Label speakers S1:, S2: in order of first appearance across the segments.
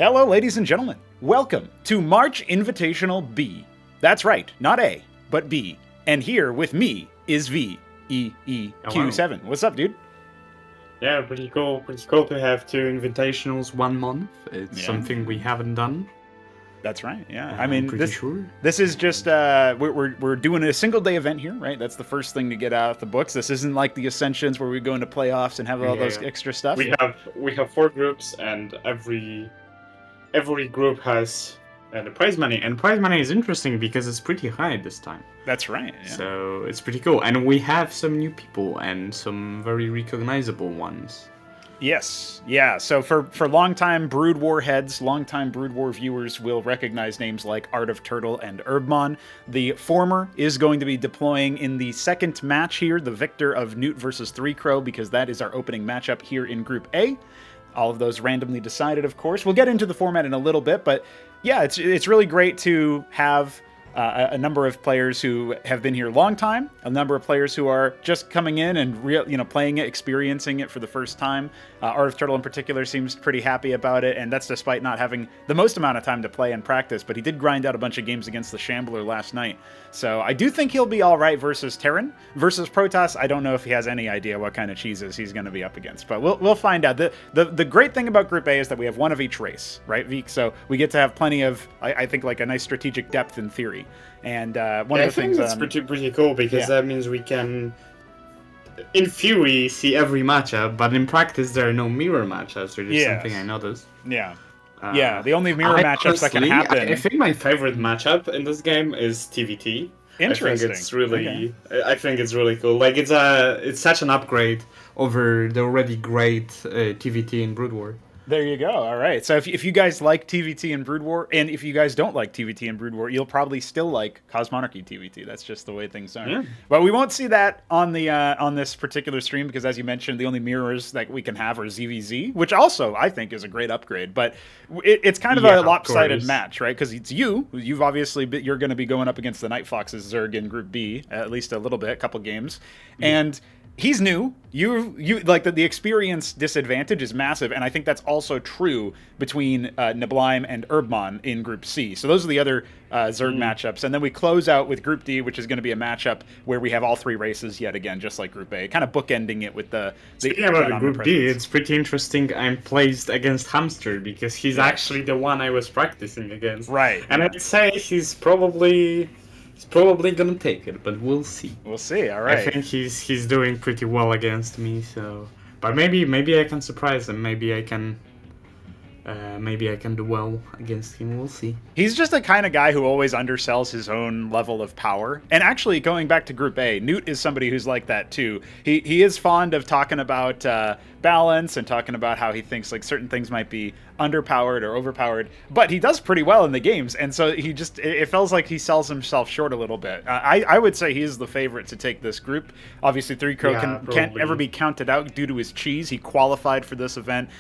S1: Hello, ladies and gentlemen. Welcome to March Invitational B. That's right, not A, but B. And here with me is VEEQ7. What's up, dude?
S2: Yeah, pretty cool. Pretty cool to have 2 invitationals 1 month. It's something we haven't done.
S1: That's right. Yeah,
S2: I mean,
S1: this is just we're doing a single day event here, right? That's the first thing to get out of the books. This isn't like the Ascensions where we go into playoffs and have all those extra stuff.
S2: We have 4 groups, and every group has the prize money. And prize money is interesting because it's pretty high this time.
S1: That's right. Yeah.
S2: So it's pretty cool, and we have some new people and some very recognizable ones.
S1: Yes, yeah. So for longtime Brood War heads, longtime Brood War viewers will recognize names like Art of Turtle and HerbMon. The former is going to be deploying in the second match here, the victor of Newt versus 3 Crow, because that is our opening matchup here in Group A. All of those randomly decided, of course. We'll get into the format in a little bit, but yeah, it's really great to have a number of players who have been here a long time, a number of players who are just coming in and playing it, experiencing it for the first time. Art of Turtle in particular seems pretty happy about it, and that's despite not having the most amount of time to play and practice, but he did grind out a bunch of games against the Shambler last night. So I do think he'll be all right versus Terran. Versus Protoss, I don't know if he has any idea what kind of cheeses he's going to be up against, but we'll find out. The great thing about Group A is that we have one of each race, right, Veek? So we get to have plenty of, I think, like a nice strategic depth in theory. And one of the things
S2: that's pretty cool, because that means we can, in theory, see every matchup, but in practice there are no mirror matchups, which is something I noticed.
S1: Yeah. The only mirror matchups that can happen.
S2: I think my favorite matchup in this game is TVT.
S1: Interesting.
S2: I think it's really cool. Like it's such an upgrade over the already great TVT in Brood War.
S1: There you go. All right. So if you guys like TVT and Brood War, and if you guys don't like TVT and Brood War, you'll probably still like Cosmonarchy TVT. That's just the way things are. Yeah. But we won't see that on the on this particular stream because, as you mentioned, the only mirrors that we can have are ZVZ, which also I think is a great upgrade. But it's kind of a lopsided match, right? Because it's you've obviously you're going to be going up against the Night Foxes Zerg in Group B at least a little bit, a couple games, and he's new. You like the experience disadvantage is massive, and I think that's also true between Neblime and HerbMon in Group C. So those are the other Zerg matchups, and then we close out with Group D, which is going to be a matchup where we have all 3 races yet again, just like Group A, kind of bookending it with the.
S2: Speaking about Group D, it's pretty interesting. I'm placed against Hamster because he's actually the one I was practicing against.
S1: Right,
S2: and I'd say he's probably gonna take it, but we'll see.
S1: We'll see. All right.
S2: I think he's doing pretty well against me. So, but maybe I can surprise him. Maybe I can do well against him. We'll see.
S1: He's just the kind of guy who always undersells his own level of power. And actually, going back to Group A, Newt is somebody who's like that too. He is fond of talking about balance and talking about how he thinks like certain things might be underpowered or overpowered, but he does pretty well in the games, and so it feels like he sells himself short a little bit. I would say he is the favorite to take this group. Obviously 3 Crow can't ever be counted out due to his cheese. He qualified for this event,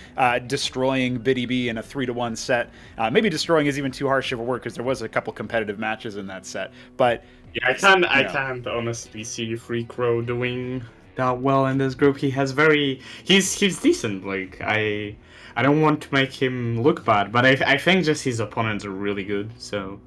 S1: destroying Biddy B in a 3-1 set. Maybe destroying is even too harsh of a word because there was a couple competitive matches in that set, but
S2: yeah, I can't honestly see 3 Crow doing that well in this group. He's decent. Like I don't want to make him look bad, but I think just his opponents are really good. So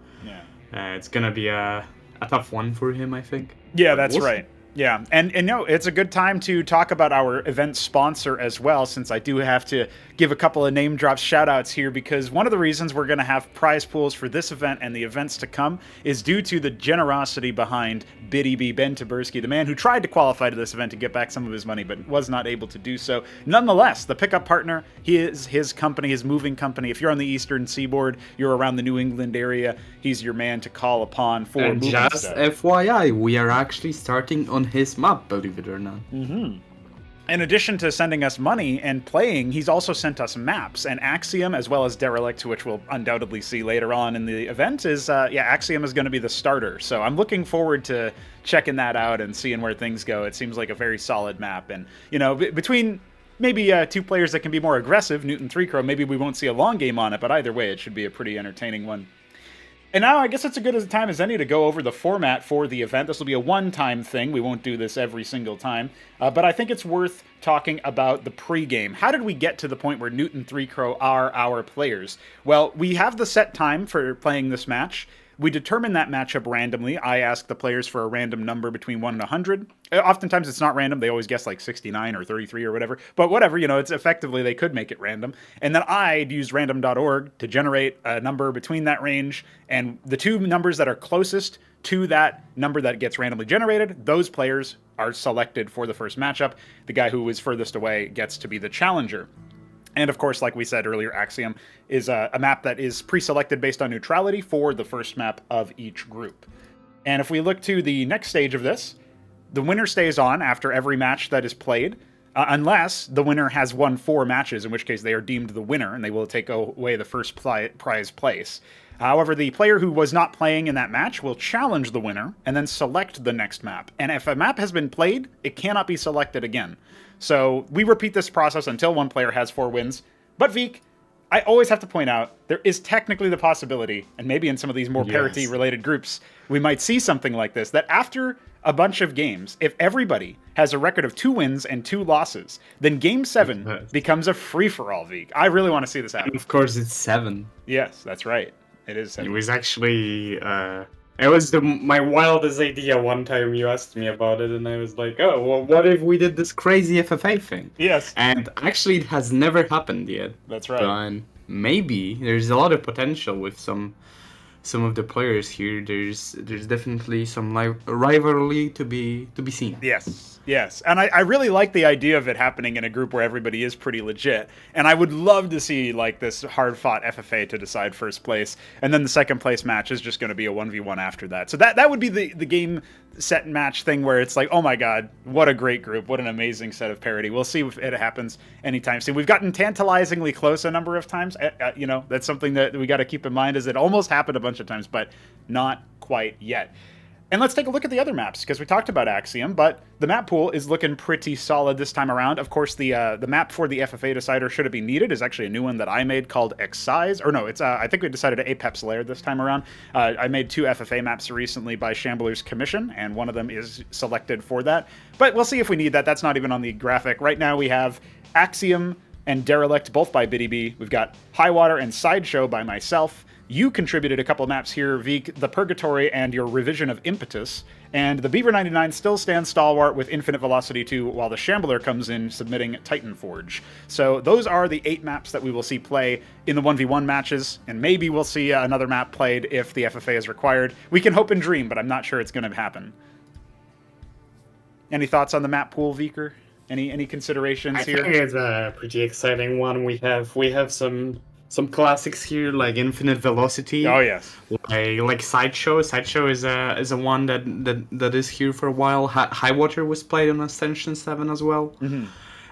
S2: it's gonna be a tough one for him, I think.
S1: Yeah, that's right. Yeah, and no, it's a good time to talk about our event sponsor as well, since I do have to give a couple of name drop shout outs here, because one of the reasons we're going to have prize pools for this event and the events to come is due to the generosity behind Biddy B, Ben Taberski, the man who tried to qualify to this event to get back some of his money but was not able to do so. Nonetheless, the pickup partner, his company, his moving company. If you're on the Eastern Seaboard, you're around the New England area, he's your man to call upon for moving
S2: just
S1: stuff.
S2: FYI, we are actually starting on his map, believe it or not.
S1: Mm-hmm. In addition to sending us money and playing, he's also sent us maps, and Axiom, as well as Derelict, which we'll undoubtedly see later on in the event, is, Axiom is going to be the starter. So I'm looking forward to checking that out and seeing where things go. It seems like a very solid map, and, between maybe 2 players that can be more aggressive, Newt and 3 Crow, maybe we won't see a long game on it, but either way, it should be a pretty entertaining one. And now I guess it's a good as time as any to go over the format for the event. This will be a one-time thing. We won't do this every single time. But I think it's worth talking about the pregame. How did we get to the point where Newt and Three Crow are our players? Well, we have the set time for playing this match. We determine that matchup randomly. I ask the players for a random number between 1 and 100. Oftentimes it's not random. They always guess like 69 or 33 or whatever. But whatever, it's effectively they could make it random. And then I'd use random.org to generate a number between that range. And the two numbers that are closest to that number that gets randomly generated, those players are selected for the first matchup. The guy who is furthest away gets to be the challenger. And of course, like we said earlier, Axiom is a map that is pre-selected based on neutrality for the first map of each group. And if we look to the next stage of this, the winner stays on after every match that is played, unless the winner has won 4 matches, in which case they are deemed the winner and they will take away the first prize place. However, the player who was not playing in that match will challenge the winner and then select the next map. And if a map has been played, it cannot be selected again. So we repeat this process until one player has 4 wins. But Veek, I always have to point out, there is technically the possibility, and maybe in some of these more parity-related groups, we might see something like this, that after a bunch of games, if everybody has a record of 2 wins and 2 losses, then Game 7 becomes a free-for-all, Veek. I really want to see this happen.
S2: And of course, it's 7.
S1: Yes, that's right. It is 7.
S2: It was actually... It was my wildest idea one time you asked me about it, and I was like, oh, well, what if we did this crazy FFA thing?
S1: Yes.
S2: And actually, it has never happened yet.
S1: That's right.
S2: But maybe there's a lot of potential with some of the players here. There's definitely some rivalry to be seen.
S1: Yes. And I really like the idea of it happening in a group where everybody is pretty legit. And I would love to see like this hard-fought FFA to decide first place. And then the second place match is just going to be a 1v1 after that. So that would be the game set match thing where it's like, oh my god, what a great group. What an amazing set of parity. We'll see if it happens anytime soon. We've gotten tantalizingly close a number of times. That's something that we got to keep in mind, is it almost happened a bunch of times, but not quite yet. And let's take a look at the other maps, because we talked about Axiom, but the map pool is looking pretty solid this time around. Of course, the map for the FFA decider, should it be needed, is actually a new one that I made called Excise. Or no, it's I think we decided to Apex Lair this time around. I made 2 FFA maps recently by Shambler's commission, and one of them is selected for that. But we'll see if we need that. That's not even on the graphic. Right now we have Axiom and Derelict, both by Biddy B. We've got Highwater and Sideshow by myself. You contributed a couple maps here, Veek, the Purgatory and your revision of Impetus, and the Beaver 99 still stands stalwart with Infinite Velocity 2, while the Shambler comes in submitting Titan Forge. So those are the 8 maps that we will see play in the 1v1 matches, and maybe we'll see another map played if the FFA is required. We can hope and dream, but I'm not sure it's going to happen. Any thoughts on the map pool, Veeker? Any considerations here?
S2: I think it's a pretty exciting one. We have some classics here, like Infinite Velocity.
S1: Oh yes.
S2: Like Sideshow. Sideshow is a one that is here for a while. Highwater was played on Ascension 7 as well.
S1: Mm-hmm.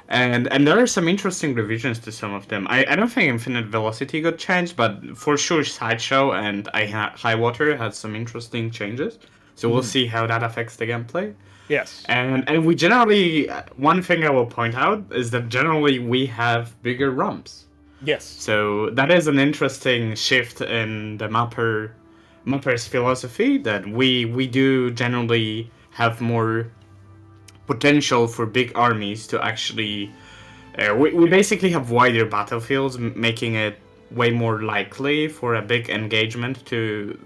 S2: And there are some interesting revisions to some of them. I don't think Infinite Velocity got changed, but for sure Sideshow and Highwater had some interesting changes. So we'll see how that affects the gameplay.
S1: Yes.
S2: And we generally, one thing I will point out is that generally we have bigger rumps.
S1: Yes.
S2: So that is an interesting shift in the mapper's philosophy, that we do generally have more potential for big armies to actually... we basically have wider battlefields, making it way more likely for a big engagement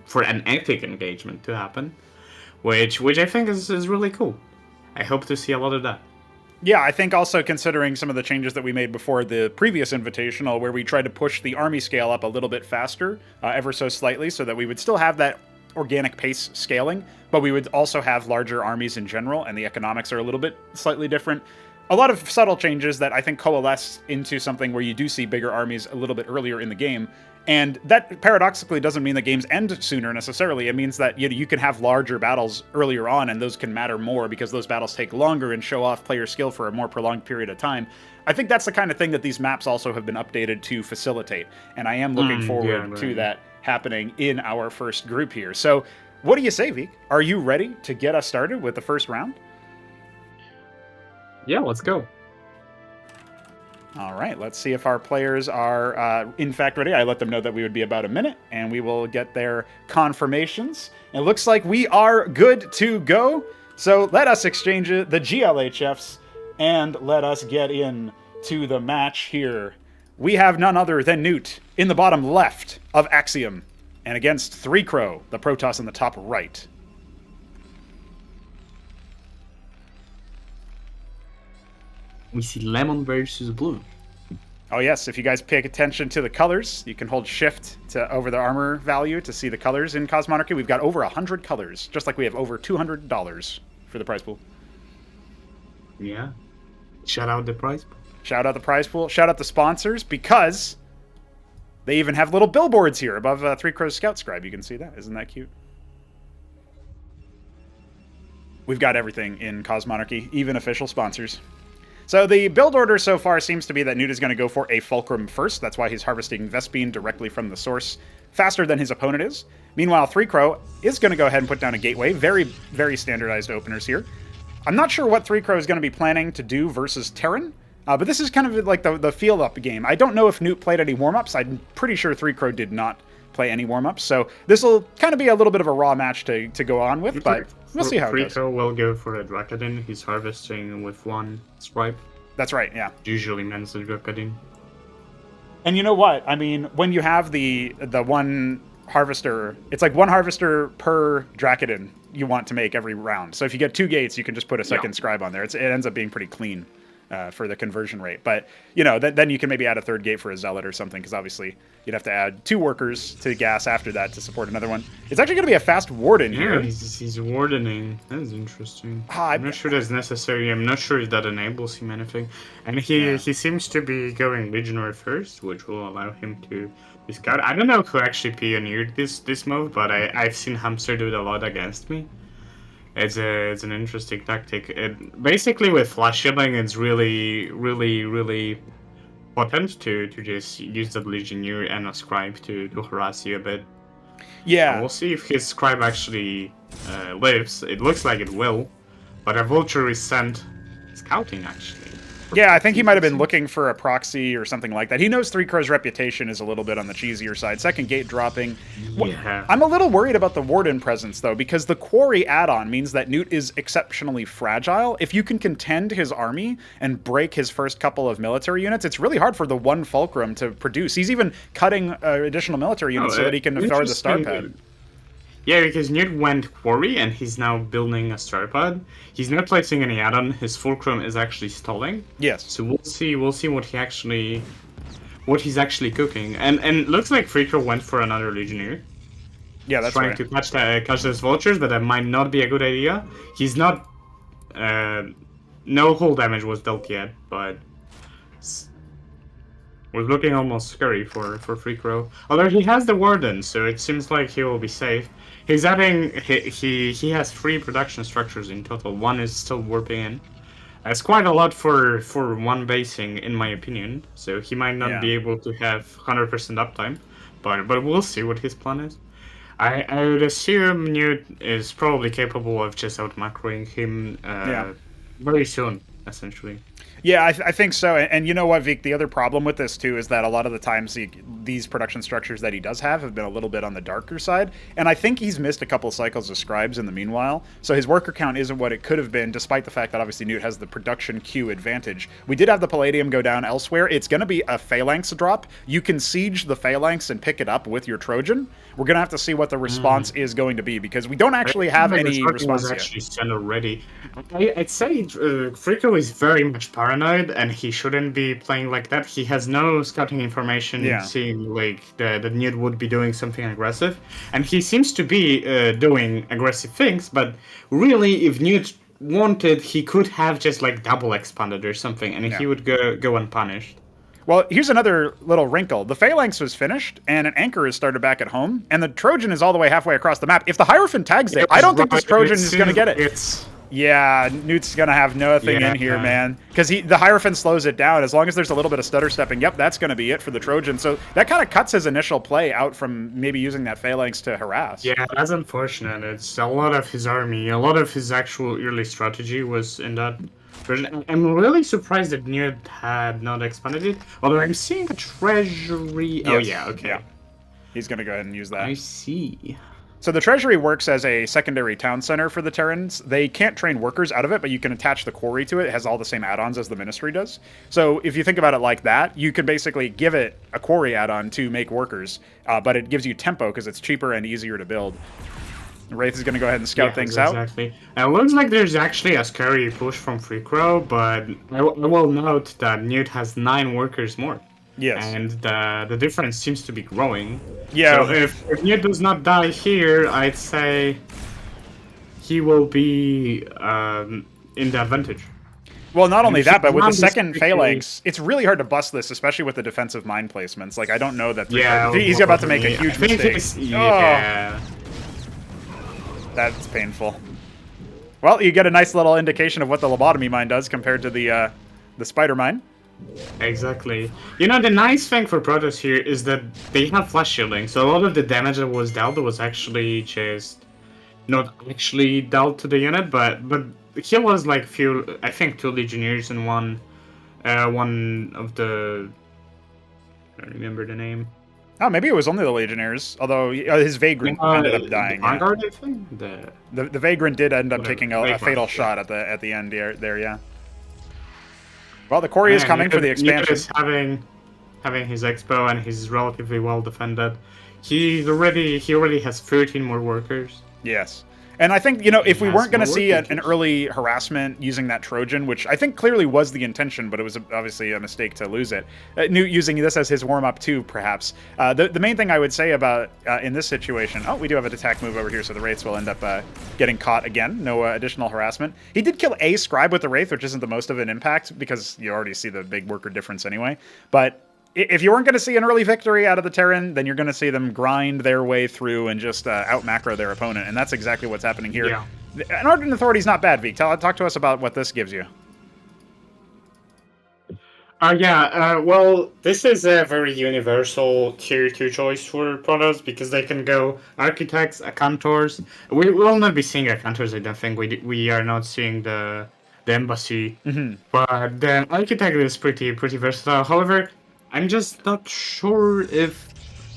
S2: for an epic engagement to happen, which I think is really cool. I hope to see a lot of that.
S1: Yeah, I think also considering some of the changes that we made before the previous Invitational, where we tried to push the army scale up a little bit faster, ever so slightly, so that we would still have that organic pace scaling, but we would also have larger armies in general, and the economics are a little bit slightly different. A lot of subtle changes that I think coalesce into something where you do see bigger armies a little bit earlier in the game. And that paradoxically doesn't mean that games end sooner necessarily. It means that you can have larger battles earlier on, and those can matter more because those battles take longer and show off player skill for a more prolonged period of time. I think that's the kind of thing that these maps also have been updated to facilitate, and I am looking forward to that happening in our first group here. So what do you say, Veek? Are you ready to get us started with the first round?
S2: Yeah, let's go.
S1: All right, let's see if our players are in fact ready. I let them know that we would be about a minute, and we will get their confirmations. It looks like we are good to go. So let us exchange the GLHFs, and let us get in to the match here. We have none other than Newt in the bottom left of Axiom, and against 3Crow, the Protoss in the top right.
S2: We see lemon versus blue.
S1: Oh yes, if you guys pay attention to the colors, you can hold shift to over the armor value to see the colors in Cosmonarchy. We've got over 100 colors, just like we have over $200 for the prize pool.
S2: Yeah. Shout out the prize pool.
S1: Shout out the prize pool. Shout out the sponsors, because they even have little billboards here above 3Crow's Scout Scribe. You can see that. Isn't that cute? We've got everything in Cosmonarchy, even official sponsors. So the build order so far seems to be that Newt is going to go for a Fulcrum first. That's why he's harvesting Vespene directly from the source, faster than his opponent is. Meanwhile, 3Crow is going to go ahead and put down a Gateway. Very, very standardized openers here. I'm not sure what 3Crow is going to be planning to do versus Terran, but this is kind of like the feel-up game. I don't know if Newt played any warm-ups. I'm pretty sure 3Crow did not play any warm-ups, so this will kind of be a little bit of a raw match to go on with, but we'll see how it goes.
S2: 3Crow will go for a Drakadin. He's harvesting with one swipe.
S1: That's right, yeah.
S2: Usually means the Drakadin.
S1: And you know what? I mean, when you have the one harvester, it's like one harvester per Drakadin you want to make every round. So if you get 2 gates, you can just put a second scribe on there. It ends up being pretty clean for the conversion rate. But, you know, then you can maybe add a 3rd gate for a Zealot or something, because obviously you'd have to add 2 workers to gas after that to support another one. It's actually going to be a fast Warden here.
S2: Yeah, he's wardening. That's interesting. I'm not sure that's necessary. I'm not sure if that enables him anything. And he seems to be going Legionary first, which will allow him to discard. I don't know who actually pioneered this move, but I've seen Hamster do it a lot against me. It's an interesting tactic. Basically, with flash shielding, it's really potent to just use the Legionnaire and a Scribe to harass you a bit.
S1: Yeah.
S2: And we'll see if his Scribe actually lives. It looks like it will, but a Vulture is sent scouting, actually.
S1: Yeah, I think he might have been looking for a proxy or something like that. He knows 3Crow's reputation is a little bit on the cheesier side. Second gate dropping.
S2: Yeah.
S1: I'm a little worried about the Warden presence, though, because the Quarry add-on means that Newt is exceptionally fragile. If you can contend his army and break his first couple of military units, it's really hard for the one Fulcrum to produce. He's even cutting additional military units so that he can throw the star pad.
S2: Yeah, because Newt went Quarry, and he's now building a star pod. He's not placing any add-on. His Fulcrum is actually stalling.
S1: Yes.
S2: So we'll see what he's actually cooking. And it looks like 3Crow went for another Legionnaire.
S1: Yeah, that's
S2: trying to catch those vultures, but that might not be a good idea. He's not. No hull damage was dealt yet, but was looking almost scary for 3Crow. Although he has the Warden, so it seems like he will be safe. He's adding. He has 3 production structures in total. 1 is still warping in. That's quite a lot for one basing, in my opinion. So he might not be able to have 100% uptime, but we'll see what his plan is. I would assume Newt is probably capable of just out macroing him very soon, essentially.
S1: Yeah, I think so. And you know what, Vic, the other problem with this, too, is that a lot of the times these production structures that he does have been a little bit on the darker side. And I think he's missed a couple cycles of scribes in the meanwhile. So his worker count isn't what it could have been, despite the fact that obviously Newt has the production queue advantage. We did have the Palladium go down elsewhere. It's going to be a Phalanx drop. You can siege the Phalanx and pick it up with your Trojan. We're going to have to see what the response is going to be, because we don't actually have any response yet.
S2: Actually sent already. I'd say 3Crow is very much paranoid, and he shouldn't be playing like that. He has no scouting information seeing like that Newt would be doing something aggressive, and he seems to be doing aggressive things. But really, if Newt wanted, he could have just like double expanded or something, and he would go unpunished.
S1: Well, here's another little wrinkle. The Phalanx was finished, and an Anchor is started back at home, and the Trojan is all the way halfway across the map. If the Hierophant tags it, I don't think this Trojan is going to get it. Yeah, Newt's going to have nothing in here, man. Because the Hierophant slows it down. As long as there's a little bit of stutter stepping, that's going to be it for the Trojan. So that kind of cuts his initial play out from maybe using that Phalanx to harass.
S2: Yeah, that's unfortunate. It's a lot of his army, a lot of his actual early strategy was in that. version. I'm really surprised that Newt had not expanded it. Although I'm seeing a treasury. Oh
S1: Yes.
S2: yeah, okay.
S1: Yeah. He's going to go ahead and use that.
S2: I see.
S1: So the treasury works as a secondary town center for the Terrans. They can't train workers out of it, but you can attach the quarry to it. It has all the same add-ons as the ministry does. So if you think about it like that, you can basically give it a quarry add-on to make workers, but it gives you tempo because it's cheaper and easier to build. Wraith is going to go ahead and scout things out.
S2: Exactly. It looks like there's actually a scary push from Free Crow, but I will note that Newt has 9 workers more.
S1: Yes.
S2: And the difference seems to be growing.
S1: Yeah.
S2: So if Newt does not die here, I'd say he will be in the advantage.
S1: Well, not only that, but with the
S2: Command is
S1: second
S2: quickly-
S1: phalanx, it's really hard to bust this, especially with the defensive mine placements. Like, I don't know that...
S2: Yeah,
S1: he's about to make a
S2: I
S1: huge
S2: think
S1: mistake.
S2: it's- Yeah.
S1: That's painful. Well, you get a nice little indication of what the lobotomy mine does compared to the spider mine.
S2: Exactly. You know, the nice thing for Protoss here is that they have flash shielding, so a lot of the damage that was dealt was actually just not actually dealt to the unit, but he was like I think 2 Legionnaires and one of the, I don't remember the name.
S1: Oh, maybe it was only the Legionnaires, although his Vagrant ended up dying.
S2: The Vanguard, I think?
S1: The Vagrant did end up
S2: Whatever,
S1: taking a
S2: Vagrant,
S1: fatal shot at the end there, yeah. Well, the quarry is coming for the expansion.
S2: Is having his expo and he's relatively well defended. He already has 13 more workers.
S1: Yes. And I think, you know, if we weren't going to see
S2: workers.
S1: an early harassment using that Trojan, which I think clearly was the intention, but it was obviously a mistake to lose it, Newt using this as his warm-up too, perhaps. The main thing I would say about in this situation... Oh, we do have an attack move over here, so the Wraiths will end up getting caught again. No additional harassment. He did kill a Scribe with the Wraith, which isn't the most of an impact, because you already see the big worker difference anyway. But if you weren't going to see an early victory out of the Terran, then you're going to see them grind their way through and just out-macro their opponent, and that's exactly what's happening here.
S2: Yeah.
S1: An Ardent Authority is not bad, Vic. Talk to us about what this gives you.
S2: Well, this is a very universal tier 2 choice for Protoss because they can go Architects, Accountors. We will not be seeing Accountors, I don't think. We are not seeing the Embassy.
S1: Mm-hmm.
S2: But the Architect is pretty versatile. However, I'm just not sure if...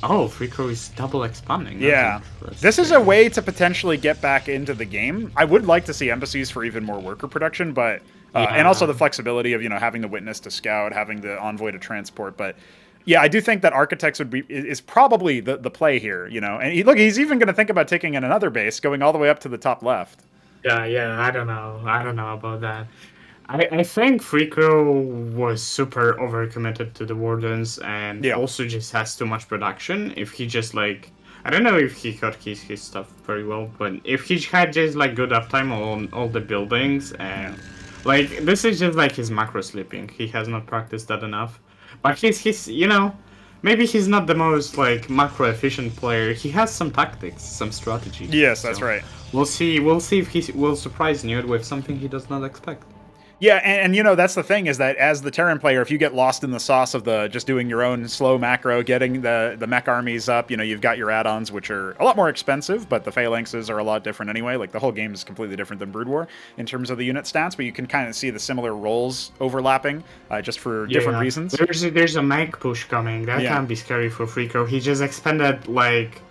S2: Oh, Free Crow is double expanding.
S1: Yeah. This is a way to potentially get back into the game. I would like to see embassies for even more worker production, but... And also the flexibility of, you know, having the Witness to scout, having the Envoy to transport, but... Yeah, I do think that Architects is probably the play here, you know. And he's even going to think about taking in another base, going all the way up to the top left.
S2: Yeah, I don't know about that. I think Free Crow was super overcommitted to the Wardens and also just has too much production. If he just like, I don't know if he got his stuff very well, but if he had just like good uptime on all the buildings and like this is just like his macro sleeping. He has not practiced that enough. But he's you know, maybe he's not the most like macro efficient player. He has some tactics, some strategy.
S1: Yes, that's right.
S2: We'll see if he will surprise Newt with something he does not expect.
S1: Yeah, and you know, that's the thing, is that as the Terran player, if you get lost in the sauce of the just doing your own slow macro, getting the mech armies up, you know, you've got your add-ons, which are a lot more expensive, but the phalanxes are a lot different anyway. Like, the whole game is completely different than Brood War in terms of the unit stats, but you can kind of see the similar roles overlapping, just for different reasons.
S2: There's a mech push coming. That can be scary for Free Crow. He just expended, like,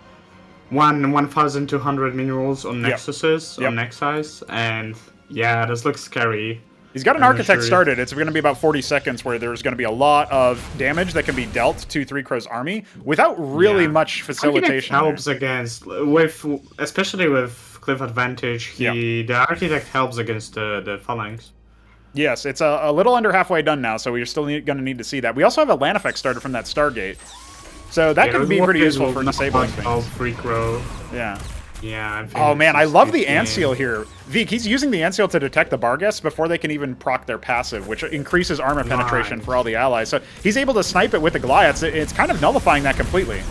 S2: 1,200 minerals on Nexuses, on Nexus, and yeah, this looks scary.
S1: He's got an Architect started. It's going to be about 40 seconds where there's going to be a lot of damage that can be dealt to Three Crow's army without really much facilitation.
S2: Helps against, especially with Cliff Advantage, the Architect helps against the Phalanx.
S1: Yes, it's a little under halfway done now, so we're still going to need to see that. We also have a land effect started from that Stargate. So that could be pretty useful for disabling things.
S2: Free Crow.
S1: Yeah.
S2: Yeah.
S1: Oh man, I love the Anseal here. Vik, he's using the Anseal to detect the Barghest before they can even proc their passive, which increases armor penetration for all the allies. So he's able to snipe it with the Goliaths. It's kind of nullifying that completely.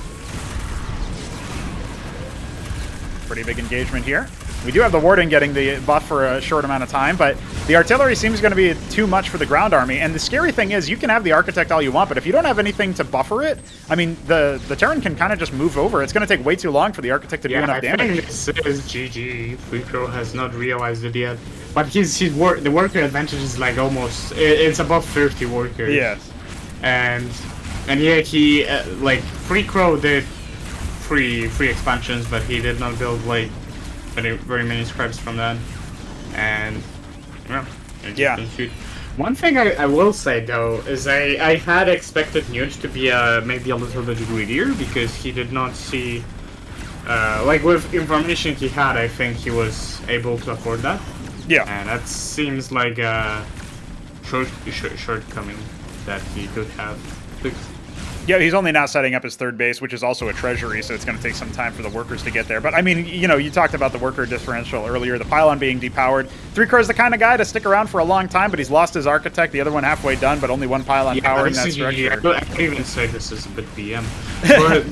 S1: Pretty big engagement here. We do have the Warden getting the buff for a short amount of time, but the artillery seems going to be too much for the ground army. And the scary thing is, you can have the Architect all you want, but if you don't have anything to buffer it, I mean, the Terran can kind of just move over. It's going to take way too long for the Architect to do enough damage.
S2: I think this is GG. Free Crow has not realized it yet. but the worker advantage is like almost it's above 30 workers.
S1: Yes.
S2: And yeah, he like Free Crow did free expansions, but he did not build like very many scripts from that. And yeah. One thing I will say though is I had expected Newt to be maybe a little bit greedier, because he did not see like with information he had, I think he was able to afford that.
S1: Yeah.
S2: And that seems like a shortcoming that he could have fixed.
S1: Yeah, he's only now setting up his third base, which is also a treasury, so it's going to take some time for the workers to get there. But, I mean, you know, you talked about the worker differential earlier, the pylon being depowered. 3crow's the kind of guy to stick around for a long time, but he's lost his architect, the other one halfway done, but only one pylon powering that structure.
S2: I could even say this is a bit BM. But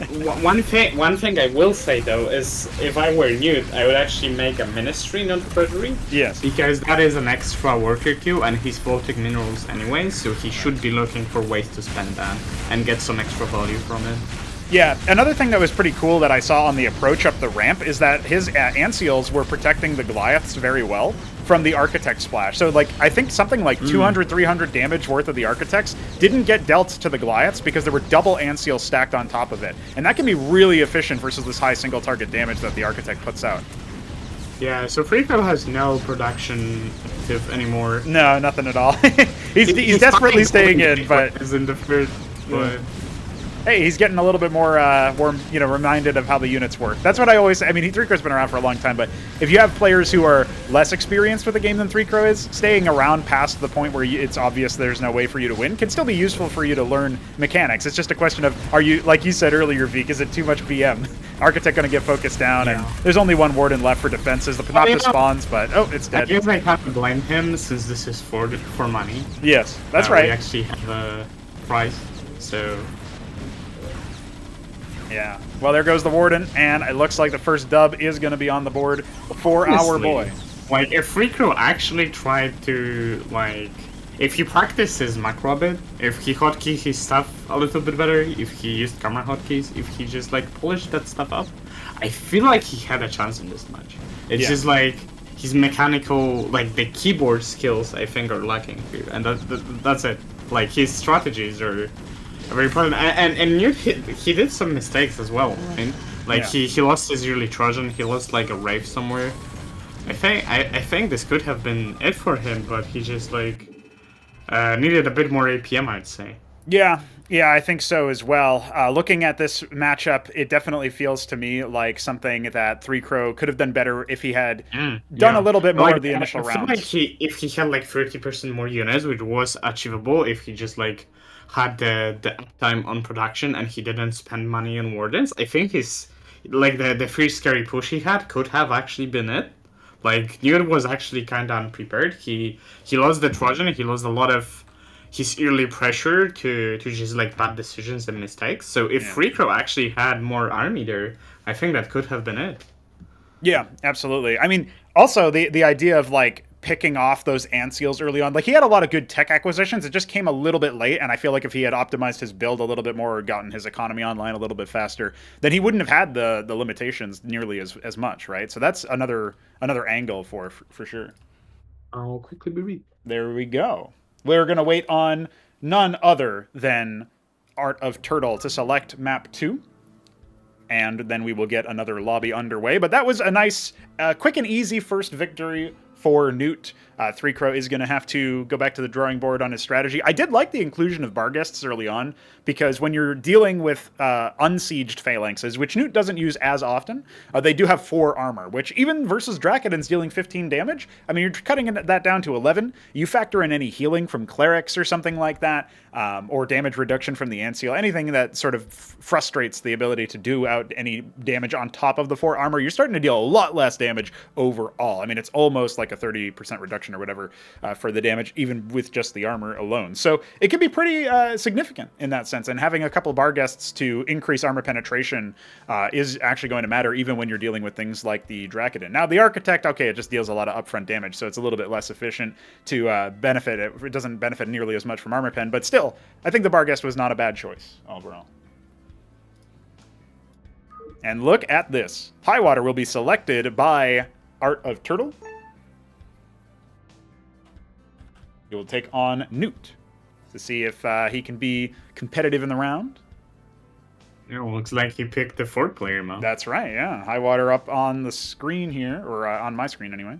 S2: one thing I will say, though, is if I were Newt, I would actually make a ministry, not treasury.
S1: Yes.
S2: Because that is an extra worker queue, and he's floating minerals anyway, so he should be looking for ways to spend that and get some extra value from it.
S1: Yeah, another thing that was pretty cool that I saw on the approach up the ramp is that his ant seals were protecting the Goliaths very well from the Architect splash. So, like, I think something like 200, 300 damage worth of the Architects didn't get dealt to the Goliaths because there were double ant seals stacked on top of it. And that can be really efficient versus this high single target damage that the Architect puts out.
S2: Yeah, so Freako has no production active anymore.
S1: No, nothing at all. he's desperately staying in, but...
S2: Is in the first, but...
S1: Hey, he's getting a little bit more reminded of how the units work. That's what I always say. I mean, 3crow's been around for a long time, but if you have players who are less experienced with the game than 3crow is, staying around past the point where it's obvious there's no way for you to win can still be useful for you to learn mechanics. It's just a question of, are you, like you said earlier, Veek, is it too much BM? Architect going to get focused down, and there's only one warden left for defenses. The Panopta spawns, but, it's dead.
S2: I guess I can't blame him, since this is for money.
S1: Yes, that's right.
S2: We actually have a price, so...
S1: Yeah. Well, there goes the Warden, and it looks like the first dub is going to be on the board for our boy.
S2: Like, if Freako actually tried to, like... If he practiced his macro a bit, if he hotkey his stuff a little bit better, if he used camera hotkeys, if he just, like, polished that stuff up, I feel like he had a chance in this match. It's just, like, his mechanical, like, the keyboard skills, I think, are lacking here. And that's it. Like, his strategies are... very important, and Newt, he did some mistakes as well, right? Like he lost his yearly Trojan, he lost like a Wraith somewhere. I think this could have been it for him, but he just like needed a bit more APM, I'd say. Yeah, I think so as well. Looking at this matchup, it definitely feels to me like something that 3crow could have done better if he had done a little bit more of the initial rounds. I feel like if he had like 30% more units, which was achievable if he just like had the uptime on production and he didn't spend money on wardens, I think his like the free scary push he had could have actually been it. Like Newt was actually kind of unprepared. He lost the Trojan, he lost a lot of his early pressure to just like bad decisions and mistakes. So if 3crow actually had more army there, I think that could have been it. Yeah, absolutely. I mean, also the idea of like picking off those ant seals early on. Like, he had a lot of good tech acquisitions. It just came a little bit late, and I feel like if he had optimized his build a little bit more or gotten his economy online a little bit faster, then he wouldn't have had the limitations nearly as much, right? So that's another angle for sure. I'll quickly be there we go. We're going to wait on none other than Art of Turtle to select map 2. And then we will get another lobby underway. But that was a nice, quick and easy first victory for Newt. 3crow is going to have to go back to the drawing board on his strategy. I did like the inclusion of bar guests early on, because when you're dealing with unsieged phalanxes, which Newt doesn't use as often, they do have 4 armor, which even versus Drakken's dealing 15 damage, I mean, you're cutting that down to 11. You factor in any healing from clerics or something like that, or damage reduction from the Ant Seal, anything that sort of frustrates the ability to do out any damage on top of the 4 armor, you're starting to deal a lot less damage overall. I mean, it's almost like a 30% reduction or whatever for the damage, even with just the armor alone. So it can be pretty significant in that sense, and having a couple of bar guests to increase armor penetration is actually going to matter, even when you're dealing with things like the Drakken's. Now, the Architect, okay, it just deals a lot of upfront damage, so it's a little bit less efficient to benefit. It doesn't benefit nearly as much from armor pen, but still, I think the bar guest was not a bad choice overall. And look at this. Highwater will be selected by Art of Turtle.
S1: He will take on Newt to see if he can be competitive in the round.
S2: It looks like he picked the 4th player, man.
S1: That's right, yeah. Highwater up on the screen here, or on my screen anyway.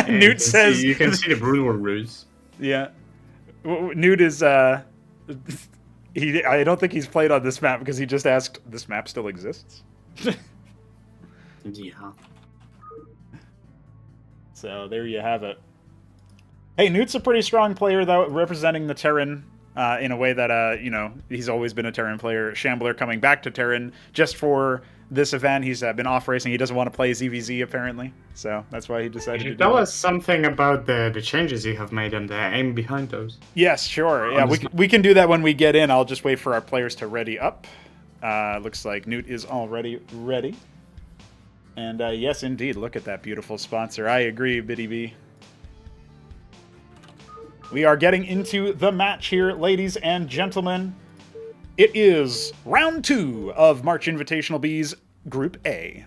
S2: Newt
S1: says...
S2: you can see the Brood War rules.
S1: Yeah. Newt is... I don't think he's played on this map because he just asked, this map still exists?
S2: Yeah.
S1: So there you have it. Hey, Newt's a pretty strong player, though, representing the Terran in a way that, he's always been a Terran player. Shambler coming back to Terran just for this event. He's been off racing. He doesn't want to play ZVZ, apparently. So that's why he decided to do
S2: tell us something about the changes you have made and the aim behind those?
S1: Yes, sure. Yeah, we can do that when we get in. I'll just wait for our players to ready up. Looks like Newt is already ready. And yes, indeed. Look at that beautiful sponsor. I agree, Biddy B. We are getting into the match here, ladies and gentlemen. It is round 2 of March Invitational B's Group A.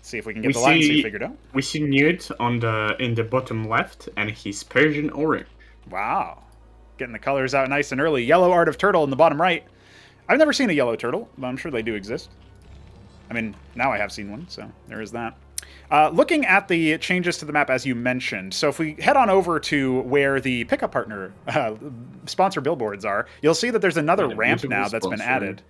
S1: See if we can get the line figured out.
S2: We see Newt in the bottom left, and he's Persian orange.
S1: Wow. Getting the colors out nice and early. Yellow Art of Turtle in the bottom right. I've never seen a yellow turtle, but I'm sure they do exist. I mean, now I have seen one, so there is that. Looking at the changes to the map, as you mentioned, so if we head on over to where the pickup partner sponsor billboards are, you'll see that there's another ramp now that's been added.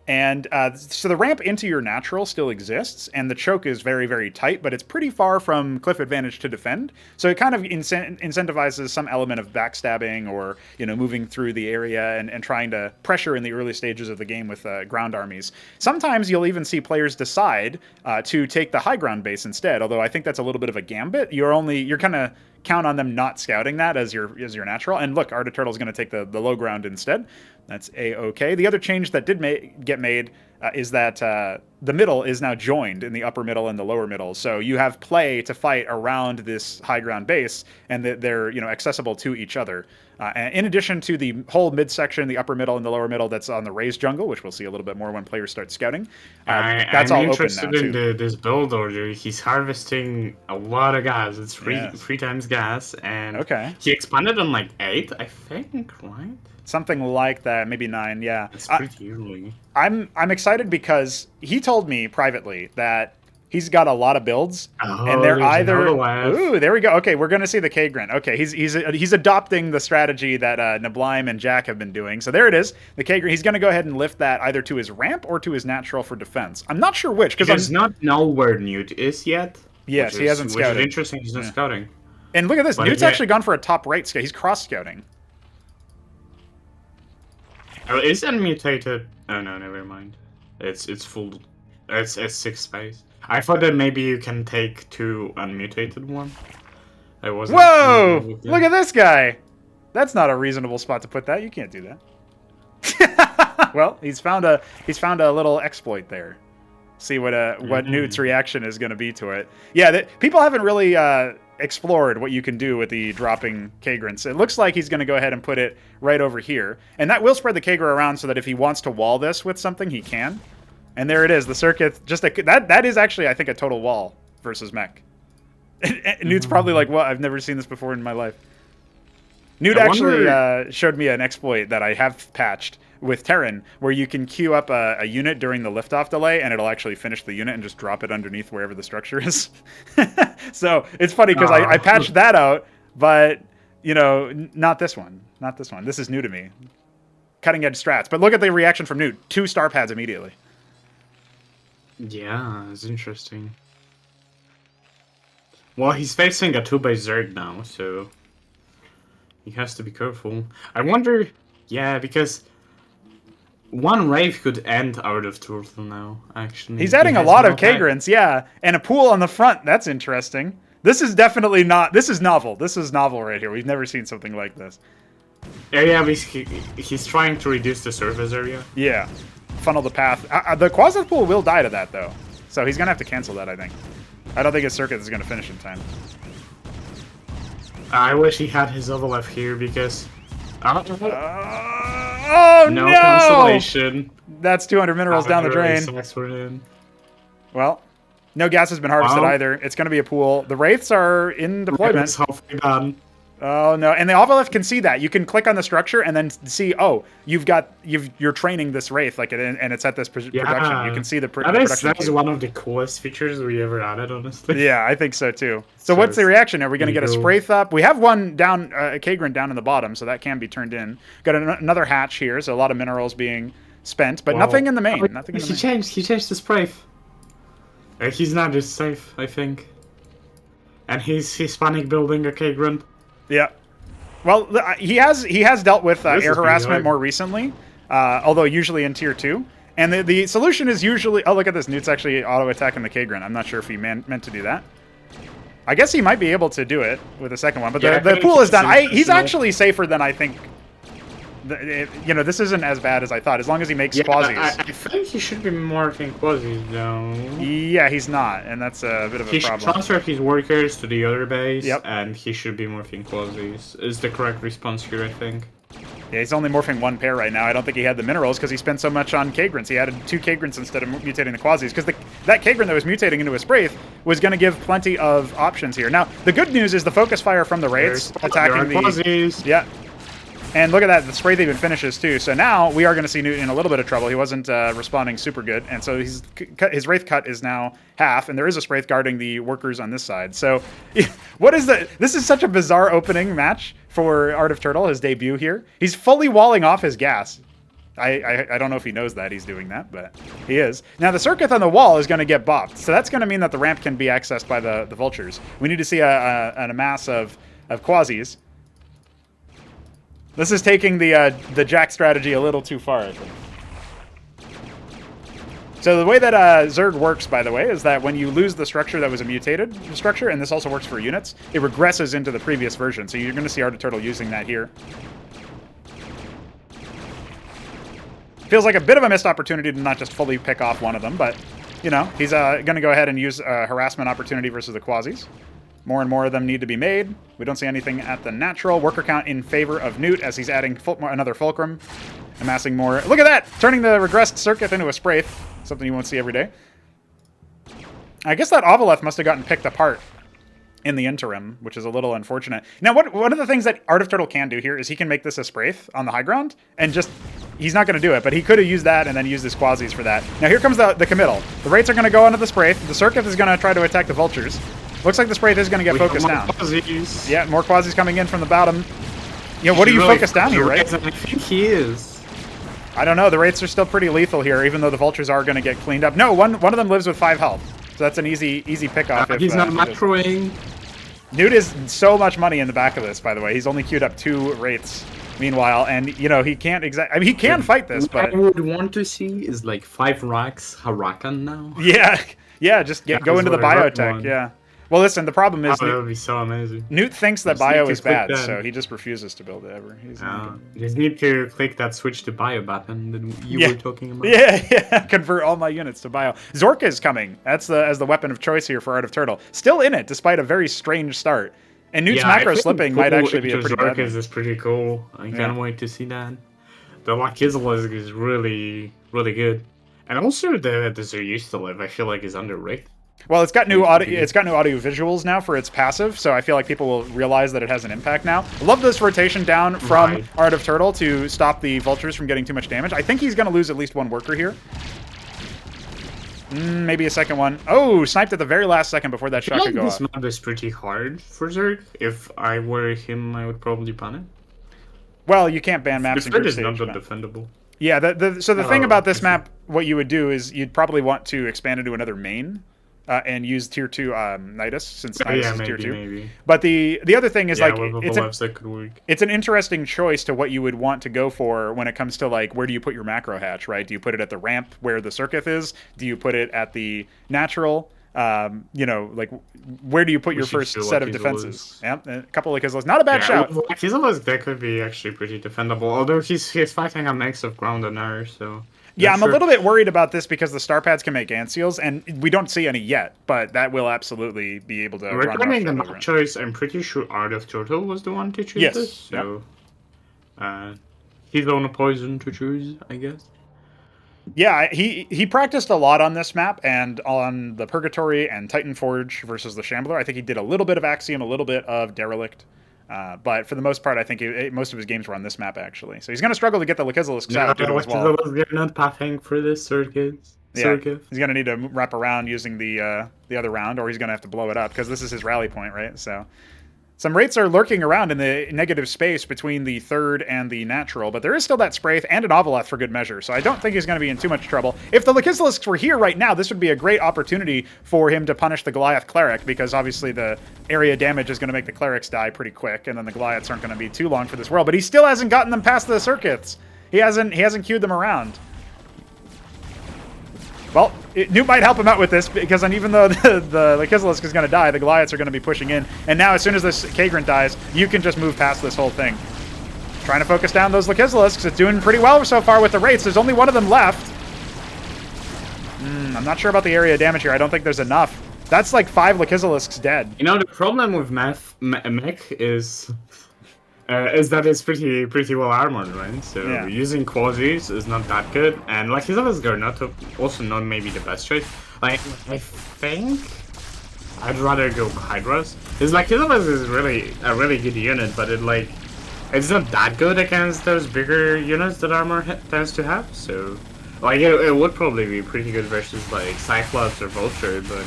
S1: And so the ramp into your natural still exists, and the choke is very, very tight, but it's pretty far from cliff advantage to defend. So it kind of incentivizes some element of backstabbing or, moving through the area and trying to pressure in the early stages of the game with ground armies. Sometimes you'll even see players decide to take the high ground base instead, although I think that's a little bit of a gambit. You're kind of count on them not scouting that as your natural. And look, Art of Turtle is going to take the low ground instead. That's A-okay. The other change that did get made is that the middle is now joined in the upper middle and the lower middle. So you have play to fight around this high ground base, and they're accessible to each other. In addition to the whole midsection, the upper middle and the lower middle that's on the raised jungle, which we'll see a little bit more when players start scouting. That's all open now, too.
S2: I'm interested in this build order. He's harvesting a lot of gas. It's three times gas, and he expanded on like 8, I think, right?
S1: Something like that, maybe 9, yeah.
S2: It's pretty early.
S1: I'm excited because he told me privately that he's got a lot of builds, and they're either... Ooh, there we go. Okay, we're going to see the K-Grin. Okay, he's adopting the strategy that Neblime and Jack have been doing. So there it is, the K-Grin. He's going to go ahead and lift that either to his ramp or to his natural for defense. I'm not sure which.
S2: He does not know where Newt is yet.
S1: Yes, he hasn't scouted.
S2: Which is interesting, he's not scouting.
S1: And look at this, Newt's actually gone for a top right scout. He's cross-scouting.
S2: Oh, is unmutated? Oh no, never mind. It's full. It's 6 space. I thought that maybe you can take 2 unmutated one. I wasn't.
S1: Whoa! Look at this guy. That's not a reasonable spot to put that. You can't do that. Well, he's found a little exploit there. See what Newt's reaction is going to be to it. Yeah, people haven't really explored what you can do with the dropping K-Grins. It looks like he's going to go ahead and put it right over here. And that will spread the K-Grin around so that if he wants to wall this with something, he can. And there it is, the circuit. That is actually, I think, a total wall versus mech. Newt's probably like, well, I've never seen this before in my life. Newt actually showed me an exploit that I have patched with Terran, where you can queue up a unit during the liftoff delay, and it'll actually finish the unit and just drop it underneath wherever the structure is. So it's funny because I patched that out, but not this one. Not this one. This is new to me. Cutting edge strats. But look at the reaction from Newt. 2 star pads immediately.
S2: Yeah, it's interesting. Well, he's facing a 2x Zerg now, so he has to be careful. I wonder, yeah, because one Wraith could end out of Turtle now, actually.
S1: He's adding a lot of K-Grins, yeah, and a pool on the front. That's interesting. This is definitely not... This is novel. This is novel right here. We've never seen something like this.
S2: Yeah, he's trying to reduce the surface area.
S1: Yeah. Funnel the path. The Quasi pool will die to that, though. So he's going to have to cancel that, I think. I don't think his circuit is going to finish in time.
S2: I wish he had his overlap here because...
S1: oh,
S2: no! Cancellation.
S1: That's 200 minerals down the drain.
S2: For him.
S1: Well, No gas has been harvested
S2: Wow.
S1: either. It's going to be a pool. The Wraiths are in deployment.
S2: It's halfway done.
S1: Oh no! And the Ovalith can see that. You can click on the structure and then see. Oh, you're training this Wraith like, and it's at this production. You can see the production.
S2: That is one of the coolest features we ever added, honestly.
S1: Yeah, I think so too. So what's the reaction? Are we going to get a Spraith up? We have one down, Kagrin down in the bottom, so that can be turned in. Got another hatch here, so a lot of minerals being spent, but nothing in the main. Nothing. In the main.
S2: He changed the Spraith. He's not just safe, I think. And he's panic building a Kagrin.
S1: Yeah. Well, he has dealt with air harassment more recently, although usually in tier 2. And the solution is usually... Oh, look at this. Newt's actually auto-attacking the Kagrin. I'm not sure if he meant to do that. I guess he might be able to do it with the second one, but the pool is done. He's actually safer than I think. You know, this isn't as bad as I thought, as long as he makes quasis.
S2: I think he should be morphing quasis, though.
S1: Yeah, he's not, and that's a bit of a problem. He should
S2: transfer his workers to the other base, and he should be morphing quasis. Is the correct response here, I think.
S1: Yeah, he's only morphing one pair right now. I don't think he had the minerals because he spent so much on Kagrins. He added 2 Kagrins instead of mutating the quasis, because that Kagrin that was mutating into a Spraith was going to give plenty of options here. Now, the good news is the focus fire from the Wraiths attacking the...
S2: Quasis.
S1: Yeah. And look at that, the Spraith even finishes too. So now we are going to see Newt in a little bit of trouble. He wasn't responding super good, and so his Wraith cut is now half, and there is a Spraith guarding the workers on this side. So what is the... This is such a bizarre opening match for Art of Turtle, his debut here. He's fully walling off his gas. I don't know if he knows that he's doing that, but he is. Now the Circuit on the wall is going to get buffed, so that's going to mean that the ramp can be accessed by the Vultures. We need to see an amass of quasis. This is taking the Jack strategy a little too far, I think. So the way that Zerg works, by the way, is that when you lose the structure that was a mutated structure, and this also works for units, it regresses into the previous version. So you're going to see Art of Turtle using that here. Feels like a bit of a missed opportunity to not just fully pick off one of them, but, you know, he's going to go ahead and use a harassment opportunity versus the quasis. More and more of them need to be made. We don't see anything at the natural. Worker count in favor of Newt as he's adding another Fulcrum. Amassing more. Look at that! Turning the regressed Circuit into a Spraith. Something you won't see every day. I guess that Ovalith must have gotten picked apart in the interim, which is a little unfortunate. Now, one of the things that Art of Turtle can do here is he can make this a Spraith on the high ground, and just... He's not going to do it, but he could have used that and then used his quasis for that. Now, here comes the committal. The Wraiths are going to go onto the Spraith. The Circuit is going to try to attack the Vultures. Looks like the Spraith is going to get focused down.
S2: Quasis.
S1: Yeah, more quasis coming in from the bottom. You know, what do you focus down here, right?
S2: I think he is.
S1: I don't know. The Wraiths are still pretty lethal here, even though the Vultures are going to get cleaned up. No, one of them lives with 5 health. So that's an easy pickoff.
S2: He's not macroing.
S1: Newt is so much money in the back of this, by the way. He's only queued up 2 Wraiths. Meanwhile, and, you know, he can't exactly... I mean, he can fight this, but...
S2: What I would want to see is, like, 5 racks Harakan now.
S1: Yeah, just go into the biotech, yeah. Well, listen, the problem is...
S2: that would be so amazing.
S1: Newt thinks that bio is bad, so he just refuses to build it ever.
S2: You just need to click that switch to bio button that you were talking about.
S1: Yeah, convert all my units to bio. Zorka is coming. That's as the weapon of choice here for Art of Turtle. Still in it, despite a very strange start. And Newt's macro slipping might actually be a pretty bad one.
S2: Is pretty cool. I can't wait to see that. The Lakizla is really, really good. And also the Zer used to live, I feel like, is underrated.
S1: Well, it's got new audio visuals now for its passive, so I feel like people will realize that it has an impact now. I love this rotation down from Art of Turtle to stop the Vultures from getting too much damage. I think he's going to lose at least 1 worker here. Maybe a second one. Oh, sniped at the very last second before that shot could go off.
S2: This map is pretty hard for Zerg. If I were him, I would probably ban it.
S1: Well, you can't ban maps in group stage.
S2: The third is not defendable.
S1: Yeah, so the thing about this map, what you would do is you'd probably want to expand into another main and use tier 2 Nidus, since Nidus is tier 2.
S2: Maybe.
S1: But the other thing is, like, it's an interesting choice to what you would want to go for when it comes to, like, where do you put your macro hatch, right? Do you put it at the ramp where the Circuit is? Do you put it at the natural? You know, like, where do you put your first set of defenses? Yeah, a couple of Lakizlas. Not a bad shout.
S2: Lakizla's deck could be actually pretty defendable, although he's fighting a mix of ground and air, so...
S1: Yeah, I'm a little bit worried about this because the Star Pads can make ant seals, and we don't see any yet, but that will absolutely be able to run.
S2: Regarding the map choice, I'm pretty sure Art of Turtle was the one to choose this, so... he's on a poison to choose, I guess.
S1: Yeah, he practiced a lot on this map and on the Purgatory and Titan Forge versus the Shambler. I think he did a little bit of Axiom, a little bit of Derelict. But for the most part, I think most of his games were on this map, actually. So he's going to struggle to get the Lakizilisks out due to his wall.
S2: They're not pathing for this circuit.
S1: Yeah, he's going to need to wrap around using the other round, or he's going to have to blow it up, because this is his rally point, right? So some wraiths are lurking around in the negative space between the third and the natural, but there is still that Spraith and an Ovaleth for good measure, so I don't think he's going to be in too much trouble. If the Lakizilisks were here right now, this would be a great opportunity for him to punish the Goliath Cleric, because obviously the area damage is going to make the Clerics die pretty quick, and then the Goliaths aren't going to be too long for this world, but he still hasn't gotten them past the circuits. He hasn't queued them around. Well, Newt might help him out with this, because even though the Lakizilisk is going to die, the Goliaths are going to be pushing in. And now, as soon as this Kagrant dies, you can just move past this whole thing. Trying to focus down those Lakizilisks. It's doing pretty well so far with the Wraiths. There's only one of them left. I'm not sure about the area damage here. I don't think there's enough. That's like 5 Lakizilisks dead.
S2: You know, the problem with mech is that it's pretty well armored, right? So
S1: Yeah.
S2: using quasis is not that good, and like his others are not also not maybe the best choice. Like I think I'd rather go Hydras. It's like his others is really a really good unit, but it's not that good against those bigger units that armor tends to have. So like it would probably be pretty good versus like Cyclops or Vulture, but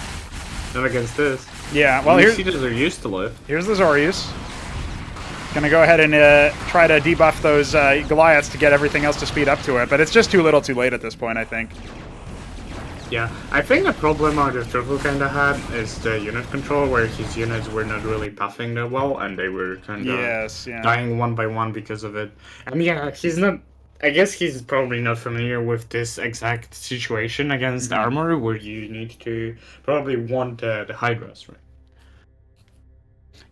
S2: not against this.
S1: Yeah, well,
S2: here's are used to live.
S1: Here's the Zorius. Gonna go ahead and try to debuff those Goliaths to get everything else to speed up to it, but it's just too little too late at this point, I think.
S2: Yeah, I think the problem Art of Turtle kind of had is the unit control, where his units were not really buffing that well, and they were kind of dying one by one because of it. And yeah, he's not... I guess he's probably not familiar with this exact situation against armor, where you need to probably want the Hydras, right?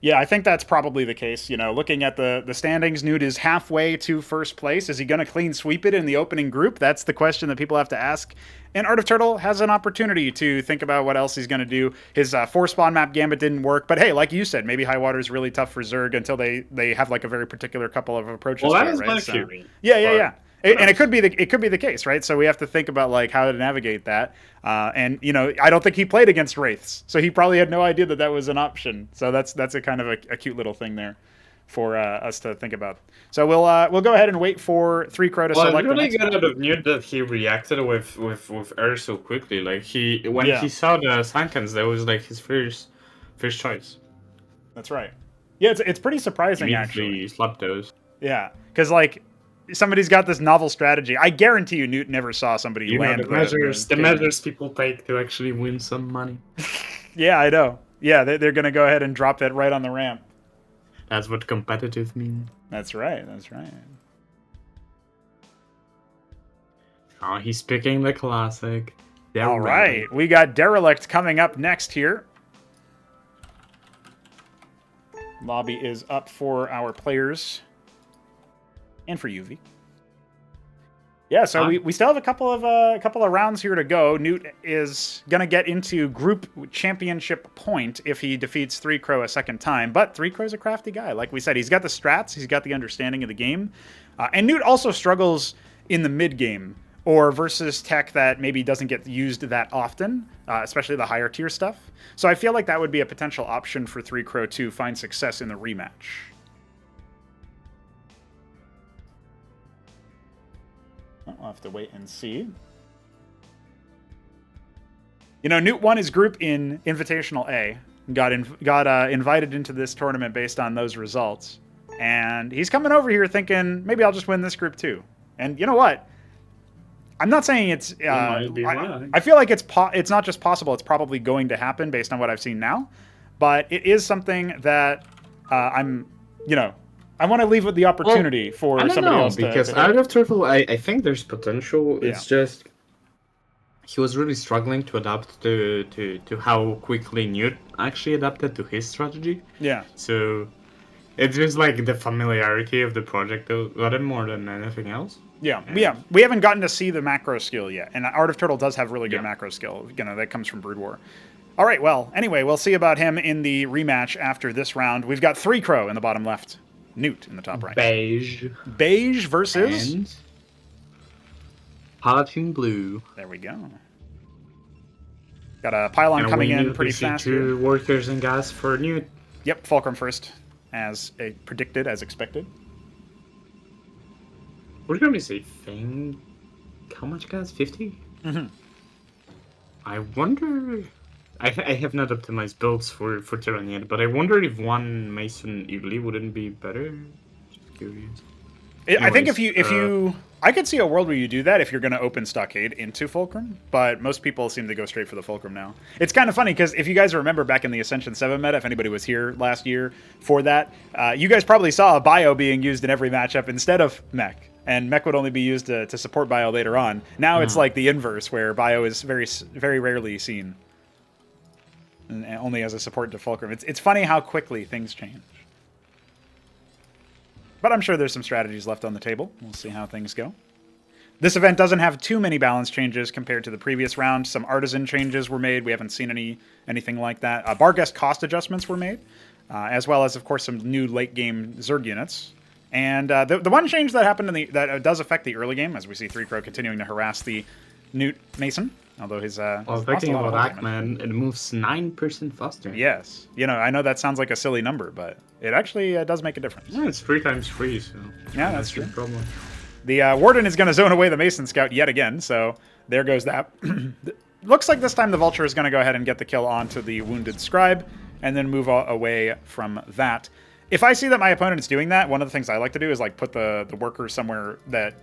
S1: Yeah, I think that's probably the case. You know, looking at the standings, Newt is halfway to first place. Is he going to clean sweep it in the opening group? That's the question that people have to ask. And Art of Turtle has an opportunity to think about what else he's going to do. His 4-spawn map Gambit didn't work, but hey, like you said, maybe Highwater is really tough for Zerg until they have like a very particular couple of approaches.
S2: Well, that
S1: to
S2: is
S1: it,
S2: my
S1: right?
S2: theory.
S1: Yeah. And it could be the case, right? So we have to think about like how to navigate that. And you know, I don't think he played against Wraiths, so he probably had no idea that that was an option. So that's a kind of a cute little thing there for us to think about. So we'll go ahead and wait for 3Crow to select.
S2: Well, really good out of Newt that he reacted with air so quickly. Like when he saw the Sankans, that was like his first choice.
S1: That's right. Yeah, it's pretty surprising actually.
S2: He slapped those.
S1: Yeah, because like. Somebody's got this novel strategy. I guarantee you, Newt never saw somebody land
S2: the measures people take to actually win some money.
S1: Yeah, I know. Yeah, they're going to go ahead and drop that right on the ramp.
S2: That's what competitive means.
S1: That's right.
S2: Oh, he's picking the classic.
S1: All right, we got Derelict coming up next here. Lobby is up for our players. And for UV. Yeah, so we still have a couple of rounds here to go. Newt is gonna get into group championship point if he defeats 3Crow a second time. But 3Crow's a crafty guy. Like we said, he's got the strats, he's got the understanding of the game. And Newt also struggles in the mid game or versus tech that maybe doesn't get used that often, especially the higher tier stuff. So I feel like that would be a potential option for 3Crow to find success in the rematch. We'll have to wait and see. You know, Newt won his group in Invitational A. Got invited into this tournament based on those results. And he's coming over here thinking, maybe I'll just win this group too. And you know what? I'm not saying it's... I feel like it's not just possible, it's probably going to happen based on what I've seen now. But it is something that I want to leave with the opportunity for somebody else to...
S2: Because out of Turtle, I think there's potential. It's just... He was really struggling to adapt to how quickly Newt actually adapted to his strategy.
S1: Yeah.
S2: So it's just like the familiarity of the project that got him more than anything else.
S1: Yeah. We haven't gotten to see the macro skill yet. And Art of Turtle does have really good macro skill. You know, that comes from Brood War. All right, well, anyway, we'll see about him in the rematch after this round. We've got 3Crow in the bottom left. Newt in the top right.
S2: Beige.
S1: Beige versus...
S2: Palatine blue.
S1: There we go. Got a pylon coming in pretty fast here.
S2: 2 workers and gas for Newt.
S1: Yep, Fulcrum first, as predicted, as expected.
S2: We're going to say thing. How much gas? 50?
S1: Mm-hmm.
S2: I wonder. I have not optimized builds for Terran yet, but I wonder if 1 Mason Eagly wouldn't be better. Just curious.
S1: I think if you, I could see a world where you do that if you're going to open Stockade into Fulcrum, but most people seem to go straight for the Fulcrum now. It's kind of funny because if you guys remember back in the Ascension 7 meta, if anybody was here last year for that, you guys probably saw a bio being used in every matchup instead of mech. And mech would only be used to support bio later on. Now it's like the inverse, where bio is very, very rarely seen, and only as a support to Fulcrum. It's funny how quickly things change. But I'm sure there's some strategies left on the table. We'll see how things go. This event doesn't have too many balance changes compared to the previous round. Some artisan changes were made. We haven't seen anything like that. Barguest cost adjustments were made, as well as, of course, some new late-game Zerg units. And the one change that happened that does affect the early game, as we see 3-Crow continuing to harass the Newt Mason, although his
S2: thinking about Ackman, it moves 9% faster.
S1: Yes. You know, I know that sounds like a silly number, but it actually does make a difference.
S2: Yeah, it's 3 times free, so
S1: yeah, that's true.
S2: Problem.
S1: The Warden is going to zone away the Mason Scout yet again, so there goes that. Looks like this time the Vulture is going to go ahead and get the kill onto the Wounded Scribe, and then move away from that. If I see that my opponent is doing that, one of the things I like to do is like put the worker somewhere that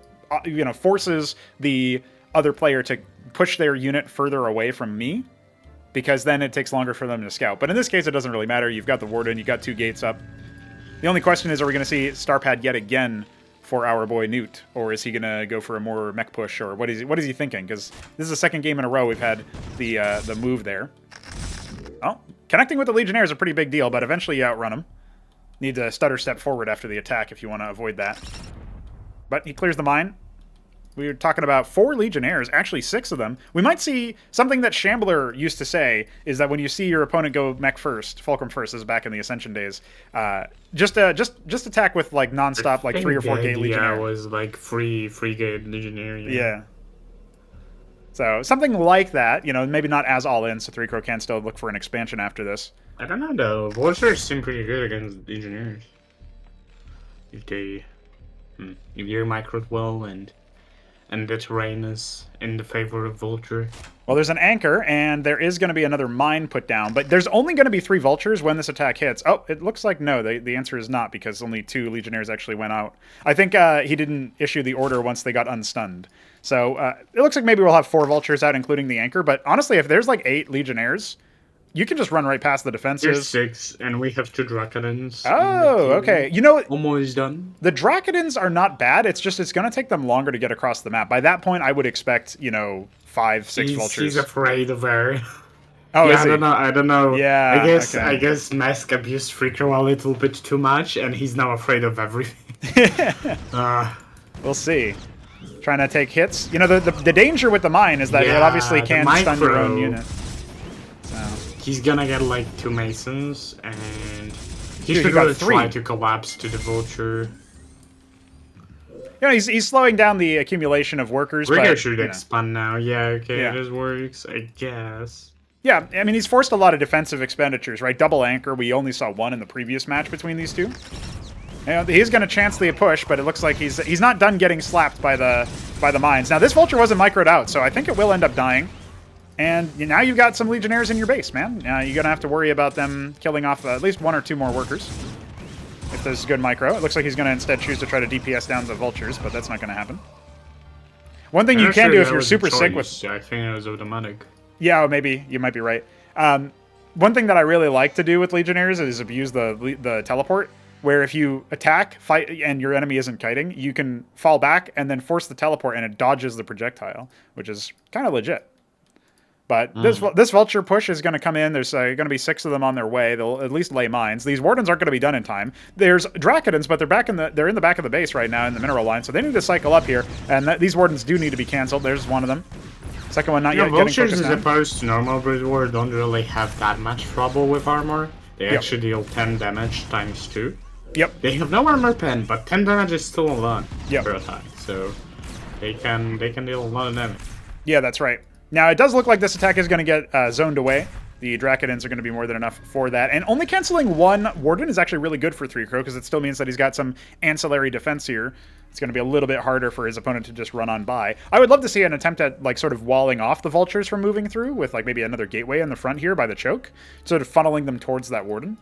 S1: forces the other player to push their unit further away from me, because then it takes longer for them to scout. But in this case, it doesn't really matter. You've got the Warden, you've got 2 gates up. The only question is, are we going to see Starpad yet again for our boy Newt, or is he going to go for a more mech push, or what is he thinking? Because this is the 2nd game in a row we've had the move there. Well, connecting with the Legionnaire is a pretty big deal, but eventually you outrun him. Need to stutter step forward after the attack if you want to avoid that. But he clears the mine. We were talking about 4 Legionnaires, actually 6 of them. We might see something that Shambler used to say, is that when you see your opponent go mech first, Fulcrum first, this is back in the Ascension days, just attack with like non-stop, like 3 or 4 gate Legionnaire.
S2: Yeah, was like free gate Legionnaire.
S1: Yeah. So something like that, maybe not as all in, so 3-Crow can still look for an expansion after this.
S2: I don't know though. Vultures seem pretty good against Legionnaires. If they, if you're microed well and the terrain is in the favor of Vulture.
S1: Well, there's an anchor, and there is going to be another mine put down, but there's only going to be 3 Vultures when this attack hits. Oh, it looks like no, the answer is not, because only 2 Legionnaires actually went out. I think he didn't issue the order once they got unstunned. So it looks like maybe we'll have 4 Vultures out, including the anchor, but honestly, if there's like 8 Legionnaires, you can just run right past the defenses.
S2: There's 6, and we have 2 Dracodons.
S1: Oh, okay.
S2: Almost done.
S1: The Dracodons are not bad. It's just it's going to take them longer to get across the map. By that point, I would expect 5, 6 Vultures.
S2: He's afraid of her.
S1: Oh,
S2: yeah,
S1: is he?
S2: I don't know.
S1: Yeah,
S2: I guess Mask abused 3-Crow a little bit too much, and he's now afraid of everything.
S1: We'll see. Trying to take hits. The danger with the mine is that it obviously can stun your own unit.
S2: He's gonna get like 2 Masons, and he should really try to collapse to the Vulture.
S1: He's slowing down the accumulation of workers.
S2: Rigger should expand now. Yeah, okay, this works, I guess.
S1: Yeah, I mean, he's forced a lot of defensive expenditures, right? Double anchor, we only saw 1 in the previous match between these 2. He's going to chance the push, but it looks like he's not done getting slapped by the mines. Now, this Vulture wasn't microed out, so I think it will end up dying. And now you've got some Legionnaires in your base, man. You're going to have to worry about them killing off at least 1 or 2 more workers. If there's good micro. It looks like he's going to instead choose to try to DPS down the Vultures, but that's not going to happen. One thing you can do if you're super sick with...
S2: I think it was automatic.
S1: Yeah, maybe. You might be right. One thing that I really like to do with Legionnaires is abuse the teleport, where if you attack, fight, and your enemy isn't kiting, you can fall back and then force the teleport, and it dodges the projectile, which is kind of legit. But this Vulture push is going to come in. There's going to be 6 of them on their way. They'll at least lay mines. These Wardens aren't going to be done in time. There's Dracodons, but they're in the back of the base right now in the mineral line, so they need to cycle up here. And these Wardens do need to be canceled. There's one of them. Second one not yet getting
S2: Vultures,
S1: focused
S2: as
S1: on.
S2: opposed to normal Brood War, don't really have that much trouble with armor. They actually deal 10 damage times 2.
S1: Yep.
S2: They have no armor pen, but 10 damage is still a lot
S1: for
S2: attack. So They can deal a lot of damage.
S1: Yeah, that's right. Now, it does look like this attack is going to get zoned away. The Drakodins are going to be more than enough for that. And only canceling one Warden is actually really good for 3-Crow, because it still means that he's got some ancillary defense here. It's going to be a little bit harder for his opponent to just run on by. I would love to see an attempt at, like, sort of walling off the Vultures from moving through with, like, maybe another gateway in the front here by the choke, sort of funneling them towards that Warden.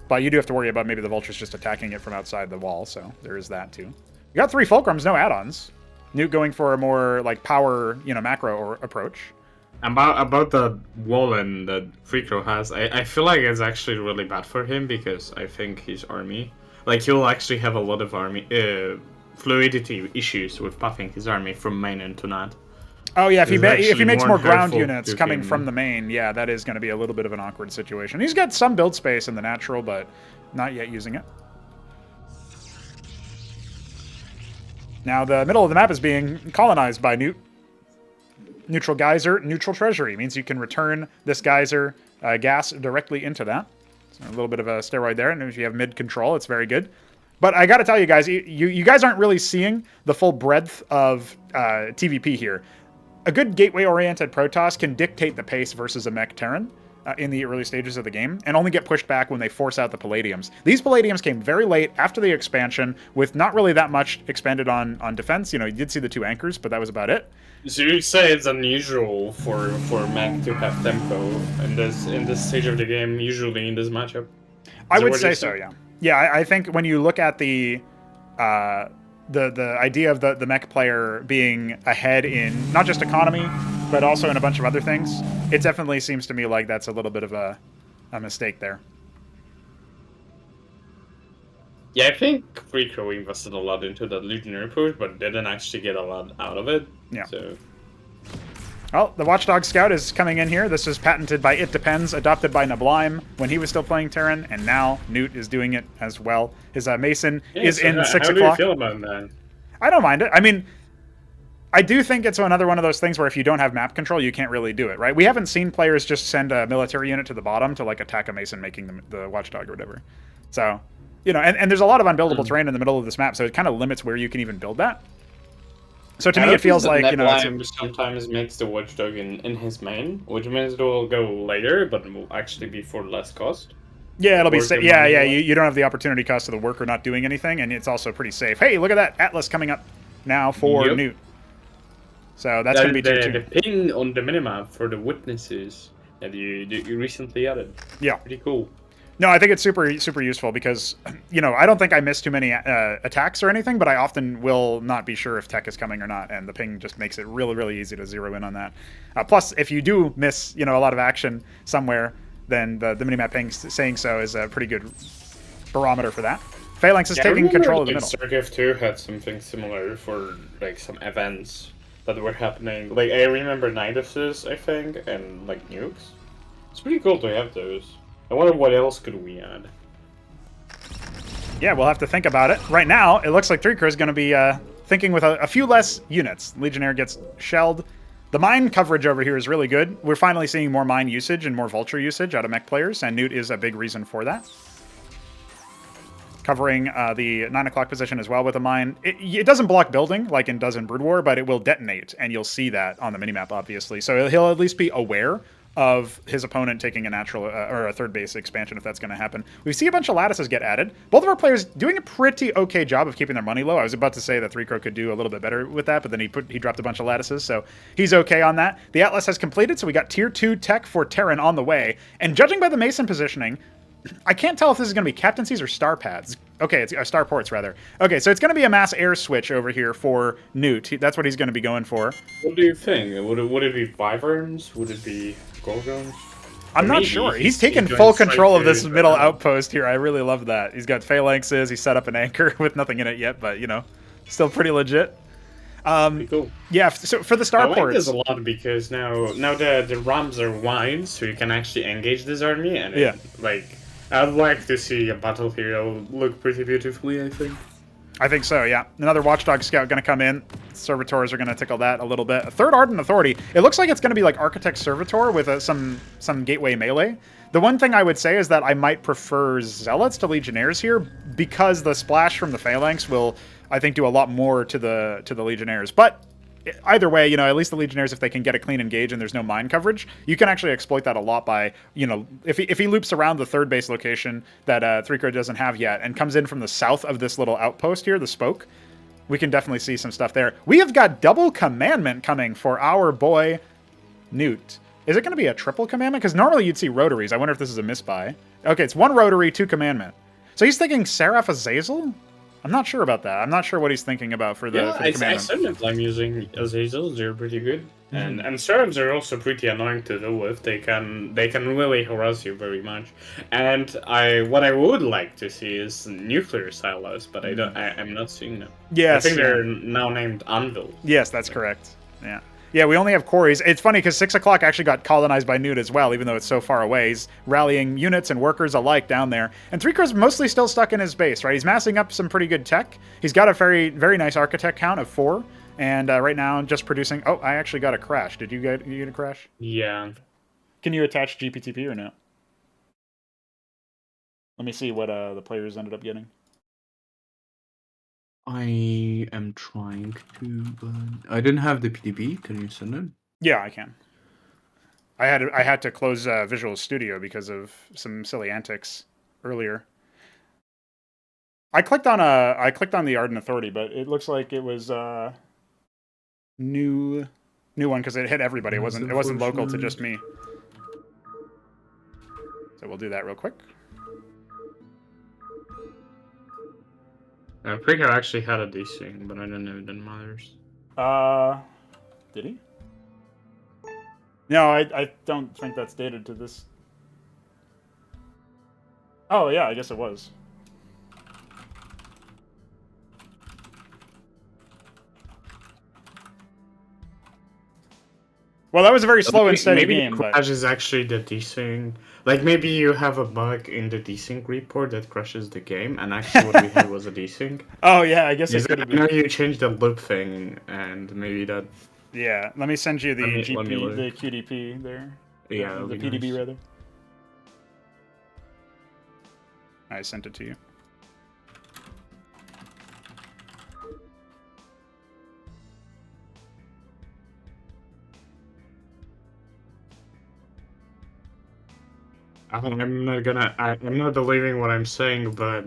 S1: But you do have to worry about maybe the Vultures just attacking it from outside the wall, so there is that, too. You got 3 Fulcrums, no add-ons. Newt going for a more, like, power, macro approach.
S2: About the Wallen that 3-Crow has, I feel like it's actually really bad for him, because I think his army, like, he'll actually have a lot of army fluidity issues with buffing his army from main into not.
S1: Oh yeah, if he makes more ground units coming
S2: him.
S1: from the main, yeah, that is going to be a little bit of an awkward situation. He's got some build space in the natural, but not yet using it. Now the middle of the map is being colonized by Newt. Neutral geyser, neutral treasury means you can return this geyser gas directly into that. So a little bit of a steroid there, and if you have mid control, it's very good. But I got to tell you guys, you guys aren't really seeing the full breadth of TVP here. A good gateway-oriented Protoss can dictate the pace versus a Mech Terran in the early stages of the game, and only get pushed back when they force out the Palladiums. These Palladiums came very late after the expansion, with not really that much expanded on defense. You did see the 2 anchors, but that was about it.
S3: So you'd say it's unusual for Mech to have tempo in this stage of the game, usually in this matchup?
S1: I would say so, yeah. Yeah, I think when you look at the idea of the mech player being ahead in not just economy, but also in a bunch of other things, it definitely seems to me like that's a little bit of a mistake there.
S3: Yeah, I think 3-Crow invested a lot into that Legionnaire push, but didn't actually get a lot out of it.
S1: Yeah.
S3: So.
S1: Well, the Watchdog Scout is coming in here. This is patented by It Depends, adopted by Neblime when he was still playing Terran, and now Newt is doing it as well. His Mason is in 6 o'clock.
S3: How do you feel about that?
S1: I don't mind it. I mean, I do think it's another one of those things where if you don't have map control, you can't really do it, right? We haven't seen players just send a military unit to the bottom to, like, attack a Mason making the Watchdog or whatever. So, and there's a lot of unbuildable terrain in the middle of this map, so it kind of limits where you can even build that. So to me, it feels like,
S3: Neblime sometimes makes the Watchdog in his main, which means it will go later, but it will actually be for less cost.
S1: Yeah, it'll be safe. Yeah. You don't have the opportunity cost of the worker not doing anything, and it's also pretty safe. Hey, look at that Atlas coming up now for Newt. So that's going to be
S3: the ping on the minimap for the witnesses that you recently added.
S1: Yeah,
S3: pretty cool.
S1: No, I think it's super useful because, I don't think I miss too many attacks or anything, but I often will not be sure if tech is coming or not, and the ping just makes it really, really easy to zero in on that. Plus, if you do miss, a lot of action somewhere, then the minimap ping saying so is a pretty good barometer for that. Phalanx is taking control of the middle.
S3: Starcraft 2 had something similar for, like, some events that were happening. Like, I remember Niduses, I think, and, like, nukes. It's pretty cool to have those. I wonder what else could we add.
S1: Yeah, we'll have to think about it. Right now, it looks like 3-Crow is going to be thinking with a few less units. Legionnaire gets shelled. The mine coverage over here is really good. We're finally seeing more mine usage and more vulture usage out of mech players, and Newt is a big reason for that. Covering the 9 o'clock position as well with a mine. It doesn't block building like it does in Brood War, but it will detonate, and you'll see that on the minimap, obviously. So he'll at least be aware of his opponent taking a natural or a third base expansion if that's going to happen. We see a bunch of lattices get added. Both of our players doing a pretty okay job of keeping their money low. I was about to say that 3-Crow could do a little bit better with that, but then he dropped a bunch of lattices, so he's okay on that. The Atlas has completed, so we got tier 2 tech for Terran on the way. And judging by the Mason positioning, I can't tell if this is going to be captaincies or star pads. Okay, it's star ports, rather. Okay, so it's going to be a mass air switch over here for Newt. That's what he's going to be going for.
S3: What do you think? Would it be Wyverns? Would it be Gorgons?
S1: I'm not sure. He's taken full control of this middle outpost here. I really love that. He's got phalanxes. He set up an anchor with nothing in it yet, but, still pretty legit.
S3: Pretty cool.
S1: Yeah, so for the starports...
S3: I like this a lot because now the ramps are wide, so you can actually engage this army, and I'd like to see a battle here. It'll look pretty beautifully, I think.
S1: I think so, yeah. Another Watchdog Scout going to come in. Servitors are going to tickle that a little bit. A third Ardent Authority. It looks like it's going to be like Architect Servitor with some gateway melee. The one thing I would say is that I might prefer Zealots to Legionnaires here because the splash from the Phalanx will I think, do a lot more to the Legionnaires. But either way, you know, at least the Legionnaires, if they can get a clean engage and there's no mine coverage, you can actually exploit that a lot by, you know, if he loops around the third base location that 3-card doesn't have yet and comes in from the south of this little outpost here, the spoke, we can definitely see some stuff there. We have got double commandment coming for our boy Newt. Is it going to be a triple commandment? Because normally you'd see rotaries. I wonder if this is a misbuy. Okay, it's 1 rotary, 2 commandment. So he's thinking Seraph Azazel? I'm not sure about that. I'm not sure what he's thinking about for the commandment.
S3: I certainly am using Azazels. They're pretty good. And Seraphs are also pretty annoying to deal with. They can really harass you very much. And what I would like to see is nuclear silos, but I'm not seeing them.
S1: Yes,
S3: I think they're now named Anvil.
S1: Yes, that's correct. Yeah. Yeah, we only have quarries. It's funny because 6 o'clock actually got colonized by Newt as well, even though it's so far away. He's rallying units and workers alike down there. And 3-card's mostly still stuck in his base, right? He's massing up some pretty good tech. He's got a very, very nice architect count of 4. And right now, just producing... Oh, I actually got a crash. Did you get a crash?
S3: Yeah.
S1: Can you attach GPTP or no? Let me see what the players ended up getting.
S2: I am trying to, but I didn't have the PDB. Can you send it?
S1: Yeah, I can. I had to close Visual Studio because of some silly antics earlier. I clicked on the Ardent Authority, but it looks like it was new one because it hit everybody. It wasn't local to just me. So we'll do that real quick.
S3: Purgatory actually had a desync, but I don't know if that matters.
S1: Did he? No, I don't think that's dated to this. Oh yeah, I guess it was. Well, that was a very slow and steady game.
S3: Maybe crash is actually the desync. Like, maybe you have a bug in the desync report that crashes the game, and actually what we had was a desync.
S1: Oh, yeah, I guess it could have been.
S3: I know you changed the loop thing, and maybe that...
S1: Yeah, let me send you the the QDP there.
S3: Yeah,
S1: the PDB, nice. Rather. I sent it to you.
S3: I'm not believing what I'm saying, but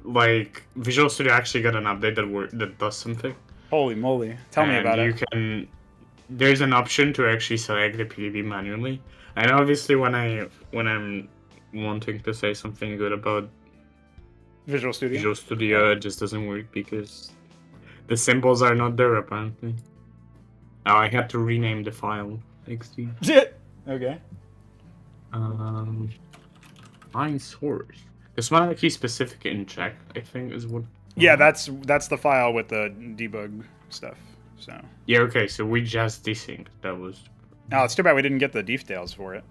S3: like Visual Studio actually got an update that does something.
S1: Holy moly! Tell me about it.
S3: There's an option to actually select the PDB manually, and obviously when I'm wanting to say something good about
S1: Visual Studio,
S3: it just doesn't work because the symbols are not there apparently. Oh, I had to rename the file. XD.
S1: Okay.
S3: Find source. Cosmonarchy specific in check, I think, is what.
S1: Yeah, that's the file with the debug stuff. So.
S3: Yeah. Okay. So we just desynced. That was.
S1: Oh, it's too bad we didn't get the details for it.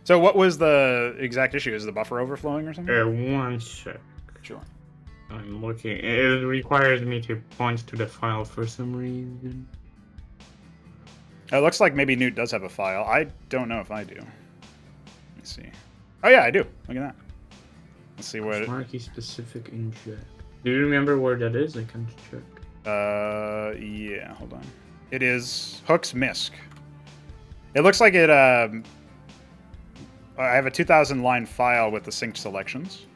S1: So what was the exact issue? Is the buffer overflowing or something?
S3: One sec.
S1: Sure.
S3: I'm looking. It requires me to point to the file for some reason.
S1: It looks like maybe Newt does have a file. I don't know if I do. Let me see. Oh yeah, I do. Look at that. Let's see what.
S3: Cosmonarchy specific in check. Do you remember where that is? I can't check.
S1: Yeah. Hold on. It is Hook's Misc. It looks like it. I have a 2,000 line file with the synced selections,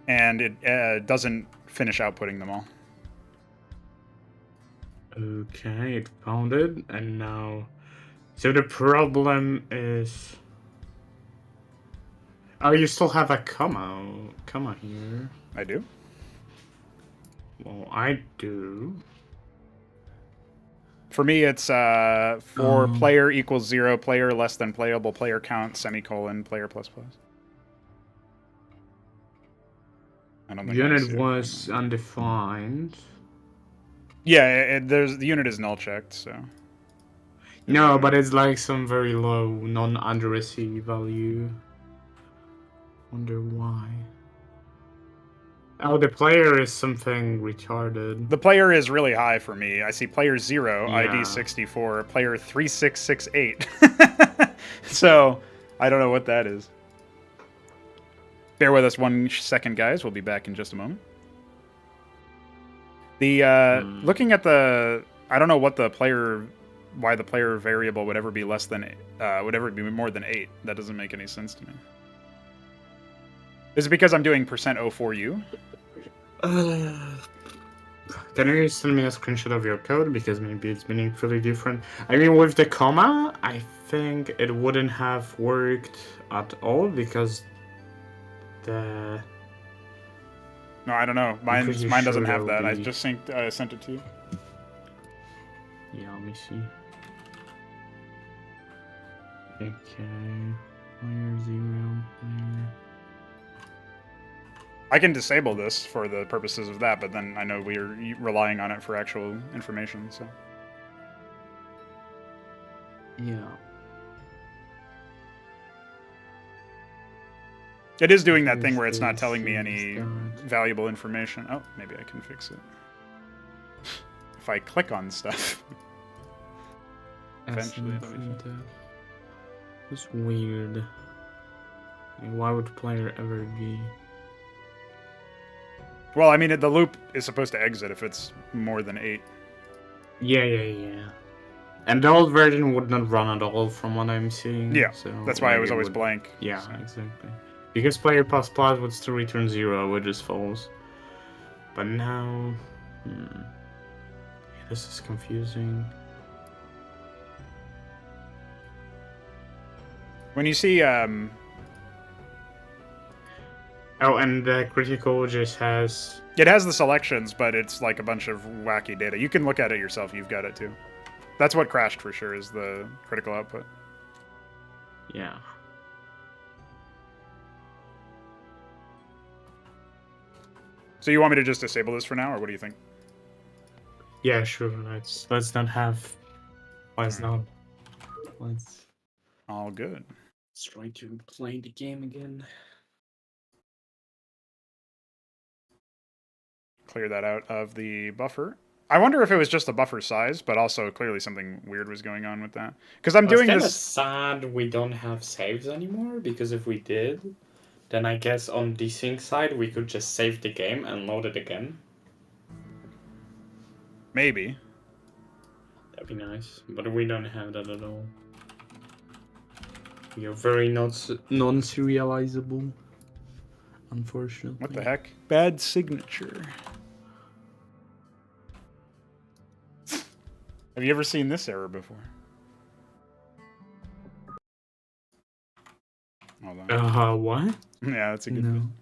S1: and it doesn't finish outputting them all.
S3: Okay, it found it, and now... So the problem is... Oh, you still have a comma here.
S1: I do?
S3: Well, I do.
S1: For me, it's for player equals 0, player less than playable, player count, semicolon, player plus plus. I don't think
S3: unit was undefined.
S1: Yeah, the unit is null checked, so.
S3: No, but it's like some very low non-undersea value. Wonder why. Oh, the player is something retarded.
S1: The player is really high for me. I see player 0, ID 64, player 3668. So, I don't know what that is. Bear with us 1 second, guys. We'll be back in just a moment. The looking at the, I don't know what the player, why the player variable would ever be less than, would ever be more than 8. That doesn't make any sense to me. Is it because I'm doing %04u?
S2: Can you send me a screenshot of your code? Because maybe it's meaningfully different. I mean, with the comma, I think it wouldn't have worked at all because the...
S1: No, I don't know. Mine doesn't have that. I just sent it to you.
S2: Yeah, let me see. Okay. Player 0, player...
S1: I can disable this for the purposes of that, but then I know we're relying on it for actual information, so...
S2: Yeah.
S1: It is doing that thing where it's not telling me any valuable information. Oh, maybe I can fix it. If I click on stuff. Eventually,
S2: it's weird. Like, why would player ever be...
S1: Well, I mean, the loop is supposed to exit if it's more than 8.
S2: Yeah. And the old version would not run at all from what I'm seeing.
S1: Yeah,
S2: so
S1: that's why it was always blank.
S2: Yeah,
S1: so.
S2: exactly. Because player plus plus would still return 0, which is false. But now... This is confusing.
S1: When you see...
S2: Oh, and the critical just has...
S1: It has the selections, but it's like a bunch of wacky data. You can look at it yourself. You've got it, too. That's what crashed for sure, is the critical output.
S2: Yeah.
S1: So you want me to just disable this for now, or what do you think?
S2: Yeah, sure. Let's not have... Let's...
S1: All good.
S2: Let's try to play the game again.
S1: Clear that out of the buffer. I wonder if it was just the buffer size, but also clearly something weird was going on with that. Because I'm doing this...
S3: It's sad we don't have saves anymore, because if we did, then I guess on desync side we could just save the game and load it again.
S1: Maybe.
S3: That'd be nice, but we don't have that at all. We are very non-serializable, unfortunately.
S1: What the heck? Bad signature. Have you ever seen this error before? Hold on.
S2: What?
S1: Yeah, that's a good
S2: No.
S1: one.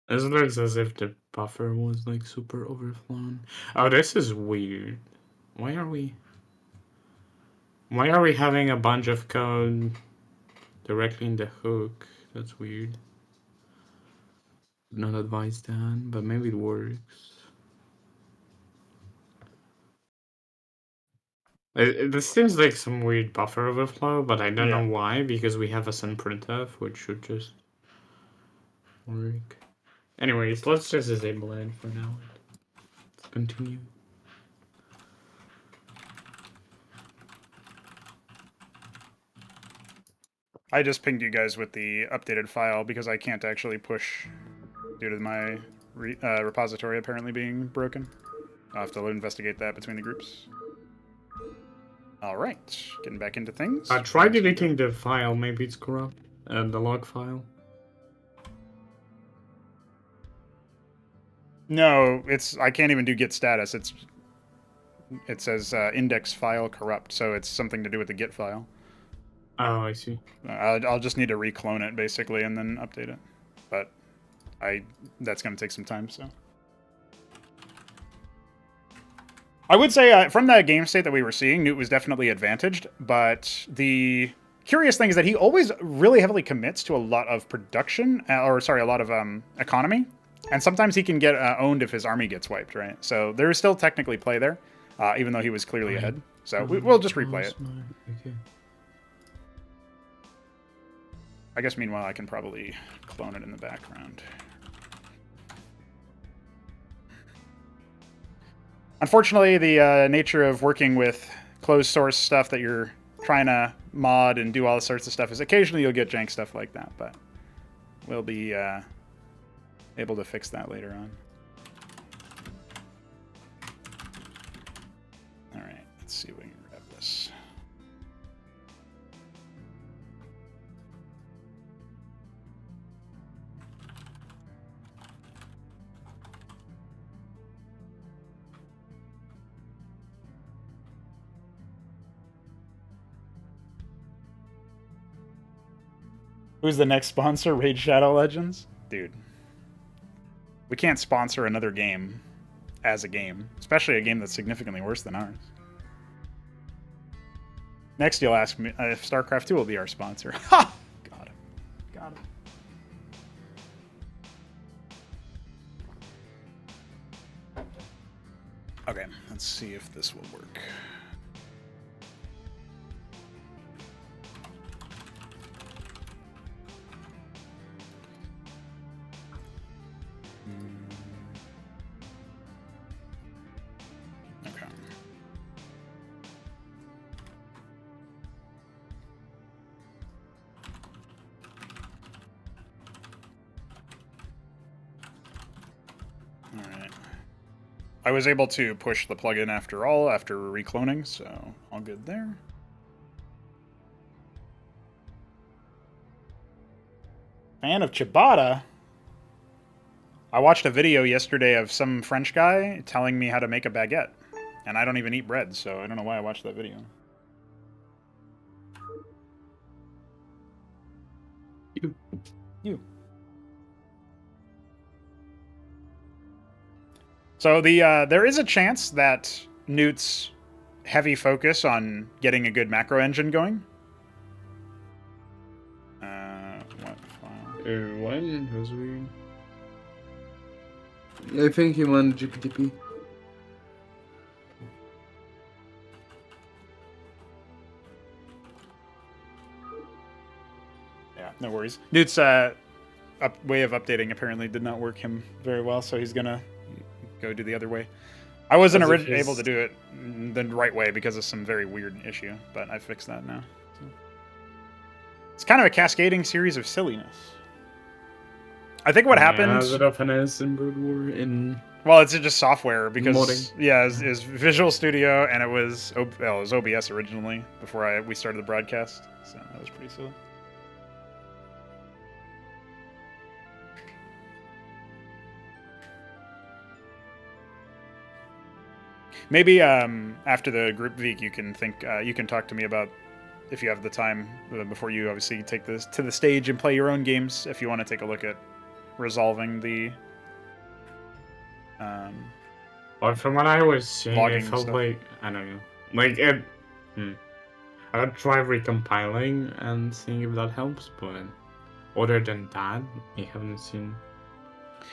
S2: It looks as if the buffer was like super overflown. Oh, this is weird. Why are we having a bunch of code directly in the hook? That's weird. Not advised that, but maybe it works. This seems like some weird buffer overflow, but I don't know why, because we have a send printf, which should just work. Anyways, let's just disable it for now. Let's continue.
S1: I just pinged you guys with the updated file because I can't actually push due to my repository apparently being broken. I'll have to investigate that between the groups. Alright, getting back into things.
S2: Try deleting the file, maybe it's corrupt. The log file.
S1: No, I can't even do git status. It says index file corrupt, so it's something to do with the git file.
S2: Oh, I see.
S1: I'll just need to reclone it basically and then update it. But that's going to take some time, so. I would say from that game state that we were seeing, Newt was definitely advantaged, but the curious thing is that he always really heavily commits to a lot of production, a lot of economy, and sometimes he can get owned if his army gets wiped, right? So there is still technically play there, even though he was clearly ahead. So we'll just replay it.
S2: Okay.
S1: I guess meanwhile I can probably clone it in the background. Unfortunately, the nature of working with closed source stuff that you're trying to mod and do all sorts of stuff is occasionally you'll get jank stuff like that, but we'll be able to fix that later on. All right, let's see if we can grab this. Who's the next sponsor? Raid Shadow Legends? Dude. We can't sponsor another game as a game, especially a game that's significantly worse than ours. Next, you'll ask me if Starcraft 2 will be our sponsor. Ha! Got him. Got him. Okay, let's see if this will work. Okay. All right. I was able to push the plugin after all, after recloning, so all good there. Fan of ciabatta? I watched a video yesterday of some French guy telling me how to make a baguette. And I don't even eat bread, so I don't know why I watched that video. You. So there is a chance that Newt's heavy focus on getting a good macro engine going. What file?
S2: When was we?
S4: I think he won GPTP.
S1: Yeah, no worries. Newt's way of updating apparently did not work him very well, so he's gonna go do the other way. I wasn't able to do it the right way because of some very weird issue, but I fixed that now. So. It's kind of a cascading series of silliness. I think what happened...
S2: As it often is in Brood War in...
S1: Well, it's just software because...
S2: Modding.
S1: Yeah, it was Visual Studio, and it was OBS originally before we started the broadcast, so that was pretty silly. Maybe after the group week, you can talk to me about if you have the time before you obviously take this to the stage and play your own games. If you want to take a look at resolving the.
S2: Well, from what I was seeing, it felt
S1: stuff.
S2: like I don't know, like it. I would try recompiling and seeing if that helps, but other than that, I haven't seen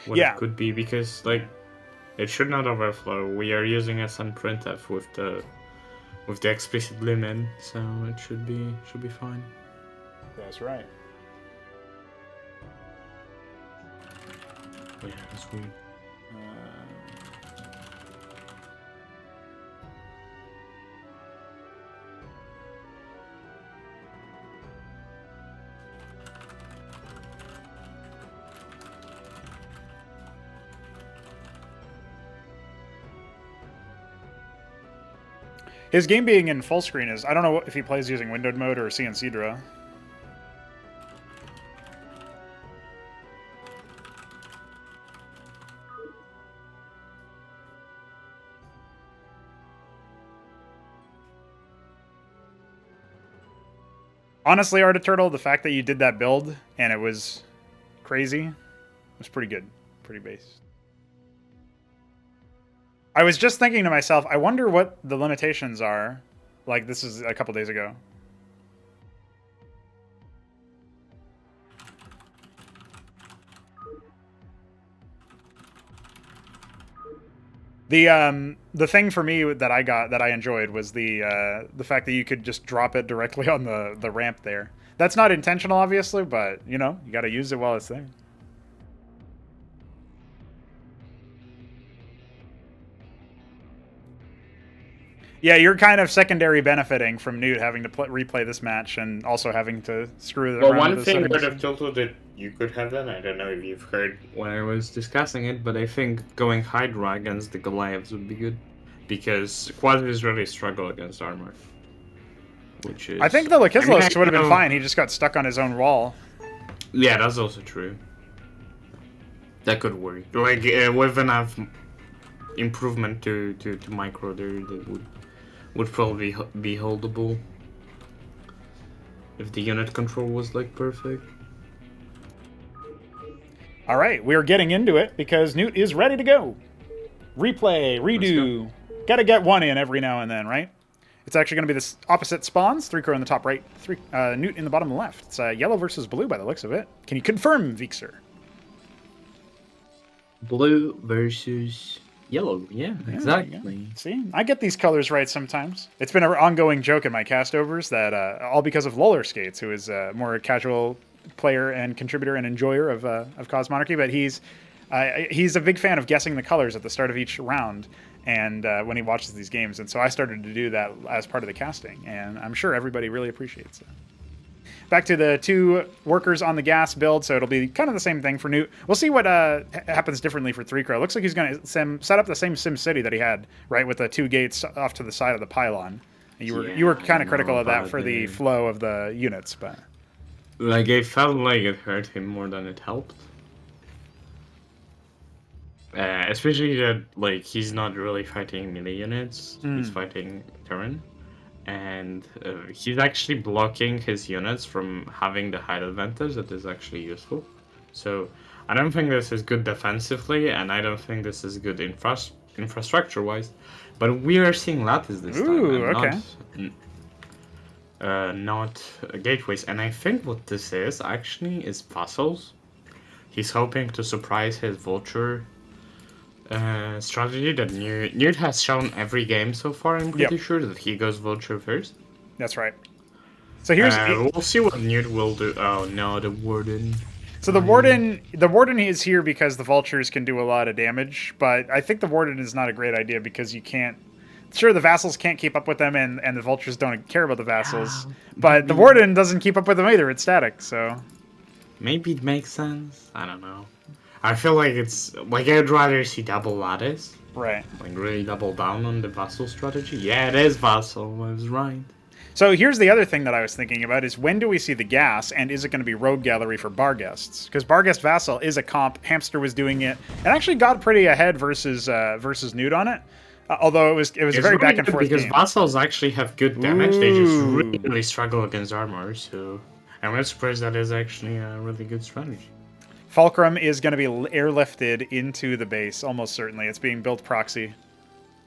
S2: what it could be because like. It should not overflow. We are using SNPrintf with the explicit limit, so it should be fine.
S1: That's right.
S2: Yeah, that's weird.
S1: His game being in full screen is... I don't know if he plays using windowed mode or CNC draw. Honestly, Art of Turtle, the fact that you did that build and it was crazy was pretty good. Pretty base. I was just thinking to myself, I wonder what the limitations are. Like, this is a couple days ago. The thing for me that I enjoyed was the fact that you could just drop it directly on the ramp there. That's not intentional, obviously, but you know, you got to use it while it's there. Yeah, you're kind of secondary benefiting from Newt having to replay this match and also having to screw
S3: Well,
S1: around
S3: one
S1: with the
S3: thing
S1: settings.
S3: would have tilted that you could have done, I don't know if you've heard.
S2: When I was discussing it, but I think going Hydra against the Goliaths would be good. Because Quadris really struggle against armor. Which is...
S1: I think the Lakislosks would have been
S2: know-
S1: fine. He just got stuck on his own wall.
S2: Yeah, that's also true. That could work. Like, with enough improvement to micro there, that would probably be holdable. If the unit control was, like, perfect.
S1: All right, we're getting into it because Newt is ready to go. Replay, redo. Gotta get one in every now and then, right? It's actually going to be the opposite spawns. 3-crow in the top right, Newt in the bottom left. It's yellow versus blue by the looks of it. Can you confirm, Vixer?
S2: Blue versus yellow. Yeah,
S1: Yeah,
S2: exactly.
S1: See, I get these colors right sometimes. It's been an ongoing joke in my castovers that all because of Loller Skates, who is more a casual player and contributor and enjoyer of Cosmonarchy, but he's a big fan of guessing the colors at the start of each round and when he watches these games. And so I started to do that as part of the casting, and I'm sure everybody really appreciates it. Back to the two workers on the gas build, so it'll be kind of the same thing for Newt. We'll see what happens differently for 3-crow. Looks like he's going to set up the same Sim City that he had, right, with the 2 gates off to the side of the pylon. You were kind of critical of that for the flow of the units, but...
S2: Like, I felt like it hurt him more than it helped. Especially that, like, he's not really fighting melee units, he's fighting Terran. And he's actually blocking his units from having the height advantage that is actually useful. So, I don't think this is good defensively, and I don't think this is good infrastructure-wise. But we are seeing lattice this
S1: Ooh,
S2: time,
S1: okay.
S2: not gateways. And I think what this is, actually, is puzzles. He's hoping to surprise his vulture strategy that Newt has shown every game so far. I'm pretty sure that he goes vulture first.
S1: That's right. So here's
S2: we'll see what Newt will do. Oh no, the warden.
S1: So the warden is here because the vultures can do a lot of damage, but I think the warden is not a great idea because you can't. Sure, the vassals can't keep up with them, and the vultures don't care about the vassals, but the warden doesn't keep up with them either. It's static, so
S2: maybe it makes sense. I don't know. I feel like it's like I'd rather see double lattice.
S1: Right.
S2: Like really double down on the vassal strategy. Yeah, it is vassal. I was right.
S1: So here's the other thing that I was thinking about is when do we see the gas, and is it going to be rogue gallery for Barguests? Because Barguest Vassal is a comp. Hamster was doing it and actually got pretty ahead versus Newt on it. Although it was a very
S2: really
S1: back and forth
S2: because
S1: game.
S2: vassals actually have good damage. They just really struggle against armor. So I'm not surprised that is actually a really good strategy.
S1: Fulcrum is going to be airlifted into the base, almost certainly. It's being built proxy.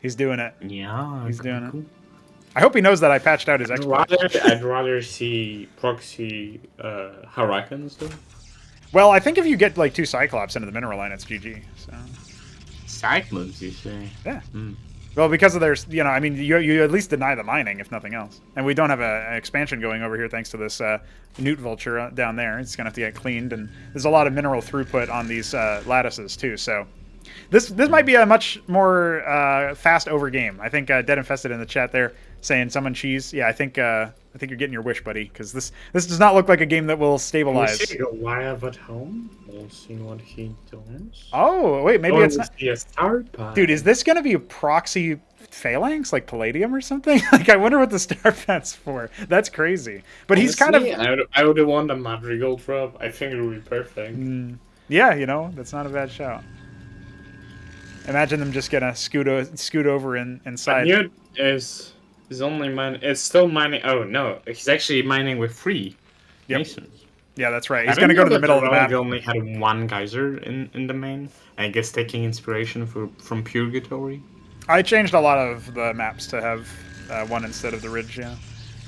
S1: He's doing it.
S2: Yeah,
S1: he's doing it. I hope he knows that I patched out his exploit.
S3: I'd rather see proxy Hurricanes, though.
S1: Well, I think if you get like 2 Cyclops into the mineral line, it's GG. So.
S2: Cyclops, you say?
S1: Yeah. Well, because of their, I mean, you at least deny the mining, if nothing else. And we don't have an expansion going over here thanks to this Newt Vulture down there. It's going to have to get cleaned, and there's a lot of mineral throughput on these lattices, too. So this might be a much more fast over game. I think Dead Infested in the chat there saying summon cheese. Yeah, I think you're getting your wish, buddy, because this does not look like a game that will stabilize.
S3: We'll see Goliath at home. We'll see what he does.
S1: Oh, wait, maybe it's not.
S3: A star pie.
S1: Dude, is this going to be a proxy phalanx like Palladium or something? Like, I wonder what the star pet's for. That's crazy. But he's kind of.
S3: I would have won the Madrigal drop. I think it would be perfect.
S1: Yeah, that's not a bad shout. Imagine them just gonna scoot over inside.
S3: Newt is only mining. It's still mining. Oh no, he's actually mining with 3 masons.
S1: Yeah, that's right. He's gonna go to the middle of the map.
S2: He only had 1 geyser in the main. I guess taking inspiration from Purgatory.
S1: I changed a lot of the maps to have 1 instead of the ridge. Yeah.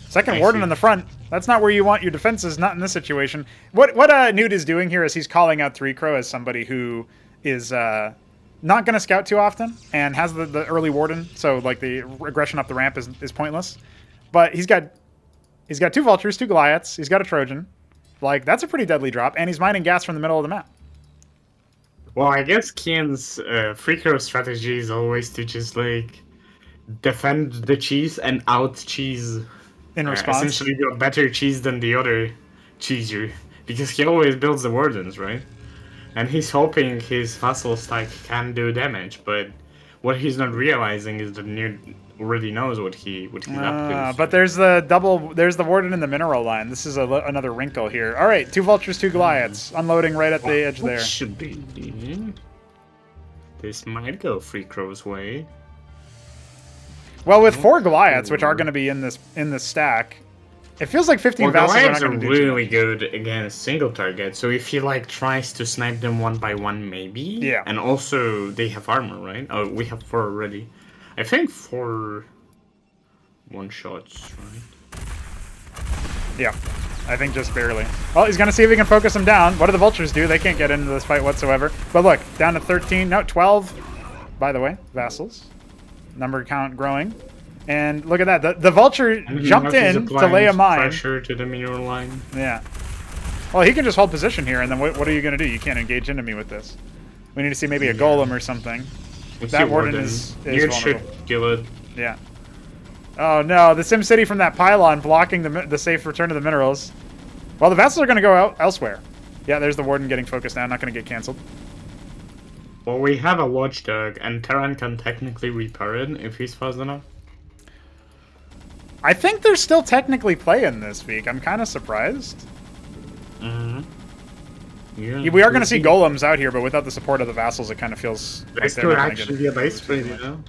S1: Second warden in the front. That's not where you want your defenses. Not in this situation. What Newt is doing here is he's calling out 3-crow as somebody who is not going to scout too often and has the early warden. So like the aggression up the ramp is pointless. But he's got 2 vultures, 2 Goliaths. He's got a Trojan. Like, that's a pretty deadly drop, and he's mining gas from the middle of the map.
S2: Well, I guess Kian's 3-crow strategy is always to just, like, defend the cheese and out cheese.
S1: In response.
S2: Essentially, do a better cheese than the other cheeser, because he always builds the wardens, right? And he's hoping his vassal stack can do damage, but what he's not realizing is that Newt already knows what he's up to.
S1: But there's the warden in the mineral line. This is another wrinkle here. All right, 2 vultures, 2 Goliaths, unloading right at the edge there.
S2: Should be. This might go Free Crow's way.
S1: Well, with 4 Goliaths, which are going to be in this stack, it feels like 15 vassals are not going to do
S2: really good against single target. So if he like tries to snipe them one by one, maybe.
S1: Yeah.
S2: And also they have armor, right? Oh, we have 4 already. I think 4 one-shots, right?
S1: Yeah, I think just barely. Well, he's going to see if he can focus them down. What do the vultures do? They can't get into this fight whatsoever. But look, down to 13. No, 12, by the way, vassals. Number count growing. And look at that. The vulture jumped in to lay a mine.
S2: Pressure to the mineral line.
S1: Yeah. Well, he can just hold position here, and then what are you going to do? You can't engage into me with this. We need to see maybe a golem or something. That warden is
S2: you should
S1: vulnerable.
S2: kill it.
S1: Yeah. Oh no, the SimCity from that pylon blocking the safe return of the minerals. Well, the vassals are going to go out elsewhere. Yeah, there's the warden getting focused now, not going to get cancelled.
S2: Well, we have a watchdog, and Terran can technically repair it if he's fast enough.
S1: I think they're still technically playing this week. I'm kind of surprised.
S2: Mm-hmm.
S1: Yeah, we are going to see golems out here, but without the support of the vassals, it kind of feels
S2: this
S1: like they're
S2: could
S1: not
S2: actually be a base trade, you know?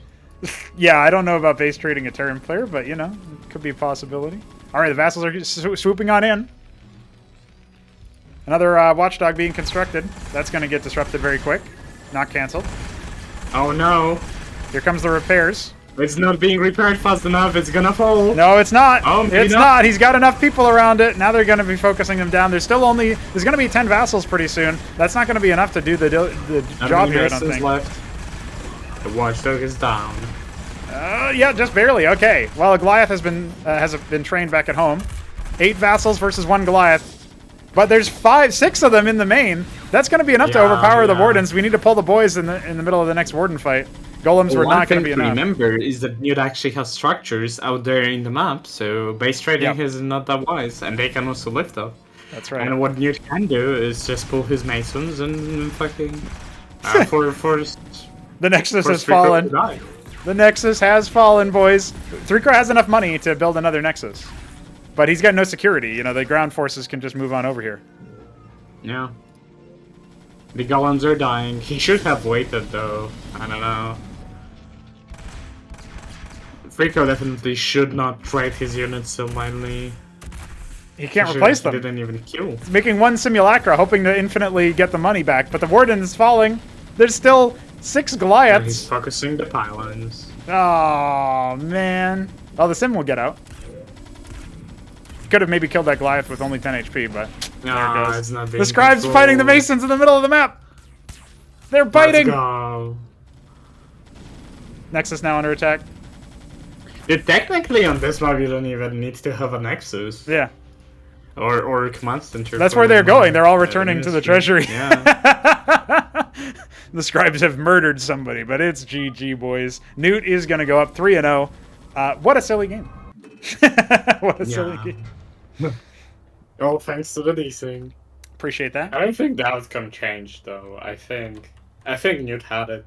S1: Yeah, I don't know about base trading a Terran player, but, you know, it could be a possibility. All right, the vassals are swooping on in. Another watchdog being constructed. That's going to get disrupted very quick. Not canceled.
S2: Oh, no.
S1: Here comes the repairs.
S2: It's not being repaired fast enough. It's gonna fall.
S1: No, it's not.
S2: Oh,
S1: it's not. He's got enough people around it. Now they're going to be focusing them down. There's going to be 10 vassals pretty soon. That's not going to be enough to do the job here, I don't think.
S2: Left. The watchdog is down.
S1: Yeah, just barely. Okay. Well, a Goliath has been trained back at home. 8 vassals versus 1 Goliath. But there's 6 of them in the main. That's going to be enough to overpower the wardens. We need to pull the boys in the middle of the next warden fight. Golems were not going to be enough.
S2: Remember is that Newt actually has structures out there in the map, so base trading is not that wise, and they can also lift up.
S1: That's right.
S2: And what Newt can do is just pull his masons and fucking for
S1: the Nexus has fallen. The Nexus has fallen, boys. 3Crow has enough money to build another Nexus, but he's got no security. You know, the ground forces can just move on over here.
S2: Yeah. The golems are dying. He should have waited, though. I don't know. Freako definitely should not trade his units so blindly.
S1: He can't replace them.
S2: He didn't even kill.
S1: He's making 1 simulacra, hoping to infinitely get the money back, but the warden's falling. There's still 6 Goliaths.
S2: And he's focusing the pylons.
S1: Oh, man. Oh, the sim will get out. Could have maybe killed that Goliath with only 10 HP, but there it goes.
S2: It's not
S1: the scribe's fighting the masons in the middle of the map. They're biting.
S2: Let's go.
S1: Nexus now under attack.
S2: Dude, technically on this map you don't even need to have a Nexus.
S1: Yeah.
S2: Or a command center.
S1: That's where they're going. They're all returning to the treasury.
S2: Yeah.
S1: The scribes have murdered somebody, but it's GG, boys. Newt is going to go up 3-0. What a silly game. What a silly game.
S3: All thanks to the desync.
S1: Appreciate that.
S3: I don't think the outcome changed, though. I think Newt had it.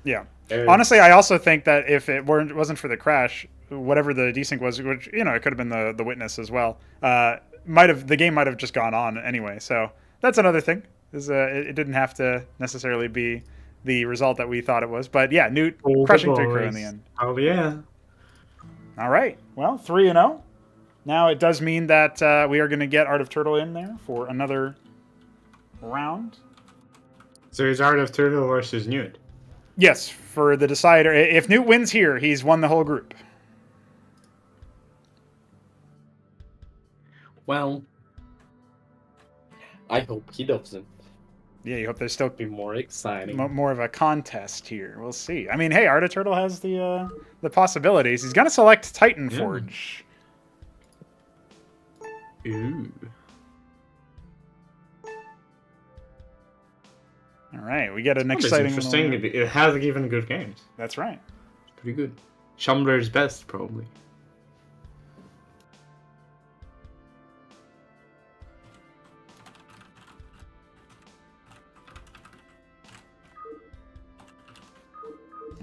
S1: Yeah. Honestly, I also think that if it wasn't for the crash, whatever the desync was, which, you know, it could have been the witness as well, the game might have just gone on anyway. So that's another thing. It didn't have to necessarily be the result that we thought it was. But yeah, Newt crushing 3Crow in the end.
S2: Oh, yeah.
S1: All right. Well, 3-0. Now it does mean that we are going to get Art of Turtle in there for another round.
S2: So it's Art of Turtle versus Newt.
S1: Yes, for the decider. If Newt wins here, he's won the whole group.
S3: Well, I hope he doesn't.
S1: Yeah, you hope there's still
S3: be more exciting.
S1: More of a contest here. We'll see. I mean, hey, Art of Turtle has the possibilities. He's going to select Titan Forge.
S2: Ooh.
S1: All right, we get an exciting
S2: interesting. It has given good games.
S1: That's right.
S2: It's pretty good. Shambler's best, probably.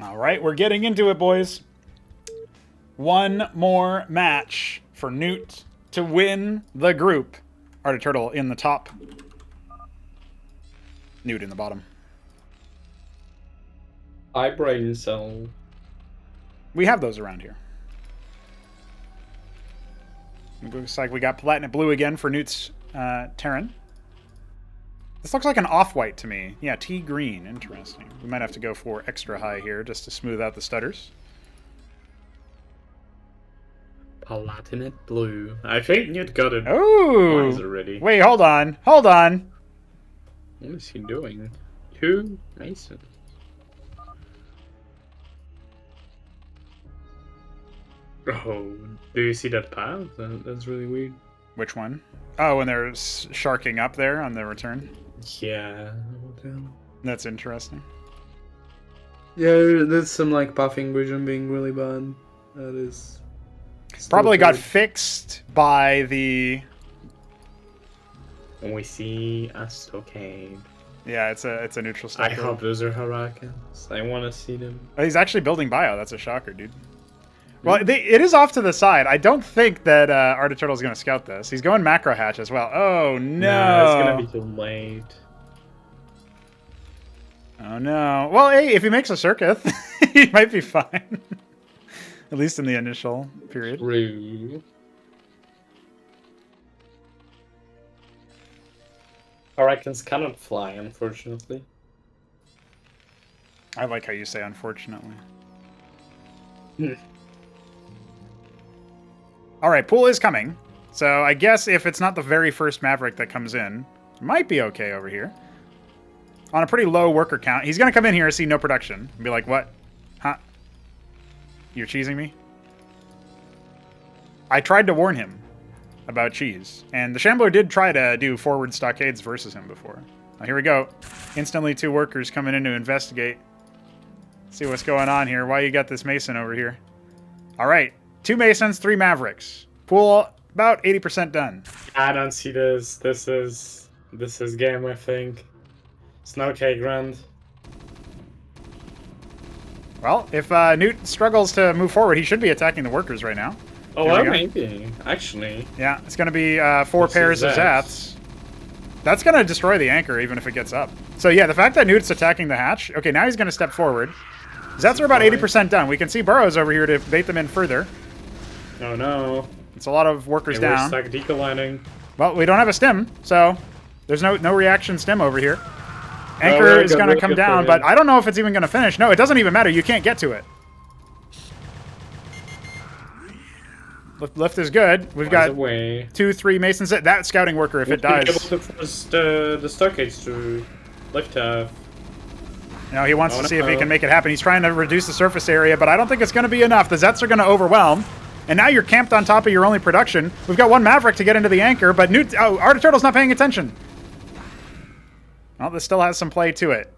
S1: All right, we're getting into it, boys. One more match for Newt to win the group. Art Turtle in the top. Newt in the bottom.
S3: High brain cell.
S1: We have those around here. It looks like we got Platinum Blue again for Newt's Terran. This looks like an off-white to me. Yeah, tea green. Interesting. We might have to go for extra high here just to smooth out the stutters.
S3: Platinum blue. I think Newt got it.
S1: Oh!
S3: Already.
S1: Wait, hold on. Hold on.
S3: What is he doing? 2 Mason. Oh, do you see that path? That's really weird.
S1: Which one? Oh, when they're sharking up there on the return?
S3: Yeah. What the hell?
S1: That's interesting.
S4: Yeah, there's some like buffing vision being really bad. That is
S1: Probably got
S4: pretty-
S1: fixed by the...
S3: And we see a stockade.
S1: Yeah, it's a neutral
S3: I
S1: stack.
S3: hope those are Hurricanes. I want to see them.
S1: Oh, he's actually building bio. That's a shocker, dude. Well, it is off to the side. I don't think that Art Turtle is going to scout this. He's going macro hatch as well. Oh, no.
S3: It's going to be too late.
S1: Oh, no. Well, hey, if he makes a circuit, he might be fine. At least in the initial period.
S3: True. Hurricanes cannot fly, unfortunately.
S1: I like how you say unfortunately. All right, pool is coming. So I guess if it's not the very first Maverick that comes in, it might be okay over here. On a pretty low worker count. He's going to come in here and see no production. And be like, what? Huh? You're cheesing me? I tried to warn him about cheese. And the Shambler did try to do forward stockades versus him before. Now, here we go. Instantly 2 workers coming in to investigate. See what's going on here. Why you got this Mason over here? All right. 2 Masons, 3 Mavericks. Pool about 80% done.
S3: I don't see this. This is game, I think. It's not okay, Grand.
S1: Well, if Newt struggles to move forward, he should be attacking the workers right now.
S3: Oh,
S1: Here we
S3: well,
S1: go.
S3: maybe. Actually.
S1: Yeah, it's going to be 4
S3: This
S1: pairs
S3: is
S1: of
S3: Zats.
S1: Zats. That's going to destroy the anchor, even if it gets up. So yeah, the fact that Newt's attacking the hatch. Okay, now he's going to step forward. Zats are about 80% done. We can see burrows over here to bait them in further.
S3: Oh, no.
S1: It's a lot of workers
S3: And we're
S1: down.
S3: stuck decolining.
S1: Well, we don't have a stim, so there's no reaction stim over here.
S3: Well,
S1: Anchor
S3: really
S1: is
S3: good,
S1: going to
S3: really
S1: come
S3: good for
S1: down,
S3: him.
S1: but I don't know if it's even going to finish. No, it doesn't even matter. You can't get to it. Lift is good. We've got
S3: away.
S1: 2, 3 Masons. That scouting worker, if it
S3: We'll be
S1: dies...
S3: able to force the stockades to lift off.
S1: No, he wants
S3: Oh,
S1: to see if he
S3: no.
S1: can make it happen. He's trying to reduce the surface area, but I don't think it's going to be enough. The Zets are going to overwhelm. And now you're camped on top of your only production. We've got 1 Maverick to get into the anchor, but Newt... Oh, Art Turtle's not paying attention. Well, this still has some play to it.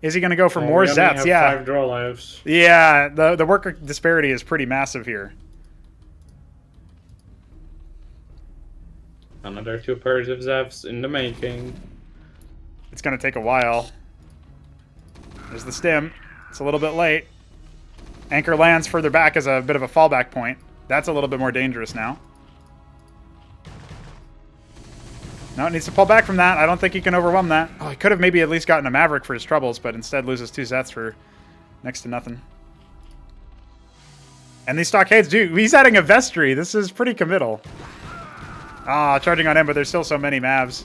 S1: Is he going to go for more
S3: We only
S1: Zets?
S3: have
S1: Yeah.
S3: 5 draw lives.
S1: Yeah, the worker disparity is pretty massive here.
S3: Another 2 pairs of Zevs in the making.
S1: It's going to take a while. There's the stim. It's a little bit late. Anchor lands further back as a bit of a fallback point. That's a little bit more dangerous now. No, it needs to pull back from that. I don't think he can overwhelm that. Oh, he could have maybe at least gotten a Maverick for his troubles, but instead loses 2 Zets for next to nothing. And these stockades, dude, he's adding a vestry. This is pretty committal. Ah, charging on him, but there's still so many Mavs.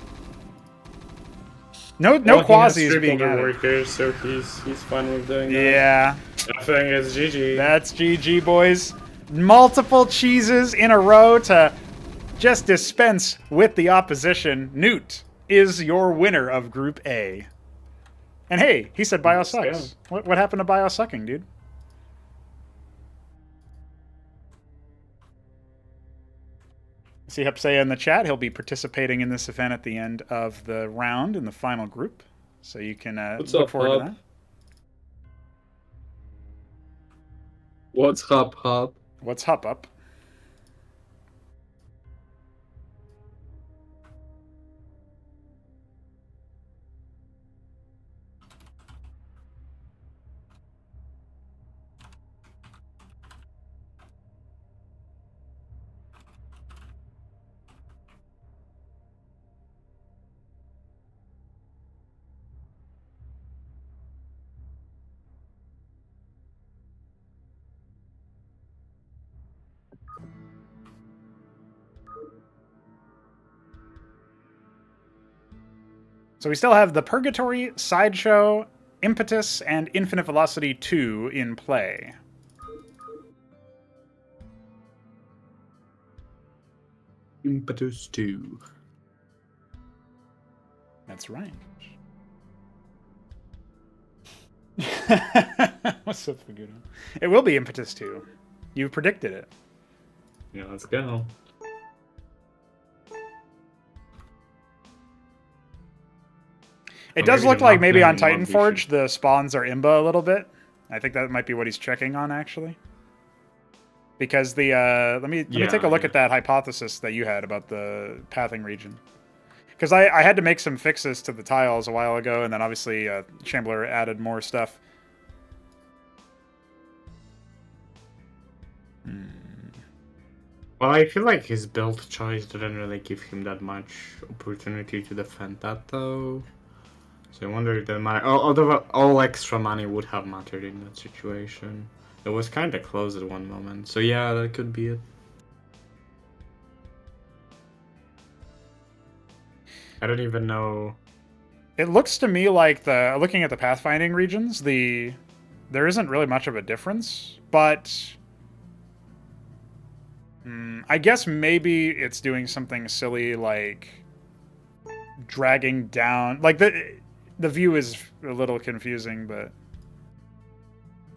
S1: No
S3: Well,
S1: quasis
S3: he has
S1: being
S3: triple the
S1: added.
S3: workers, so he's fine with doing that.
S1: Yeah,
S3: I think it's GG.
S1: that's GG, boys. Multiple cheeses in a row to just dispense with the opposition. Newt is your winner of Group A. And hey, he said bio sucks. What happened to bio sucking, dude? See Hupsaiya in the chat. He'll be participating in this event at the end of the round in the final group. So you can
S3: What's
S1: look
S3: up,
S1: forward to
S3: Hub?
S1: that.
S4: What's hop hop?
S1: What's up? So we still have the Purgatory, Sideshow, Impetus, and Infinite Velocity 2 in play.
S4: Impetus 2.
S1: That's right. What's up, Fagudo? It will be Impetus 2. You predicted it.
S2: Yeah, let's go.
S1: It
S2: Or
S1: does
S2: maybe
S1: look
S2: the
S1: like maybe on
S2: knockdown
S1: Titanforge the spawns are Imba a little bit. I think that might be what he's checking on, actually. Because the let me take a look at that hypothesis that you had about the pathing region. Because I had to make some fixes to the tiles a while ago, and then obviously Shambler added more stuff.
S2: Well, I feel like his build choice didn't really give him that much opportunity to defend that, though. So I wonder if the money, although all extra money would have mattered in that situation. It was kind of close at one moment, so yeah, that could be it. I don't even know.
S1: It looks to me like looking at the pathfinding regions, there isn't really much of a difference, but I guess maybe it's doing something silly like dragging down. Like the view is a little confusing, but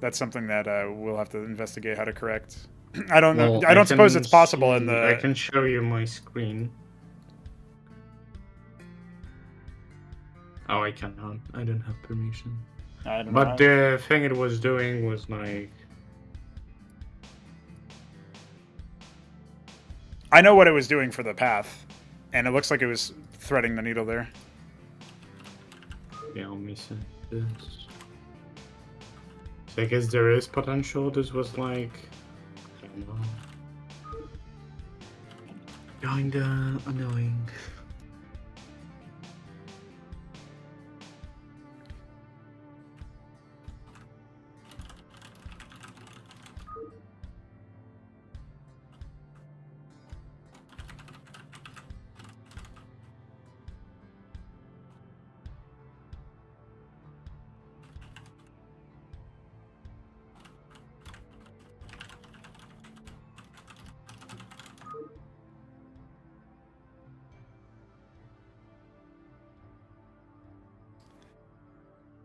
S1: that's something that we'll have to investigate how to correct. I don't know. I don't suppose it's possible in the.
S2: I can show you my screen. Oh, I cannot. I don't have permission.
S1: I don't know.
S2: But the thing it was doing was like.
S1: I know what it was doing for the path, and it looks like it was threading the needle there.
S2: Yeah, let me see this. So I guess there is potential. This was like, I don't know, kinda annoying.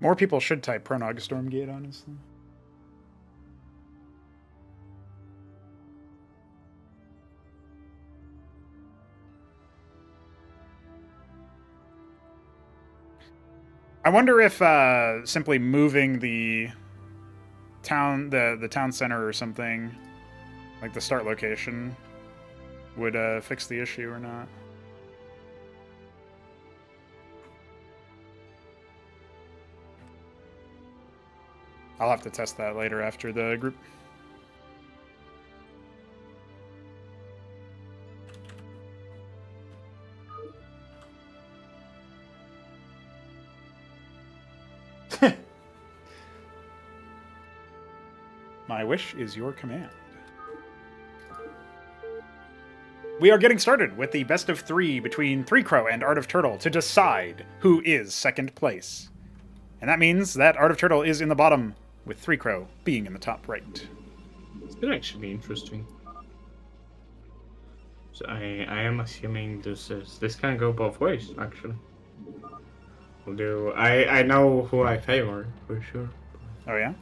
S1: More people should type Pronog Stormgate, honestly. I wonder if simply moving the town, the town center or something, like the start location, would fix the issue or not. I'll have to test that later after the group. My wish is your command. We are getting started with the best of 3 between 3Crow and Art of Turtle to decide who is second place. And that means that Art of Turtle is in the bottom, with 3Crow being in the top right.
S2: This could actually be interesting. So I am assuming this can go both ways, actually. We'll do. I know who I favor for sure.
S1: Oh yeah?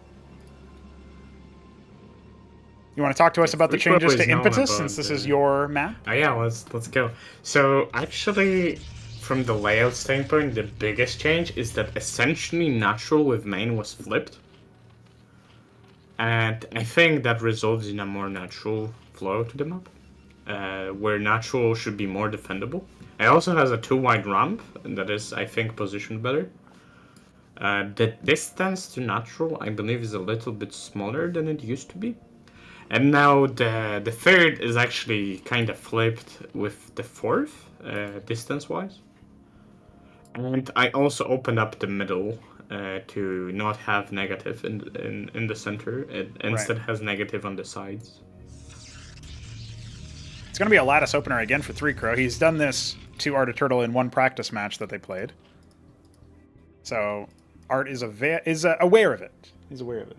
S1: You want to talk to us about the changes to Impetus, since this is your map?
S2: Oh yeah, let's go. So actually, from the layout standpoint, the biggest change is that essentially natural with main was flipped. And I think that results in a more natural flow to the map, where natural should be more defendable. It also has a 2-wide ramp, and that is, I think, positioned better. The distance to natural, I believe, is a little bit smaller than it used to be. And now the third is actually kind of flipped with the fourth, distance-wise. And I also opened up the middle to not have negative in the center. It instead has negative on the sides.
S1: It's going to be a lattice opener again for 3Crow. He's done this to Art of Turtle in one practice match that they played. So Art is aware of it. He's aware of it.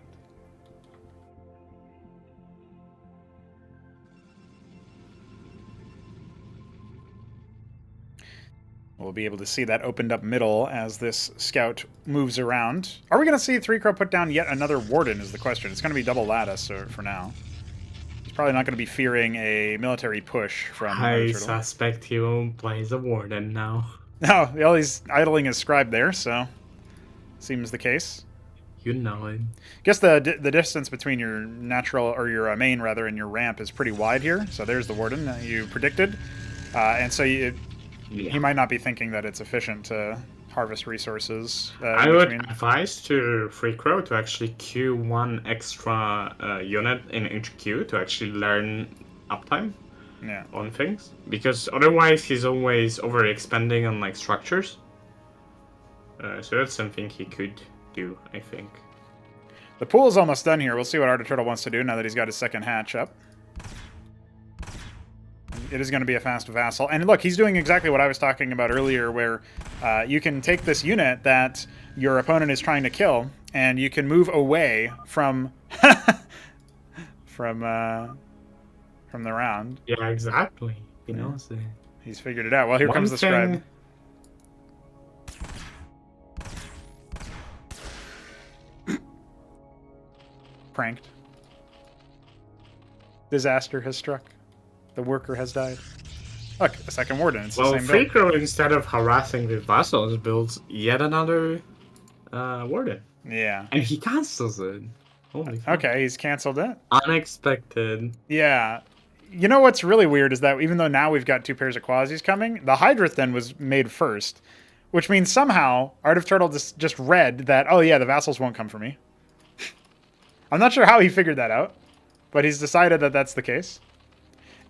S1: We'll be able to see that opened up middle as this scout moves around. Are we going to see 3Crow put down yet another Warden is the question. It's going to be double lattice for now. He's probably not going to be fearing a military push from
S2: I suspect he won't play as a Warden now.
S1: No, well, he's idling his scribe there, so seems the case.
S2: You know it.
S1: Guess the distance between your natural, or your main rather, and your ramp is pretty wide here. So there's the Warden that you predicted. And so he might not be thinking that it's efficient to harvest resources.
S2: I would advise to 3Crow to actually queue one extra unit in each queue to actually learn uptime on things. Because otherwise he's always overexpanding on like structures. So that's something he could do, I think.
S1: The pool is almost done here. We'll see what Art of Turtle wants to do now that he's got his second hatch up. It is going to be a fast vassal. And look, he's doing exactly what I was talking about earlier, where you can take this unit that your opponent is trying to kill, and you can move away from from the round.
S2: Yeah, exactly. He knows it.
S1: He's figured it out. Well, here comes the scribe. Pranked. Disaster has struck. The worker has died. Look, a second Warden. It's the same build.
S2: 3Crow, instead of harassing the vassals, builds yet another Warden.
S1: Yeah.
S2: And he cancels it. Holy fuck.
S1: Okay, he's canceled it.
S2: Unexpected.
S1: Yeah. You know what's really weird is that even though now we've got 2 pairs of Quasis coming, the Hydrith then was made first, which means somehow Art of Turtle just read that, oh yeah, the vassals won't come for me. I'm not sure how he figured that out, but he's decided that that's the case.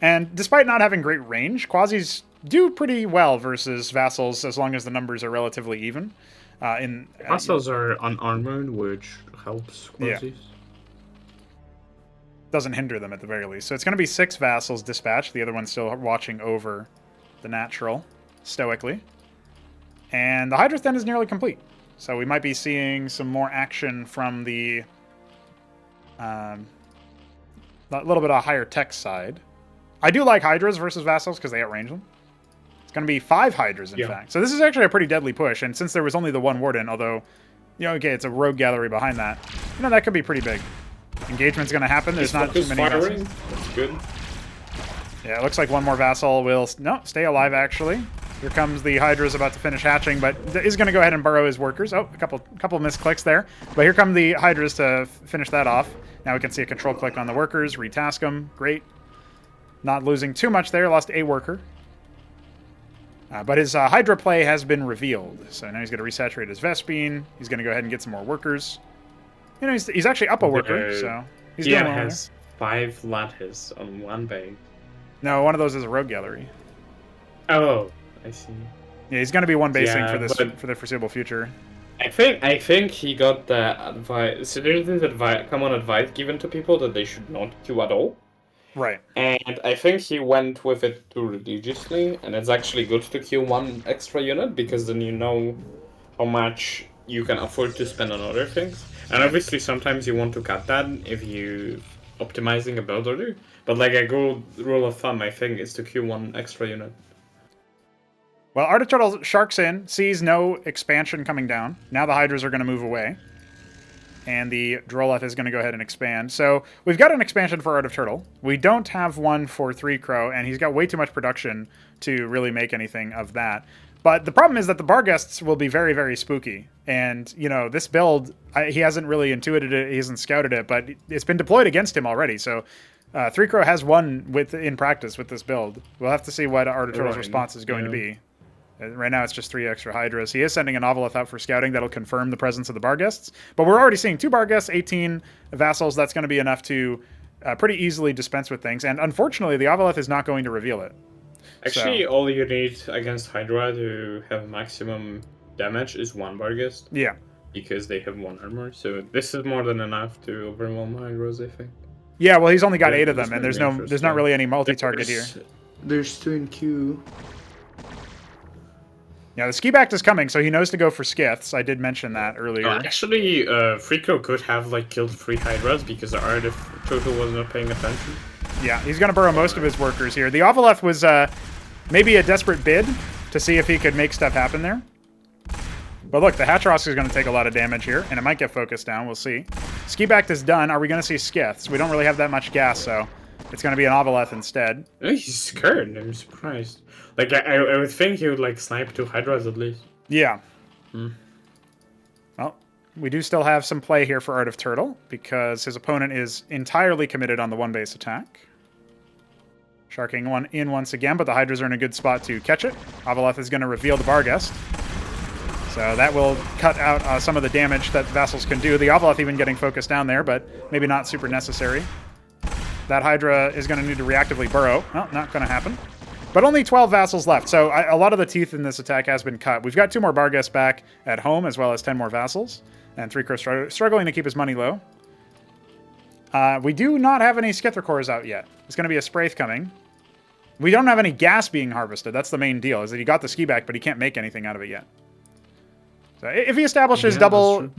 S1: And despite not having great range, Quasis do pretty well versus vassals as long as the numbers are relatively even.
S2: Vassals are unarmored, which helps Quasis.
S1: Yeah. Doesn't hinder them at the very least. So it's going to be 6 vassals dispatched. The other one's still watching over the natural stoically. And the Hydrith then is nearly complete. So we might be seeing some more action from the a little bit of a higher tech side. I do like Hydras versus Vassals because they outrange them. It's going to be 5 Hydras, in fact. So this is actually a pretty deadly push. And since there was only the 1 Warden, although, okay, it's a rogue gallery behind that, that could be pretty big. Engagement's going to happen. There's not too many Vassals.
S3: That's good.
S1: Yeah, it looks like one more Vassal will stay alive, actually. Here comes the Hydra's about to finish hatching, but is going to go ahead and burrow his workers. Oh, a couple misclicks there. But here come the Hydras to finish that off. Now we can see a control click on the workers, retask them. Great. Not losing too much there. Lost a worker. But his Hydra play has been revealed. So now he's going to resaturate his Vespene. He's going to go ahead and get some more workers. He's actually up a worker, so he's doing well.
S3: He has 5 lattice on 1 bay.
S1: No, one of those is a rogue gallery.
S3: Oh, I see.
S1: Yeah, he's going to be 1 basing for the foreseeable future.
S3: I think he got the advice. So there's this common advice given to people that they should not queue at all.
S1: Right.
S3: And I think he went with it too religiously, and it's actually good to queue 1 extra unit because then you know how much you can afford to spend on other things. And obviously sometimes you want to cut that if you optimizing a build order. But like a good rule of thumb, I think, is to queue 1 extra unit.
S1: Well, Art of Turtle sharks in, sees no expansion coming down. Now the Hydras are going to move away. And the Derelict is going to go ahead and expand. So we've got an expansion for Art of Turtle. We don't have one for 3Crow, and he's got way too much production to really make anything of that. But the problem is that the Barghests will be very, very spooky. And, you know, this build, he hasn't really intuited it, he hasn't scouted it, but it's been deployed against him already. So 3Crow has won in practice with this build. We'll have to see what Artiturtle's response is going to be. Right now it's just 3 extra Hydras. He is sending an Novelith out for scouting. That'll confirm the presence of the Barghests. But we're already seeing 2 Barghests, 18 vassals. That's going to be enough to pretty easily dispense with things. And unfortunately, the Avaleth is not going to reveal it.
S3: Actually, all you need against Hydra to have maximum damage is 1 Barghest.
S1: Yeah.
S3: Because they have 1 armor. So this is more than enough to overwhelm Hydras, I think.
S1: Yeah, well, he's only got 8 of them, and there's not really any multi-target here.
S4: There's 2 in queue.
S1: Yeah, the Ski-Back is coming, so he knows to go for Skiths. I did mention that earlier.
S3: Actually, Freako could have like killed 3 Hydras because the art if Toto was not paying attention.
S1: Yeah, he's going to burrow most of his workers here. The Avaleth was maybe a desperate bid to see if he could make stuff happen there. But look, the Hatchross is going to take a lot of damage here, and it might get focused down. We'll see. Ski-Back is done. Are we going to see Skiths? We don't really have that much gas, so it's going to be an Avaleth instead.
S3: He's scared. I'm surprised. Like, I would think he would, like, snipe 2 Hydras at least.
S1: Yeah. Well, we do still have some play here for Art of Turtle, because his opponent is entirely committed on the 1-base attack. Sharking one in once again, but the Hydras are in a good spot to catch it. Avaleth is going to reveal the Barghest. So that will cut out some of the damage that Vassals can do. The Avaleth even getting focused down there, but maybe not super necessary. That Hydra is going to need to reactively burrow. Well, not going to happen. But only 12 Vassals left, so a lot of the teeth in this attack has been cut. We've got 2 more Barghests back at home, as well as 10 more Vassals. And 3Crow struggling to keep his money low. We do not have any Skither cores out yet. There's going to be a Spraith coming. We don't have any gas being harvested. That's the main deal, is that he got the ski back, but he can't make anything out of it yet. So if he establishes double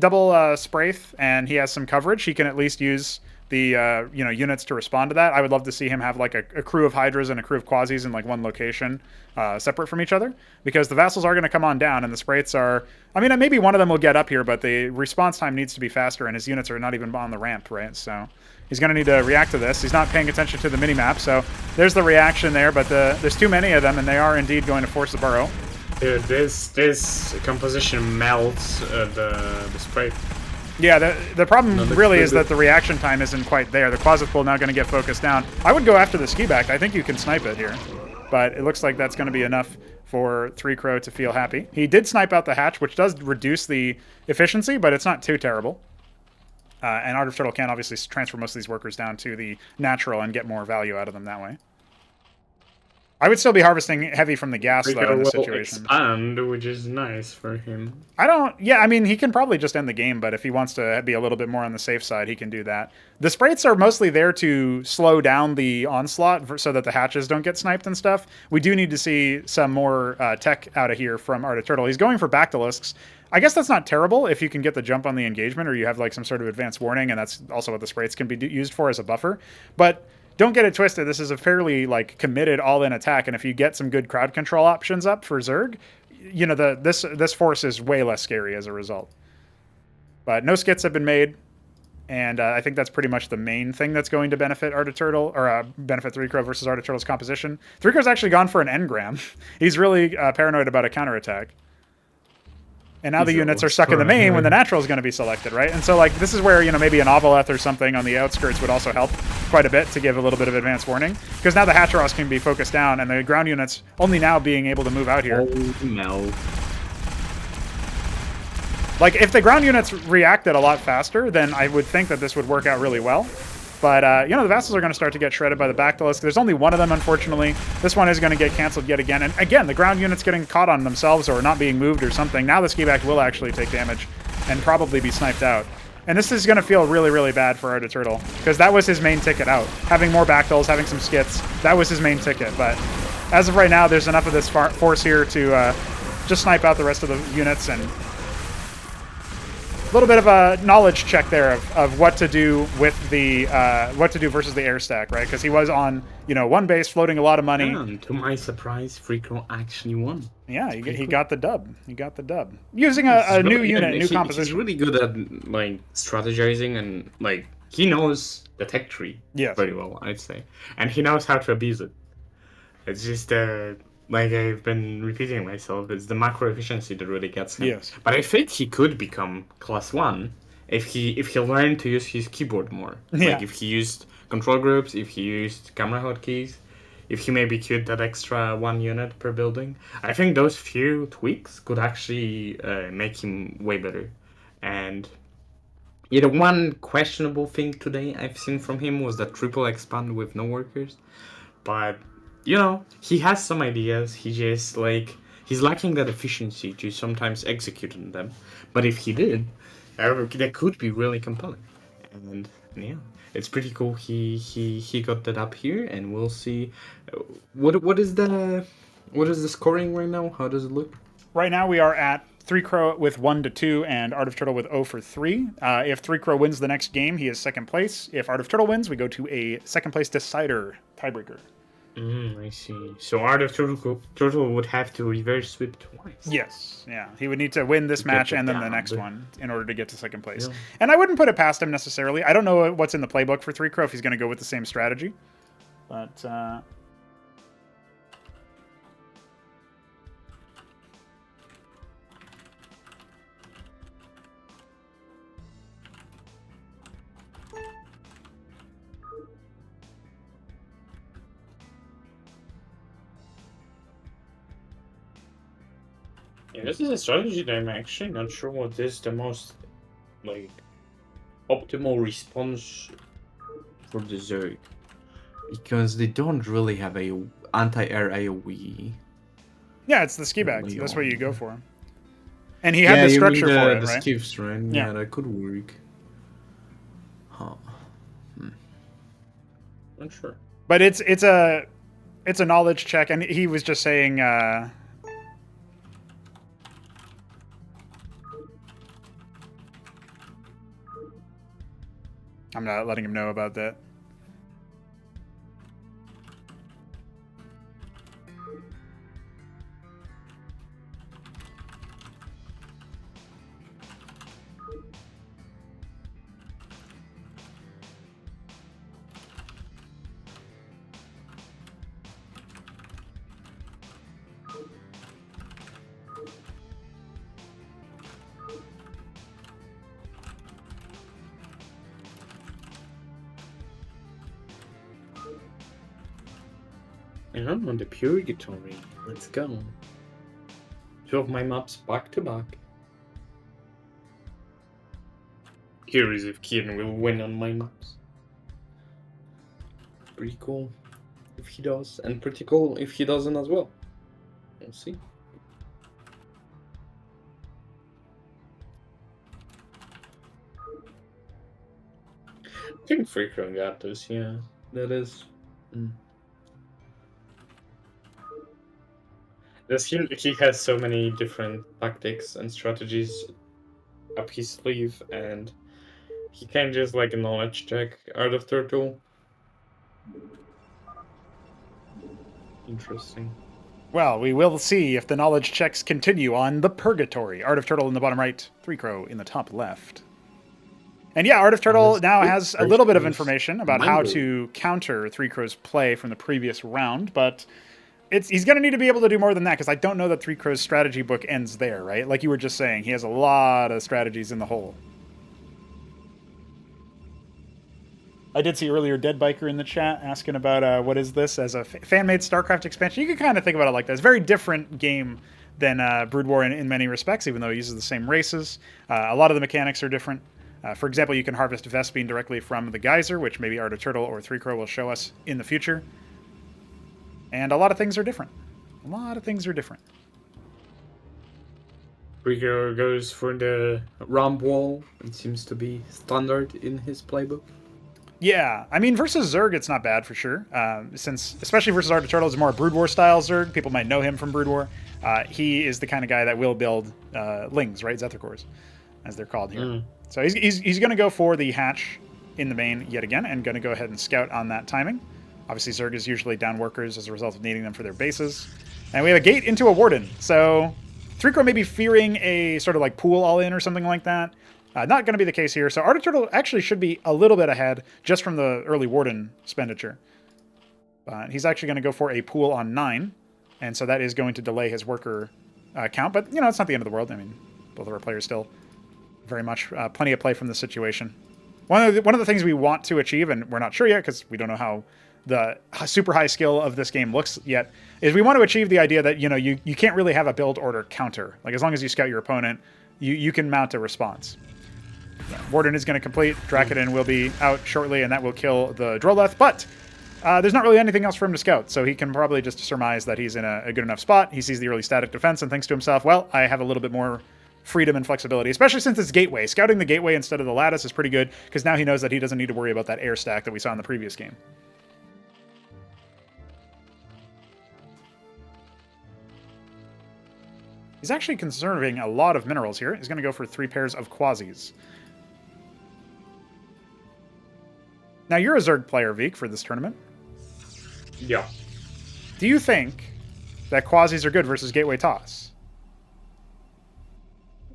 S1: Spraith and he has some coverage, he can at least use the units to respond to that. I would love to see him have like a crew of Hydras and a crew of Quasis in like one location, separate from each other, because the Vassals are going to come on down, and the Spraiths are. I mean, maybe one of them will get up here, but the response time needs to be faster, and his units are not even on the ramp, right? So he's going to need to react to this. He's not paying attention to the minimap, so there's the reaction there. But there's too many of them, and they are indeed going to force the burrow.
S3: Dude, this composition melts the Spraith.
S1: Yeah, the problem really is that the reaction time isn't quite there. The Quasitpool now going to get focused down. I would go after the ski back. I think you can snipe it here. But it looks like that's going to be enough for 3Crow to feel happy. He did snipe out the hatch, which does reduce the efficiency, but it's not too terrible. And Art of Turtle can obviously transfer most of these workers down to the natural and get more value out of them that way. I would still be harvesting heavy from the gas, though, in this situation.
S3: Expand, which is nice for him.
S1: Yeah, I mean, he can probably just end the game, but if he wants to be a little bit more on the safe side, he can do that. The Spraiths are mostly there to slow down the onslaught so that the hatches don't get sniped and stuff. We do need to see some more tech out of here from Art of Turtle. He's going for Bactylisks. I guess that's not terrible if you can get the jump on the engagement, or you have like some sort of advanced warning, and that's also what the Spraiths can be used for as a buffer. But don't get it twisted. This is a fairly like committed all-in attack, and if you get some good crowd control options up for Zerg, you know this force is way less scary as a result. But no skits have been made, and I think that's pretty much the main thing that's going to benefit Art of Turtle, or benefit 3Crow versus Art of Turtle's composition. 3Crow's actually gone for an engram. He's really paranoid about a counterattack. And now the units are stuck in the main when the natural is going to be selected, right? And so, like, this is where, maybe an Avaleth or something on the outskirts would also help quite a bit to give a little bit of advance warning. Because now the Hatcheros can be focused down, and the ground units only now being able to move out here.
S2: Oh, no.
S1: Like, if the ground units reacted a lot faster, then I would think that this would work out really well. But, the Vassals are going to start to get shredded by the Bactylisk. There's only one of them, unfortunately. This one is going to get canceled yet again. And again, the ground units getting caught on themselves or not being moved or something. Now the ski-back will actually take damage and probably be sniped out. And this is going to feel really, really bad for Art of Turtle, because that was his main ticket out. Having more Bactyls, having some skits, that was his main ticket. But as of right now, there's enough of this force here to just snipe out the rest of the units, and a little bit of a knowledge check there of what to do with the what to do versus the air stack, right? Because he was on one base, floating a lot of money.
S2: And to my surprise, Freako actually won.
S1: Yeah, he got the dub. He got the dub using a new unit, new composition.
S2: He's really good at like strategizing, and like he knows the tech tree very well, I'd say, and he knows how to abuse it. It's just like I've been repeating myself, it's the macro efficiency that really gets him.
S1: Yes.
S2: But I think he could become class 1 if he learned to use his keyboard more.
S1: Yeah.
S2: Like if he used control groups, if he used camera hotkeys, if he maybe queued that extra 1 unit per building. I think those few tweaks could actually make him way better. And yeah, the one questionable thing today I've seen from him was that triple expand with no workers. But, you know, he has some ideas. He just, like, he's lacking that efficiency to sometimes execute on them. But if he did, that could be really compelling. And, yeah, it's pretty cool he got that up here, and we'll see. What is the scoring right now? How does it look?
S1: Right now we are at 3Crow with 1-2 and Art of Turtle with 0 for 3. If 3Crow wins the next game, he is second place. If Art of Turtle wins, we go to a second place decider tiebreaker.
S2: I see. So Art of Turtle would have to reverse sweep twice.
S1: Yes, yeah. He would need to win this match
S2: it
S1: and then the
S2: down,
S1: next
S2: but-
S1: one in order to get to second place.
S2: Yeah.
S1: And I wouldn't put it past him necessarily. I don't know what's in the playbook for 3Crow if he's going to go with the same strategy. But,
S3: Yeah, this is a strategy that I'm actually not sure what is the most, like, optimal response
S2: For the Zerg. Because they don't really have a anti-air AoE.
S1: yeah, it's the ski bag.
S2: Really
S1: That's what you go
S2: on.
S1: for. And he had the structure for it,
S2: the
S1: right?
S2: skiffs, right?
S1: Yeah.
S2: Yeah, that could work. Huh.
S3: Not sure.
S1: But it's a knowledge check, and he was just saying I'm not letting him know about that.
S3: And I'm on the Purgatory. Let's go. 2 of my maps back to back. Curious if Kieran will win on my maps. Pretty cool if he does, and pretty cool if he doesn't as well. We'll see. I think Freakrow got this, yeah. That is. He has so many different tactics and strategies up his sleeve, and he can just like a knowledge check Art of Turtle. Interesting.
S1: Well, we will see if the knowledge checks continue on the Purgatory. Art of Turtle in the bottom right, 3Crow in the top left. And yeah, Art of Turtle now has a little bit of information about how to counter 3Crow's play from the previous round, but he's going to need to be able to do more than that, because I don't know that 3Crow's strategy book ends there, right? Like you were just saying, he has a lot of strategies in the hole. I did see earlier Dead Biker in the chat asking about what is this as a fan-made StarCraft expansion. You can kind of think about it like that. It's a very different game than Brood War in many respects, even though it uses the same races. A lot of the mechanics are different. For example, you can harvest Vespene directly from the Geyser, which maybe Art of Turtle or 3Crow will show us in the future. And a lot of things are different. A lot of things are different.
S2: Freakrow goes for the ramp wall. It seems to be standard in his playbook.
S1: Yeah, I mean, versus Zerg, it's not bad for sure. Since, especially versus Art of Turtle, is more Brood War style Zerg. People might know him from Brood War. He is the kind of guy that will build Lings, right? Zethicors, as they're called here. So he's going to go for the hatch in the main yet again, and going to go ahead and scout on that timing. Obviously, Zerg is usually down workers as a result of needing them for their bases. And we have a gate into a Warden. So 3Crow may be fearing a sort of like pool all-in or something like that. Not going to be the case here. So Art of Turtle actually should be a little bit ahead just from the early Warden expenditure. He's actually going to go for a pool on 9. And so that is going to delay his worker count. But, it's not the end of the world. I mean, both of our players still very much plenty of play from this situation. One of the things we want to achieve, and we're not sure yet because we don't know how the super high skill of this game looks yet, is we want to achieve the idea that, you can't really have a build order counter. Like, as long as you scout your opponent, you can mount a response. Warden is going to complete. Drakadin will be out shortly, and that will kill the Droleth. But there's not really anything else for him to scout, so he can probably just surmise that he's in a good enough spot. He sees the early static defense and thinks to himself, well, I have a little bit more freedom and flexibility, especially since it's gateway. Scouting the gateway instead of the lattice is pretty good, because now he knows that he doesn't need to worry about that air stack that we saw in the previous game. He's actually conserving a lot of minerals here. He's going to go for 3 pairs of quasis. Now, you're a Zerg player, Veek, for this tournament.
S3: Yeah.
S1: Do you think that quasis are good versus gateway toss?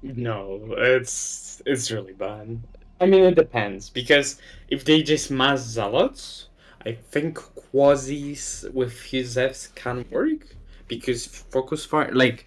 S3: No, it's really bad. I mean, it depends, because if they just mass zealots, I think quasis with Fusevs can work, because focus fire, like,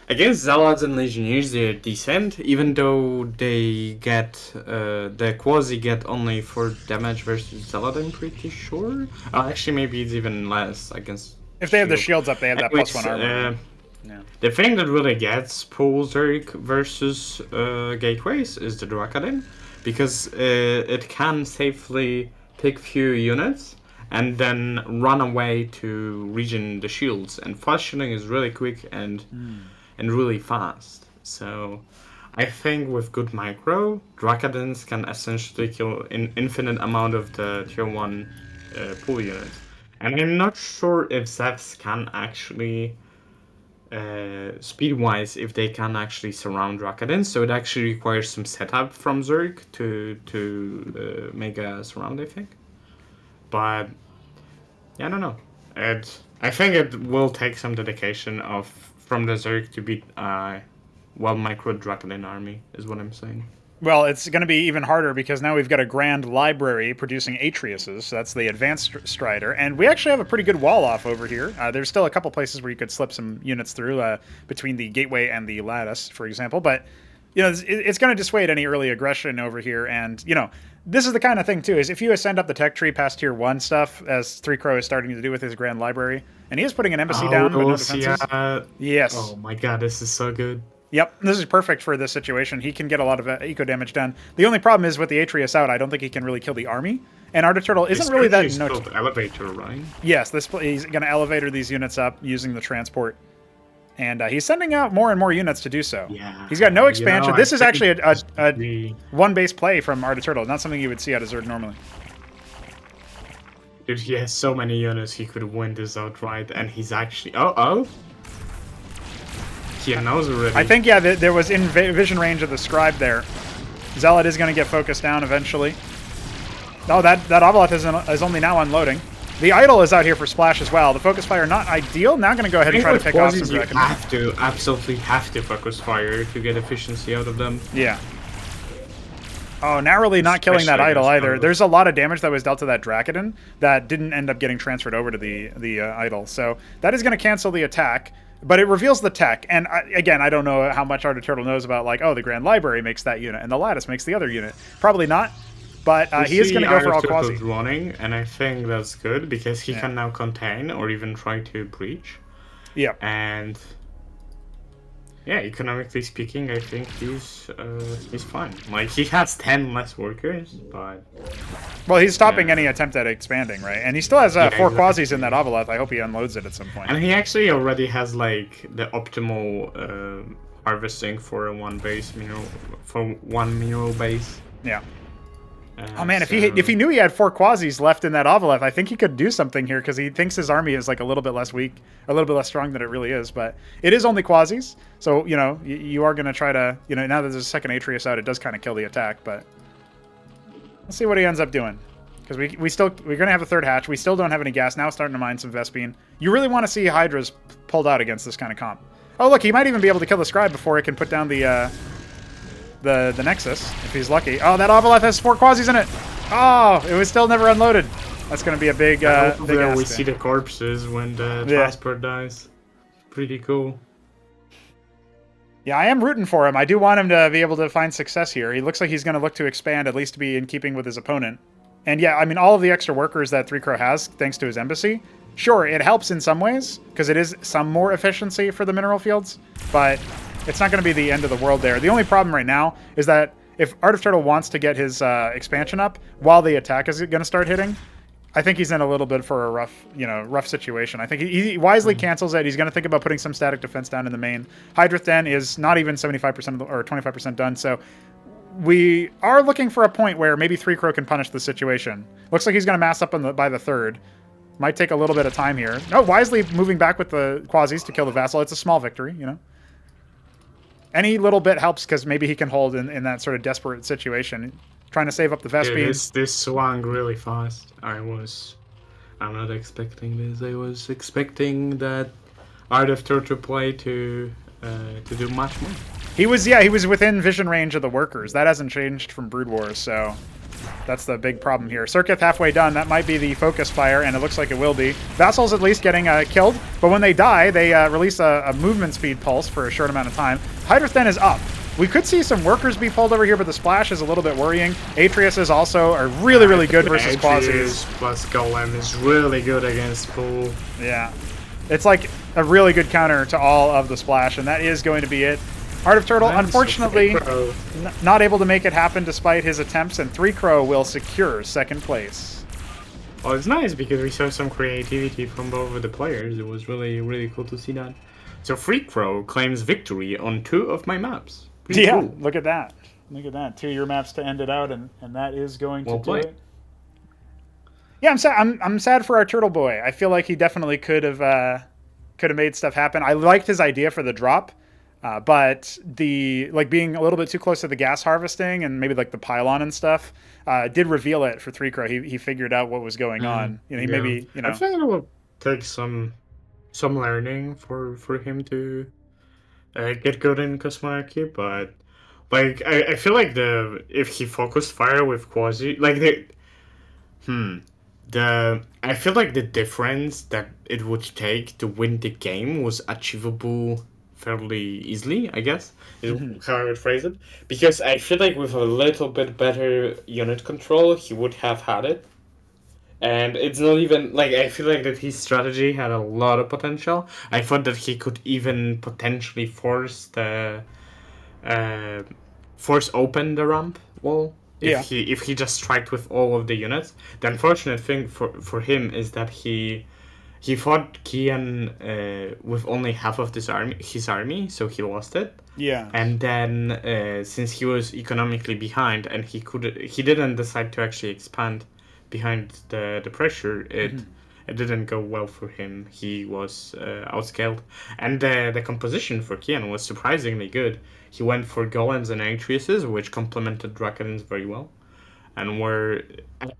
S3: against zealots and legionnaires, they're decent, even though they get, the quasi get only 4 damage versus zealot, I'm pretty sure. Actually, maybe it's even less against
S1: If they have the shields up, they have that
S3: Anyways,
S1: +1 armor. Yeah.
S3: The thing that really gets Pool Zerg versus Gateways is the Drakadin, because it can safely pick few units and then run away to regen the shields, and fast shielding is really quick and really fast. So I think with good micro, Drakadins can essentially kill an infinite amount of the tier 1 pool units. And I'm not sure if Zevs can actually speed-wise, if they can actually surround Drakadins, so it actually requires some setup from Zerg to make a surround, I think. But yeah, I don't know. I think it will take some dedication from the Zerg to beat micro Drakadin army, is what I'm saying.
S1: Well, it's going to be even harder because now we've got a grand library producing Atriuses, so that's the advanced Strider, and we actually have a pretty good wall off over here. There's still a couple places where you could slip some units through between the gateway and the lattice, for example, but it's going to dissuade any early aggression over here, and this is the kind of thing too, is if you ascend up the tech tree past tier 1 stuff, as 3 Crow is starting to do with his grand library, and he is putting an embassy down, but no defenses. Yes.
S2: Oh my god, this is so good.
S1: Yep, this is perfect for this situation. He can get a lot of eco damage done. The only problem is with the Atrius out, I don't think he can really kill the army. And Arctic Turtle isn't really that...
S3: elevator, right?
S1: Yes, he's going to elevator these units up using the transport. And he's sending out more and more units to do so.
S2: Yeah.
S1: He's got no expansion. This is actually a one-base play from Arctic Turtle, not something you would see out of Zerg normally.
S2: Dude, he has so many units, he could win this outright, and he's actually... He knows already.
S1: I think, yeah, there was in vision range of the scribe there. Zealot is going to get focused down eventually. Oh, that Ovoleth is only now unloading. The Idol is out here for splash as well. The focus fire not ideal. Now going to go ahead and try to pick off some Draken.
S2: You absolutely have to focus fire to get efficiency out of them.
S1: Yeah. Oh, narrowly not killing that Idol either. There's a lot of damage that was dealt to that Drakadin that didn't end up getting transferred over to the Idol. So that is going to cancel the attack. But it reveals the tech, and again, I don't know how much Arctic Turtle knows about, like, the Grand Library makes that unit, and the Lattice makes the other unit. Probably not, but he is going to go for all quasi.
S2: Running, and I think that's good, because he can now contain, or even try to breach.
S1: Yeah.
S2: And yeah, economically speaking, I think he's fine. Like, he has 10 less workers, but...
S1: Well, he's stopping any attempt at expanding, right? And he still has 4 quasis in that Ovoleth. I hope he unloads it at some point.
S2: And he actually already has, like, the optimal harvesting for one mineral base.
S1: Yeah. Oh man, if he knew he had 4 quasis left in that Ovoleth, I think he could do something here, because he thinks his army is like a little bit less weak, a little bit less strong than it really is. But it is only quasis, so you are going to try to now that there's a second Atrius out, it does kind of kill the attack. But let's see what he ends up doing, because we're going to have a 3rd hatch. We still don't have any gas now. Starting to mine some Vespene. You really want to see Hydras pulled out against this kind of comp. Oh look, he might even be able to kill the Scribe before it can put down the Nexus, if he's lucky. Oh, that Ovoleth has 4 quasis in it. Oh, it was still never unloaded. That's going to be a big...
S2: we see the corpses when the transport dies. pretty cool.
S1: Yeah, I am rooting for him. I do want him to be able to find success here. He looks like he's going to look to expand, at least to be in keeping with his opponent. And yeah, I mean, all of the extra workers that 3Crow has, thanks to his embassy, sure, it helps in some ways, because it is some more efficiency for the mineral fields, but it's not going to be the end of the world there. The only problem right now is that if Art of Turtle wants to get his expansion up while the attack is going to start hitting, I think he's in a little bit for a rough situation. I think he wisely cancels it. He's going to think about putting some static defense down in the main. Hydrith Den is not even 75% or 25% done, so we are looking for a point where maybe 3Crow can punish the situation. Looks like he's going to mass up by the third. Might take a little bit of time here. No, wisely moving back with the Quasis to kill the Vassal. It's a small victory, you know. Any little bit helps because maybe he can hold in that sort of desperate situation. Trying to save up the Vespine.
S2: Yeah, this swung really fast. I'm not expecting this. I was expecting that Art of Turtle play to do much more.
S1: He was within vision range of the workers. That hasn't changed from Brood Wars, so that's the big problem here. Circuit halfway done. That might be the focus fire, and it looks like it will be. Vassal's at least getting killed, but when they die, they release a movement speed pulse for a short amount of time. Hydrith Den is up. We could see some workers be pulled over here, but the splash is a little bit worrying. Atreus is also really, really good versus Quasis.
S2: Plus Golem is really good against Pool.
S1: Yeah. It's like a really good counter to all of the splash, and that is going to be it. Art of Turtle, unfortunately, not able to make it happen despite his attempts, and 3Crow will secure second place.
S2: Well, it's nice because we saw some creativity from both of the players. It was really, really cool to see that. So 3Crow claims victory on 2 of my maps. Pretty
S1: yeah,
S2: cool.
S1: Look at that. Look at that. 2 of your maps to end it out, and that is going to do it. Yeah, I'm sad for our turtle boy. I feel like he definitely could have made stuff happen. I liked his idea for the drop, but being a little bit too close to the gas harvesting and maybe like the pylon and stuff did reveal it for 3Crow. He figured out what was going on. You know, he maybe
S2: I think it will take some learning for him to get good in Cosmonarchy, but like I feel like if he focused fire with Quasi, I feel like the difference that it would take to win the game was achievable fairly easily, I guess, is how I would phrase it. Because I feel like with a little bit better unit control, he would have had it. And it's not even, like, I feel like that his strategy had a lot of potential. I thought that he could even potentially force open the ramp wall if he just striked with all of the units. The unfortunate thing for him is that he fought Kian with only half of his army, so he lost it.
S1: Yeah.
S2: And then since he was economically behind and he didn't decide to actually expand behind the pressure, it didn't go well for him. He was outscaled. And the composition for Kian was surprisingly good. He went for golems and Atriuses, which complemented Drakons very well. And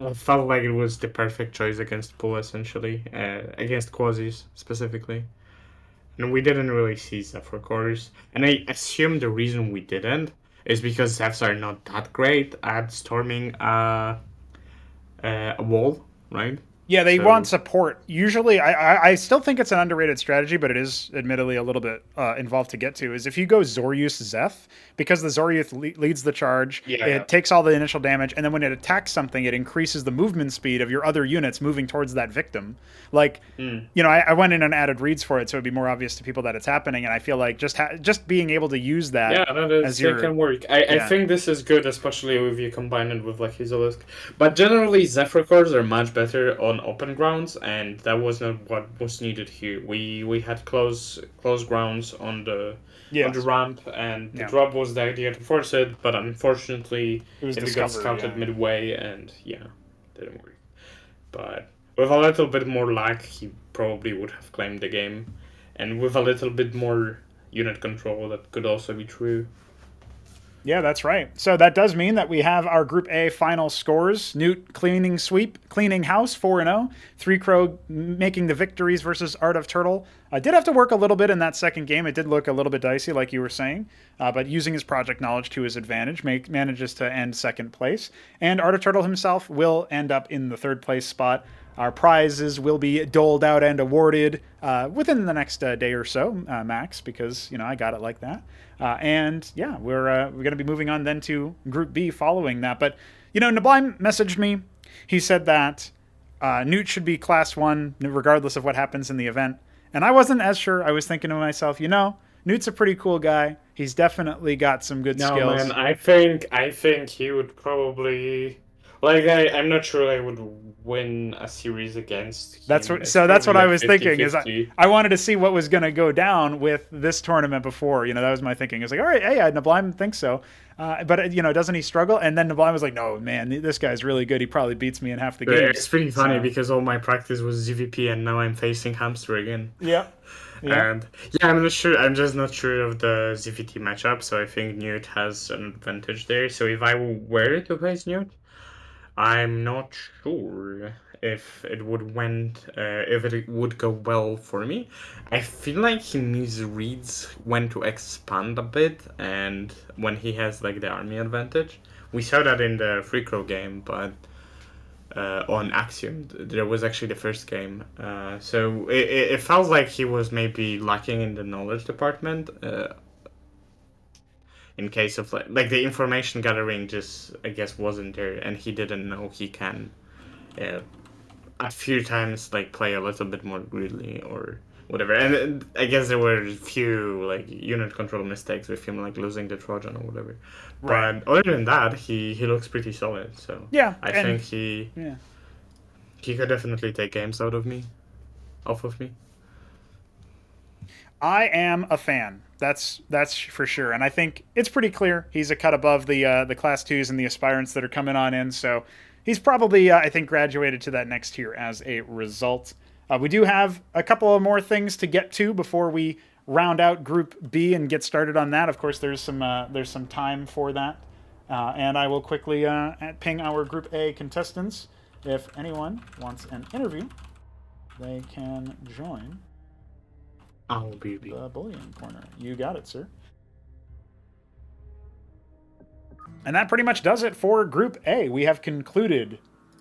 S2: I felt like it was the perfect choice against Pool, essentially. Against Quasis, specifically. And we didn't really see Zephyr cores. And I assume the reason we didn't is because Zephs are not that great at storming a wall, right?
S1: Yeah, they want support. Usually, I still think it's an underrated strategy, but it is admittedly a little bit involved to get to, is if you go Zoryuth Zeph, because the Zoryuth leads the charge, it takes all the initial damage, and then when it attacks something, it increases the movement speed of your other units moving towards that victim. Like, I went in and added reads for it, so it'd be more obvious to people that it's happening, and I feel like just being able to use that.
S3: Yeah, that can work. I think this is good, especially if you combine it with like Hizolisk. But generally, Zephyr cores are much better on open grounds, and that was not what was needed here. We had close grounds on the ramp, and the drop was the idea to force it, but unfortunately it got scouted midway, and didn't work. But with a little bit more luck, he probably would have claimed the game, and with a little bit more unit control, that could also be true.
S1: Yeah, that's right. So that does mean that we have our Group A final scores. Newt cleaning house, 4-0. 3Crow making the victories versus Art of Turtle. Did have to work a little bit in that second game. It did look a little bit dicey, like you were saying. But using his project knowledge to his advantage, manages to end second place. And Art of Turtle himself will end up in the third place spot. Our prizes will be doled out and awarded within the next day or so, max, because I got it like that. And yeah, we're going to be moving on then to Group B following that. But Neblime messaged me. He said that Newt should be Class 1 regardless of what happens in the event. And I wasn't as sure. I was thinking to myself, Newt's a pretty cool guy. He's definitely got some good skills.
S3: No, man, I think he would probably I'm not sure I would win a series against him.
S1: That's what I was thinking. Is I wanted to see what was going to go down with this tournament before. That was my thinking. It's like, all right, hey, Neblime thinks so, but doesn't he struggle? And then Neblime was like, no, man, this guy's really good. He probably beats me in half the games.
S2: It's pretty funny because all my practice was ZVP, and now I'm facing Hamster again.
S1: Yeah.
S2: And I'm not sure. I'm just not sure of the ZVT matchup. So I think Newt has an advantage there. So if I were to face Newt, I'm not sure if it would go well for me. I feel like he misreads when to expand a bit, and when he has the army advantage. We saw that in the free throw game, but on Axiom, there was actually the first game. So it felt like he was maybe lacking in the knowledge department. In case of the information gathering just wasn't there, and he didn't know he can a few times play a little bit more greedily or whatever. And I guess there were a few unit control mistakes with him losing the Trojan or whatever. Right. But other than that, he looks pretty solid. So
S1: yeah,
S2: I think he could definitely take games off of me.
S1: I am a fan. That's for sure, and I think it's pretty clear he's a cut above the Class 2s and the aspirants that are coming on in. So he's probably I think graduated to that next tier as a result. We do have a couple of more things to get to before we round out Group B and get started on that. Of course, there's some time for that, and I will quickly ping our Group A contestants. If anyone wants an interview, they can join.
S2: Oh, baby.
S1: The bullying corner. You got it, sir. And that pretty much does it for Group A. We have concluded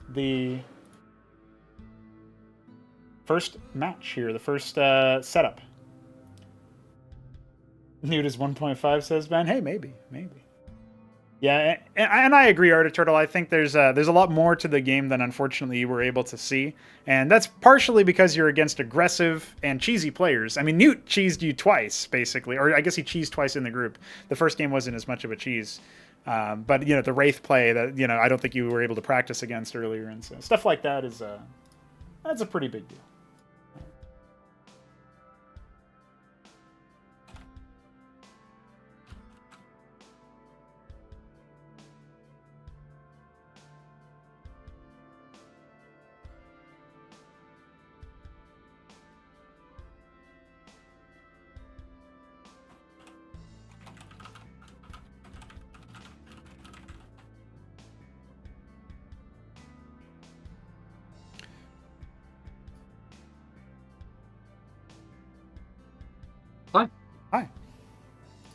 S1: the first match here, the first setup. Newt is 1.5, says Ben. Hey, maybe. Yeah, and I agree, Art of Turtle. I think there's a lot more to the game than unfortunately you were able to see, and that's partially because you're against aggressive and cheesy players. I mean, Newt cheesed you twice, basically, or I guess he cheesed twice in the group. The first game wasn't as much of a cheese, but the Wraith play that I don't think you were able to practice against earlier, and so stuff like that is that's a pretty big deal. Hi.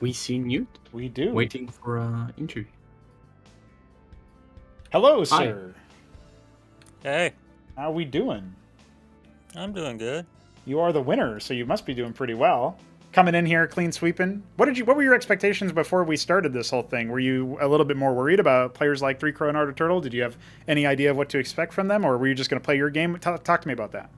S2: We see Newt.
S1: We do.
S2: Waiting for an interview.
S1: Hello, sir.
S5: Hey.
S1: How we doing?
S5: I'm doing good.
S1: You are the winner, so you must be doing pretty well. Coming in here, clean sweeping. What were your expectations before we started this whole thing? Were you a little bit more worried about players like 3Crow and Art of Turtle? Did you have any idea of what to expect from them, or were you just going to play your game? Talk to me about that.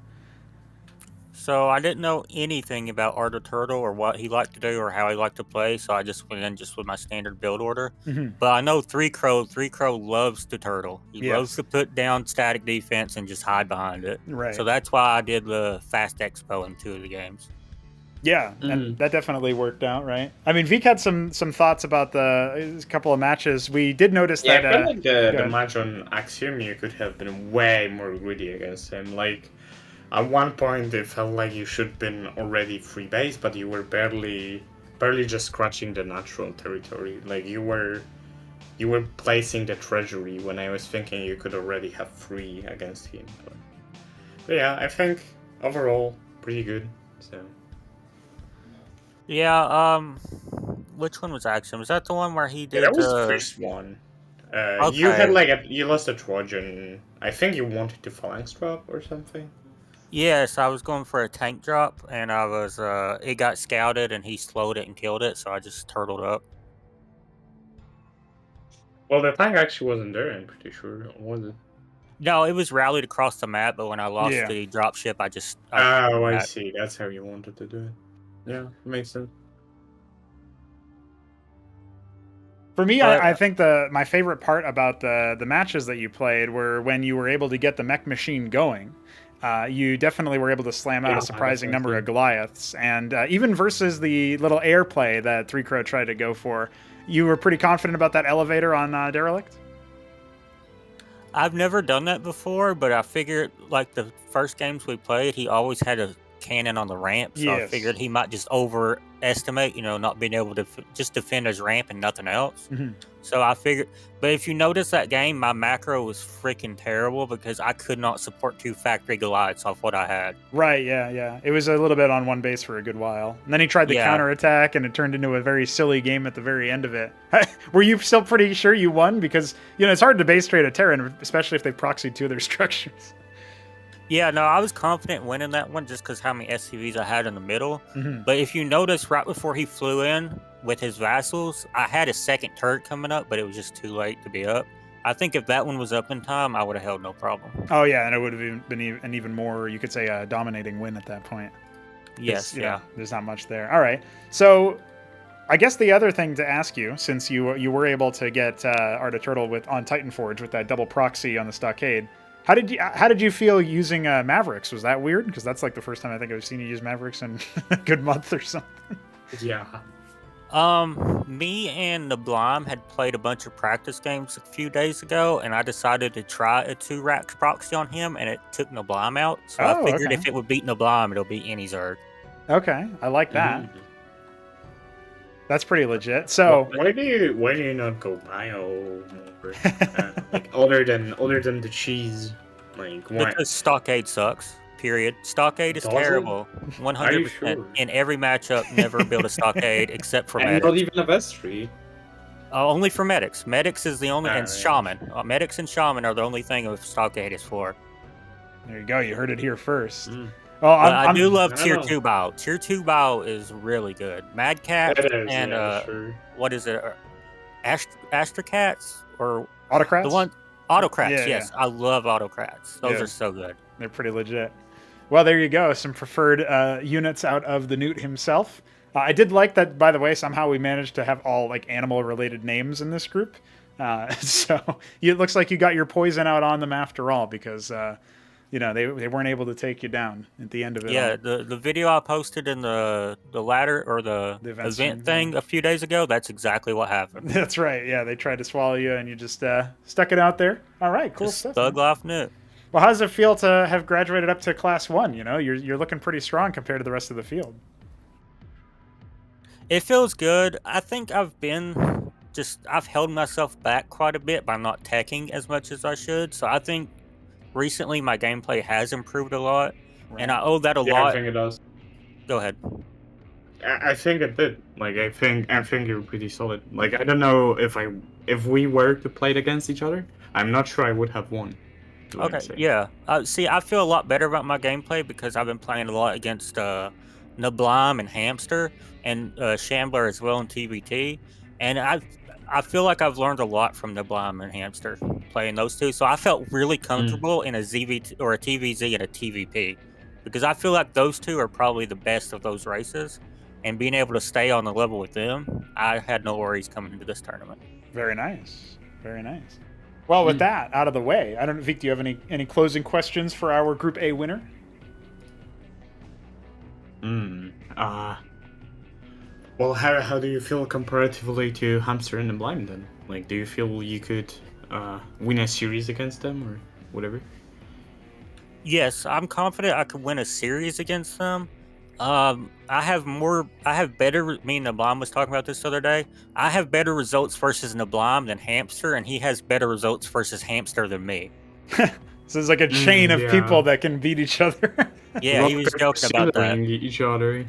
S5: So I didn't know anything about Art of Turtle or what he liked to do or how he liked to play, so I just went in just with my standard build order. Mm-hmm. But I know 3Crow loves to turtle. He loves to put down static defense and just hide behind it. Right. So that's why I did the fast expo in 2 of the games.
S1: Yeah, and that definitely worked out, right? I mean, Vic had some thoughts about the couple of matches. We did notice that...
S3: I feel like the match on Axiom, you could have been way more greedy against him. At one point, it felt like you should have been already free base, but you were barely just scratching the natural territory. You were placing the treasury when I was thinking you could already have free against him. But yeah, I think overall pretty good. So.
S5: Yeah. Which one was Axiom? Was that the one where he did?
S3: Yeah, that was the first one. Okay. You had you lost a Trojan I think you wanted to phalanx drop or something.
S5: Yes, I was going for a tank drop, and I was it got scouted, and he slowed it and killed it, so I just turtled up.
S3: Well, the tank actually wasn't there, I'm pretty sure, was it?
S5: No, it was rallied across the map, but when I lost
S1: Yeah.
S5: the dropship, I just
S3: Oh, I
S5: back.
S3: see. That's how you wanted to do it. Yeah, makes sense.
S1: For me,
S5: But-
S1: I think my favorite part about the matches that you played were when you were able to get the mech machine going. You definitely were able to slam out
S3: Yeah,
S1: a surprising
S3: that's
S1: number
S3: good.
S1: of Goliaths, and even versus the little airplay that 3Crow tried to go for, you were pretty confident about that elevator on Derelict?
S5: I've never done that before, but I figured like the first games we played, he always had a cannon on the ramp, so I
S1: Yes.
S5: figured he might just overestimate, not being able to just defend his ramp and nothing else.
S1: Mhm.
S5: So I figured, but if you notice that game, my macro was freaking terrible because I could not support 2 factory Goliaths off what I had.
S1: Right, yeah. It was a little bit on one base for a good while. And then he tried the
S5: Yeah.
S1: counterattack, and it turned into a very silly game at the very end of it. Were you still pretty sure you won? Because, it's hard to base trade a Terran, especially if they proxied 2 of their structures.
S5: Yeah, no, I was confident winning that one just because how many SCVs I had in the middle.
S1: Mhm.
S5: But if you notice, right before he flew in with his vassals, I had a second turret coming up, but it was just too late to be up. I think if that one was up in time, I would have held no problem.
S1: Oh, yeah, and it would have been an even more, you could say, dominating win at that point.
S5: Yes, yeah.
S1: There's not much there. All right. So I guess the other thing to ask you, since you were able to get Art of Turtle on Titanforge with that double proxy on the stockade, how did you feel using Mavericks? Was that weird? Because that's like the first time I think I've seen you use Mavericks in a good month or something.
S3: Yeah.
S5: Me and Neblime had played a bunch of practice games a few days ago, and I decided to try a 2-rack proxy on him, and it took Neblime out. So I figured
S1: okay.
S5: if it would beat Neblime, it'll beat any Zerg.
S1: Okay, I like that.
S3: Mhm.
S1: That's pretty legit. So
S3: Why do you not go bio more? Like other than the cheese? Like why?
S5: Because Stockade sucks. Period. Stockade is
S3: Does it?
S5: terrible. 100%
S3: sure?
S5: in every matchup. Never build a stockade except for
S2: And
S5: medics.
S2: not even a vestry.
S5: Only for medics. Medics is the only, and
S3: Alright.
S5: shaman. Medics and shaman are the only thing a stockade is for.
S1: there you go. You heard it here first.
S3: Mm.
S1: Well,
S5: But I do love
S3: I
S5: tier
S3: don't know.
S5: 2 bow. Tier 2 bow is really good. Mad Cat
S3: It is,
S5: and
S3: yeah, sure.
S5: what is it? Astrocats or
S1: Autocrats.
S5: the one Autocrats.
S1: Yeah,
S5: Yes, I love Autocrats. Those
S1: Yeah.
S5: are so good.
S1: They're pretty legit. Well, there you go. Some preferred units out of the Newt himself. I did like that, by the way, somehow we managed to have all like animal-related names in this group. So it looks like you got your poison out on them after all, because they weren't able to take you down at the end of it.
S5: Yeah,
S1: all.
S5: the video I posted in the ladder or the
S1: The event
S5: event
S1: stream,
S5: thing a few days ago, that's exactly what happened.
S1: That's right. Yeah, they tried to swallow you, and you just stuck it out there. All right, cool
S5: Just
S1: stuff.
S5: thug
S1: man.
S5: life Newt.
S1: Well, how does it feel to have graduated up to Class 1? You're looking pretty strong compared to the rest of the field.
S5: It feels good. I think I've held myself back quite a bit by not teching as much as I should. So I think recently my gameplay has improved a lot, and I owe that a
S3: Yeah, I
S5: lot.
S3: think it does.
S5: Go ahead.
S3: I think it did. Like I think you're pretty solid. Like I don't know if we were to play it against each other, I'm not sure I would have won. is what I'm
S5: Okay,
S3: saying.
S5: yeah. See, I feel a lot better about my gameplay because I've been playing a lot against Neblime and Hamster and Shambler as well in TVT, and I feel like I've learned a lot from Neblime and Hamster playing those two. So I felt really comfortable in a ZVT or a TVZ and a TVP because I feel like those two are probably the best of those races, and being able to stay on the level with them, I had no worries coming into this tournament.
S1: Very nice. Very nice. Well, with that out of the way, I don't know, Vic, do you have any closing questions for our Group A winner?
S3: Well, how do you feel comparatively to Hamster and Neblime then? Like, do you feel you could win a series against them or whatever?
S5: Yes, I'm confident I could win a series against them. I have better. Me and Neblime was talking about this the other day. I have better results versus Neblime than Hamster, and he has better results versus Hamster than me.
S1: So there's like a chain of
S3: yeah.
S1: people that can beat each other.
S5: Yeah, he was joking about that.
S3: Considering each other.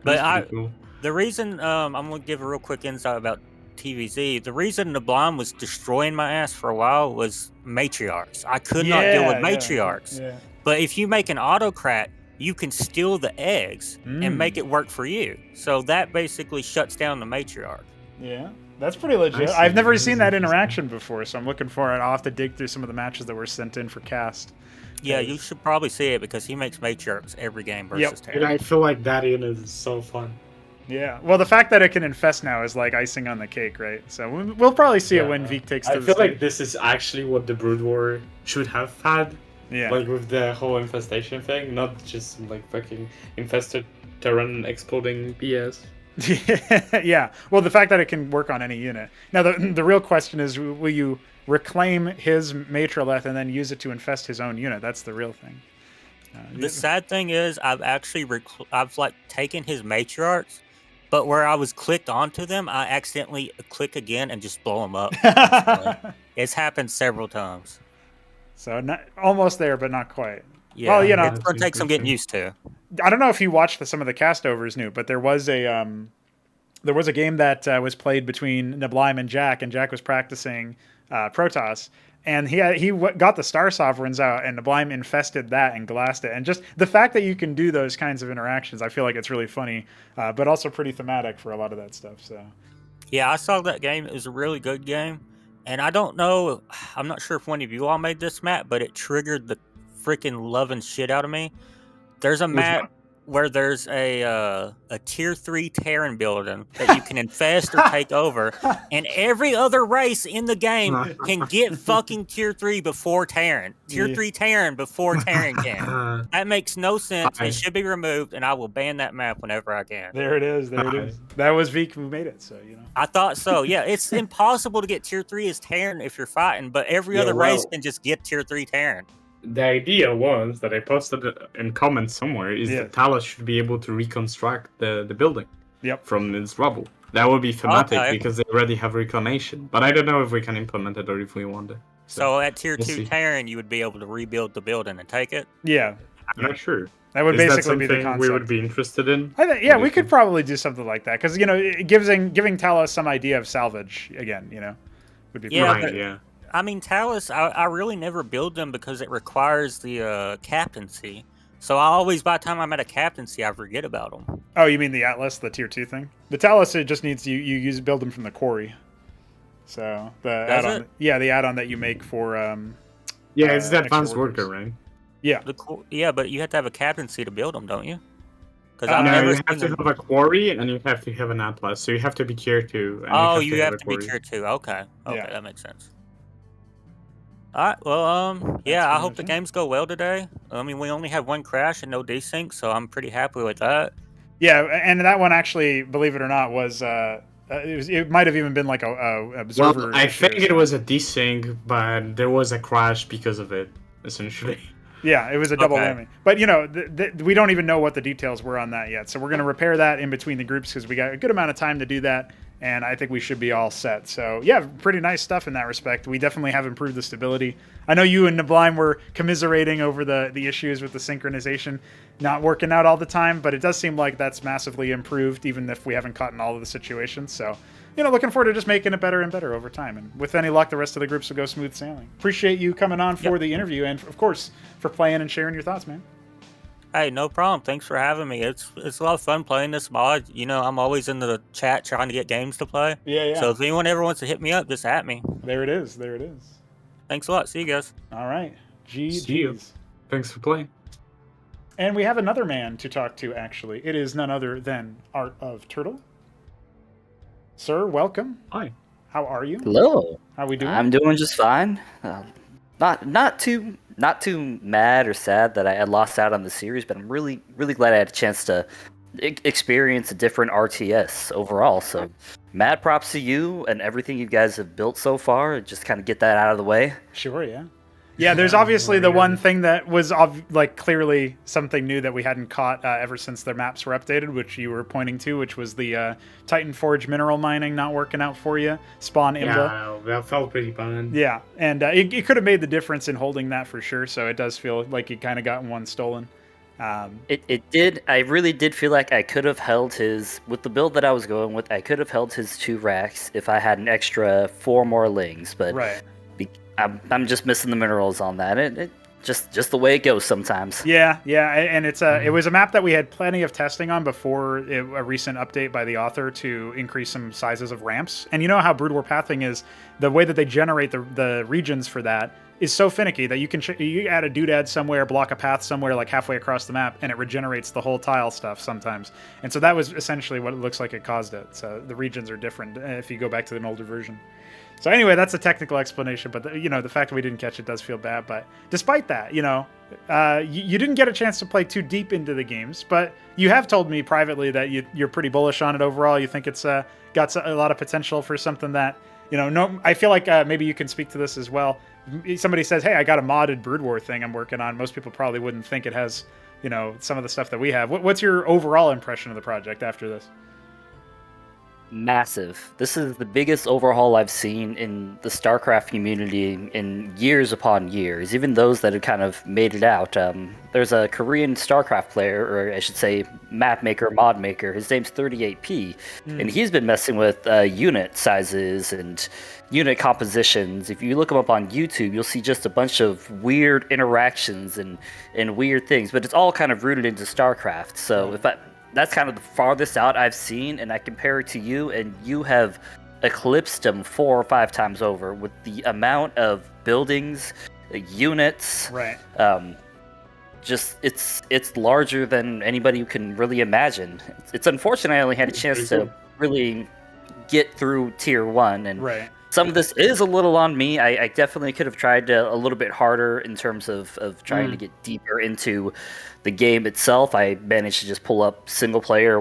S5: But
S3: That's pretty cool.
S5: the reason I'm gonna give a real quick insight about TVZ, the reason Neblime was destroying my ass for a while was matriarchs. I could not deal with matriarchs.
S1: Yeah.
S5: But if you make an autocrat, you can steal the eggs and make it work for you. So that basically shuts down the matriarch.
S1: Yeah. That's pretty legit. I've never seen that interaction before, so I'm looking for it. I'll have to dig through some of the matches that were sent in for cast.
S5: Yeah, you should probably see it because he makes matriarchs every game versus Terran.
S2: And I feel like that unit is so fun.
S1: Yeah. Well, the fact that it can infest now is like icing on the cake, right? So we'll probably see it when Veek takes to
S2: I
S1: the
S2: feel
S1: stage.
S2: like this is actually what the Brood War should have had.
S1: Yeah.
S3: Like with the whole infestation thing, not just like fucking infested Terran exploding BS.
S1: Yeah. Well, the fact that it can work on any unit. Now, the real question is, will you reclaim his Matrolith and then use it to infest his own unit? That's the real thing.
S5: The sad thing is, I've actually I've like taken his matriarchs, but where I was clicked onto them, I accidentally click again and just blow them up. It's happened several times.
S1: So almost there, but not quite.
S5: Yeah,
S1: well, you know,
S5: it's gonna take some getting used to.
S1: I don't know if you watched some of the castovers, Newt, but there was a game that was played between Neblime and Jack was practicing Protoss, and he got the Star Sovereigns out, and Neblime infested that and glassed it. And just the fact that you can do those kinds of interactions, I feel like it's really funny, but also pretty thematic for a lot of that stuff. So,
S5: yeah, I saw that game. It was a really good game, and I don't know, I'm not sure if one of you all made this map, but it triggered the freaking loving shit out of me. There's a map where there's a tier 3 Terran building that you can infest or take over, and every other race in the game can get fucking tier 3 before Terran. Tier 3 Terran before Terran can. That makes no sense. It should be removed, and I will ban that map whenever I can.
S1: There it is. There it is. That was Veek who made it, so, you know.
S5: I thought so. Yeah, it's impossible to get tier 3 as Terran if you're fighting, but every other race can just get tier 3 Terran.
S2: The idea was that I posted it in comments somewhere is that Talos should be able to reconstruct the building from its rubble. That would be thematic because they already have reclamation. But I don't know if we can implement it or if we want it.
S5: So at tier 2 Terran, you would be able to rebuild the building and take it?
S1: Yeah.
S2: I'm not sure.
S1: That would basically be the concept.
S2: We would be interested in.
S1: We could probably do something like that because, you know, giving Talos some idea of salvage again, you know, would be
S5: yeah. I mean, Talos, I really never build them because it requires the captaincy. So I always, by the time I'm at a captaincy, I forget about them.
S1: Oh, you mean the Atlas, the tier 2 thing? The Talos, it just needs you build them from the quarry. So the add-on, the add-on that you make for
S2: it's the advanced worker, right?
S1: Yeah.
S5: But you have to have a captaincy to build them, don't you?
S2: Because you have to have a quarry and you have to have an Atlas, so you have to be tier 2.
S5: And you have to be tier 2. Okay, that makes sense. All right, well, I hope the games go well today. I mean, we only have one crash and no desync, so I'm pretty happy with that.
S1: Yeah, and that one actually, believe it or not, was it might have even been like a observer.
S2: Well, I think it was a desync, but there was a crash because of it, essentially.
S1: Yeah, it was a double whammy. But, you know, we don't even know what the details were on that yet. So we're going to repair that in between the groups because we got a good amount of time to do that. And I think we should be all set. So, yeah, pretty nice stuff in that respect. We definitely have improved the stability. I know you and Neblime were commiserating over the issues with the synchronization not working out all the time, but it does seem like that's massively improved, even if we haven't caught in all of the situations. So, you know, looking forward to just making it better and better over time. And with any luck, the rest of the groups will go smooth sailing. Appreciate you coming on for the interview and, of course, for playing and sharing your thoughts, man.
S5: Hey, no problem. Thanks for having me. It's a lot of fun playing this mod. You know, I'm always in the chat trying to get games to play.
S1: Yeah.
S5: So if anyone ever wants to hit me up, just at me.
S1: There it is.
S5: Thanks a lot. See you guys.
S1: All right.
S2: See you. Thanks for playing.
S1: And we have another man to talk to, actually. It is none other than Art of Turtle. Sir, welcome.
S2: Hi.
S1: How are you?
S6: Hello.
S1: How are we doing?
S6: I'm doing just fine. Not too mad or sad that I had lost out on the series, but I'm really glad I had a chance to experience a different RTS overall. So, mad props to you and everything you guys have built so far. Just kind of get that out of the way.
S1: Sure, yeah. Yeah, there's obviously the one thing that was clearly something new that we hadn't caught ever since their maps were updated, which you were pointing to, which was the Titan Forge mineral mining not working out for you. Spawn Imba.
S2: Yeah, that felt pretty bad.
S1: Yeah, and it could have made the difference in holding that for sure, so it does feel like you kind of got one stolen.
S6: It did. I really did feel like I could have held his with the build that I was going with. I could have held his 2 racks if I had an extra 4 more lings, but
S1: Right.
S6: I'm just missing the minerals on that. It just the way it goes sometimes.
S1: Yeah, and it was a map that we had plenty of testing on before a recent update by the author to increase some sizes of ramps. And you know how Brood War pathing is, the way that they generate the regions for that is so finicky that you add a doodad somewhere, block a path somewhere like halfway across the map, and it regenerates the whole tile stuff sometimes. And so that was essentially what it looks like it caused it. So the regions are different if you go back to an older version. So anyway, that's a technical explanation, but the fact that we didn't catch it does feel bad. But despite that, you didn't get a chance to play too deep into the games, but you have told me privately that you're pretty bullish on it overall. You think it's got a lot of potential for something that, no, I feel like maybe you can speak to this as well. Somebody says, hey, I got a modded Brood War thing I'm working on. Most people probably wouldn't think it has, some of the stuff that we have. What's your overall impression of the project after this?
S6: Massive. This is the biggest overhaul I've seen in the Starcraft community in years upon years, even those that have kind of made it out. There's a Korean Starcraft player, or I should say map maker, mod maker. His name's 38P, and he's been messing with unit sizes and unit compositions. If you look him up on YouTube, you'll see just a bunch of weird interactions and weird things, but it's all kind of rooted into Starcraft. So that's kind of the farthest out I've seen, and I compare it to you, and you have eclipsed him 4 or 5 times over with the amount of buildings, units.
S1: Right.
S6: Just it's larger than anybody can really imagine. It's unfortunate I only had a chance to really get through tier 1, and
S1: right.
S6: Some of this is a little on me. I definitely could have tried a little bit harder in terms of trying to get deeper into the game itself. I managed to just pull up single player,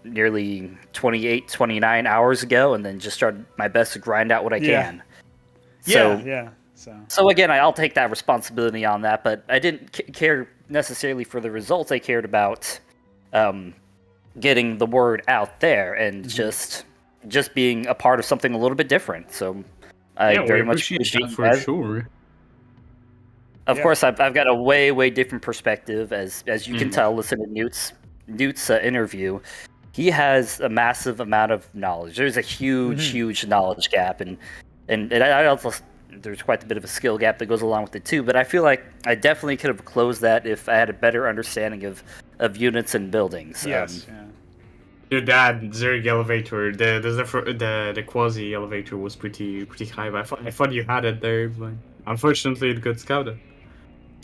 S6: nearly 28, 29 hours ago, and then just started my best to grind out what I can.
S1: Yeah.
S6: So again, I'll take that responsibility on that, but I didn't care necessarily for the results. I cared about getting the word out there and just being a part of something a little bit different. So I very much appreciate
S2: that for sure.
S6: Of course, I've got a way different perspective, as you can tell. Listen to Newt's interview. He has a massive amount of knowledge. There's a huge knowledge gap, and I also there's quite a bit of a skill gap that goes along with it too. But I feel like I definitely could have closed that if I had a better understanding of units and buildings.
S1: Yes.
S2: Your dad, Zerg elevator, the quasi elevator was pretty high. But I thought you had it there, but unfortunately it got scouted.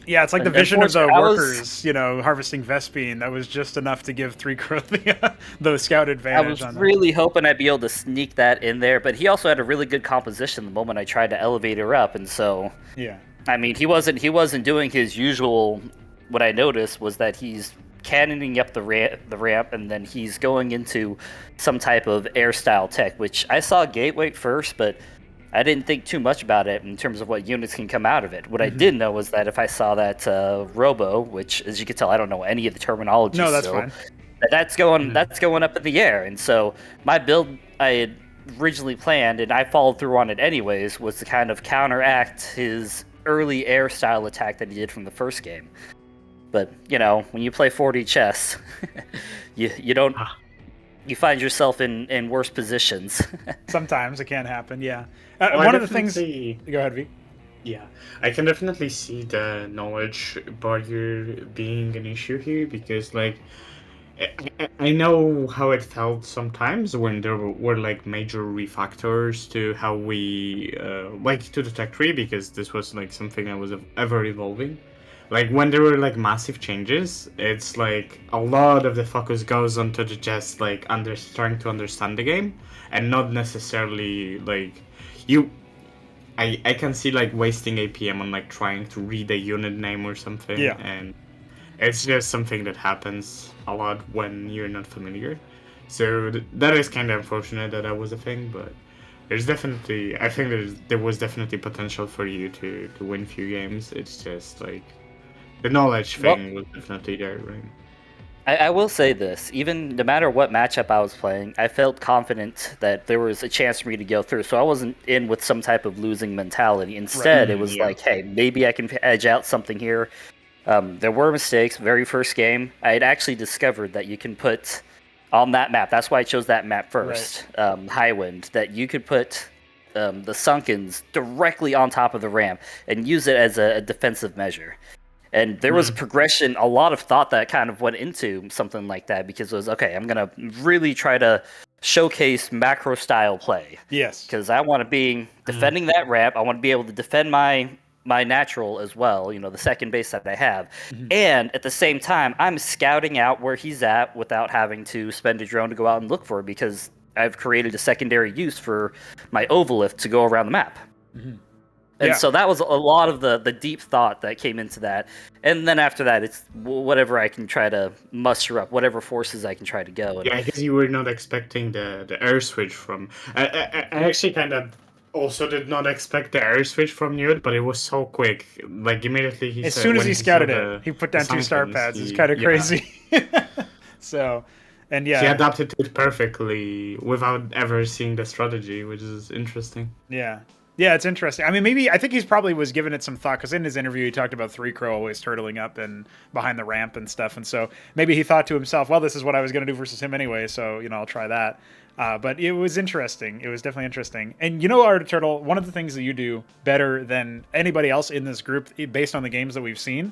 S1: Yeah, it's like the vision of the workers, harvesting Vespine. That was just enough to give 3 Crow the scout advantage.
S6: I was really hoping I'd be able to sneak that in there, but he also had a really good composition the moment I tried to elevate her up, and so I mean, he wasn't doing his usual. What I noticed was that he's cannoning up the ramp, and then he's going into some type of air style tech, which I saw gateway first, but I didn't think too much about it in terms of what units can come out of it. What I did know was that if I saw that robo, which, as you can tell, I don't know any of the terminology.
S1: No, that's fine.
S6: That's going up in the air, and so my build I had originally planned, and I followed through on it anyways, was to kind of counteract his early air style attack that he did from the first game. But when you play 4D chess, you don't. You find yourself in worse positions.
S1: Sometimes it can happen, yeah.
S2: Well,
S1: one of the things... Go ahead, V.
S2: Yeah, I can definitely see the knowledge barrier being an issue here, because, I know how it felt sometimes when there were, major refactors to how we, to the tech tree, because this was, something that was ever evolving. When there were massive changes, it's a lot of the focus goes onto just trying to understand the game, and not necessarily I can see wasting APM on trying to read a unit name or something, and it's just something that happens a lot when you're not familiar. So that is kind of unfortunate that was a thing, but there's definitely there was definitely potential for you to win few games. It's just the knowledge thing was definitely there, right?
S6: I will say this, even no matter what matchup I was playing, I felt confident that there was a chance for me to go through, so I wasn't in with some type of losing mentality. Instead, it was hey, maybe I can edge out something here. There were mistakes. Very first game, I had actually discovered that you can put on that map. That's why I chose that map first, Highwind. That you could put the Sunkens directly on top of the ramp and use it as a defensive measure. And there was a progression, a lot of thought that kind of went into something like that, because it was, okay, I'm going to really try to showcase macro style play.
S1: Yes.
S6: Because I want to be defending that ramp. I want to be able to defend my natural as well, the second base that I have. And at the same time, I'm scouting out where he's at without having to spend a drone to go out and look for it, because I've created a secondary use for my Ovalith to go around the map. And so that was a lot of the deep thought that came into that. And then after that, it's whatever I can try to muster up, whatever forces I can try to go. And
S2: Yeah, I guess you were not expecting the air switch from... I actually kind of also did not expect the air switch from Newt, but it was so quick. Like, immediately he
S1: As
S2: said...
S1: soon as
S2: when
S1: he
S2: saw
S1: scouted
S2: the-
S1: it, he put down
S2: the
S1: 2 star
S2: Sunkens,
S1: pads. It's
S2: he-
S1: kind of
S2: yeah.
S1: crazy. So, and
S2: He
S1: yeah.
S2: adapted to it perfectly without ever seeing the strategy, which is interesting.
S1: Yeah. Yeah, it's interesting. I mean, maybe I think he's probably was giving it some thought, because in his interview he talked about 3-Crow always turtling up and behind the ramp and stuff, and so maybe he thought to himself, well, this is what I was going to do versus him anyway, so I'll try that. But it was interesting. It was definitely interesting. And Art of Turtle, one of the things that you do better than anybody else in this group, based on the games that we've seen,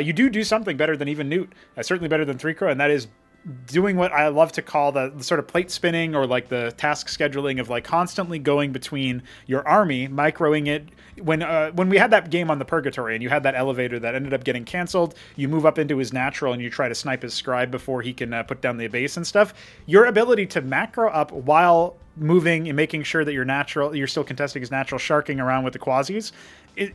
S1: you do something better than even Newt. Certainly better than 3-Crow, and that is doing what I love to call the sort of plate spinning, or like the task scheduling of like constantly going between your army, microing it. When we had that game on the Purgatory and you had that elevator that ended up getting canceled, you move up into his natural and you try to snipe his scribe before he can put down the base and stuff. Your ability to macro up while moving and making sure that you're still contesting his natural, sharking around with the quasis,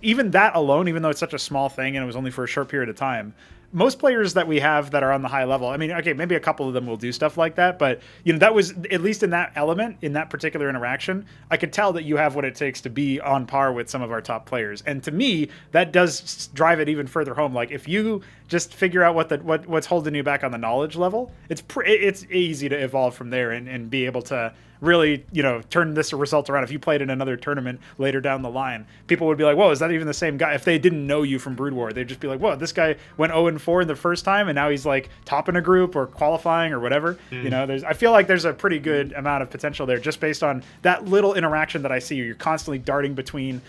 S1: even that alone, even though it's such a small thing and it was only for a short period of time, most players that we have that are on the high level, I mean, okay, maybe a couple of them will do stuff like that, but that was, at least in that element, in that particular interaction, I could tell that you have what it takes to be on par with some of our top players. And to me, that does drive it even further home. Like, if you just figure out what's holding you back on the knowledge level, it's easy to evolve from there and be able to really, turn this result around. If you played in another tournament later down the line, people would be like, whoa, is that even the same guy? If they didn't know you from Brood War, they'd just be like, whoa, this guy went 0-4 in the first time, and now he's like topping a group or qualifying or whatever. I feel like there's a pretty good amount of potential there just based on that little interaction that I see. You're constantly darting between,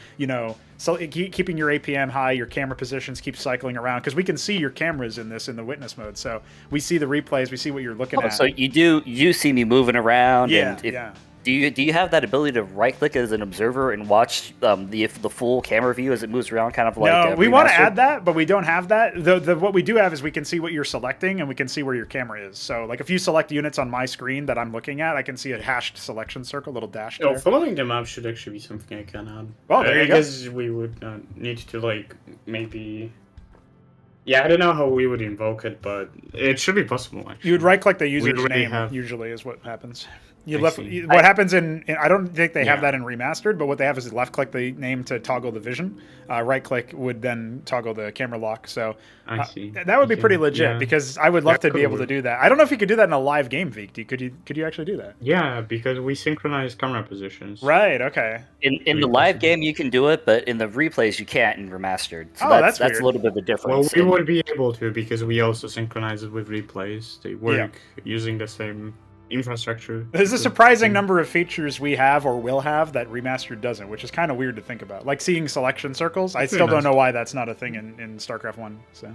S1: so keeping your APM high, your camera positions keep cycling around, because we can see your cameras in the witness mode. So we see the replays, we see what you're looking at.
S6: So you see me moving around,
S1: Yeah,
S6: and
S1: yeah.
S6: Do you have that ability to right click as an observer and watch the full camera view as it moves around, kind of like?
S1: No, we want to
S6: Remastered?
S1: add that, but we don't have that. What we do have is we can see what you're selecting, and we can see where your camera is. So, like, if you select units on my screen that I'm looking at, I can see a hashed selection circle, little dash there.
S3: Following the map should actually be something I can add.
S1: Well, there you
S3: I
S1: go.
S3: guess we would need to, maybe... Yeah, I don't know how we would invoke it, but it should be possible, actually.
S1: You would right-click the user's
S3: already
S1: name,
S3: have-
S1: usually, is what happens.
S3: see.
S1: What happens in I don't think they have
S3: Yeah.
S1: that in Remastered, but what they have is left-click the name to toggle the vision. Right-click would then toggle the camera lock. So
S2: I see.
S1: that would be
S2: Okay.
S1: pretty legit,
S2: Yeah.
S1: because I would love
S2: That
S1: to be able to
S2: could
S1: do that. I don't know if you could do that in a live game, Vic. Could you actually do that?
S2: Yeah, because we synchronize camera positions.
S1: Right, okay.
S6: In the live game you can do it, but in the replays you can't in remastered. So
S1: Oh,
S6: that's
S1: that's weird.
S6: a little bit of a
S2: Well,
S6: difference.
S2: we would be able to, because we also synchronize it with replays. They work using the same infrastructure.
S1: There's a surprising number of features we have or will have that Remastered doesn't, which is kind of weird to think about. Like seeing selection circles. I still don't
S2: nice.
S1: know why that's not a thing in StarCraft 1. So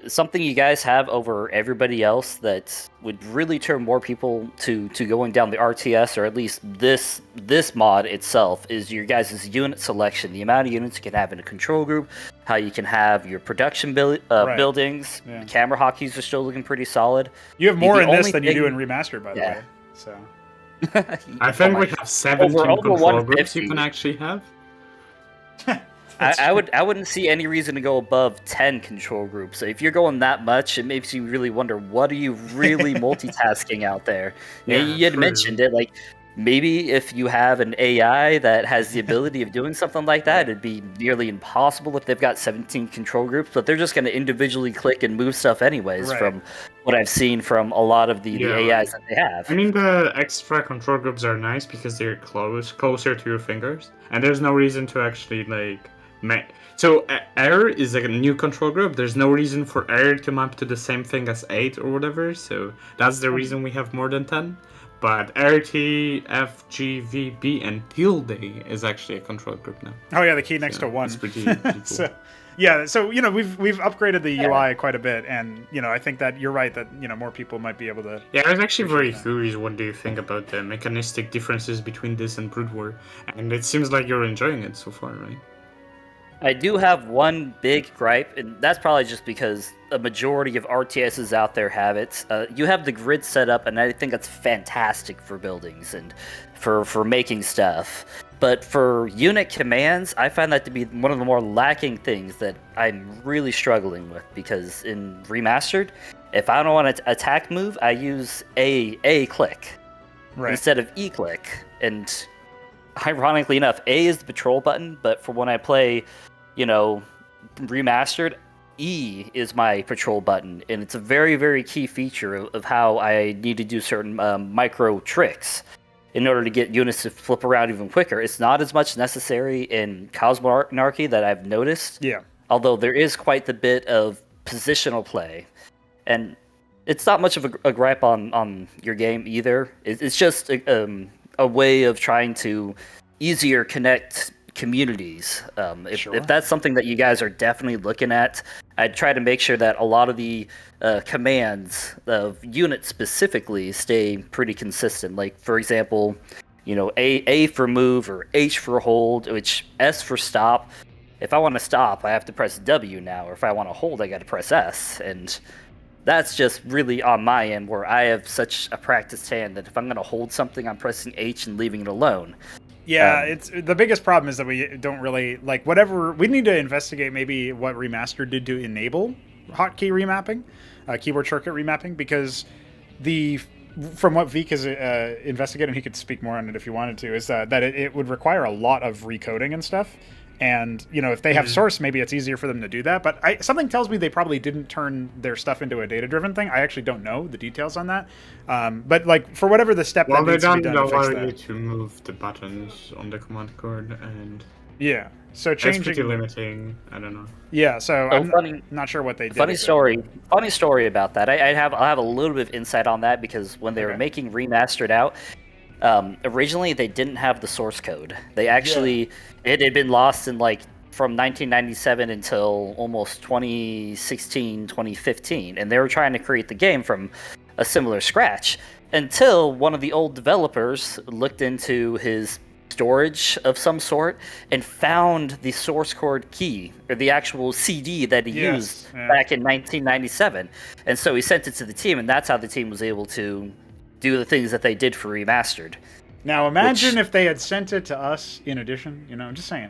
S6: Something you guys have over everybody else that would really turn more people to going down the RTS, or at least this mod itself, is your guys' unit selection. The amount of units you can have in a control group, how you can have your production
S1: Right.
S6: buildings.
S1: Yeah.
S6: The camera hockeys are still looking pretty solid.
S1: you have more
S6: The
S1: in this
S6: only
S1: than you do in
S6: thing-
S1: Remastered, by the
S6: Yeah.
S1: way. So
S2: I think we have 17
S6: Over
S2: control
S6: 150.
S2: groups you can actually have.
S6: I wouldn't see any reason to go above 10 control groups. So if you're going that much, it makes you really wonder, what are you really multitasking out there?
S2: Yeah,
S6: You had
S2: true.
S6: mentioned it, like maybe if you have an AI that has the ability of doing something like that, it'd be nearly impossible if they've got 17 control groups, but they're just going to individually click and move stuff anyways,
S1: Right.
S6: from what I've seen from a lot of the
S2: Yeah.
S6: AIs that they have.
S2: I mean, the extra control groups are nice because they're closer to your fingers, and there's no reason to actually So Air is like a new control group. There's no reason for Air to map to the same thing as 8 or whatever. So that's the reason we have more than 10. But R, T, F, G, V, B, and tilde is actually a control group now.
S1: Oh yeah, the key next to 1.
S2: It's pretty cool.
S1: So we've upgraded the UI quite a bit, and I think that you're right that more people might be able to.
S2: Yeah, I was actually very curious. What do you think about the mechanistic differences between this and Brood War? And it seems like you're enjoying it so far, right?
S6: I do have one big gripe, and that's probably just because a majority of RTSs out there have it. You have the grid set up, and I think that's fantastic for buildings and for making stuff. But for unit commands, I find that to be one of the more lacking things that I'm really struggling with, because in Remastered, if I don't want to attack move, I use A click instead of E click. And ironically enough, A is the patrol button, but for when I play, Remastered, E is my patrol button, and it's a very, very key feature of how I need to do certain micro tricks in order to get units to flip around even quicker. It's not as much necessary in Cosmonarchy that I've noticed.
S1: Yeah.
S6: Although there is quite the bit of positional play. And it's not much of a gripe on your game either. It's just a way of trying to easier connect communities. If that's something that you guys are definitely looking at, I'd try to make sure that a lot of the commands of units specifically stay pretty consistent. Like, for example, A for move or H for hold, which S for stop. If I want to stop, I have to press W now, or if I want to hold, I got to press S. And that's just really on my end, where I have such a practiced hand that if I'm going to hold something, I'm pressing H and leaving it alone.
S1: Yeah, it's the biggest problem is that we don't really whatever. We need to investigate maybe what Remastered did to enable hotkey remapping, keyboard shortcut remapping, because from what Veek has investigated, and he could speak more on it if he wanted to, is that it would require a lot of recoding and stuff. And if they have source, maybe it's easier for them to do that. But something tells me they probably didn't turn their stuff into a data-driven thing. I actually don't know the details on that. But for whatever the step that needs to be done to fix that.
S2: To move the buttons on the command card, and
S1: yeah, so changing.
S2: That's pretty limiting. I don't know.
S1: Yeah, so I'm not sure what they did.
S6: Funny story about that. I'll have a little bit of insight on that, because when they were making Remastered out, originally they didn't have the source code. They actually it had been lost in from 1997 until almost 2016, 2015, and they were trying to create the game from a similar scratch until one of the old developers looked into his storage of some sort and found the source code key, or the actual CD that he used back in 1997, and so he sent it to the team, and that's how the team was able to do the things that they did for Remastered.
S1: Now imagine if they had sent it to us in addition.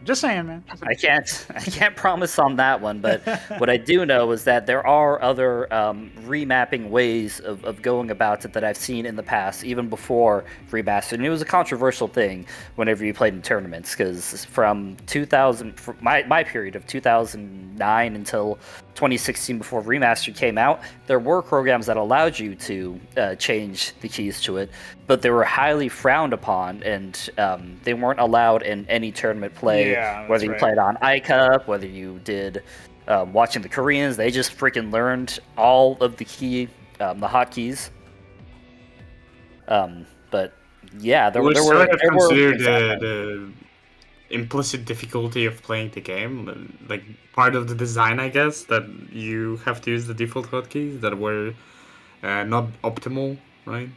S1: Just saying, man.
S6: I can't promise on that one, but what I do know is that there are other remapping ways of going about it that I've seen in the past, even before Remastered. And it was a controversial thing whenever you played in tournaments, because from my period of 2009 until 2016, before Remastered came out, there were programs that allowed you to change the keys to it, but they were highly frowned upon, and they weren't allowed in any tournament play, whether you played on iCup, whether you did watching the Koreans. They just freaking learned all of the the hotkeys. But yeah, there were
S2: the implicit difficulty of playing the game, like part of the design, I guess, that you have to use the default hotkeys that were not optimal, right?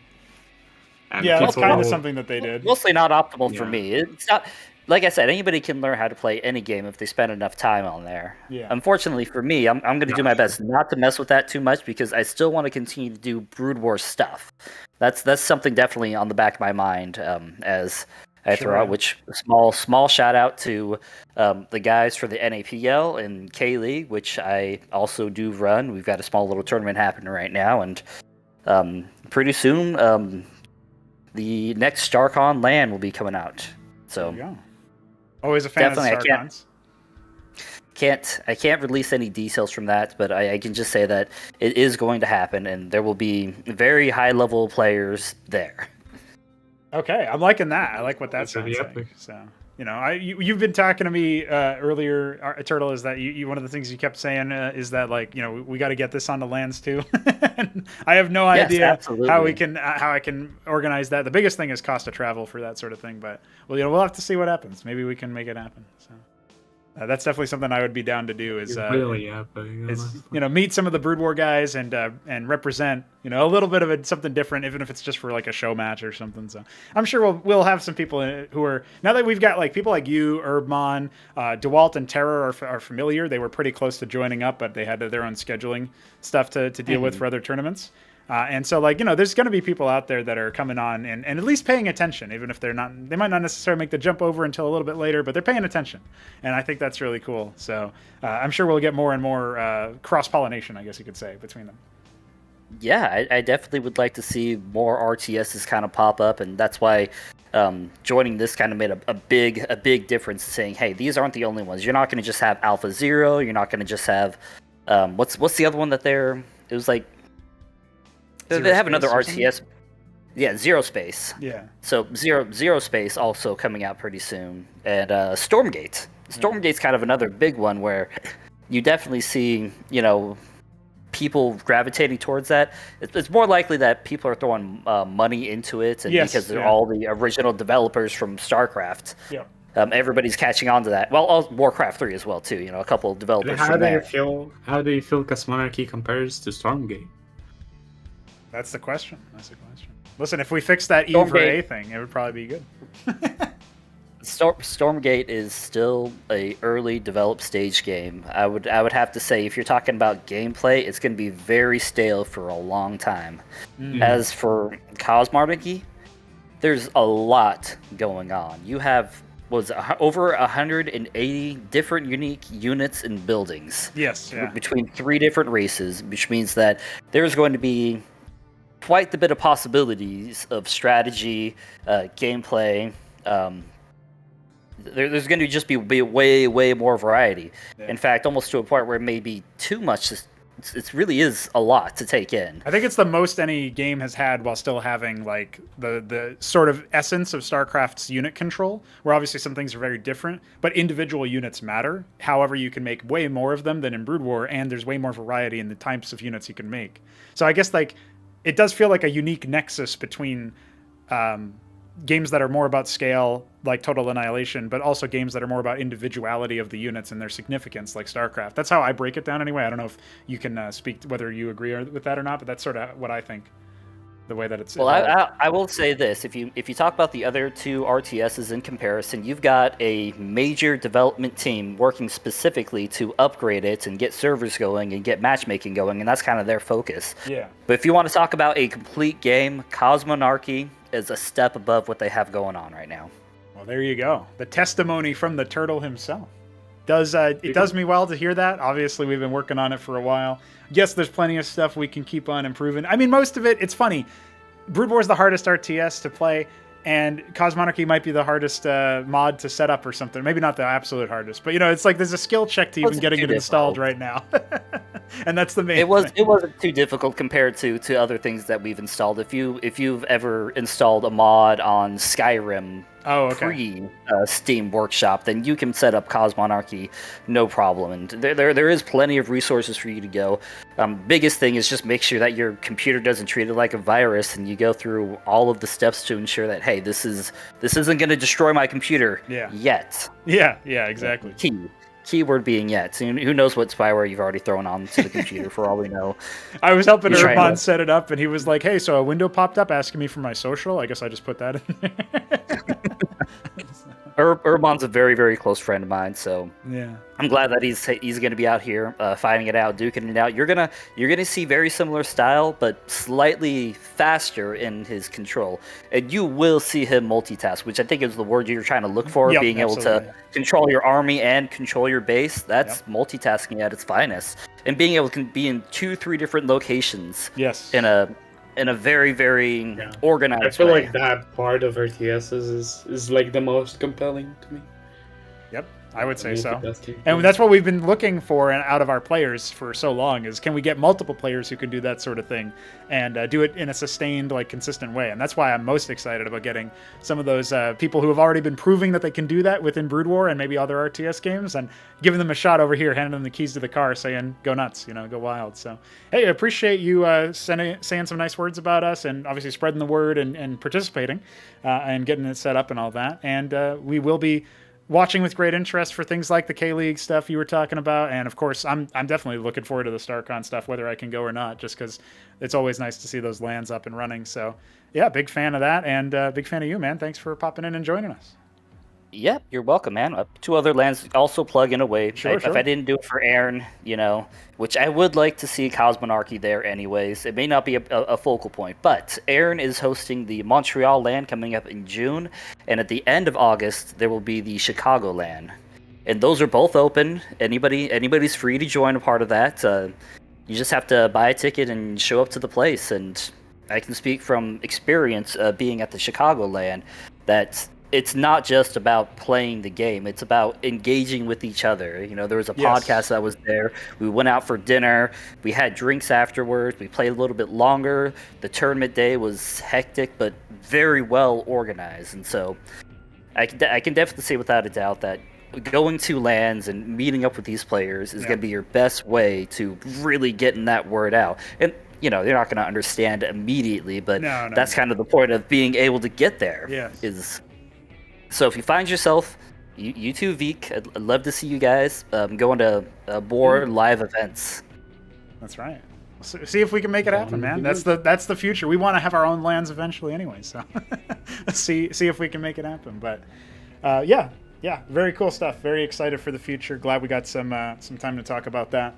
S1: And that's kind of something that they did.
S6: Mostly not optimal for me. It's not, like I said, anybody can learn how to play any game if they spend enough time on there. Yeah. Unfortunately for me, I'm going to do my best not to mess with that too much, because I still want to continue to do Brood War stuff. That's something definitely on the back of my mind as I throw out. Which small shout out to the guys for the NAPL and K League, which I also do run. We've got a small little tournament happening right now, and pretty soon. The next StarCon LAN will be coming out. So
S1: always a fan of StarCons.
S6: I can't release any details from that, but I can just say that it is going to happen, and there will be very high level players there.
S1: Okay, I'm liking that. I like what that sounds like. So You've been talking to me earlier, Turtle. Is that you? One of the things you kept saying is that like we got to get this on the lands too. And I have no idea
S6: absolutely.
S1: how I can organize that. The biggest thing is cost of travel for that sort of thing. But we'll have to see what happens. Maybe we can make it happen. So. That's definitely something I would be down to do. Is meet some of the Brood War guys and represent a little bit of something different, even if it's just for like a show match or something. So I'm sure we'll have some people who are, now that we've got like people like you, HerbMon, DeWalt, and Terror are familiar. They were pretty close to joining up, but they had their own scheduling stuff to deal with for other tournaments. And so, there's going to be people out there that are coming on and at least paying attention, even if they might not necessarily make the jump over until a little bit later, but they're paying attention. And I think that's really cool. So I'm sure we'll get more and more cross-pollination, I guess you could say, between them.
S6: Yeah, I definitely would like to see more RTSs kind of pop up, and that's why joining this kind of made a big difference, saying, hey, these aren't the only ones. You're not going to just have Alpha Zero. You're not going to just have what's the other one that it was like. They have another RTS. Yeah, Zero Space.
S1: Yeah.
S6: So Zero Space also coming out pretty soon. And Stormgate. Stormgate's kind of another big one where you definitely see, people gravitating towards that. It's more likely that people are throwing money into it, and because they're all the original developers from Starcraft.
S1: Yeah.
S6: Everybody's catching on to that. Well, Warcraft 3 as well too. A couple of developers.
S2: How do you feel Cosmonarchy compares to Stormgate?
S1: That's the question. Listen, if we fix that E for A thing, it would probably be good.
S6: Stormgate is still a early developed stage game. I would have to say, if you're talking about gameplay, it's going to be very stale for a long time. Mm-hmm. As for Cosmonarchy, there's a lot going on. You have over 180 different unique units and buildings.
S1: Yes, yeah.
S6: Between 3 different races, which means that there's going to be quite the bit of possibilities of strategy, gameplay. There's going to just be way more variety. Yeah. In fact, almost to a point where it may be too much. It really is a lot to take in.
S1: I think it's the most any game has had while still having like the sort of essence of StarCraft's unit control, where obviously some things are very different, but individual units matter. However, you can make way more of them than in Brood War, and there's way more variety in the types of units you can make. So I guess it does feel like a unique nexus between games that are more about scale, like Total Annihilation, but also games that are more about individuality of the units and their significance, like StarCraft. That's how I break it down anyway. I don't know if you can speak to whether you agree with that or not, but that's sort of what I think. The way that it's.
S6: Well, I will say this: if you talk about the other 2 RTSs in comparison, you've got a major development team working specifically to upgrade it and get servers going and get matchmaking going, and that's kind of their focus.
S1: Yeah.
S6: But if you want to talk about a complete game, Cosmonarchy is a step above what they have going on right now.
S1: Well, there you go. The testimony from the turtle himself. It does me well to hear that. Obviously, we've been working on it for a while. Yes, there's plenty of stuff we can keep on improving. I mean, most of it, it's funny. Brood War is the hardest RTS to play, and Cosmonarchy might be the hardest mod to set up or something. Maybe not the absolute hardest, but it's like there's a skill check to even getting it installed right now. And that's the main
S6: It wasn't too difficult compared to other things that we've installed. If you've ever installed a mod on Skyrim pre Steam Workshop, then you can set up Cosmonarchy no problem. And there is plenty of resources for you to go. Biggest thing is just make sure that your computer doesn't treat it like a virus, and you go through all of the steps to ensure that, hey, this isn't going to destroy my computer yet.
S1: Yeah, exactly.
S6: Keyword being yet. So who knows what spyware you've already thrown onto the computer for all we know.
S1: I was helping HerbMon set it up, and he was like, hey, so a window popped up asking me for my social. I guess I just put that in there.
S6: HerbMon's a very, very close friend of mine, so
S1: yeah,
S6: I'm glad that he's going to be out here fighting it out, duking it out. You're gonna see very similar style, but slightly faster in his control, and you will see him multitask, which I think is the word you're trying to look for.
S1: Yep,
S6: being
S1: absolutely.
S6: Able to control your army and control your base. That's multitasking at its finest, and being able to be in 2-3 different locations.
S1: Yes.
S6: In a very, very organized way.
S2: I feel like that part of RTSs is like the most compelling to me.
S1: Yep. I would say so.
S3: Multitasking.
S1: And that's what we've been looking for out of our players for so long is can we get multiple players who can do that sort of thing and do it in a sustained, like consistent way. And that's why I'm most excited about getting some of those people who have already been proving that they can do that within Brood War and maybe other RTS games and giving them a shot over here, handing them the keys to the car saying, go nuts, go wild. So, hey, I appreciate you saying some nice words about us and obviously spreading the word and participating and getting it set up and all that. And we will be watching with great interest for things like the K-League stuff you were talking about, and of course, I'm definitely looking forward to the StarCon stuff, whether I can go or not, just because it's always nice to see those lands up and running. So, yeah, big fan of that, and big fan of you, man. Thanks for popping in and joining us.
S6: Yep, you're welcome, man. 2 other lands also plug in away.
S1: Sure.
S6: If I didn't do it for Aaron, which I would like to see Cosmonarchy there anyways. It may not be a focal point, but Aaron is hosting the Montreal land coming up in June, and at the end of August, there will be the Chicago land. And those are both open. Anybody's free to join a part of that. You just have to buy a ticket and show up to the place. And I can speak from experience being at the Chicago land that it's not just about playing the game. It's about engaging with each other. There was a podcast that was there. We went out for dinner. We had drinks afterwards. We played a little bit longer. The tournament day was hectic, but very well organized. And so I can definitely say without a doubt that going to lands and meeting up with these players is going to be your best way to really getting that word out. And they're not going to understand immediately, but that's kind of the point of being able to get there. So if you find yourself, you too, Veek, I'd love to see you guys going to more live events.
S1: That's right. See if we can make it happen, man. That's the future. We want to have our own lands eventually anyway, so see if we can make it happen. But yeah, very cool stuff. Very excited for the future. Glad we got some time to talk about that.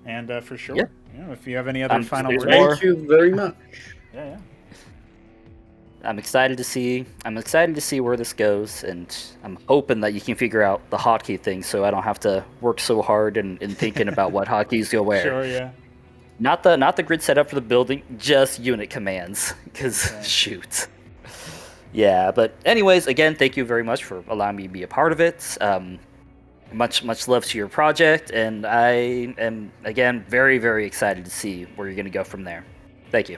S1: And for sure, if you have any other final words.
S4: Thank you very much.
S1: Yeah.
S6: I'm excited to see where this goes, and I'm hoping that you can figure out the hotkey thing so I don't have to work so hard in thinking about what hotkeys you'll wear.
S1: Sure, yeah.
S6: Not the grid setup for the building, just unit commands, because shoot. Yeah, but anyways, again, thank you very much for allowing me to be a part of it. Much love to your project, and I am, again, very, very excited to see where you're going to go from there. Thank you.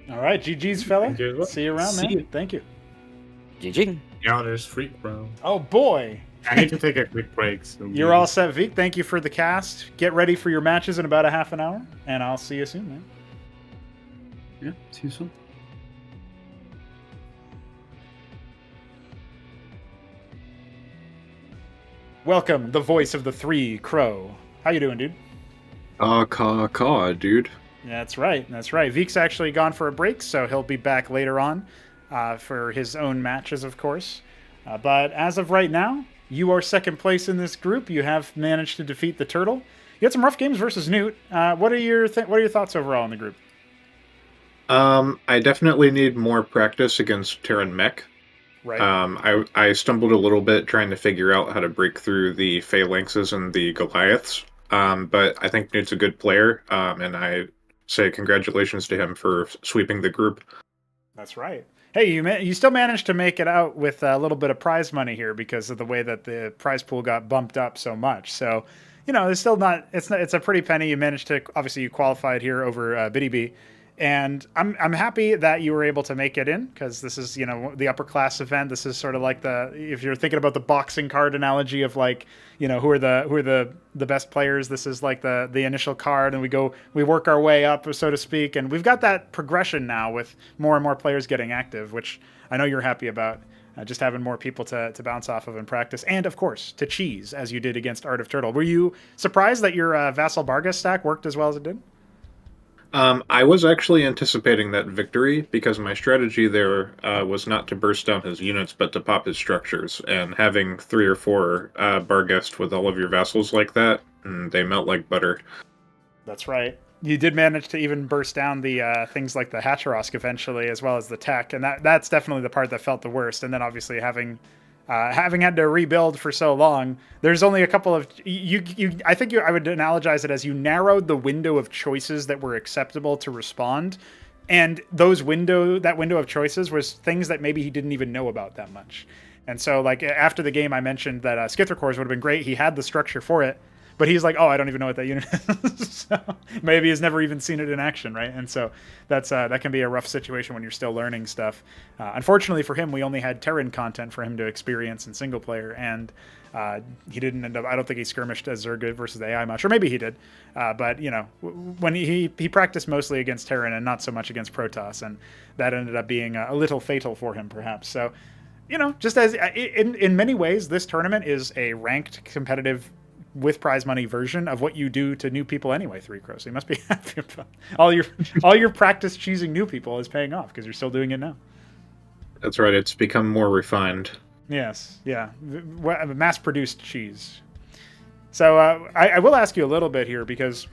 S1: All right, GG's, fella.
S3: You.
S1: See you around, man. Thank you.
S6: GG.
S3: Yeah, there's freak, bro.
S1: Oh, boy.
S3: I need to take a quick break. So
S1: You're all set, Veek. Thank you for the cast. Get ready for your matches in about a half an hour, and I'll see you soon, man.
S4: Yeah, see you soon.
S1: Welcome, the voice of the 3 Crow. How you doing, dude?
S7: Dude.
S1: That's right. Veek's actually gone for a break, so he'll be back later on for his own matches, of course. But as of right now, you are second place in this group. You have managed to defeat the turtle. You had some rough games versus Newt. What are your thoughts overall in the group?
S7: I definitely need more practice against Terran Mech.
S1: Right.
S7: I stumbled a little bit trying to figure out how to break through the Phalanxes and the Goliaths. But I think Newt's a good player, and I say congratulations to him for sweeping the group.
S1: That's right. Hey, you still managed to make it out with a little bit of prize money here because of the way that the prize pool got bumped up so much. So, it's still not. It's a pretty penny. You managed to obviously you qualified here over Biddy B, and I'm happy that you were able to make it in because this is the upper class event. This is sort of like if you're thinking about the boxing card analogy of like who are the best players. This is like the initial card, and we work our way up, so to speak, and we've got that progression now with more and more players getting active, which I know you're happy about. Just having more people to bounce off of and practice, and of course to cheese as you did against Art of Turtle. Were you surprised that your Vassal Bargas stack worked as well as it did?
S7: I was actually anticipating that victory because my strategy there was not to burst down his units, but to pop his structures. And having 3 or 4 Barghest with all of your vassals like that, they melt like butter.
S1: That's right. You did manage to even burst down the things like the Hatcherosk eventually, as well as the tech, and that's definitely the part that felt the worst. And then obviously having had to rebuild for so long, there's only a couple of I think I would analogize it as you narrowed the window of choices that were acceptable to respond, and that window of choices was things that maybe he didn't even know about that much. And so, like, after the game, I mentioned that Skithra Cores would have been great. He had the structure for it, but he's like, oh, I don't even know what that unit is. So maybe he's never even seen it in action, right? And so that's that can be a rough situation when you're still learning stuff. Unfortunately for him, we only had Terran content for him to experience in single player, and he didn't end up. I don't think he skirmished as Zergood versus the AI much, or maybe he did. But you know, when he practiced mostly against Terran and not so much against Protoss, and that ended up being a little fatal for him, perhaps. So, you know, just as in many ways, this tournament is a ranked competitive with prize money version of what you do to new people anyway. 3 Crows, so you must be happy about all your practice choosing new people is paying off because you're still doing it now.
S7: That's right. It's become more refined.
S1: Yes, yeah, mass-produced cheese. So I will ask you a little bit here because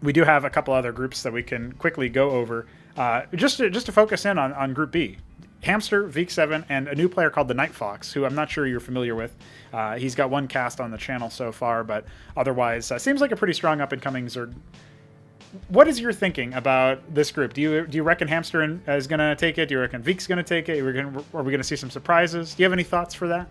S1: we do have a couple other groups that we can quickly go over. Just to focus in on Group B. Hamster, Veek7, and a new player called the Night Fox, who I'm not sure you're familiar with. He's got one cast on the channel so far, but otherwise seems like a pretty strong up-and-coming Zerg. What is your thinking about this group? Do you reckon Hamster is going to take it? Do you reckon Veek's going to take it? Are we going to see some surprises? Do you have any thoughts for that?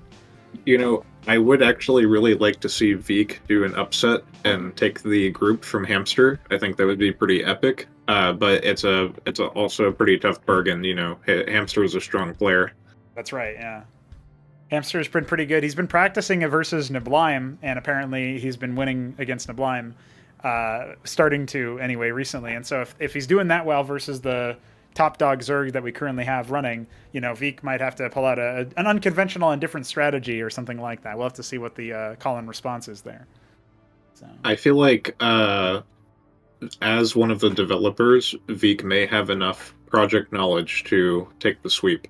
S7: You know, I would actually really like to see Veek do an upset and take the group from Hamster. I think that would be pretty epic. But it's also a pretty tough bargain. You know, Hamster is a strong player.
S1: That's right. Yeah, Hamster's been pretty good. He's been practicing it versus Neblime, and apparently he's been winning against Neblime, starting to anyway recently. And so if he's doing that well versus the top dog Zerg that we currently have running, you know, Veek might have to pull out an unconventional and different strategy or something like that. We'll have to see what the call and response is there. So.
S7: I feel like as one of the developers, Veek may have enough project knowledge to take the sweep.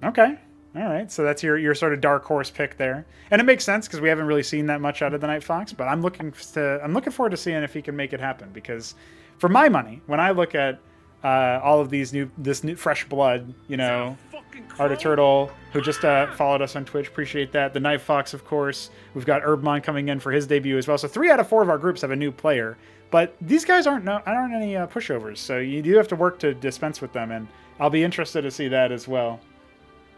S1: Okay. All right. So that's your sort of dark horse pick there. And it makes sense because we haven't really seen that much out of the Night Fox, but I'm looking forward to seeing if he can make it happen, because for my money, when I look at all of this new fresh blood, you know, Art of Turtle, who just followed us on Twitch, appreciate that. The Night Fox, of course. We've got HerbMon coming in for his debut as well. So 3 out of 4 of our groups have a new player, but these guys aren't any pushovers. So you do have to work to dispense with them, and I'll be interested to see that as well.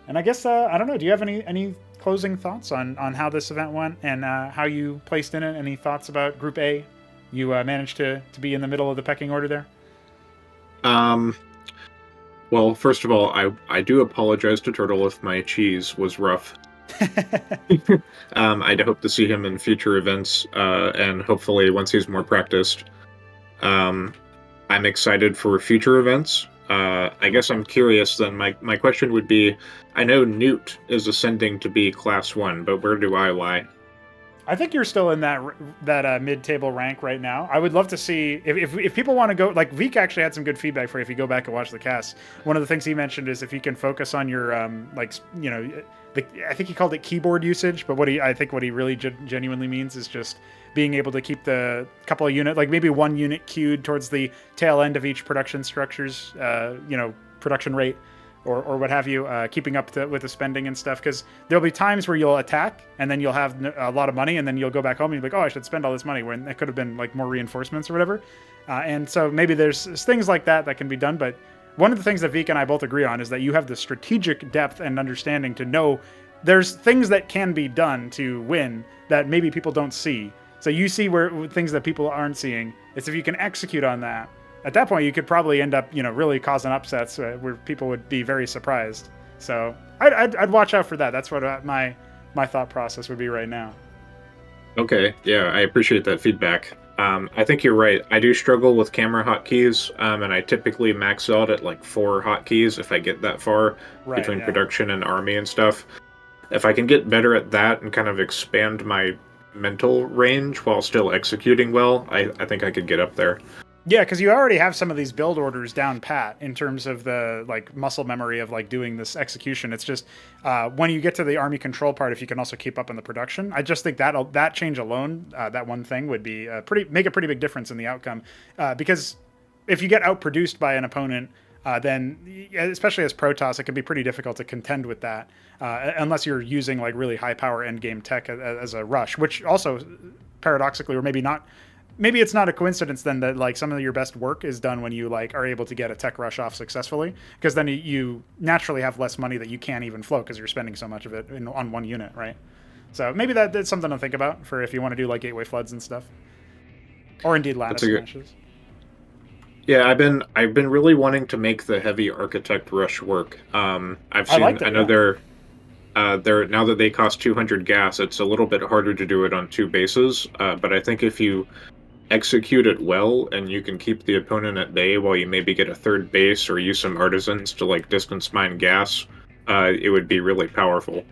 S1: And I guess I don't know. Do you have any closing thoughts on how this event went and how you placed in it? Any thoughts about Group A? You managed to be in the middle of the pecking order there.
S7: Well, first of all, I do apologize to Turtle if my cheese was rough. I'd hope to see him in future events, and hopefully once he's more practiced. I'm excited for future events. I guess I'm curious then. My question would be, I know Newt is ascending to be Class 1, but where do I lie?
S1: I think you're still in that mid-table rank right now. I would love to see if people want to go. Like Veek actually had some good feedback for you if you go back and watch the cast. One of the things he mentioned is if you can focus on your I think he called it keyboard usage, but what he really genuinely means is just being able to keep the couple of units, like maybe one unit queued towards the tail end of each production structure's production rate. Or what have you, keeping up with the spending and stuff, because there'll be times where you'll attack and then you'll have a lot of money and then you'll go back home and you'll be like, oh, I should spend all this money, when it could have been like more reinforcements or whatever. And so maybe there's things like that can be done. But one of the things that Veek and I both agree on is that you have the strategic depth and understanding to know there's things that can be done to win that maybe people don't see. So you see where things that people aren't seeing. It's if you can execute on that. At that point, you could probably end up, really causing upsets where people would be very surprised. So I'd watch out for that. That's what my thought process would be right now.
S7: Okay, yeah, I appreciate that feedback. I think you're right. I do struggle with camera hotkeys, and I typically max out at like 4 hotkeys if I get that far between production and army and stuff. If I can get better at that and kind of expand my mental range while still executing well, I think I could get up there.
S1: Yeah, because you already have some of these build orders down pat in terms of the muscle memory of doing this execution. It's just when you get to the army control part, if you can also keep up in the production, I just think that change alone, that one thing would be make a pretty big difference in the outcome. Because if you get outproduced by an opponent, then especially as Protoss, it can be pretty difficult to contend with that unless you're using really high power end game tech as a rush, which also paradoxically, or maybe not maybe it's not a coincidence then that like some of your best work is done when you like are able to get a tech rush off successfully, because then you naturally have less money that you can't even float because you're spending so much of it on one unit, right? So maybe that's something to think about for if you want to do like gateway floods and stuff, or indeed lattice smashes.
S7: Yeah, I've been really wanting to make the heavy architect rush work. I know they're now that they cost 200 gas, it's a little bit harder to do it on 2 bases. But I think if you execute it well and you can keep the opponent at bay while you maybe get a 3rd base or use some artisans to like distance mine gas, it would be really powerful.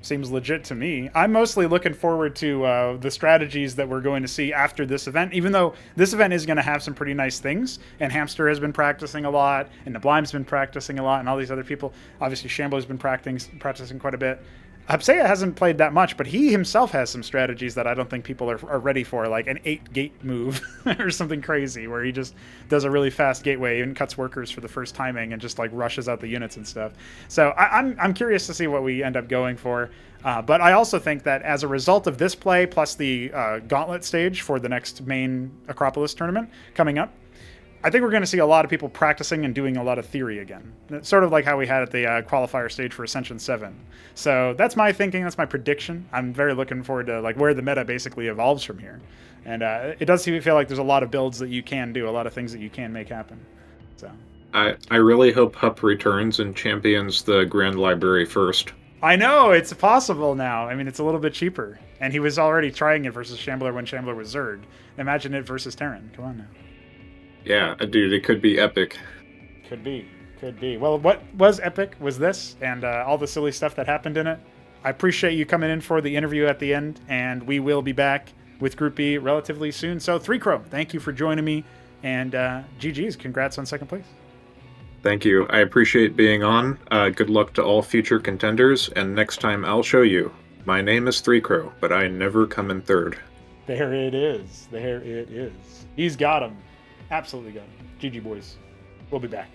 S1: Seems legit to me. I'm mostly looking forward to the strategies that we're going to see after this event, even though this event is going to have some pretty nice things, and Hamster has been practicing a lot, and Neblime's been practicing a lot, and all these other people. Obviously, Shambler's been practicing quite a bit. Hupsaiya hasn't played that much, but he himself has some strategies that I don't think people are ready for, like an 8-gate move or something crazy, where he just does a really fast gateway and cuts workers for the first timing and just like rushes out the units and stuff. So I'm curious to see what we end up going for. But I also think that as a result of this play, plus the gauntlet stage for the next main Acropolis tournament coming up, I think we're going to see a lot of people practicing and doing a lot of theory again. It's sort of like how we had at the qualifier stage for Ascension 7. So that's my thinking. That's my prediction. I'm very looking forward to like where the meta basically evolves from here. And it does feel like there's a lot of builds that you can do, a lot of things that you can make happen. So
S7: I really hope Hup returns and champions the Grand Library first.
S1: I know, it's possible now. I mean, it's a little bit cheaper. And he was already trying it versus Shambler when Shambler was Zerg. Imagine it versus Terran. Come on now.
S7: Yeah, dude, it could be epic.
S1: Could be. Well, what was epic was this, and all the silly stuff that happened in it. I appreciate you coming in for the interview at the end, and we will be back with Group B relatively soon. So, 3Crow, thank you for joining me, and GG's, congrats on 2nd place.
S7: Thank you. I appreciate being on. Good luck to all future contenders, and next time I'll show you. My name is 3Crow, but I never come in 3rd.
S1: There it is. He's got him. Absolutely got him. GG, boys. We'll be back.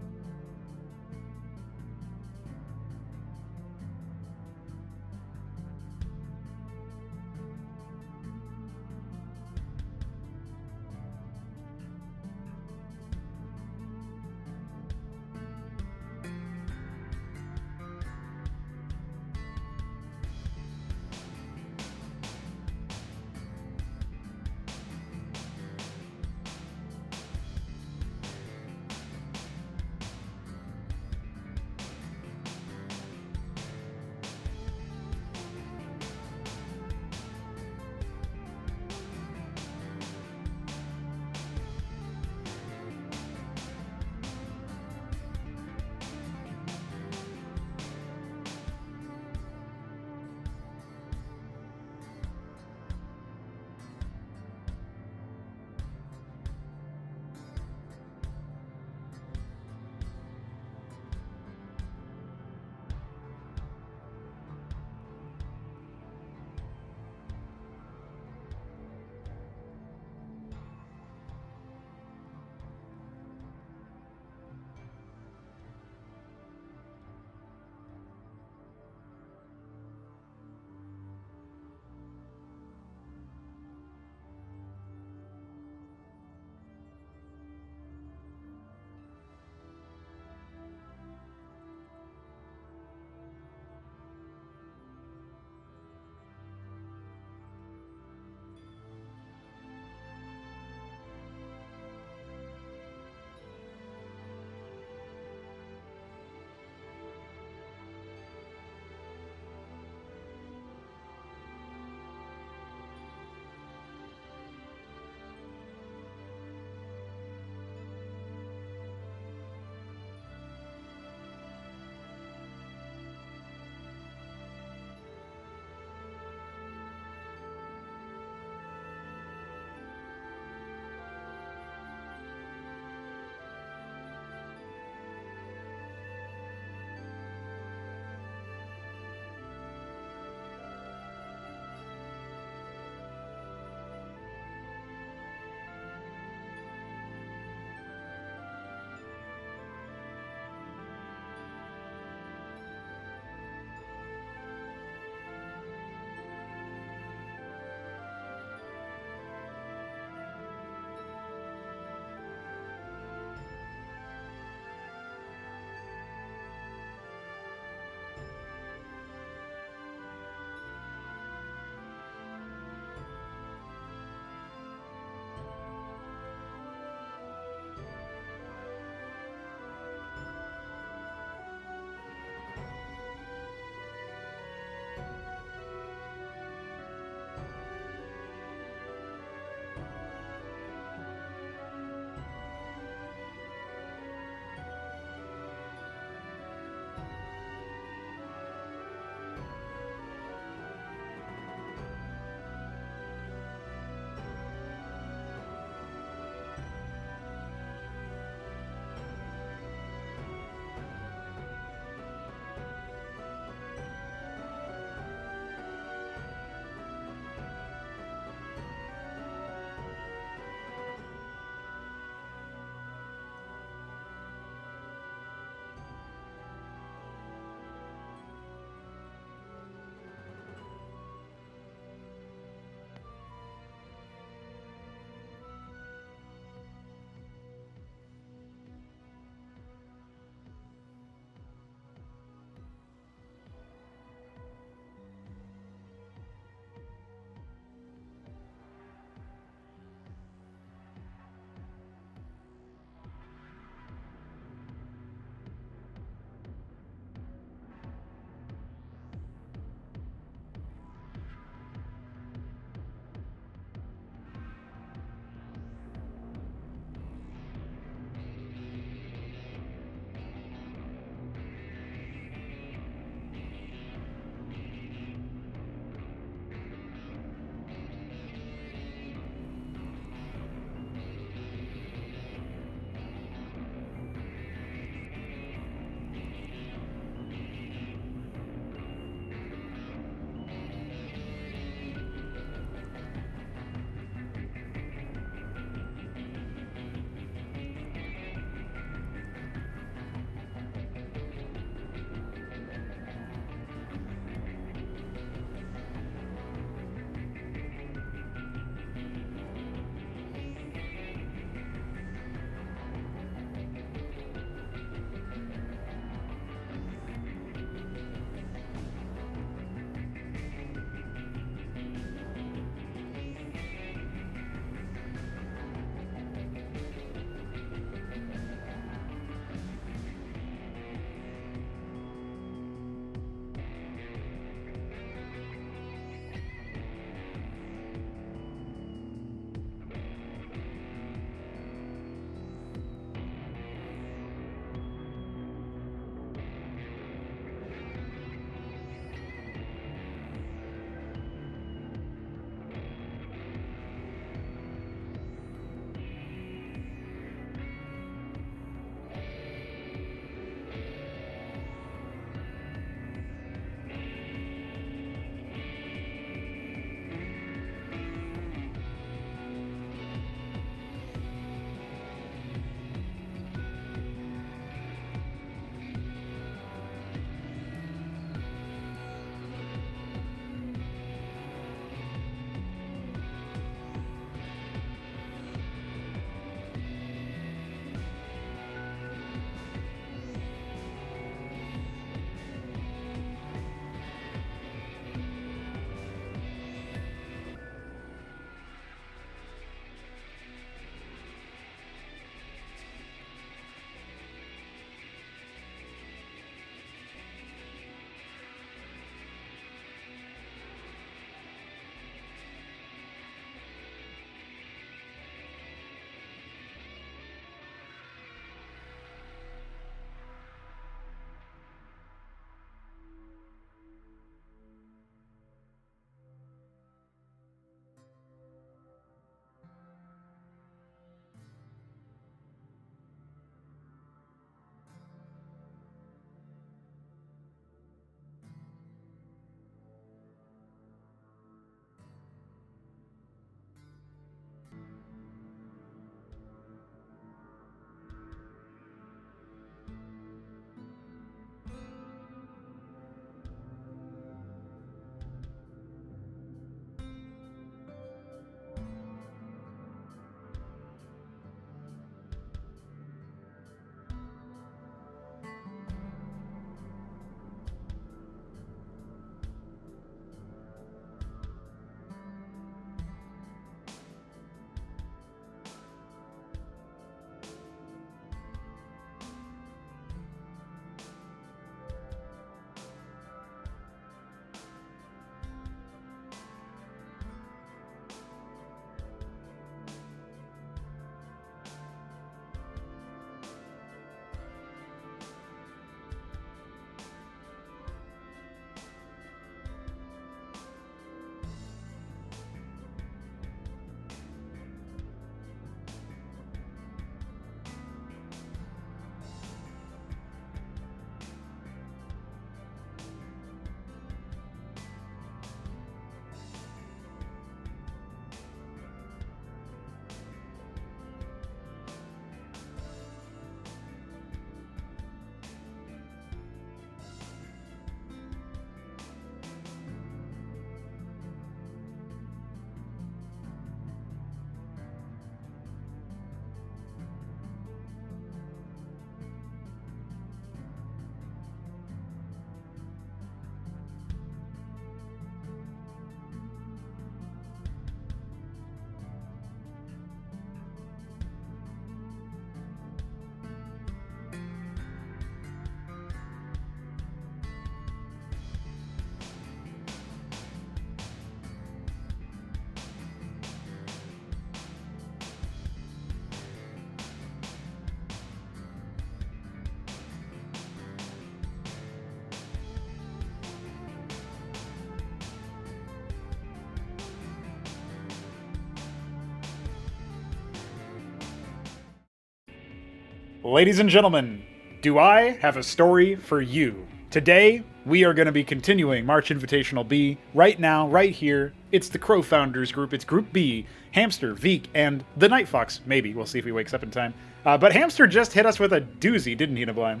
S1: Ladies and gentlemen, do I have a story for you? Today, we are going to be continuing March Invitational B right now, right here. It's the Crow Founders group. It's Group B. Hamster, Veek, and the Night Fox. Maybe. We'll see if he wakes up in time. But Hamster just hit us with a doozy, didn't he, Neblime?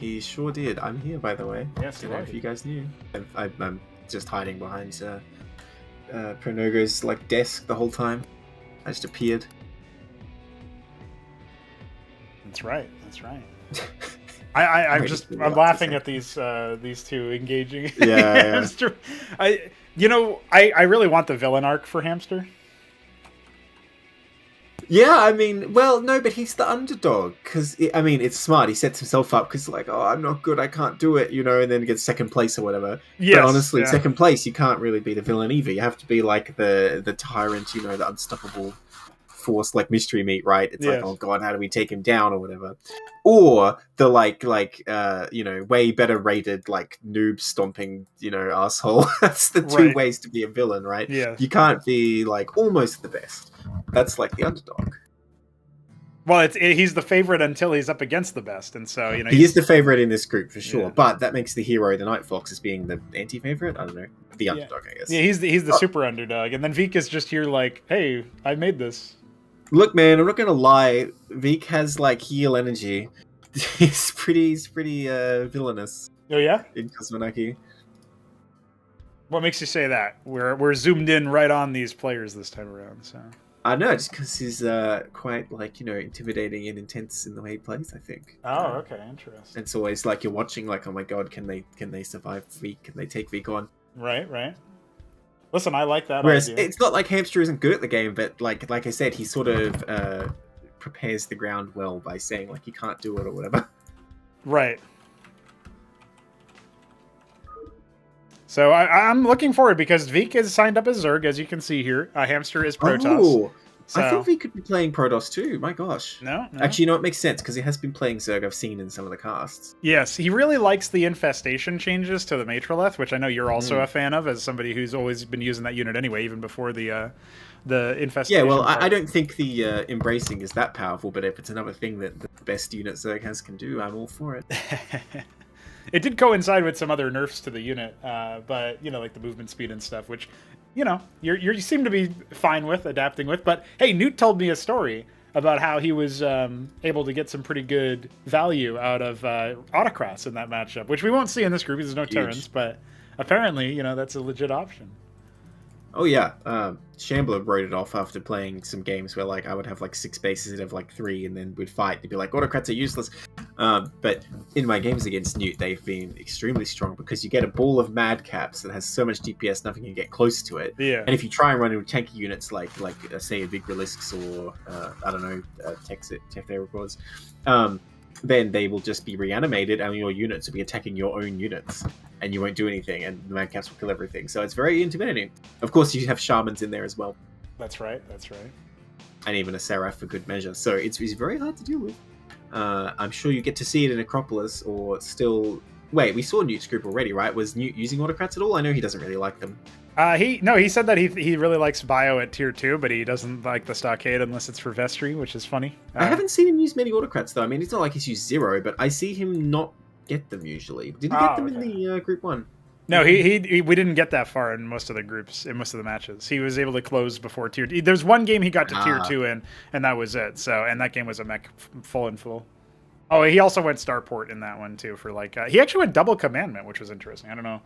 S8: He sure did. I'm here, by the way.
S1: Yes,
S8: I don't know if you guys knew. I'm just hiding behind Pronogo's desk the whole time. I just appeared.
S1: That's right. That's right. I'm laughing at these two engaging.
S8: Yeah.
S1: Hamster. I really want the villain arc for Hamster.
S8: Yeah, I mean, well, no, but he's the underdog because it's smart. He sets himself up because I'm not good, I can't do it, and then gets second place or whatever.
S1: Yes,
S8: but honestly,
S1: yeah.
S8: Second place, you can't really be the villain either. You have to be the tyrant, the unstoppable force, like Mystery Meat, right? It's
S1: Yes.
S8: oh god, how do we take him down or whatever? Or the way better rated noob stomping, asshole. That's the two
S1: Right.
S8: ways to be a villain, right?
S1: Yeah.
S8: You can't be almost the best. That's the underdog.
S1: Well, he's the favorite until he's up against the best, and so
S8: He is the favorite in this group for sure,
S1: Yeah.
S8: but that makes the hero, the Night Fox, as being the anti-favorite. I don't know, the underdog, I guess.
S1: Yeah, he's the super underdog, and then Veek is just here hey, I made this.
S8: Look, man, I'm not gonna lie. Veek has heal energy. He's pretty villainous
S1: Oh yeah?
S8: in Cosmonarchy.
S1: What makes you say that? We're zoomed in right on these players this time around, so.
S8: I know, just because he's quite intimidating and intense in the way he plays. I think.
S1: Oh, okay, interesting.
S8: It's always you're watching, oh my god, can they survive Veek? Can they take Veek on?
S1: Right. Listen, I like that
S8: Whereas
S1: idea.
S8: it's not like Hamster isn't good at the game, but like I said, he sort of prepares the ground well by saying he can't do it or whatever.
S1: Right. So I'm looking forward because Veek is signed up as Zerg, as you can see here. Hamster is Protoss.
S8: Oh,
S1: So-
S8: I thought Veek could be playing Protoss too. My gosh.
S1: No?
S8: Actually, it makes sense because he has been playing Zerg. I've seen in some of the casts.
S1: Yes, he really likes the infestation changes to the Matroleth, which I know you're also
S8: Mm.
S1: a fan of, as somebody who's always been using that unit anyway, even before the infestation.
S8: Yeah, well,
S1: part.
S8: I don't think the embracing is that powerful, but if it's another thing that the best unit Zerg has can do, I'm all for it.
S1: It did coincide with some other nerfs to the unit, but like the movement speed and stuff, which you seem to be fine with, adapting with. But hey, Newt told me a story about how he was able to get some pretty good value out of autocrats in that matchup, which we won't see in this group because there's no Terrans, but apparently that's a legit option.
S8: Oh yeah, Shambler wrote it off after playing some games where I would have 6 bases instead of 3, and then we'd fight. They'd be autocrats are useless. But in my games against Newt, they've been extremely strong because you get a ball of madcaps that has so much DPS, nothing can get close to it.
S1: Yeah.
S8: And if you try and run into tanky units say a Vigrilisks or I don't know, Tefte records, then they will just be reanimated, and your units will be attacking your own units, and you won't do anything, and the madcaps will kill everything. So it's very intimidating. Of course, you have shamans in there as well,
S1: That's right.
S8: and even a seraph for good measure. So it's very hard to deal with. I'm sure you get to see it in Acropolis, or still. Wait, we saw Newt's group already, right? Was Newt using autocrats at all? I know he doesn't really like them.
S1: He said that he really likes bio at tier 2, but he doesn't like the stockade unless it's for vestry, which is funny.
S8: I haven't seen him use many autocrats though. I mean, it's not like he's used 0, but I see him not get them usually. Did he get them in the group 1?
S1: No, we didn't get that far in most of the groups, in most of the matches. He was able to close before tier 2. There's one game he got to tier 2 in, and that was it. So, and that game was a mech full. Oh, he also went starport in that one too for he actually went double commandment, which was interesting. I don't know.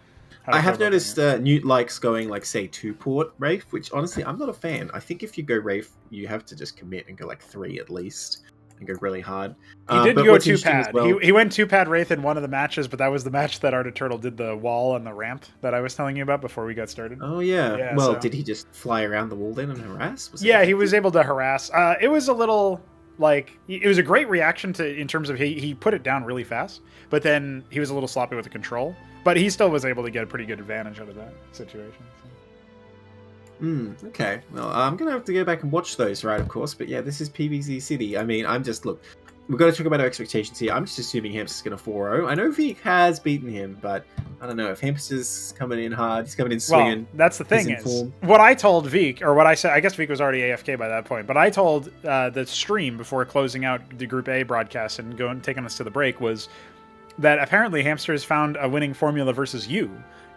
S8: I have noticed Newt likes going say 2-port Wraith, which honestly I'm not a fan. I think if you go Wraith, you have to just commit and go 3 at least and go really hard.
S1: He did
S8: but
S1: go
S8: what's interesting
S1: 2-pad.
S8: as well-
S1: He went 2-pad Wraith in one of the matches, but that was the match that Art Turtle did the wall and the ramp that I was telling you about before we got started.
S8: Oh yeah.
S1: Yeah,
S8: Well,
S1: so-
S8: did he just fly around the wall then and harass?
S1: Yeah, he was able to harass. It was a little it was a great reaction in terms of he put it down really fast, but then he was a little sloppy with the control. But he still was able to get a pretty good advantage out of that situation.
S8: Okay. Well, I'm gonna have to go back and watch those, right? Of course. But yeah, this is PvZ City. I mean, we've got to talk about our expectations here. I'm just assuming Hamster's gonna 4-0. I know Veek has beaten him, but I don't know if Hamster's coming in hard. He's coming in swinging.
S1: Well, that's the thing is, what I told Veek, or what I said, I guess Veek was already AFK by that point, but I told the stream before closing out the Group A broadcast and taking us to the break was that apparently Hamster has found a winning formula versus you.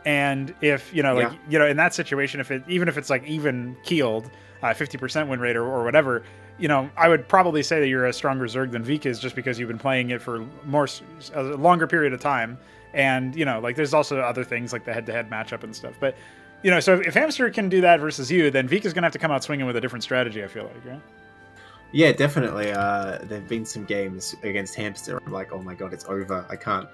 S1: And if, in that situation, even if it's like even keeled, 50% win rate or whatever, I would probably say that you're a stronger Zerg than Veek is just because you've been playing it for a longer period of time. And, there's also other things like the head-to-head matchup and stuff. But, so if Hamster can do that versus you, then Veek is going to have to come out swinging with a different strategy, I feel like, right?
S8: Yeah, definitely. There've been some games against Hamster. I'm like, oh my god, it's over.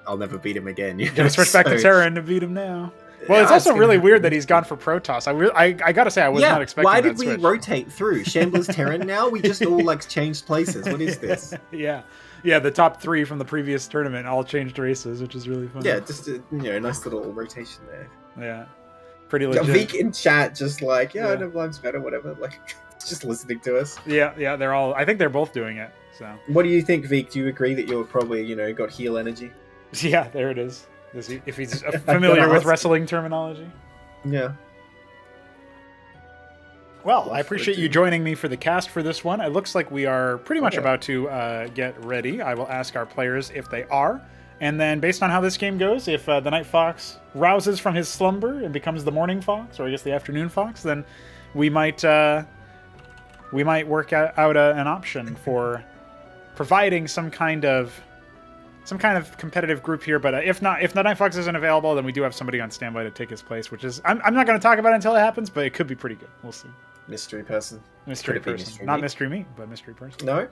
S8: I'll never beat him again.
S1: Gotta switch back to Terran to beat him now. Well, it's also really weird that he's gone for Protoss. I gotta say, I was not expecting that.
S8: Why did we rotate through? Shambler's Terran now? We just all changed places. What is this?
S1: Yeah, the top 3 from the previous tournament all changed races, which is really fun.
S8: Yeah, just a nice little rotation there.
S1: Yeah, pretty legit.
S8: Veek in chat just Neblime's better, whatever. Just listening to us.
S1: Yeah, they're all. I think they're both doing it. So.
S8: What do you think, Veek? Do you agree that you're probably got heal energy?
S1: Yeah, there it is. If he's familiar with wrestling terminology.
S8: Yeah.
S1: Well, I appreciate you joining me for the cast for this one. It looks like we are pretty much about to get ready. I will ask our players if they are. And then based on how this game goes, if the Night Fox rouses from his slumber and becomes the Morning Fox, or I guess the Afternoon Fox, then we might work out an option for providing some kind of competitive group here. But if the Night Fox isn't available, then we do have somebody on standby to take his place, which is I'm not going to talk about it until it happens, but it could be pretty good. We'll see.
S8: Mystery person.
S1: Mystery person. Not mystery me, but mystery person.
S8: No.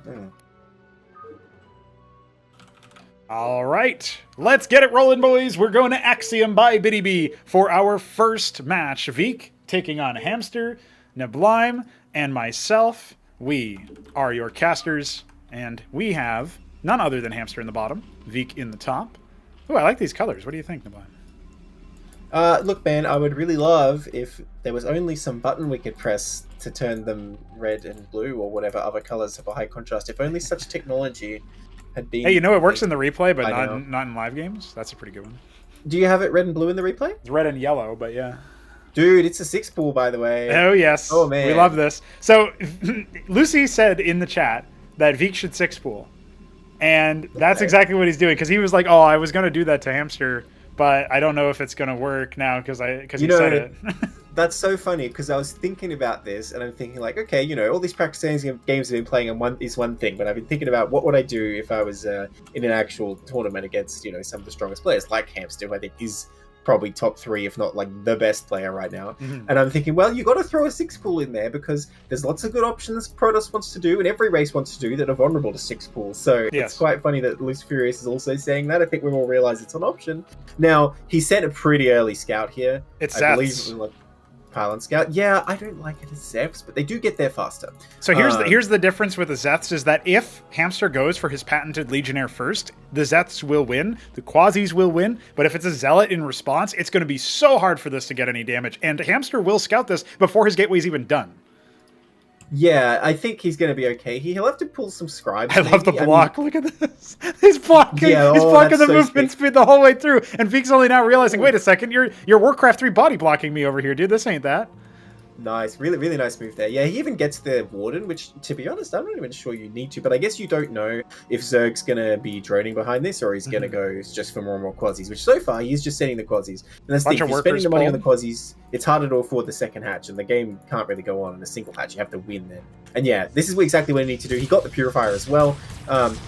S1: All right, let's get it rolling, boys. We're going to Axiom by Biddy B for our first match. Veek taking on Hamster, Neblime, and myself. We are your casters, and we have none other than Hamster in the bottom, Veek in the top. Oh, I like these colors. What do you think, Neblime?
S8: Look, man, I would really love if there was only some button we could press to turn them red and blue or whatever other colors have a high contrast. If only such technology had been...
S1: Hey, it works in the replay, but not in live games. That's a pretty good one.
S8: Do you have it red and blue in the replay?
S1: It's red and yellow, but yeah.
S8: Dude, it's a 6-pool, by the way.
S1: Oh, yes.
S8: Oh, man.
S1: We love this. So, Lucy said in the chat that Veek should 6-pool. And that's exactly what he's doing, because he was like, oh, I was going to do that to Hamster, but I don't know if it's going to work now because he said it.
S8: That's so funny, because I was thinking about this, and I'm thinking like, okay, all these practice games I've been playing is one thing, but I've been thinking about what would I do if I was in an actual tournament against, some of the strongest players, like Hamster, who I think is probably top 3, if not like the best player right now. Mm-hmm. And I'm thinking, well, you got to throw a 6-pool in there because there's lots of good options Protoss wants to do and every race wants to do that are vulnerable to 6-pool. So It's quite funny that Loose Furious is also saying that. I think we all realize it's an option. Now, he sent a pretty early scout here.
S1: It's
S8: I believe Pylon Scout. Yeah, I don't like it as Zeths, but they do get there faster.
S1: So here's the difference with the Zeths is that if Hamster goes for his patented Legionnaire first, the Zeths will win, the Quasis will win, but if it's a Zealot in response, it's going to be so hard for this to get any damage, and Hamster will scout this before his gateway's even done.
S8: Yeah, I think he's going to be okay. He'll have to pull some scribes.
S1: I love the block. Look at this. He's blocking. He's blocking the movement speed the whole way through. And Veek's only now realizing, wait a second, you're Warcraft 3 body blocking me over here, dude. This ain't that.
S8: Nice. Really, really nice move there. Yeah, he even gets the Warden, which, to be honest, I'm not even sure you need to, but I guess you don't know if Zerg's going to be droning behind this or he's going to go just for more and more Quasis, which so far he's just sending the Quasis. And that's the thing, if you're spending the money on the Quasis, it's harder to afford the second hatch, and the game can't really go on in a single hatch. You have to win then. And yeah, this is exactly what you need to do. He got the Purifier as well,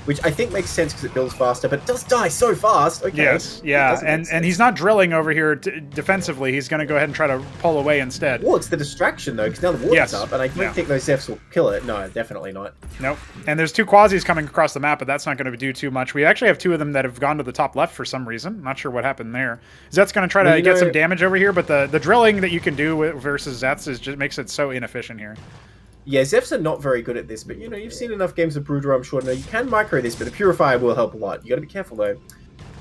S8: which I think makes sense because it builds faster, but it does die so fast. Okay.
S1: Yes, yeah, and he's not drilling over here defensively. He's going to go ahead and try to pull away instead.
S8: Well, it's the distraction, though, because now the water's up, and I don't think those Zeths will kill it. No, definitely not.
S1: Nope. And there's 2 Quasis coming across the map, but that's not going to do too much. We actually have 2 of them that have gone to the top left for some reason. Not sure what happened there. Zeth's going to try to get some damage over here, but the drilling that you can do versus Zeths just makes it so inefficient here.
S8: Yeah, Zeths are not very good at this, but you've seen enough games of Brood War, I'm sure. No, you can micro this, but the Purifier will help a lot. You got to be careful though.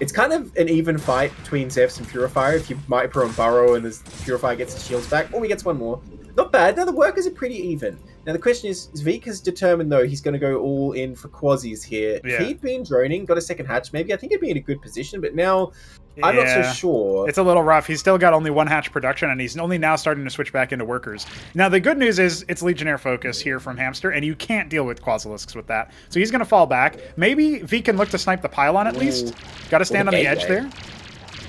S8: It's kind of an even fight between Zeths and Purifier. If you micro and burrow and the Purifier gets his shields back, or he gets one more. Not bad. Now the workers are pretty even. Now the question is, Veek has determined though he's going to go all in for Quasis here. Yeah. If he'd been droning, got a second hatch, maybe I think he'd be in a good position, but now I'm not so
S1: Yeah.
S8: sure.
S1: It's a little rough. He's still got only 1 hatch production, and he's only now starting to switch back into workers. Now, the good news is it's Legionnaire focus here from Hamster, and you can't deal with Quasilisks with that. So he's going to fall back. Maybe V can look to snipe the pylon at least. Got to stand on the edge there.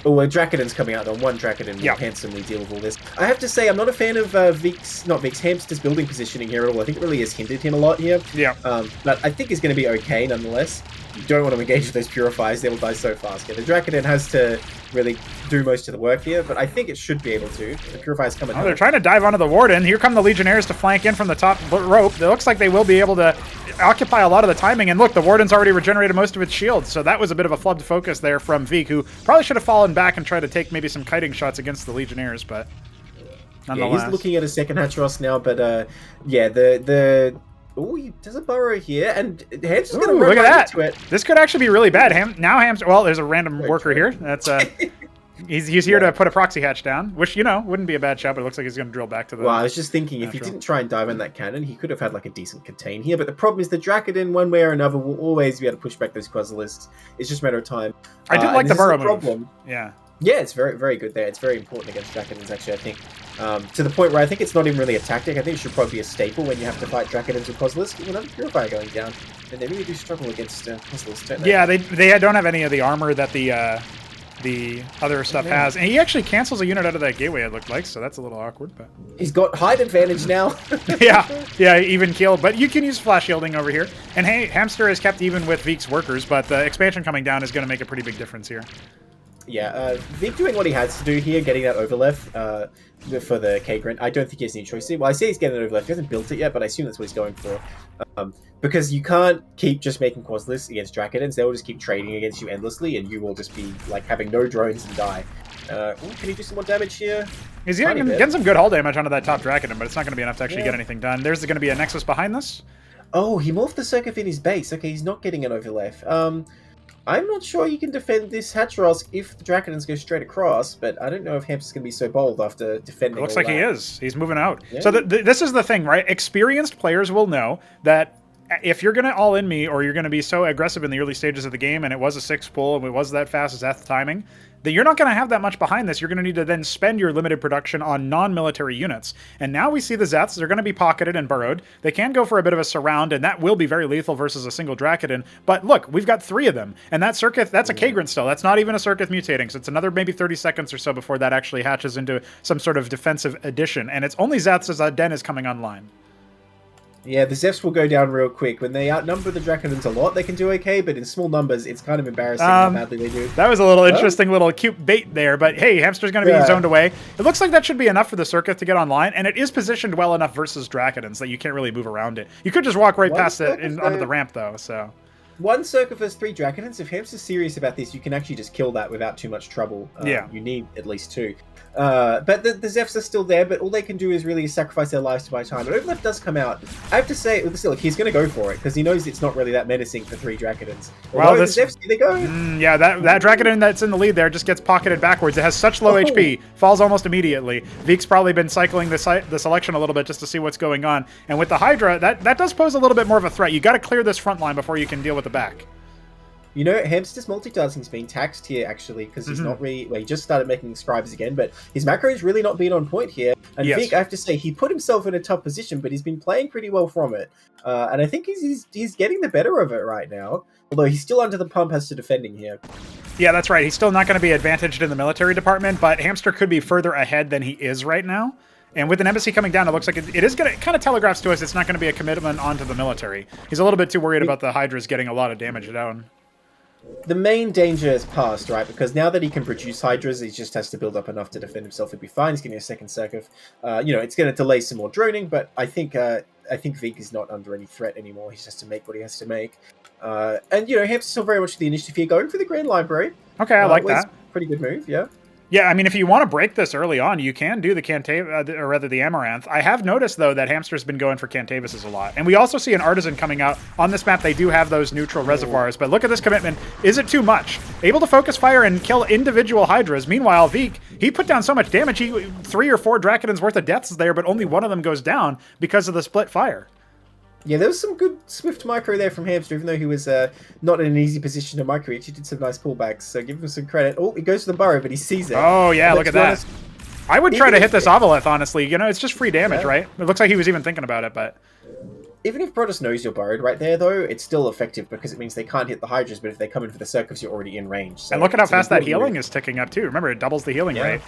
S8: Oh, a Drakenon's coming out on one Drakenon will handsomely deal with all this. I have to say, I'm not a fan of Hamster's building positioning here at all. I think it really has hindered him a lot here.
S1: Yeah.
S8: But I think he's going to be okay nonetheless. You don't want to engage with those Purifiers, they will die so fast. Yeah, the Drakenon has to really do most of the work here, but I think it should be able to. The Purifiers come
S1: Oh, they're trying to dive onto the Warden. Here come the Legionnaires to flank in from the top rope. It looks like they will be able to occupy a lot of the timing. And look, the Warden's already regenerated most of its shields, so that was a bit of a flubbed focus there from Veek, who probably should have fallen back and tried to take maybe some kiting shots against the Legionnaires, but nonetheless.
S8: Yeah, he's looking at a second Hatchros now, but yeah, oh, he does a burrow here, and Hamster's going to run
S1: look at
S8: right
S1: that.
S8: into it.
S1: This could actually be really bad. Hamster. Well, there's a random worker here. That's he's here to put a proxy hatch down, which wouldn't be a bad shot. But it looks like he's going to drill back to the.
S8: Well, I was just thinking if he didn't try and dive on that cannon, he could have had like a decent contain here. But the problem is the Drakenon, one way or another, will always be able to push back those Quasilisks. It's just a matter of time.
S1: I did like the burrow move.
S8: Problem.
S1: Yeah.
S8: Yeah, it's very, very good there. It's very important against Drakenons, actually, I think. To the point where I think it's not even really a tactic. I think it should probably be a staple when you have to fight Drakenons with Quasilisks. You have a Purifier going down, and they really do struggle against Quasilisks, don't they?
S1: Yeah, they don't have any of the armor that the other stuff has. And he actually cancels a unit out of that gateway, it looked like, so that's a little awkward. But
S8: he's got height advantage now.
S1: yeah, even kill. But you can use flash shielding over here. And hey, Hamster is kept even with Veek's workers, but the expansion coming down is going to make a pretty big difference here.
S8: Yeah, Veek doing what he has to do here, getting that overleft for the K-Grunt. I don't think he has any choice here. Well, I say he's getting an overleft. He hasn't built it yet, but I assume that's what he's going for. Because you can't keep just making Quasilisks against Drakenons. They will just keep trading against you endlessly, and you will just be like having no drones and die. Can he do some more damage here?
S1: He's getting some good hull damage onto that top Drakenon, but it's not going to be enough to actually get anything done. There's going to be a Nexus behind this.
S8: Oh, he morphed the Circuit in his base. Okay, he's not getting an overleft. I'm not sure you can defend this Hatchros if the Drakenons go straight across, but I don't know if Hamster's going to be so bold after defending.
S1: It looks like he is. He's moving out.
S8: Yeah.
S1: So this is the thing, right? Experienced players will know that if you're going to all in me, or you're going to be so aggressive in the early stages of the game, and it was a 6 pull, and it was that fast as that timing, that you're not going to have that much behind this. You're going to need to then spend your limited production on non-military units. And now we see the Zeths. They're going to be pocketed and burrowed. They can go for a bit of a surround, and that will be very lethal versus a single Drakenon. But look, we've got 3 of them. And that Circuit, that's a K-Grunt still. That's not even a Circuit mutating. So it's another maybe 30 seconds or so before that actually hatches into some sort of defensive addition. And it's only Zeths as that den is coming online.
S8: Yeah, the Zeths will go down real quick. When they outnumber the Drakenons a lot, they can do okay, but in small numbers, it's kind of embarrassing how badly they do.
S1: That was a little interesting little cute bait there, but hey, Hamster's going to be zoned away. It looks like that should be enough for the Circuit to get online, and it is positioned well enough versus Drakenons that you can't really move around it. You could just walk right past it onto the ramp, though, so...
S8: One Circuit versus 3 Drakenons. If Hamster's serious about this, you can actually just kill that without too much trouble. You need at least 2. But the Zeths are still there, but all they can do is really sacrifice their lives to buy time. And Overleft does come out. I have to say, look, he's going to go for it, because he knows it's not really that menacing for 3 Drakenons.
S1: Well,
S8: the Zeths, here they go.
S1: Yeah, that Drakenon that's in the lead there just gets pocketed backwards. It has such low HP, falls almost immediately. Veek's probably been cycling the selection a little bit just to see what's going on. And with the Hydra, that does pose a little bit more of a threat. You got to clear this front line before you can deal with the back.
S8: You know, Hamster's multitasking is being taxed here, actually, because he's not really... Well, he just started making scribes again, but his macro is really not being on point here. And Veek, I have to say, he put himself in a tough position, but he's been playing pretty well from it. And I think he's getting the better of it right now. Although he's still under the pump as to defending here.
S1: Yeah, that's right. He's still not going to be advantaged in the military department, but Hamster could be further ahead than he is right now. And with an embassy coming down, it looks like it is going to kind of telegraphs to us it's not going to be a commitment onto the military. He's a little bit too worried about the Hydras getting a lot of damage down.
S8: The main danger is past, right? Because now that he can produce Hydras, he just has to build up enough to defend himself. He'll be fine. He's getting a second Circuit. It's going to delay some more droning, but I think Veek is not under any threat anymore. He just has to make what he has to make. Hamster's still very much the initiative here, going for the Grand Library.
S1: Okay, I like that.
S8: Pretty good move, yeah.
S1: Yeah, I mean, if you want to break this early on, you can do the or rather the Amaranth. I have noticed, though, that Hamster's been going for Cantavises a lot. And we also see an Artisan coming out. On this map, they do have those neutral reservoirs, but look at this commitment. Is it too much? Able to focus fire and kill individual Hydras. Meanwhile, Veek, he put down so much damage. 3 or 4 Drakenons worth of deaths there, but only one of them goes down because of the split fire.
S8: Yeah, there was some good swift micro there from Hamster, even though he was not in an easy position to micro. He actually did some nice pullbacks, so give him some credit. Oh, he goes to the burrow, but he sees it.
S1: Oh, yeah,
S8: But
S1: look at
S8: to be
S1: that.
S8: honest,
S1: I would try
S8: even
S1: to hit
S8: if-
S1: this Ovolith, honestly. You know, it's just free damage,
S8: Yeah.
S1: right? It looks like he was even thinking about it, but...
S8: Even if Protoss knows you're burrowed right there, though, it's still effective because it means they can't hit the Hydras, but if they come in for the circus, you're already in range. So
S1: And look at how
S8: it's an
S1: fast that
S8: important
S1: healing
S8: move.
S1: is ticking up, too. Remember, it doubles the healing
S8: Yeah.
S1: rate.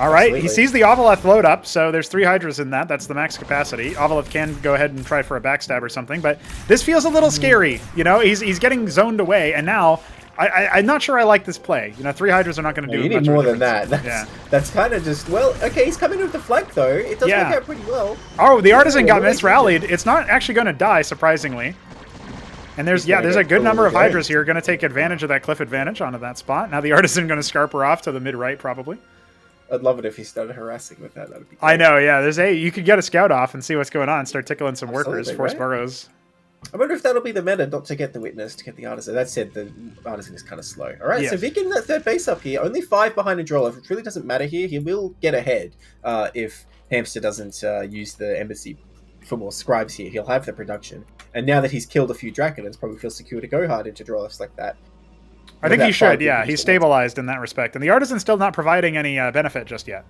S1: All right, he
S8: Absolutely.
S1: sees the Ovolith load up, so there's 3 Hydras in that. That's the max capacity. Ovolith can go ahead and try for a backstab or something, but this feels a little scary. You know, he's getting zoned away, and now I'm not sure I like this play. You know, 3 Hydras are not going to
S8: No,
S1: do
S8: you
S1: much
S8: need
S1: of a
S8: more than
S1: difference.
S8: that. That's kind of just, well, okay, he's coming with the flank, though. It does
S1: Yeah.
S8: work out pretty well.
S1: Oh, the Artisan got
S8: really
S1: misrallied. It's not actually going to die, surprisingly. And there's,
S8: He's
S1: yeah,
S8: gonna
S1: there's
S8: go
S1: a good
S8: full
S1: number of
S8: going.
S1: Hydras here going to take advantage of that cliff advantage onto that spot. Now the Artisan going to scarper off to the mid-right, probably.
S8: I'd love it if he started harassing with that. That'd be
S1: I
S8: great.
S1: know, yeah. You could get a scout off and see what's going on, start tickling some workers,
S8: Absolutely,
S1: force
S8: right?
S1: burrows.
S8: I wonder if that'll be the meta, not to get the Witness, to get the Artisan. That said, the Artisan is kind of slow. All right,
S1: Yeah.
S8: so Vic in that third base up here, only 5 behind a Drolov, which really doesn't matter here. He will get ahead if Hamster doesn't use the Embassy for more scribes here. He'll have the production. And now that he's killed a few Draconans, probably feels secure to go hard into Drolovs like that.
S1: I think
S8: With
S1: he
S8: that
S1: should,
S8: five,
S1: yeah.
S8: he
S1: He's
S8: should.
S1: stabilized in that respect. And the Artisan's still not providing any benefit just yet.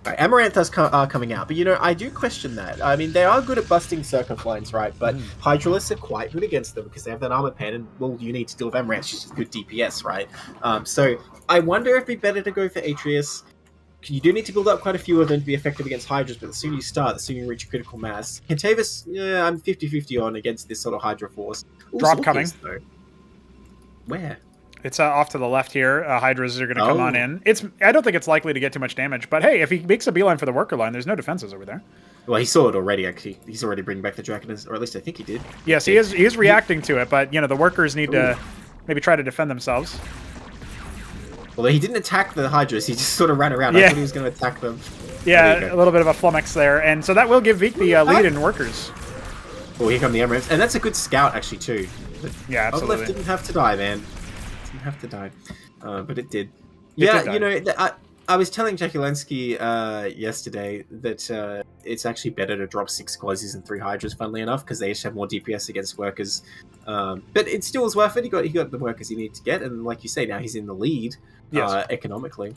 S8: Right, Amaranthus are coming out, but you know, I do question that. I mean, they are good at busting circuit lines, right? But Hydralisks are quite good against them because they have that armor pen, and well, you need to deal with Amaranth, which is good DPS, right? So I wonder if it'd be better to go for Atreus. You do need to build up quite a few of them to be effective against Hydras, but the sooner you start, the sooner you reach critical mass. Cantavis, yeah, I'm 50-50 on against this sort of Hydra force. Ooh,
S1: Drop
S8: Soul
S1: coming.
S8: Pierce, though. Where?
S1: It's off to the left here. Hydras are going to come on
S8: Oh.
S1: in. I don't think it's likely to get too much damage, but hey, if he makes a beeline for the worker line, there's no defenses over there.
S8: Well, he saw it already, actually. He's already bringing back the Draconans, or at least I think he did.
S1: Yes, he is reacting to it, but you know the workers need to maybe try to defend themselves.
S8: Although he didn't attack the Hydras, he just sort of ran around.
S1: Yeah.
S8: I thought he was going to attack them.
S1: Yeah,
S8: There you
S1: a
S8: go.
S1: little bit of a flummox there, and so that will give Veek the lead in workers.
S8: Oh, here come the Emirates. And that's a good scout, actually, too.
S1: Yeah,
S8: Ovoleth
S1: absolutely.
S8: didn't have to die, man. Didn't have to die. But it did.
S1: It
S8: Yeah,
S1: did die.
S8: you know, I was telling Jakulangski yesterday that it's actually better to drop 6 Quasis and 3 Hydras, funnily enough, because they just have more DPS against workers. But it still was worth it. He got the workers he needed to get, and like you say, now he's in the lead economically.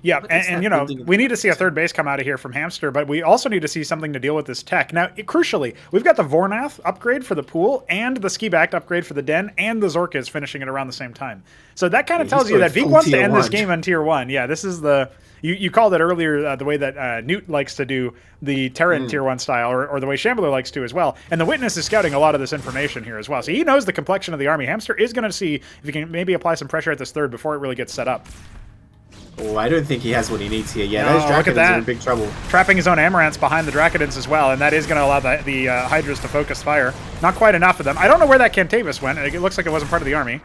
S1: Yeah,
S8: Look at
S1: and
S8: that
S1: you know,
S8: building
S1: we need to see a third base come out of here from Hamster, but we also need to see something to deal with this tech. Now, crucially, we've got the Vornath upgrade for the pool, and the Ski-backed upgrade for the Den, and the Zorkas finishing it around the same time. So that kind of
S8: Yeah,
S1: tells
S8: he's
S1: you that
S8: going
S1: Veek
S8: full
S1: wants to
S8: tier
S1: end this
S8: one.
S1: game on Tier 1. Yeah, this is the... You called it earlier the way that Newt likes to do the Terran Tier 1 style, or the way Shambler likes to as well. And the Witness is scouting a lot of this information here as well. So he knows the complexion of the army. Hamster is going to see if he can maybe apply some pressure at this third before it really gets set up.
S8: Oh, I don't think he has what he needs here. Yeah,
S1: No,
S8: those
S1: look at
S8: Draconans
S1: that.
S8: are in big trouble.
S1: Trapping his own Amaranths behind the Draconans as well, and that is going to allow the Hydras to focus fire. Not quite enough of them. I don't know where that Cantavis went. It looks like it wasn't part of the army.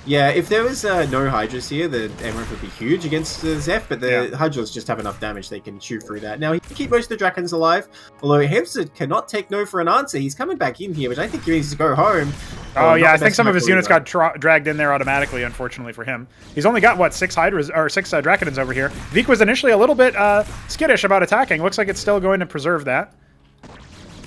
S8: Yeah, if there was no Hydras here, the Amaranth would be huge against the Zeph, but the
S1: Yeah.
S8: Hydras just have enough damage they can chew through that. Now, he can keep most of the Dragons alive, although Hamster cannot take no for an answer. He's coming back in here, which I think he needs to go home.
S1: Oh,
S8: not
S1: yeah, I
S8: the
S1: think
S8: best
S1: some of his
S8: micro
S1: units
S8: either.
S1: got dragged in there automatically, unfortunately for him. He's only got, what, 6 Hydras, or 6 Draconans over here. Veek was initially a little bit skittish about attacking. Looks like it's still going to preserve that.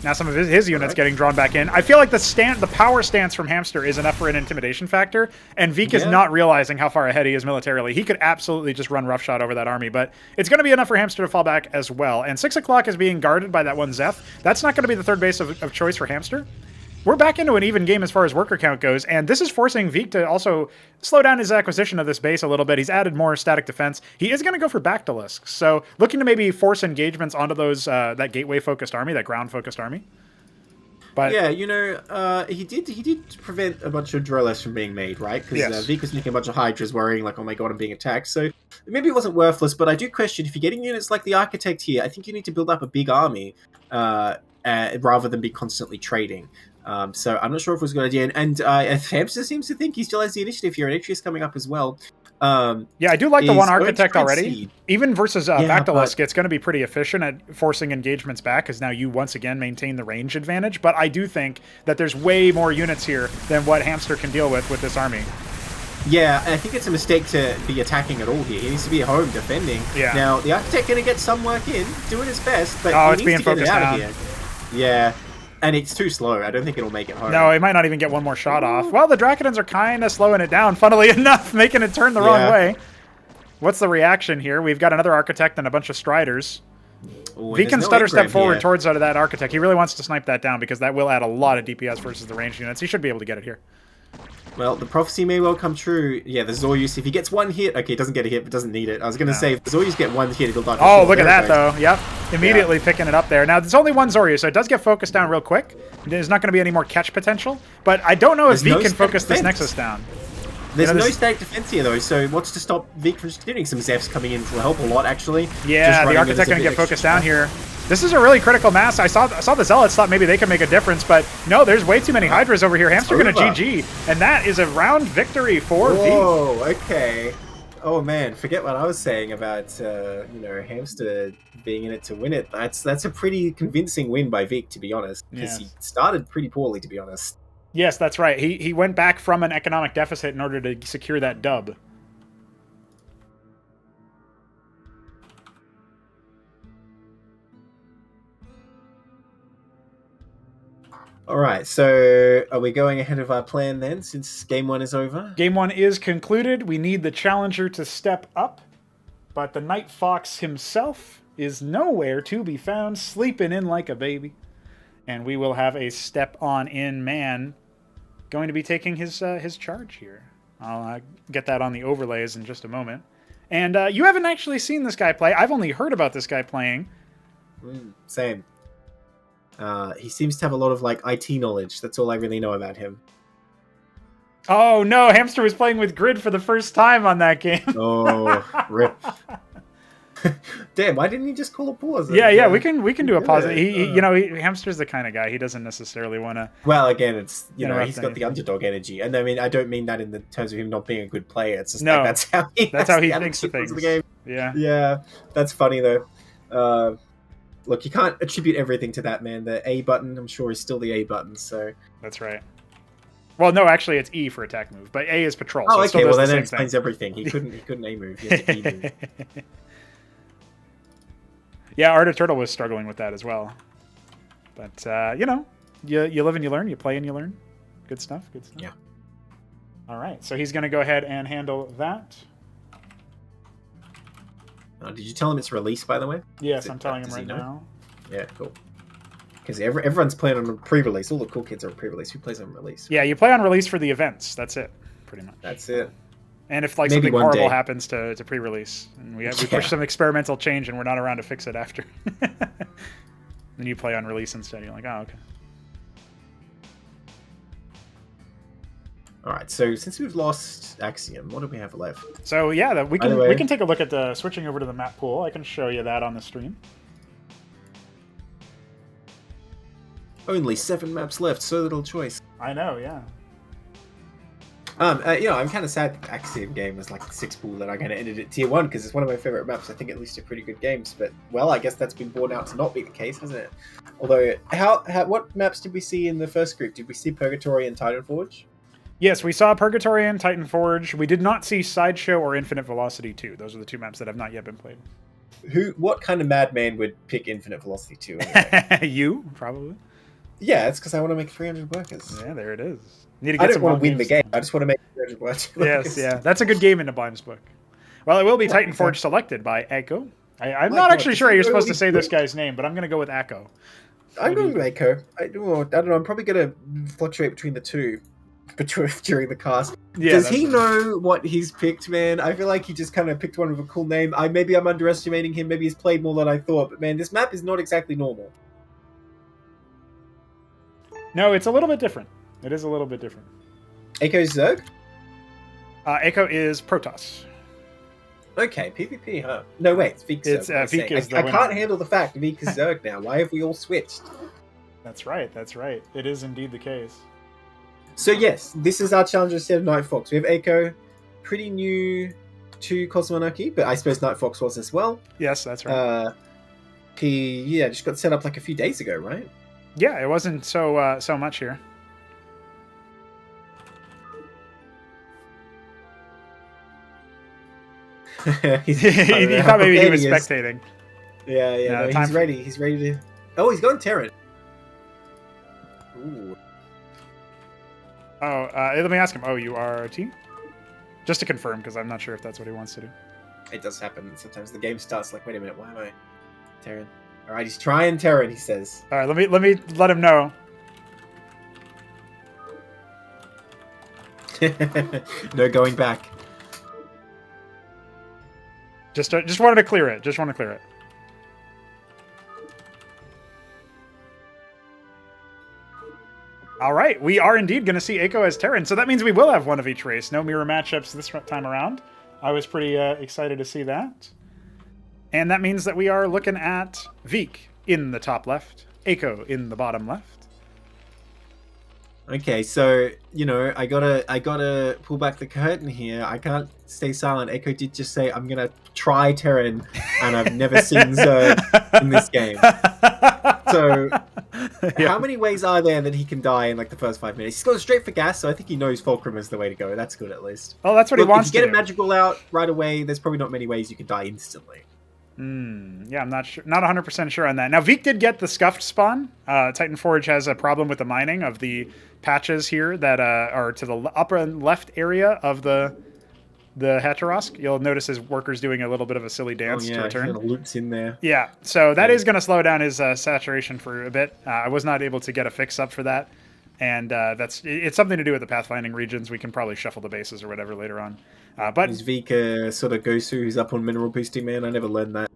S1: Now some of his units getting drawn back in. I feel like the power stance from Hamster is enough for an intimidation factor, and Veek is
S8: Yeah.
S1: not realizing how far ahead he is militarily. He could absolutely just run roughshod over that army, but it's going to be enough for Hamster to fall back as well. And 6 o'clock is being guarded by that one Zeph. That's not going to be the third base of choice for Hamster. We're back into an even game as far as worker count goes, and this is forcing Veek to also slow down his acquisition of this base a little bit. He's added more static defense. He is going to go for Bactylisks, so looking to maybe force engagements onto those that gateway-focused army, that ground-focused army. But
S8: Yeah, you know, he did prevent a bunch of Droles from being made, right? Because
S1: Yes.
S8: Veek was making a bunch of Hydras worrying, like, oh my god, I'm being attacked. So maybe it wasn't worthless, but I do question, if you're getting units like the Architect here, I think you need to build up a big army rather than be constantly trading. So I'm not sure if it was a good idea. And Hamster seems to think he still has the initiative here, and Atreus coming up as well.
S1: yeah, I do like the
S8: is
S1: one
S8: going to
S1: Architect
S8: trade
S1: already.
S8: seed.
S1: Even versus
S8: Yeah,
S1: Bactylisk, it's going to be pretty efficient at forcing engagements back, because now you once again maintain the range advantage. But I do think that there's way more units here than what Hamster can deal with this army.
S8: Yeah, I think it's a mistake to be attacking at all here. He needs to be at home defending.
S1: Yeah.
S8: Now, the Architect going to get some work in, doing his best, but
S1: Oh,
S8: he
S1: it's
S8: needs
S1: being
S8: to get it
S1: focused
S8: out
S1: down.
S8: of here. Yeah. And it's too slow. I don't think it'll make it home.
S1: No, it might not even get one more shot off. Well, the Dracodons are kind of slowing it down, funnily enough, making it turn the wrong way. What's the reaction here? We've got another Architect and a bunch of Striders.
S8: Ooh,
S1: V can
S8: no
S1: stutter step
S8: engram
S1: forward
S8: here.
S1: towards that Architect. He really wants to snipe that down because that will add a lot of DPS versus the ranged units. He should be able to get it here.
S8: Well, the prophecy may well come true. Yeah, the Zoryus, if he gets one hit... Okay, he doesn't get a hit, but doesn't need it. I was going to say, if the Zoryus get one hit, he'll die.
S1: Oh, look at that, though. Yep. Immediately picking it up there. Now, there's only one Zoryus, so it does get focused down real quick. There's not going to be any more catch potential. But I don't know if V can focus this Nexus down.
S8: There's no static defense here, though, so what's to stop Vic from doing some Zephs coming in will help a lot, actually.
S1: Yeah, the Architect going to get focused down here. This is a really critical mass. I saw the Zealots, thought maybe they could make a difference, but no, there's way too many Hydras over here. Hamster going to GG, and that is a round victory for V.
S8: Whoa, okay. Oh man, forget what I was saying about Hamster being in it to win it. That's a pretty convincing win by Vic, to be honest, because he started pretty poorly, to be honest.
S1: Yes, that's right. He went back from an economic deficit in order to secure that dub.
S8: Alright, so are we going ahead of our plan then, since Game 1 is over?
S1: Game 1 is concluded. We need the challenger to step up, but the Night Fox himself is nowhere to be found, sleeping in like a baby. And we will have a step-on-in man going to be taking his charge here. I'll get that on the overlays in just a moment. And you haven't actually seen this guy play. I've only heard about this guy playing.
S8: Same. He seems to have a lot of IT knowledge. That's all I really know about him.
S1: Oh no, Hamster was playing with Grid for the first time on that game.
S8: Oh, rip. Damn, why didn't he just call a pause?
S1: Yeah, we can do a pause. Hamster's the kind of guy, he doesn't necessarily want to...
S8: Well, again, it's, he's got the underdog energy. And I mean, I don't mean that in the terms of him not being a good player. It's just that's how he
S1: thinks of things.
S8: The game. Yeah, that's funny though. Look, you can't attribute everything to that, man. The A button, I'm sure, is still the A button, so... That's
S1: right. Well, no, actually, it's E for attack move, but A is patrol.
S8: Oh,
S1: so
S8: okay, well, then that explains everything. He couldn't A move, he had to E move.
S1: Yeah, Art of Turtle was struggling with that as well. But, you live and you learn, you play and you learn. Good stuff, good stuff.
S8: Yeah.
S1: All right, so he's going to go ahead and handle that.
S8: Did you tell him it's released, by the way?
S1: Yes, I'm telling him right now.
S8: Yeah, cool. Because everyone's playing on a pre-release. All the cool kids are on pre-release. Who plays on release?
S1: Yeah, you play on release for the events. That's it, pretty much.
S8: That's it.
S1: And if something horrible happens to pre-release, and we push some experimental change and we're not around to fix it after, then you play on release instead. You're like, oh, okay.
S8: All right, so since we've lost Axiom, what do we have left?
S1: So yeah, we can take a look at the switching over to the map pool. I can show you that on the stream.
S8: Only 7 maps left, so little choice.
S1: I know, yeah.
S8: I'm kind of sad that Axiom game was like 6 pool that I'm going to edit it tier 1 because it's one of my favorite maps. I think at least they're pretty good games, but well, I guess that's been borne out to not be the case, hasn't it? Although, what maps did we see in the first group? Did we see Purgatory and Titanforge?
S1: Yes, we saw Purgatory and Titanforge. We did not see Sideshow or Infinite Velocity 2. Those are the 2 maps that have not yet been played.
S8: What kind of madman would pick Infinite Velocity 2? Anyway?
S1: You, probably.
S8: Yeah, it's because I want to make 300 workers.
S1: Yeah, there it is. Need to get
S8: I don't want to win the game. I just want to make 300 workers.
S1: Yes, yeah. That's a good game in Neblime's book. Well, it will be Titanforge selected by Echo. I'm not actually sure how you're supposed to say this guy's name, but I'm going to go with Echo.
S8: I'm going with Echo. I don't know. I'm probably going to fluctuate between the two during the cast. Yeah, does he know what he's picked, man? I feel like he just kind of picked one with a cool name. Maybe I'm underestimating him. Maybe he's played more than I thought. But man, this map is not exactly normal.
S1: No, it's a little bit different. It is a little bit different.
S8: Echo's Zerg?
S1: Echo is Protoss.
S8: Okay, PvP, huh? No, wait, Vik Zerg.
S1: Vik is the
S8: I can't handle the fact Vik is Zerg now. Why have we all switched?
S1: That's right, that's right. It is indeed the case.
S8: So yes, this is our challenger instead of Night Fox. We have Echo, pretty new to Cosmonarchy, but I suppose Night Fox was as well.
S1: Yes, that's right.
S8: He just got set up like a few days ago, right?
S1: Yeah, it wasn't so much here. He thought maybe he was spectating.
S8: Yeah, no, he's ready. He's ready to... Oh, he's going Terran. Ooh.
S1: Oh, let me ask him. Oh, you are a team? Just to confirm, because I'm not sure if that's what he wants to do.
S8: It does happen. Sometimes the game starts like, wait a minute, why am I Terran? Alright, he's trying Terran, he says.
S1: All right, let me let him know.
S8: No going back.
S1: Just wanted to clear it. Just want to clear it. All right, we are indeed going to see Eiko as Terran, so that means we will have one of each race. No mirror matchups this time around. I was pretty excited to see that. And that means that we are looking at Veek in the top left, Eiko in the bottom left.
S8: Okay, so I gotta pull back the curtain here. I can't stay silent. Eiko did just say, "I'm gonna try Terran," and I've never seen Zerg in this game. So, how many ways are there that he can die in like the first 5 minutes? He's going straight for gas, so I think he knows Fulcrum is the way to go. That's good, at least.
S1: Oh, that's what he wants
S8: to do. If you get
S1: to
S8: a magical out right away, there's probably not many ways you can die instantly.
S1: Yeah, I'm not sure, not 100% sure on that. Now, Veek did get the scuffed spawn. Titan Forge has a problem with the mining of the patches here that are to the upper left area of the Haterosk. You'll notice his workers doing a little bit of a silly dance to return.
S8: Loops in there.
S1: Yeah, so that is going to slow down his saturation for a bit. I was not able to get a fix up for that, and it's something to do with the pathfinding regions. We can probably shuffle the bases or whatever later on. But
S8: is Veek sort of Gosu who's up on mineral boosting, man? I never learned that.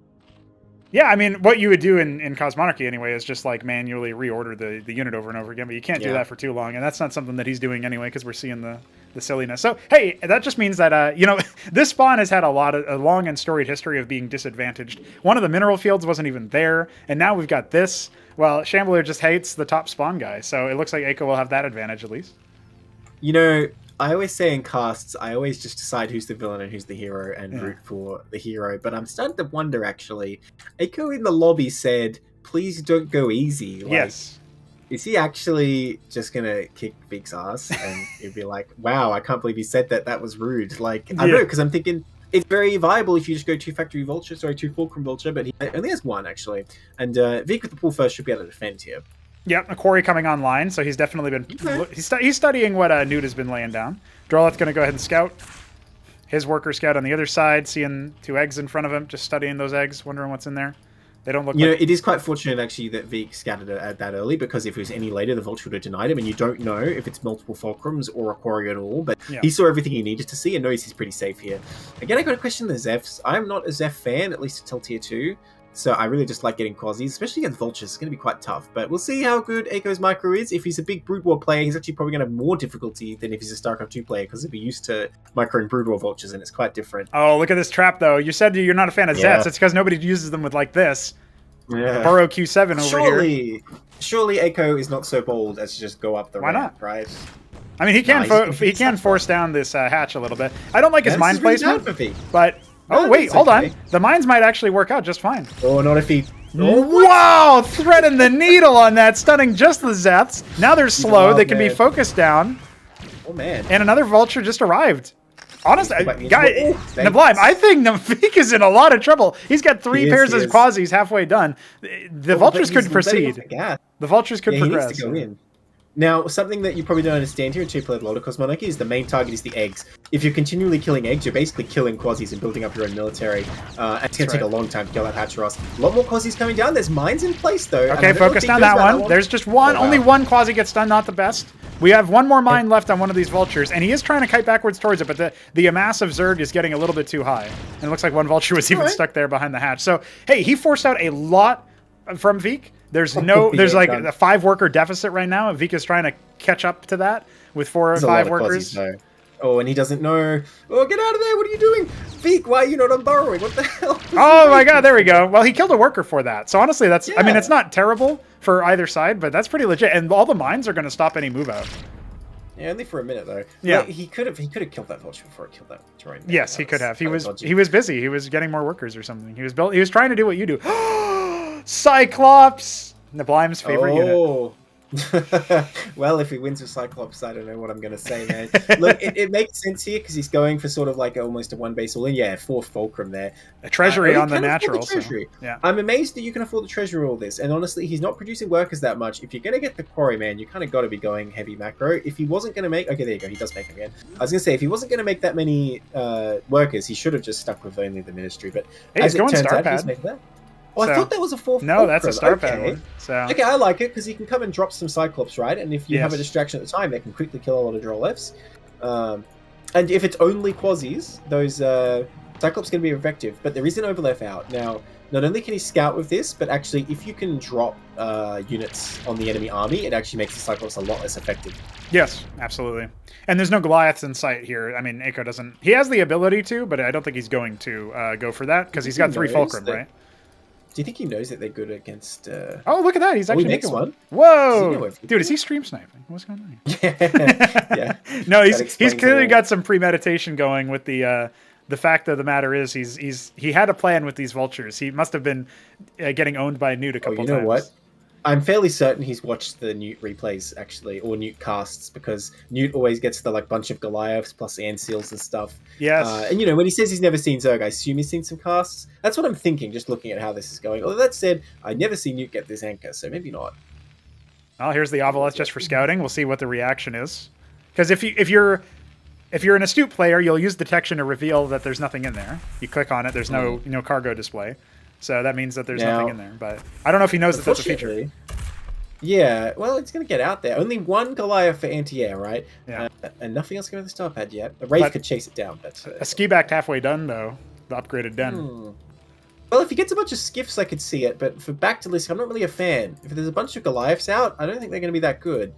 S1: Yeah, I mean, what you would do in Cosmonarchy anyway is just like manually reorder the unit over and over again, but you can't do that for too long, and that's not something that he's doing anyway because we're seeing the silliness. So, hey, that just means that, this spawn has had a long and storied history of being disadvantaged. One of the mineral fields wasn't even there, and now we've got this. Well, Shambler just hates the top spawn guy, so it looks like Eiko will have that advantage at least.
S8: I always say in casts, I always just decide who's the villain and who's the hero and root for the hero. But I'm starting to wonder, actually. Eiko in the lobby said, please don't go easy.
S1: Yes.
S8: Is he actually just going to kick Veek's ass? And it'd be like, wow, I can't believe he said that. That was rude. I don't know, because I'm thinking it's very viable if you just go 2 Factory Vulture, 2 Fulcrum Vulture, but he only has 1, actually. And Veek with the pull first should be able to defend here.
S1: Yep, a quarry coming online, so he's definitely been... He's studying what Newt has been laying down. Derelict going to go ahead and scout. His worker scout on the other side, seeing 2 eggs in front of him, just studying those eggs, wondering what's in there. They don't look like...
S8: it is quite fortunate, actually, that Veek scattered it at that early, because if it was any later, the Vulture would have denied him, and you don't know if it's multiple Fulcrums or a quarry at all, but he saw everything he needed to see and knows he's pretty safe here. Again, I got to question the Zephs. I'm not a Zeph fan, at least until Tier 2. So I really just like getting quasis, especially against Vultures. It's going to be quite tough. But we'll see how good Eiko's micro is. If he's a big Brood War player, he's actually probably going to have more difficulty than if he's a StarCraft 2 player, because he'll be used to micro and Brood War Vultures, and it's quite different.
S1: Oh, look at this trap, though. You said you're not a fan of Zets. It's because nobody uses them with like this.
S8: Yeah.
S1: Burrow Q7 over here.
S8: Surely Eiko is not so bold as to just go up the ramp, right?
S1: I mean, he can force down this hatch a little bit. I don't like his mine placement, but... Oh, wait, hold on. The mines might actually work out just fine.
S8: Oh, not if he...
S1: Wow! Threading the needle on that, stunning just the Zeths. Now they're slow. They can be focused down.
S8: Oh, man.
S1: And another Vulture just arrived. Honestly, Neblime, I think Veek is in a lot of trouble. He's got 3 pairs of quasis halfway done. The Vultures could proceed. The Vultures could progress.
S8: He needs to go in. Now, something that you probably don't understand here in 2-player Lord of Cosmonarchy is the main target is the eggs. If you're continually killing eggs, you're basically killing quasis and building up your own military. And it's going to take a long time to kill that Haterosk. A lot more quasis coming down. There's mines in place, though.
S1: Okay, focus on that one. There's just one. Only one quasi gets done, not the best. We have one more mine left on one of these Vultures, and he is trying to kite backwards towards it, but the amass of Zerg is getting a little bit too high. And it looks like one Vulture was even stuck there behind the hatch. So, hey, he forced out a lot from Veek. There's like a 5 worker deficit right now. Veek is trying to catch up to that with 4 or 5 workers.
S8: Oh, and he doesn't know. Oh, get out of there! What are you doing, Veek? Why are you not unburrowing? What the hell?
S1: Oh my God! There we go. Well, he killed a worker for that. So honestly, that's. I mean, it's not terrible for either side, but that's pretty legit. And all the mines are going to stop any move out.
S8: Yeah, only for a minute though.
S1: Yeah,
S8: like, he could have killed that Vulture before it killed that terrain.
S1: Yes, he could have. He was busy. He was getting more workers or something. He was trying to do what you do. Cyclops, Neblime's favorite unit.
S8: Well, if he wins with Cyclops, I don't know what I'm going to say, man. Look, it makes sense here because he's going for sort of like almost a one base all in. Yeah, 4 Fulcrum there.
S1: A treasury
S8: He
S1: on the
S8: can afford
S1: natural.
S8: treasury.
S1: So, yeah.
S8: I'm amazed that you can afford the treasury all this. And honestly, he's not producing workers that much. If you're going to get the quarry, man, you kind of got to be going heavy macro. If he wasn't going to make... Okay, there you go. He does make them again. I was going to say, if he wasn't going to make that many workers, he should have just stuck with only the ministry. But
S1: hey,
S8: as
S1: he's going
S8: it turns out,
S1: Starpad.
S8: he's making that. Oh,
S1: So-
S8: I thought that was a 4th
S1: No, that's a
S8: Fulcrum.
S1: Starpad
S8: Okay.
S1: one. So
S8: Okay, I like it because he can come and drop some Cyclops, right? And if you have a
S1: Yes.
S8: distraction at the time, they can quickly kill a lot of draw lefts. And if it's only quasis, those Cyclops can be effective. But there is an overlap out. Now, not only can he scout with this, but actually, if you can drop units on the enemy army, it actually makes the Cyclops a lot less effective.
S1: yes, absolutely. And there's no Goliaths in sight here. I mean, Eiko doesn't... He has the ability to, but I don't think he's going to go for that because he's got 3
S8: knows
S1: Fulcrum,
S8: that-
S1: right?
S8: Do you think he knows that they're good against...
S1: Oh, look at that. He's actually
S8: next
S1: making one.
S8: one? Does he know
S1: Whoa!
S8: everything?
S1: Dude, is he stream sniping? What's going on?
S8: Yeah.
S1: No,
S8: That
S1: he's
S8: explains
S1: clearly
S8: it all.
S1: got some premeditation going with the fact of the matter is he had a plan with these vultures. He must have been getting owned by Newt a
S8: Oh,
S1: couple
S8: you know
S1: times.
S8: what? I'm fairly certain he's watched the Newt replays actually, or Newt casts, because Newt always gets the like bunch of Goliaths plus Anseals and stuff.
S1: Yes.
S8: And you know, when he says he's never seen Zerg, I assume he's seen some casts. That's what I'm thinking, just looking at how this is going. Although that said, I never see Newt get this anchor, so maybe not.
S1: Well, here's the Ovileth just for scouting. We'll see what the reaction is. Because if you're an astute player, you'll use detection to reveal that there's nothing in there. You click on it, there's no cargo display. So that means that there's
S8: Now-
S1: nothing in there. But I don't know if he knows that that's a feature.
S8: Unfortunately- Yeah, well, it's going to get out there. Only 1 Goliath for anti-air, right?
S1: Yeah.
S8: And nothing else going to the Starpad yet. A Wraith
S1: But-
S8: could chase it down, but...
S1: A ski back halfway done though. The upgraded den.
S8: Well, if he gets a bunch of skiffs, I could see it, but for back to Lisk, I'm not really a fan. If there's a bunch of Goliaths out, I don't think they're going to be that good.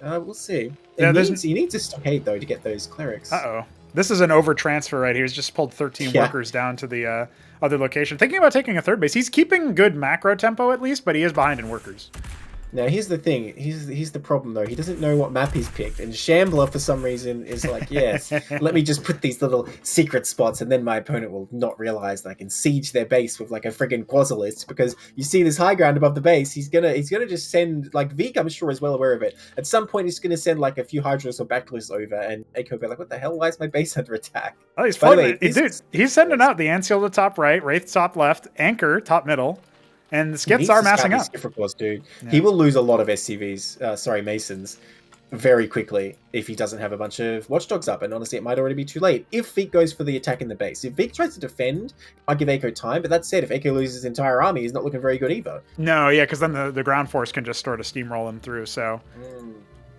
S8: We'll see.
S1: Yeah,
S8: He needs a stockade, though, to get those clerics.
S1: Uh-oh. This is an over transfer right here. He's just pulled 13
S8: Yeah.
S1: workers down to the other location. Thinking about taking a third base. He's keeping good macro tempo at least, but he is behind in workers.
S8: Now, here's the thing. He's the problem, though. He doesn't know what map he's picked. And Shambler, for some reason, is like, yes, let me just put these little secret spots, and then my opponent will not realize that I can siege their base with, like, a friggin' Quasilist, because you see this high ground above the base, he's gonna just send, like, Vik, I'm sure, is well aware of it. At some point, he's gonna send, like, a few Hydras or Backlists over, and Eiko will be like, what the hell? Why is my base under attack?
S1: Oh, he's
S8: By the
S1: floating.
S8: way,
S1: Dude, he's sending out the Anseal to top right, Wraith top left, Anchor top middle, and the Skits are massing up.
S8: Dude.
S1: Yeah.
S8: He will lose a lot of SCVs, Masons, very quickly if he doesn't have a bunch of Watchdogs up. And honestly, it might already be too late. If Vik goes for the attack in the base, if Vik tries to defend, I'd give Eiko time. But that said, if Eiko loses his entire army, he's not looking very good either.
S1: No, yeah, because then the ground force can just sort of steamroll him through. So,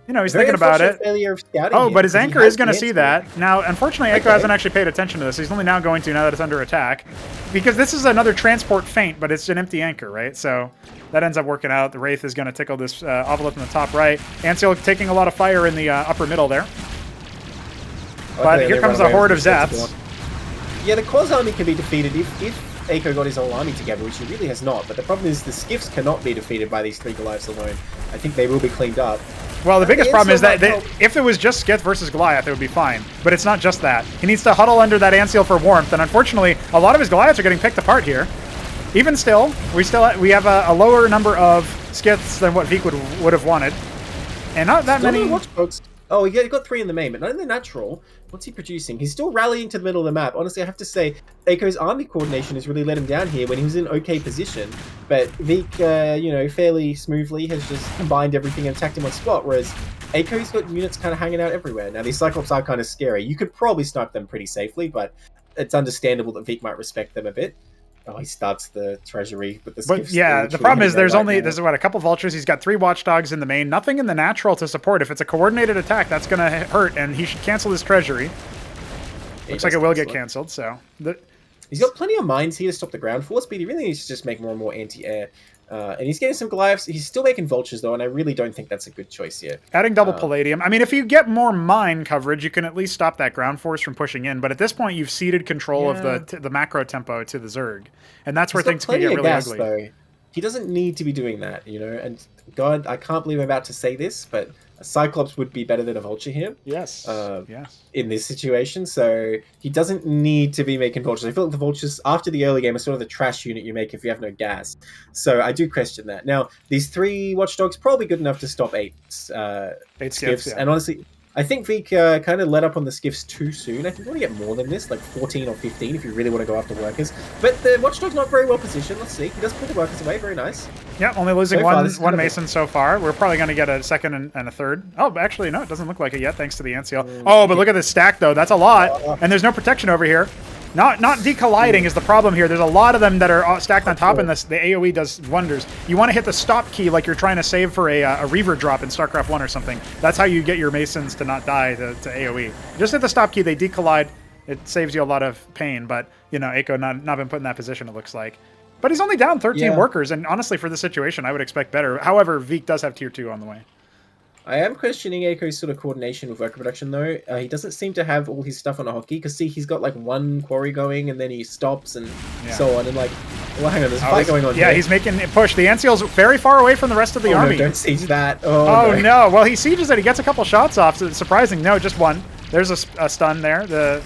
S1: he's
S8: Very
S1: thinking about
S8: unfortunate
S1: it.
S8: failure of scouting
S1: Oh,
S8: here,
S1: but his
S8: because he
S1: anchor
S8: has
S1: is going to
S8: the
S1: see
S8: answer.
S1: that. Now, unfortunately, Eiko
S8: Okay.
S1: hasn't actually paid attention to this. He's only now going to now that it's under attack. Because this is another transport feint, but it's an empty anchor, right? So that ends up working out. The Wraith is going to tickle this Ovileth in the top right. Anseal taking a lot of fire in the upper middle there. But here comes a horde of Zeths.
S8: Yeah, the Quas army can be defeated if Eiko got his whole army together, which he really has not. But the problem is the Skiffs cannot be defeated by these 3 Goliaths alone. I think they will be cleaned up.
S1: Well, the biggest
S8: Anseal
S1: problem is that
S8: might help.
S1: if it was just Skith versus Goliath, it would be fine. But it's not just that. He needs to huddle under that Anseal for warmth, and unfortunately, a lot of his Goliaths are getting picked apart here. Even still, we have a lower number of Skiths than what Vik would have wanted, and not that
S8: Still
S1: many.
S8: no Watchdogs. Oh, he got 3 in the main, but not in the natural. What's he producing? He's still rallying to the middle of the map. Honestly, I have to say, Eiko's army coordination has really let him down here when he was in okay position. But Vik, fairly smoothly has just combined everything and attacked him on spot, whereas Eiko's got units kind of hanging out everywhere. Now, these Cyclops are kind of scary. You could probably snipe them pretty safely, but it's understandable that Vik might respect them a bit. Oh, he starts the treasury, but the
S1: But
S8: Skiffs
S1: yeah,
S8: still
S1: the problem is
S8: literally
S1: there's a couple vultures. He's got 3 watchdogs in the main, nothing in the natural to support. If it's a coordinated attack, that's going to hurt, and he should cancel his treasury. Looks like it will get canceled. So
S8: he's got plenty of mines here to stop the ground force, but he really needs to just make more and more anti-air. And he's getting some Goliaths. He's still making vultures, though, and I really don't think that's a good choice here.
S1: adding double palladium. I mean, if you get more mine coverage, you can at least stop that ground force from pushing in. But at this point, you've ceded control of the macro tempo to the Zerg, and that's where things can get really ugly.
S8: Though. He doesn't need to be doing that, And God, I can't believe I'm about to say this, but A Cyclops would be better than a Vulture here.
S1: Yes. Yes.
S8: In this situation, so he doesn't need to be making Vultures. I feel like the Vultures, after the early game, are sort of the trash unit you make if you have no gas. So I do question that. Now, these 3 Watchdogs probably good enough to stop 8 skiffs.
S1: Yeah.
S8: And honestly, I think Vic kind of let up on the skiffs too soon. I think you want to get more than this, like 14 or 15 if you really want to go after workers. But the Watchdog's not very well positioned. Let's see. He does pull the workers away. Very nice.
S1: Yeah, only losing
S8: So far,
S1: one Mason so far. We're probably going to get a second and a third. Oh, actually, no, it doesn't look like it yet, thanks to the NCL. Oh, but look at this stack, though. That's a lot. And there's no protection over here. Not decolliding is the problem here. There's a lot of them that are stacked on top, and the AoE does wonders. You want to hit the stop key like you're trying to save for a Reaver drop in StarCraft 1 or something. That's how you get your Masons to not die to AoE. Just hit the stop key, they decollide. It saves you a lot of pain, but, you know, Aiko not been put in that position, it looks like. But he's only down 13 workers, and honestly, for the situation, I would expect better. However, Vic does have tier 2 on the way.
S8: I am questioning Aiko's sort of coordination with worker production, though. He doesn't seem to have all his stuff on a hotkey, because see, he's got like one quarry going, and then he stops, and so on, and like, well, hang on, there's a fight going on here.
S1: He's making a push. The NCL's very far away from the rest of the army.
S8: No, don't siege that.
S1: Oh no. Well, he sieges it. He gets a couple shots off. So it's surprising. No, just one. There's a stun there.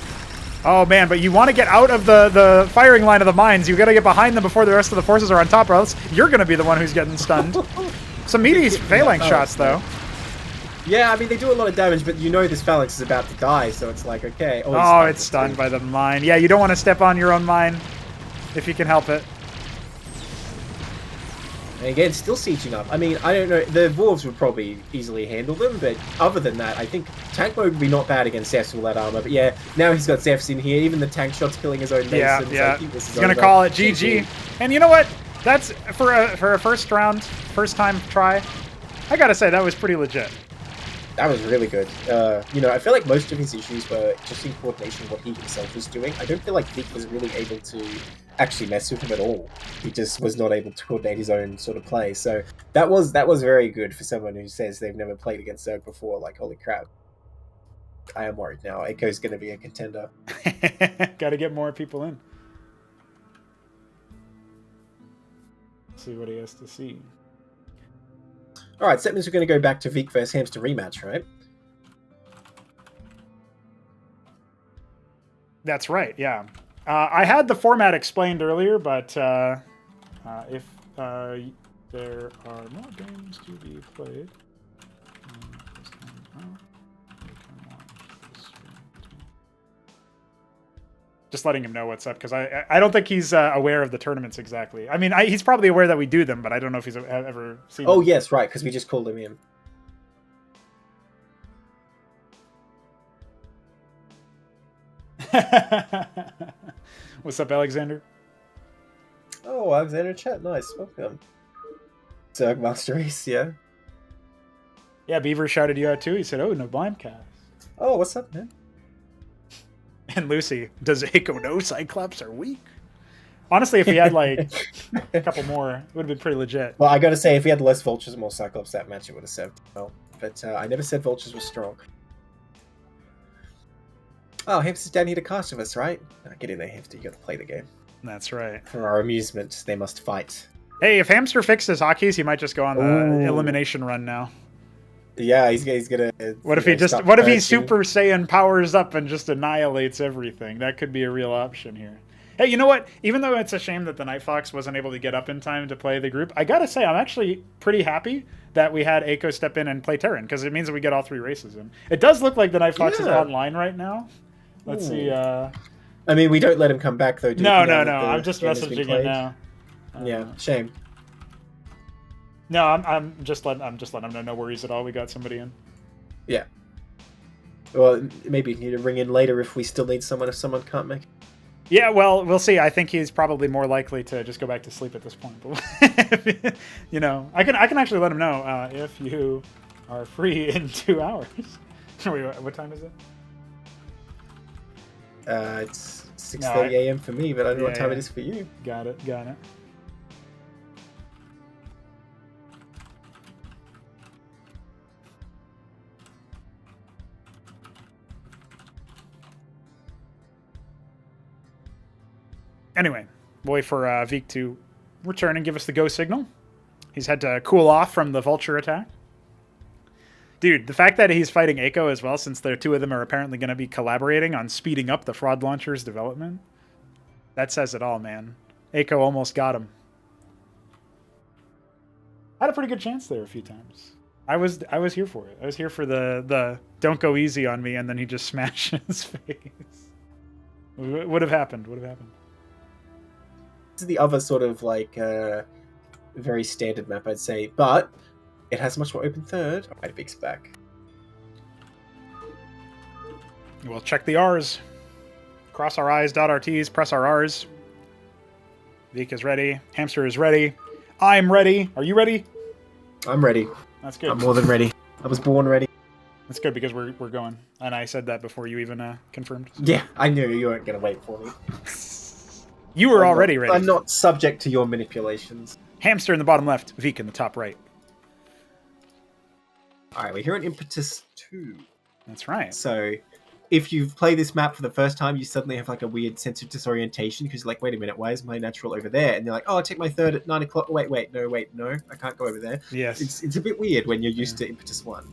S1: Oh man, but you want to get out of the firing line of the mines. You got to get behind them before the rest of the forces are on top, or else you're going to be the one who's getting stunned. Some meaty phalanx shots, though.
S8: Yeah, I mean, they do a lot of damage, but you know this phalanx is about to die, so it's like, okay.
S1: Oh, it's stunned by the mine. Yeah, you don't want to step on your own mine if you can help it.
S8: And again, still sieging up. I mean, I don't know. The Dwarves would probably easily handle them, but other than that, I think tank mode would be not bad against Zephs with that armor. But yeah, now he's got Zephs in here. Even the tank shot's killing his own Masons.
S1: Yeah. He's going to call it GG. And you know what? That's, for a first time try, I got to say, that was pretty legit.
S8: That was really good. You know, I feel like most of his issues were just in coordination what he himself was doing. I don't feel like Vic was really able to actually mess with him at all. He just was not able to coordinate his own sort of play. So that was very good for someone who says they've never played against Zerg before. Like, holy crap. I am worried now. Aiko's going to be a contender.
S1: Got to get more people in. See what he has to see.
S8: Alright, so that means we're going to go back to Vic vs Hamster rematch, right?
S1: That's right, yeah. I had the format explained earlier, but if there are more games to be played, just letting him know what's up, because I don't think he's aware of the tournaments exactly. I mean, he's probably aware that we do them, but I don't know if he's ever seen them.
S8: Oh, yes, right, because we just called him in.
S1: What's up, Alexander?
S8: Oh, Alexander chat, nice, welcome. Zerg Master Race, yeah.
S1: Yeah, Beaver shouted you out too. He said, "Oh, Neblime cast."
S8: Oh, what's up, man?
S1: And Lucy, does Aiko know Cyclops are weak? Honestly, if he had like a couple more, it would have been pretty legit.
S8: Well, I gotta say, if he had less Vultures and more Cyclops, that match it would have served well. But I never said Vultures were strong. Oh, Hamster's down here to cast with us, right? Get in there, Hamster. You got to play the game.
S1: That's right.
S8: For our amusement, they must fight.
S1: Hey, if Hamster fixes hotkeys, he might just go on the elimination run now.
S8: Yeah, he's gonna.
S1: What if he Super Saiyan powers up and just annihilates everything? That could be a real option here. Hey, you know what? Even though it's a shame that the Night Fox wasn't able to get up in time to play the group, I gotta say I'm actually pretty happy that we had Aiko step in and play Terran, because it means that we get all 3 races in. It does look like the Night Fox is online right now. Let's see.
S8: I mean, we don't let him come back though.
S1: No. I'm just messaging him now.
S8: Yeah, shame.
S1: No, I'm just letting him know. No worries at all. We got somebody in.
S8: Yeah. Well, maybe you need to ring in later if we still need someone. If someone can't make it.
S1: Yeah, well, we'll see. I think he's probably more likely to just go back to sleep at this point. But you know, I can actually let him know if you are free in 2 hours. Wait, what time is it?
S8: It's 6:30 a.m. for me, but I don't know what time it is for you.
S1: Got it. Anyway, wait for Vic to return and give us the go signal. He's had to cool off from the Vulture attack. Dude, the fact that he's fighting Eiko as well, since the two of them are apparently going to be collaborating on speeding up the fraud launcher's development, that says it all, man. Eiko almost got him. I had a pretty good chance there a few times. I was here for it. I was here for the don't go easy on me, and then he just smashed his face. Would have happened. Would have happened.
S8: This is the other sort of like very standard map, I'd say, but it has much more open third. Right, Vic's back.
S1: We'll check the R's. Cross our I's, dot our T's, press our R's. Vik is ready. Hamster is ready. I'm ready. Are you ready?
S8: I'm ready.
S1: That's good.
S8: I'm more than ready. I was born ready.
S1: That's good because we're going. And I said that before you even confirmed. So.
S8: Yeah, I knew you weren't going to wait for me.
S1: You were already ready.
S8: I'm not subject to your manipulations.
S1: Hamster in the bottom left, Vik in the top right.
S8: Alright, we're here in Impetus 2.
S1: That's right.
S8: So, if you've played this map for the first time, you suddenly have like a weird sense of disorientation because you're like, wait a minute, why is my natural over there? And you're like, oh, I'll take my third at 9 o'clock. Wait, no, I can't go over there.
S1: Yes.
S8: It's a bit weird when you're used to Impetus 1.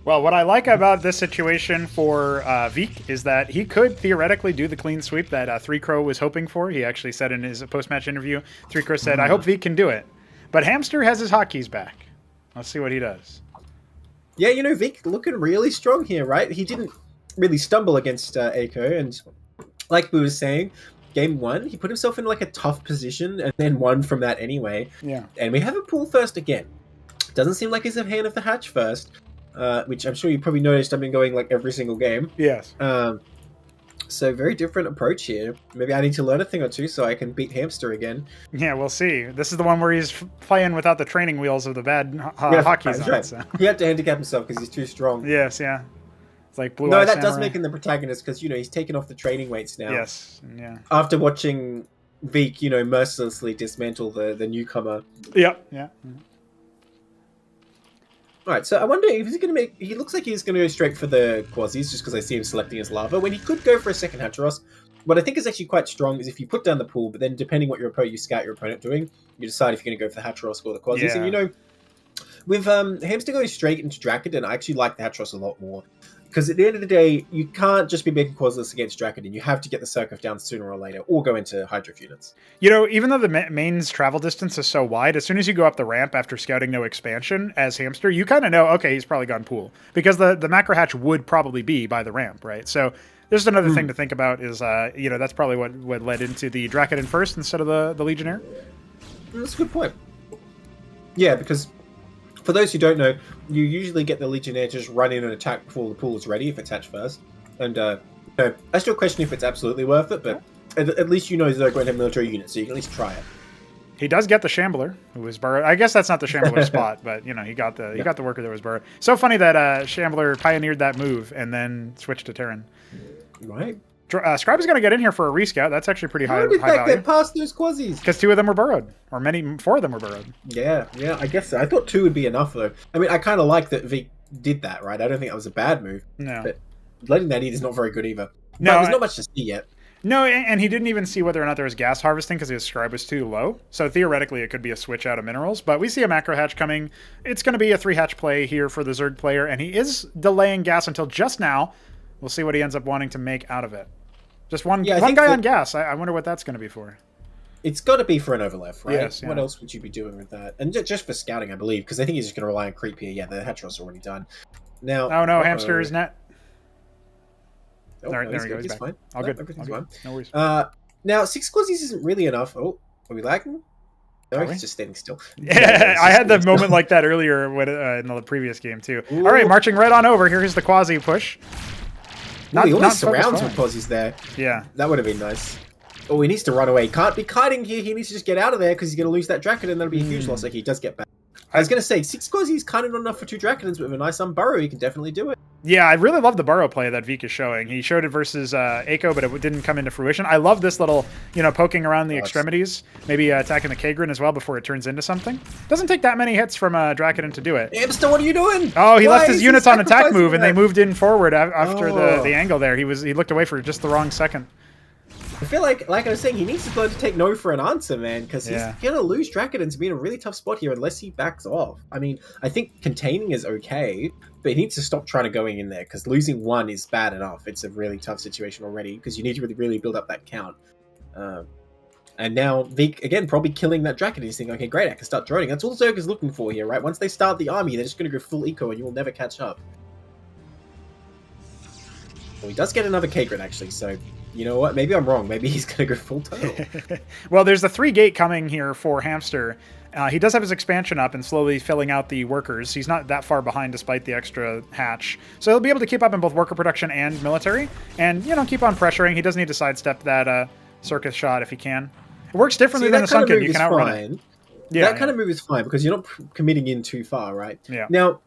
S1: Well, what I like about this situation for Vik is that he could theoretically do the clean sweep that Three Crow was hoping for. He actually said in his post-match interview, Three Crow said, I hope Vik can do it. But Hamster has his hotkeys back. Let's see what he does.
S8: Yeah, you know, Vik looking really strong here, right? He didn't really stumble against Eiko, and like we were saying, game 1, he put himself in like a tough position and then won from that anyway.
S1: Yeah.
S8: And we have a pool first again. Doesn't seem like he's a hand of the hatch first. Which I'm sure you probably noticed I've been going like every single game.
S1: Yes.
S8: So very different approach here. Maybe I need to learn a thing or two so I can beat Hamster again.
S1: Yeah, we'll see. This is the one where he's playing without the training wheels of the bad hotkeys on.
S8: Right.
S1: So.
S8: He had to handicap himself because he's too strong.
S1: Yes, yeah. It's like Blue
S8: No,
S1: Eye
S8: that does
S1: Samurai.
S8: make him the protagonist because, you know, he's taken off the training weights now.
S1: Yes, yeah.
S8: After watching Vik, you know, mercilessly dismantle the newcomer.
S1: Yep, yeah.
S8: Alright, so I wonder if he's going to make... He looks like he's going to go straight for the Quasis just because I see him selecting his lava, when he could go for a second Hatteros. What I think is actually quite strong is if you put down the pool, but then depending what you scout your opponent doing, you decide if you're going to go for the Hatteros or the Quasis.
S1: Yeah.
S8: And, you know, with Hamster going straight into Dracodon, I actually like the Hatteros a lot more. Because at the end of the day, you can't just be making Quasis against Dracodon. You have to get the Circuit down sooner or later, or go into Hydro units.
S1: You know, even though the main's travel distance is so wide, as soon as you go up the ramp after scouting no expansion as Hamster, you kind of know, okay, he's probably gone pool. Because the macro hatch would probably be by the ramp, right? So there's another thing to think about is, you know, that's probably what led into the Dracodon first instead of the Legionnaire.
S8: That's a good point. Yeah, because for those who don't know, you usually get the Legionnaire to just run in and attack before the pool is ready if it's hatched first. And you know, I still question if it's absolutely worth it, but at least you know they're going to have military units, so you can at least try it.
S1: He does get the Shambler, who was burrowed. I guess that's not the Shambler spot, but you know he got the worker that was burrowed. So funny that Shambler pioneered that move and then switched to Terran.
S8: Right.
S1: Scribe is going to get in here for a rescout. That's actually pretty high
S8: How did that
S1: value.
S8: get past those Quasis?
S1: Because 2 of them were burrowed, or 4 of them were burrowed.
S8: Yeah, I guess so. I thought 2 would be enough, though. I mean, I kind of like that Vik did that, right? I don't think that was a bad move.
S1: No.
S8: But letting that eat is not very good either.
S1: No,
S8: But there's not much to see yet.
S1: No, and he didn't even see whether or not there was gas harvesting because his scribe was too low. So theoretically, it could be a switch out of minerals. But we see a macro hatch coming. It's going to be a 3-hatch play here for the Zerg player, and he is delaying gas until just now. We'll see what he ends up wanting to make out of it. Just one guy on gas. I wonder what that's going to be for.
S8: It's got to be for an overlap, right?
S1: Yes, yeah.
S8: What else would you be doing with that? And just for scouting, I believe, because I think he's just going to rely on creep here. Yeah, the Hatteros already done. Now,
S1: Oh no, Hamster is net.
S8: Oh,
S1: There
S8: no,
S1: we go. He's
S8: He's
S1: back.
S8: fine.
S1: All
S8: No,
S1: good.
S8: Everything's
S1: All good.
S8: fine.
S1: No worries.
S8: Now, 6 Quasis isn't really enough. Oh, are we lagging? No,
S1: Are we?
S8: he's just standing still.
S1: Yeah, I had the moment like that earlier when, in the previous game too.
S8: Ooh.
S1: All right, marching right on over. Here's the Quasi push.
S8: He always
S1: focused
S8: surrounds
S1: on.
S8: with Quasis there.
S1: Yeah.
S8: That would have been nice. Oh, he needs to run away. He can't be kiting here. He needs to just get out of there because he's going to lose that Dracodon, and that'll be a huge loss. Okay, he does get back. I was going to say, 6 Quasis is kind of not enough for 2 Dracodons, but with a nice Unburrow, he can definitely do it.
S1: Yeah, I really love the burrow play that Vik is showing. He showed it versus Eiko, but it didn't come into fruition. I love this little, poking around the extremities, maybe attacking the Kagrin as well before it turns into something. Doesn't take that many hits from Dracodon to do it.
S8: Hamster, what are you doing?
S1: Oh, he
S8: Why
S1: left his
S8: is he
S1: units on attack
S8: sacrificing
S1: move, and they
S8: that?
S1: moved in forward after
S8: Oh.
S1: the angle there. He looked away for just the wrong second.
S8: I feel like I was saying, he needs to learn to take no for an answer, man, because he's going to lose Dracodon to be in a really tough spot here unless he backs off. I mean, I think containing is okay, but he needs to stop trying to going in there, because losing one is bad enough. It's a really tough situation already, because you need to really build up that count. And now, Vic, again, probably killing that Dracodon. He's thinking, okay, great, I can start droning. That's all Zerg is looking for here, right? Once they start the army, they're just going to go full eco, and you will never catch up. Well, he does get another Kagran, actually, so... You know what? Maybe I'm wrong. Maybe he's going to go full turtle.
S1: Well, there's the 3 gate coming here for Hamster. He does have his expansion up and slowly filling out the workers. He's not that far behind despite the extra hatch. So he'll be able to keep up in both worker production and military. And, you know, keep on pressuring. He does need to sidestep that circus shot if he can. It works differently than the Sunken. You can outrun it.
S8: Yeah, that kind of move is fine because you're not committing in too far, right?
S1: Yeah.
S8: Now,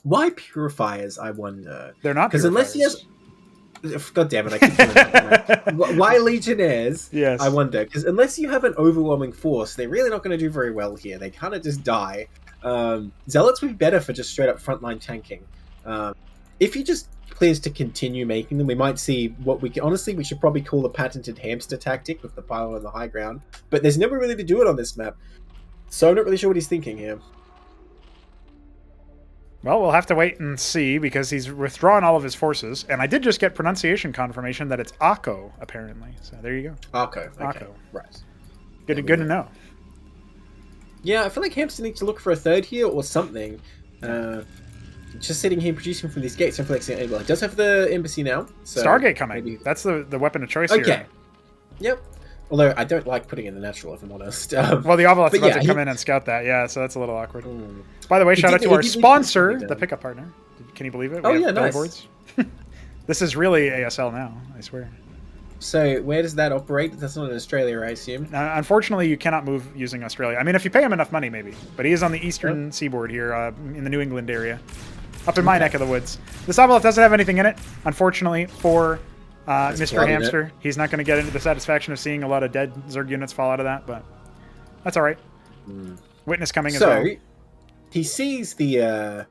S8: why purifiers, I wonder?
S1: They're not
S8: because unless he has... God damn it, I keep doing that. Why Legionnaires?
S1: Yes.
S8: I wonder. Because unless you have an overwhelming force, they're really not going to do very well here. They kind of just die. Zealots would be better for just straight up frontline tanking. If he just plans to continue making them, we might see what we can... Honestly, we should probably call the patented hamster tactic with the pylon on the high ground. But there's never really to do it on this map. So I'm not really sure what he's thinking here.
S1: Well, we'll have to wait and see because he's withdrawn all of his forces. And I did just get pronunciation confirmation that it's Akko, apparently. So there you go.
S8: Akko. Okay.
S1: Akko.
S8: Right.
S1: Good to know.
S8: Yeah, I feel like Hamster needs to look for a third here or something. Just sitting here producing from these gates, I feel like saying, well, it does have the embassy now. So
S1: Stargate coming.
S8: maybe...
S1: That's the weapon of choice here.
S8: Okay. Yep. Although I don't like putting in the natural, if I'm honest.
S1: Well, the Ovolith's about to come in and scout that, yeah, so that's a little awkward. By the way, shout out to our sponsor, the pickup partner. Can you believe it?
S8: We have
S1: nice. Billboards. This is really ASL now, I swear.
S8: So where does that operate? That's not in Australia, I assume.
S1: Unfortunately, you cannot move using Australia. I mean, if you pay him enough money, maybe. But he is on the eastern seaboard here, in the New England area. Up in my neck of the woods. This Ovolith doesn't have anything in it, unfortunately, for... Mr. Hamster. He's not going to get into the satisfaction of seeing a lot of dead Zerg units fall out of that, but that's all right. Witness coming as well.
S8: So, he sees the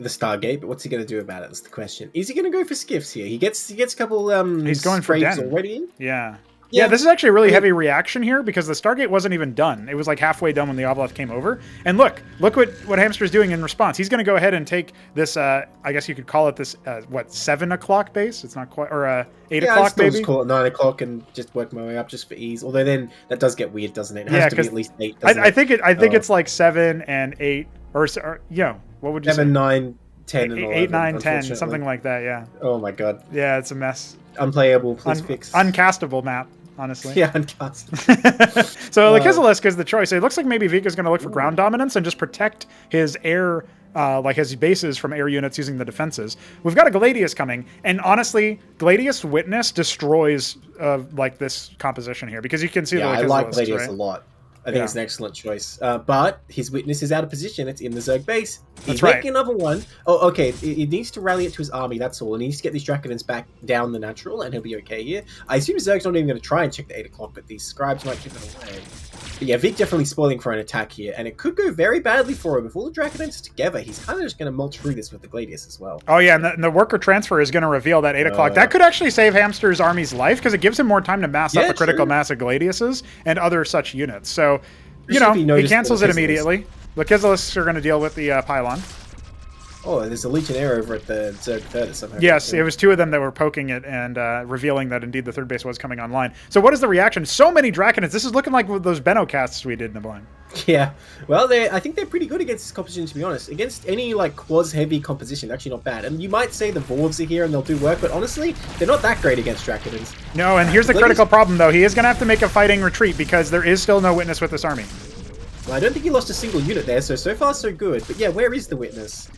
S8: Stargate, but what's he going to do about it? That's the question. Is he going to go for skiffs here? He gets a couple
S1: he's going for Den
S8: already.
S1: Yeah, this is actually a really heavy reaction here because the Stargate wasn't even done. It was like halfway done when the Ovolith came over. And look what Hamster's doing in response. He's going to go ahead and take this, I guess you could call it this, 7 o'clock base? It's not quite, or 8 o'clock maybe?
S8: Just call it 9 o'clock and just work my way up just for ease. Although then that does get weird, doesn't it? It has to be at least 8, doesn't it?
S1: I think it's like 7 and 8, or what would you
S8: 7,
S1: say?
S8: 9, 10, and 11.
S1: 8, 9, 10, something like that, yeah.
S8: Oh my god.
S1: Yeah, it's a mess.
S8: Unplayable, please fix.
S1: Uncastable map. Honestly.
S8: Yeah, uncastable.
S1: So Lakizalisk is the choice. It looks like maybe Vika's going to look for ground dominance and just protect his air, like his bases from air units using the defenses. We've got a Gladius coming, and honestly, Gladius Witness destroys like this composition here because you can see the Lakizalisk,
S8: I like Gladius a lot. I think
S1: Yeah.
S8: it's an excellent choice. But his witness is out of position. It's in the Zerg base. He's
S1: That's right.
S8: making another one. Oh, okay. He needs to rally it to his army, that's all. And he needs to get these Dracodons back down the natural, and he'll be okay here. I assume Zerg's not even going to try and check the 8 o'clock, but these scribes might give it away. But yeah, Vic definitely spoiling for an attack here, and it could go very badly for him. If all the Dracodons are together, he's kind of just going to mulch through this with the Gladius as well.
S1: Oh yeah, and the worker transfer is going to reveal that 8 o'clock. That could actually save Hamster's army's life because it gives him more time to mass up a critical mass of Gladiuses and other such units. So, he cancels it immediately. The Lakizalisks are going to deal with the pylon.
S8: Oh, there's a Legionnaire over at the Zerg third somehow.
S1: Yes, it was 2 of them that were poking it and revealing that indeed the third base was coming online. So what is the reaction? So many Draconids. This is looking like those benno casts we did in Neblime.
S8: Yeah, well, I think they're pretty good against this composition, to be honest. Against any like quads-heavy composition, they're actually not bad. And you might say the Vorvs are here and they'll do work, but honestly, they're not that great against Draconids.
S1: No, and here's the critical problem, though. He is going to have to make a fighting retreat because there is still no witness with this army.
S8: Well, I don't think he lost a single unit there, so far so good. But yeah, where is the witness?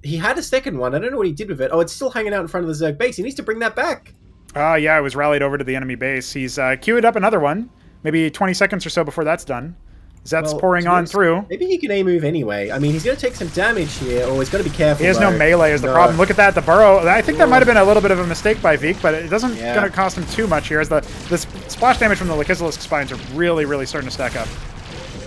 S8: He had a second one. I don't know what he did with it. Oh, it's still hanging out in front of the Zerg base. He needs to bring that back.
S1: Yeah, it was rallied over to the enemy base. He's queued up another one, maybe 20 seconds or so before that's done. Zet's pouring on through.
S8: Maybe he can A-move anyway. I mean, he's going to take some damage here, or he's got to be careful.
S1: He has no melee is the problem. Look at that, the burrow. I think that might have been a little bit of a mistake by Vik, but it doesn't going to cost him too much here, as the splash damage from the Lakizalisk spines are really, really starting to stack up.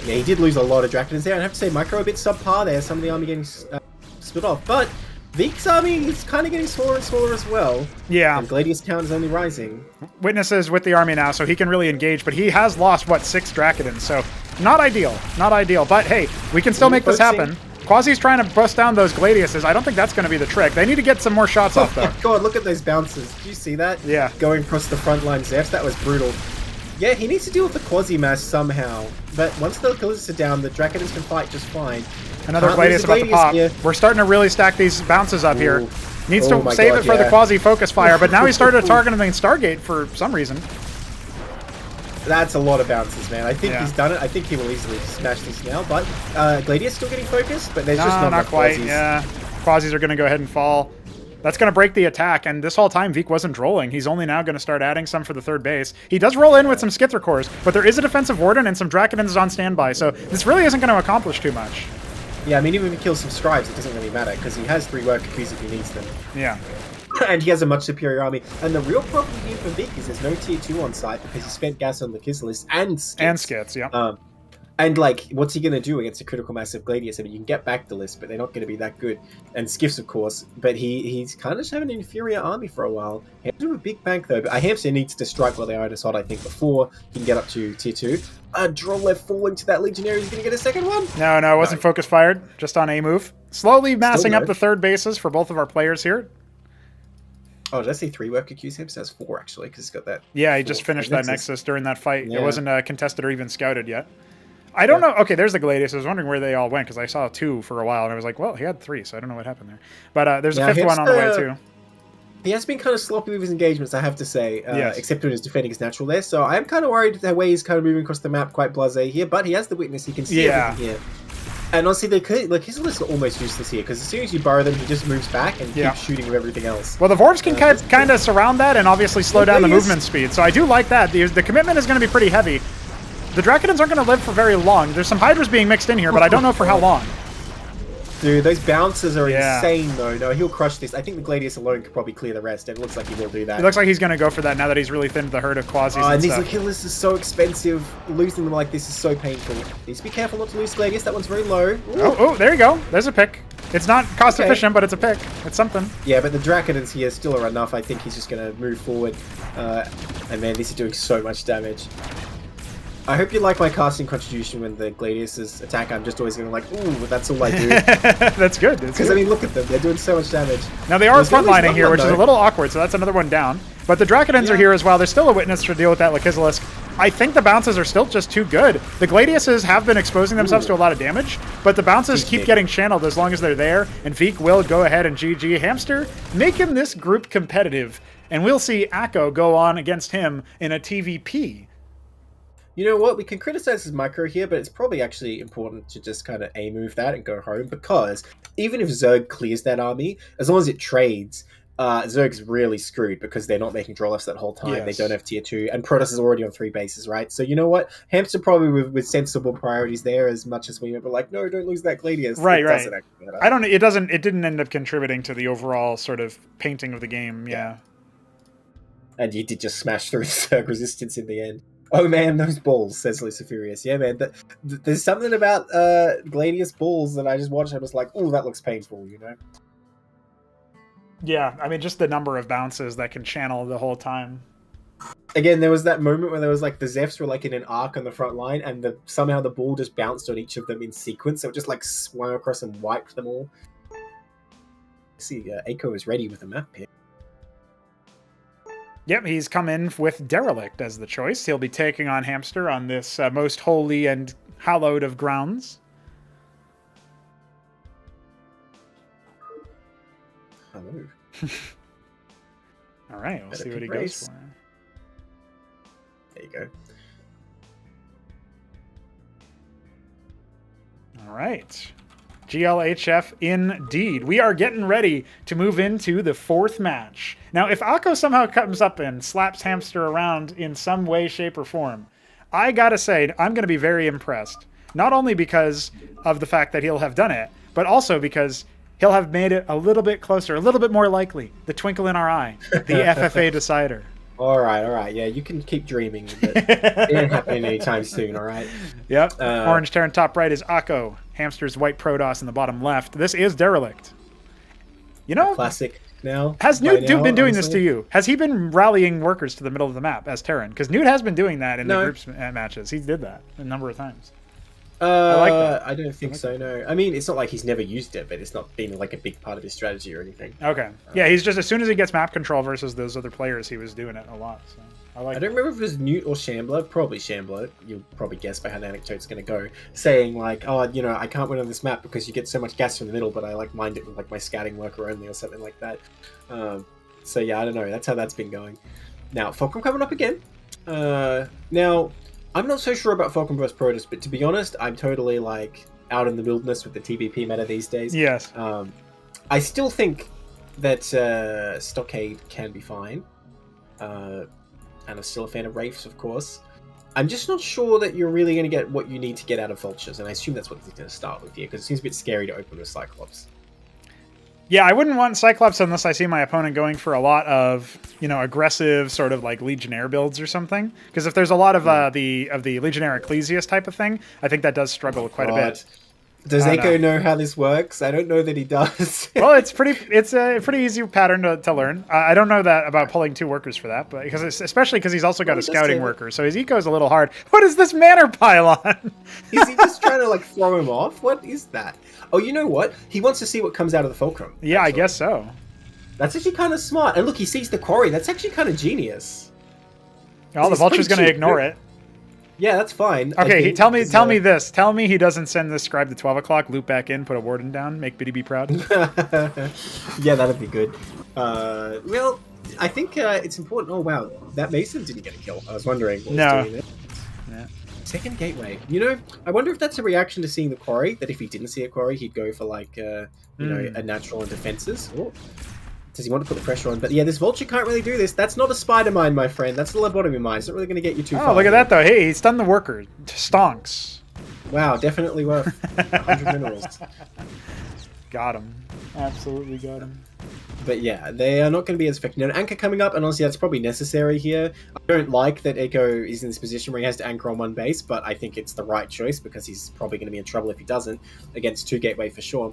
S8: Yeah, he did lose a lot of Draconids there, and I have to say, Micro a bit subpar there. Some of the army getting split off, but Veek's army is kind of getting smaller and smaller as well.
S1: Yeah.
S8: And Gladius count is only rising.
S1: Witnesses with the army now, so he can really engage, but he has lost, what, 6 Dracodons, so not ideal. Not ideal, but hey, we can still make this happen. Quasi's trying to bust down those Gladiuses. I don't think that's going to be the trick. They need to get some more shots off, though.
S8: Oh my god, look at those bounces. Did you see that?
S1: Yeah.
S8: Going across the front line Zephyrs, that was brutal. Yeah, he needs to deal with the Quasi-Mass somehow. But once the Gladius are down, the Dracodons can fight just fine.
S1: Another Gladius about to pop. Here. We're starting to really stack these bounces up here. Needs to save it for the Quasi focus fire, but now he started targeting Stargate for some reason.
S8: That's a lot of bounces, man. I think he's done it. I think he will easily smash this now, but Gladius still getting focused, but there's just not
S1: quite.
S8: Quasis.
S1: Yeah, Quasis are going to go ahead and fall. That's going to break the attack, and this whole time Veek wasn't rolling. He's only now going to start adding some for the third base. He does roll in with some Skithra cores, but there is a defensive Warden and some Dracodons on standby, so this really isn't going to accomplish too much.
S8: Yeah, I mean, even if he kills some Scribes, it doesn't really matter, because he has 3 Workakus if he needs them.
S1: Yeah.
S8: And he has a much superior army. And the real problem here for Veek is there's no tier 2 on site, because he spent gas on the Kisselis and Skits.
S1: And Skits, yeah.
S8: And, like, what's he going to do against a critical massive Gladius? I mean, you can get back the list, but they're not going to be that good. And Skiffs, of course. But he's kind of just having an inferior army for a while. Hamster with a big bank, though. But Hamster needs to strike while they are hot, I think, before he can get up to tier 2. Draw left falling to that Legionary. He's going to get a second one?
S1: No, it wasn't focus fired. Just on a move. Slowly massing up the third bases for both of our players here.
S8: Oh, did I say 3 Workakus? Hamster has 4, actually, because he's got that.
S1: Yeah, he just finished that Nexus during that fight.
S8: Yeah.
S1: It wasn't contested or even scouted yet. I don't know. Okay, there's the Gladius. I was wondering where they all went because I saw 2 for a while, and I was like, well, he had 3, so I don't know what happened there. But there's a 5th one on the way, too.
S8: He has been kind of sloppy with his engagements, I have to say, except when he's defending his natural there. So I'm kind of worried the way he's kind of moving across the map, quite blasé here, but he has the Witness. He can see everything here. And honestly, they could, like, his list are almost useless here, because as soon as you borrow them, he just moves back and keeps shooting with everything else.
S1: Well, the Vorps can kind of surround that and obviously slow down the movement speed, so I do like that. The commitment is going to be pretty heavy. The Dracodons aren't going to live for very long. There's some Hydras being mixed in here, but I don't know for how long.
S8: Dude, those bounces are insane, though. No, he'll crush this. I think the Gladius alone could probably clear the rest, and it looks like he will do that.
S1: It looks like he's going to go for that now that he's really thinned the herd of Quasis and
S8: these
S1: stuff.
S8: Achilles is so expensive. Losing them like this is so painful. Needs to be careful not to lose Gladius. That one's very low.
S1: Oh, there you go. There's a pick. It's not cost efficient, but it's a pick. It's something.
S8: Yeah, but the Dracodons here still are enough. I think he's just going to move forward. And man, this is doing so much damage. I hope you like my casting contribution when the Gladius attack. I'm just always going to like, ooh, but that's all I do.
S1: That's good.
S8: Because, I mean, look at them. They're doing so much damage.
S1: Now, they are frontlining here, which is a little awkward, so that's another one down. But the Dracodons are here as well. There's still a Witness to deal with that Lakizalisk. I think the bounces are still just too good. The Gladiuses have been exposing themselves to a lot of damage, but the bounces keep getting channeled as long as they're there, and Veek will go ahead and GG Hamster, making this group competitive. And we'll see Akko go on against him in a TVP.
S8: You know what? We can criticize his micro here, but it's probably actually important to just kind of A-move that and go home, because even if Zerg clears that army, as long as it trades, Zerg's really screwed because they're not making draw lefts that whole time. Yes. They don't have tier 2, and Protoss is already on 3 bases, right? So you know what? Hamster probably with sensible priorities there, as much as we were like, no, don't lose that Gladius.
S1: Right. It didn't end up contributing to the overall sort of painting of the game, yeah.
S8: And you did just smash through the Zerg resistance in the end. Oh man, those balls, says Luciferius. Yeah, man, there's something about Gladius balls that I just watched. I was like, oh, that looks painful, you know?
S1: Yeah, I mean, just the number of bounces that can channel the whole time.
S8: Again, there was that moment where there was like the Zephyrs were like in an arc on the front line, and somehow the ball just bounced on each of them in sequence, so it just like swung across and wiped them all. See, Akko is ready with a map pick.
S1: Yep, he's come in with Derelict as the choice. He'll be taking on Hamster on this most holy and hallowed of grounds.
S8: Hello.
S1: All right, we'll see what he goes for.
S8: There you go.
S1: All right. GLHF indeed. We are getting ready to move into the 4th match. Now, if Akko somehow comes up and slaps Hamster around in some way, shape, or form, I gotta say, I'm gonna be very impressed. Not only because of the fact that he'll have done it, but also because he'll have made it a little bit closer, a little bit more likely. The twinkle in our eye. The FFA decider.
S8: All right. Yeah, you can keep dreaming, but it ain't happening anytime soon, all right?
S1: Yep. Orange Terran top right is Akko. Hamster's white Protoss in the bottom left. This is Derelict. You know,
S8: classic now.
S1: has
S8: by
S1: Newt
S8: now,
S1: been doing this
S8: honestly.
S1: to you? Has he been rallying workers to the middle of the map as Terran? Because Newt has been doing that in the
S8: No.
S1: groups matches. He did that a number of times. like that.
S8: I don't think so. No, I mean it's not like he's never used it, but it's not been like a big part of his strategy or anything.
S1: Okay. Yeah, he's just as soon as he gets map control versus those other players, he was doing it a lot. So I like.
S8: I don't remember if it was Newt or Shambler. Probably Shambler. You'll probably guess by how the anecdote's going to go. Saying like, oh, you know, I can't win on this map because you get so much gas from the middle, but I like mind it with like my scouting worker only or something like that. So yeah, I don't know. That's how that's been going. Now Fulcrum coming up again. Now I'm not so sure about Fulcrum vs Protoss, but to be honest, I'm totally like out in the wilderness with the TVP meta these days.
S1: Yes.
S8: I still think that Stockade can be fine. And I'm still a fan of Wraiths, of course. I'm just not sure that you're really going to get what you need to get out of Vultures, and I assume that's what he's going to start with here, because it seems a bit scary to open with Cyclops.
S1: Yeah, I wouldn't want Cyclops unless I see my opponent going for a lot of, you know, aggressive sort of like Legionnaire builds or something. Because if there's a lot of the Legionnaire Ecclesiast type of thing, I think that does struggle quite a bit.
S8: Does Echo know how this works? I don't know that he does.
S1: Well, it's a pretty easy pattern to learn. I don't know that about pulling 2 workers for that, but especially because he's also got a scouting worker, so his eco is a little hard. What is this manor pylon?
S8: Is he just trying to like throw him off? What is that? Oh, you know what? He wants to see what comes out of the Fulcrum.
S1: Yeah, I guess so.
S8: That's actually kind of smart. And look, he sees the quarry. That's actually kind of genius.
S1: Well, the Vulture's going to ignore it.
S8: Yeah, that's fine.
S1: Okay, tell me this. Tell me he doesn't send this scribe to 12 o'clock, loop back in, put a warden down, make Biddy be proud.
S8: Yeah, that'd be good. Well, I think it's important. Oh, wow. That Mason didn't get a kill. I was wondering what was doing there.
S1: Yeah.
S8: Second gateway. You know, I wonder if that's a reaction to seeing the quarry, that if he didn't see a quarry, he'd go for, like, you know, a natural and defenses. Oh. Does he want to put the pressure on? But yeah, this Vulture can't really do this. That's not a spider mine, my friend. That's a lobotomy mine. It's not really going to get you too far.
S1: Oh, look at that, though. Hey, he stunned the worker. Stonks.
S8: Wow, definitely worth 100 minerals.
S1: Got him. Absolutely got him.
S8: But yeah, they are not going to be as effective. Now, an anchor coming up, and honestly, that's probably necessary here. I don't like that Echo is in this position where he has to anchor on one base, but I think it's the right choice because he's probably going to be in trouble if he doesn't, against 2 gateway for sure.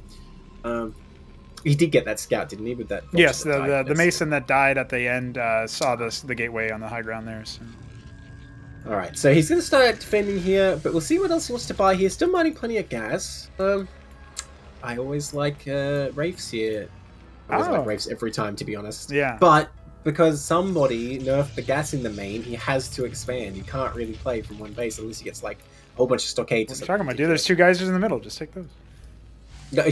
S8: He did get that scout, didn't he? With that.
S1: Yes, the Mason that died at the end saw the gateway on the high ground there. So.
S8: All right, so he's going to start defending here, but we'll see what else he wants to buy here. Still mining plenty of gas. I always like Wraiths here. I always like Wraiths every time, to be honest.
S1: Yeah.
S8: But because somebody nerfed the gas in the main, he has to expand. He can't really play from one base unless he gets like a whole bunch of stockades.
S1: What are you talking about, dude? There's 2 guys in the middle. Just take those.
S8: No,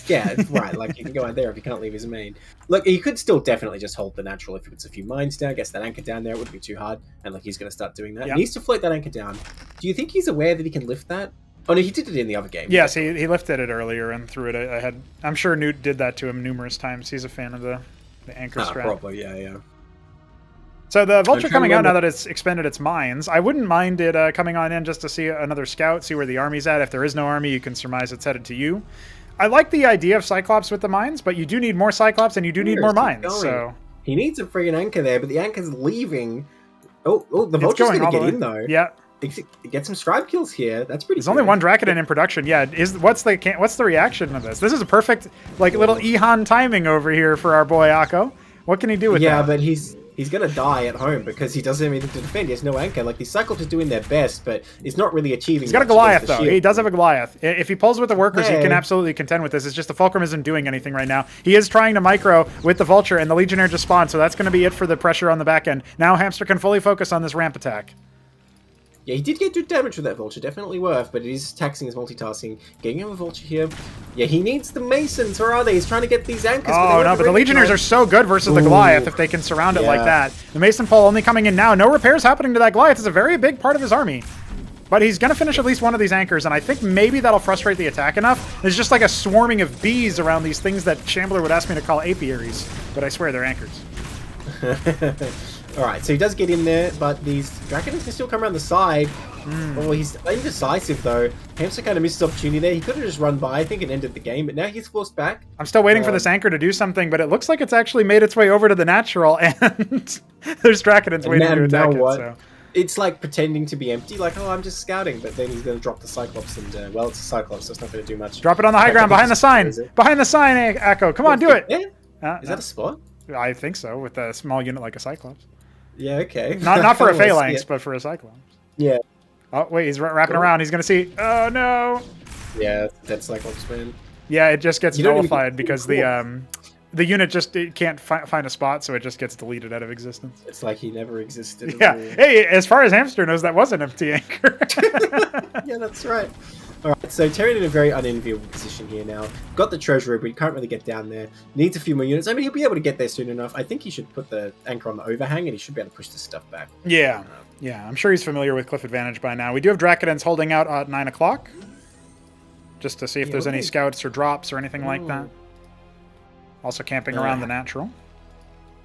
S8: yeah, right. Like, you can go out there if you can't leave his main. Look, he could still definitely just hold the natural if he puts a few mines down, gets that anchor down there. It wouldn't be too hard. And, like, he's going to start doing that.
S1: Yep.
S8: He needs to float that anchor down. Do you think he's aware that he can lift that? Oh, no, he did it in the other game.
S1: Yes, he lifted it earlier and threw it ahead. I'm sure Newt did that to him numerous times. He's a fan of the anchor strat.
S8: Probably, yeah.
S1: So the Vulture coming out now that it's expended its mines, I wouldn't mind it coming on in just to see another scout, see where the army's at. If there is no army, you can surmise it's headed to you. I like the idea of Cyclops with the mines, but you do need more Cyclops and you do need more mines. So
S8: he needs a friggin' anchor there, but the anchor's leaving. Oh, the Vulture's going to get in though.
S1: Yeah.
S8: Get some scribe kills here. That's pretty.
S1: There's only 1 Draconin in production. Yeah. What's the reaction to this? This is a perfect little Ehan timing over here for our boy Akko. What can he do with that?
S8: Yeah, but he's going to die at home because he doesn't have anything to defend. He has no anchor. Like, these Cyclops are doing their best, but it's not really achieving.
S1: He's got a Goliath, though. He does have a Goliath. If he pulls with the workers, he can absolutely contend with this. It's just the Fulcrum isn't doing anything right now. He is trying to micro with the Vulture, and the Legionnaire just spawned, so that's going to be it for the pressure on the back end. Now Hamster can fully focus on this ramp attack.
S8: Yeah, he did get good damage with that Vulture. Definitely worth, but it is taxing his multitasking. Getting him a Vulture here. Yeah, he needs the Masons. Where are they? He's trying to get these anchors.
S1: Oh, no, but the Legionnaires are so good versus the Goliath if they can surround it like that. The Mason pole only coming in now. No repairs happening to that Goliath. It's a very big part of his army. But he's going to finish at least one of these anchors, and I think maybe that'll frustrate the attack enough. There's just like a swarming of bees around these things that Shambler would ask me to call apiaries, but I swear they're anchors.
S8: Alright, so he does get in there, but these Draconins can still come around the side. Oh, he's indecisive, though. Hamster kind of missed his opportunity there. He could have just run by, I think, and ended the game, but now he's forced back.
S1: I'm still waiting for this anchor to do something, but it looks like it's actually made its way over to the natural, and there's Draconins waiting to attack it. So.
S8: It's like pretending to be empty, like, oh, I'm just scouting, but then he's going to drop the Cyclops, and, well, it's a Cyclops, so it's not going to do much.
S1: Drop it on the high ground, behind the sign! Behind the sign, Akko! Come on, do it!
S8: Is that a spot?
S1: I think so, with a small unit like a Cyclops.
S8: Yeah, okay.
S1: Not for a
S8: Well,
S1: Phalanx,
S8: yeah.
S1: but for a Cyclops.
S8: Yeah.
S1: Oh, wait, he's wrapping around. He's going to see. Oh, no.
S8: Yeah, that's Cyclops, man.
S1: Yeah, it just gets
S8: You don't even
S1: nullified
S8: get
S1: because
S8: cool.
S1: the unit just it can't find a spot, so it just gets deleted out of existence.
S8: It's like he never existed.
S1: Yeah.
S8: At all.
S1: Hey, as far as Hamster knows, that was an empty anchor.
S8: Yeah, that's right. Alright, so Terran in a very unenviable position here now. Got the treasury, but he can't really get down there. Needs a few more units. I mean, he'll be able to get there soon enough. I think he should put the anchor on the overhang, and he should be able to push this stuff back.
S1: Yeah. Yeah, I'm sure he's familiar with Cliff Advantage by now. We do have Dracodens holding out at 9 o'clock. Just to see if there's any scouts or drops or anything like that. Also camping around the natural.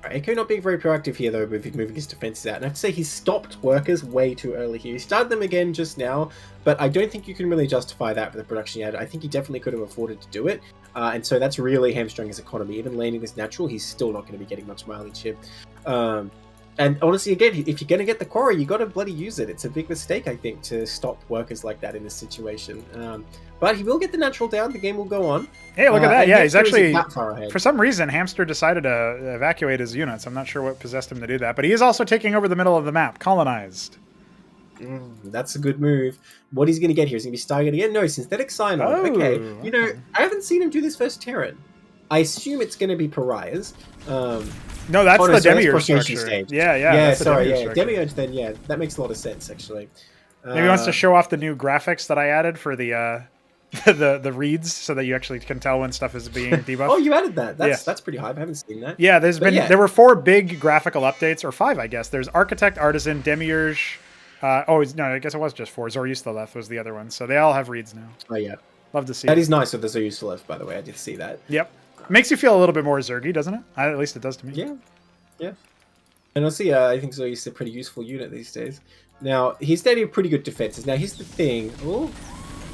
S8: Echo not being very proactive here, though, with moving his defenses out. And I have to say, he stopped workers way too early here. He started them again just now, but I don't think you can really justify that for the production he had. I think he definitely could have afforded to do it. And so that's really hamstring his economy. Even landing this natural, he's still not going to be getting much mileage here. And honestly, again, if you're going to get the quarry, you got to bloody use it. It's a big mistake, I think, to stop workers like that in this situation. But he will get the natural down. The game will go on.
S1: Hey, look at that. Yeah, he's actually...
S8: that far ahead.
S1: For some reason, Hamster decided to evacuate his units. I'm not sure what possessed him to do that. But he is also taking over the middle of the map. Colonized.
S8: That's a good move. What he's going to get here is going to be Stargate again. No, synthetic sign-on. Okay. You know, I haven't seen him do this first Terran. I assume it's going to be pariahs.
S1: No, that's the Demiurge structure.
S8: Stage.
S1: Yeah,
S8: sorry, Demiurge then, yeah. That makes a lot of sense, actually.
S1: Maybe he wants to show off the new graphics that I added for the the reads, so that you actually can tell when stuff is being debuffed.
S8: Oh, you added that. That's pretty hype. I haven't seen that.
S1: Yeah, there were 4 big graphical updates, or 5, I guess. There's Architect, Artisan, Demiurge. No, I guess it was just 4. Zoroustaleth was the other one. So they all have reads now.
S8: Oh, yeah.
S1: Love to see
S8: that. That is nice with the Zoroustaleth, by the way. I did see that.
S1: Yep. Makes you feel a little bit more Zergy, doesn't it? At least it does to me.
S8: Yeah. And honestly, I think Zoe is a pretty useful unit these days. Now, he's standing pretty good defenses. Now, here's the thing. Oh,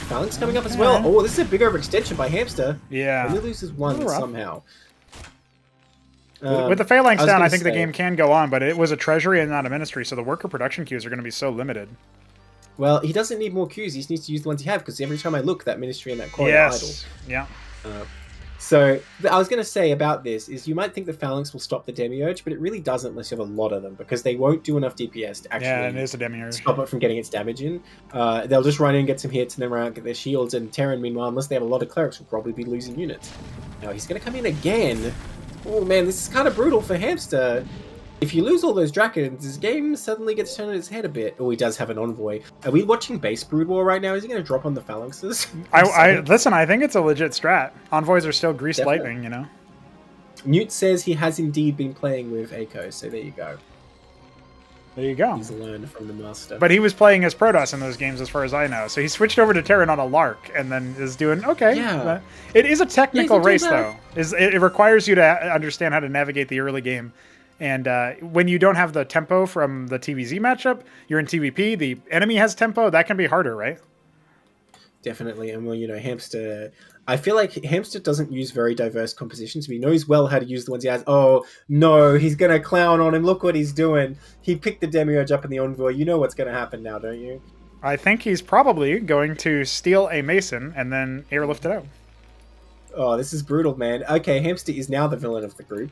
S8: Phalanx coming up as well. Oh, this is a big overextension by Hamster.
S1: Yeah.
S8: Only loses 1 somehow.
S1: With the Phalanx down, I think the game can go on, but it was a treasury and not a ministry, so the worker production queues are going to be so limited.
S8: Well, he doesn't need more queues. He just needs to use the ones he has, because every time I look, that ministry and that core are idle.
S1: Yeah.
S8: So, I was going to say about this is you might think the Phalanx will stop the Demiurge, but it really doesn't unless you have a lot of them, because they won't do enough DPS to actually
S1: it is a Demiurge.
S8: stop it from getting its damage in. They'll just run in, get some hits, and then run out, get their shields, and Terran, meanwhile, unless they have a lot of clerics, will probably be losing units. Now, he's going to come in again. Oh man, this is kind of brutal for Hamster. If you lose all those Dracons, this game suddenly gets turned on its head a bit. Oh, he does have an envoy. Are we watching base Brood War right now? Is he going to drop on the Phalanxes?
S1: Listen, I think it's a legit strat. Envoys are still greased lightning, you know?
S8: Newt says he has indeed been playing with Echo, so there you go.
S1: There you go.
S8: He's learned from the master.
S1: But he was playing as Protoss in those games, as far as I know. So he switched over to Terran on a lark, and then is doing okay.
S8: Yeah.
S1: It is a technical race, though. It requires you to understand how to navigate the early game. And when you don't have the tempo from the TVZ matchup, you're in TVP, the enemy has tempo, that can be harder, right?
S8: Definitely. And well, you know, Hamster... I feel like Hamster doesn't use very diverse compositions, but he knows well how to use the ones he has. Oh, no, he's going to clown on him. Look what he's doing. He picked the Demiurge up in the Envoy. You know what's going to happen now, don't you?
S1: I think he's probably going to steal a Mason and then airlift it out.
S8: Oh, this is brutal, man. Okay, Hamster is now the villain of the group.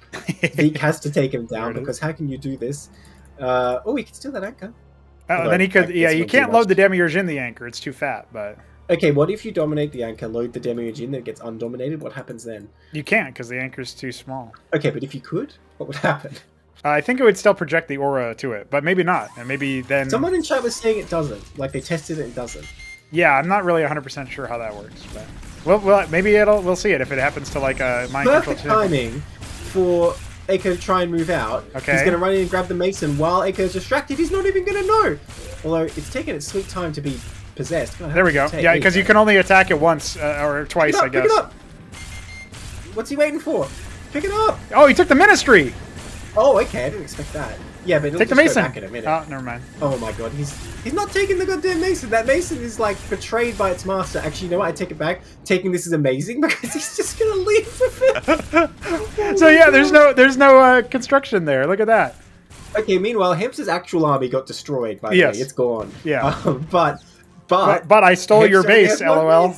S8: Zeke has to take him down, because how can you do this? Oh, he can steal that anchor.
S1: Then he could... Yeah, you can't load the Demiurge in the anchor. It's too fat, but...
S8: Okay, what if you dominate the anchor, load the Demiurge in, then it gets undominated? What happens then?
S1: You can't, because the anchor's too small.
S8: Okay, but if you could, what would happen?
S1: I think it would still project the aura to it, but maybe not. And maybe then...
S8: Someone in chat was saying it doesn't. Like, they tested it and it doesn't.
S1: Yeah, I'm not really 100% sure how that works, but... Well, maybe we'll see it if it happens to, like, a mind control...
S8: Perfect timing for Echo to try and move out.
S1: Okay.
S8: He's going to run in and grab the Mason while Echo's distracted. He's not even going to know! Although, it's taken its sweet time to be possessed.
S1: There we go. Yeah, because you can only attack it once or twice, I guess.
S8: Pick it up! What's he waiting for? Pick it up!
S1: Oh, he took the Ministry!
S8: Oh, okay, I didn't expect that. Yeah, but
S1: take the Mason.
S8: Back in a minute.
S1: Oh, never mind.
S8: Oh my god, he's not taking the goddamn Mason. That Mason is like betrayed by its master. Actually, you know what? I take it back. Taking this is amazing because he's just gonna leave with it.
S1: So yeah, there's no construction there. Look at that.
S8: Okay. Meanwhile, Hamster's actual army got destroyed. By the way, it's gone.
S1: Yeah.
S8: But
S1: I stole your base. LOL.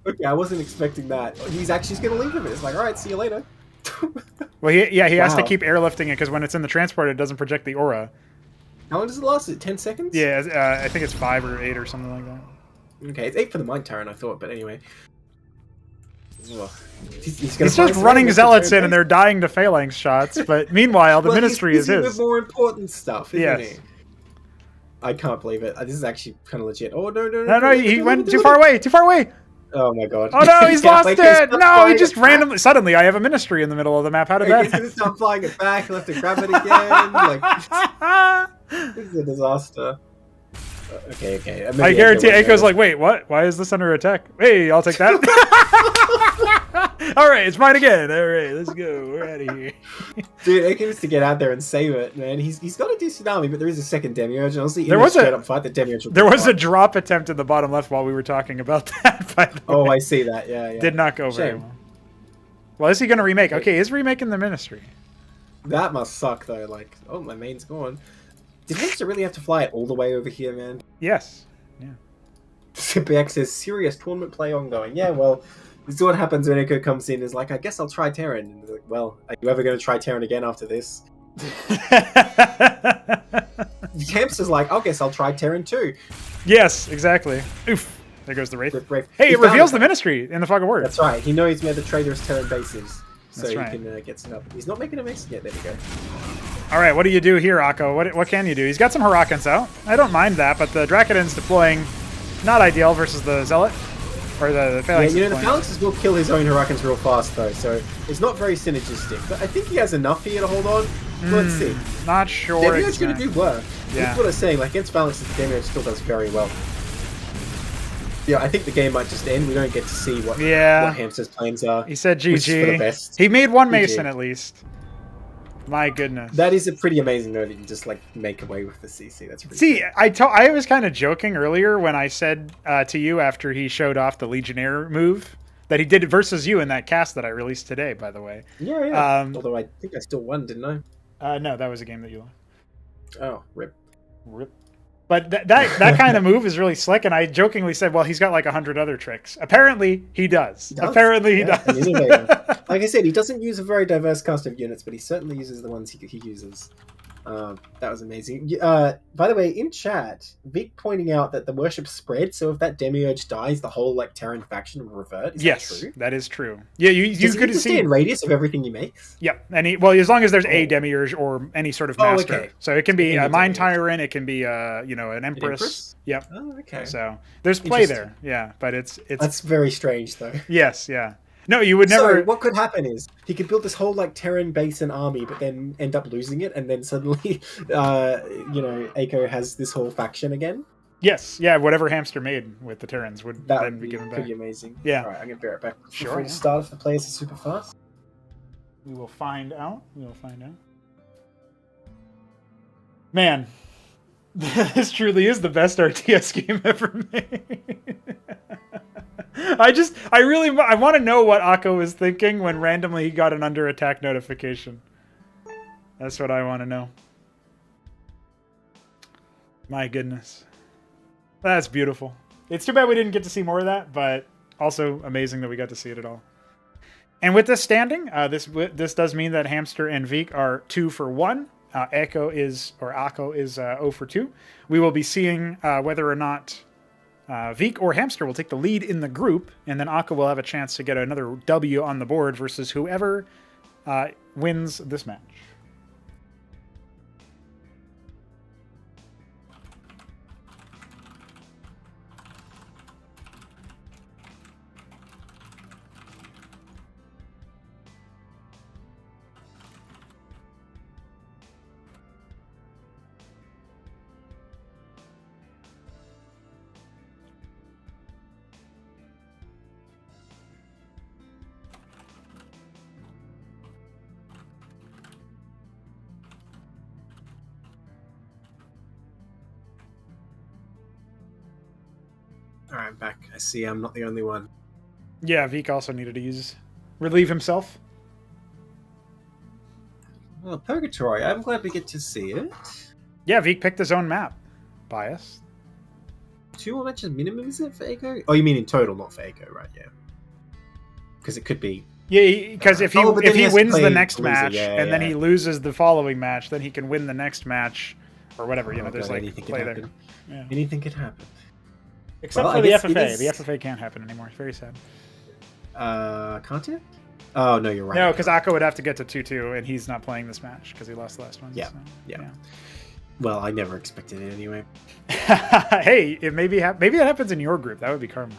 S8: Okay, I wasn't expecting that. He's actually just gonna leave him. It's like, all right, see you later.
S1: Well, he has to
S8: Wow.
S1: keep airlifting it because when it's in the transporter, it doesn't project the aura.
S8: How long does it last? Is it 10 seconds?
S1: Yeah, I think it's 5 or 8 or something like that.
S8: Okay, it's 8 for the Mind Tyrant, I thought, but anyway. Ugh. He's
S1: He's just running zealots in, and they're dying to phalanx shots. But meanwhile, the ministry is his.
S8: With more important stuff, isn't
S1: Yes.
S8: he? I can't believe it. This is actually kind of legit. Oh no!
S1: No, he went too far away. Too far away.
S8: Oh my god.
S1: Oh no, he's
S8: Yeah,
S1: lost
S8: like,
S1: it.
S8: he's
S1: No, he just
S8: flying it
S1: randomly. Suddenly, I have a ministry in the middle of the map. How did
S8: back. He's
S1: that?
S8: gonna start flying it back. He'll have to grab it again. Like, this is a disaster. Okay.
S1: I guarantee Aiko's like, wait, what? Why is this under attack? Hey, I'll take that. All right, it's mine again. All right, let's go. We're out of here.
S8: Dude, Aiko needs to get out there and save it, man. He's got a decent army, but there is a second Demiurge, and honestly,
S1: There was a-
S8: straight up fight the Demiurge.
S1: There was a drop attempt in the bottom left while we were talking about that. By the
S8: Oh,
S1: way.
S8: I see that. Yeah.
S1: Did not go very
S8: Shame.
S1: well. Well, is he going to remake? Okay, he's remaking the ministry.
S8: That must suck, though. Like, oh, my main's gone. Did Hamster really have to fly it all the way over here, man?
S1: Yes.
S8: BX says, serious tournament play ongoing. Yeah, well, this is what happens when Echo comes in. Is like, I guess I'll try Terran. And like, well, are you ever going to try Terran again after this? Hamster's like, I guess I'll try Terran too.
S1: Yes, exactly. Oof. There goes the Wraith.
S8: Brave.
S1: Hey,
S8: He
S1: it
S8: found
S1: reveals the ministry in the Fog of War.
S8: That's right. He knows where the traitorous Terran base is. So
S1: That's
S8: he
S1: right.
S8: can get set up. He's not making a mix yet. There we go.
S1: All right, what do you do here, Akko? What can you do? He's got some Hurricanes out. I don't mind that, but the Drakken's deploying not ideal versus the Zealot. Or the Phalanx.
S8: Yeah, the
S1: deploying.
S8: Phalanxes will kill his own Hurricanes real fast, though, so it's not very synergistic. But I think he has enough here to hold on. Let's see.
S1: Not sure.
S8: Demiurge's going to do work.
S1: Yeah.
S8: That's what I'm saying. Like, against Phalanxes, Demiurge still does very well. Yeah, I think the game might just end. We don't get to see what Hamster's plans are.
S1: He said
S8: which is for the
S1: GG.
S8: best.
S1: He made one
S8: GG.
S1: Mason at least. My goodness.
S8: That is a pretty amazing though that you just like make away with the CC. That's pretty
S1: See,
S8: cool.
S1: I was kind of joking earlier when I said to you after he showed off the Legionnaire move that he did it versus you in that cast that I released today, by the way.
S8: Yeah. Although I think I still won, didn't I?
S1: No, that was a game that you lost.
S8: Oh, rip.
S1: But that kind of move is really slick, and I jokingly said, well, he's got like 100 other tricks. Apparently, he does. Apparently, he
S8: An
S1: does.
S8: innovator. Like I said, he doesn't use a very diverse cast of units, but he certainly uses the ones he uses. That was amazing. By the way, in chat, Vic pointing out that the worship spread, so if that Demiurge dies, the whole like Terran faction will revert. Is
S1: Yes,
S8: that true?
S1: that is true. Yeah, you
S8: Does he
S1: could
S8: just
S1: see
S8: stay in radius of everything he makes?
S1: Yep, as long as there's a Demiurge or any sort of master.
S8: okay.
S1: So it can be
S8: Any
S1: a Mind
S8: Demiurge.
S1: Tyrant, it can be an Empress.
S8: Empress?
S1: Yep.
S8: Oh, okay.
S1: So there's play
S8: Interesting.
S1: there. Yeah, but it's
S8: That's very strange, though.
S1: yes, yeah. No, you would never.
S8: So what could happen is he could build this whole like Terran base and army, but then end up losing it, and then suddenly, Aiko has this whole faction again.
S1: Yes, yeah. Whatever Hamster made with the Terrans would
S8: That
S1: then
S8: would
S1: be
S8: be
S1: given back.
S8: pretty amazing.
S1: Yeah.
S8: All right, I'm gonna bear it back.
S1: Sure,
S8: Before we
S1: yeah.
S8: start, if the players are super fast.
S1: We will find out. Man, this truly is the best RTS game ever made. I want to know what Akko was thinking when randomly he got an under attack notification. That's what I want to know. My goodness. That's beautiful. It's too bad we didn't get to see more of that, but also amazing that we got to see it at all. And with this standing, this does mean that Hamster and Veek are 2 for 1. Akko is 0 for 2. We will be seeing whether or not Veek or Hamster will take the lead in the group, and then Akko will have a chance to get another W on the board versus whoever wins this match.
S8: All right, I'm back. I see. I'm not the only one.
S1: Yeah, Veek also needed to relieve himself.
S8: Well, Purgatory. I'm glad we get to see it.
S1: Yeah, Veek picked his own map. Bias.
S8: 2 more matches minimum, is it, for Echo? Oh, you mean in total, not for Echo, right? Yeah. Because it could be.
S1: Yeah, because if he
S8: but then
S1: if he
S8: has to
S1: wins
S8: play
S1: the next
S8: the loser,
S1: match
S8: yeah,
S1: and then
S8: yeah.
S1: he loses the following match, then he can win the next match or whatever. You know,
S8: Oh,
S1: there's
S8: God,
S1: like
S8: anything could
S1: play there.
S8: happen.
S1: Yeah.
S8: Anything could happen.
S1: Except
S8: Well,
S1: for
S8: I
S1: the
S8: guess it
S1: FFA.
S8: is-
S1: The FFA can't happen anymore. It's very sad.
S8: Can't it? Oh, no, you're right.
S1: No, because Akko would have to get to 2-2, and he's not playing this match because he lost the last one.
S8: Yeah,
S1: so,
S8: yeah. Well, I never expected it anyway.
S1: Hey, it maybe maybe that happens in your group. That would be karma.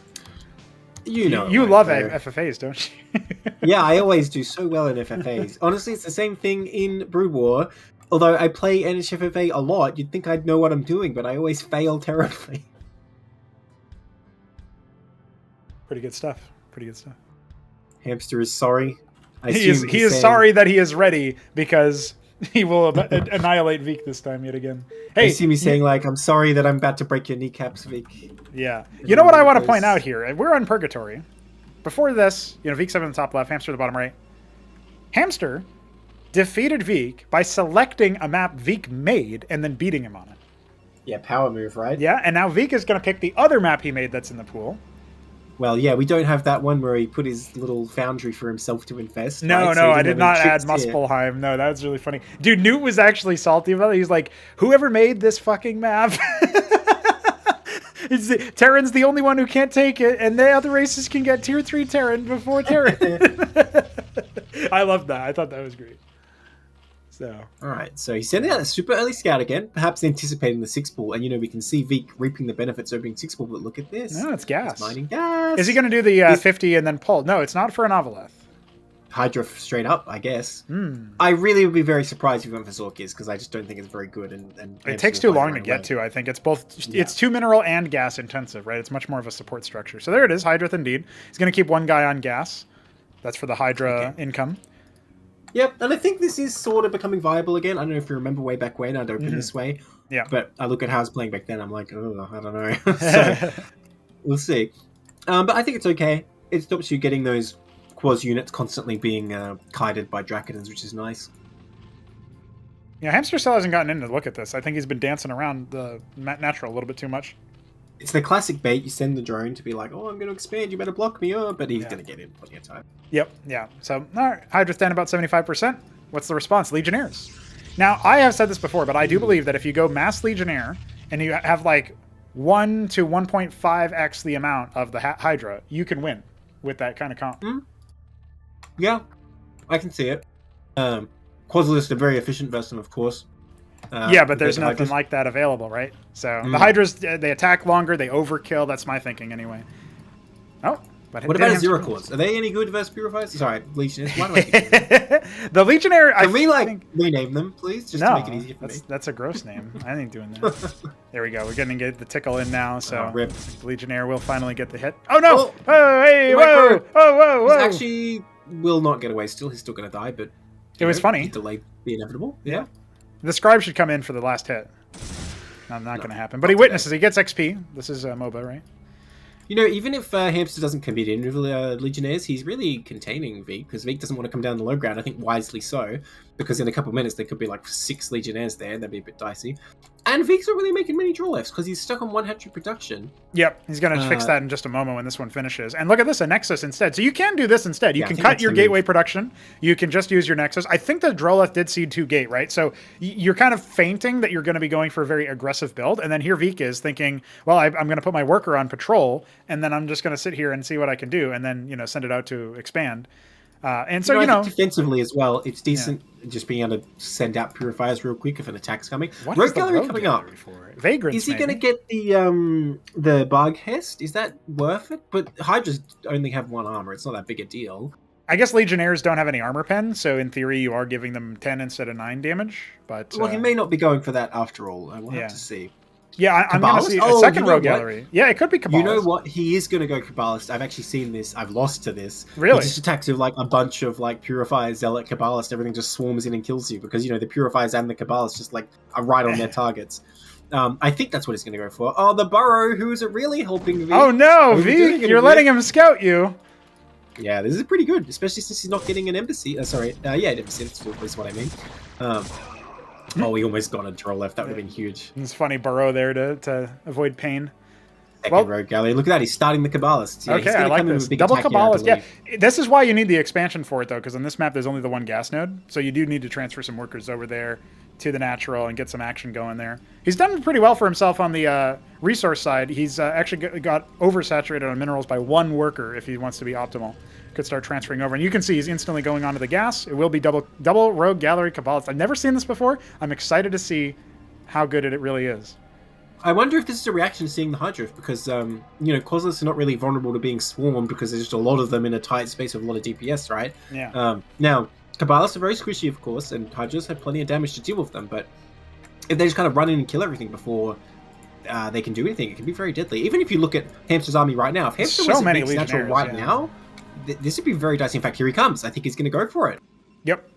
S8: You know.
S1: You
S8: right,
S1: love
S8: though.
S1: FFAs, don't you?
S8: Yeah, I always do so well in FFAs. Honestly, it's the same thing in Brood War. Although I play NHFFA a lot, you'd think I'd know what I'm doing, but I always fail terribly.
S1: Pretty good stuff. Pretty good stuff.
S8: Hamster is sorry. I
S1: He is
S8: assume he's saying-
S1: sorry that he is ready because he will annihilate Veek this time yet again.
S8: I
S1: Hey,
S8: assume he's saying, like, I'm sorry that I'm about to break your kneecaps, Vic.
S1: yeah. You know what I want to
S8: Because-
S1: point out here? We're on Purgatory. Before this, you know, Veek's up in the top left, Hamster at the bottom right. Hamster defeated Veek by selecting a map Veek made and then beating him on it.
S8: Yeah, power move, right?
S1: Yeah, and now Veek is going to pick the other map he made that's in the pool.
S8: Well, yeah, we don't have that one where he put his little foundry for himself to infest.
S1: No,
S8: right? So
S1: no,
S8: he
S1: I
S8: didn't
S1: did
S8: have
S1: not
S8: any
S1: add
S8: tricks here.
S1: Muspelheim. No, that was really funny. Dude, Newt was actually salty about it. He's like, whoever made this fucking map... Terran's the only one who can't take it, and the other races can get tier 3 Terran before Terran. I loved that. I thought that was great. So,
S8: Alright, so he's sending out a super early scout again, perhaps anticipating the 6 pool, and you know, we can see Veek reaping the benefits of being 6 pool, but look at this.
S1: no, it's gas.
S8: He's mining gas.
S1: Is he going to do the 50 and then pull? No, it's not for an Avaleth.
S8: Hydra straight up, I guess.
S1: Hmm.
S8: I really would be very surprised if he went for Zorkis, because I just don't think it's very good. And
S1: It takes too long to get to, I think. It's both,
S8: Yeah.
S1: it's 2 mineral and gas intensive, right? It's much more of a support structure. So there it is, Hydra indeed. He's going to keep one guy on gas. That's for the Hydra income.
S8: Yep, and I think this is sort of becoming viable again. I don't know if you remember way back when I'd opened this way.
S1: Yeah.
S8: But I look at how I was playing back then, I'm like, oh, I don't know. So, we'll see. But I think it's okay. It stops you getting those Quas units constantly being kited by Dracodons, which is nice.
S1: Yeah, Hamster still hasn't gotten in to look at this. I think he's been dancing around the natural a little bit too much.
S8: It's the classic bait. You send the drone to be like, oh, I'm going to expand, you better block me up. But he's going to get in plenty of time.
S1: Yep, yeah. So, all right, Hydra stand about 75%. What's the response? Legionnaires. Now, I have said this before, but I do believe that if you go mass Legionnaire and you have like 1 to 1.5x the amount of the Hydra, you can win with that kind of comp.
S8: Yeah, I can see it. Quasilist, a very efficient version, of course.
S1: Yeah, but there's
S8: compared to
S1: nothing
S8: Hydras.
S1: like that available, right? So the Hydras, they attack longer, they overkill. That's my thinking anyway. Oh, but
S8: What about Aziracords? Are they any good versus Purifiers? Sorry, Legionnaires. Why do I keep saying that?
S1: The Legionnaire,
S8: Can we
S1: think...
S8: rename them, please, just
S1: no,
S8: to make it easier for me?
S1: that's a gross name. I ain't doing that. There we go. We're getting the tickle in now, so
S8: Rip.
S1: the Legionnaire will finally get the hit. Oh no!
S8: Oh,
S1: Oh, hey,
S8: the
S1: whoa!
S8: record.
S1: Whoa!
S8: He's
S1: Whoa!
S8: actually will not get away still. He's still going to die, but...
S1: It was funny.
S8: He delayed the inevitable. Yeah.
S1: The Scribe should come in for the last hit. Not going to happen. But he
S8: not
S1: witnesses. He gets XP. This is MOBA, right?
S8: You know, even if Hamster doesn't commit in with Legionnaires, he's really containing Veek, because Veek doesn't want to come down the low ground, I think wisely so, because in a couple of minutes there could be like 6 Legionnaires there, and that'd be a bit dicey. And Veek's not really making many draw lefts, because he's stuck on 1 hat-trick production.
S1: Yep, he's going to fix that in just a moment when this one finishes. And look at this, a Nexus instead. So you can do this instead. You
S8: Yeah, I
S1: can
S8: think
S1: cut
S8: that's
S1: your
S8: the move.
S1: gateway production. You can just use your Nexus. I think the Droleth did seed 2 gate, right? So you're kind of feinting that you're going to be going for a very aggressive build. And then here Veek is thinking, well, I'm going to put my worker on patrol, and then I'm just going to sit here and see what I can do, and then, send it out to expand. And so,
S8: I think defensively as well, it's decent just being able to send out Purifiers real quick if an attack's coming.
S1: What
S8: Rogue
S1: is the
S8: Gallery
S1: Rogue
S8: coming up.
S1: Gallery for? Vagrants,
S8: Is he going to
S1: maybe?
S8: get the Barg Hest? Is that worth it? But Hydras only have 1 armor. It's not that big a deal.
S1: I guess Legionnaires don't have any armor pen, so in theory you are giving them 10 instead of 9 damage. But
S8: Well, he may not be going for that after all. We'll
S1: yeah.
S8: have to see.
S1: yeah, I'm going to
S8: Kabbalist?
S1: see a
S8: Oh,
S1: second
S8: you know
S1: Rogue
S8: what?
S1: Gallery. Yeah, it could be Kabbalist.
S8: You know what? He is going to go Kabbalist. I've actually seen this. I've lost to this.
S1: Really?
S8: He just attacks with like a bunch of like Purifiers, Zealot, Kabbalist. Everything just swarms in and kills you because, the Purifiers and the Kabbalist just like are right on their targets. I think that's what he's going to go for. Oh, the Burrow. Who is it really helping? Veek?
S1: Oh no,
S8: What are we doing
S1: Veek,
S8: in
S1: you're
S8: a
S1: letting
S8: bit?
S1: him scout you.
S8: Yeah, this is pretty good, especially since he's not getting an embassy. An embassy. That's what I mean. Oh, we almost got a draw left. That would have been huge.
S1: It's funny, Burrow there to avoid pain.
S8: Second rogue gallery. Look at that. He's starting the Cabbalists. Yeah,
S1: Okay,
S8: he's gonna
S1: I like
S8: come in
S1: this.
S8: with a big
S1: Double
S8: attack here, I
S1: Kabbalist. Yeah,
S8: believe.
S1: this is why you need the expansion for it, though, because on this map there's only the one gas node. So you do need to transfer some workers over there to the natural and get some action going there. He's done pretty well for himself on the resource side. He's actually got oversaturated on minerals by 1 worker if he wants to be optimal. Could start transferring over. And you can see he's instantly going onto the gas. It will be double rogue gallery Kabbalist. I've never seen this before. I'm excited to see how good it really is.
S8: I wonder if this is a reaction to seeing the Hydra, because, Cosmos are not really vulnerable to being swarmed because there's just a lot of them in a tight space with a lot of DPS, right?
S1: Yeah.
S8: Now, Cabbalists are very squishy, of course, and Hydras have plenty of damage to deal with them, but if they just kind of run in and kill everything before they can do anything, it can be very deadly. Even if you look at Hamster's army right now, if Hamster was a big natural right now, this would be very dicey. In fact, here he comes. I think he's going to go for it.
S1: Yep.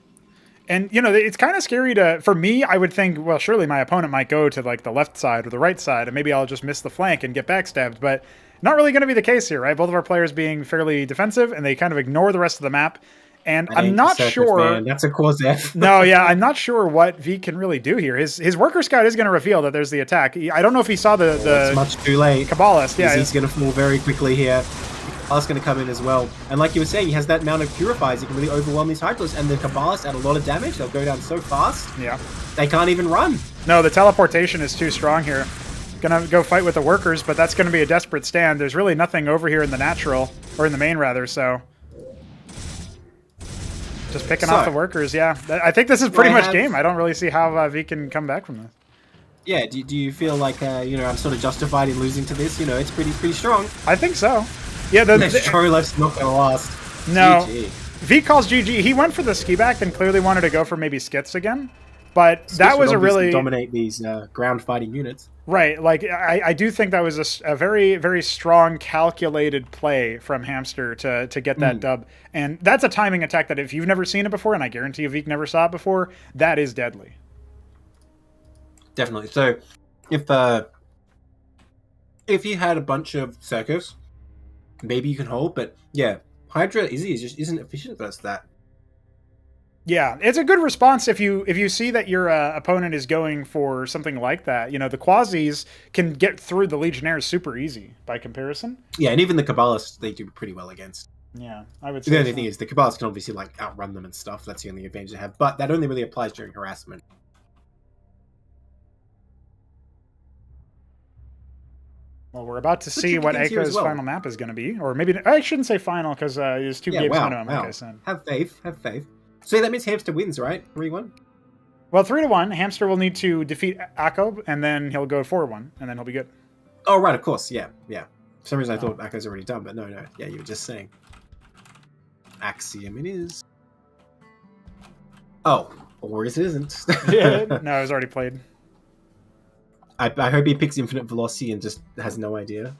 S1: And, it's kind of scary for me, I would think, well, surely my opponent might go to, like, the left side or the right side, and maybe I'll just miss the flank and get backstabbed, but not really going to be the case here, right? Both of our players being fairly defensive, and they kind of ignore the rest of the map. And I'm not sure.
S8: Man. That's a cause F.
S1: No, yeah, I'm not sure what V can really do here. His worker scout is going to reveal that there's the attack. I don't know if he saw the
S8: it's much too late.
S1: Kabbalist. Yeah,
S8: he's going to fall very quickly here. Kabbalist's going to come in as well. And like you were saying, he has that amount of purifiers. He can really overwhelm these Hydras. And the Kabbalists add a lot of damage. They'll go down so fast.
S1: Yeah.
S8: They can't even run.
S1: No, the teleportation is too strong here. Gonna go fight with the workers, but that's going to be a desperate stand. There's really nothing over here in the natural, or in the main rather, so... Just picking off the workers, yeah. I think this is pretty much game. I don't really see how V can come back from this.
S8: Yeah, do you feel like, I'm sort of justified in losing to this? It's pretty strong.
S1: I think so. Yeah, the
S8: Trollef's not going to last.
S1: No.
S8: GG.
S1: V calls GG. He went for the ski back, then clearly wanted to go for maybe skits again. But that was a really...
S8: dominate these ground fighting units.
S1: Right, like, I do think that was a very, very strong, calculated play from Hamster to get that dub. And that's a timing attack that if you've never seen it before, and I guarantee you Veek never saw it before, that is deadly.
S8: Definitely. So, if you had a bunch of circus, maybe you can hold, but yeah, Hydra Izzy just isn't efficient versus that.
S1: Yeah, it's a good response if you see that your opponent is going for something like that. The Quasis can get through the Legionnaires super easy by comparison.
S8: Yeah, and even the Kabbalists they do pretty well against.
S1: Yeah, I would say
S8: the only thing is the Kabbalists can obviously outrun them and stuff. That's the only advantage they have, but that only really applies during harassment.
S1: Well, we're about to see what Eiko's final map is going to be, or maybe I shouldn't say final because there's 2 games into him, like I said.
S8: Have faith. So that means Hamster wins, right? 3-1?
S1: Well, 3-1. Hamster will need to defeat Akko, and then he'll go 4-1, and then he'll be good.
S8: Oh, right, of course. Yeah. For some reason I thought Akko's already done, but no. Yeah, you were just saying. Axiom it is. Oh, or it isn't.
S1: Yeah, no, it was already played.
S8: I hope he picks Infinite Velocity and just has no idea.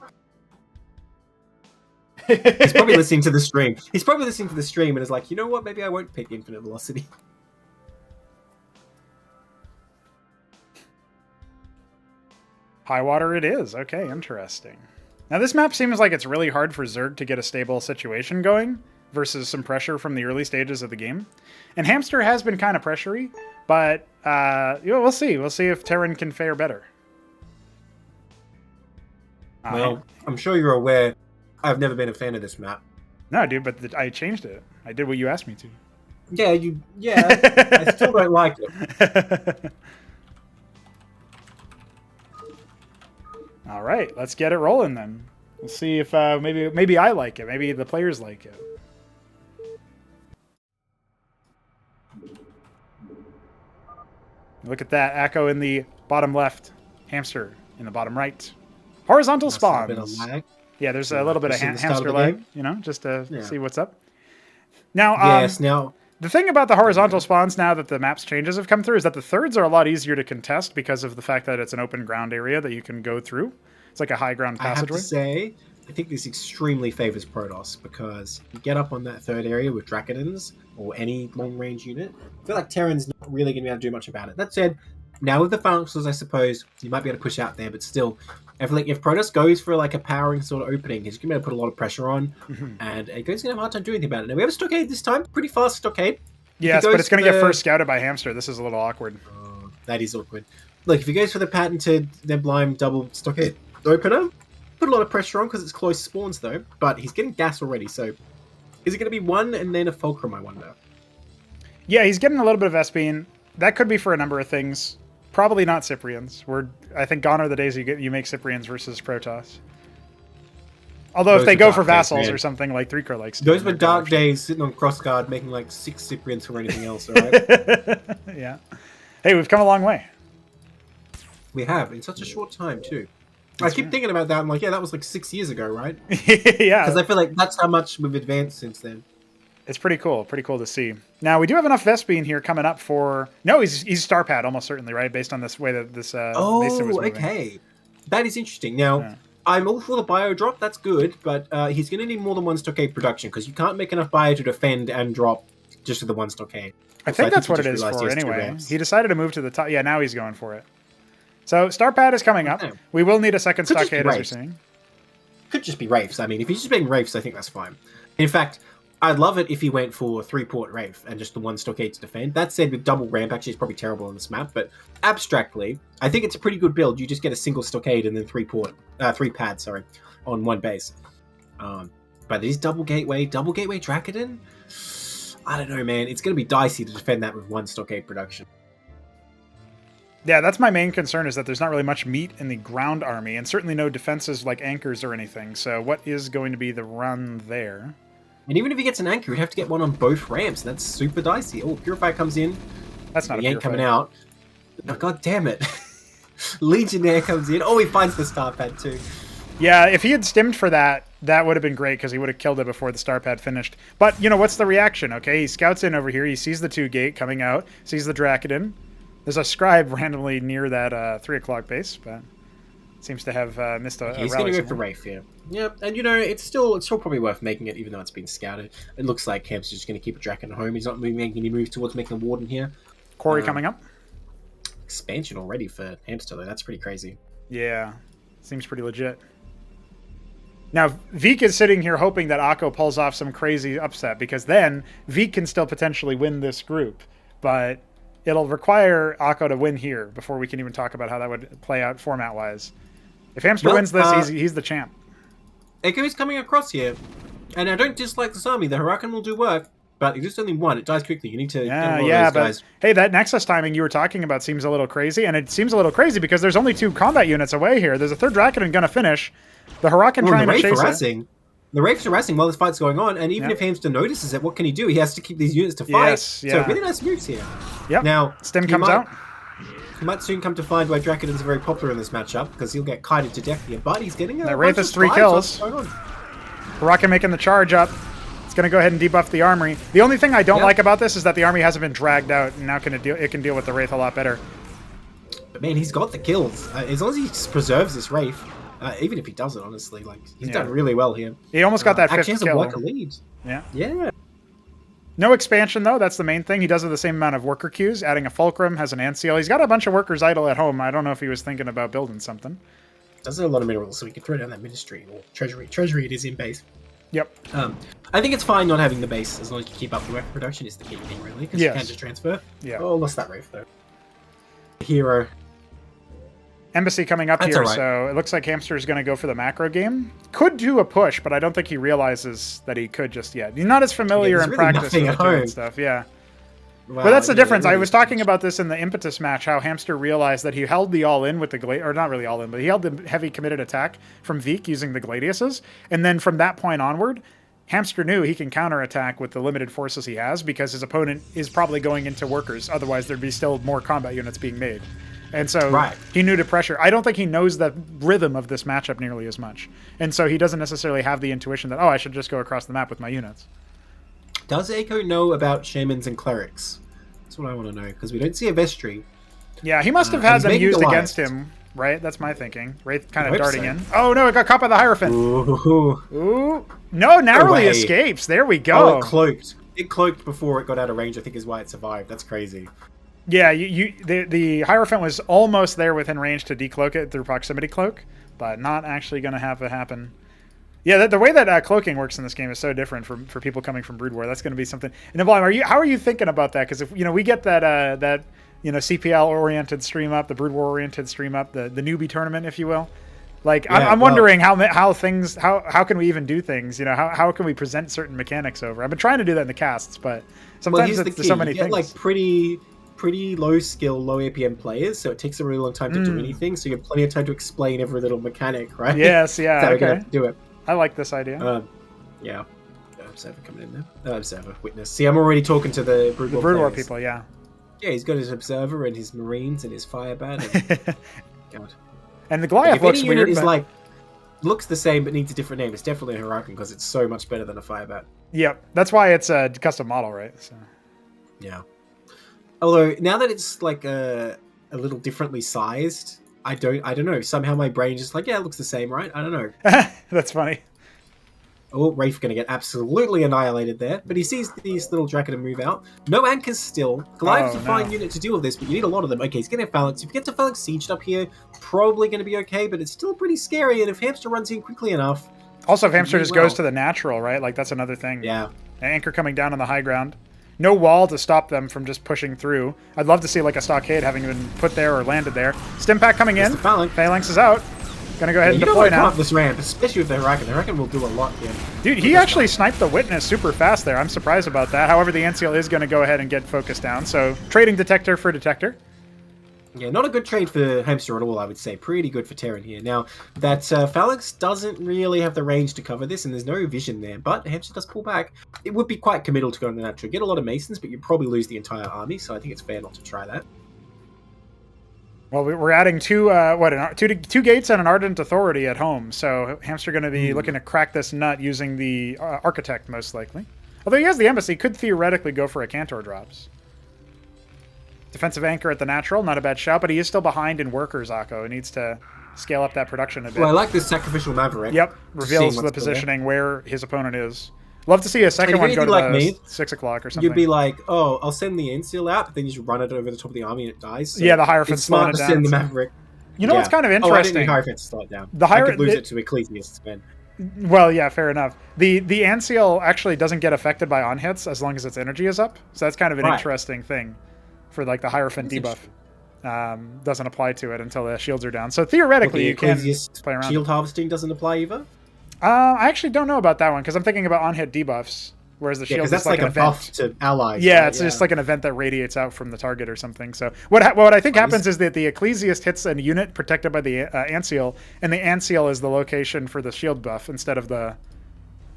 S8: He's probably listening to the stream. And is like, you know what? Maybe I won't pick Infinite Velocity.
S1: Highwater it is. Okay, interesting. Now this map seems like it's really hard for Zerg to get a stable situation going versus some pressure from the early stages of the game. And Hamster has been kind of pressury, but we'll see. We'll see if Terran can fare better.
S8: Well, I'm sure you're aware I've never been a fan of this map.
S1: No, dude, but I changed it. I did what you asked me to.
S8: Yeah, I still don't like it.
S1: All right, let's get it rolling then. We'll see if maybe I like it. Maybe the players like it. Look at that. Akko in the bottom left. Hamster in the bottom right. Horizontal spawns. Yeah, there's a little bit of hamster lag, just to see what's up. Now, the thing about the horizontal spawns now that the map's changes have come through is that the thirds are a lot easier to contest because of the fact that it's an open ground area that you can go through. It's like a high ground passageway.
S8: I have to say, I think this extremely favors Protoss because you get up on that third area with Dracodons or any long-range unit. I feel like Terran's not really going to be able to do much about it. That said, now with the Phalanxes, I suppose, you might be able to push out there, but still, I feel like if Protoss goes for like a powering sort of opening, he's going to be able to put a lot of pressure on, and Eiko's going to have a hard time doing anything about it. Now, we have a stockade this time, pretty fast stockade.
S1: Yes, but it's going to get first scouted by Hamster. This is a little awkward.
S8: That is awkward. Look, if he goes for the patented Neblime double stockade opener, put a lot of pressure on because it's close spawns though. But he's getting gas already, so is it going to be one and then a Fulcrum? I wonder.
S1: Yeah, he's getting a little bit of S-Beam. That could be for a number of things. Probably not Cyprians. I think gone are the days you make Cyprians versus Protoss. Although if they go for vassals or something like 3 Crow likes.
S8: Those were dark days sitting on crossguard making like 6 Cyprians for anything else, alright?
S1: Yeah. Hey, we've come a long way.
S8: We have, in such a short time too.
S1: That's
S8: I keep thinking about that, I'm like, yeah, that was like 6 years ago, right?
S1: Yeah.
S8: Because I feel like that's how much we've advanced since then.
S1: It's pretty cool to see. Now, we do have enough Vespene here coming up for... No, he's Starpad, almost certainly, right? Based on this way that this base was moving.
S8: Okay. That is interesting. Now,
S1: Yeah.
S8: I'm all for the bio drop, that's good, but he's going to need more than 1 stockade production, because you can't make enough bio to defend and drop just with the 1 stockade.
S1: I think that's what it is for anyway. He decided to move to the top. Yeah, now he's going for it. So, Starpad is coming up. We will need a second
S8: Could
S1: stockade, as you're saying.
S8: Could just be Wraiths. I mean, if he's just being Wraiths, I think that's fine. In fact, I'd love it if he went for 3-port Wraith and just the 1 stockade to defend. That said, with double ramp, actually, it's probably terrible on this map, but abstractly, I think it's a pretty good build. You just get a single stockade and then 3 pads, on 1 base. But these double gateway Dracodon, I don't know, man. It's going to be dicey to defend that with 1 stockade production.
S1: Yeah, that's my main concern, is that there's not really much meat in the ground army, and certainly no defenses like anchors or anything. So what is going to be the run there?
S8: And even if he gets an anchor, he'd have to get one on both ramps. That's super dicey. Oh, Purifier comes in.
S1: That's not
S8: he
S1: a
S8: ain't
S1: Purifier.
S8: coming out. Oh, God damn it. Legionnaire comes in. Oh, he finds the Starpad too.
S1: Yeah, if he had stimmed for that, that would have been great, because he would have killed it before the Starpad finished. But, what's the reaction, okay? He scouts in over here. He sees the 2 gate coming out. Sees the Dracodon. There's a scribe randomly near that 3 o'clock base, but seems to have missed a
S8: He's
S1: rally
S8: going to go for
S1: somewhere.
S8: Wraith here. Yep, and it's still probably worth making it, even though it's been scouted. It looks like Hamster's just going to keep a Draken at home. He's not making any moves towards making a Warden here.
S1: Quarry coming up.
S8: Expansion already for Hamster, though. That's pretty crazy.
S1: Yeah, seems pretty legit. Now, Veek is sitting here hoping that Akko pulls off some crazy upset, because then Veek can still potentially win this group. But it'll require Akko to win here before we can even talk about how that would play out format-wise. If Hamster wins this, he's the champ.
S8: Echo's coming across here, and I don't dislike this army. The Huracan will do work, but it's just only 1. It dies quickly. You need to get one of those guys.
S1: Hey, that Nexus timing you were talking about seems a little crazy, and it seems a little crazy because there's only 2 combat units away here. There's a 3rd Dracodon going to finish. The Huracan trying to chase it.
S8: The Wraith's harassing while this fight's going on, and even if Hamster notices it, what can he do? He has to keep these units to fight.
S1: Yes, yeah.
S8: So really nice moves here.
S1: Yep.
S8: Now,
S1: Stim comes out.
S8: You might soon come to find why Dracodons are very popular in this matchup, because he'll get kited to death here, but he's getting a
S1: Wraith has 3 kills. Huracan making the charge up. It's going to go ahead and debuff the armory. The only thing I don't like about this is that the army hasn't been dragged out, and now it can deal with the Wraith a lot better.
S8: But man, he's got the kills. As long as he preserves this Wraith, even if he doesn't, honestly, he's done really well here.
S1: He almost got that 5th
S8: actually has
S1: kill.
S8: a worker lead. Yeah.
S1: No expansion, though. That's the main thing. He does have the same amount of worker queues. Adding a Fulcrum, has an Anciel. He's got a bunch of workers idle at home. I don't know if he was thinking about building something.
S8: Does have a lot of minerals, so we can throw down that Ministry or Treasury. Treasury it is in base.
S1: Yep.
S8: I think it's fine not having the base, as long as you keep up the weapon production is the key thing, really, because you can't just transfer.
S1: Yeah.
S8: Oh, lost that Wraith, though. Hero.
S1: Embassy coming up
S8: That's
S1: here,
S8: all right.
S1: so it looks like Hamster is going to go for the macro game. Could do a push, but I don't think he realizes that he could just yet. He's not as familiar
S8: there's
S1: in
S8: really
S1: practice
S8: nothing
S1: with
S8: at
S1: doing
S8: home.
S1: stuff. Yeah.
S8: Wow,
S1: But that's the
S8: yeah,
S1: difference.
S8: it
S1: I
S8: really
S1: was
S8: is.
S1: talking about this in the Impetus match, how Hamster realized that he held the all-in with the or not really all-in, but he held the heavy committed attack from Veek using the Gladiuses, and then from that point onward, Hamster knew he can counterattack with the limited forces he has because his opponent is probably going into workers. Otherwise, there'd be still more combat units being made. And so he knew to pressure. I don't think he knows the rhythm of this matchup nearly as much. And so he doesn't necessarily have the intuition that, I should just go across the map with my units.
S8: Does Echo know about shamans and clerics? That's what I want to know, because we don't see a vestry.
S1: Yeah, he must have had
S8: he's
S1: them
S8: making
S1: used
S8: Goliath.
S1: against him, right? That's my thinking. Wraith kind
S8: I
S1: of
S8: hope
S1: darting
S8: so.
S1: in. Oh, no, it got caught by the Hierophant.
S8: Ooh.
S1: Ooh. No, narrowly
S8: way.
S1: escapes. There we
S8: Oh,
S1: go.
S8: it cloaked. It cloaked before it got out of range, I think is why it survived. That's crazy.
S1: Yeah, the Hierophant was almost there within range to decloak it through proximity cloak, but not actually going to have it happen. Yeah, the way that cloaking works in this game is so different for people coming from Brood War. That's going to be something. And Neblime, how are you thinking about that? Because if we get that CPL oriented stream up, the Brood War oriented stream up, the newbie tournament, if you will, Like
S8: Yeah,
S1: I'm
S8: well-
S1: wondering how can we even do things? You know, how can we present certain mechanics over? I've been trying to do that in the casts, but sometimes
S8: here's the
S1: there's
S8: key.
S1: so many
S8: You get
S1: things.
S8: like pretty low skill, low APM players, so it takes a really long time to do anything. So you have plenty of time to explain every little mechanic, right?
S1: Yes, yeah,
S8: That's how we're
S1: okay.
S8: gonna do it.
S1: I like this idea.
S8: Yeah. Observer coming in there. Observer, witness. See, I'm already talking to the Brood
S1: The
S8: War
S1: Brood War
S8: players.
S1: people, yeah.
S8: Yeah, he's got his Observer and his Marines and his Firebat. And... God.
S1: And the
S8: Like,
S1: Goliath
S8: if
S1: looks
S8: any unit
S1: weird,
S8: is
S1: but
S8: like looks the same but needs a different name, it's definitely a Huracan because it's so much better than a Firebat.
S1: yep, that's why it's a custom model, right? So.
S8: Yeah. Although now that it's like a little differently sized, I don't know. Somehow my brain just like, yeah, it looks the same, right? I don't know.
S1: That's funny.
S8: Oh, Rafe gonna get absolutely annihilated there, but he sees these little Dracula move out. No anchors still. Goliath's a fine unit to deal with this, but you need a lot of them. Okay, he's getting a Phalanx. If you get the Phalanx sieged up here, probably gonna be okay, but it's still pretty scary, and if Hamster runs in quickly enough...
S1: Also, if Hamster
S8: really
S1: just
S8: well.
S1: goes to the natural, right? Like, that's another thing.
S8: Yeah.
S1: Anchor coming down on the high ground. No wall to stop them from just pushing through. I'd love to see, like, a stockade having been put there or landed there. Stim pack coming in.
S8: the Phalanx.
S1: Phalanx is out. Gonna go ahead and
S8: You don't
S1: deploy
S8: want to come
S1: now.
S8: up this ramp, especially with the Huracan. The Huracan will do a lot here.
S1: Dude, he actually sniped the Witness super fast there. I'm surprised about that. However, the Anciel is going to go ahead and get focused down. So, trading Detector for Detector.
S8: Yeah, not a good trade for Hamster at all, I would say. Pretty good for Terran here. Now, that Phalanx doesn't really have the range to cover this, and there's no vision there, but Hamster does pull back. It would be quite committal to go on the natural. Get a lot of Masons, but you'd probably lose the entire army, so I think it's fair not to try that.
S1: Well, we're adding two gates and an Ardent Authority at home. So, Hamster going to be looking to crack this nut using the Architect, most likely. Although he has the Embassy, could theoretically go for a Cantor drops. Defensive Anchor at the natural, not a bad shot, but he is still behind in Workers, Akko. He needs to scale up that production a bit.
S8: Well, I like this Sacrificial Maverick.
S1: Yep,
S8: Just
S1: reveals
S8: seeing
S1: the
S8: what's there.
S1: positioning where his opponent is. Love to see a second
S8: And if
S1: one go to
S8: anything like
S1: the
S8: me,
S1: 6 o'clock or something.
S8: You'd be like, oh, I'll send the Anciel out, but then you just run it over the top of the army and it dies. So
S1: yeah, the Hierophant's
S8: it's smart
S1: slowing
S8: to
S1: it
S8: send the
S1: down.
S8: Maverick.
S1: You know what's kind of
S8: Oh, I didn't
S1: interesting?
S8: need Hierophant to slow it down.
S1: The
S8: I could lose it to Ecclesiastes, man.
S1: Well, yeah, fair enough. The Anciel actually doesn't get affected by on hits as long as its energy is up. So that's kind of an interesting thing for like the Hierophant debuff. Doesn't apply to it until the shields are down. So theoretically, you can play around.
S8: Shield harvesting doesn't apply either.
S1: I actually don't know about that one because I'm thinking about on hit debuffs, whereas the
S8: Yeah,
S1: shield
S8: because
S1: is
S8: that's
S1: like
S8: like
S1: an
S8: a
S1: event.
S8: buff to allies.
S1: Yeah,
S8: right?
S1: it's just like an event that radiates out from the target or something. So what I think happens is that the Ecclesiast hits a unit protected by the Anciel, and the Anciel is the location for the shield buff instead of the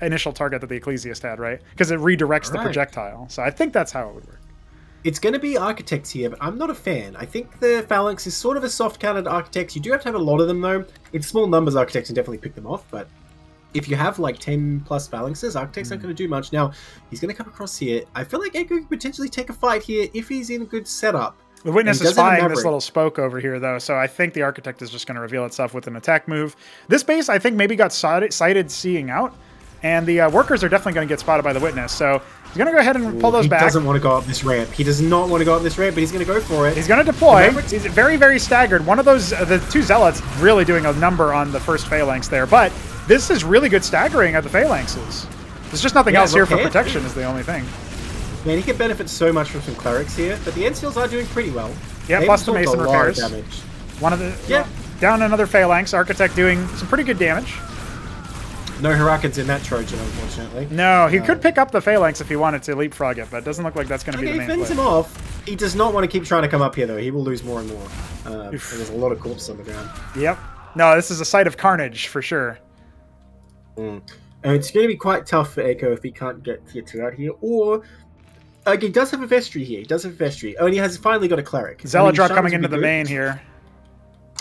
S1: initial target that the Ecclesiast had, right? Because it redirects the projectile. So I think that's how it would work.
S8: It's going to be Architects here, but I'm not a fan. I think the Phalanx is sort of a soft counter to Architects. You do have to have a lot of them, though. In small numbers, Architects can definitely pick them off, but if you have like 10 plus Phalanxes, Architects aren't going to do much. Now, he's going to come across here. I feel like Echo could potentially take a fight here if he's in a good setup.
S1: The Witness
S8: And
S1: is
S8: doesn't have
S1: spying this
S8: Maverick.
S1: little spoke over here, though, so I think the Architect is just going to reveal itself with an attack move. This base, I think, maybe got sighted seeing out, and the Workers are definitely going to get spotted by the Witness, so he's going to go ahead and pull those
S8: he
S1: back.
S8: He doesn't want to go up this ramp. He does not want to go up this ramp, but he's going to go for it.
S1: He's going to deploy.
S8: The
S1: He's very, very staggered. One of those, the two Zealots really doing a number on the first Phalanx there, but this is really good staggering at the Phalanxes. There's just nothing else here for
S8: okay.
S1: protection is the only thing.
S8: Man, he could benefit so much from some Clerics here, but the Ancials are doing pretty well.
S1: Yeah,
S8: They've
S1: plus the
S8: absorbed
S1: Mason
S8: a lot of
S1: repairs.
S8: damage.
S1: One of the
S8: Yeah.
S1: down another Phalanx. Architect doing some pretty good damage.
S8: No Huracans in that Trojan, unfortunately.
S1: No, he could pick up the Phalanx if he wanted to leapfrog it, but it doesn't look like that's going to be
S8: Okay,
S1: the
S8: he
S1: main
S8: fends
S1: play.
S8: him off. He does not want to keep trying to come up here, though. He will lose more and more. And there's a lot of corpses on the ground.
S1: Yep. No, this is a site of carnage for sure.
S8: And it's going to be quite tough for Echo if he can't get tier 2 out here. Or, he does have a Vestry here. He does have a Vestry. Oh, and he has finally got a Cleric.
S1: Zealot draw
S8: Shamans
S1: coming
S8: would
S1: into
S8: be
S1: the
S8: good.
S1: main here.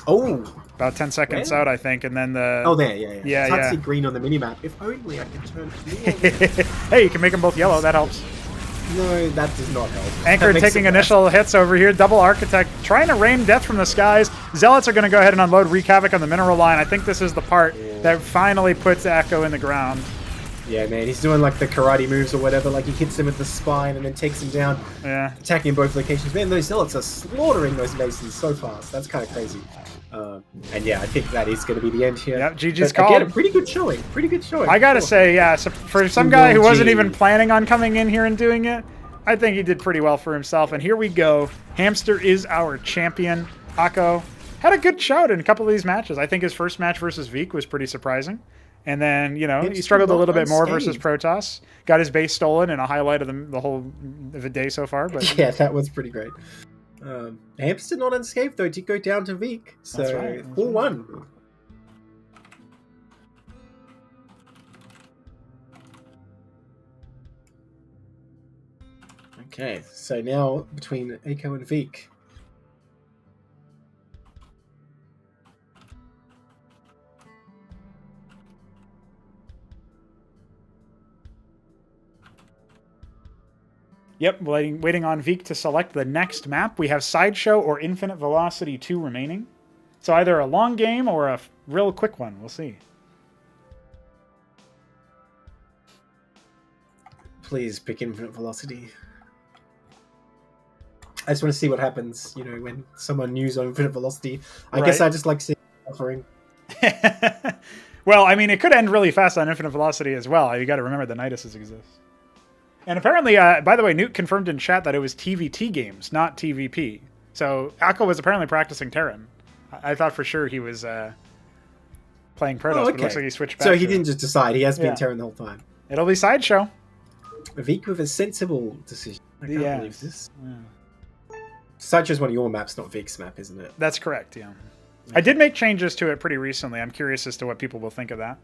S8: Oh!
S1: About 10 seconds
S8: Where?
S1: out, I think, and then the...
S8: Oh, there, yeah.
S1: Yeah,
S8: It's hard
S1: yeah.
S8: to see green on the minimap. If only I could turn blue.
S1: Hey, you can make them both yellow. That helps.
S8: No, that does not help.
S1: Anchor
S8: That makes
S1: taking
S8: it worse.
S1: initial hits over here. Double Architect trying to rain death from the skies. Zealots are going to go ahead and unload Wreak Havoc on the mineral line. I think this is the part that finally puts Echo in the ground.
S8: Yeah, man, he's doing like the karate moves or whatever. Like he hits him with the spine and then takes him down,
S1: Yeah.
S8: attacking in both locations. Man, those Zealots are slaughtering those Masons so fast. That's kind of crazy. And yeah, I think that is going to be the end here.
S1: Yep, GG's
S8: But again,
S1: called.
S8: a pretty good showing. Pretty good showing.
S1: I gotta
S8: Sure.
S1: say, yeah, so for some guy who wasn't
S8: G.
S1: even planning on coming in here and doing it, I think he did pretty well for himself. And here we go. Hamster is our champion. Akko, had a good shout in a couple of these matches. I think his first match versus Veek was pretty surprising. And then, you know, he struggled a little bit more versus Protoss. Got his base stolen in a highlight of the whole of the day so far. But
S8: yeah, that was pretty great. Hamster not unscathed, though. Did go down to Veek. So,
S1: That's right.
S8: 4-1. Okay, so now between Eiko and Veek.
S1: Yep, waiting on Veek to select the next map. We have Sideshow or Infinite Velocity 2 remaining. So either a long game or a real quick one. We'll see.
S8: Please pick Infinite Velocity. I just want to see what happens, you know, when someone news on Infinite Velocity. I guess I just like seeing offering.
S1: Well, I mean, it could end really fast on Infinite Velocity as well. You got to remember the Niduses exist. And apparently, by the way, Newt confirmed in chat that it was TVT games, not TVP. So Akko was apparently practicing Terran. I thought for sure he was playing Protoss, but it looks like he switched back.
S8: So he didn't just decide. He has been Terran the whole time.
S1: It'll be Sideshow.
S8: Veek with a sensible decision. I can't believe this.
S1: Yeah.
S8: Sideshow's one of your maps, not Veek's map, isn't it?
S1: That's correct, yeah. I did make changes to it pretty recently. I'm curious as to what people will think of that.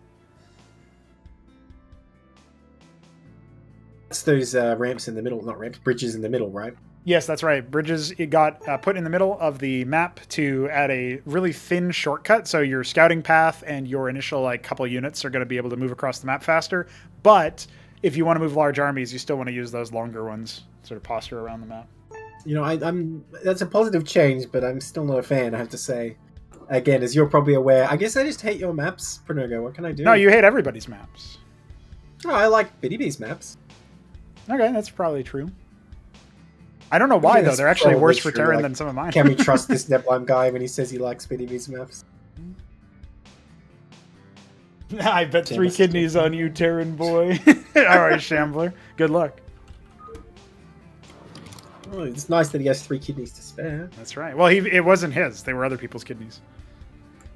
S8: It's those ramps in the middle, not ramps, bridges in the middle, right?
S1: Yes, that's right. Bridges it got put in the middle of the map to add a really thin shortcut, so your scouting path and your initial couple units are going to be able to move across the map faster. But if you want to move large armies, you still want to use those longer ones, sort of posture around the map.
S8: You know, I'm that's a positive change, but I'm still not a fan, I have to say. Again, as you're probably aware, I guess I just hate your maps, Pronogo. What can I do?
S1: No, you hate everybody's maps.
S8: Oh, I like Bitty B's maps.
S1: Okay, that's probably true. I don't know why, though. They're actually worse for Terran than some of mine.
S8: Can we trust this Neblime guy when he says he likes Bitty B's maps?
S1: I bet 3 kidneys on you, Terran boy. All right, Shambler. Good luck.
S8: Oh, it's nice that he has 3 kidneys to spare.
S1: That's right. Well, it wasn't his. They were other people's kidneys.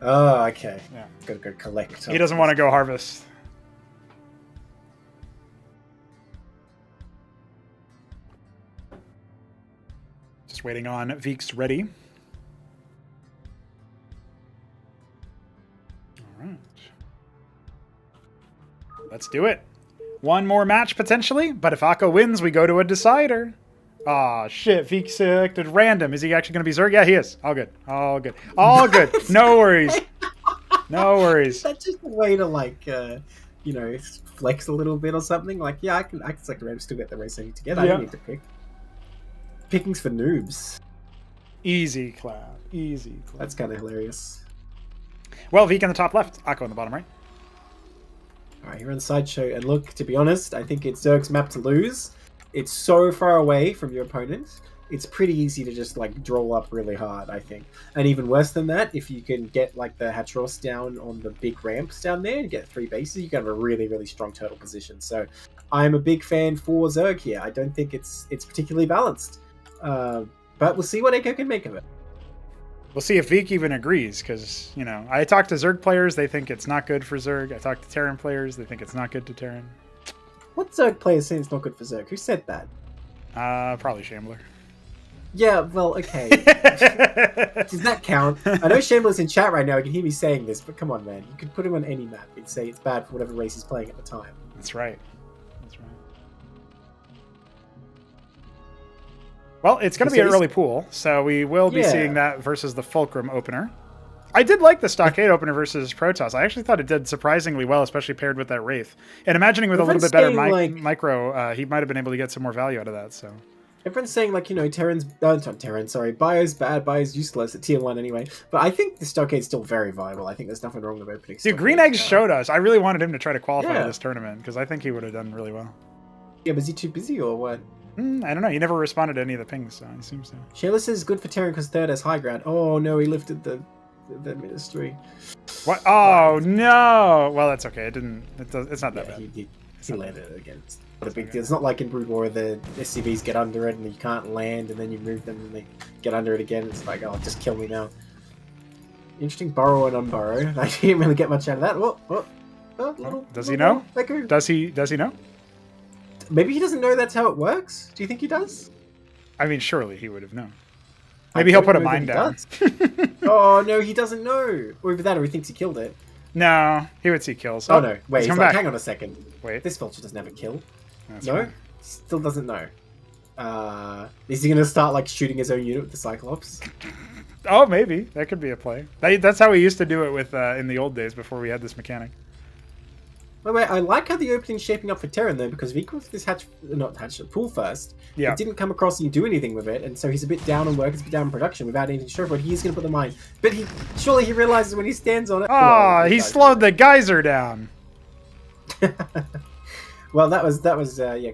S8: Oh, okay.
S1: Yeah.
S8: Gotta go collect.
S1: He doesn't want to go harvest. Just waiting on Veek's ready. All right. Let's do it. One more match, potentially. But if Akko wins, we go to a decider. Aw, shit. Veek selected random. Is he actually going to be Zerg? Yeah, he is. All good. All good. All good. No worries. No worries.
S8: That's just a way to, you know, flex a little bit or something. Like, yeah, I can select a random, still get the race I need to get. I don't need to pick. Pickings for noobs.
S1: Easy clap. Easy clap.
S8: That's kind of hilarious.
S1: Well, Veek in the top left. Akko in the bottom right.
S8: Alright, you're on Sideshow. And look, to be honest, I think it's Zerg's map to lose. It's so far away from your opponent. It's pretty easy to just, draw up really hard, I think. And even worse than that, if you can get, the Hatchros down on the big ramps down there and get 3 bases, you can have a really, really strong turtle position. So, I'm a big fan for Zerg here. I don't think it's particularly balanced. But we'll see what Eiko can make of it.
S1: We'll see if Veek even agrees, because, you know, I talked to Zerg players, they think it's not good for Zerg. I talked to Terran players, they think it's not good to Terran.
S8: What Zerg players say it's not good for Zerg? Who said that?
S1: Probably Shambler.
S8: Yeah, well, okay. Does that count? I know Shambler's in chat right now, he can hear me saying this, but come on, man. You could put him on any map and say it's bad for whatever race he's playing at the time.
S1: That's right. That's right. Well, it's going to be an early pool, so we will be seeing that versus the Fulcrum opener. I did like the Stockade opener versus Protoss. I actually thought it did surprisingly well, especially paired with that Wraith. And imagining with a little bit better micro, he might have been able to get some more value out of that. So
S8: everyone's saying, Terran's... not Terran, sorry. Bio's bad, Bio's useless at tier 1 anyway. But I think the Stockade's still very viable. I think there's nothing wrong with opening
S1: Dude, Green Eggs showed us. I really wanted him to try to qualify for this tournament, because I think he would have done really well.
S8: Yeah, was he too busy or what?
S1: I don't know. He never responded to any of the pings, so it seems so.
S8: Shayla says good for Terran because 3rd has high ground. Oh, no, he lifted the ministry.
S1: What? Oh, no! Well, that's okay. It's not that bad.
S8: He landed it again. It's not a big deal. It's not like in Brood War the SCVs get under it and you can't land and then you move them and they get under it again. It's like, oh, just kill me now. Interesting burrow and unburrow. I didn't really get much out of that.
S1: Does he know? Does he know?
S8: Maybe he doesn't know that's how it works. Do you think he does?
S1: I mean, surely he would have known. Maybe he'll put a mine down.
S8: Oh no, he doesn't know. Or either that, or he thinks he killed it.
S1: No, he would see kills.
S8: Oh no, wait,
S1: come
S8: like,
S1: back.
S8: hang on a second.
S1: Wait.
S8: This vulture doesn't have a kill.
S1: That's
S8: No?
S1: right.
S8: Still doesn't know. Is he gonna start like shooting his own unit with the Cyclops?
S1: Oh, maybe. That could be a play. That's how we used to do it with in the old days before we had this mechanic.
S8: Wait, I like how the opening's shaping up for Terran though, because if he goes this pool first,
S1: Yeah.
S8: he didn't come across and do anything with it, and so he's a bit down on work, he's a bit down in production without anything to show for it. He's gonna put the mine. But surely he realizes when he stands on it.
S1: Oh, he slowed the geyser down.
S8: Well, that was kind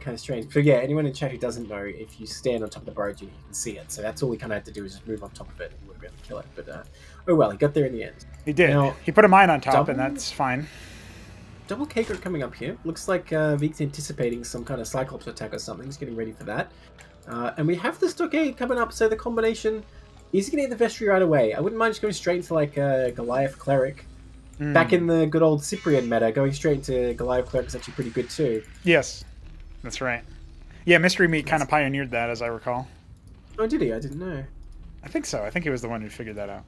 S8: of strange. So yeah, anyone in chat who doesn't know, if you stand on top of the burrow unit, you can see it. So that's all he kind of had to do is just move on top of it, and he would have been able to kill it. But oh well, he got there in the end.
S1: He did.
S8: Now,
S1: he put a mine on top, and that's fine.
S8: Double K-Grid coming up here. Looks like Veek's anticipating some kind of Cyclops attack or something. He's getting ready for that. And we have the Stockade coming up, so the combination is going to get the Vestry right away. I wouldn't mind just going straight into like Goliath Cleric. Back in the good old Cyprian meta, going straight into Goliath Cleric is actually pretty good too.
S1: Yes, that's right. Yeah, Mystery Meat kind of pioneered that, as I recall.
S8: Oh, did he? I didn't know.
S1: I think so. I think he was the one who figured that out.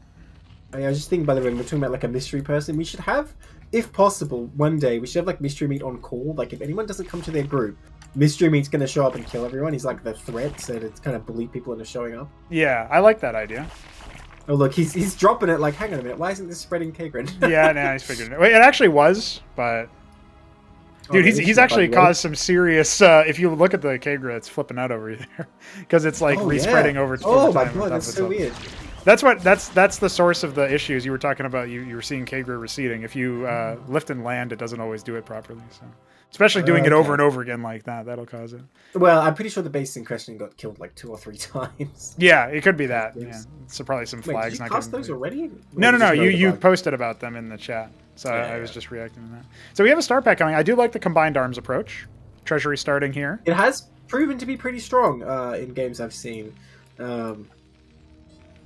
S8: I was just thinking, by the way, we're talking about like a mystery person. We should have, if possible, one day we should have like Mystery Meat on call. Like if anyone doesn't come to their group, Mystery Meat's going to show up and kill everyone. He's like the threat, so to kind of bully people into showing up.
S1: Yeah, I like that idea.
S8: Oh look, he's dropping it. Like, hang on a minute, why isn't this spreading K-Grid?
S1: Yeah, no, he's figured it out. Wait, it actually was, but dude, he's actually caused some serious. If you look at the K-Grid, it's flipping out over there because it's like respreading over.
S8: Oh my god, that's so weird.
S1: That's the source of the issues you were talking about. You were seeing K-Grid receding. If you lift and land, it doesn't always do it properly. So, especially doing it over and over again like that, that'll cause it.
S8: Well, I'm pretty sure the base in question got killed like 2 or 3 times.
S1: Yeah, it could be that. Yeah, so probably some
S8: Wait,
S1: flags.
S8: did you
S1: not
S8: cast
S1: getting
S8: those already?
S1: No. You posted about them in the chat, so
S8: Yeah,
S1: I was just reacting to that. So we have a star pack coming. I do like the combined arms approach. Treasury starting here.
S8: It has proven to be pretty strong in games I've seen.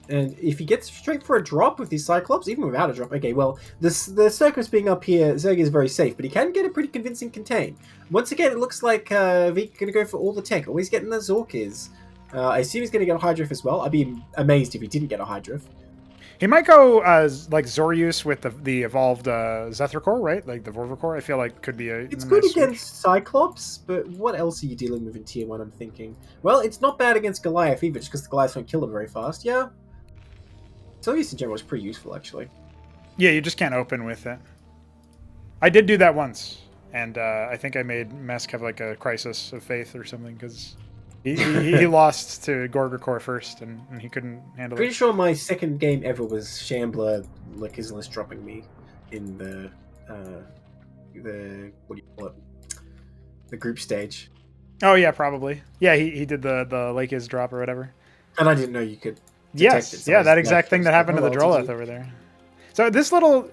S8: And if he gets straight for a drop with his Cyclops, even without a drop, okay, well, the Circus being up here, Zerg is very safe, but he can get a pretty convincing contain. Once again, it looks like Veek going to go for all the tech. Always getting the Zorkis. I assume he's going to get a Hydriff as well. I'd be amazed if he didn't get a Hydriff.
S1: He might go like Zorius with the evolved Zethracore, right? Like the Vorvacore. I feel like could be a.
S8: It's
S1: nice
S8: good
S1: switch.
S8: against Cyclops, but what else are you dealing with in Tier 1, I'm thinking? Well, it's not bad against Goliath either, just because the Goliath won't kill him very fast. Yeah. Zorius in general is pretty useful, actually.
S1: Yeah, you just can't open with it. I did do that once, and I think I made Mesk have like a crisis of faith or something because he lost to Gorgorcore first, and he couldn't handle
S8: Pretty
S1: it.
S8: sure my second game ever was Shambler, like his list dropping me in the what do you call it? The group stage.
S1: Oh yeah, probably. Yeah, he did the Lake is drop or whatever.
S8: And I didn't know you could.
S1: Yes, yeah, that exact thing that happened to the Droleth over there. So this little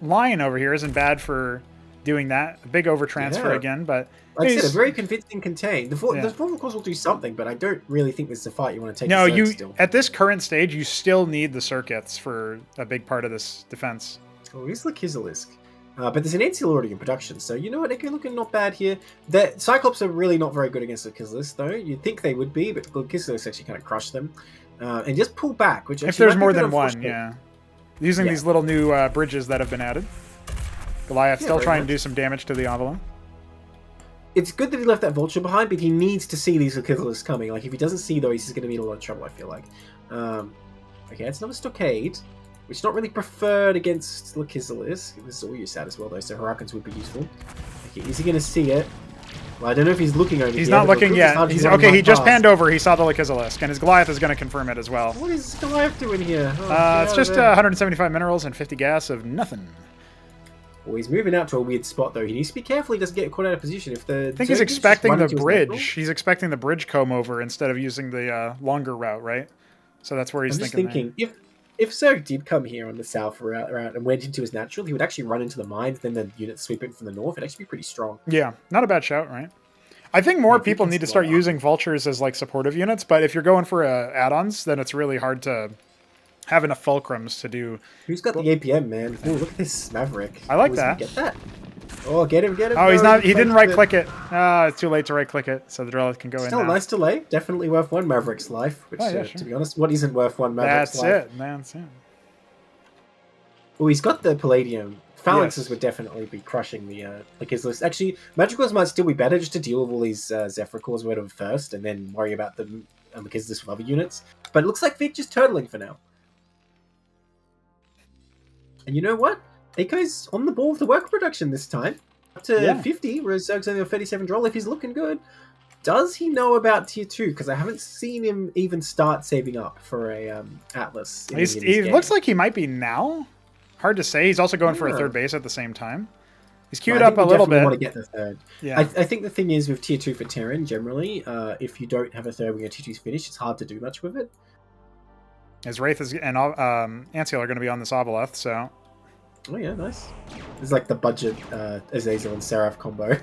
S1: line over here isn't bad for doing that. A big overtransfer again, but
S8: like I said, a very convincing contain. The Vorvacores will do something, but I don't really think this is a fight you want to take.
S1: No,
S8: still.
S1: At this current stage, you still need the circuits for a big part of this defense.
S8: Oh, here's Lakizalisk. But there's an Ancil already in production, so you know what? They're looking not bad here. The Cyclops are really not very good against Lakizalisk, though. You'd think they would be, but Lakizalisk actually kind of crushed them. And just pull back, which
S1: if there's more than one, yeah. Using these little new bridges that have been added. Goliath still trying to do some damage to the Avalon.
S8: It's good that he left that Vulture behind, but he needs to see these Lakizalisks coming. Like, if he doesn't see those, he's going to be in a lot of trouble, I feel like. Okay, it's another Stockade, which is not really preferred against Lakizalisk. This is all you sad as well, though, so Hurricanes would be useful. Okay, is he going to see it? Well, I don't know if he's looking over here.
S1: He's not looking yet. He just panned over. He saw the Lakizalisk, and his Goliath is going to confirm it as well.
S8: What is Goliath doing here?
S1: It's just 175 minerals and 50 gas of nothing.
S8: Well, he's moving out to a weird spot, though. He needs to be careful he doesn't get caught out of position. If the
S1: I think he's expecting the bridge. He's expecting the bridge comb over instead of using the longer route, right? So that's where he's thinking.
S8: If Zerg did come here on the south route and went into his natural, he would actually run into the mines, then the units sweep in from the north. It'd actually be pretty strong.
S1: Yeah, not a bad shout, right? I think more people need to start using vultures as like supportive units, but if you're going for add-ons, then it's really hard to have enough fulcrums to do.
S8: Who's got the APM, man? Ooh, look at this Maverick.
S1: I like
S8: Is he
S1: that.
S8: Get that. Oh, get him.
S1: Oh, he's not. He didn't right-click it. It's too late to right-click it, so the Derelict can go in
S8: Still a
S1: now.
S8: nice delay. Definitely worth one Maverick's life. Which,
S1: Oh, yeah, sure.
S8: to be honest, what isn't worth one Maverick's life?
S1: That's it. That's it.
S8: Oh, he's got the Palladium. Phalanxes
S1: Yes.
S8: would definitely be crushing the his list. Actually, Magicals might still be better just to deal with all these Zephyr cores or whatever first, and then worry about them because this with other units. But it looks like Vic just turtling for now. And you know what? Eiko's on the ball with the work production this time. Up to 50, whereas Zerg's only on 37 draw. If he's looking good, does he know about tier 2? Because I haven't seen him even start saving up for a Atlas.
S1: He looks like he might be now. Hard to say. He's also going for a third base at the same time. He's queued up a little bit.
S8: Want to get the third.
S1: Yeah.
S8: I think the thing is with tier 2 for Terran, generally, if you don't have a third when your tier 2's finished, it's hard to do much with it.
S1: As Wraith and Anseal are going to be on this Obeleth, so...
S8: Oh yeah, nice. It's like the budget Azazel and Seraph combo.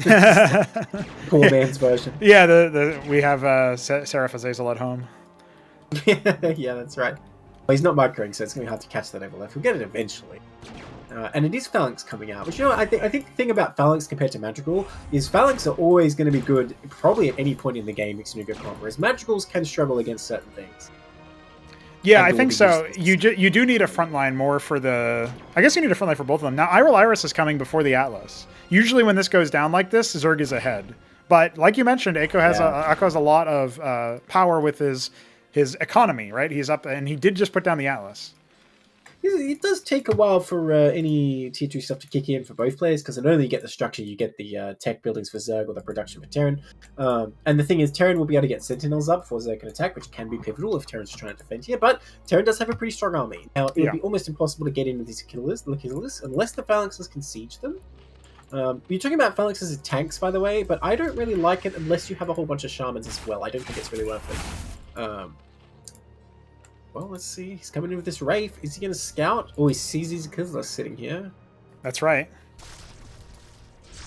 S8: Poor man's version.
S1: Yeah, we have Seraph Azazel at home.
S8: Yeah, that's right. Well, he's not microing, so it's going to be hard to catch that Obeleth. We'll get it eventually. And it is Phalanx coming out. Which, you know, I think the thing about Phalanx compared to Madrigal is Phalanx are always going to be good, probably at any point in the game, mixed Nuga comp, whereas Madrigals can struggle against certain things.
S1: Yeah, I think so. You do need a frontline more for the... I guess you need a frontline for both of them. Now, Iral Iris is coming before the Atlas. Usually when this goes down like this, Zerg is ahead. But like you mentioned, Eiko has a lot of power with his economy, right? He's up, and he did just put down the Atlas.
S8: It does take a while for any tier 2 stuff to kick in for both players, because not only you get the structure, you get the tech buildings for Zerg or the production for Terran. And the thing is, Terran will be able to get Sentinels up before Zerg can attack, which can be pivotal if Terran's trying to defend here, but Terran does have a pretty strong army. Now, it would be almost impossible to get into these killers unless the Phalanxes can siege them. You're talking about Phalanxes as tanks, by the way, but I don't really like it unless you have a whole bunch of Shamans as well. I don't think it's really worth it. Well, let's see. He's coming in with this Wraith. Is he going to scout? Oh, he sees his Kizla sitting here.
S1: That's right.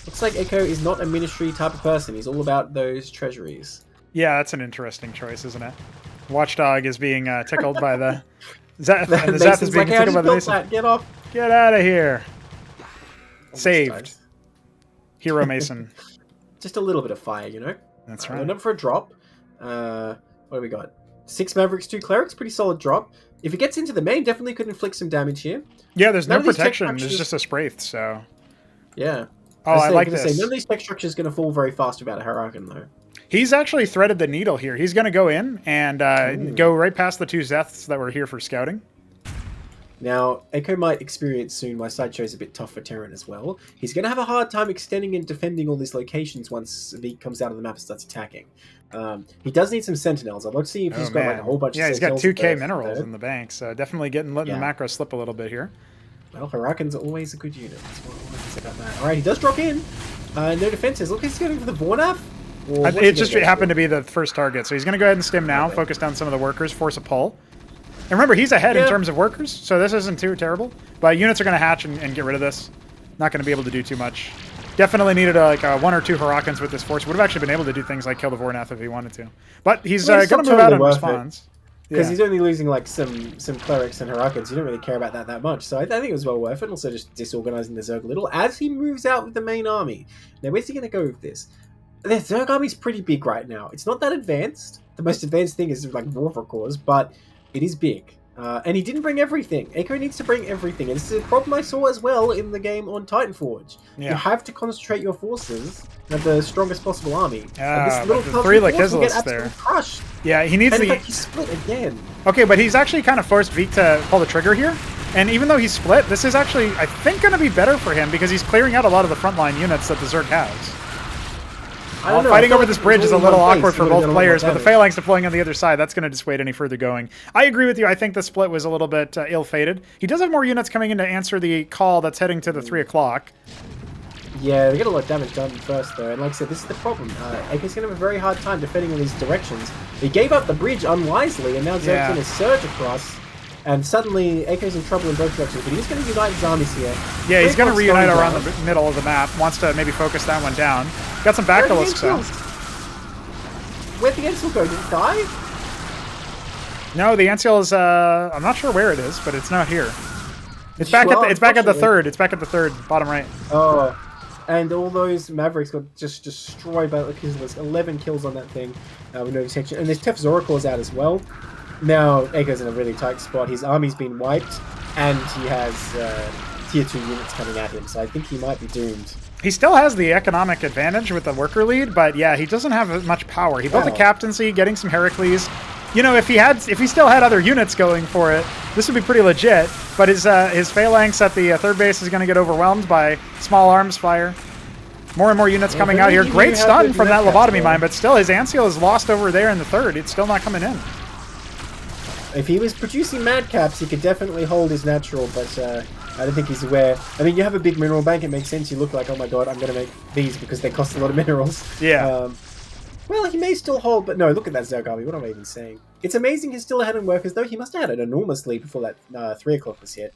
S8: Looks like Eiko is not a ministry type of person. He's all about those treasuries.
S1: Yeah, that's an interesting choice, isn't it? Watchdog is being tickled by the... Zeth, and the Zeth is being tickled by the Mason.
S8: Get off.
S1: Get out of here.
S8: Almost
S1: Saved.
S8: died.
S1: Hero Mason.
S8: Just a little bit of fire, you know?
S1: That's right.
S8: Up for a drop. What do we got? 6 Mavericks, 2 Clerics. Pretty solid drop. If it gets into the main, definitely could inflict some damage here.
S1: Yeah, there's no
S8: None of these tech
S1: protection. There's
S8: structures-
S1: just a Spraith, so...
S8: Yeah.
S1: Oh, I like this.
S8: None of these tech structures going to fall very fast without a Huracan, though.
S1: He's actually threaded the needle here. He's going to go in and go right past the 2 Zeths that were here for scouting.
S8: Now, Eiko might experience soon why Sideshow's a bit tough for Terran as well. He's going to have a hard time extending and defending all these locations once he comes out of the map and starts attacking. He does need some Sentinels. I'd like to see if he's got like a whole bunch of Sentinels.
S1: Yeah, he's got 2k minerals in the bank, so definitely letting the macro slip a little bit here.
S8: Well, Huracan's always a good unit. That's what I can say about that. Alright, he does drop in. No defenses. Look, he's going for the Vornath.
S1: It just happened to be the first target, so he's going to go ahead and stim now, focus down some of the workers, force a pull. And remember, he's ahead in terms of workers, so this isn't too terrible. But units are going to hatch and get rid of this. Not going to be able to do too much. Definitely needed like 1 or 2 Huracans with this force. Would have actually been able to do things like kill the Vornath if he wanted to. But he's going to move out in response.
S8: Because he's only losing like some Clerics and Huracans. You don't really care about that much. So I think it was well worth it. And also just disorganizing the Zerg a little as he moves out with the main army. Now, where's he going to go with this? The Zerg army's pretty big right now. It's not that advanced. The most advanced thing is like Warfare Cores, but it is big. And he didn't bring everything. Eiko needs to bring everything. And this is a problem I saw as well in the game on Titanforge. Yeah. You have to concentrate your forces at the strongest possible army.
S1: And this little 3 Lakizlis there.
S8: Crushed.
S1: Yeah, he needs
S8: and in fact, he split again.
S1: Okay, but he's actually kind of forced Vic to pull the trigger here. And even though he's split, this is actually, I think, going to be better for him because he's clearing out a lot of the frontline units that the Zerg has. Fighting over this bridge is a little awkward for both players, but the Phalanx deploying on the other side, that's going to dissuade any further going. I agree with you. I think the split was a little bit ill-fated. He does have more units coming in to answer the call that's heading to the 3 o'clock.
S8: Yeah, they get a lot of damage done first, though. And like I said, this is the problem. Eiko's going to have a very hard time defending all these directions. He gave up the bridge unwisely, and now Zerg's going to surge across. And suddenly, Eiko's in trouble in both directions. But he's going to unite his armies here.
S1: Yeah, he's going to reunite around the middle of the map. Wants to maybe focus that one down. Got some Bacillus.
S8: Where'd the Gensel go? Did he die?
S1: No, the ant seal is. I'm not sure where it is, but it's not here. It's back
S9: Well,
S1: at the. It's back at the
S9: unfortunately-
S1: third. It's back at the third, bottom right.
S9: Oh, and all those Mavericks got just destroyed by the Kisleys. 11 kills on that thing with no detection. And there's Tef Zoracor's out as well. Now, Echo's in a really tight spot. His army's been wiped, and he has tier 2 units coming at him, so I think he might be doomed.
S1: He still has the economic advantage with the worker lead, but yeah, he doesn't have much power. He built a
S9: Wow.
S1: captaincy, getting some Heracles. You know, if he still had other units going for it, this would be pretty legit. But his phalanx at the third base is going to get overwhelmed by small arms fire. More and more units coming out here.
S9: he
S1: Great
S9: had
S1: stun
S9: good
S1: from that
S9: unit
S1: lobotomy
S9: capture.
S1: mine, but still his Anseal is lost over there in the third. It's still not coming in.
S9: If he was producing madcaps, he could definitely hold his natural, but I don't think he's aware. I mean, you have a big mineral bank, it makes sense. You look like, oh my god, I'm going to make these because they cost a lot of minerals.
S1: Yeah.
S9: Well, he may still hold, but no, look at that Zerg army. What am I even saying? It's amazing he's still ahead in workers, though. He must have had an enormous lead before that 3 o'clock was hit.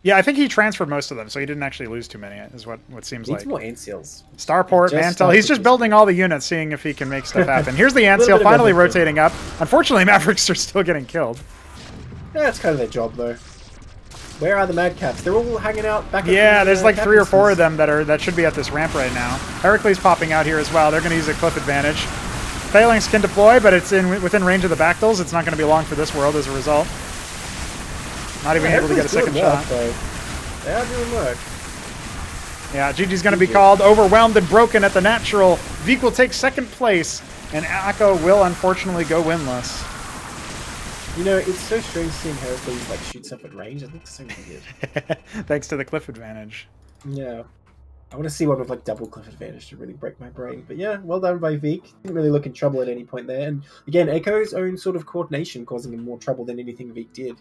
S1: Yeah, I think he transferred most of them, so he didn't actually lose too many, is what seems
S9: Needs
S1: like.
S9: more ant seals.
S1: Starport,
S9: Just
S1: Mantle. He's just
S9: Starport.
S1: building all the units, seeing if he can make stuff happen. Here's the Ant
S9: Little
S1: Seal
S9: bit of
S1: finally
S9: everything.
S1: rotating up. Unfortunately, Mavericks are still getting killed.
S9: Yeah, that's kind of their job, though. Where are the madcaps? They're all hanging out back at
S1: Yeah,
S9: the,
S1: there's like 3 or 4 of
S9: captaincies.
S1: them that should be at this ramp right now. Heracles popping out here as well. They're going to use a cliff advantage. Phalanx can deploy, but it's within range of the Bactyls. It's not going to be long for this world as a result. Not even able to get a second shot.
S9: They are doing work.
S1: Yeah, GG's going to be called overwhelmed and broken at the natural. Veek will take second place, and Akko will unfortunately go winless.
S9: You know, it's so strange seeing Heracles like shoot stuff at range. I think it's so weird.
S1: Thanks to the cliff advantage.
S9: Yeah. I want to see one with like double cliff advantage to really break my brain. But yeah, well done by Veek. Didn't really look in trouble at any point there. And again, Echo's own sort of coordination causing him more trouble than anything Veek did.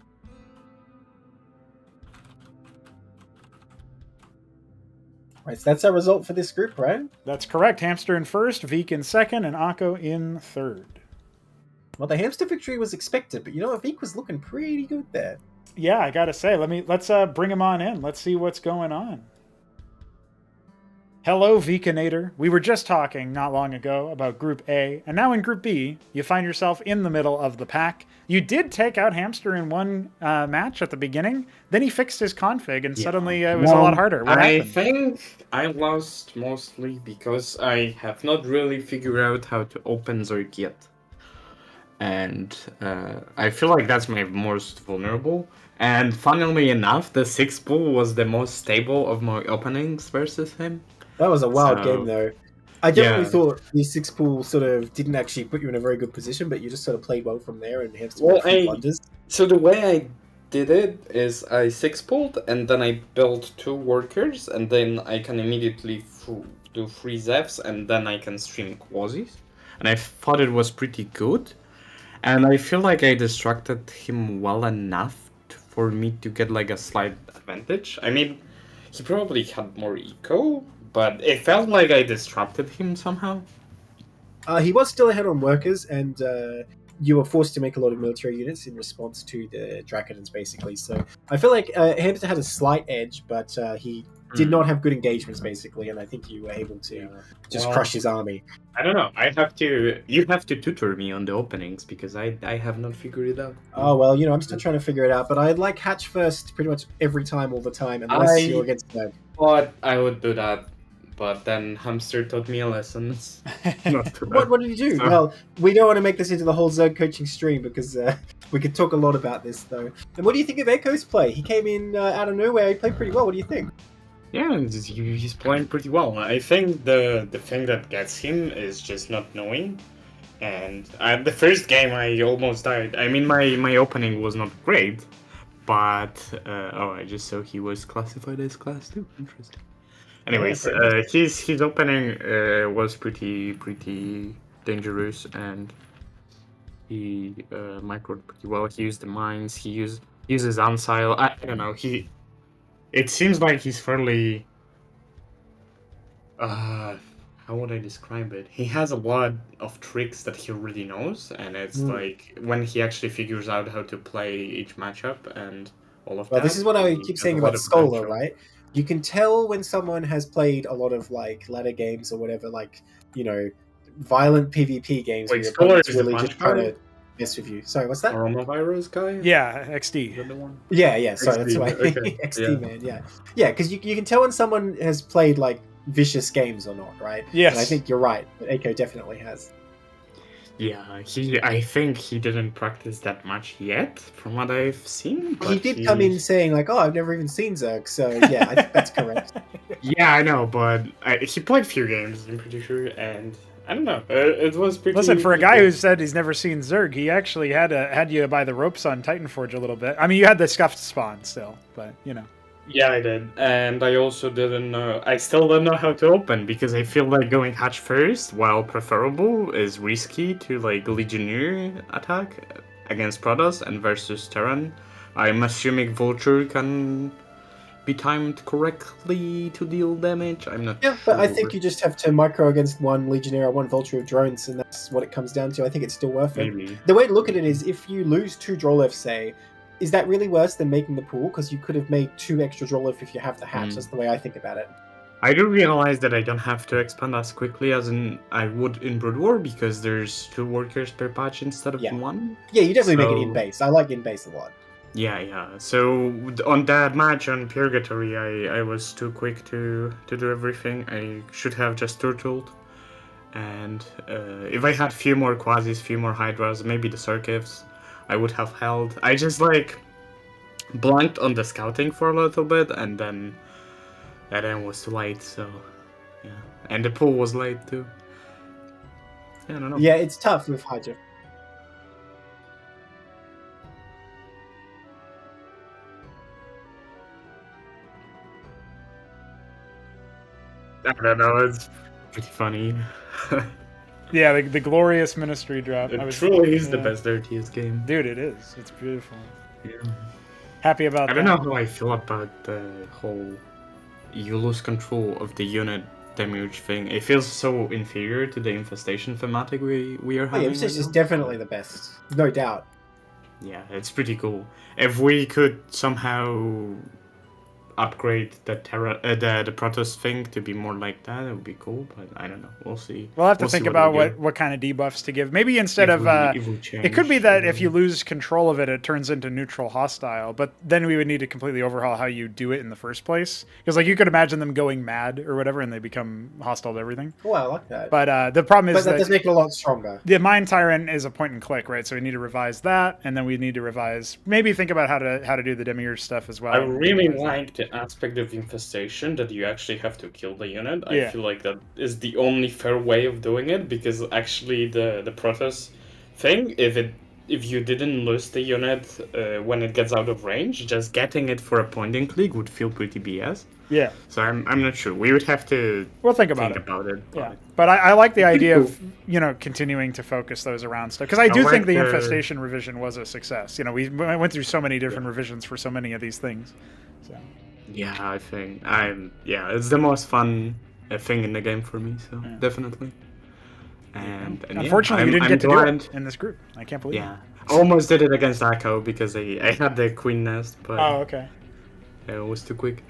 S9: Right, so that's our result for this group, right?
S1: That's correct. Hamster in first, Veek in second, and Akko in third.
S9: Well, the Hamster victory was expected, but you know what? Veek was looking pretty good there.
S1: Yeah, I gotta say, let's bring him on in. Let's see what's going on. Hello, Veekinator. We were just talking not long ago about Group A, and now in Group B, you find yourself in the middle of the pack. You did take out Hamster in one match at the beginning, then he fixed his config, and suddenly it was a lot harder. What
S3: I
S1: happened?
S3: think I lost mostly because I have not really figured out how to open Zerg yet. And I feel like that's my most vulnerable. And funnily enough, the 6-pool was the most stable of my openings versus him.
S9: That was a wild
S3: So,
S9: game, though. I definitely
S3: yeah.
S9: thought the 6-pool sort of didn't actually put you in a very good position, but you just sort of played well from there and Hamster
S3: Well,
S9: made a few blunders.
S3: So the way I did it is I 6-pooled and then I built 2 workers and then I can immediately do 3 Zevs and then I can stream Quasis. And I thought it was pretty good. And I feel like I distracted him well enough for me to get like a slight advantage. I mean, he probably had more eco, but it felt like I disrupted him somehow.
S9: He was still ahead on workers, and you were forced to make a lot of military units in response to the Dracodons, basically. So I feel like Hamster had a slight edge, but he did not have good engagements, basically, and I think you were able to just crush his army.
S3: I don't know. You have to tutor me on the openings because I have not figured it out.
S9: Oh, well, you know, I'm still trying to figure it out, but I'd like Hatch first pretty much every time, all the time, unless you're against them.
S3: But I would do that. But then Hamster taught me a lesson.
S9: What did you do? Well, we don't want to make this into the whole Zerg coaching stream because we could talk a lot about this, though. And what do you think of Echo's play? He came in out of nowhere. He played pretty well. What do you think?
S3: Yeah, he's playing pretty well. I think the thing that gets him is just not knowing. And the first game I almost died. I mean, my opening was not great, but I just saw he was classified as class 2. Interesting. Anyways, his opening was pretty dangerous, and he microed pretty well. He used the mines. He uses Ansile. I don't know. It seems like he's fairly. How would I describe it? He has a lot of tricks that he already knows, and it's like when he actually figures out how to play each matchup and all of that.
S9: Well, this is what I
S3: he
S9: keep
S3: has
S9: saying
S3: a lot
S9: about
S3: of
S9: Scholar,
S3: potential.
S9: right? You can tell when someone has played a lot of like ladder games or whatever, like, you know, violent PvP games.
S3: Wait,
S9: where your
S3: Scholar
S9: opponent's
S3: is the
S9: really
S3: punch
S9: just trying
S3: card?
S9: best review. Sorry, what's that?
S3: Coronavirus guy?
S1: Yeah,
S3: Is
S1: XD.
S3: that the one?
S9: Yeah. Sorry, that's
S3: XD,
S9: why
S3: okay,
S9: XD
S3: yeah.
S9: man. Yeah. Because you can tell when someone has played like vicious games or not, right?
S1: Yes.
S9: And I think you're right. Eiko definitely has.
S2: Yeah, I think he didn't practice that much yet, from what I've seen.
S9: He
S2: but
S9: did come in saying like, "Oh, I've never even seen Zerg," so yeah, I think that's correct.
S2: Yeah, I know, but he played a few games, I'm pretty sure, and I don't know. It was pretty.
S1: Listen, for a
S2: pretty
S1: guy
S2: good.
S1: who said he's never seen Zerg, he actually had you by the ropes on Titanforge a little bit. I mean, you had the scuffed spawn still, but you know.
S2: Yeah, I did, and I also didn't know. I still don't know how to open because I feel like going hatch first, while preferable, is risky to like Legionnaire attack against Protoss and versus Terran. I'm assuming Vulture can be timed correctly to deal damage. I'm not.
S9: Yeah, but I
S2: sure.
S9: think you just have to micro against one Legionnaire or one Vulture of drones, and that's what it comes down to. I think it's still worth it.
S2: Maybe.
S9: The way to look at it is, if you lose 2 Drolef, say, is that really worse than making the pool? Because you could have made 2 extra Drolef if you have the hatch. That's the way I think about it.
S2: I do realize that I don't have to expand as quickly as I would in Brood War because there's 2 workers per patch instead of 1.
S9: Yeah, you definitely make it
S2: So-
S9: in base. I like in base a lot.
S2: Yeah. So on that match on Purgatory, I was too quick to do everything. I should have just turtled. And if I had few more Quasis, few more Hydras, maybe the Circuits, I would have held. I just like blanked on the scouting for a little bit, and then was too late. So yeah, and the pool was late too. Yeah, I don't know.
S9: Yeah, it's tough with Hydra.
S2: I don't know. It's pretty funny.
S1: Yeah, the glorious ministry drop.
S2: It truly is the
S1: yeah.
S2: best RTS game.
S1: Dude, it is. It's beautiful.
S2: Yeah.
S1: Happy about
S2: I
S1: that.
S2: don't know how I feel about the whole you lose control of the unit damage thing. It feels so inferior to the infestation thematic we are
S9: Oh,
S2: having.
S9: yeah,
S2: right
S9: Impetus is
S2: now.
S9: definitely the best. No doubt.
S2: Yeah, it's pretty cool. If we could somehow upgrade the the Protoss thing to be more like that, it would be cool. But I don't know. We'll see.
S1: We'll have to
S2: We'll see
S1: think about
S2: we do.
S1: what kind of debuffs to give. Maybe instead
S2: If
S1: of
S2: we
S1: it could be
S2: change,
S1: that if you lose control of it, it turns into neutral hostile. But then we would need to completely overhaul how you do it in the first place. Because like you could imagine them going mad or whatever, and they become hostile to everything.
S9: Oh, I like that.
S1: But the problem
S9: But
S1: is
S9: that does make it a lot stronger.
S1: the Mind Tyrant is a point and click, right? So we need to revise that, and then we need to revise, maybe think about how to do the Demiurge stuff as well.
S3: I really like the aspect of infestation that you actually have to kill the unit. I
S1: Yeah.
S3: feel like that is the only fair way of doing it, because actually the Protoss thing, if you didn't lose the unit when it gets out of range,
S2: just getting it for a point and click would feel pretty BS.
S1: Yeah.
S2: So I'm not sure. We would have to
S1: We'll think about it. Yeah, but I like the idea of continuing to focus those around stuff because I do think the infestation revision was a success. We went through so many different revisions for so many of these things. So
S2: yeah, I think it's the most fun thing in the game for me. So definitely. And
S1: unfortunately, you didn't get to do it in this group. I can't believe.
S2: Yeah, almost did it against Echo because I had the Queen Nest, but
S1: okay,
S2: it was too quick.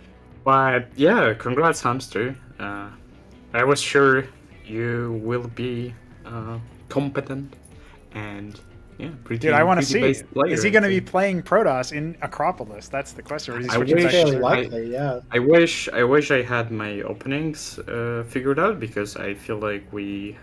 S2: But yeah, congrats, Hamster. I was sure you will be competent and pretty.
S1: Dude, I want to see.
S2: Player,
S1: is he going to be playing Protoss in Acropolis? That's the question. Or is he switching back
S9: fairly
S1: to
S9: likely, yeah.
S2: I wish I had my openings figured out because I feel like we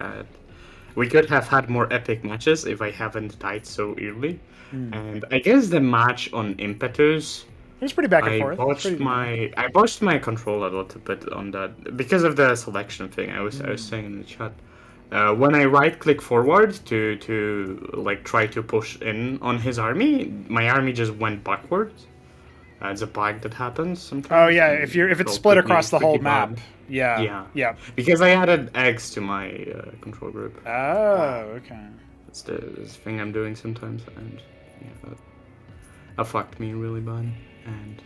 S2: could have had more epic matches if I haven't died so early. And I guess the match on Impetus.
S1: It was pretty back and forth.
S2: I botched my control a little bit on that because of the selection thing. I was saying in the chat. When I right click forward to like try to push in on his army, my army just went backwards. It's a bug that happens sometimes.
S1: Oh yeah, if it's split across the whole map.
S2: Yeah.
S1: Yeah.
S2: Because I added eggs to my control group.
S1: Oh, okay.
S2: That's the thing I'm doing sometimes, and that fucked me really bad. And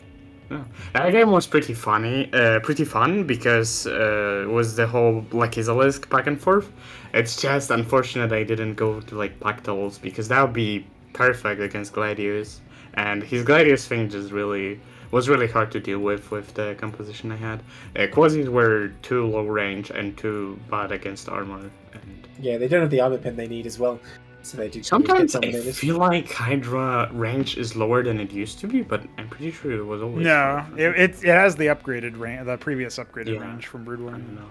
S2: that game was pretty fun because it was the whole Lakizalisk back and forth. It's just unfortunate I didn't go to like Pactals because that would be perfect against Gladius. And his Gladius thing just was really hard to deal with the composition I had. Quasis were too low range and too bad against armor. And
S9: yeah, they don't have the armor pen they need as well.
S8: So they do get
S2: Sometimes
S8: some
S2: I
S8: damage.
S2: feel like Hydra range is lower than it used to be, but I'm pretty sure it was always.
S1: No,
S2: higher.
S1: it has the upgraded range, the previous upgraded
S2: Yeah,
S1: range from Brood War.
S2: I don't know.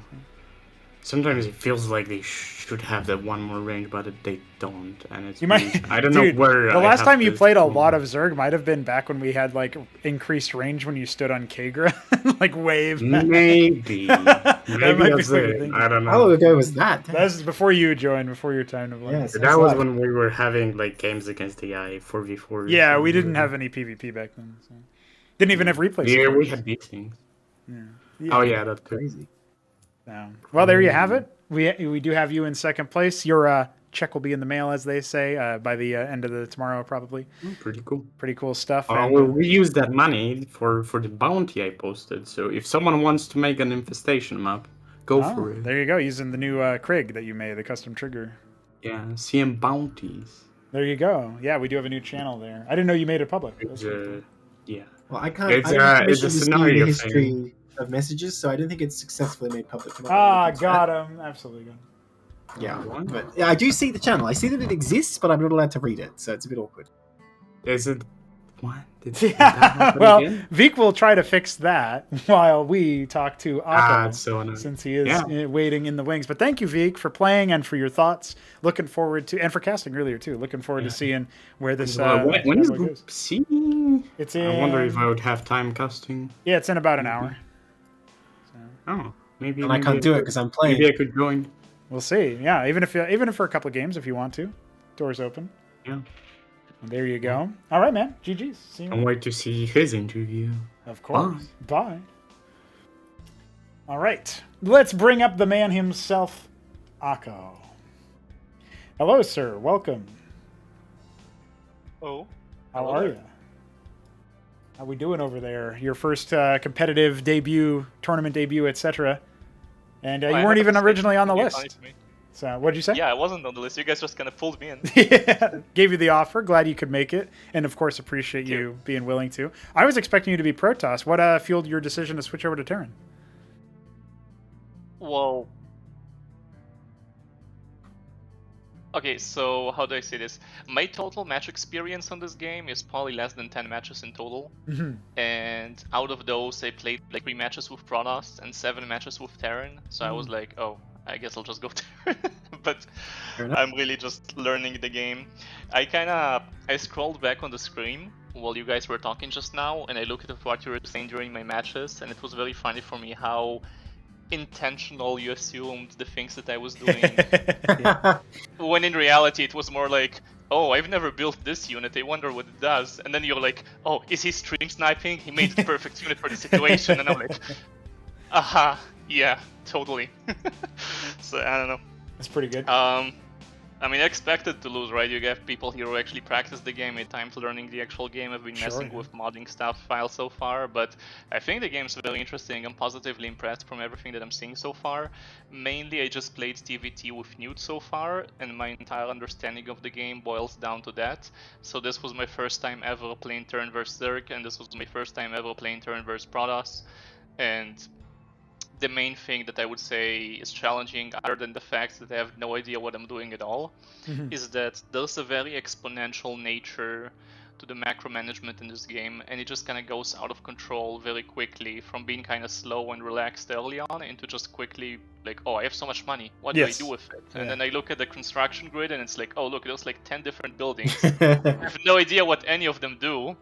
S2: Sometimes it feels like they should have that one more range, but they don't, and it's.
S1: You might.
S2: weird. I don't
S1: Dude,
S2: know where.
S1: the
S2: I
S1: last
S2: have
S1: time you
S2: this
S1: played a
S2: from.
S1: lot of Zerg might have been back when we had like increased range when you stood on Kagra, like wave.
S2: Maybe.
S1: That
S2: Maybe
S1: might be
S2: that's
S1: what you're
S2: it.
S1: thinking.
S2: I don't know.
S8: How long ago was that?
S1: That was before you joined, before your time to play.
S8: Yes.
S2: That was when we were having like games against AI 4v4.
S1: Yeah, we didn't have any PvP back then. So. Didn't even have replay
S2: Yeah,
S1: support.
S2: we had these things.
S1: Yeah.
S2: Oh yeah, that's
S8: Crazy.
S1: So, well, there you have it. We do have you in second place. Your check will be in the mail, as they say, by the end of the tomorrow, probably.
S2: pretty cool.
S1: Pretty cool stuff.
S2: Well, we use that money for the bounty I posted. So if someone wants to make an infestation map, go for it.
S1: There you go, using the new Krig that you made, the custom trigger.
S2: Yeah, CM bounties.
S1: There you go. Yeah, we do have a new channel there. I didn't know you made it public.
S2: Yeah.
S8: Well, I can't.
S2: It's,
S8: I don't
S2: it's a
S8: commission this
S2: scenario
S8: new history
S2: thing.
S8: of messages, so I don't think it's successfully made public. I'm not gonna look into
S1: Got
S8: that.
S1: him. Absolutely got him.
S8: Yeah, but yeah, I do see the channel. I see that it exists, but I'm not allowed to read it, so it's a bit awkward.
S2: Is it? What? Did that
S1: Yeah,
S2: happen
S1: well,
S2: again?
S1: Vic will try to fix that while we talk to Akko,
S2: It's so annoying.
S1: since he is waiting in the wings. But thank you, Vic, for playing and for your thoughts. Looking forward to, and for casting earlier too. Looking forward to seeing where this
S2: when is
S1: goes.
S2: Group C?
S1: It's in.
S2: I wonder if I would have time casting.
S1: Yeah, it's in about an hour.
S2: Oh, maybe.
S8: And I can't do it because I'm playing.
S2: Maybe I could join.
S1: We'll see. Yeah, even if for a couple of games, if you want to, doors open.
S2: Yeah.
S1: And there you go. All right, man. GG's. See you.
S2: Can't wait to see his interview.
S1: Of course. Bye. All right. Let's bring up the man himself, Akko. Hello, sir. Welcome.
S10: Oh.
S1: How are you? How we doing over there? Your first competitive debut, tournament debut, etc. And you weren't even originally on the list. So, what'd you say?
S10: Yeah, I wasn't on the list. You guys just kind of pulled me in.
S1: Yeah, gave you the offer. Glad you could make it, and of course, appreciate you being willing to. I was expecting you to be Protoss. What fueled your decision to switch over to Terran?
S10: Well, okay, so how do I say this? My total match experience on this game is probably less than 10 matches in total. And out of those, I played like 3 matches with Protoss and 7 matches with Terran. So I was like, oh, I guess I'll just go Terran. But I'm really just learning the game. I scrolled back on the screen while you guys were talking just now, and I looked at what you were saying during my matches, and it was very funny for me how intentional you assumed the things that I was doing. When in reality it was more like, oh, I've never built this unit, I wonder what it does. And then you're like, oh, is he stream sniping? He made the perfect unit for the situation. And I'm like, aha, yeah, totally. So I don't know.
S1: That's pretty good.
S10: I mean, I expected to lose, right? You have people here who actually practice the game, at times learning the actual game. I've been messing with modding stuff files so far, but I think the game's very interesting. I'm positively impressed from everything that I'm seeing so far. Mainly, I just played TVT with Newt so far, and my entire understanding of the game boils down to that. So this was my first time ever playing turn versus Zerg, and this was my first time ever playing turn versus Protoss. And the main thing that I would say is challenging, other than the fact that I have no idea what I'm doing at all, is that there's a very exponential nature to the macro management in this game, and it just kind of goes out of control very quickly, from being kind of slow and relaxed early on into just quickly like, oh, I have so much money, what do I do with it? And then I look at the construction grid and it's like, oh look, there's like 10 different buildings. I have no idea what any of them do.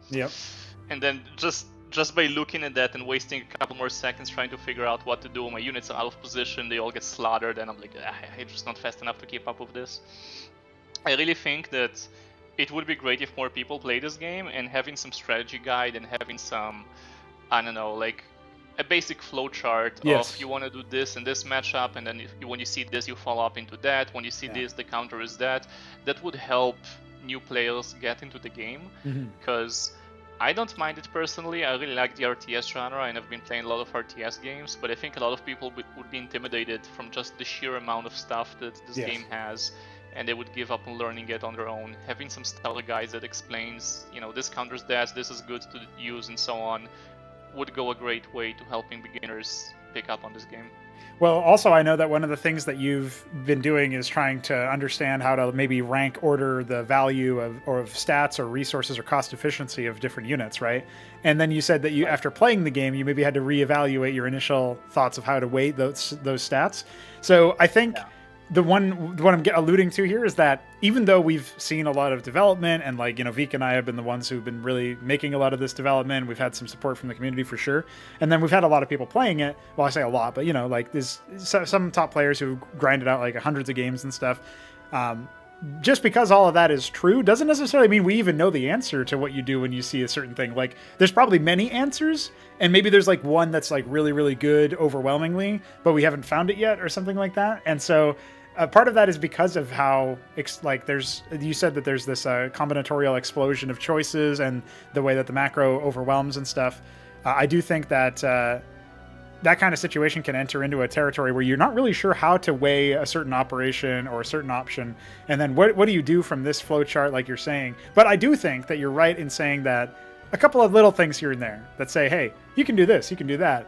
S10: And then just by looking at that and wasting a couple more seconds trying to figure out what to do, my units are out of position, they all get slaughtered, and I'm like, I'm just not fast enough to keep up with this. I really think that it would be great if more people play this game, and having some strategy guide and having some, I don't know, like a basic flowchart of you want to do this in this matchup, and then when you see this, you follow up into that. When you see this, the counter is that. That would help new players get into the game, because I don't mind it personally. I really like the RTS genre, and I've been playing a lot of RTS games, but I think a lot of people would be intimidated from just the sheer amount of stuff that this game has, and they would give up on learning it on their own. Having some starter guides that explains, you know, this counters that, this is good to use, and so on, would go a great way to helping beginners pick up on this game.
S1: Well, also, I know that one of the things that you've been doing is trying to understand how to maybe rank order the value of stats or resources or cost efficiency of different units, right? And then you said that you, after playing the game, you maybe had to reevaluate your initial thoughts of how to weight those stats. So I think what I'm alluding to here is that even though we've seen a lot of development, and like, Vika and I have been the ones who've been really making a lot of this development, we've had some support from the community for sure, and then we've had a lot of people playing it. Well, I say a lot, but like there's some top players who grinded out like hundreds of games and stuff. Just because all of that is true doesn't necessarily mean we even know the answer to what you do when you see a certain thing. Like, there's probably many answers, and maybe there's like one that's like really, really good overwhelmingly, but we haven't found it yet or something like that. And so part of that is because of how, you said that there's this combinatorial explosion of choices and the way that the macro overwhelms and stuff. I do think that that kind of situation can enter into a territory where you're not really sure how to weigh a certain operation or a certain option. And then what do you do from this flowchart, like you're saying? But I do think that you're right in saying that a couple of little things here and there that say, hey, you can do this, you can do that.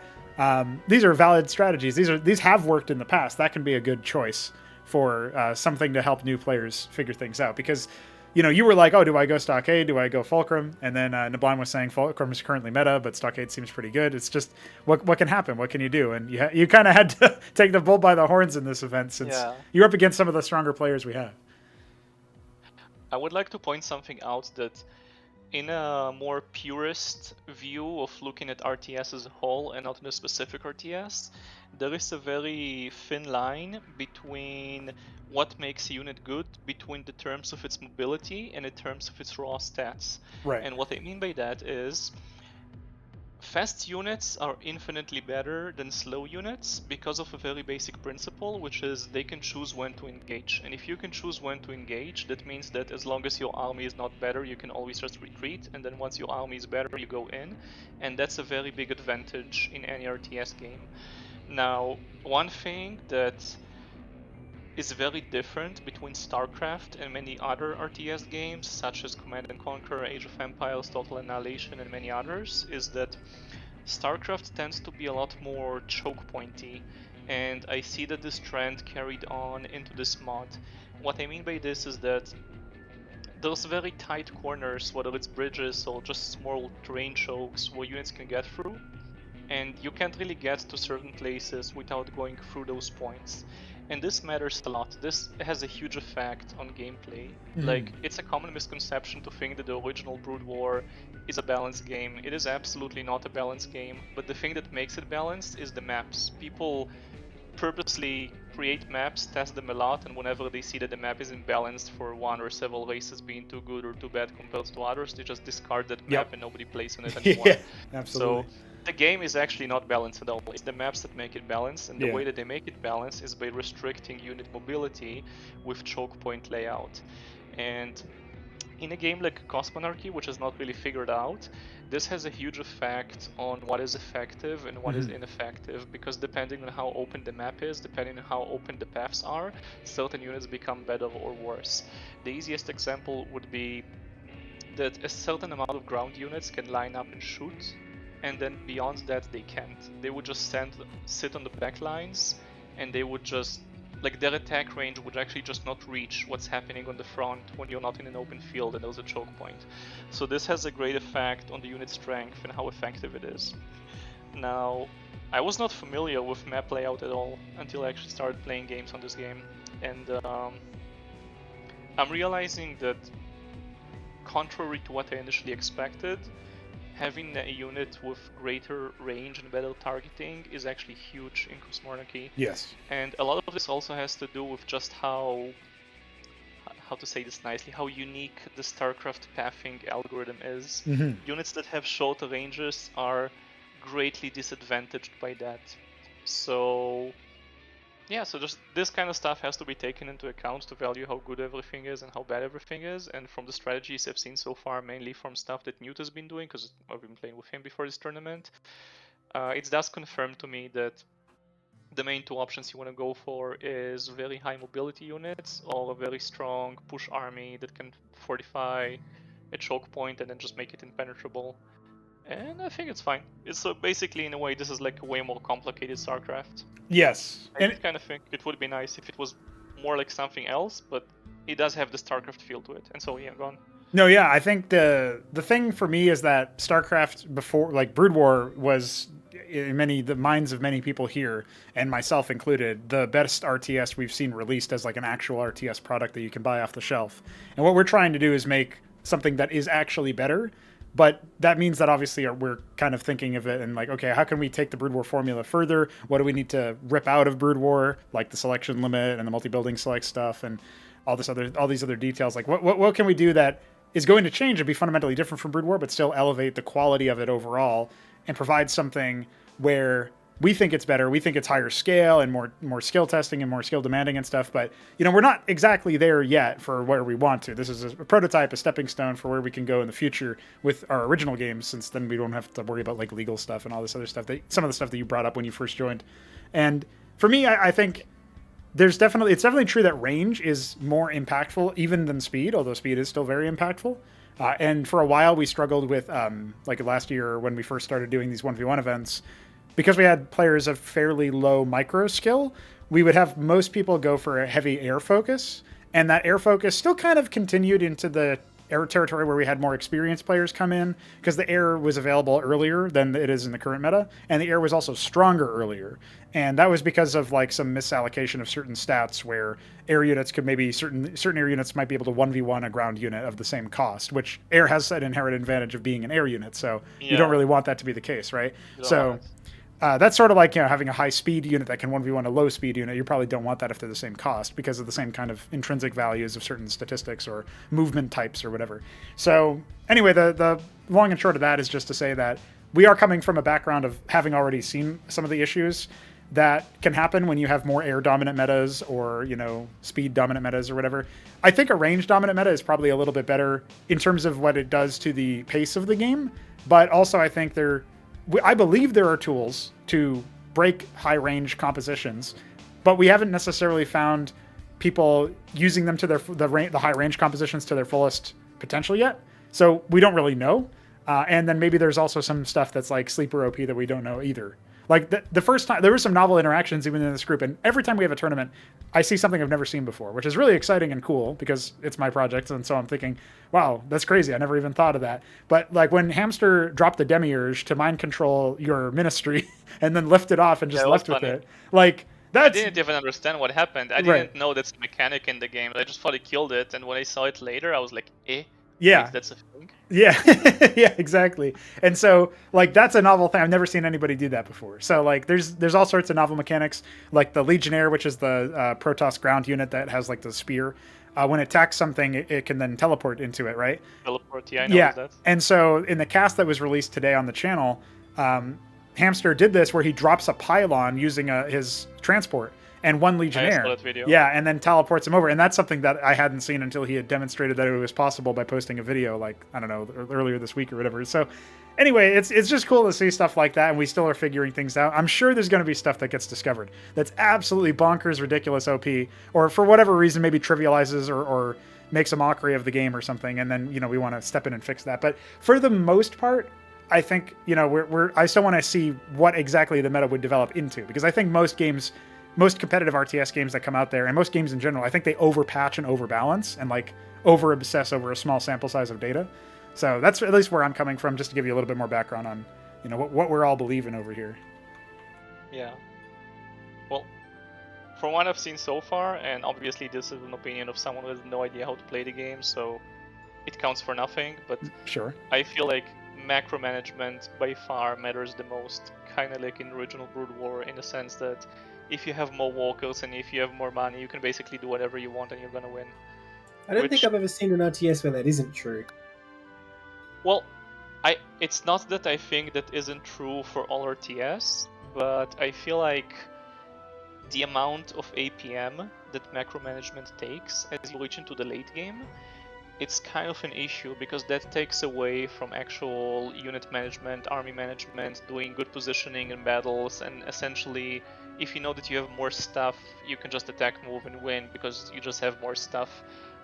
S1: These are valid strategies. These have worked in the past. That can be a good choice for something to help new players figure things out. Because, you were like, oh, do I go Stockade? Do I go Fulcrum? And then Neblime was saying Fulcrum is currently meta, but Stockade seems pretty good. It's just, what can happen? What can you do? And you kind of had to take the bull by the horns in this event, since you're up against some of the stronger players we have.
S10: I would like to point something out, that in a more purist view of looking at RTS as a whole and not in a specific RTS, there is a very thin line between what makes a unit good between the terms of its mobility and the terms of its raw stats.
S1: Right.
S10: And what I mean by that is, fast units are infinitely better than slow units because of a very basic principle, which is they can choose when to engage. And if you can choose when to engage, that means that as long as your army is not better, you can always just retreat, and then once your army is better, you go in. And that's a very big advantage in any RTS game. Now, one thing that is very different between Starcraft and many other RTS games, such as Command & Conquer, Age of Empires, Total Annihilation, and many others, is that Starcraft tends to be a lot more choke pointy, and I see that this trend carried on into this mod. What I mean by this is that there's very tight corners, whether it's bridges or just small terrain chokes, where units can get through, and you can't really get to certain places without going through those points. And this matters a lot. This has a huge effect on gameplay. Like, it's a common misconception to think that the original Brood War is a balanced game. It is absolutely not a balanced game, but the thing that makes it balanced is the maps. People purposely create maps, test them a lot, and whenever they see that the map is imbalanced for one or several races being too good or too bad compared to others, they just discard that map and nobody plays on it anymore.
S1: Yeah, absolutely.
S10: So the game is actually not balanced at all. It's the maps that make it balanced, and the way that they make it balanced is by restricting unit mobility with choke point layout. And in a game like Cosmonarchy, which is not really figured out, this has a huge effect on what is effective and what is ineffective, because depending on how open the map is, depending on how open the paths are, certain units become better or worse. The easiest example would be that a certain amount of ground units can line up and shoot, and then beyond that they can't. They would just sit on the back lines, and they would just, like, their attack range would actually just not reach what's happening on the front when you're not in an open field and there's a choke point. So this has a great effect on the unit strength and how effective it is. Now, I was not familiar with map layout at all until I actually started playing games on this game, and I'm realizing that, contrary to what I initially expected, having a unit with greater range and better targeting is actually huge in Cosmonarchy.
S1: Yes.
S10: And a lot of this also has to do with just how to say this nicely, how unique the Starcraft pathing algorithm is. Units that have shorter ranges are greatly disadvantaged by that. So yeah, so just this kind of stuff has to be taken into account to value how good everything is and how bad everything is. And from the strategies I've seen so far, mainly from stuff that Newt has been doing, because I've been playing with him before this tournament, it does confirm to me that the main two options you want to go for is very high mobility units or a very strong push army that can fortify a choke point and then just make it impenetrable. And I think it's fine. It's basically, in a way, this is like a way more complicated StarCraft.
S1: Yes,
S10: I
S1: and
S10: kind of think it would be nice if it was more like something else, but it does have the StarCraft feel to it. And so, yeah, go on.
S1: no, yeah, I think the thing for me is that StarCraft before, like Brood War, was in the minds of many people here, and myself included, the best RTS we've seen released as like an actual RTS product that you can buy off the shelf. And what we're trying to do is make something that is actually better. But that means that obviously we're kind of thinking of it and like, okay, how can we take the Brood War formula further? What do we need to rip out of Brood War, like the selection limit and the multi-building select stuff and all these other details? Like, what can we do that is going to change and be fundamentally different from Brood War, but still elevate the quality of it overall and provide something where we think it's better, we think it's higher scale and more skill testing and more skill demanding and stuff, but we're not exactly there yet for where we want to. This is a prototype, a stepping stone for where we can go in the future with our original games, since then we don't have to worry about like legal stuff and all this other stuff, some of the stuff that you brought up when you first joined. And for me, I think it's definitely true that range is more impactful even than speed, although speed is still very impactful. And for a while we struggled with, like last year when we first started doing these 1v1 events, because we had players of fairly low micro skill, we would have most people go for a heavy air focus, and that air focus still kind of continued into the air territory where we had more experienced players come in, because the air was available earlier than it is in the current meta, and the air was also stronger earlier. And that was because of like some misallocation of certain stats where air units could maybe certain air units might be able to 1v1 a ground unit of the same cost, which air has an inherent advantage of being an air unit, so you don't really want that to be the case, right? So that's sort of like having a high speed unit that can 1v1 a low speed unit. You probably don't want that if they're the same cost because of the same kind of intrinsic values of certain statistics or movement types or whatever. So anyway, the long and short of that is just to say that we are coming from a background of having already seen some of the issues that can happen when you have more air dominant metas or speed dominant metas or whatever. I think a range dominant meta is probably a little bit better in terms of what it does to the pace of the game, but also I think I believe there are tools to break high range compositions, but we haven't necessarily found people using them to the high range compositions to their fullest potential yet. So we don't really know. And then maybe there's also some stuff that's like sleeper OP that we don't know either. Like the first time there were some novel interactions even in this group, and every time we have a tournament, I see something I've never seen before, which is really exciting and cool because it's my project, and so I'm thinking, wow, that's crazy. I never even thought of that. But like when Hamster dropped the Demiurge to mind control your ministry and then lift it off and just left with it, like
S10: I didn't even understand what happened. I didn't know that's a mechanic in the game. I just thought he killed it, and when I saw it later, I was like, eh.
S1: Yeah,
S10: wait, that's a thing.
S1: Yeah, yeah, exactly. And so, like, that's a novel thing. I've never seen anybody do that before. So, like, there's all sorts of novel mechanics, like the Legionnaire, which is the Protoss ground unit that has like the spear. When it attacks something, it can then teleport into it, right?
S10: Teleport, yeah, I know that.
S1: And so, in the cast that was released today on the channel, Hamster did this where he drops a pylon using his transport and one Legionnaire.
S10: I saw that video.
S1: Yeah, and then teleports him over. And that's something that I hadn't seen until he had demonstrated that it was possible by posting a video, like, I don't know, earlier this week or whatever. So anyway, it's just cool to see stuff like that, and we still are figuring things out. I'm sure there's going to be stuff that gets discovered that's absolutely bonkers, ridiculous OP, or for whatever reason maybe trivializes or makes a mockery of the game or something, and then, we want to step in and fix that. But for the most part, I think, I still want to see what exactly the meta would develop into, because I think most competitive RTS games that come out there, and most games in general, I think they overpatch and overbalance and like over-obsess over a small sample size of data. So that's at least where I'm coming from, just to give you a little bit more background on, what we're all believing over here.
S10: Yeah. Well, from what I've seen so far, and obviously this is an opinion of someone who has no idea how to play the game, so it counts for nothing, but
S1: sure,
S10: I feel like macro management by far matters the most, kind of like in original Brood War, in the sense that if you have more walkers and if you have more money, you can basically do whatever you want and you're gonna win.
S9: I don't think I've ever seen an RTS where that isn't true.
S10: Well, it's not that I think that isn't true for all RTS, but I feel like the amount of APM that macro management takes as you reach into the late game it's kind of an issue because that takes away from actual unit management, army management, doing good positioning in battles, and essentially, if you know that you have more stuff, you can just attack, move, and win because you just have more stuff.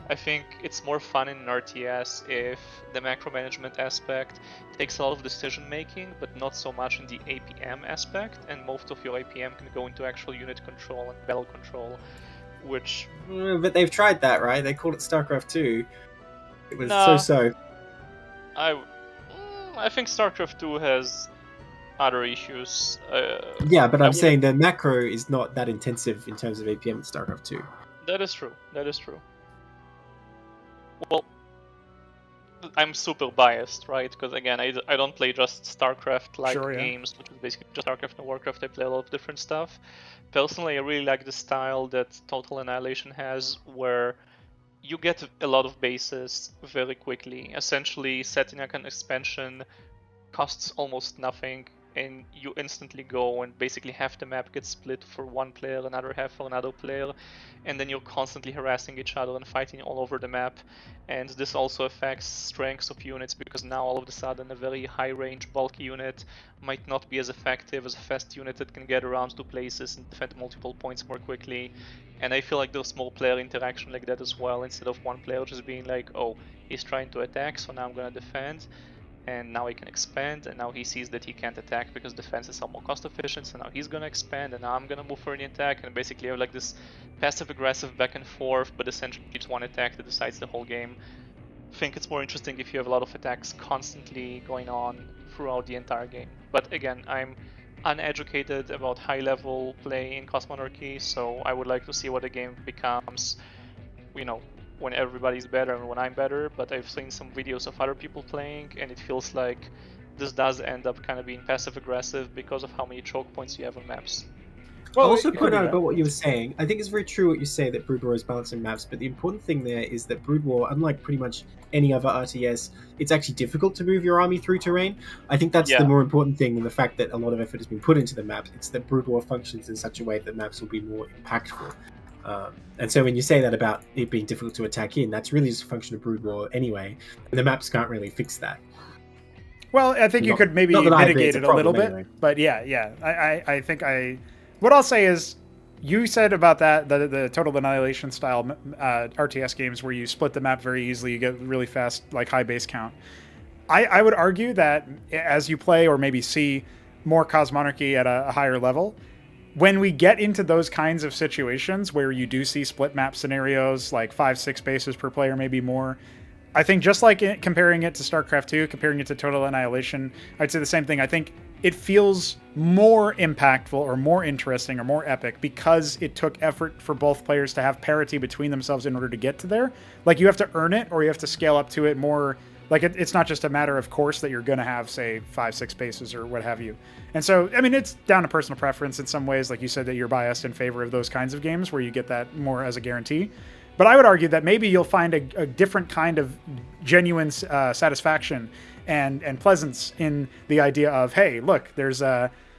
S10: I think it's more fun in an RTS if the macro management aspect takes a lot of decision making, but not so much in the APM aspect, and most of your APM can go into actual unit control and battle control, which...
S8: But they've tried that, right? They called it StarCraft 2. It was
S10: Nah.
S8: so-so.
S10: I think StarCraft 2 has other issues.
S8: Yeah, but I'm saying the macro is not that intensive in terms of APM in StarCraft 2.
S10: That is true. That is true. Well, I'm super biased, right? Because again, I don't play just StarCraft-like games, which is basically just StarCraft and Warcraft. I play a lot of different stuff. Personally, I really like the style that Total Annihilation has, where you get a lot of bases very quickly. Essentially, setting up an expansion costs almost nothing, and you instantly go and basically half the map gets split for one player, another half for another player, and then you're constantly harassing each other and fighting all over the map. And this also affects strengths of units, because now all of a sudden a very high range bulky unit might not be as effective as a fast unit that can get around to places and defend multiple points more quickly. And I feel like there's more player interaction like that as well, instead of one player just being like, oh, he's trying to attack, so now I'm gonna defend. And now he can expand, and now he sees that he can't attack because defenses are more cost efficient, so now he's gonna expand, and now I'm gonna move for an attack, and basically have like this passive aggressive back and forth, but essentially it's one attack that decides the whole game. I think it's more interesting if you have a lot of attacks constantly going on throughout the entire game. But again, I'm uneducated about high level play in Cosmonarchy, so I would like to see what the game becomes, you know, when everybody's better and when I'm better, but I've seen some videos of other people playing, and it feels like this does end up kind of being passive-aggressive because of how many choke points you have on maps.
S8: Well, I'll also point out about what you were saying. I think it's very true what you say that Brood War is balancing maps, but the important thing there is that Brood War, unlike pretty much any other RTS, it's actually difficult to move your army through terrain. I think that's the more important thing than the fact that a lot of effort has been put into the maps. It's that Brood War functions in such a way that maps will be more impactful. And so when you say that about it being difficult to attack in, that's really just a function of Brood War anyway, and the maps can't really fix that.
S1: Well, I think you could maybe mitigate it a little bit,
S8: anyway.
S1: But I think what I'll say is, you said about that, the Total Annihilation style RTS games where you split the map very easily, you get really fast, like high base count. I would argue that as you play or maybe see more Cosmonarchy at a higher level, when we get into those kinds of situations where you do see split map scenarios, like 5-6 bases per player, maybe more, I think just like comparing it to StarCraft 2, comparing it to Total Annihilation, I'd say the same thing. I think it feels more impactful or more interesting or more epic because it took effort for both players to have parity between themselves in order to get to there. Like, you have to earn it, or you have to scale up to it more. Like, it's not just a matter of course that you're going to have, say, 5-6 bases or what have you. And so, I mean, it's down to personal preference in some ways. Like you said, that you're biased in favor of those kinds of games where you get that more as a guarantee. But I would argue that maybe you'll find a different kind of genuine satisfaction and pleasance in the idea of, hey, look, there's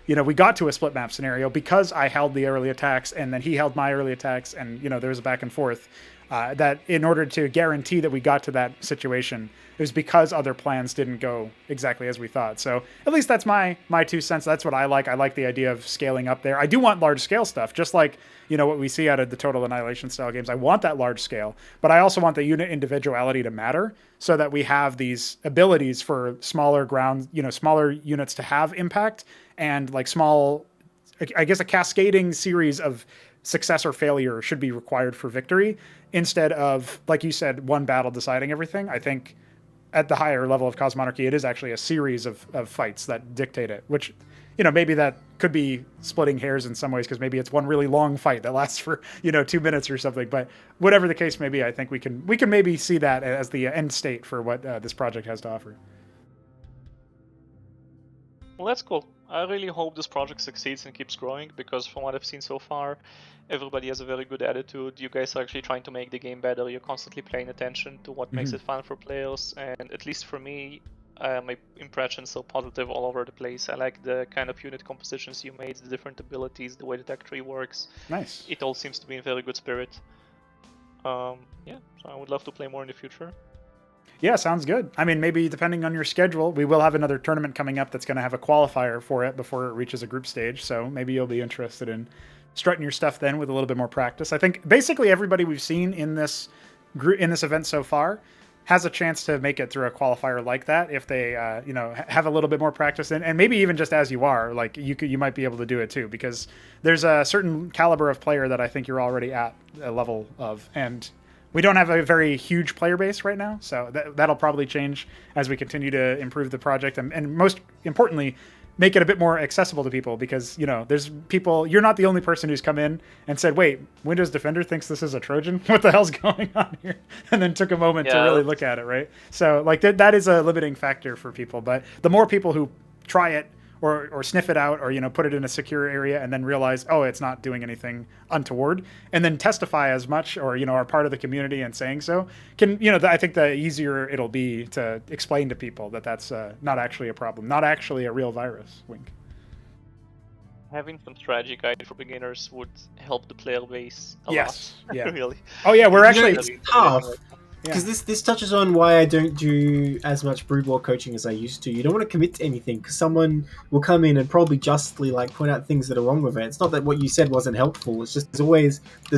S1: we got to a split map scenario because I held the early attacks and then he held my early attacks, and there was a back and forth. That in order to guarantee that we got to that situation, it was because other plans didn't go exactly as we thought. So at least that's my 2 cents. That's what I like. I like the idea of scaling up there. I do want large scale stuff, just like what we see out of the Total Annihilation style games. I want that large scale, but I also want the unit individuality to matter, so that we have these abilities for smaller smaller units to have impact, and like small, I guess, a cascading series of success or failure should be required for victory, instead of, like you said, one battle deciding everything. I think at the higher level of Cosmonarchy, it is actually a series of fights that dictate it, which, maybe that could be splitting hairs in some ways, because maybe it's one really long fight that lasts for, 2 minutes or something. But whatever the case may be, I think we can maybe see that as the end state for what this project has to offer.
S10: Well, that's cool. I really hope this project succeeds and keeps growing, because from what I've seen so far, everybody has a very good attitude. You guys are actually trying to make the game better. You're constantly paying attention to what makes it fun for players, and at least for me, my impressions are positive all over the place. I like the kind of unit compositions you made, the different abilities, the way the tech tree works.
S1: Nice.
S10: It all seems to be in very good spirit. So I would love to play more in the future.
S1: Yeah, sounds good. I mean, maybe depending on your schedule, we will have another tournament coming up that's going to have a qualifier for it before it reaches a group stage. So maybe you'll be interested in strutting your stuff then with a little bit more practice. I think basically everybody we've seen in this event so far has a chance to make it through a qualifier like that if they have a little bit more practice, and maybe even just as you are, like you might be able to do it too, because there's a certain caliber of player that I think you're already at a level of, and we don't have a very huge player base right now, so that'll probably change as we continue to improve the project, and most importantly, make it a bit more accessible to people, because there's people. You're not the only person who's come in and said, "Wait, Windows Defender thinks this is a Trojan. What the hell's going on here?" And then took a moment to really look at it, right? So like that is a limiting factor for people. But the more people who try it or sniff it out, or put it in a secure area and then realize, oh, it's not doing anything untoward, and then testify as much, or are part of the community and saying so, can I think the easier it'll be to explain to people that that's not actually a problem, not actually a real virus. Wink.
S10: Having some strategy guide for beginners would help the player base a
S1: Yes.
S10: lot.
S1: Yeah.
S10: Really.
S1: Oh yeah, we're actually.
S9: It's tough. Because this touches on why I don't do as much Brood War coaching as I used to. You don't want to commit to anything, because someone will come in and probably justly point out things that are wrong with it. It's not that what you said wasn't helpful. It's just there's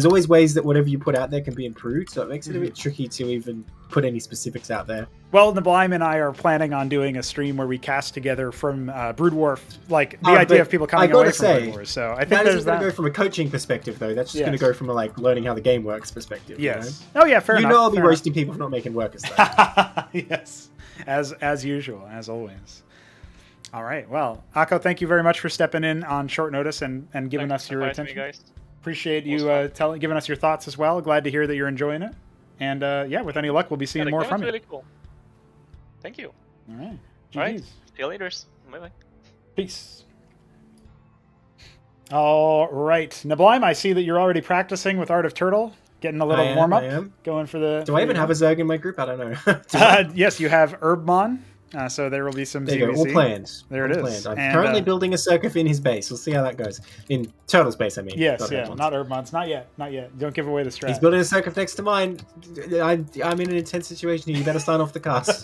S9: always ways that whatever you put out there can be improved. So it makes it a bit tricky to even put any specifics out there.
S1: Well, Neblime and I are planning on doing a stream where we cast together from Brood War, like the idea of people coming away from Brood War. So I think
S9: that
S1: there's
S9: isn't going to go from a coaching perspective, though. That's just going to go from a learning how the game works perspective.
S1: Yes. Oh yeah, fair enough.
S9: I'll be roasting people for not making workers though.
S1: Yes, as usual, as always. All right. Well, Akko, thank you very much for stepping in on short notice and giving us your attention.
S10: Me, guys.
S1: Appreciate you giving us your thoughts as well. Glad to hear that you're enjoying it. And with any luck, we'll be seeing more from you.
S10: Really cool. Thank you.
S1: All right.
S10: All right. See you later. Bye-bye.
S1: Peace. All right. Neblime, I see that you're already practicing with Art of Turtle. Getting a little warm up. Going for the...
S9: Do I even have a Zerg in my group? I don't know.
S1: Yes, you have HerbMon. So there will be some
S9: there you
S1: ZVZ.
S9: go. All planned.
S1: There it is.
S9: I'm currently building a circuit in his base. We'll see how that goes. In Turtle's base, I mean.
S1: Yes, not HerbMon's. Not yet. Don't give away the strat.
S9: He's building a circuit next to mine. I'm in an intense situation here. You better sign off the cast.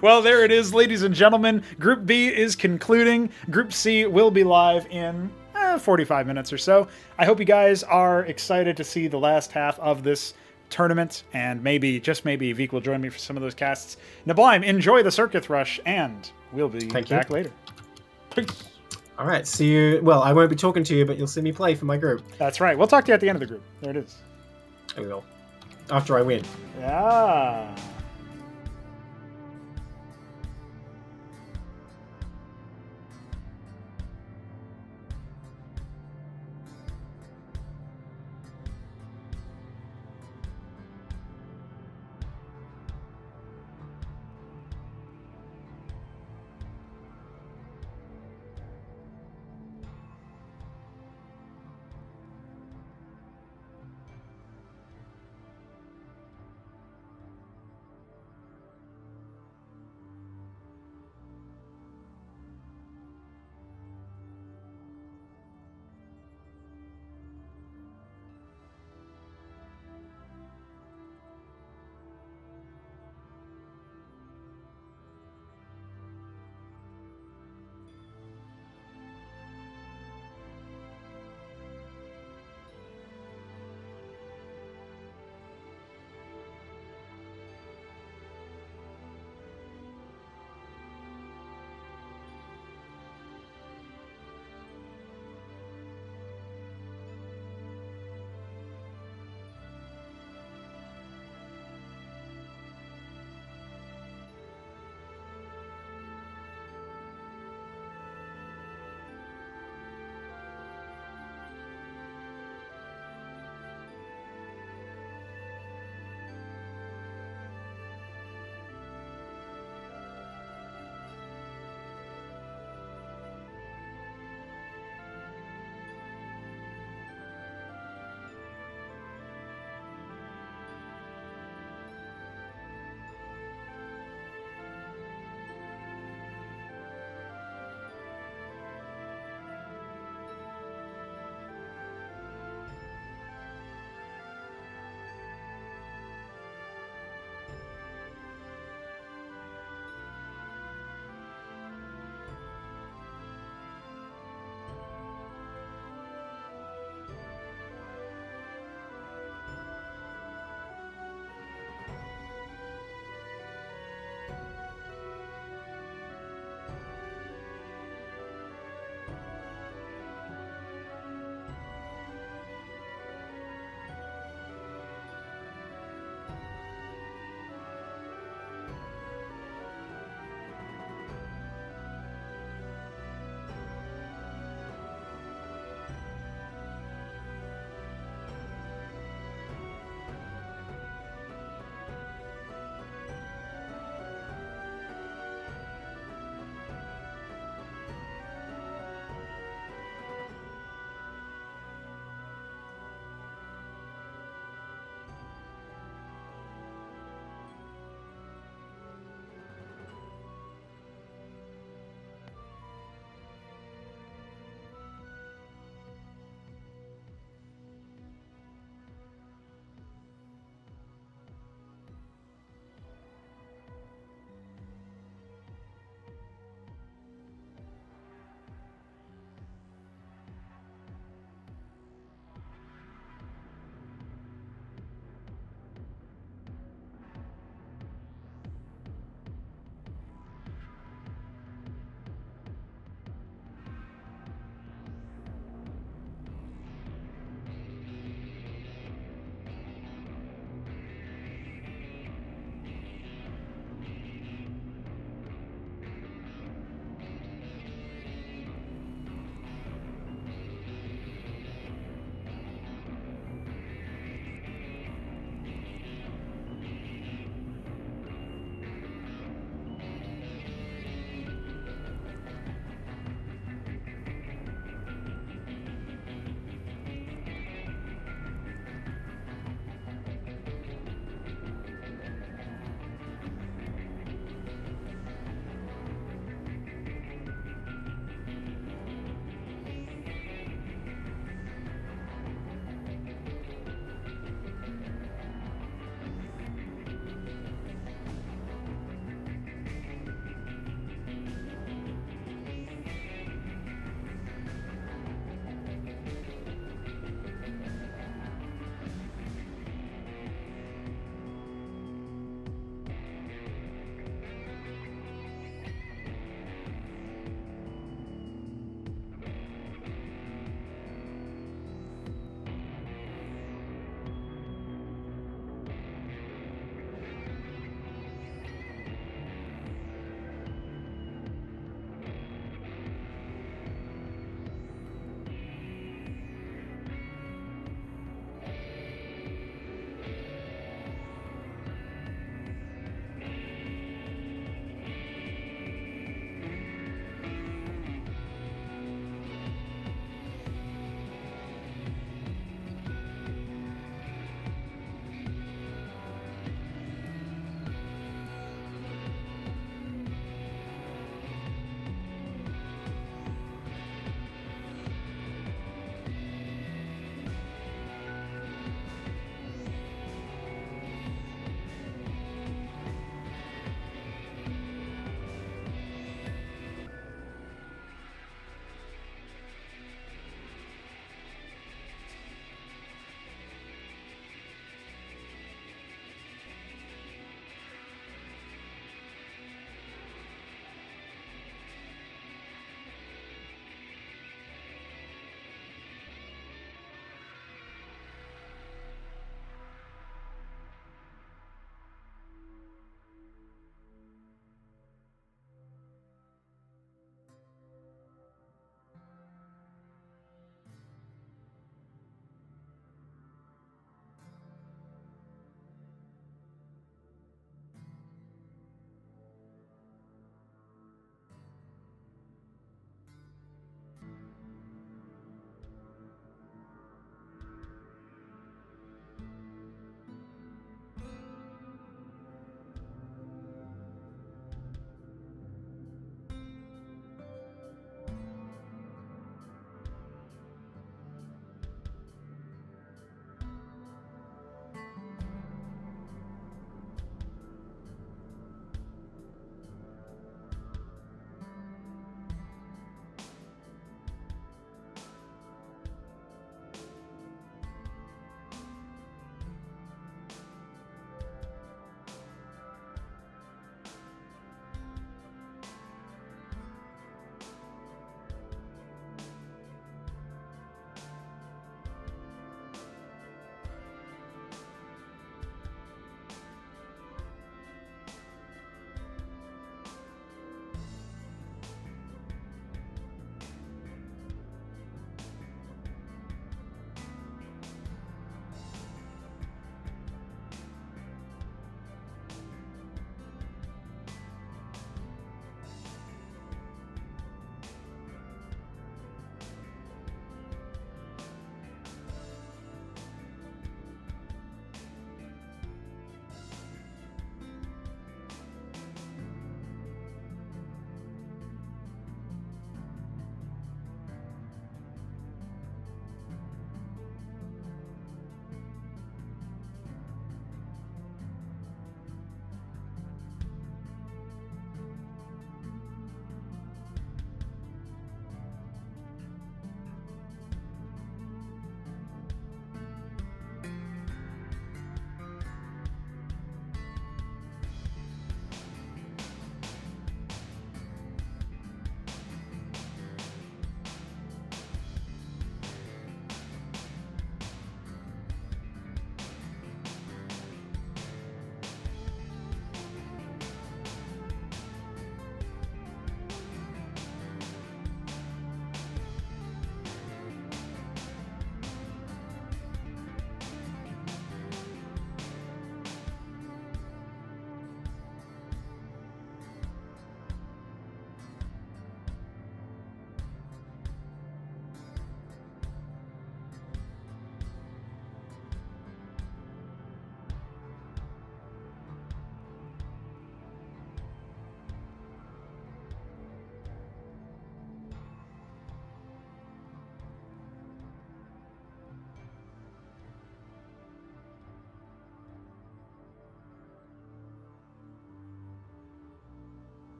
S1: Well, there it is, ladies and gentlemen. Group B is concluding. Group C will be live in 45 minutes or so. I hope you guys are excited to see the last half of this tournament, and maybe, just maybe, Veek will join me for some of those casts. Neblime, enjoy the Circuit Rush, and we'll be back later. Peace.
S9: All right, see you. Well, I won't be talking to you, but you'll see me play for my group.
S1: That's right. We'll talk to you at the end of the group. There it is.
S9: I will. After I win.
S1: Yeah.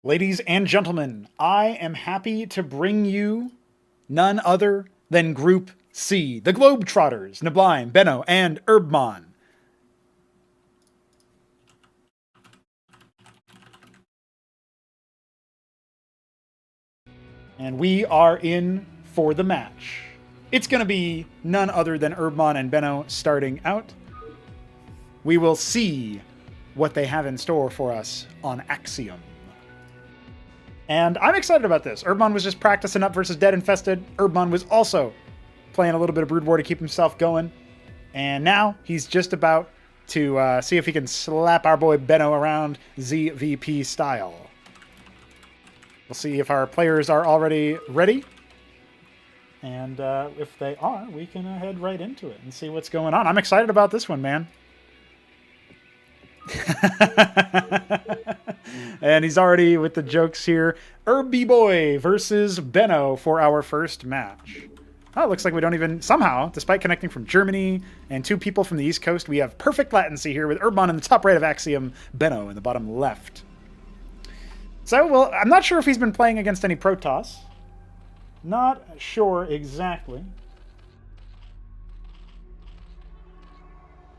S1: Ladies and gentlemen, I am happy to bring you none other than Group C, the Globetrotters, Neblime, Benno, and HerbMon. And we are in for the match. It's going to be none other than HerbMon and Benno starting out. We will see what they have in store for us on Axiom. And I'm excited about this. HerbMon was just practicing up versus Dead Infested. HerbMon was also playing a little bit of Brood War to keep himself going. And now he's just about to see if he can slap our boy Benno around ZVP style. We'll see if our players are already ready. And if they are, we can head right into it and see what's going on. I'm excited about this one, man. And he's already with the jokes here. HerbBoy versus Benno for our first match. Oh, it looks like we don't even... Somehow, despite connecting from Germany and 2 people from the East Coast, we have perfect latency here with HerbMon in the top right of Axiom, Benno in the bottom left. So, well, I'm not sure if he's been playing against any Protoss. Not sure exactly.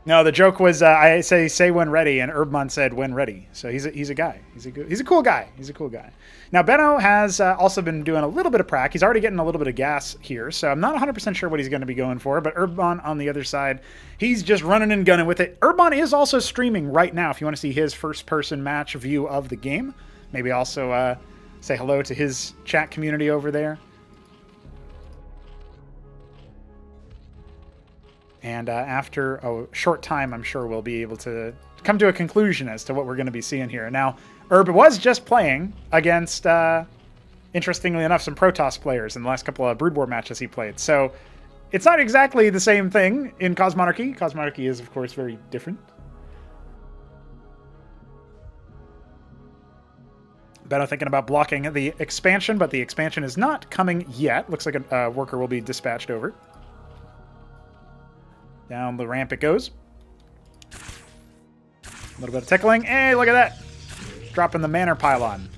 S1: No, the joke was I say when ready, and HerbMon said when ready. So he's a guy. He's a cool guy. He's a cool guy. Now Benno has also been doing a little bit of prac. He's already getting a little bit of gas here, so I'm not 100% sure what he's going to be going for. But HerbMon on the other side, he's just running and gunning with it. HerbMon is also streaming right now. If you want to see his first-person match view of the game, maybe also say hello to his chat community over there. And after a short time, I'm sure we'll be able to come to a conclusion as to what we're going to be seeing here. Now, Herb was just playing against, interestingly enough, some Protoss players in the last couple of Brood War matches he played. So it's not exactly the same thing in Cosmonarchy. Cosmonarchy is, of course, very different. Benno thinking about blocking the expansion, but the expansion is not coming yet. Looks like a worker will be dispatched over. Down the ramp it goes. A little bit of tickling. Hey, look at that. Dropping the manor pylon.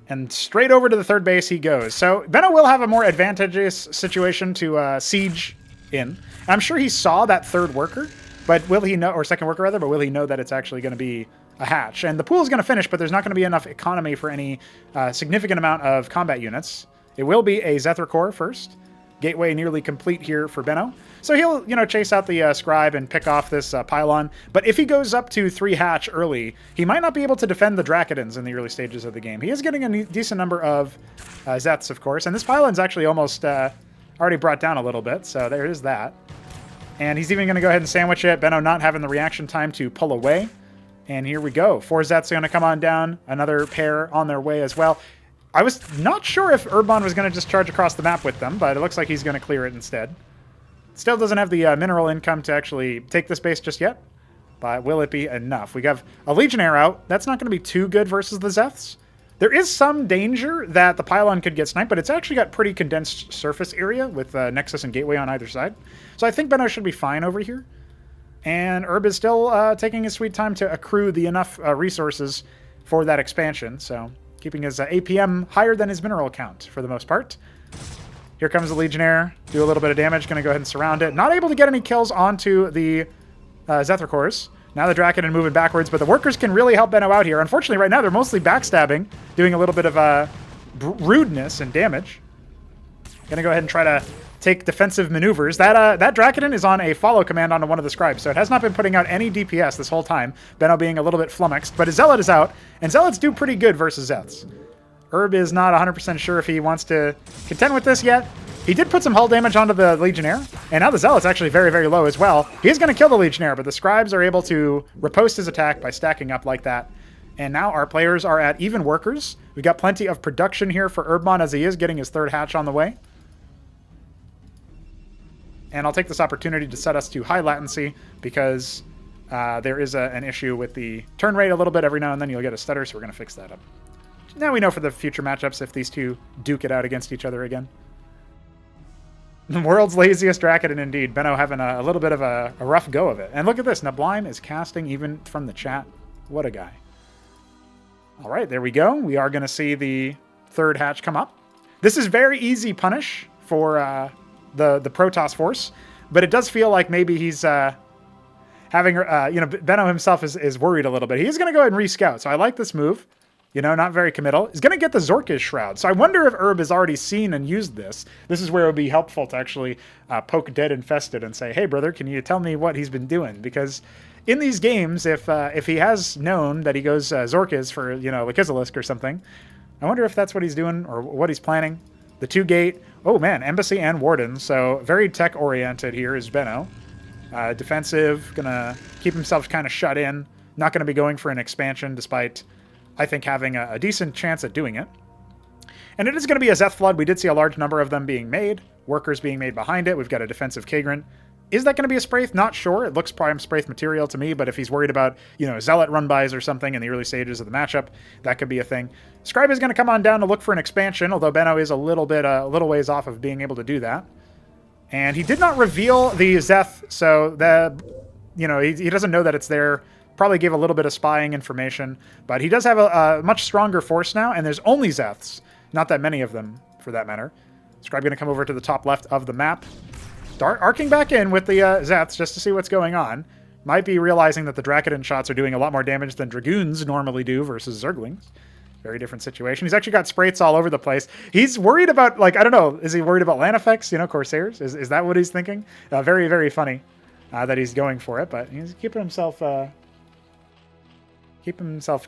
S1: And straight over to the third base he goes. So Benno will have a more advantageous situation to siege in. I'm sure he saw that third worker, but will he know, or second worker rather, but will he know that it's actually going to be a hatch? And the pool is going to finish, but there's not going to be enough economy for any significant amount of combat units. It will be a Zethra core first. Gateway nearly complete here for Benno. So he'll, chase out the scribe and pick off this pylon. But if he goes up to 3 hatch early, he might not be able to defend the Drakidans in the early stages of the game. He is getting a decent number of Zeths, of course. And this pylon's actually almost already brought down a little bit. So there is that. And he's even going to go ahead and sandwich it. Benno not having the reaction time to pull away. And here we go. 4 Zeths are going to come on down. Another pair on their way as well. I was not sure if HerbMon was going to just charge across the map with them, but it looks like he's going to clear it instead. Still doesn't have the mineral income to actually take this base just yet, but will it be enough? We have a Legionnaire out. That's not going to be too good versus the Zeths. There is some danger that the pylon could get sniped, but it's actually got pretty condensed surface area with Nexus and Gateway on either side. So I think Benno should be fine over here. And Herb is still taking his sweet time to accrue the enough resources for that expansion, so keeping his APM higher than his mineral count for the most part. Here comes the Legionnaire. Do a little bit of damage. Going to go ahead and surround it. Not able to get any kills onto the Zethra cores. Now the Draken moving backwards, but the workers can really help Benno out here. Unfortunately, right now they're mostly backstabbing, doing a little bit of rudeness and damage. Going to go ahead and try to take defensive maneuvers. That Draken is on a follow command onto one of the scribes, so it has not been putting out any DPS this whole time. Benno being a little bit flummoxed, but his Zealot is out, and Zealots do pretty good versus Zeths. Herb is not 100% sure if he wants to contend with this yet. He did put some hull damage onto the Legionnaire, and now the Zealot's actually very, very low as well. He is going to kill the Legionnaire, but the scribes are able to riposte his attack by stacking up like that. And now our players are at even workers. We've got plenty of production here for HerbMon as he is getting his 3rd hatch on the way. And I'll take this opportunity to set us to high latency because there is an issue with the turn rate a little bit. Every now and then you'll get a stutter, so we're going to fix that up. Now we know for the future matchups if these two duke it out against each other again. The world's laziest Draken indeed. Benno having a little bit of a rough go of it. And look at this. Neblime is casting even from the chat. What a guy. All right, there we go. We are going to see the third hatch come up. This is very easy punish for the Protoss force, but it does feel like maybe he's having, Benno himself is worried a little bit. He's going to go ahead and re-scout, so I like this move. Not very committal. He's going to get the Zorka's Shroud. So I wonder if Herb has already seen and used this. This is where it would be helpful to actually poke Dead Infested and say, hey, brother, can you tell me what he's been doing? Because in these games, if he has known that he goes Zorka's for, Lakizalisk or something, I wonder if that's what he's doing or what he's planning. The 2-gate. Oh, man, Embassy and Warden. So very tech-oriented here is Benno. Defensive, going to keep himself kind of shut in. Not going to be going for an expansion despite... I think having a decent chance at doing it. And it is going to be a Zeth Flood. We did see a large number of them being made. Workers being made behind it. We've got a defensive Kagran. Is that going to be a Spraith? Not sure. It looks prime Spraith material to me, but if he's worried about, Zealot run-bys or something in the early stages of the matchup, that could be a thing. Scribe is going to come on down to look for an expansion, although Benno is a little ways off of being able to do that. And he did not reveal the Zeth, so he doesn't know that it's there. Probably gave a little bit of spying information, but he does have a much stronger force now, and there's only Zeths. Not that many of them, for that matter. Scribe going to come over to the top left of the map. Arcing back in with the Zeths just to see what's going on. Might be realizing that the Dracodon shots are doing a lot more damage than Dragoons normally do versus Zerglings. Very different situation. He's actually got Spraits all over the place. He's worried about, I don't know, is he worried about land effects, Corsairs? Is that what he's thinking? Very, very funny that he's going for it, but he's keeping himself...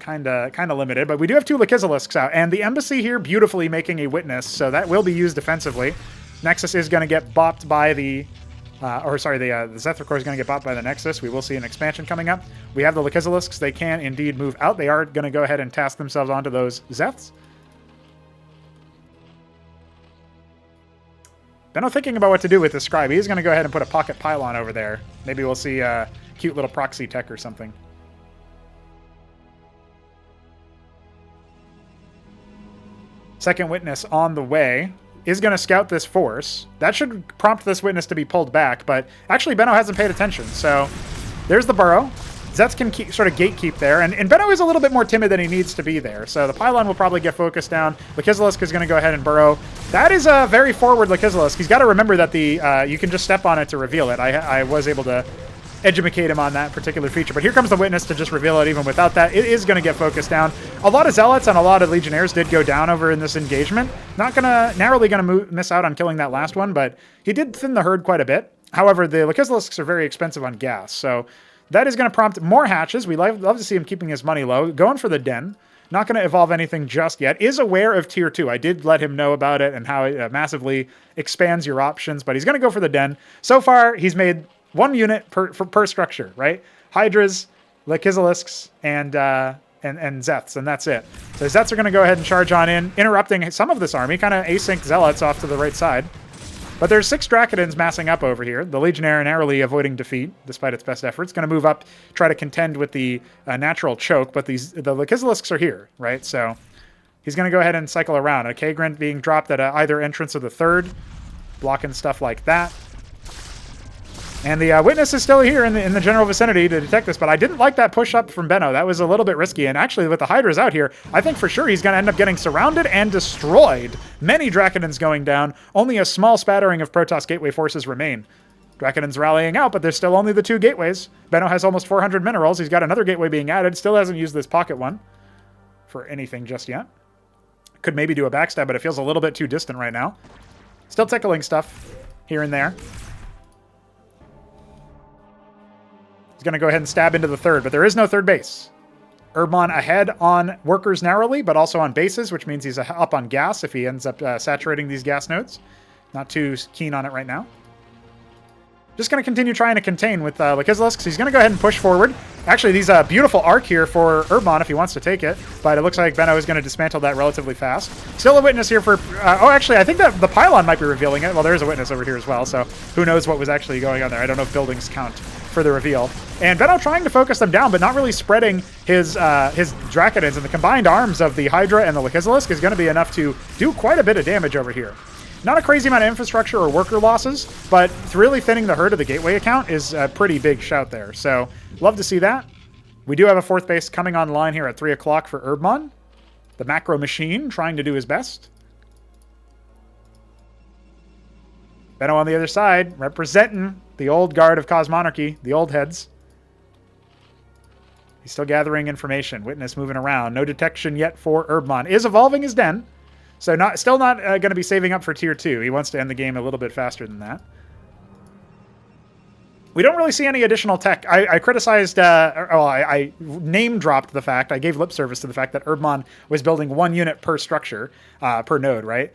S1: kind of limited, but we do have 2 Lakizalisks out, and the Embassy here beautifully making a witness, so that will be used defensively. Nexus is going to get bopped by the Zethracore is going to get bopped by the Nexus. We will see an expansion coming up. We have the Lakizalisks. They can indeed move out. They are going to go ahead and task themselves onto those Zeths. Benno thinking about what to do with the Scribe. He's going to go ahead and put a pocket pylon over there. Maybe we'll see a cute little proxy tech or something. Second witness on the way is going to scout this force. That should prompt this witness to be pulled back, but actually Benno hasn't paid attention. So there's the burrow. Zets can sort of gatekeep there, and Benno is a little bit more timid than he needs to be there. So the pylon will probably get focused down. Lakizalisk is going to go ahead and burrow. That is a very forward Lakizalisk. He's got to remember that you can just step on it to reveal it. I was able to educate him on that particular feature, but here comes the witness to just reveal it even without that. It is going to get focused down. A lot of Zealots and a lot of Legionnaires did go down over in this engagement. Narrowly going to miss out on killing that last one, but he did thin the herd quite a bit. However, the Lakizalisks are very expensive on gas, so that is going to prompt more hatches. We love to see him keeping his money low. Going for the den. Not going to evolve anything just yet. Is aware of Tier 2. I did let him know about it and how it massively expands your options, but he's going to go for the den. So far, he's made 1 unit per structure, right? Hydras, Lakizalisks, and Zeths, and that's it. So Zeths are going to go ahead and charge on in, interrupting some of this army, kind of async Zealots off to the right side. But there's 6 Dracodons massing up over here. The Legionnaire narrowly avoiding defeat, despite its best efforts. Going to move up, try to contend with the natural choke, but the Lakizalisks are here, right? So he's going to go ahead and cycle around. A Kagran being dropped at either entrance of the 3rd, blocking stuff like that. And the witness is still here in the general vicinity to detect this, but I didn't like that push up from Benno. That was a little bit risky, and actually with the Hydras out here, I think for sure he's going to end up getting surrounded and destroyed. Many Dracodons going down. Only a small spattering of Protoss Gateway forces remain. Dracodons rallying out, but there's still only the 2 gateways. Benno has almost 400 minerals. He's got another gateway being added. Still hasn't used this pocket one for anything just yet. Could maybe do a backstab, but it feels a little bit too distant right now. Still tickling stuff here and there. He's going to go ahead and stab into the 3rd, but there is no 3rd base. HerbMon ahead on workers narrowly, but also on bases, which means he's up on gas if he ends up saturating these gas nodes. Not too keen on it right now. Just going to continue trying to contain with Lakizalisks. He's going to go ahead and push forward. Actually, these beautiful arc here for HerbMon if he wants to take it, but it looks like Benno is going to dismantle that relatively fast. Still a witness here for... actually, I think that the pylon might be revealing it. Well, there's a witness over here as well, so who knows what was actually going on there. I don't know if buildings count for the reveal. And Benno trying to focus them down, but not really spreading his Dracodons, and the combined arms of the Hydra and the Lakizalisk is going to be enough to do quite a bit of damage over here. Not a crazy amount of infrastructure or worker losses, but really thinning the herd of the gateway account is a pretty big shout there. So, love to see that. We do have a 4th base coming online here at 3 o'clock for HerbMon. The macro machine trying to do his best. Benno on the other side, representing the old guard of Cosmonarchy, the old heads. He's still gathering information. Witness moving around. No detection yet for HerbMon. Is evolving his den. So still not going to be saving up for tier 2. He wants to end the game a little bit faster than that. We don't really see any additional tech. I criticized, I name-dropped the fact, I gave lip service to the fact that HerbMon was building 1 unit per structure, per node, right?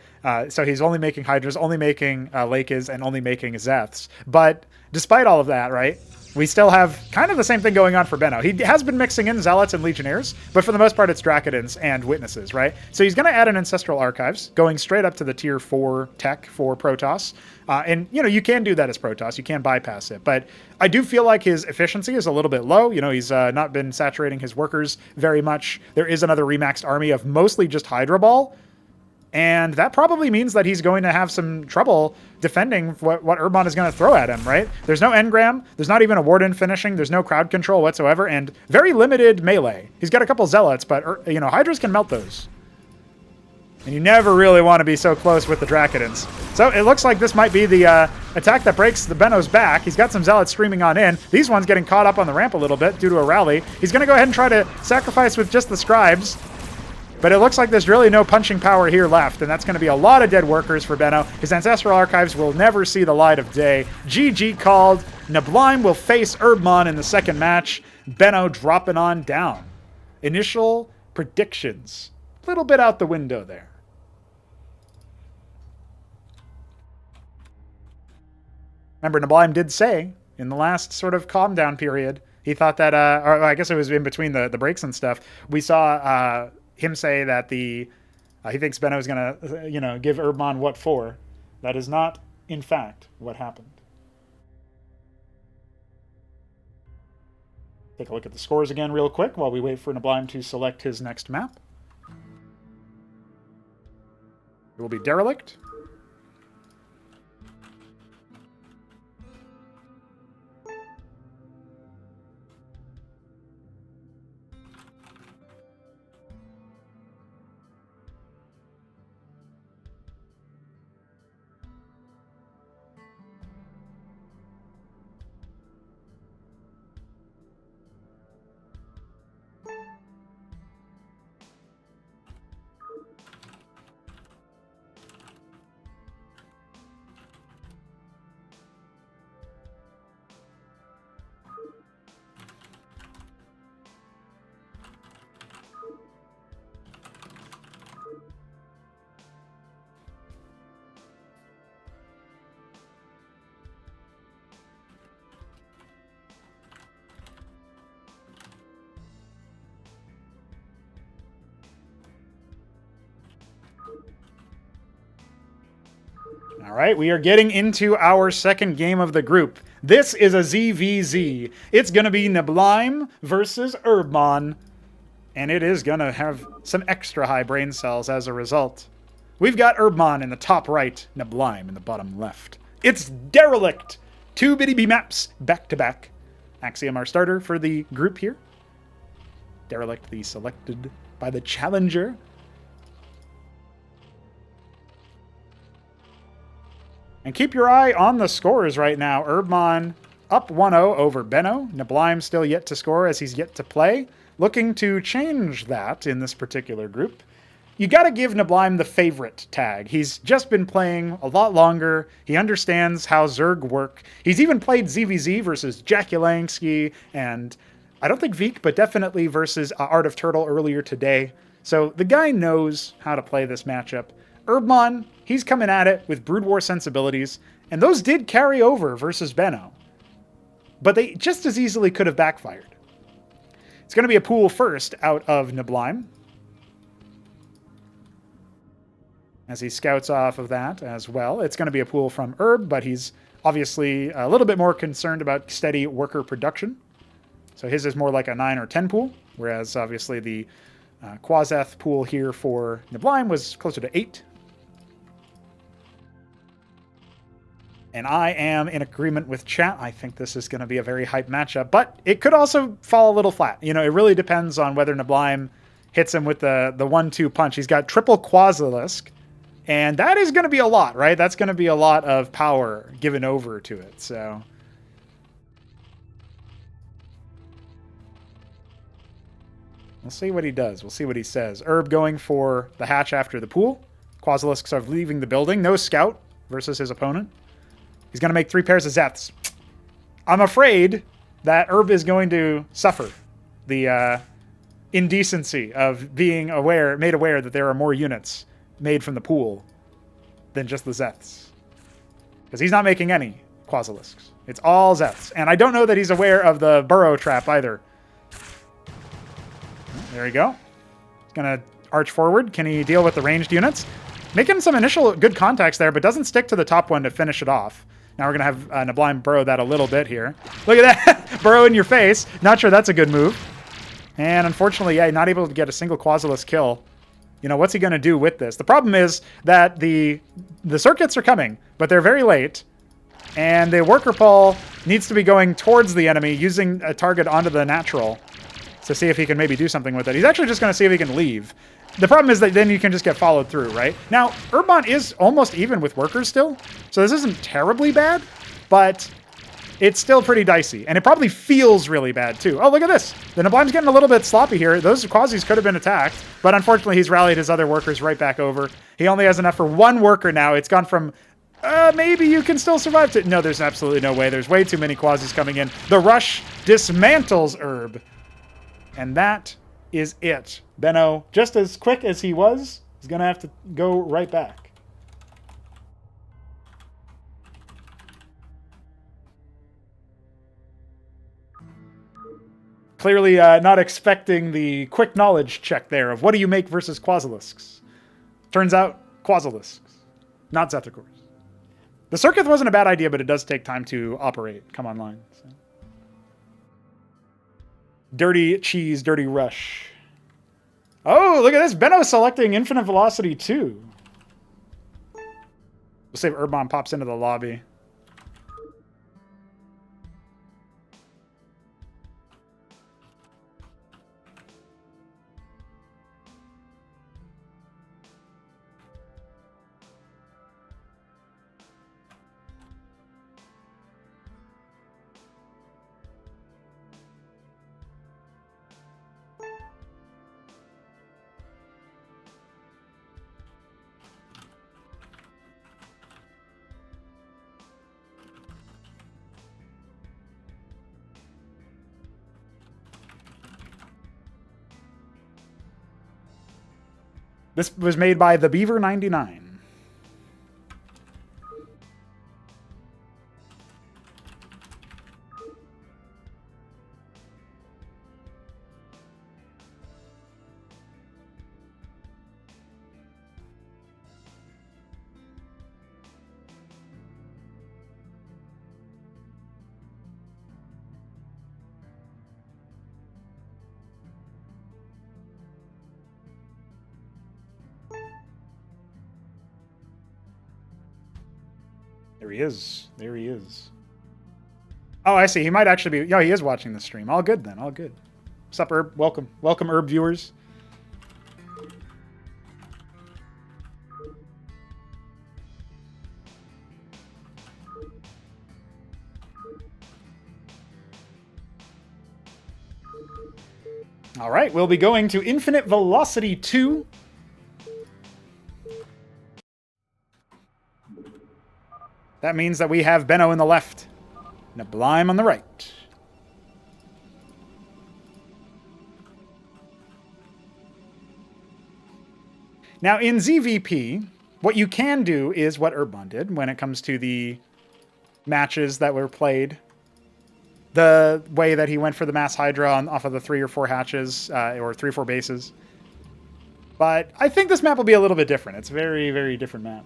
S1: So he's only making Hydras, only making Lakes, and only making Zeths. But despite all of that, right, we still have kind of the same thing going on for Benno. He has been mixing in Zealots and Legionnaires, but for the most part it's Dracodins and Witnesses, right? So he's going to add an Ancestral Archives, going straight up to the tier 4 tech for Protoss. And, you know, you can do that as Protoss. You can bypass it. But I do feel like his efficiency is a little bit low. You know, he's not been saturating his workers very much. There is another remaxed army of mostly just Hydra Ball. And that probably means that he's going to have some trouble defending what HerbMon is going to throw at him, right? There's no engram. There's not even a Warden finishing. There's no crowd control whatsoever. And very limited melee. He's got a couple Zealots, but, you know, Hydras can melt those. And you never really want to be so close with the Dracodins. So it looks like this might be the attack that breaks the Benno's back. He's got some Zealots streaming on in. These ones getting caught up on the ramp a little bit due to a rally. He's going to go ahead and try to sacrifice with just the Scribes. But it looks like there's really no punching power here left, and that's going to be a lot of dead workers for Benno. His Ancestral Archives will never see the light of day. GG called. Neblime will face HerbMon in the second match. Benno dropping on down. Initial predictions. A little bit out the window there. Remember, Neblime did say in the last sort of calm down period, he thought that, or I guess it was in between the breaks and stuff, we saw him say that he thinks Benno is going to, you know, give HerbMon what for. That is not, in fact, what happened. Take a look at the scores again real quick while we wait for Neblime to select his next map. It will be Derelict. All right, we are getting into our second game of the group. This is a ZVZ. It's going to be Neblime versus HerbMon, and it is going to have some extra high brain cells as a result. We've got HerbMon in the top right, Neblime in the bottom left. It's Derelict. 2 bitty maps back-to-back. Axiom, our starter for the group here. Derelict, the selected by the challenger. And keep your eye on the scores right now. HerbMon up 1-0 over Benno. Neblime still yet to score as he's yet to play. Looking to change that in this particular group. You got to give Neblime the favorite tag. He's just been playing a lot longer. He understands how Zerg work. He's even played ZVZ versus jakulangski and I don't think Veek, but definitely versus Art of Turtle earlier today. So the guy knows how to play this matchup. HerbMon, he's coming at it with Brood War sensibilities, and those did carry over versus Benno. But they just as easily could have backfired. It's going to be a pool first out of Neblime, as he scouts off of that as well. It's going to be a pool from Herb, but he's obviously a little bit more concerned about steady worker production. So his is more like a 9 or 10 pool, whereas obviously the Quaseth pool here for Neblime was closer to 8. And I am in agreement with chat. I think this is going to be a very hype matchup, but it could also fall a little flat. You know, it really depends on whether Neblime hits him with the 1-2 punch. He's got triple Quasilisk, and that is going to be a lot, right? That's going to be a lot of power given over to it, so... We'll see what he does. We'll see what he says. Herb going for the hatch after the pool. Quasilisks are leaving the building. No scout versus his opponent. He's going to make 3 pairs of Zeths. I'm afraid that Herb is going to suffer the indecency of being made aware that there are more units made from the pool than just the Zeths. Because he's not making any Quasilisks. It's all Zeths. And I don't know that he's aware of the burrow trap either. There you go. He's going to arch forward. Can he deal with the ranged units? Making some initial good contacts there, but doesn't stick to the top one to finish it off. Now we're going to have Neblime burrow that a little bit here. Look at that. Burrow in your face. Not sure that's a good move. And unfortunately, yeah, not able to get a single Quasilisk kill. You know, what's he going to do with this? The problem is that the circuits are coming, but they're very late. And the worker pole needs to be going towards the enemy, using a target onto the natural to see if he can maybe do something with it. He's actually just going to see if he can leave. The problem is that then you can just get followed through, right? Now, HerbMon is almost even with workers still, so this isn't terribly bad, but it's still pretty dicey. And it probably feels really bad, too. Oh, look at this. The Neblime's getting a little bit sloppy here. Those Quasis could have been attacked, but unfortunately he's rallied his other workers right back over. He only has enough for 1 worker now. It's gone from... maybe you can still survive to... No, there's absolutely no way. There's way too many Quasis coming in. The rush dismantles Herb. And that is it. Benno, just as quick as he was, is going to have to go right back. Clearly not expecting the quick knowledge check there of what do you make versus Quasilisks. Turns out, Quasilisks, not Zethicors. The circuit wasn't a bad idea, but it does take time to operate, come online. So. Dirty cheese, dirty rush. Oh, look at this. Benno selecting infinite velocity too. We'll see if HerbMon pops into the lobby. This was made by the Beaver 99. There he is. There he is. Oh, I see. He might actually be... Yeah, he is watching the stream. All good, then. All good. What's up, Herb? Welcome. Welcome, Herb viewers. All right, we'll be going to Infinite Velocity 2. That means that we have Benno in the left, Neblime on the right. Now, in ZVP, what you can do is what HerbMon did when it comes to the matches that were played. The way that he went for the Mass Hydra off of the 3 or 4 hatches, or 3 or 4 bases. But I think this map will be a little bit different. It's a very, very different map.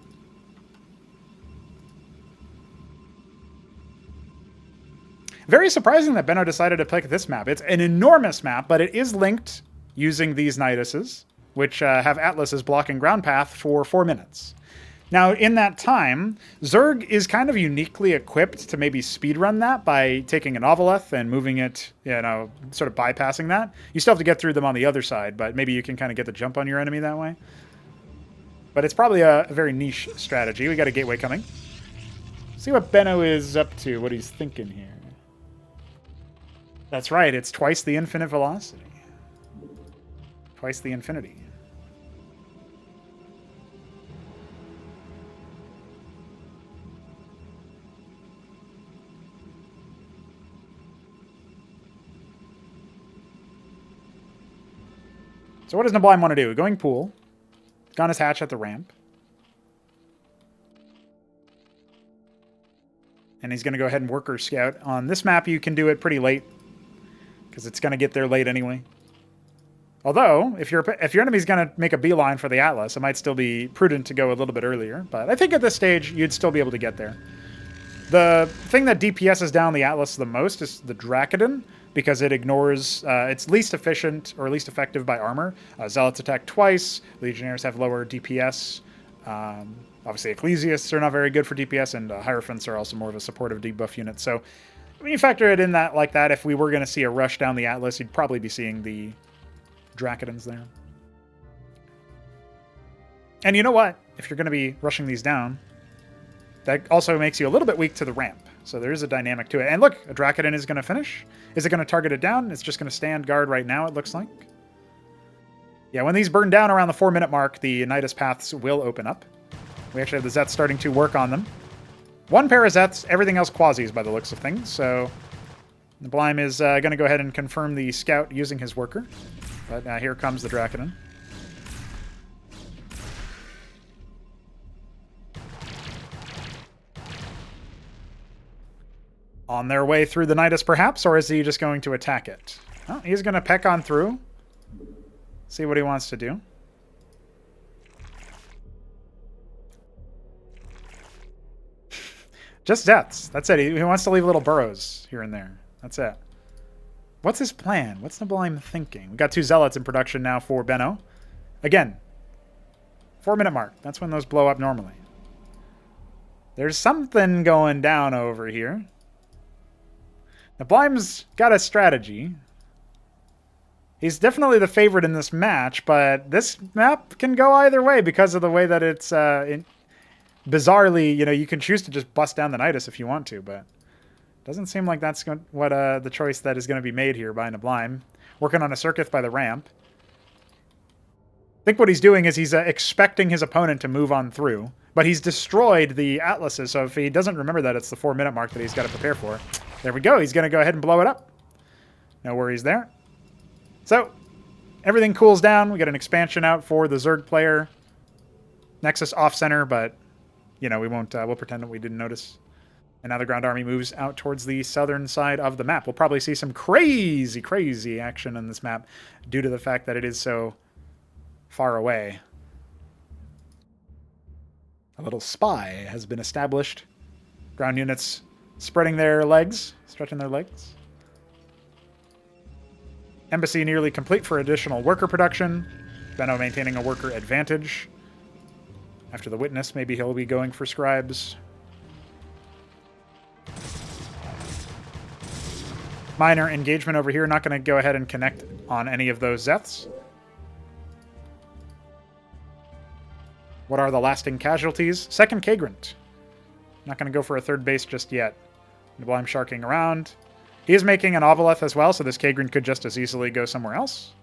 S1: Very surprising that Benno decided to pick this map. It's an enormous map, but it is linked using these Niduses, which have Atlases blocking ground path for 4 minutes. Now, in that time, Zerg is kind of uniquely equipped to maybe speedrun that by taking an Ovaleth and moving it, sort of bypassing that. You still have to get through them on the other side, but maybe you can kind of get the jump on your enemy that way. But it's probably a very niche strategy. We got a gateway coming. See what Benno is up to, what he's thinking here. That's right, it's twice the infinite velocity. Twice the infinity. So what does Neblime want to do? Going pool. Got his hatch at the ramp. And he's going to go ahead and worker scout. On this map, you can do it pretty late, because it's going to get there late anyway. Although, if your enemy's going to make a beeline for the Atlas, it might still be prudent to go a little bit earlier. But I think at this stage, you'd still be able to get there. The thing that DPSs down the Atlas the most is the Dracodon, because it ignores, it's least efficient or least effective by armor. Zealots attack twice, Legionnaires have lower DPS. Obviously, Ecclesiasts are not very good for DPS, and Hierophants are also more of a supportive debuff unit. So when you factor it in that like that, if we were going to see a rush down the Atlas, you'd probably be seeing the Dracodons there. And you know what? If you're going to be rushing these down, that also makes you a little bit weak to the ramp. So there is a dynamic to it. And look, a Dracodon is going to finish. Is it going to target it down? It's just going to stand guard right now, it looks like. Yeah, when these burn down around the 4-minute mark, the Nidus paths will open up. We actually have the Zets starting to work on them. One pair of Zets, everything else quasis by the looks of things. So Neblime is going to go ahead and confirm the scout using his worker. But here comes the Dracodon. On their way through the Nidus, perhaps, or is he just going to attack it? Oh, he's going to peck on through. See what he wants to do. Just deaths. That's it. He wants to leave little burrows here and there. That's it. What's his plan? What's Neblime thinking? We've got 2 Zealots in production now for Benno. Again, 4-minute mark. That's when those blow up normally. There's something going down over here. Neblime's got a strategy. He's definitely the favorite in this match, but this map can go either way because of the way that it's... bizarrely, you can choose to just bust down the Nidus if you want to, but doesn't seem like that's what the choice that is going to be made here by Neblime. Working on a Circuit by the ramp. I think what he's doing is he's expecting his opponent to move on through, but he's destroyed the Atlases, so if he doesn't remember that it's the 4-minute mark that he's got to prepare for, there we go. He's going to go ahead and blow it up. No worries there. So, everything cools down. We got an expansion out for the Zerg player. Nexus off-center, but... we won't, we'll pretend that we didn't notice. And now the ground army moves out towards the southern side of the map. We'll probably see some crazy, crazy action on this map due to the fact that it is so far away. A little spy has been established. Ground units spreading their legs, stretching their legs. Embassy nearly complete for additional worker production. Benno maintaining a worker advantage. After the witness, maybe he'll be going for scribes. Minor engagement over here. Not going to go ahead and connect on any of those Zeths. What are the lasting casualties? Second Kagrant. Not going to go for a third base just yet. Neblime sharking around. He is making an Ovaleth as well, so this Kagrant could just as easily go somewhere else.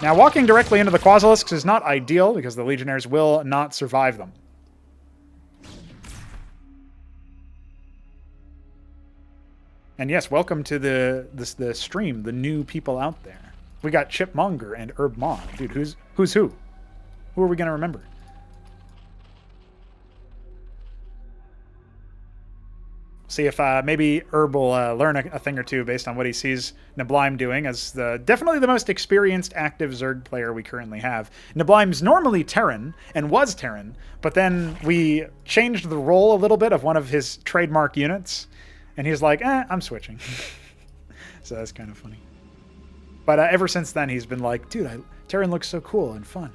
S1: Now, walking directly into the Quasilisks is not ideal because the Legionnaires will not survive them. And yes, welcome to the stream, the new people out there. We got Chipmonger and HerbMon. Dude, who's who? Who are we going to remember? See if maybe Herb will learn a thing or two based on what he sees Neblime doing as definitely the most experienced active Zerg player we currently have. Neblime's normally Terran, and was Terran, but then we changed the role a little bit of one of his trademark units, and he's like, I'm switching. So that's kind of funny. But ever since then, he's been like, dude, Terran looks so cool and fun.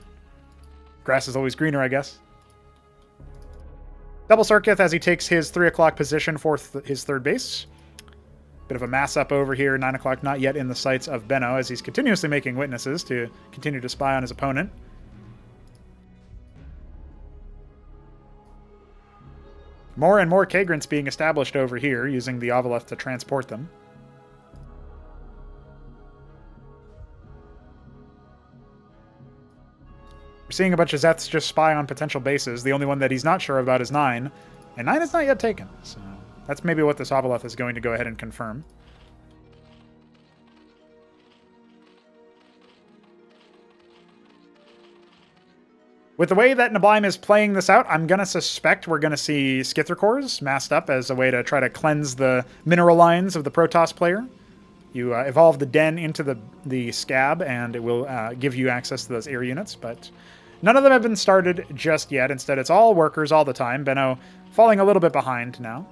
S1: Grass is always greener, I guess. Double Circuit as he takes his 3 o'clock position for his third base. Bit of a mass up over here. 9 o'clock not yet in the sights of Benno as he's continuously making witnesses to continue to spy on his opponent. More and more Kagrants being established over here, using the Ovoleth to transport them. We're seeing a bunch of Zeths just spy on potential bases. The only one that he's not sure about is 9. And 9 is not yet taken, so that's maybe what this Ovoleth is going to go ahead and confirm. With the way that Neblime is playing this out, I'm going to suspect we're going to see Skithricors massed up as a way to try to cleanse the mineral lines of the Protoss player. You evolve the Den into the Scab, and it will give you access to those air units, but none of them have been started just yet. Instead, it's all workers all the time. Benno falling a little bit behind now.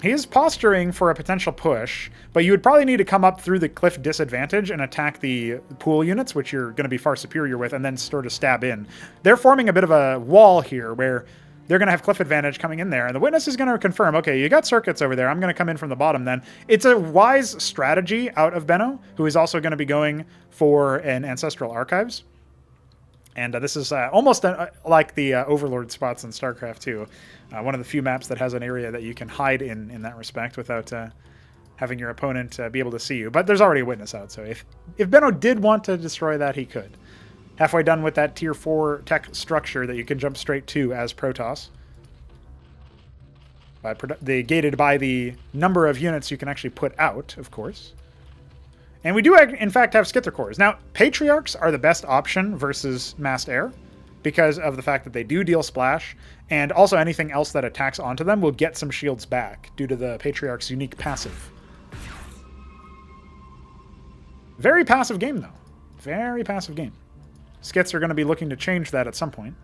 S1: He is posturing for a potential push, but you would probably need to come up through the cliff disadvantage and attack the pool units, which you're going to be far superior with, and then sort of stab in. They're forming a bit of a wall here where they're going to have cliff advantage coming in there, and the witness is going to confirm, okay, you got circuits over there, I'm going to come in from the bottom then. It's a wise strategy out of Benno, who is also going to be going for an Ancestral Archives. And this is almost like the Overlord spots in Starcraft 2. One of the few maps that has an area that you can hide in that respect without having your opponent be able to see you. But there's already a witness out, so if Benno did want to destroy that, he could. Halfway done with that Tier 4 tech structure that you can jump straight to as Protoss. Gated by the number of units you can actually put out, of course. And we do, in fact, have Skithricors. Now, Patriarchs are the best option versus Massed Air because of the fact that they do deal splash, and also anything else that attacks onto them will get some shields back due to the Patriarch's unique passive. Very passive game, though. Very passive game. Skits are going to be looking to change that at some point.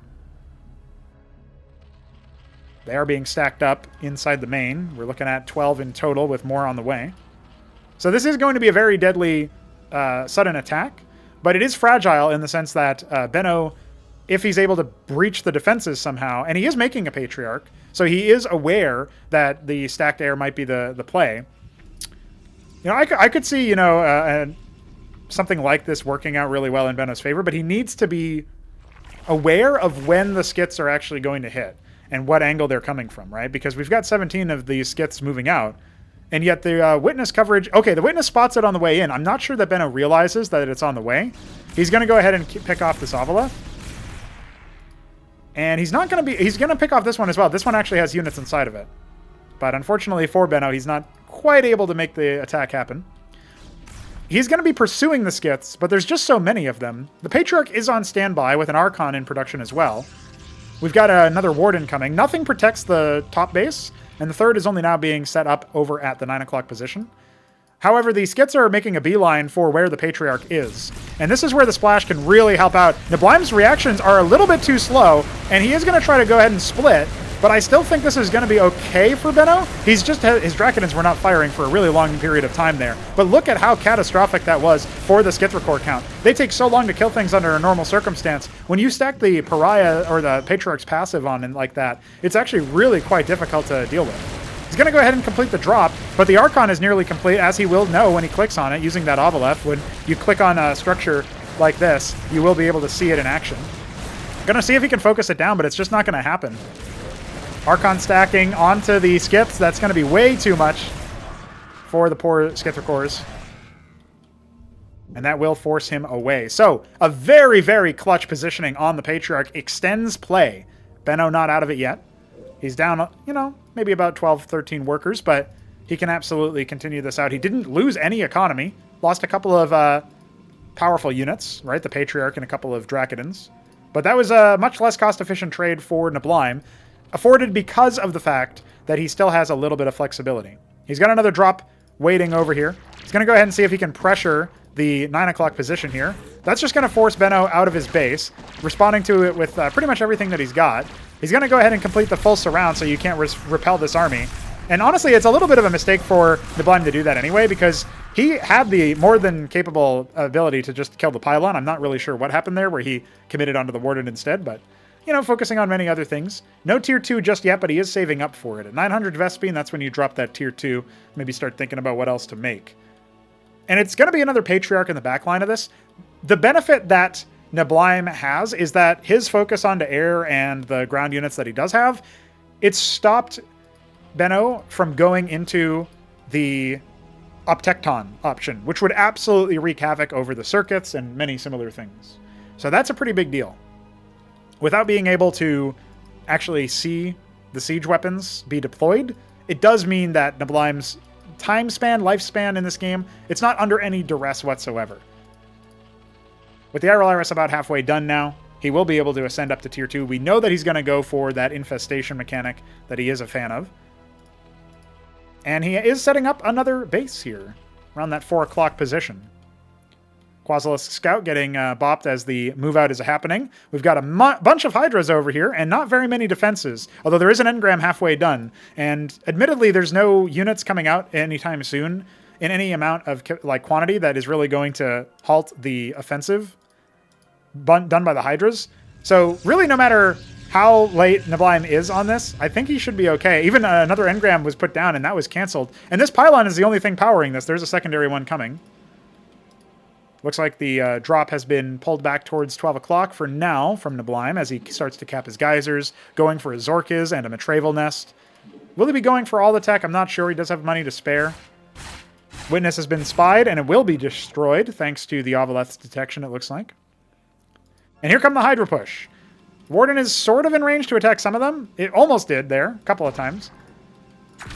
S1: They are being stacked up inside the main. We're looking at 12 in total with more on the way. So this is going to be a very deadly sudden attack, but it is fragile in the sense that Benno, if he's able to breach the defenses somehow, and he is making a Patriarch, so he is aware that the stacked air might be the play. You know, I could see, you know, something like this working out really well in Benno's favor, but he needs to be aware of when the skits are actually going to hit and what angle they're coming from, right? Because we've got 17 of these skits moving out, and yet the witness coverage... Okay, the witness spots it on the way in. I'm not sure that Benno realizes that it's on the way. He's going to go ahead and pick off this Ovoleth. And he's not going to be... He's going to pick off this one as well. This one actually has units inside of it. But unfortunately for Benno, he's not quite able to make the attack happen. He's going to be pursuing the skits, but there's just so many of them. The Patriarch is on standby with an Archon in production as well. We've got another Warden coming. Nothing protects the top base, and the third is only now being set up over at the 9 o'clock position. However, the skits are making a beeline for where the Patriarch is, and this is where the splash can really help out. Neblime's reactions are a little bit too slow, and he is going to try to go ahead and split, but I still think this is going to be okay for Benno. He's just... His Dracodons were not firing for a really long period of time there, but look at how catastrophic that was for the Skithricor count. They take so long to kill things under a normal circumstance. When you stack the Pariah or the Patriarch's passive on it like that, it's actually really quite difficult to deal with. He's going to go ahead and complete the drop, but the Archon is nearly complete, as he will know when he clicks on it using that Ovoleth. When you click on a structure like this, you will be able to see it in action. Going to see if he can focus it down, but it's just not going to happen. Archon stacking onto the skits. That's going to be way too much for the poor Skithricors. And that will force him away. So, a very, very clutch positioning on the Patriarch extends play. Benno not out of it yet. He's down, you know, maybe about 12, 13 workers, but he can absolutely continue this out. He didn't lose any economy. Lost a couple of powerful units, right? The Patriarch and a couple of Dracodons. But that was a much less cost-efficient trade for Neblime, afforded because of the fact that he still has a little bit of flexibility. He's got another drop waiting over here. He's going to go ahead and see if he can pressure the 9 o'clock position here. That's just going to force Benno out of his base, responding to it with pretty much everything that he's got. He's going to go ahead and complete the full surround so you can't repel this army. And honestly, it's a little bit of a mistake for Neblime to do that anyway, because he had the more than capable ability to just kill the pylon. I'm not really sure what happened there, where he committed onto the Warden instead, but, you know, focusing on many other things. No tier 2 just yet, but he is saving up for it. At 900 Vespine, that's when you drop that tier 2, maybe start thinking about what else to make. And it's going to be another Patriarch in the backline of this. The benefit that Neblime has is that his focus onto air and the ground units that he does have, it's stopped Benno from going into the Uptecton option, which would absolutely wreak havoc over the circuits and many similar things. So that's a pretty big deal. Without being able to actually see the siege weapons be deployed, it does mean that Neblime's time span, lifespan in this game, it's not under any duress whatsoever. With the Iris about halfway done now, he will be able to ascend up to tier 2. We know that he's going to go for that infestation mechanic that he is a fan of. And he is setting up another base here, around that 4 o'clock position. Quasilisk Scout getting bopped as the move out is happening. We've got a bunch of Hydras over here, and not very many defenses, although there is an engram halfway done. And admittedly, there's no units coming out anytime soon in any amount of quantity that is really going to halt the offensive done by the Hydras. So really, no matter how late Neblime is on this, I think he should be okay. Even another engram was put down, and that was canceled. And this pylon is the only thing powering this. There's a secondary one coming. Looks like the drop has been pulled back towards 12 o'clock for now from Neblime as he starts to cap his geysers, going for a Zorkiz and a Matravel Nest. Will he be going for all the tech? I'm not sure. He does have money to spare. Witness has been spied, and it will be destroyed thanks to the Ovileth's detection, it looks like. And here come the Hydra push. Warden is sort of in range to attack some of them. It almost did there, a couple of times.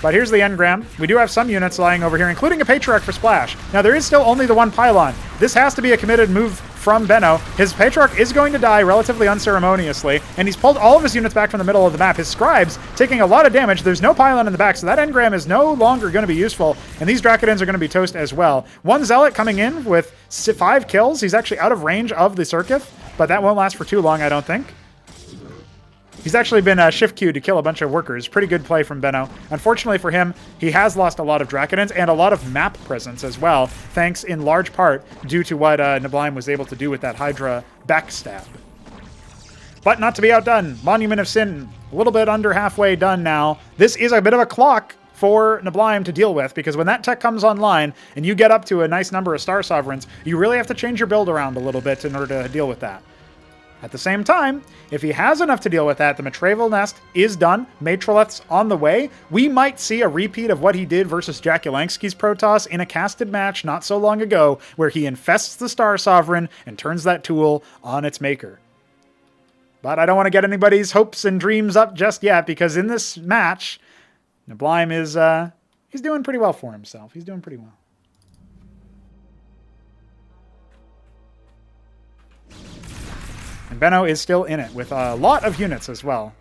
S1: But here's the engram. We do have some units lying over here, including a Patriarch for splash. Now, there is still only the one pylon. This has to be a committed move from Benno. His Patriarch is going to die relatively unceremoniously, and he's pulled all of his units back from the middle of the map. His Scribes taking a lot of damage. There's no pylon in the back, so that engram is no longer going to be useful, and these Drakodins are going to be toast as well. One Zealot coming in with 5 kills. He's actually out of range of the Circuit, but that won't last for too long, I don't think. He's actually been shift queued to kill a bunch of workers. Pretty good play from Benno. Unfortunately for him, he has lost a lot of Drakodins and a lot of map presence as well, thanks in large part due to what Neblime was able to do with that Hydra backstab. But not to be outdone. Monument of Sin, a little bit under halfway done now. This is a bit of a clock for Neblime to deal with, because when that tech comes online and you get up to a nice number of Star Sovereigns, you really have to change your build around a little bit in order to deal with that. At the same time, if he has enough to deal with that, the Matravel Nest is done. Matroleth's on the way. We might see a repeat of what he did versus Jakulangski's Protoss in a casted match not so long ago, where he infests the Star Sovereign and turns that tool on its maker. But I don't want to get anybody's hopes and dreams up just yet, because in this match, Neblime is he's doing pretty well for himself. He's doing pretty well. And Benno is still in it with a lot of units as well.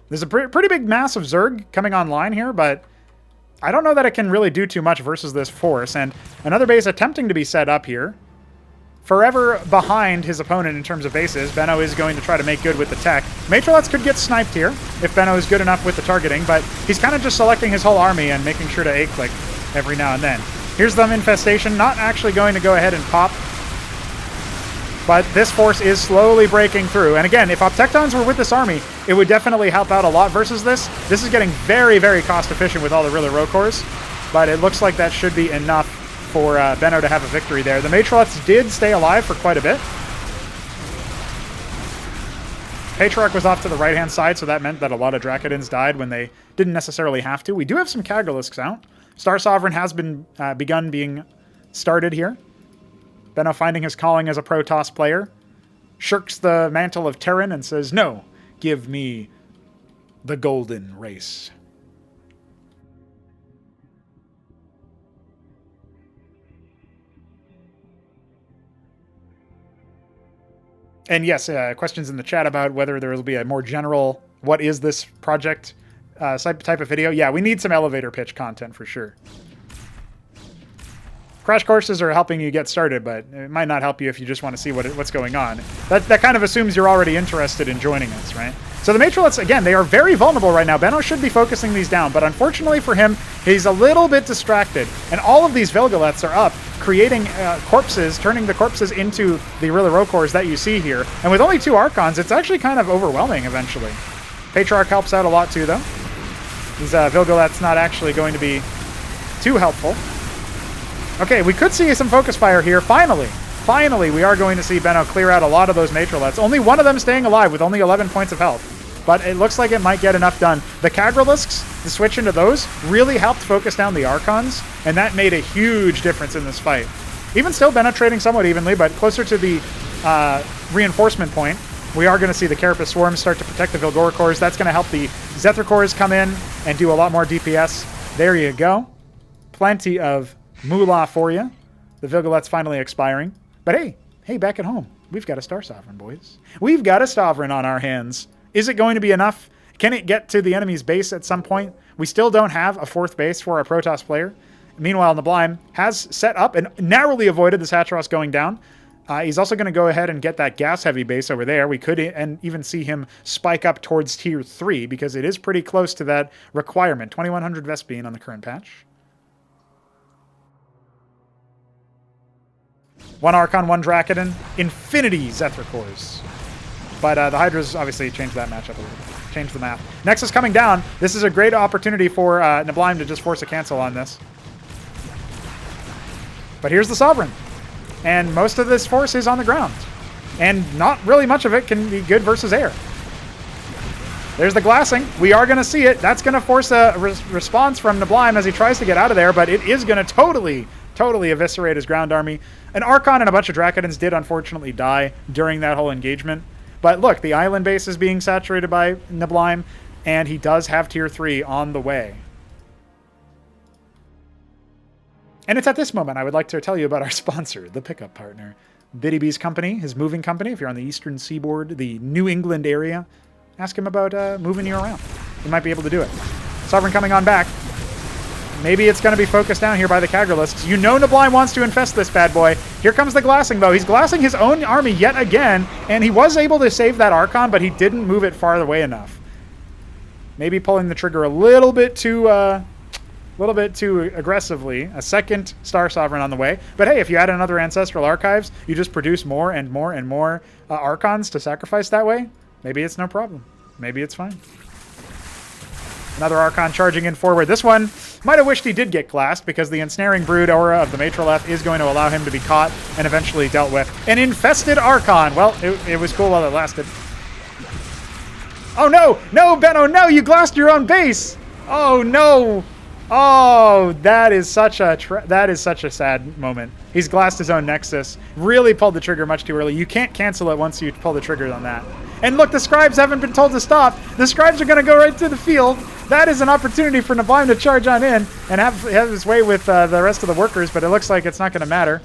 S1: There's a pretty big mass of Zerg coming online here, but I don't know that it can really do too much versus this force. And another base attempting to be set up here. Forever behind his opponent in terms of bases, Benno is going to try to make good with the tech. Matrolets could get sniped here if Benno is good enough with the targeting, but he's kind of just selecting his whole army and making sure to A-click every now and then. Here's the infestation, not actually going to go ahead and pop. But this force is slowly breaking through. And again, if Optectons were with this army, it would definitely help out a lot versus this. This is getting very, very cost efficient with all the really Rokors. But it looks like that should be enough for Benno to have a victory there. The Matrolets did stay alive for quite a bit. Patriarch was off to the right-hand side, so that meant that a lot of Drakodins died when they didn't necessarily have to. We do have some Kagalisks out. Star Sovereign has been begun being started here. Benno, finding his calling as a Protoss player, shirks the mantle of Terran and says, "No, give me the golden race." And yes, questions in the chat about whether there will be a more general, what is this project type of video. Yeah, we need some elevator pitch content for sure. Crash courses are helping you get started, but it might not help you if you just want to see what's going on. That kind of assumes you're already interested in joining us, right? So the Matrolets, again, they are very vulnerable right now. Benno should be focusing these down, but unfortunately for him, he's a little bit distracted. And all of these Vilgalets are up, creating corpses, turning the corpses into the Rillarocors that you see here. And with only 2 Archons, it's actually kind of overwhelming eventually. Patriarch helps out a lot too, though. These Vilgalets not actually going to be too helpful. Okay, we could see some focus fire here, finally. Finally, we are going to see Benno clear out a lot of those Matrolets. Only one of them staying alive with only 11 points of health. But it looks like it might get enough done. The Kagralisks, the switch into those, really helped focus down the Archons, and that made a huge difference in this fight. Even still, Benno trading somewhat evenly, but closer to the reinforcement point, we are going to see the Carapace Swarms start to protect the Vilgoricors. That's going to help the Zethicors come in and do a lot more DPS. There you go. Plenty of moolah for you. The Vilgalet's finally expiring. But hey, back at home, we've got a Star Sovereign, boys. We've got a Sovereign on our hands. Is it going to be enough? Can it get to the enemy's base at some point? We still don't have a 4th base for our Protoss player. Meanwhile, Neblime has set up and narrowly avoided the Satros going down. He's also going to go ahead and get that gas-heavy base over there. We could even see him spike up towards Tier 3 because it is pretty close to that requirement. 2100 Vespene on the current patch. 1 Archon, 1 Dracodon, Infinity Zethicors. But the Hydras obviously changed that matchup a little bit. Changed the map. Nexus coming down. This is a great opportunity for Neblime to just force a cancel on this. But here's the Sovereign. And most of this force is on the ground. And not really much of it can be good versus air. There's the glassing. We are going to see it. That's going to force a response from Neblime as he tries to get out of there, but it is going to totally eviscerate his ground army. An Archon and a bunch of Dracodons did unfortunately die during that whole engagement. But look, the island base is being saturated by Neblime, and he does have Tier 3 on the way. And it's at this moment I would like to tell you about our sponsor, the pickup partner. Biddy B's company, his moving company. If you're on the eastern seaboard, the New England area, ask him about moving you around. He might be able to do it. Sovereign coming on back. Maybe it's going to be focused down here by the Kagralisks. You know Neblime wants to infest this bad boy. Here comes the glassing, though. He's glassing his own army yet again, and he was able to save that Archon, but he didn't move it far away enough. Maybe pulling the trigger a little bit too aggressively. A second Star Sovereign on the way. But hey, if you add another Ancestral Archives, you just produce more and more and more Archons to sacrifice that way. Maybe it's no problem. Maybe it's fine. Another Archon charging in forward. This one might have wished he did get glassed because the Ensnaring Brood aura of the Matroleth is going to allow him to be caught and eventually dealt with. An infested Archon. Well, it was cool while it lasted. Oh no! No, Benno, no! You glassed your own base! Oh no! Oh, that is such a sad moment. He's glassed his own Nexus. Really pulled the trigger much too early. You can't cancel it once you pull the trigger on that. And look, the Scribes haven't been told to stop. The Scribes are going to go right through the field. That is an opportunity for Neblime to charge on in and have his way with the rest of the workers, but it looks like it's not going to matter.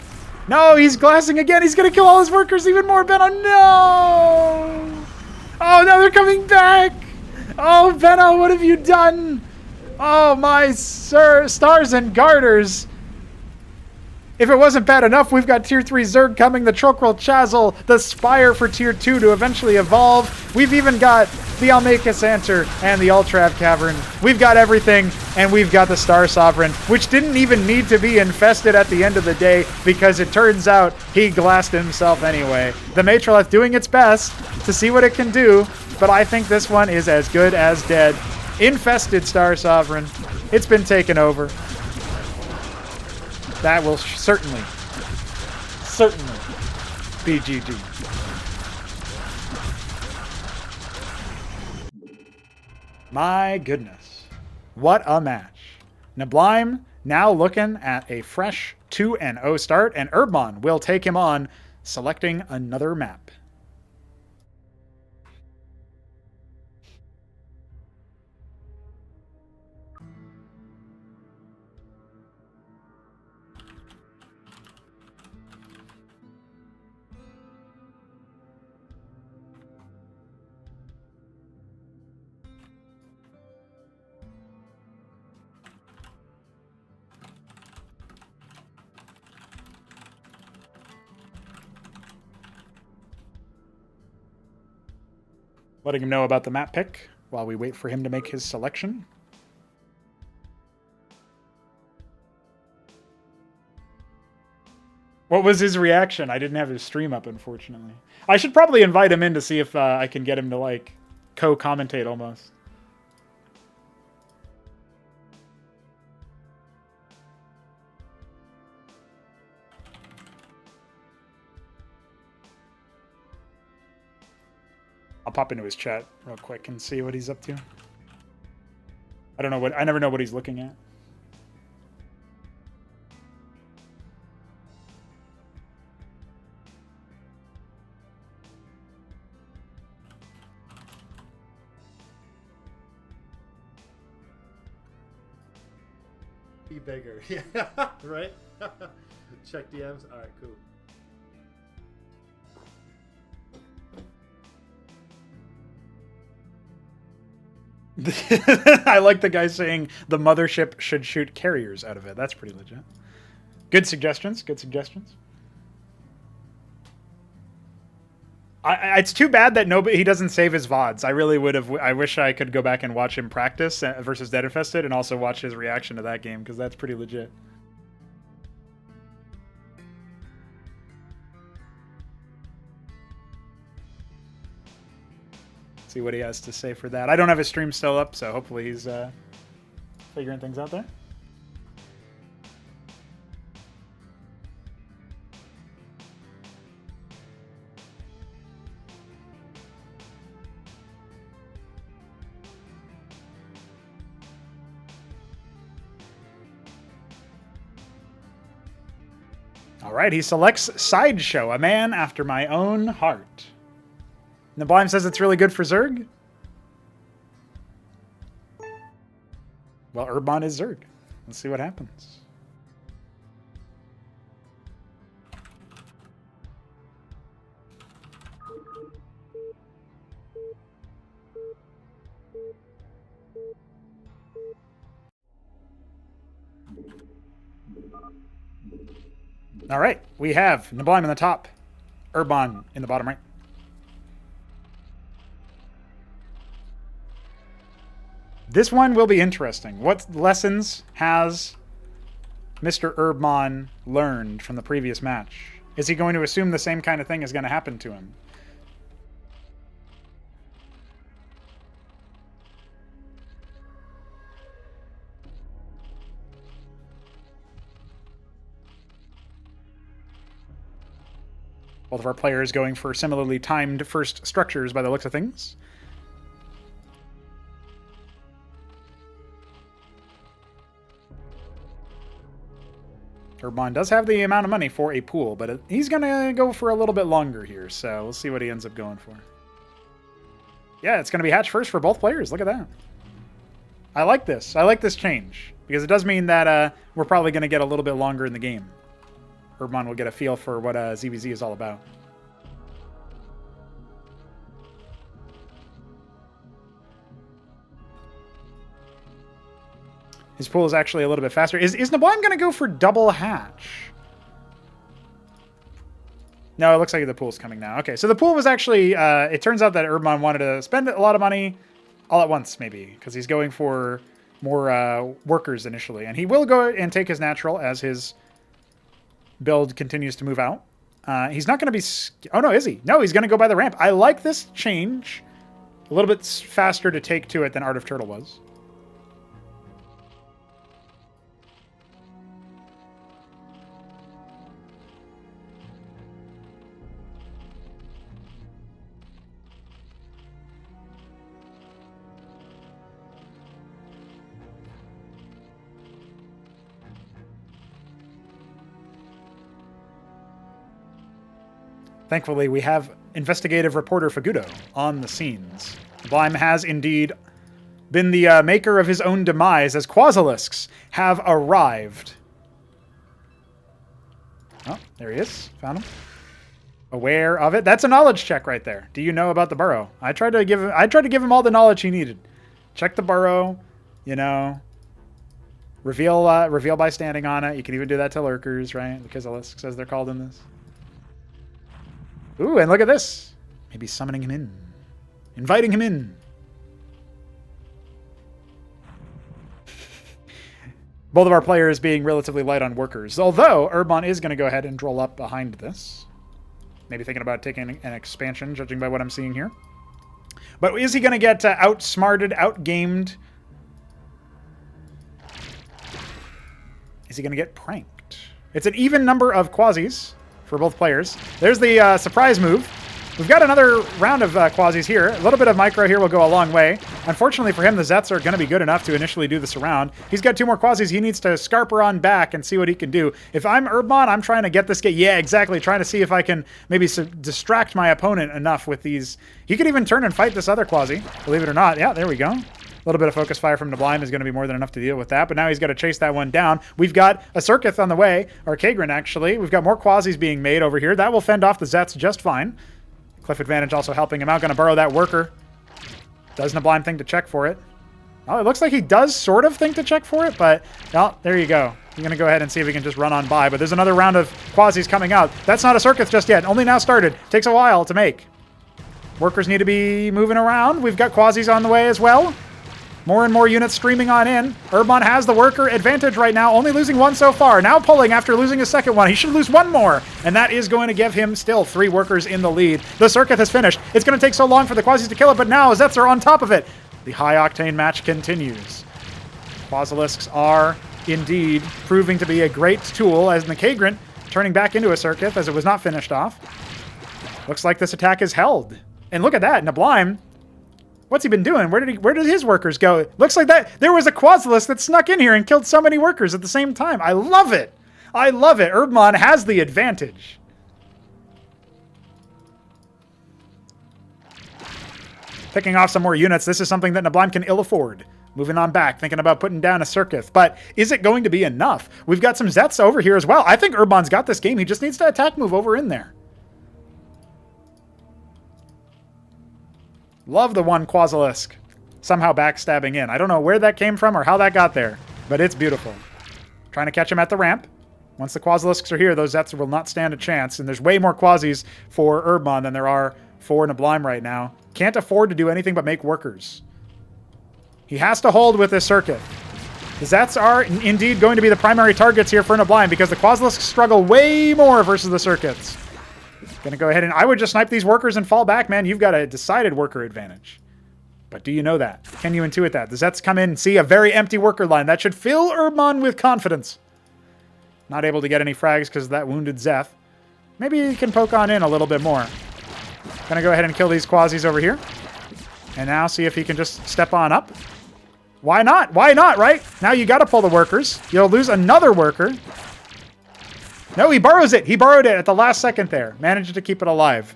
S1: No, he's glassing again. He's going to kill all his workers even more. Benno, no! Oh, no, they're coming back! Oh, Benno, what have you done? Oh, my stars and garters. If it wasn't bad enough, we've got Tier 3 Zerg coming, the Trokrel Chazal, the Spire for Tier 2 to eventually evolve. We've even got the Almeka Santer and the Ultrav Cavern. We've got everything, and we've got the Star Sovereign, which didn't even need to be infested at the end of the day because it turns out he glassed himself anyway. The Matroleth doing its best to see what it can do, but I think this one is as good as dead. Infested Star Sovereign. It's been taken over. That will certainly be GG. My goodness. What a match. Neblime now looking at a fresh 2-0 start, and HerbMon will take him on, selecting another map. letting him know about the map pick while we wait for him to make his selection. What was his reaction? I didn't have his stream up, unfortunately. I should probably invite him in to see if I can get him to, like, co-commentate almost. I'll pop into his chat real quick and see what he's up to. I never know what he's looking at.
S11: Be bigger. Yeah, right? Check DMs. All right, cool.
S1: I like the guy saying the mothership should shoot carriers out of it. That's pretty legit. Good suggestions. Good suggestions. It's too bad that he doesn't save his VODs. I really would have. I wish I could go back and watch him practice versus Dead Infested and also watch his reaction to that game because that's pretty legit. See what he has to say for that. I don't have his stream still up, so hopefully he's figuring things out there. All right, he selects Sideshow, a man after my own heart. Neblime says it's really good for Zerg. Well, HerbMon is Zerg. Let's see what happens. All right, we have Neblime in the top, HerbMon in the bottom right. This one will be interesting. What lessons has Mr. HerbMon learned from the previous match? Is he going to assume the same kind of thing is going to happen to him? Both of our players going for similarly timed first structures by the looks of things. HerbMon does have the amount of money for a pool, but he's going to go for a little bit longer here, so we'll see what he ends up going for. Yeah, it's going to be hatch first for both players. Look at that. I like this. I like this change, because it does mean that we're probably going to get a little bit longer in the game. HerbMon will get a feel for what ZVZ is all about. His pool is actually a little bit faster. Is Neblime going to go for double hatch? No, it looks like the pool's coming now. Okay, so the pool was actually... it turns out that HerbMon wanted to spend a lot of money all at once, maybe, because he's going for more workers initially. And he will go and take his natural as his build continues to move out. He's not going to be... Oh, no, is he? No, he's going to go by the ramp. I like this change. A little bit faster to take to it than Art of Turtle was. Thankfully, we have investigative reporter Fagudo on the scenes. Neblime has indeed been the maker of his own demise as Quasilisks have arrived. Oh, there he is. Found him. Aware of it. That's a knowledge check right there. Do you know about the burrow? I tried to give him all the knowledge he needed. Check the burrow, you know. Reveal by standing on it. You can even do that to lurkers, right? The Quasilisks, as they're called in this. Ooh, and look at this. Maybe summoning him in. inviting him in. Both of our players being relatively light on workers. Although, HerbMon is going to go ahead and roll up behind this. Maybe thinking about taking an expansion, judging by what I'm seeing here. But is he going to get outsmarted, outgamed? Is he going to get pranked? It's an even number of quasis for both players. There's the surprise move. We've got another round of quasis here. A little bit of micro here will go a long way. Unfortunately for him, the Zets are going to be good enough to initially do this around. He's got 2 more quasis. He needs to scarper on back and see what he can do. If I'm HerbMon, I'm trying to get this game. Yeah, exactly. Trying to see if I can maybe distract my opponent enough with these. He could even turn and fight this other quasi, believe it or not. Yeah, there we go. A little bit of focus fire from Neblime is going to be more than enough to deal with that, but now he's got to chase that one down. We've got a Circuith on the way, or Kagrin actually. We've got more quasis being made over here. That will fend off the Zets just fine. Cliff advantage also helping him out. Going to burrow that worker. Does Neblime think to check for it? Oh, it looks like he does sort of think to check for it, but oh, there you go. You're going to go ahead and see if he can just run on by, but there's another round of quasis coming out. That's not a Circuith just yet. Only now started. Takes a while to make. Workers need to be moving around. We've got quasis on the way as well. More and more units streaming on in. HerbMon has the worker advantage right now, only losing 1 so far. Now pulling after losing a second one. He should lose 1 more, and that is going to give him still 3 workers in the lead. The Circuith has finished. It's going to take so long for the quasis to kill it, but now Zets are on top of it. The high-octane match continues. Quasilisks are indeed proving to be a great tool, as the Kagrin turning back into a Circuith as it was not finished off. Looks like this attack is held. And look at that, Neblime. What's he been doing? Where did his workers go? Looks like that there was a Quasilisk that snuck in here and killed so many workers at the same time. I love it. I love it. HerbMon has the advantage. Picking off some more units. This is something that Neblime can ill afford. Moving on back, thinking about putting down a Circuith. But is it going to be enough? We've got some Zets over here as well. I think HerbMon's got this game. He just needs to attack move over in there. Love the one Quasilisk somehow backstabbing in. I don't know where that came from or how that got there, but it's beautiful. Trying to catch him at the ramp. Once the Quasilisks are here, those Zets will not stand a chance, and there's way more quasis for HerbMon than there are for Neblime right now. Can't afford to do anything but make workers. He has to hold with this Circuith. The Zets are indeed going to be the primary targets here for Neblime because the Quasilisks struggle way more versus the Circuiths. Gonna go ahead and I would just snipe these workers and fall back, man. You've got a decided worker advantage. But do you know that? Can you intuit that? The Zets come in and see a very empty worker line. That should fill HerbMon with confidence. Not able to get any frags because of that wounded Zeth. Maybe he can poke on in a little bit more. Gonna go ahead and kill these quasis over here. And now see if he can just step on up. Why not? Why not, right? Now you gotta pull the workers. You'll lose another worker. No, he borrows it. He borrowed it at the last second there. Managed to keep it alive.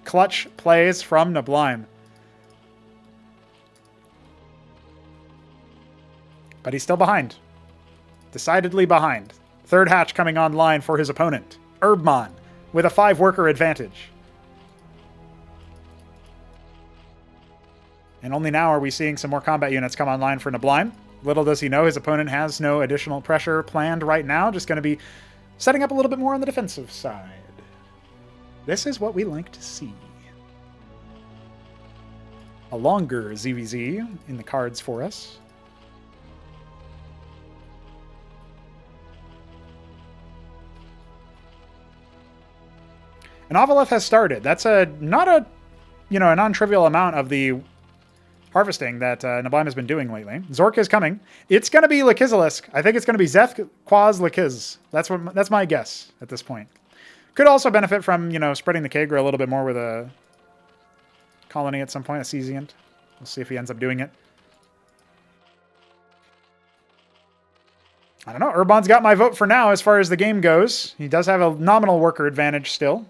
S1: Clutch plays from Neblime. But he's still behind. Decidedly behind. Third hatch coming online for his opponent. HerbMon with a 5-worker advantage. And only now are we seeing some more combat units come online for Neblime. Little does he know his opponent has no additional pressure planned right now. Just going to be setting up a little bit more on the defensive side. This is what we like to see. A longer ZVZ in the cards for us. And Avaleth has started. That's not a non-trivial amount of the harvesting that Neblime has been doing lately. Zork is coming. It's going to be Lakizalisk. I think it's going to be Zeth Quaz Lakiz. That's my guess at this point. Could also benefit from, spreading the Kagra a little bit more with a colony at some point, a Cesiant. We'll see if he ends up doing it. I don't know. HerbMon's got my vote for now as far as the game goes. He does have a nominal worker advantage still.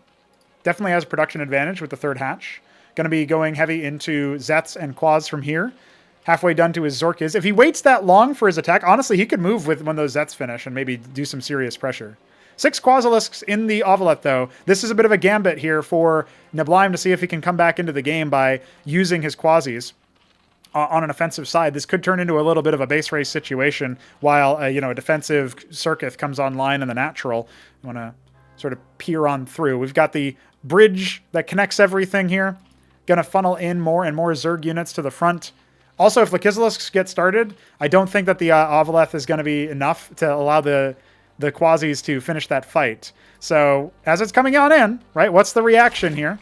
S1: Definitely has a production advantage with the third hatch. Going to be going heavy into Zets and Quaz from here. Halfway done to his Zork is. If he waits that long for his attack, honestly, he could move with when those Zets finish and maybe do some serious pressure. 6 Quasilisks in the Ovaleth, though. This is a bit of a gambit here for Neblime to see if he can come back into the game by using his Quasis on an offensive side. This could turn into a little bit of a base race situation while, a defensive Circuith comes online in the natural. You want to sort of peer on through. We've got the bridge that connects everything here. going to funnel in more and more Zerg units to the front. Also, if Lakizilisks get started, I don't think that the Ovaleth is going to be enough to allow the Quasis to finish that fight. So, as it's coming on in, right, what's the reaction here?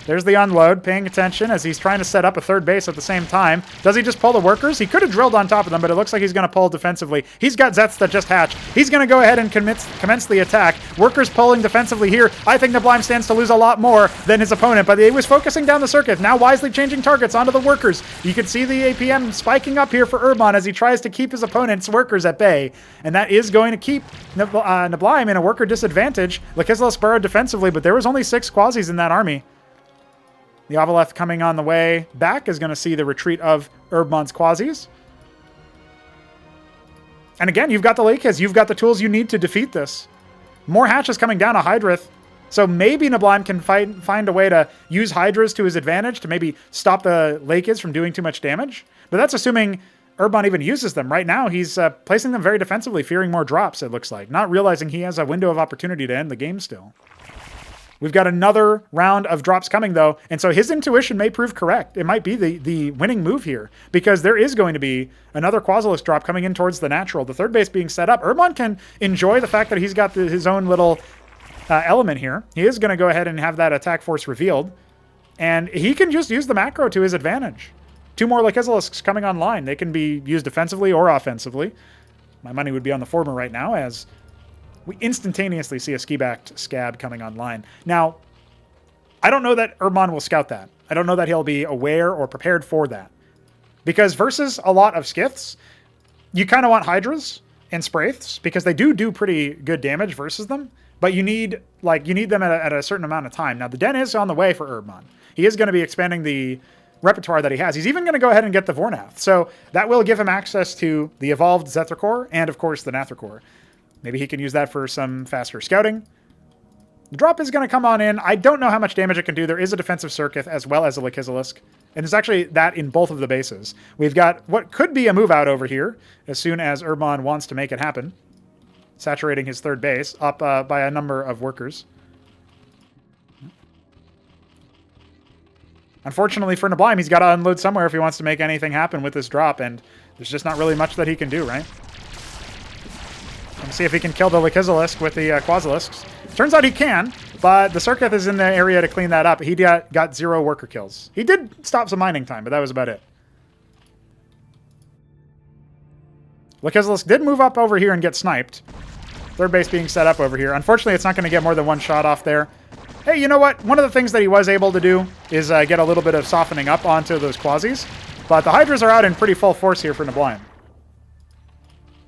S1: There's the unload, paying attention as he's trying to set up a third base at the same time. Does he just pull the workers? He could have drilled on top of them, but it looks like he's going to pull defensively. He's got Zets that just hatched. He's going to go ahead and commence the attack. Workers pulling defensively here. I think Neblime stands to lose a lot more than his opponent, but he was focusing down the circuit, now wisely changing targets onto the workers. You can see the APM spiking up here for HerbMon as he tries to keep his opponent's workers at bay, and that is going to keep Neblime in a worker disadvantage. Lakizilis burrowed defensively, but there was only 6 Quasis in that army. The Ovaleth coming on the way back is going to see the retreat of HerbMon's Quasis. And again, you've got the Lake Hiss. You've got the tools you need to defeat this. More hatches coming down a Hydrith. So maybe Neblime can find a way to use Hydras to his advantage to maybe stop the Lake Hiss from doing too much damage. But that's assuming HerbMon even uses them. Right now, he's placing them very defensively, fearing more drops, it looks like. Not realizing he has a window of opportunity to end the game still. We've got another round of drops coming, though, and so his intuition may prove correct. It might be the winning move here, because there is going to be another Quasilisk drop coming in towards the natural. The third base being set up. HerbMon can enjoy the fact that he's got his own little element here. He is going to go ahead and have that attack force revealed, and he can just use the macro to his advantage. 2 more Lakizilisks coming online. They can be used defensively or offensively. My money would be on the former right now, as we instantaneously see a ski-backed scab coming online. Now, I don't know that HerbMon will scout that. I don't know that he'll be aware or prepared for that. Because versus a lot of Skiths, you kind of want Hydras and Spraiths, because they do pretty good damage versus them, but you need them at a certain amount of time. Now, the Den is on the way for HerbMon. He is going to be expanding the repertoire that he has. He's even going to go ahead and get the Vornath. So that will give him access to the evolved Zethracore and, of course, the Nathracore. Maybe he can use that for some faster scouting. The drop is going to come on in. I don't know how much damage it can do. There is a defensive circuit as well as a Lakizilisk. And there's actually that in both of the bases. We've got what could be a move out over here as soon as HerbMon wants to make it happen. Saturating his third base up by a number of workers. Unfortunately for Neblime, he's got to unload somewhere if he wants to make anything happen with this drop. And there's just not really much that he can do, right? Let's see if he can kill the Lakizilisk with the Quasilisks. Turns out he can, but the Circuith is in the area to clean that up. He got 0 worker kills. He did stop some mining time, but that was about it. Lakizilisk did move up over here and get sniped. Third base being set up over here. Unfortunately, it's not going to get more than 1 shot off there. Hey, you know what? One of the things that he was able to do is get a little bit of softening up onto those Quasis. But the Hydras are out in pretty full force here for Neblime.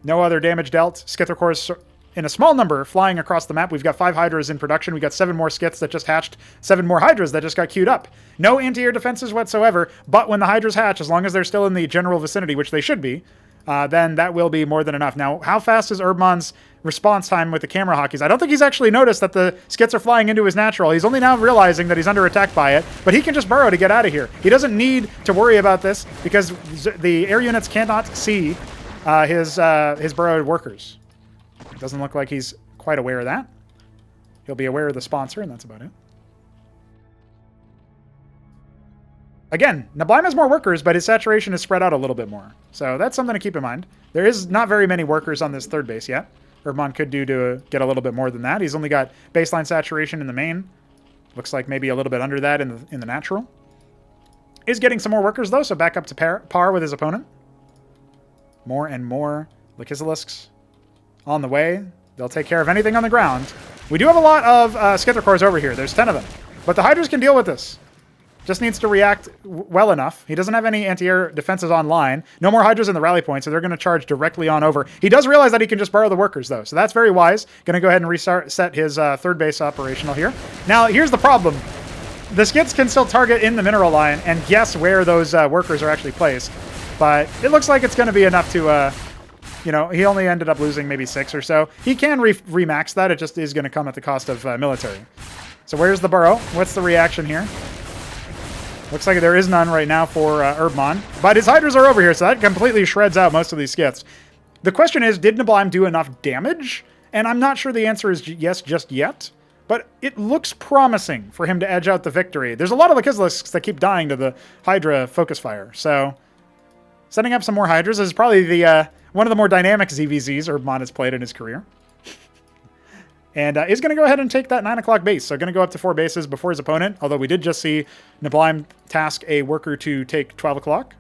S1: No other damage dealt. Skithercores in a small number flying across the map. We've got 5 Hydras in production. We've got 7 more Skiths that just hatched. 7 more Hydras that just got queued up. No anti-air defenses whatsoever, but when the Hydras hatch, as long as they're still in the general vicinity, which they should be, then that will be more than enough. Now, how fast is HerbMon's response time with the camera hockeys? I don't think he's actually noticed that the Skiths are flying into his natural. He's only now realizing that he's under attack by it, but he can just burrow to get out of here. He doesn't need to worry about this because the air units cannot see his burrowed workers. It doesn't look like he's quite aware of that. He'll be aware of the sponsor, and that's about it. Again, Neblime has more workers, but his saturation is spread out a little bit more. So that's something to keep in mind. There is not very many workers on this third base yet. HerbMon could do to get a little bit more than that. He's only got baseline saturation in the main. Looks like maybe a little bit under that in the natural. Is getting some more workers, though, so back up to par with his opponent. More and more Lakizilisks on the way. They'll take care of anything on the ground. We do have a lot of Skithercores over here. There's 10 of them. But the Hydras can deal with this. Just needs to react well enough. He doesn't have any anti-air defenses online. No more Hydras in the rally point, so they're going to charge directly on over. He does realize that he can just borrow the workers, though, so that's very wise. Going to go ahead and reset his third base operational here. Now, here's the problem. The Skits can still target in the mineral line and guess where those workers are actually placed. But it looks like it's going to be enough to, he only ended up losing maybe 6 or so. He can remax that. It just is going to come at the cost of military. So where's the burrow? What's the reaction here? Looks like there is none right now for HerbMon. But his Hydras are over here, so that completely shreds out most of these Skiths. The question is, did Neblime do enough damage? And I'm not sure the answer is yes just yet. But it looks promising for him to edge out the victory. There's a lot of Lakislesks that keep dying to the Hydra focus fire. So setting up some more Hydras is probably the one of the more dynamic ZVZs HerbMon has played in his career. And is going to go ahead and take that 9 o'clock base. So going to go up to 4 bases before his opponent. Although we did just see Neblime task a worker to take 12 o'clock.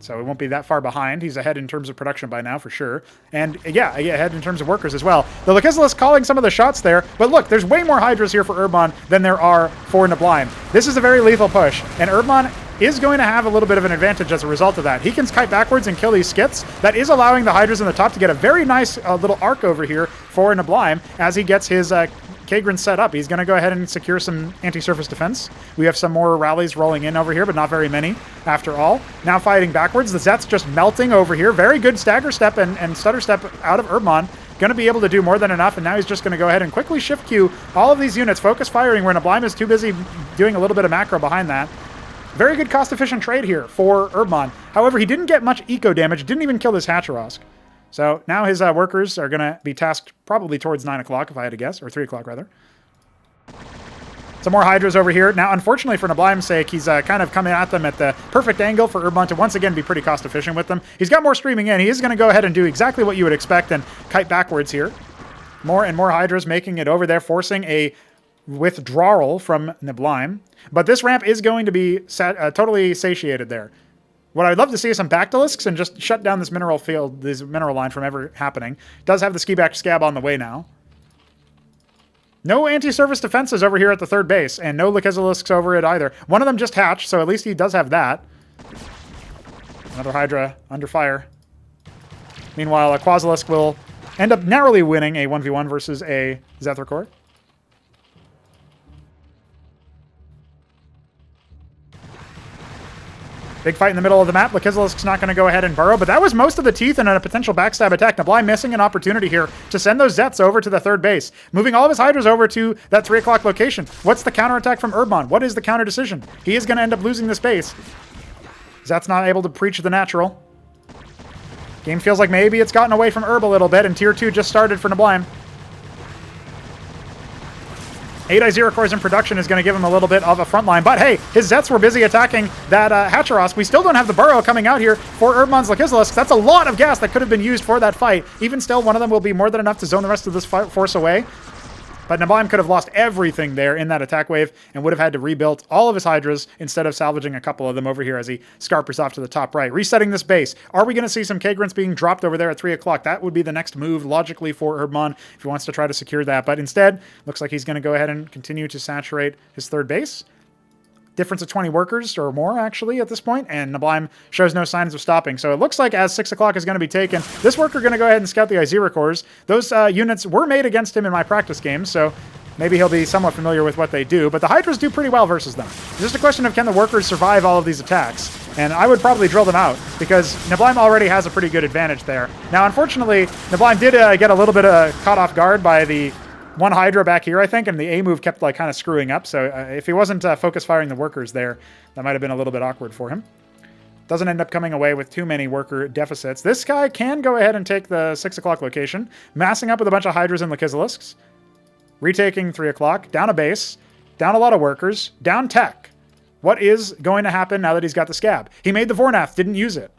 S1: So it won't be that far behind. He's ahead in terms of production by now, for sure. And yeah, ahead in terms of workers as well. The Lakislesks calling some of the shots there. But look, there's way more Hydras here for HerbMon than there are for Neblime. This is a very lethal push. And HerbMon is going to have a little bit of an advantage as a result of that. He can kite backwards and kill these skits. That is allowing the Hydras in the top to get a very nice little arc over here for Neblime as he gets his Kagran set up. He's going to go ahead and secure some anti-surface defense. We have some more rallies rolling in over here, but not very many after all. Now fighting backwards. The Zet's just melting over here. Very good stagger step and stutter step out of HerbMon. Going to be able to do more than enough, and now he's just going to go ahead and quickly shift queue all of these units, focus firing where Neblime is too busy doing a little bit of macro behind that. Very good cost-efficient trade here for HerbMon. However, he didn't get much eco damage, didn't even kill this Hatcherosk. So now his workers are going to be tasked probably towards 9 o'clock, if I had to guess, or 3 o'clock rather. Some more Hydras over here. Now, unfortunately for Neblime's sake, he's kind of coming at them at the perfect angle for HerbMon to once again be pretty cost-efficient with them. He's got more streaming in. He is going to go ahead and do exactly what you would expect and kite backwards here. More and more Hydras making it over there, forcing a withdrawal from Neblime. But this ramp is going to be totally satiated there. What I'd love to see is some Bactylisks and just shut down this mineral field, this mineral line from ever happening. Does have the ski-back scab on the way now. No anti-surface defenses over here at the third base, and no Lakislesks over it either. One of them just hatched, so at least he does have that. Another Hydra under fire. Meanwhile, a Quasilisk will end up narrowly winning a 1v1 versus a Zethricore. Big fight in the middle of the map. Lakislesk's not going to go ahead and burrow, but that was most of the teeth in a potential backstab attack. Neblime missing an opportunity here to send those Zets over to the third base. Moving all of his Hydras over to that 3 o'clock location. What's the counterattack from HerbMon? What is the counter decision? He is going to end up losing this base. Zet's not able to preach the natural. Game feels like maybe it's gotten away from Herb a little bit, and Tier 2 just started for Neblime. 8 Zerocores in production is going to give him a little bit of a front line. But hey, his Zets were busy attacking that Hatcherosk. We still don't have the burrow coming out here for HerbMon's Lakislesks. That's a lot of gas that could have been used for that fight. Even still, one of them will be more than enough to zone the rest of this force away. But Neblime could have lost everything there in that attack wave and would have had to rebuild all of his Hydras instead of salvaging a couple of them over here as he scarpers off to the top right. Resetting this base. Are we going to see some Kagrants being dropped over there at 3 o'clock? That would be the next move, logically, for HerbMon if he wants to try to secure that. But instead, looks like he's going to go ahead and continue to saturate his third base. Difference of 20 workers or more, actually, at this point, and Neblime shows no signs of stopping. So it looks like as 6 o'clock is going to be taken, this worker going to go ahead and scout the Zerocores. Those units were made against him in my practice games, so maybe he'll be somewhat familiar with what they do, but the Hydras do pretty well versus them. It's just a question of can the workers survive all of these attacks, and I would probably drill them out, because Neblime already has a pretty good advantage there. Now, unfortunately, Neblime did get a little bit caught off guard by the one Hydra back here, I think, and the A move kept like kind of screwing up. So if he wasn't focus firing the workers there, that might have been a little bit awkward for him. Doesn't end up coming away with too many worker deficits. This guy can go ahead and take the 6 o'clock location, massing up with a bunch of Hydras and Lakislesks, retaking 3 o'clock, down a base, down a lot of workers, down tech. What is going to happen now that he's got the scab? He made the Vornath, didn't use it.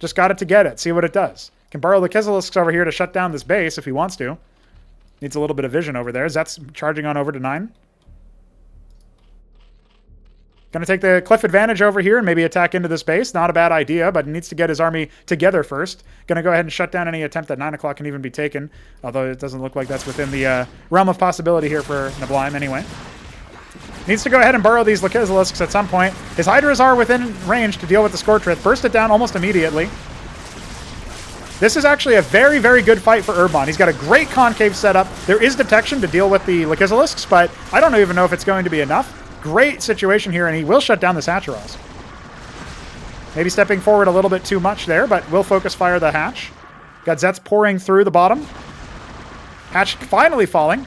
S1: Just got it to get it, see what it does. Can borrow the Lakislesks over here to shut down this base if he wants to. Needs a little bit of vision over there. That's charging on over to 9. Going to take the cliff advantage over here and maybe attack into this base. Not a bad idea, but needs to get his army together first. Going to go ahead and shut down any attempt that 9 o'clock can even be taken, although it doesn't look like that's within the realm of possibility here for Neblime anyway. Needs to go ahead and burrow these Lakislesks at some point. His Hydras are within range to deal with the Scorchrith. Burst it down almost immediately. This is actually a very, very good fight for HerbMon. He's got a great concave setup. There is detection to deal with the Lakislesks, but I don't even know if it's going to be enough. Great situation here, and he will shut down this Hatcherosk. Maybe stepping forward a little bit too much there, but will focus fire the Hatch. Got Zets pouring through the bottom. Hatch finally falling.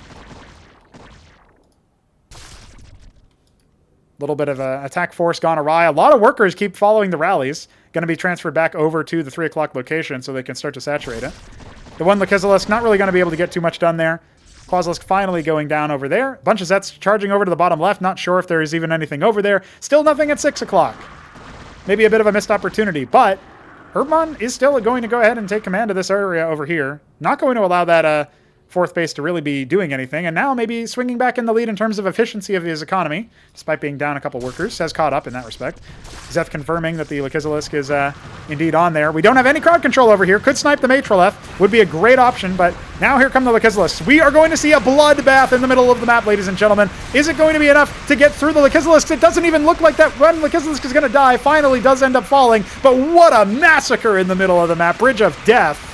S1: Little bit of an attack force gone awry. A lot of workers keep following the rallies. Going to be transferred back over to the 3 o'clock location so they can start to saturate it. The one Lakislesks not really going to be able to get too much done there. Quaslisk finally going down over there. A bunch of Zets charging over to the bottom left. Not sure if there is even anything over there. Still nothing at 6 o'clock. Maybe a bit of a missed opportunity, but HerbMon is still going to go ahead and take command of this area over here. Not going to allow that fourth base to really be doing anything, and now maybe swinging back in the lead in terms of efficiency of his economy, despite being down a couple workers, has caught up in that respect. Zeth confirming that the Lakizalisk is indeed on there. We don't have any crowd control over here. Could snipe the Matroleth. Would be a great option, but now here come the Lakizalisks. We are going to see a bloodbath in the middle of the map, ladies and gentlemen. Is it going to be enough to get through the Lakizalisks? It doesn't even look like that one Lakizalisk is going to die. Finally does end up falling, but what a massacre in the middle of the map. Bridge of Death.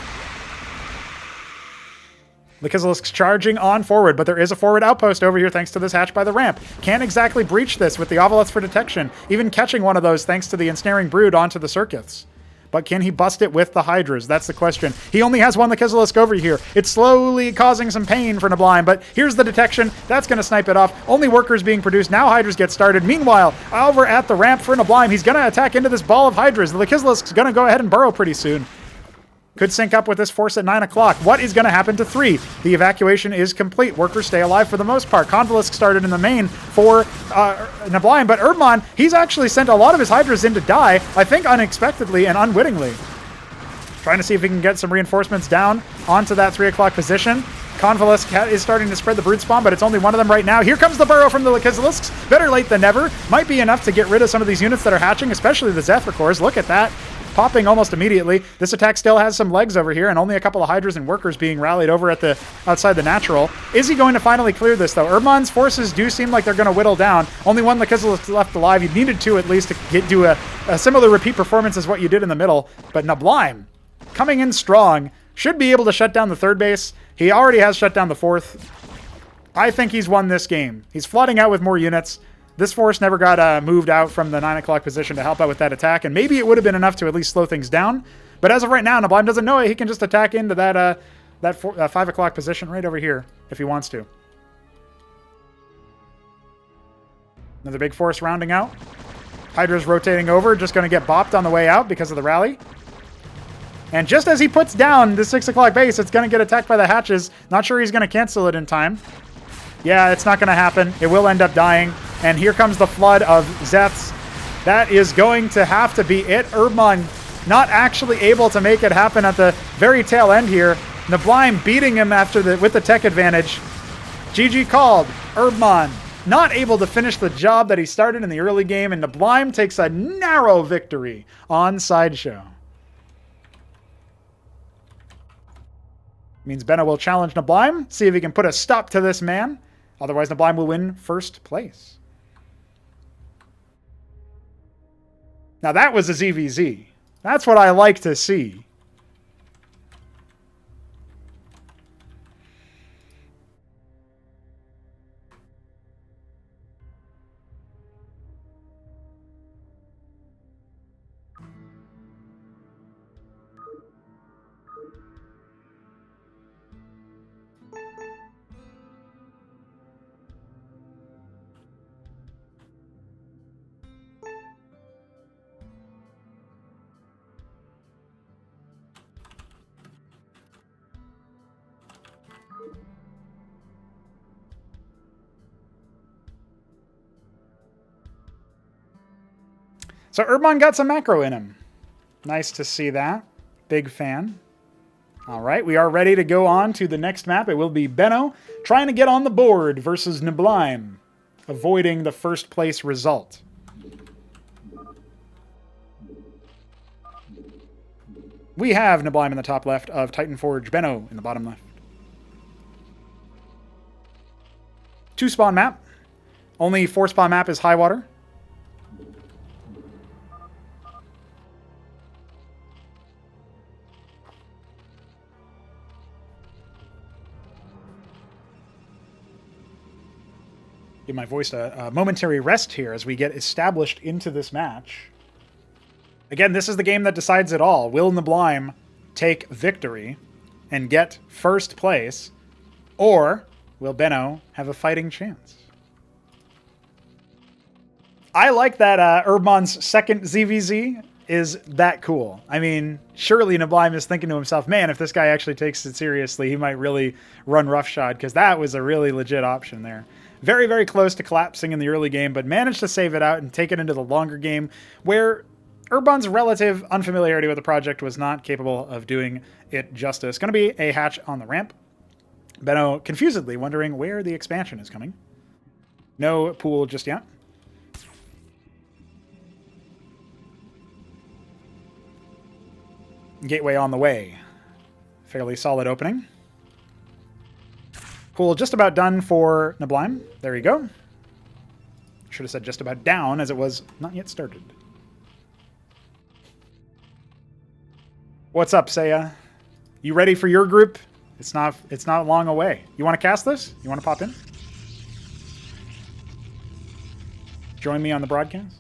S1: Lakizalisk's charging on forward, but there is a forward outpost over here thanks to this hatch by the ramp. Can't exactly breach this with the Ovoliths for detection, even catching one of those thanks to the ensnaring brood onto the circuits. But can he bust it with the Hydras? That's the question. He only has one Lakizalisk over here. It's slowly causing some pain for Neblime, but here's the detection. That's going to snipe it off. Only workers being produced. Now Hydras get started. Meanwhile, over at the ramp for Neblime, he's going to attack into this ball of Hydras. The Lakizalisk's going to go ahead and burrow pretty soon. Could sync up with this force at 9 o'clock. What is going to happen to 3? The evacuation is complete. Workers stay alive for the most part. Convalisk started in the main for Neblime, but HerbMon, he's actually sent a lot of his Hydras in to die, I think unexpectedly and unwittingly. Trying to see if he can get some reinforcements down onto that 3 o'clock position. Convalisk is starting to spread the brood spawn, but it's only one of them right now. Here comes the burrow from the Lakizalisks. Better late than never. Might be enough to get rid of some of these units that are hatching, especially the Zephyr-cores. Look at that. Popping almost immediately. This attack still has some legs over here, and only a couple of Hydras and workers being rallied over at the outside the natural. Is he going to finally clear this, though? HerbMon's forces do seem like they're going to whittle down. Only one Lakizalisk left alive. You needed 2 at least to do a similar repeat performance as what you did in the middle. But Neblime, coming in strong, should be able to shut down the 3rd base. He already has shut down the 4th. I think he's won this game. He's flooding out with more units. This force never got moved out from the 9 o'clock position to help out with that attack, and maybe it would have been enough to at least slow things down. But as of right now, Neblime doesn't know it. He can just attack into that 5 o'clock position right over here if he wants to. Another big force rounding out. Hydra's rotating over, just going to get bopped on the way out because of the rally. And just as he puts down the 6 o'clock base, it's going to get attacked by the hatches. Not sure he's going to cancel it in time. Yeah, it's not going to happen. It will end up dying. And here comes the flood of Zeths. That is going to have to be it. HerbMon not actually able to make it happen at the very tail end here. Neblime beating him with the tech advantage. GG called. HerbMon not able to finish the job that he started in the early game, and Neblime takes a narrow victory on Sideshow. Means Benno will challenge Neblime, see if he can put a stop to this man. Otherwise, Neblime will win 1st place. Now that was a ZVZ. That's what I like to see. So HerbMon got some macro in him. Nice to see that. Big fan. All right, we are ready to go on to the next map. It will be Benno trying to get on the board versus Neblime, avoiding the 1st place result. We have Neblime in the top left of Titan Forge, Benno in the bottom left. 2-spawn map. Only 4-spawn map is Highwater. Give my voice a momentary rest here as we get established into this match. Again, this is the game that decides it all. Will Neblime take victory and get 1st place, or will Benno have a fighting chance? I like that HerbMon's 2nd ZVZ is that cool. I mean, surely Neblime is thinking to himself, man, if this guy actually takes it seriously, he might really run roughshod, because that was a really legit option there. Very, very close to collapsing in the early game, but managed to save it out and take it into the longer game, where HerbMon's relative unfamiliarity with the project was not capable of doing it justice. Going to be a hatch on the ramp. Benno confusedly wondering where the expansion is coming. No pool just yet. Gateway on the way. Fairly solid opening. Pool just about done for Neblime. There you go. Should have said just about down, as it was not yet started. What's up, Hupsaiya? You ready for your group? It's not long away. You want to cast this? You want to pop in? Join me on the broadcast?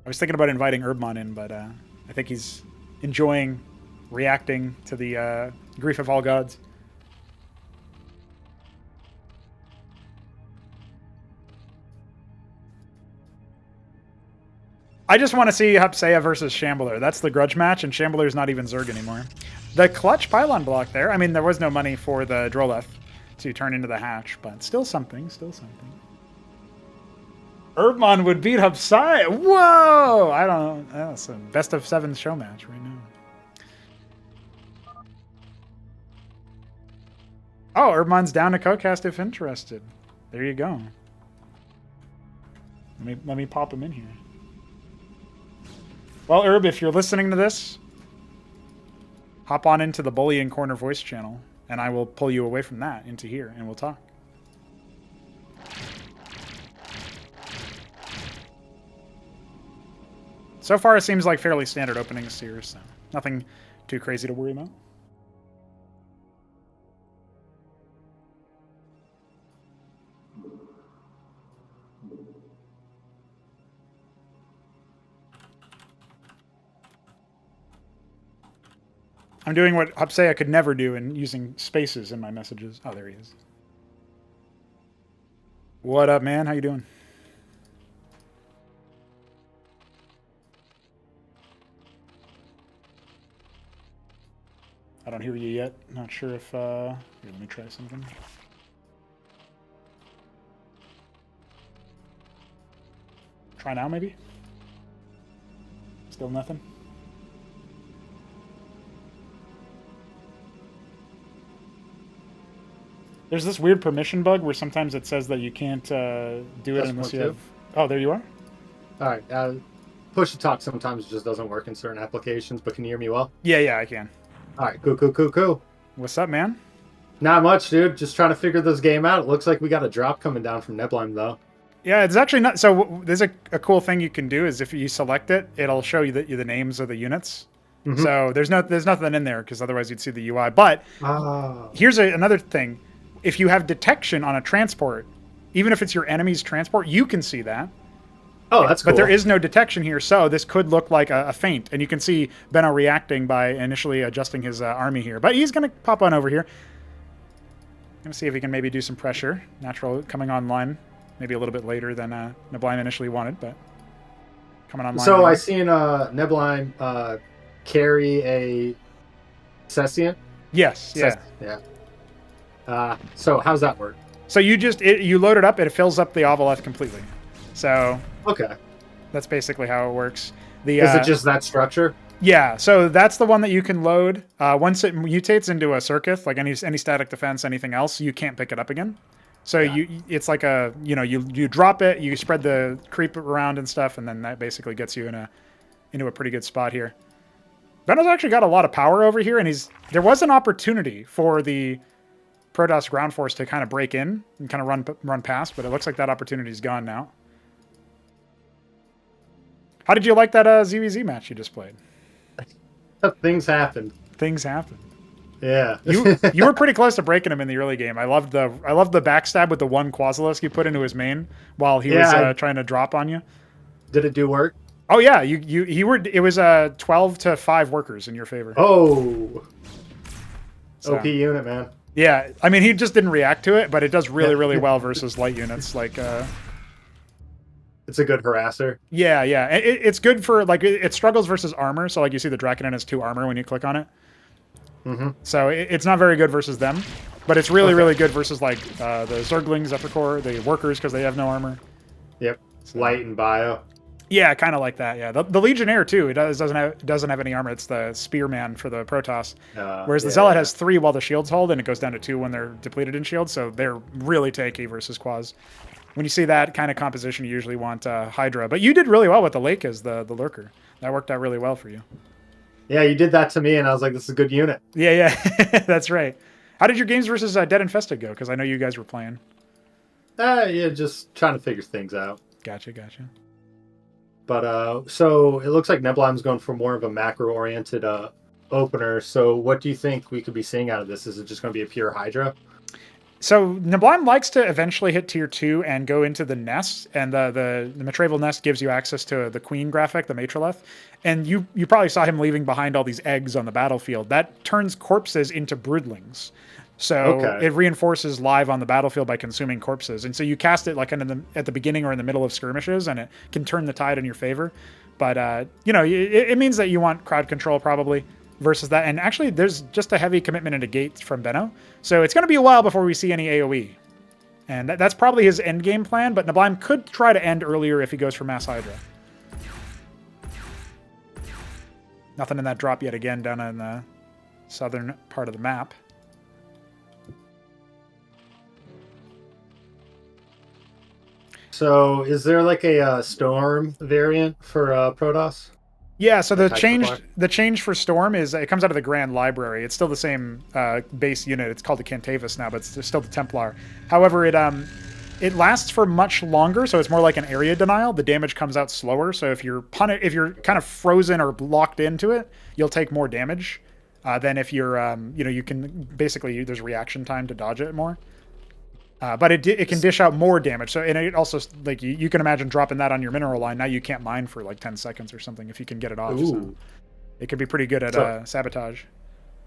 S1: I was thinking about inviting HerbMon in, but I think he's enjoying reacting to the grief of all gods. I just want to see Hupsaiya versus Shambler. That's the grudge match, and Shambler's not even Zerg anymore. The clutch pylon block there. I mean, there was no money for the Derelict to turn into the hatch, but still something, still something. HerbMon would beat Hupsaiya. Whoa! I don't know. That's a best of 7 show match right now. Oh, HerbMon's down to co-cast if interested. There you go. Let me pop him in here. Well, Herb, if you're listening to this, hop on into the Bullying Corner voice channel, and I will pull you away from that into here, and we'll talk. So far, it seems like fairly standard openings here, so nothing too crazy to worry about. I'm doing what Hupsaiya could never do in using spaces in my messages. Oh, there he is. What up, man? How you doing? I don't hear you yet. Not sure if... Here, let me try something. Try now, maybe? Still nothing? There's this weird permission bug where sometimes it says that you can't do it unless you have... Oh, there you are?
S11: All right. Push to talk sometimes just doesn't work in certain applications, but can you hear me well?
S1: Yeah, I can.
S11: All right, cool.
S1: What's up, man?
S11: Not much, dude. Just trying to figure this game out. It looks like we got a drop coming down from Neblime, though.
S1: Yeah, it's actually not... So there's a cool thing you can do is if you select it, it'll show you the names of the units. Mm-hmm. So there's nothing in there because otherwise you'd see the UI. But here's another thing. If you have detection on a transport, even if it's your enemy's transport, you can see that.
S11: Oh, that's cool.
S1: But there is no detection here, so this could look like a feint. And you can see Benno reacting by initially adjusting his army here. But he's going to pop on over here. Going to see if he can maybe do some pressure. Natural coming online maybe a little bit later than Neblime initially wanted, but coming online.
S11: So I seen Neblime carry a Sessient?
S1: Yes, yeah.
S11: Yeah. So how's that work?
S1: So you load it up, it fills up the Ovaleth completely. So
S11: okay,
S1: that's basically how it works.
S11: Is it just that structure?
S1: Yeah, so that's the one that you can load. Once it mutates into a circuit, like any static defense, anything else, you can't pick it up again. So it's like you drop it, you spread the creep around and stuff, and then that basically gets you into a pretty good spot here. Benno's actually got a lot of power over here, and there was an opportunity for the Protoss ground force to kind of break in and kind of run past, but it looks like that opportunity's gone now. How did you like that ZVZ match you just played?
S11: Things happened.
S1: Things happened.
S11: Yeah.
S1: you were pretty close to breaking him in the early game. I loved the backstab with the one Quasilisk you put into his main while he was trying to drop on you.
S11: Did it do work?
S1: Oh yeah, it was 12 to 5 workers in your favor.
S11: Oh. So. OP unit, man.
S1: Yeah, I mean, he just didn't react to it, but it does really, really well versus light units. Like,
S11: It's a good harasser.
S1: Yeah, yeah. It's good for, like, it struggles versus armor. So, like, you see the Draconin has 2 armor when you click on it.
S11: Mm-hmm.
S1: So it's not very good versus them. But it's really, really good versus, like, the Zerglings, Uppercore, the Workers, because they have no armor.
S11: Yep. Light and bio.
S1: Yeah, kind of like that. Yeah, the Legionnaire too. It doesn't have any armor. It's the Spearman for the Protoss. Whereas the Zealot has 3 while the shields hold, and it goes down to 2 when they're depleted in shields. So they're really tanky versus Quas. When you see that kind of composition, you usually want Hydra. But you did really well with the Lake as the Lurker. That worked out really well for you.
S11: Yeah, you did that to me, and I was like, this is a good unit.
S1: Yeah, yeah, that's right. How did your games versus Dead Infested go? Because I know you guys were playing.
S11: Yeah, just trying to figure things out.
S1: Gotcha.
S11: But so it looks like Neblime's going for more of a macro-oriented opener. So what do you think we could be seeing out of this? Is it just going to be a pure Hydra?
S1: So Neblime likes to eventually hit tier 2 and go into the nest, and the Matraval nest gives you access to the Queen graphic, the Matroleth, and you probably saw him leaving behind all these eggs on the battlefield. That turns corpses into broodlings. So it reinforces live on the battlefield by consuming corpses. And so you cast it like at the beginning or in the middle of skirmishes, and it can turn the tide in your favor. But, it means that you want crowd control probably versus that. And actually, there's just a heavy commitment into gates from Benno. So it's going to be a while before we see any AoE. And that's probably his end game plan, but Neblime could try to end earlier if he goes for Mass Hydra. Nothing in that drop yet again down in the southern part of the map.
S11: So is there like a Storm variant for Protoss?
S1: Yeah, so the change for Storm is it comes out of the Grand Library. It's still the same base unit. It's called the Cantavus now, but it's still the Templar. However, it lasts for much longer, so it's more like an area denial. The damage comes out slower, so if you're kind of frozen or locked into it, you'll take more damage than if you're you can basically there's reaction time to dodge it more. But it can dish out more damage. So and it also like you can imagine dropping that on your mineral line. Now you can't mine for like 10 seconds or something if you can get it off. So it could be pretty good at sabotage.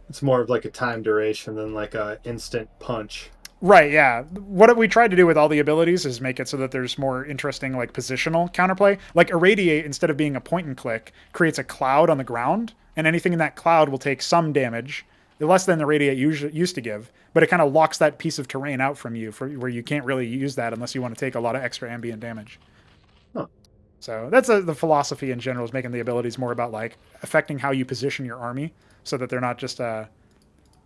S11: It's more of like a time duration than like a instant punch.
S1: Right, yeah. What we tried to do with all the abilities is make it so that there's more interesting like positional counterplay. Like Irradiate, instead of being a point and click, creates a cloud on the ground, and anything in that cloud will take some damage. Less than the Radiate used to give, but it kind of locks that piece of terrain out from you where you can't really use that unless you want to take a lot of extra ambient damage.
S11: Huh.
S1: So that's the philosophy in general, is making the abilities more about like affecting how you position your army so that they're not just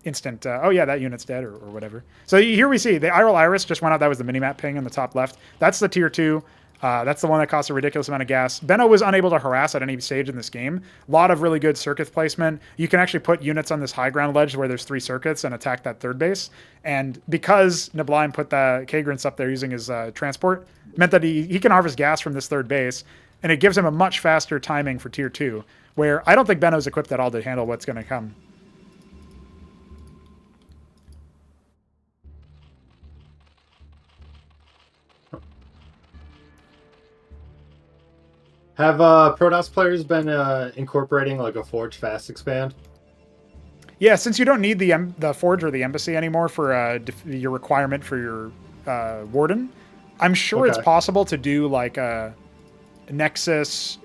S1: instant, oh yeah, that unit's dead or whatever. So here we see the Iral Iris just went out. That was the minimap ping in the top left. That's the tier 2. That's the one that costs a ridiculous amount of gas. Benno was unable to harass at any stage in this game. A lot of really good circuit placement. You can actually put units on this high ground ledge where there's 3 circuits and attack that third base. And because Neblime put the Kagrants up there using his transport, meant that he can harvest gas from this third base, and it gives him a much faster timing for tier 2, where I don't think Benno's equipped at all to handle what's going to come.
S11: Have Protoss players been incorporating like a Forge Fast Expand?
S1: Yeah, since you don't need the Forge or the Embassy anymore for your requirement for your Warden, I'm sure it's possible to do like a Nexus,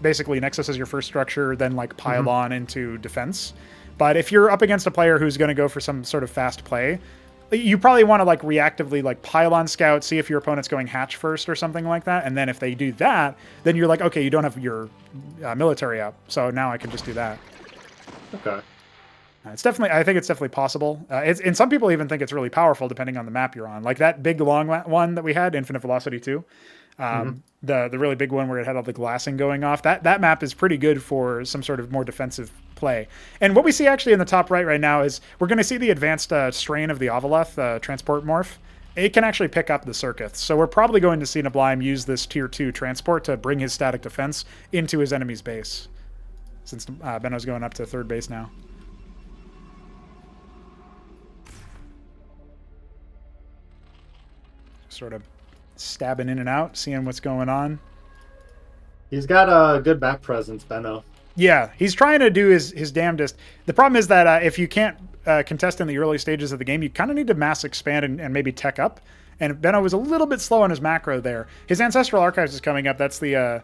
S1: basically Nexus is your first structure, then like pile on into defense. But if you're up against a player who's going to go for some sort of fast play, you probably want to like reactively like pile on scout, see if your opponent's going hatch first or something like that, and then if they do that, then you're like, okay, you don't have your military up, so now I can just do that.
S11: Okay.
S1: It's definitely, I think it's definitely possible. And some people even think it's really powerful depending on the map you're on. Like that big long one that we had, Infinite Velocity 2. The really big one where it had all the glassing going off. That map is pretty good for some sort of more defensive play. And what we see actually in the top right now is we're going to see the advanced strain of the Ovaleth transport morph. It can actually pick up the circuits. So we're probably going to see Neblime use this tier 2 transport to bring his static defense into his enemy's base, since Benno's going up to third base now. Sort of stabbing in and out, seeing what's going on.
S11: He's got a good map presence, Benno.
S1: Yeah, he's trying to do his damnedest. The problem is that if you can't contest in the early stages of the game, you kind of need to mass expand and maybe tech up. And Benno was a little bit slow on his macro there. His Ancestral Archives is coming up. That's the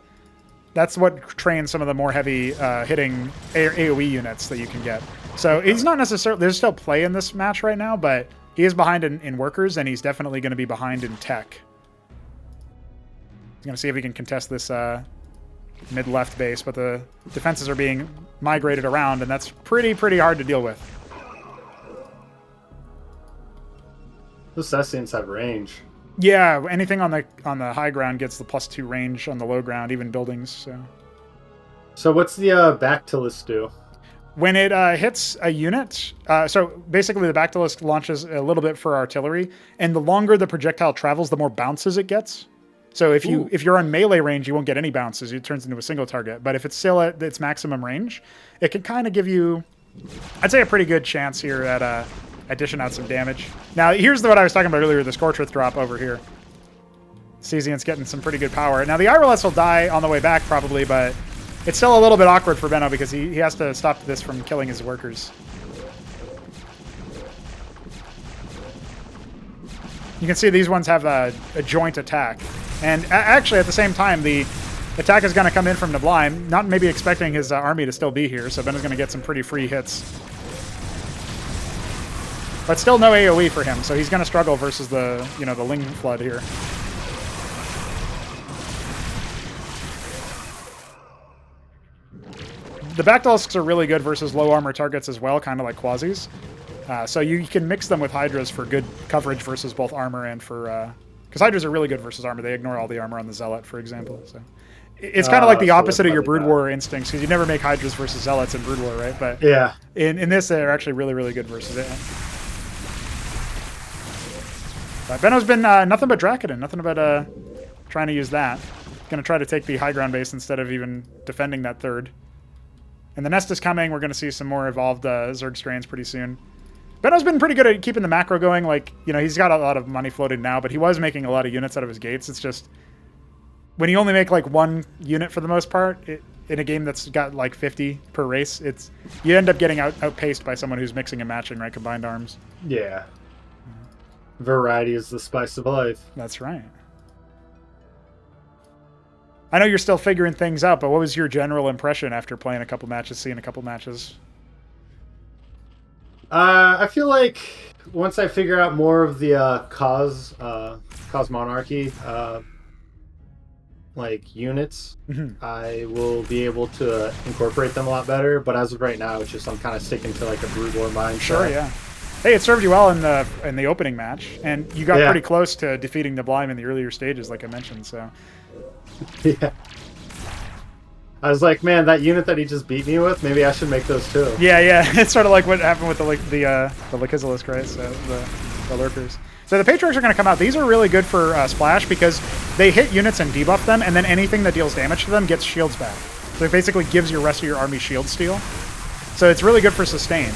S1: that's what trains some of the more heavy hitting AoE units that you can get. So he's not necessarily... There's still play in this match right now, but he is behind in workers, and he's definitely going to be behind in tech. He's going to see if he can contest this mid-left base, but the defenses are being migrated around, and that's pretty hard to deal with.
S11: Those Sessians have range.
S1: Yeah, anything on the high ground gets the +2 range on the low ground, even buildings.
S11: So what's the Bactylus do?
S1: When it hits a unit, so basically the Bactylus launches a little bit for artillery, and the longer the projectile travels, the more bounces it gets. So if you're on melee range, you won't get any bounces. It turns into a single target. But if it's still at its maximum range, it can kind of give you, I'd say, a pretty good chance here at dishing out some damage. Now, here's what I was talking about earlier, the Scorchwrath drop over here. Cesian's getting some pretty good power. Now, the Ireless will die on the way back, probably, but it's still a little bit awkward for Benno because he has to stop this from killing his workers. You can see these ones have a joint attack. And actually, at the same time, the attack is going to come in from Neblime, not maybe expecting his army to still be here, so Benno's going to get some pretty free hits. But still no AoE for him, so he's going to struggle versus the Ling Flood here. The Bactylusks are really good versus low armor targets as well, kind of like Quasis. So you can mix them with Hydras for good coverage versus both armor and for... Because Hydras are really good versus armor. They ignore all the armor on the Zealot, for example. So it's kind of like the opposite of your Brood War instincts, because you never make Hydras versus Zealots in Brood War, right? But
S11: yeah,
S1: in this, they're actually really good versus it. But Benno's been nothing but Dracodon, nothing but trying to use that. Going to try to take the high ground base instead of even defending that third. And the nest is coming. We're going to see some more evolved Zerg strains pretty soon. Benno's been pretty good at keeping the macro going. Like, he's got a lot of money floated now, but he was making a lot of units out of his gates. It's just, when you only make like one unit for the most part, in a game that's got like 50 per race, you end up getting outpaced by someone who's mixing and matching, right? Combined arms.
S11: Yeah. Variety is the spice of life.
S1: That's right. I know you're still figuring things out, but what was your general impression after playing a couple matches, seeing a couple matches?
S11: I feel like once I figure out more of the Cosmonarchy like units, I will be able to incorporate them a lot better. But as of right now, it's just I'm kind of sticking to like a Brood War mindset.
S1: Sure, yeah. Hey, it served you well in the opening match, and you got pretty close to defeating Neblime in the earlier stages, like I mentioned. So,
S11: yeah. I was like, man, that unit that he just beat me with, maybe I should make those too.
S1: Yeah. It's sort of like what happened with the Lakizalisk, right? So the Lurkers. So the Patriarchs are going to come out. These are really good for Splash because they hit units and debuff them, and then anything that deals damage to them gets shields back. So it basically gives your rest of your army shield steal. So it's really good for sustain.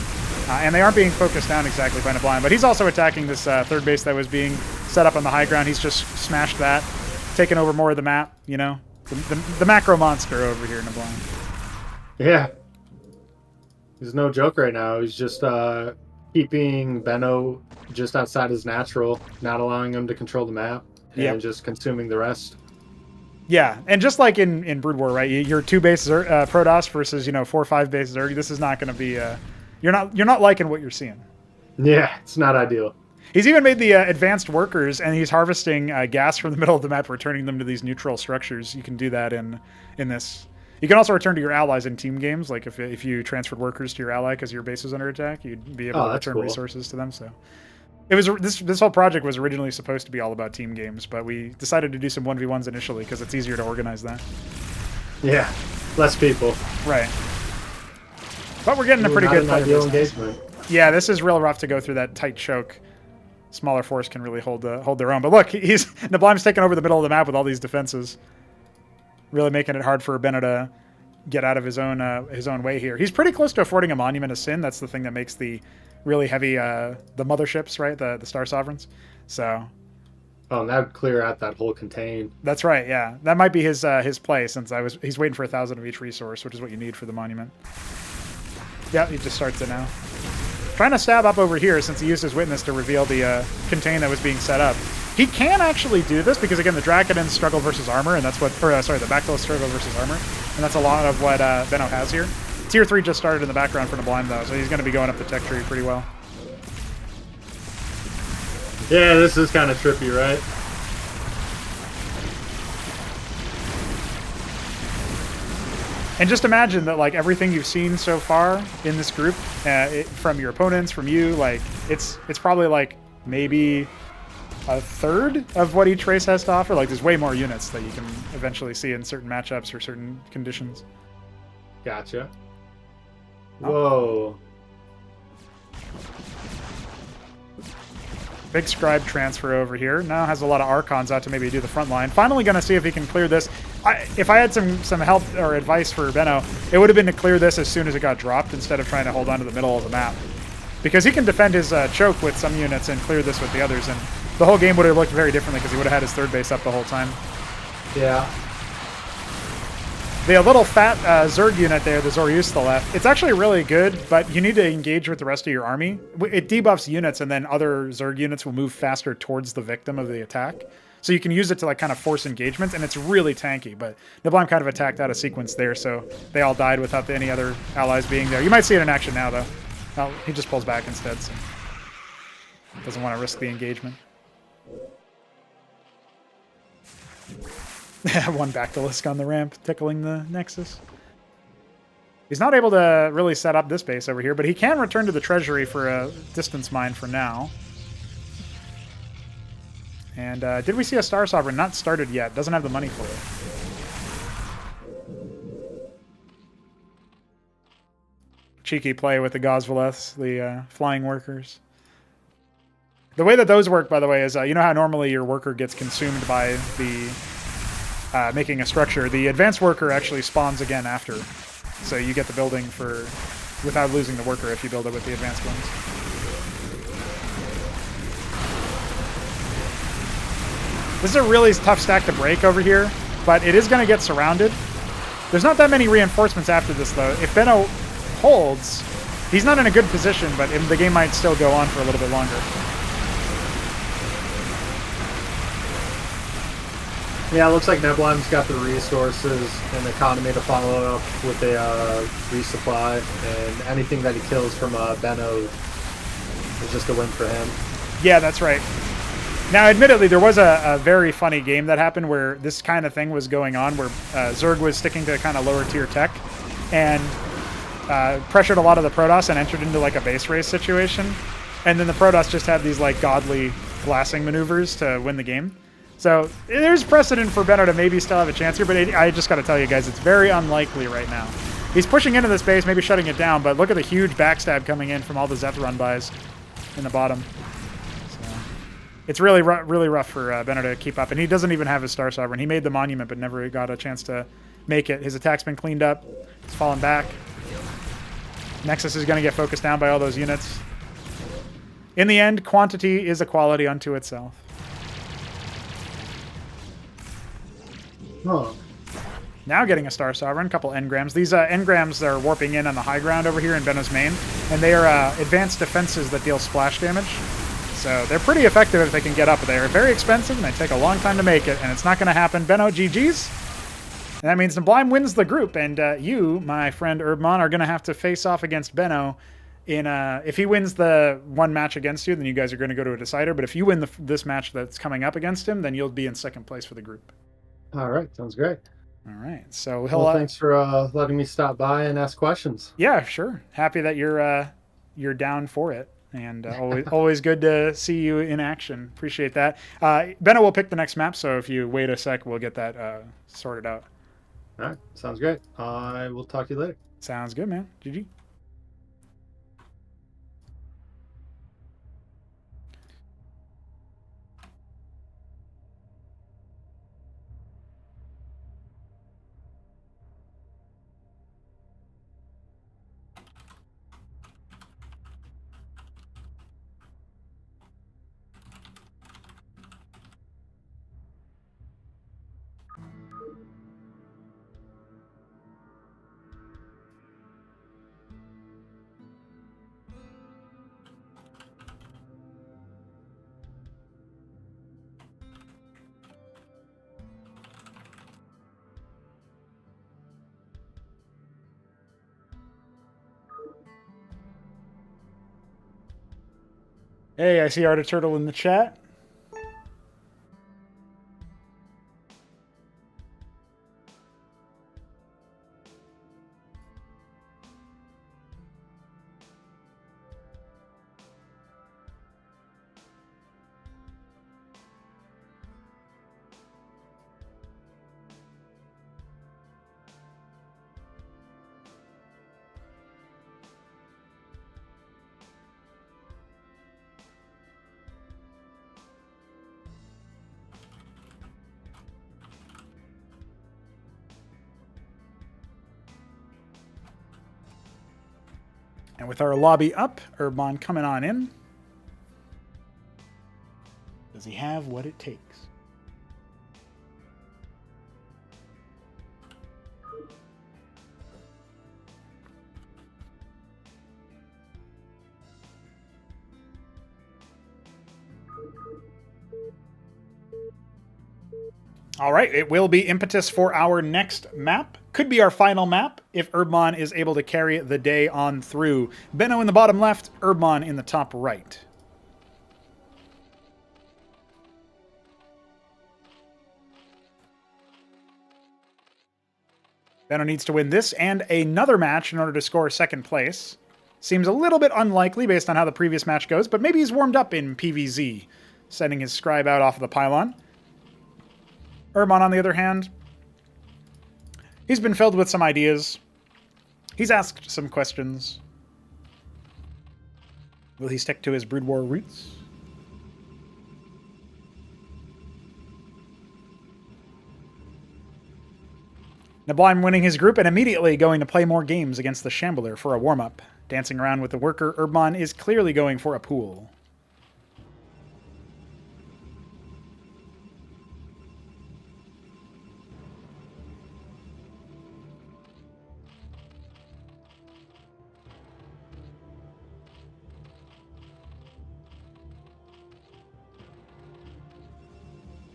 S1: And they aren't being focused down exactly by Neblime, but he's also attacking this third base that was being set up on the high ground. He's just smashed that, taken over more of the map, The macro monster over here, Neblime.
S11: Yeah. He's no joke right now. He's just keeping Benno just outside his natural, not allowing him to control the map, and just consuming the rest.
S1: Yeah, and just like in Brood War, right? You're 2 base Protoss versus 4 or 5 base Zerg. This is not going to be you're not liking what you're seeing.
S11: Yeah, it's not ideal.
S1: He's even made the advanced workers, and he's harvesting gas from the middle of the map, returning them to these neutral structures. You can do that in this. You can also return to your allies in team games, like if you transferred workers to your ally because your base was under attack, you'd be able to return resources to them. So it was this whole project was originally supposed to be all about team games, but we decided to do some 1v1s initially because it's easier to organize that.
S11: Yeah, less people.
S1: Right. But we're getting a pretty good player
S11: engagement.
S1: Yeah, this is real rough to go through that tight choke. Smaller force can really hold their own. But look, Neblime's taking over the middle of the map with all these defenses, really making it hard for Benno to get out of his own way here. He's pretty close to affording a Monument of Sin. That's the thing that makes the really heavy the motherships, right? The Star Sovereigns. So.
S11: Oh, and that would clear out that whole contain.
S1: That's right. Yeah, that might be his play since he's waiting for 1,000 of each resource, which is what you need for the monument. Yeah, he just starts it now. Trying to stab up over here since he used his witness to reveal the contain that was being set up. He can actually do this because, again, the Dracodins struggle versus armor, and that's what, or sorry, the Bactylus struggle versus armor, and that's a lot of what benno has here. Tier 3 just started in the background for Neblime, though, so he's going to be going up the tech tree pretty well.
S11: Yeah, this is kind of trippy, right?
S1: And just imagine that, like, everything you've seen so far in this group, from your opponents, from you, like, it's probably, like, maybe a third of what each race has to offer. Like, there's way more units that you can eventually see in certain matchups or certain conditions.
S11: Gotcha. Whoa.
S1: Big scribe transfer over here. Now has a lot of Archons out to maybe do the front line. Finally going to see if he can clear this. If I had some help or advice for benno, it would have been to clear this as soon as it got dropped instead of trying to hold on to the middle of the map. Because he can defend his choke with some units and clear this with the others, and the whole game would have looked very differently because he would have had his third base up the whole time.
S11: Yeah.
S1: The little fat Zerg unit there, the Zoryus to the left, it's actually really good, but you need to engage with the rest of your army. It debuffs units, and then other Zerg units will move faster towards the victim of the attack. So you can use it to like kind of force engagements, and it's really tanky. But Neblime kind of attacked out of sequence there, so they all died without any other allies being there. You might see it in action now, though. Oh, he just pulls back instead, so doesn't want to risk the engagement. One Bactylus on the ramp, tickling the Nexus. He's not able to really set up this base over here, but he can return to the treasury for a distance mine for now. And did we see a Star Sovereign? Not started yet. Doesn't have the money for it. Cheeky play with the Gosvaleths, the flying workers. The way that those work, by the way, is you know how normally your worker gets consumed by the making a structure. The advanced worker actually spawns again after. So you get the building for without losing the worker if you build it with the advanced ones. This is a really tough stack to break over here, but it is going to get surrounded. There's not that many reinforcements after this, though. If benno holds, he's not in a good position, but the game might still go on for a little bit longer.
S11: Yeah, it looks like Neblime's got the resources and economy to follow up with a resupply, and anything that he kills from benno is just a win for him.
S1: Yeah, that's right. Now, admittedly, there was a very funny game that happened where this kind of thing was going on, where Zerg was sticking to kind of lower tier tech and pressured a lot of the Protoss and entered into like a base race situation. And then the Protoss just had these like godly glassing maneuvers to win the game. So there's precedent for benno to maybe still have a chance here, but I just got to tell you guys, it's very unlikely right now. He's pushing into this base, maybe shutting it down, but look at the huge backstab coming in from all the Zethron buys in the bottom. So it's really rough for benno to keep up, and he doesn't even have his Star Sovereign. He made the monument, but never got a chance to make it. His attack's been cleaned up. It's fallen back. Nexus is going to get focused down by all those units. In the end, quantity is a quality unto itself.
S11: Huh.
S1: Now getting a Star Sovereign, a couple engrams. These engrams are warping in on the high ground over here in benno's main, and they are advanced defenses that deal splash damage. So they're pretty effective if they can get up. They're very expensive, and they take a long time to make it, and it's not going to happen. Benno, GG's. And that means Neblime wins the group, and you, my friend HerbMon, are going to have to face off against benno. If he wins the one match against you, then you guys are going to go to a decider. But if you win this match that's coming up against him, then you'll be in second place for the group.
S11: All right, sounds great.
S1: All right, so
S11: thanks for letting me stop by and ask questions.
S1: Yeah, sure. Happy that you're down for it, and always good to see you in action. Appreciate that. Benno will pick the next map, so if you wait a sec, we'll get that sorted out.
S11: All right, sounds great. I will talk to you later.
S1: Sounds good, man. GG. Hey, I see Art of Turtle in the chat. And with our lobby up, HerbMon coming on in. Does he have what it takes? All right, it will be Impetus for our next map. Could be our final map if HerbMon is able to carry the day on through. Benno in the bottom left, HerbMon in the top right. Benno needs to win this and another match in order to score second place. Seems a little bit unlikely based on how the previous match goes, but maybe he's warmed up in PvZ, sending his scribe out off of the pylon. HerbMon, on the other hand, he's been filled with some ideas. He's asked some questions. Will he stick to his Brood War roots? Neblime winning his group and immediately going to play more games against the Shambler for a warm-up. Dancing around with the worker, HerbMon is clearly going for a pool.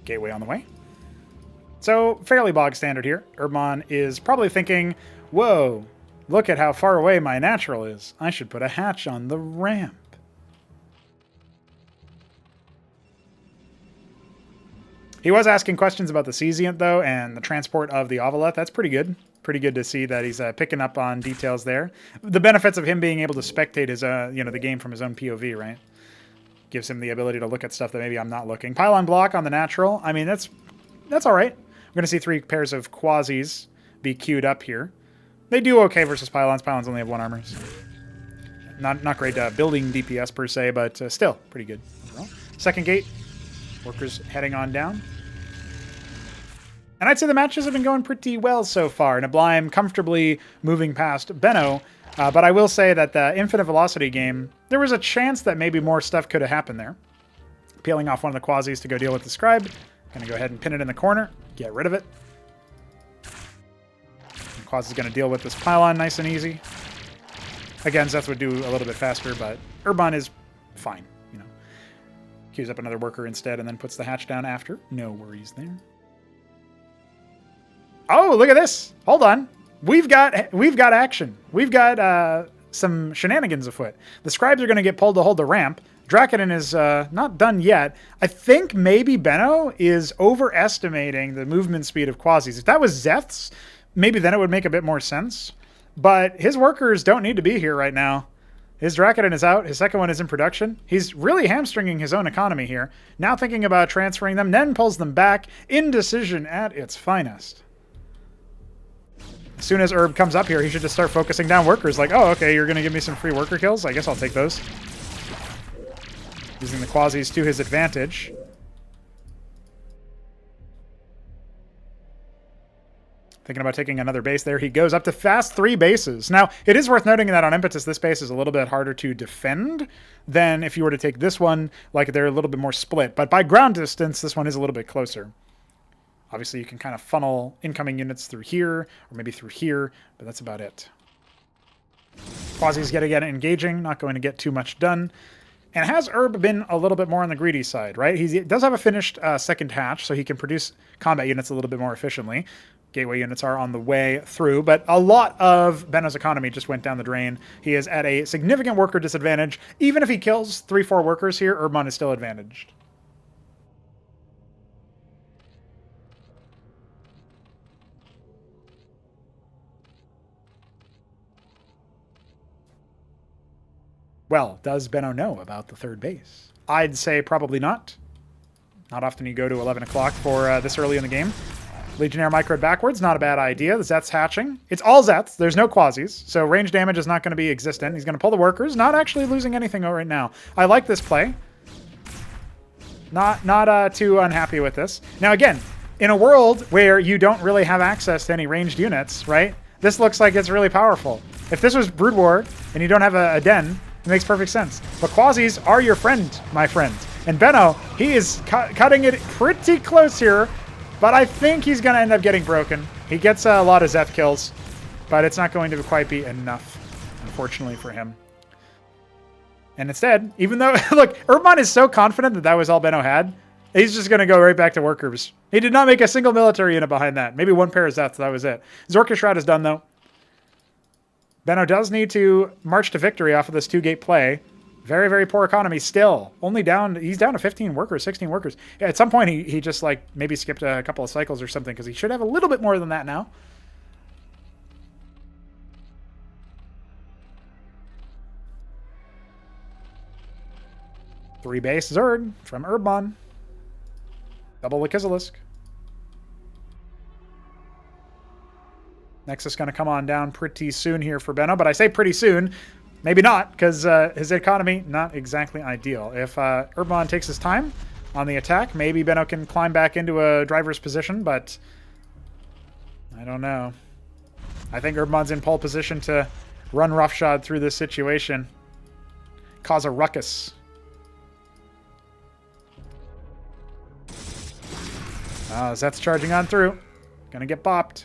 S1: Gateway on the way. So, fairly bog standard here. HerbMon is probably thinking, whoa, look at how far away my natural is. I should put a hatch on the ramp. He was asking questions about the Cesiant, though, and the transport of the Ovaleth. That's pretty good. Pretty good to see that he's picking up on details there. The benefits of him being able to spectate his, the game from his own POV, right? Gives him the ability to look at stuff that maybe I'm not looking. Pylon block on the natural. I mean, that's all right. We're going to see 3 pairs of quasis be queued up here. They do okay versus pylons. Pylons only have 1 armor. So not great building DPS per se, but still pretty good. Second gate. Workers heading on down. And I'd say the matches have been going pretty well so far. Neblime comfortably moving past Benno. But I will say that the Infinite Velocity game, there was a chance that maybe more stuff could have happened there. Peeling off one of the quasis to go deal with the scribe. Gonna go ahead and pin it in the corner. Get rid of it. Quas is gonna deal with this pylon nice and easy. Again, Zeth would do a little bit faster, but HerbMon is fine, you know. Queues up another worker instead and then puts the hatch down after. No worries there. Oh, look at this! Hold on. We've got action. We've got some shenanigans afoot. The scribes are going to get pulled to hold the ramp. Drakaden is not done yet. I think maybe Benno is overestimating the movement speed of quasis. If that was Zeth's, maybe then it would make a bit more sense. But his workers don't need to be here right now. His Drakaden is out. His second one is in production. He's really hamstringing his own economy here. Now thinking about transferring them, then pulls them back. Indecision at its finest. As soon as Herb comes up here, he should just start focusing down workers. Like, oh, okay, you're going to give me some free worker kills? I guess I'll take those. Using the quasis to his advantage. Thinking about taking another base there. He goes up to fast 3 bases. Now, it is worth noting that on Impetus, this base is a little bit harder to defend than if you were to take this one. Like, they're a little bit more split. But by ground distance, this one is a little bit closer. Obviously, you can kind of funnel incoming units through here, or maybe through here, but that's about it. Quasi's yet again engaging, not going to get too much done. And has Herb been a little bit more on the greedy side, right? He does have a finished second hatch, so he can produce combat units a little bit more efficiently. Gateway units are on the way through, but a lot of Benno's economy just went down the drain. He is at a significant worker disadvantage. Even if he kills 3-4 workers here, HerbMon is still advantaged. Well, does Benno know about the third base? I'd say probably not. Not often you go to 11 o'clock for this early in the game. Legionnaire micro backwards, not a bad idea. The Zet's hatching. It's all Zets. There's no quasis, so range damage is not going to be existent. He's going to pull the workers, not actually losing anything right now. I like this play. Not too unhappy with this. Now again, in a world where you don't really have access to any ranged units, right? This looks like it's really powerful. If this was Brood War and you don't have a den, it makes perfect sense. But quasis are your friend, my friend. And Benno, he is cutting it pretty close here, but I think he's going to end up getting broken. He gets a lot of Zeth kills, but it's not going to quite be enough, unfortunately for him. And instead, even though, look, HerbMon is so confident that that was all Benno had, he's just going to go right back to workers. He did not make a single military unit behind that. Maybe one pair of Zeths, that was it. Zorka Shroud is done, though. Benno does need to march to victory off of this 2-gate play. Very, very poor economy still. Only down, he's down to 15 workers, 16 workers. Yeah, at some point, he just, like, maybe skipped a couple of cycles or something, because he should have a little bit more than that now. Three base Zerg from HerbMon. Double Lakizalisk. Nexus going to come on down pretty soon here for Benno, but I say pretty soon. Maybe not, because his economy, not exactly ideal. If HerbMon takes his time on the attack, maybe Benno can climb back into a driver's position, but I don't know. I think HerbMon's in pole position to run roughshod through this situation. Cause a ruckus. Zet's charging on through. Gonna get bopped.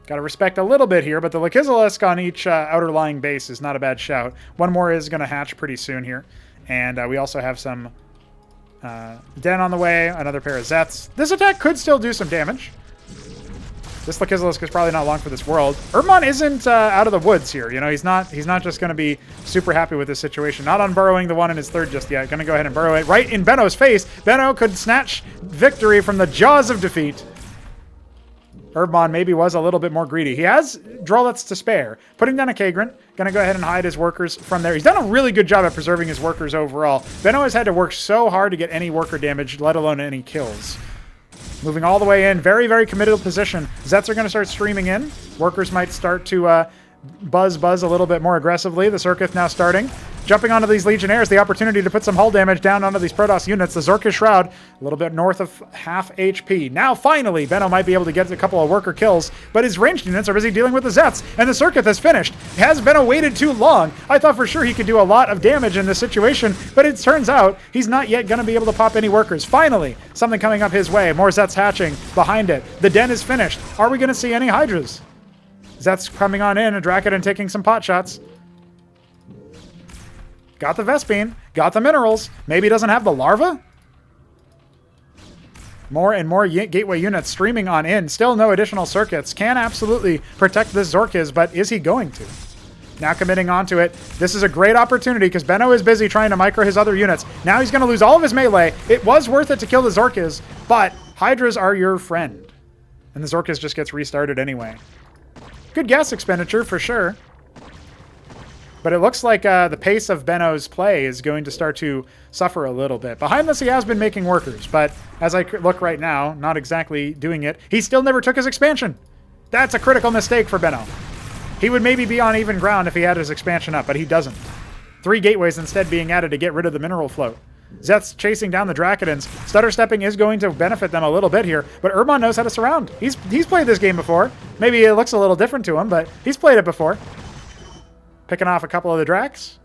S1: Gotta respect a little bit here, but the Lakizalisk on each outer lying base is not a bad shout. One more is going to hatch pretty soon here. And we also have some Den on the way, another pair of Zets. This attack could still do some damage. This Lakizalisk is probably not long for this world. HerbMon isn't out of the woods here. You know, he's not just going to be super happy with this situation. Not unburrowing the one in his third just yet. Going to go ahead and burrow it right in Benno's face. Benno could snatch victory from the jaws of defeat. HerbMon maybe was a little bit more greedy. He has Drolets to spare. Putting down a Kagrant. Going to go ahead and hide his workers from there. He's done a really good job at preserving his workers overall. Benno has had to work so hard to get any worker damage, let alone any kills. Moving all the way in. Very, very committed position. Zets are going to start streaming in. Workers might start to buzz a little bit more aggressively. The Circuit now starting. Jumping onto these Legionnaires, the opportunity to put some hull damage down onto these Protoss units. The Zorka Shroud, a little bit north of half HP. Now, finally, Benno might be able to get a couple of worker kills, but his ranged units are busy dealing with the Zets, and the Circuit has finished. Has Benno waited too long? I thought for sure he could do a lot of damage in this situation, but it turns out he's not yet going to be able to pop any workers. Finally, something coming up his way. More Zets hatching behind it. The Den is finished. Are we going to see any Hydras? Zets coming on in, a Draken and taking some pot shots. Got the Vespene, got the minerals. Maybe he doesn't have the larva? More and more gateway units streaming on in. Still no additional circuits. Can absolutely protect this Zorkiz, but is he going to? Now committing onto it. This is a great opportunity because Benno is busy trying to micro his other units. Now he's going to lose all of his melee. It was worth it to kill the Zorkiz, but Hydras are your friend. And the Zorkiz just gets restarted anyway. Good gas expenditure for sure. But it looks like the pace of Benno's play is going to start to suffer a little bit. Behind this, he has been making workers, but as I look right now, not exactly doing it. He still never took his expansion. That's a critical mistake for Benno. He would maybe be on even ground if he had his expansion up, but he doesn't. 3 gateways instead being added to get rid of the mineral float. Zeth's chasing down the Drakenins. Stutter stepping is going to benefit them a little bit here, but HerbMon knows how to surround. He's played this game before. Maybe it looks a little different to him, but he's played it before. Picking off a couple of the Dracs.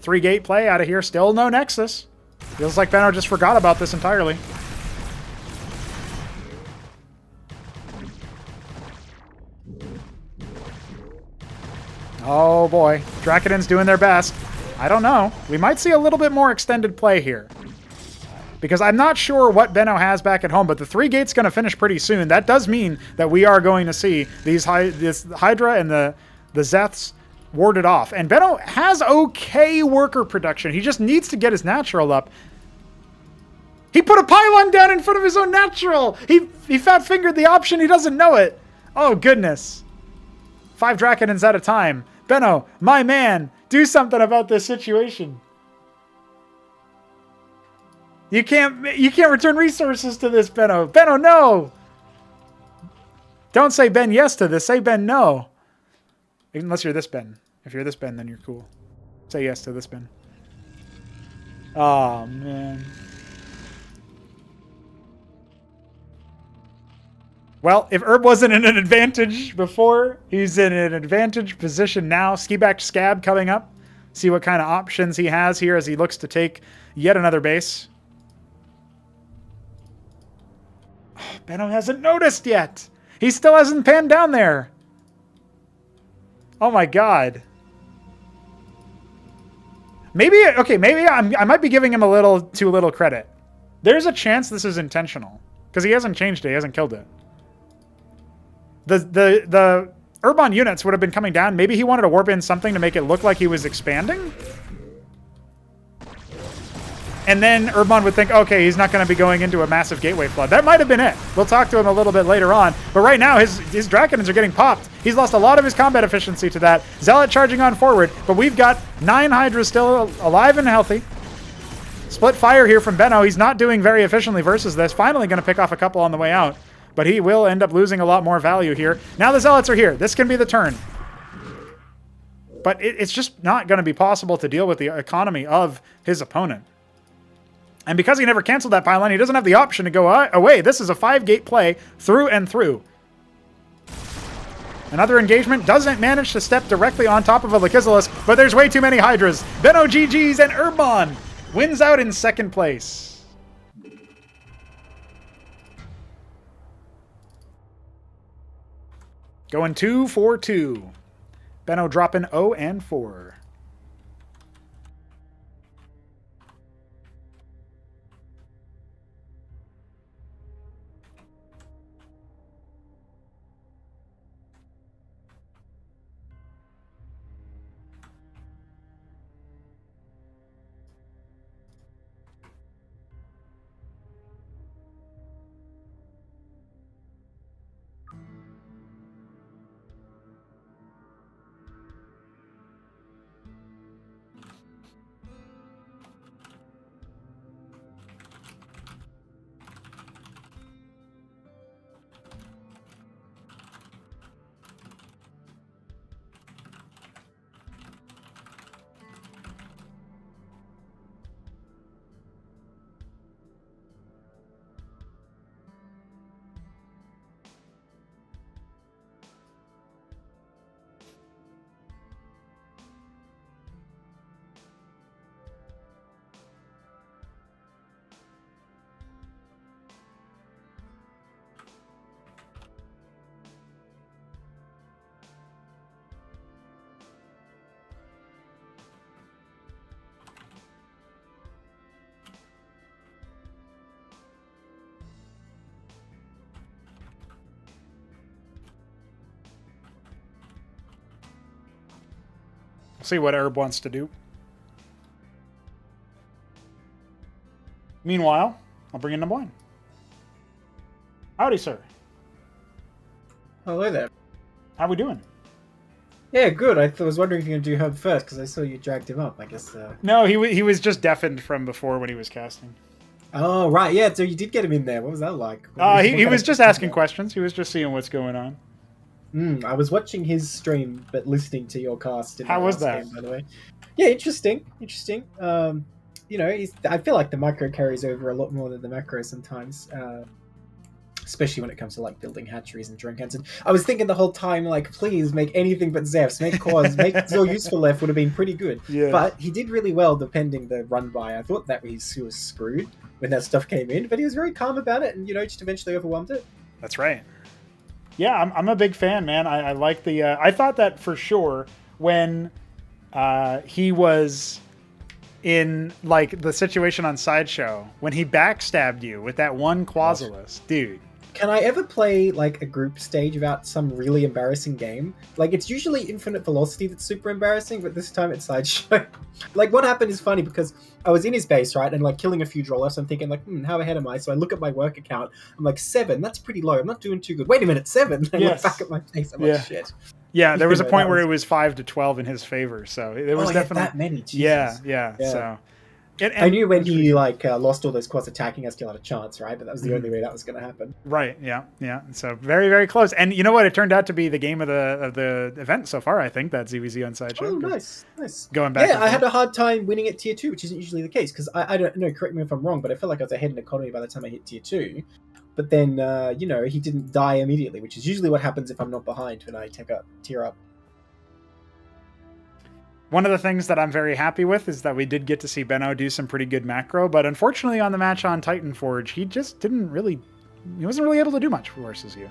S1: 3-gate play out of here. Still no Nexus. Feels like Benno just forgot about this entirely. Oh boy. Drakenins doing their best. I don't know. We might see a little bit more extended play here. because I'm not sure what Benno has back at home, but the 3 gate's going to finish pretty soon. That does mean that we are going to see this Hydra and the Zeths warded off. And Benno has okay worker production. He just needs to get his natural up. He put a pylon down in front of his own natural. He fat-fingered the option. He doesn't know it. Oh, goodness. 5 Draconins at a time. Benno, my man, do something about this situation. You can't return resources to this, Benno. Benno, no! Don't say Ben yes to this. Say Ben no. Unless you're this Ben. If you're this Ben, then you're cool. Say yes to this Ben. Oh, man. Well, if Herb wasn't in an advantage before, he's in an advantage position now. Ski back to Scab coming up. See what kind of options he has here as he looks to take yet another base. Oh, Benno hasn't noticed yet. He still hasn't panned down there. Oh my god. Maybe I might be giving him too little credit. There's a chance this is intentional. Because he hasn't changed it, he hasn't killed it. The HerbMon units would have been coming down. Maybe he wanted to warp in something to make it look like he was expanding? And then HerbMon would think, okay, he's not going to be going into a massive gateway flood. That might have been it. We'll talk to him a little bit later on. But right now, his Draconins are getting popped. He's lost a lot of his combat efficiency to that. Zealot charging on forward, but we've got 9 Hydras still alive and healthy. Split fire here from Benno. He's not doing very efficiently versus this. Finally going to pick off a couple on the way out. But he will end up losing a lot more value here. Now the Zealots are here. This can be the turn. But it's just not going to be possible to deal with the economy of his opponent. And because he never canceled that pylon, he doesn't have the option to go away. This is a 5-gate play through and through. Another engagement doesn't manage to step directly on top of a Lakizalis, but there's way too many Hydras. Benno GG's and HerbMon wins out in 2nd place. Going 2 for 2. Benno dropping 0 and 4. See what Herb wants to do. Meanwhile, I'll bring in Neblime. Howdy, sir.
S9: Hello there.
S1: How we doing?
S9: Yeah, good. I was wondering if you were going to do Herb first, because I saw you dragged him up, I guess.
S1: No, he was just deafened from before when he was casting.
S9: Oh, right. Yeah, so you did get him in there. What was that like?
S1: He was just asking questions. He was just seeing what's going on.
S9: I was watching his stream, but listening to your cast. In
S1: How was
S9: last
S1: that?
S9: Game, by the way. Yeah, interesting. You know, I feel like the micro carries over a lot more than the macro sometimes. Especially when it comes to like building hatcheries and drink cans. And I was thinking the whole time, like, please make anything but Zephs, make cores, make Zor useful left would have been pretty good.
S1: Yeah.
S9: But he did really well defending the run by. I thought that he was screwed when that stuff came in, but he was very calm about it and, you know, just eventually overwhelmed it.
S1: That's right. Yeah, I'm a big fan, man. I like the... I thought that for sure when he was in like the situation on Sideshow when he backstabbed you with that one Quasilis, dude.
S9: Can I ever play like a group stage without some really embarrassing game? Like it's usually Infinite Velocity that's super embarrassing, but this time it's Sideshow. Like what happened is funny because I was in his base, right, and like killing a few Drollos. I'm thinking like, how ahead am I? So I look at my work account. I'm like 7. That's pretty low. I'm not doing too good. Wait a minute, 7. I look back at my face. I'm like, shit.
S1: Yeah, there was a point where it was 5-12 in his favor. So it was definitely
S9: that many. Jesus.
S1: Yeah. So. And
S9: I knew when he like lost all those quads attacking, I still had a chance, right? But that was the only way that was going to happen.
S1: Right. Yeah. So very, very close. And you know what? It turned out to be the game of the event so far. I think that ZVZ on Sideshow.
S9: Oh, nice.
S1: Going back.
S9: Yeah, I had a hard time winning at tier 2, which isn't usually the case because I don't know. Correct me if I'm wrong, but I felt like I was ahead in economy by the time I hit tier 2. But then he didn't die immediately, which is usually what happens if I'm not behind when I take a tier up.
S1: One of the things that I'm very happy with is that we did get to see Benno do some pretty good macro, but unfortunately on the match on Titanforge, he wasn't really able to do much versus you.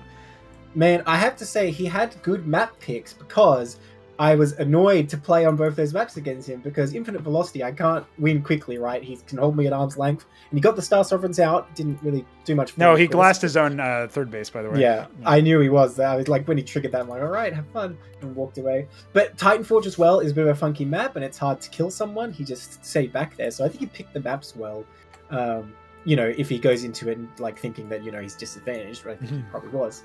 S9: Man, I have to say he had good map picks because I was annoyed to play on both those maps against him because Infinite Velocity, I can't win quickly, right? He can hold me at arm's length. And he got the Star Sovereigns out, didn't really do much for
S1: No,
S9: me,
S1: he glassed his own third base, by the way.
S9: Yeah, I knew he was there. I was like, when he triggered that, I'm like, all right, have fun, and walked away. But Titanforge as well is a bit of a funky map, and it's hard to kill someone. He just stayed back there. So I think he picked the maps well. If he goes into it and like thinking that, he's disadvantaged, but I think he probably was.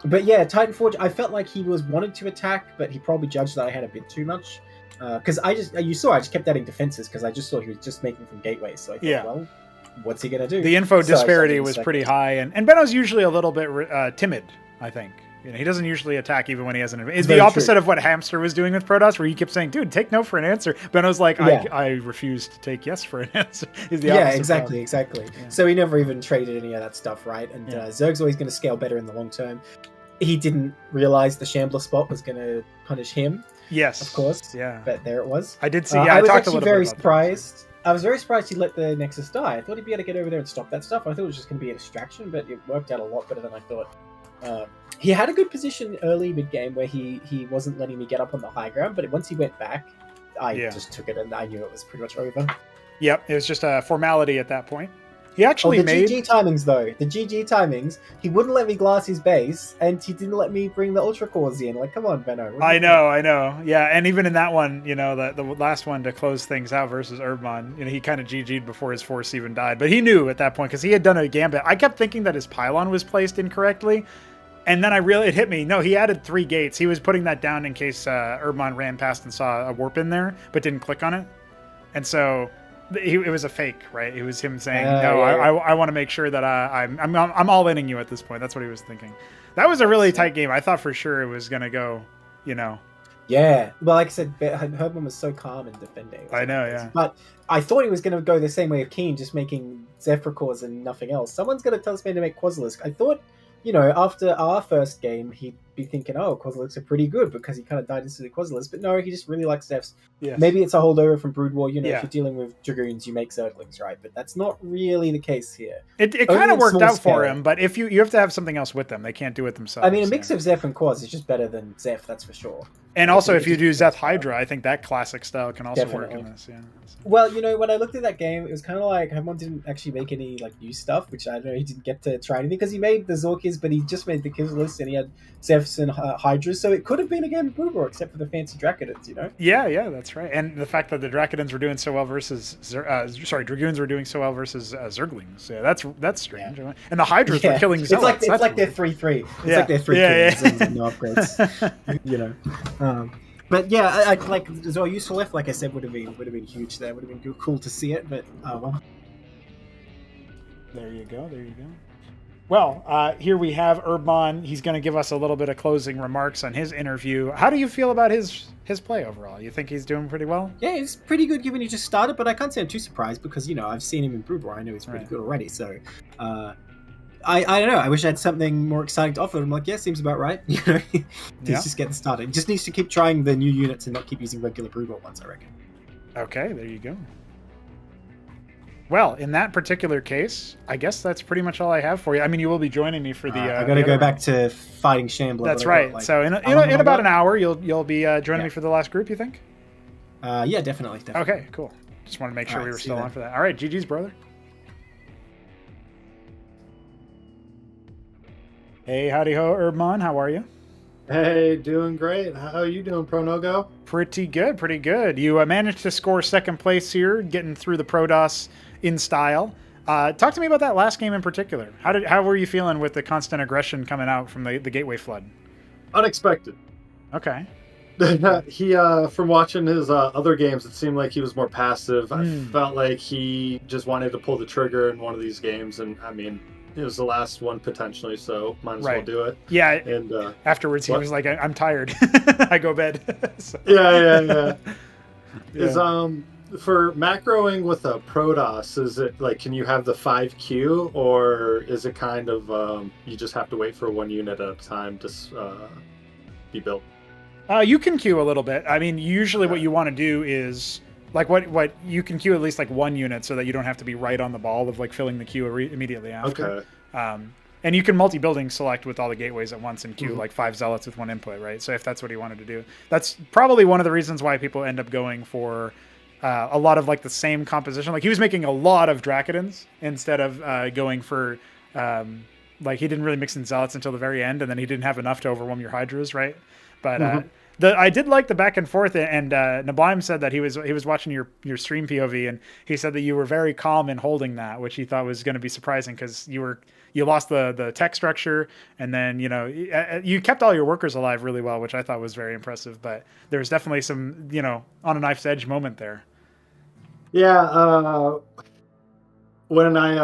S9: But yeah, Titanforge, I felt like he wanted to attack, but he probably judged that I had a bit too much. Because I just kept adding defenses because I just saw he was just making from gateways. So I thought, well, what's he going to do?
S1: The info disparity was pretty high, and Benno's usually a little bit timid, I think. He doesn't usually attack even when he has an... It's the opposite of what Hamster was doing with Protoss, where you kept saying, dude, take no for an answer. Benno's like, I refuse to take yes for an answer.
S9: Exactly. Yeah. So he never even traded any of that stuff, right? And Zerg's always going to scale better in the long term. He didn't realize the Shambler spot was going to punish him.
S1: Yes.
S9: Of course.
S1: Yeah.
S9: But there it was.
S1: I did see,
S9: I was
S1: talked a
S9: actually
S1: little
S9: very
S1: bit about
S9: surprised. I was very surprised he let the Nexus die. I thought he'd be able to get over there and stop that stuff. I thought it was just going to be a distraction, but it worked out a lot better than I thought. He had a good position early mid-game where he wasn't letting me get up on the high ground, but once he went back, I just took it and I knew it was pretty much over.
S1: Yep, it was just a formality at that point. He actually made...
S9: GG timings, though. The GG timings, he wouldn't let me glass his base, and he didn't let me bring the Ultra Cores in. Like, come on, Benno.
S1: I know. Yeah, and even in that one, the last one to close things out versus HerbMon, he kind of GG'd before his force even died. But he knew at that point, because he had done a gambit. I kept thinking that his pylon was placed incorrectly, and then it hit me. No, he added 3 gates. He was putting that down in case HerbMon ran past and saw a warp in there, but didn't click on it. And so... it was a fake, right? It was him saying, I want to make sure that I'm all inning you at this point. That's what he was thinking. That was a really tight game. I thought for sure it was going to go,
S9: Yeah. Well, like I said, HerbMon was so calm in defending.
S1: I know, yeah.
S9: But I thought he was going to go the same way of Keen, just making Zephyr cores and nothing else. Someone's going to tell us to make Quasilisk. I thought, after our first game, he'd be thinking, Quasilisks are pretty good because he kind of died into the Quasilisk. But no, he just really likes Zephs. Yes. Maybe it's a holdover from Brood War. If you're dealing with Dragoons, you make Zerglings, right? But that's not really the case here.
S1: It kind of worked out for him, but if you have to have something else with them. They can't do it themselves.
S9: I mean, a mix of Zeph and Quas is just better than Zeph, that's for sure.
S1: And also, if you do Zeph Hydra, I think that classic style can also work in this. Yeah.
S9: Well, when I looked at that game, it was kind of like HerbMon didn't actually make any new stuff, which I don't know. He didn't get to try anything because he made the Zorkis, but he just made the kills list and he had Zephs and Hydras, so it could have been a game of Brood War, except for the fancy Draconans,
S1: Yeah, that's right. And the fact that the Draconans were doing so well versus Dragoons were doing so well versus Zerglings. Yeah, that's strange. Yeah. And the Hydras were killing Zealots.
S9: It's like they're 3-3. It's like they're 3 kills and no upgrades. But yeah, I like Zor useful left. Like I said, would have been huge. There would have been cool to see it. But well.
S1: There you go. Well, here we have HerbMon. He's going to give us a little bit of closing remarks on his interview. How do you feel about his play overall? You think he's doing pretty well?
S9: Yeah, he's pretty good given he just started, but I can't say I'm too surprised because, I've seen him in Brood War. I know he's pretty good already. So, I don't know. I wish I had something more exciting to offer. I'm like, seems about right. He's just getting started. He just needs to keep trying the new units and not keep using regular Brood War ones, I reckon.
S1: Okay, there you go. Well, in that particular case, I guess that's pretty much all I have for you. I mean, you will be joining me for the...
S9: I got to go back to fighting Shambler.
S1: That's right. So in about an hour, you'll be joining me for the last group, you think?
S9: Yeah, definitely.
S1: Okay, cool. Just wanted to make sure
S9: All
S1: we
S9: right,
S1: were
S9: see
S1: still
S9: you
S1: on
S9: then.
S1: for that. All right, GG's, brother. Hey, howdy ho, HerbMon. How are you?
S11: Hey, doing great. How are you doing, Pronogo?
S1: Pretty good, pretty good. You managed to score second place here, getting through the Protoss in style. Talk to me about that last game in particular. How were you feeling with the constant aggression coming out from the Gateway Flood?
S11: Unexpected.
S1: Okay.
S11: He, from watching his other games, it seemed like he was more passive. I felt like he just wanted to pull the trigger in one of these games, and I mean, it was the last one potentially, so might as well do it.
S1: Yeah.
S11: And
S1: afterwards, he was like, "I'm tired. I go bed." So.
S11: Yeah. Is for macroing with a Protoss, is it like, can you have the 5Q, or is it kind of you just have to wait for one unit at a time to be built?
S1: You can queue a little bit. I mean, usually what you want to do is like what you can queue at least like one unit so that you don't have to be right on the ball of like filling the queue immediately after.
S11: Okay.
S1: And you can multi-building select with all the gateways at once and queue like 5 zealots with 1 input, right? So if that's what he wanted to do, that's probably one of the reasons why people end up going for a lot of like the same composition. Like he was making a lot of Dracodons instead of going for like he didn't really mix in zealots until the very end, and then he didn't have enough to overwhelm your Hydras, right? But I did like the back and forth, and Neblime said that he was watching your stream POV, and he said that you were very calm in holding that, which he thought was going to be surprising because you lost the tech structure, and then you kept all your workers alive really well, which I thought was very impressive. But there was definitely some on a knife's edge moment there.
S11: Yeah. When I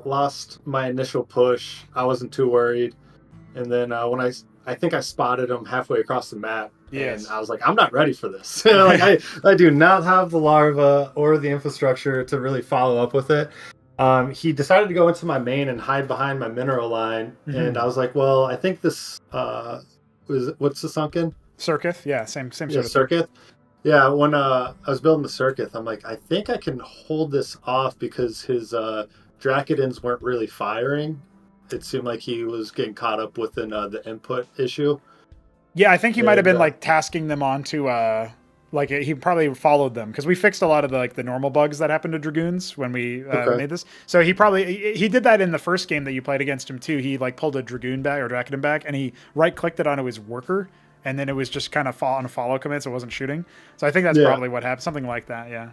S11: lost my initial push, I wasn't too worried, and then when I think I spotted him halfway across the map.
S1: Yes.
S11: And I was like, I'm not ready for this. Like I do not have the larva or the infrastructure to really follow up with it. He decided to go into my main and hide behind my mineral line. And I was like, well, I think this what's the sunken?
S1: Circuit, yeah, same sort of
S11: circuit. Yeah, when I was building the circuit, I'm like, I think I can hold this off because his Dracodons weren't really firing. It seemed like he was getting caught up within the input issue.
S1: Yeah, I think he might have been like tasking them onto like he probably followed them because we fixed a lot of the normal bugs that happened to Dragoons when we made this. So he did that in the first game that you played against him too. He like pulled a Dragoon back or Dracodon back, and he right clicked it onto his worker, and then it was just kind of on a follow command, so it wasn't shooting. So I think that's probably what happened, something like that. Yeah.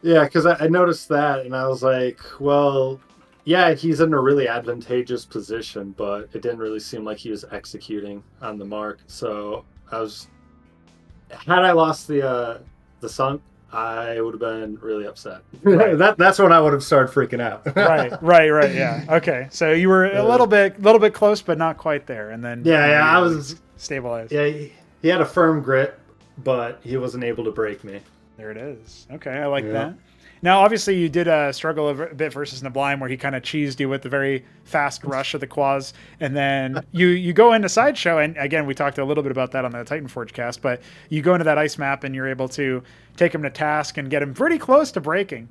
S11: Yeah, because I noticed that, and I was like, well. Yeah, he's in a really advantageous position, but it didn't really seem like he was executing on the mark. So had I lost the sun, I would have been really upset. Right. That's when I would have started freaking out.
S1: Right. Yeah. Okay. So you were a little bit close, but not quite there, and then
S11: I was
S1: stabilized.
S11: Yeah, he had a firm grip, but he wasn't able to break me.
S1: There it is. Okay, I like that. Now, obviously, you did struggle a bit versus Neblime, where he kind of cheesed you with the very fast rush of the quads, and then you go into Sideshow, and again, we talked a little bit about that on the Titanforge cast, but you go into that ice map, and you're able to take him to task and get him pretty close to breaking.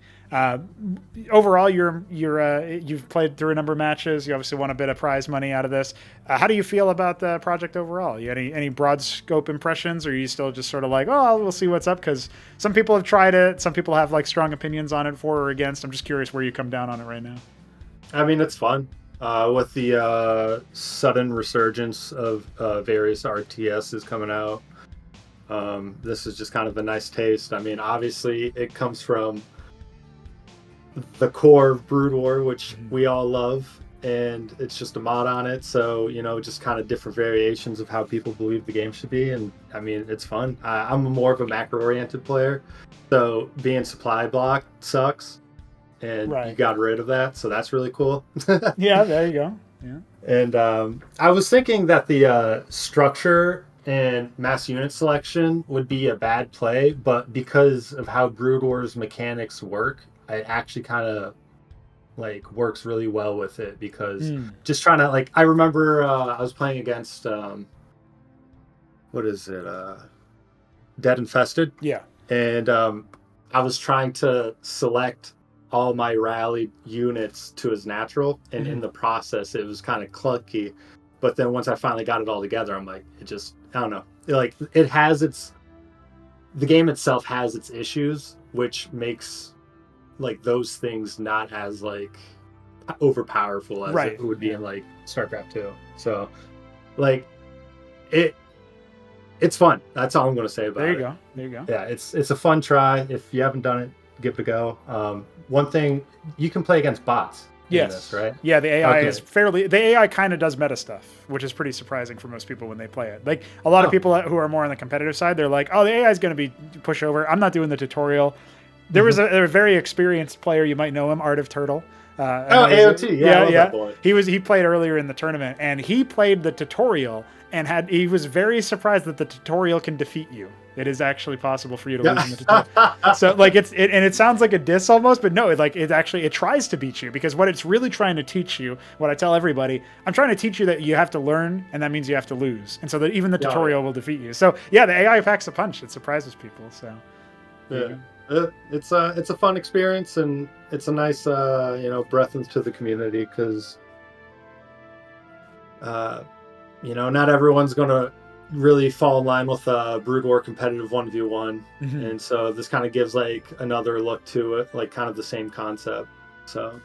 S1: Overall, you've played through a number of matches. You obviously won a bit of prize money out of this. How do you feel about the project overall? You any broad scope impressions, or are you still just sort of like, oh, we'll see what's up? Because some people have tried it. Some people have like strong opinions on it for or against. I'm just curious where you come down on it right now.
S11: I mean, it's fun. With the sudden resurgence of various RTSs coming out. This is just kind of a nice taste. I mean, obviously, it comes from the core of Brood War, which we all love, and it's just a mod on it. So, just kind of different variations of how people believe the game should be. And I mean, it's fun. I'm more of a macro-oriented player, so being supply block sucks, and you got rid of that, so that's really cool.
S1: Yeah, there you go. Yeah.
S11: And I was thinking that the structure and mass unit selection would be a bad play, but because of how Brood War's mechanics work, it actually kind of works really well with it, because just trying to I remember I was playing against what is it, Dead Infested, and I was trying to select all my rallied units to his natural, and in the process it was kind of clunky, but then once I finally got it all together, I'm like, it just, I don't know, it has the game itself has its issues, which makes like those things not as like overpowerful as
S1: Right.
S11: it would be in like StarCraft 2. So like it's fun. That's all I'm going to say about it.
S1: There you go.
S11: Yeah, it's a fun try. If you haven't done it, give it a go. One thing, you can play against bots.
S1: Yes.
S11: This, right?
S1: Yeah, the AI
S11: Okay.
S1: is fairly. The AI kind of does meta stuff, which is pretty surprising for most people when they play it. Like a lot of people who are more on the competitive side, they're like, "Oh, the AI is going to be pushover. I'm not doing the tutorial." There was a very experienced player, you might know him, Art of Turtle.
S11: AOT. Yeah, I love that boy.
S1: He played earlier in the tournament, and he played the tutorial, and he was very surprised that the tutorial can defeat you. It is actually possible for you to lose in the tutorial. So like it sounds like a diss almost, but no, it tries to beat you, because what it's really trying to teach you, what I tell everybody, I'm trying to teach you that you have to learn, and that means you have to lose, and so that even the tutorial will defeat you. So yeah, the AI packs a punch. It surprises people. So
S11: yeah. It's a fun experience, and it's a nice breath into the community, because not everyone's gonna really fall in line with Brood War competitive 1v1, and so this kind of gives like another look to it, like kind of the same concept. So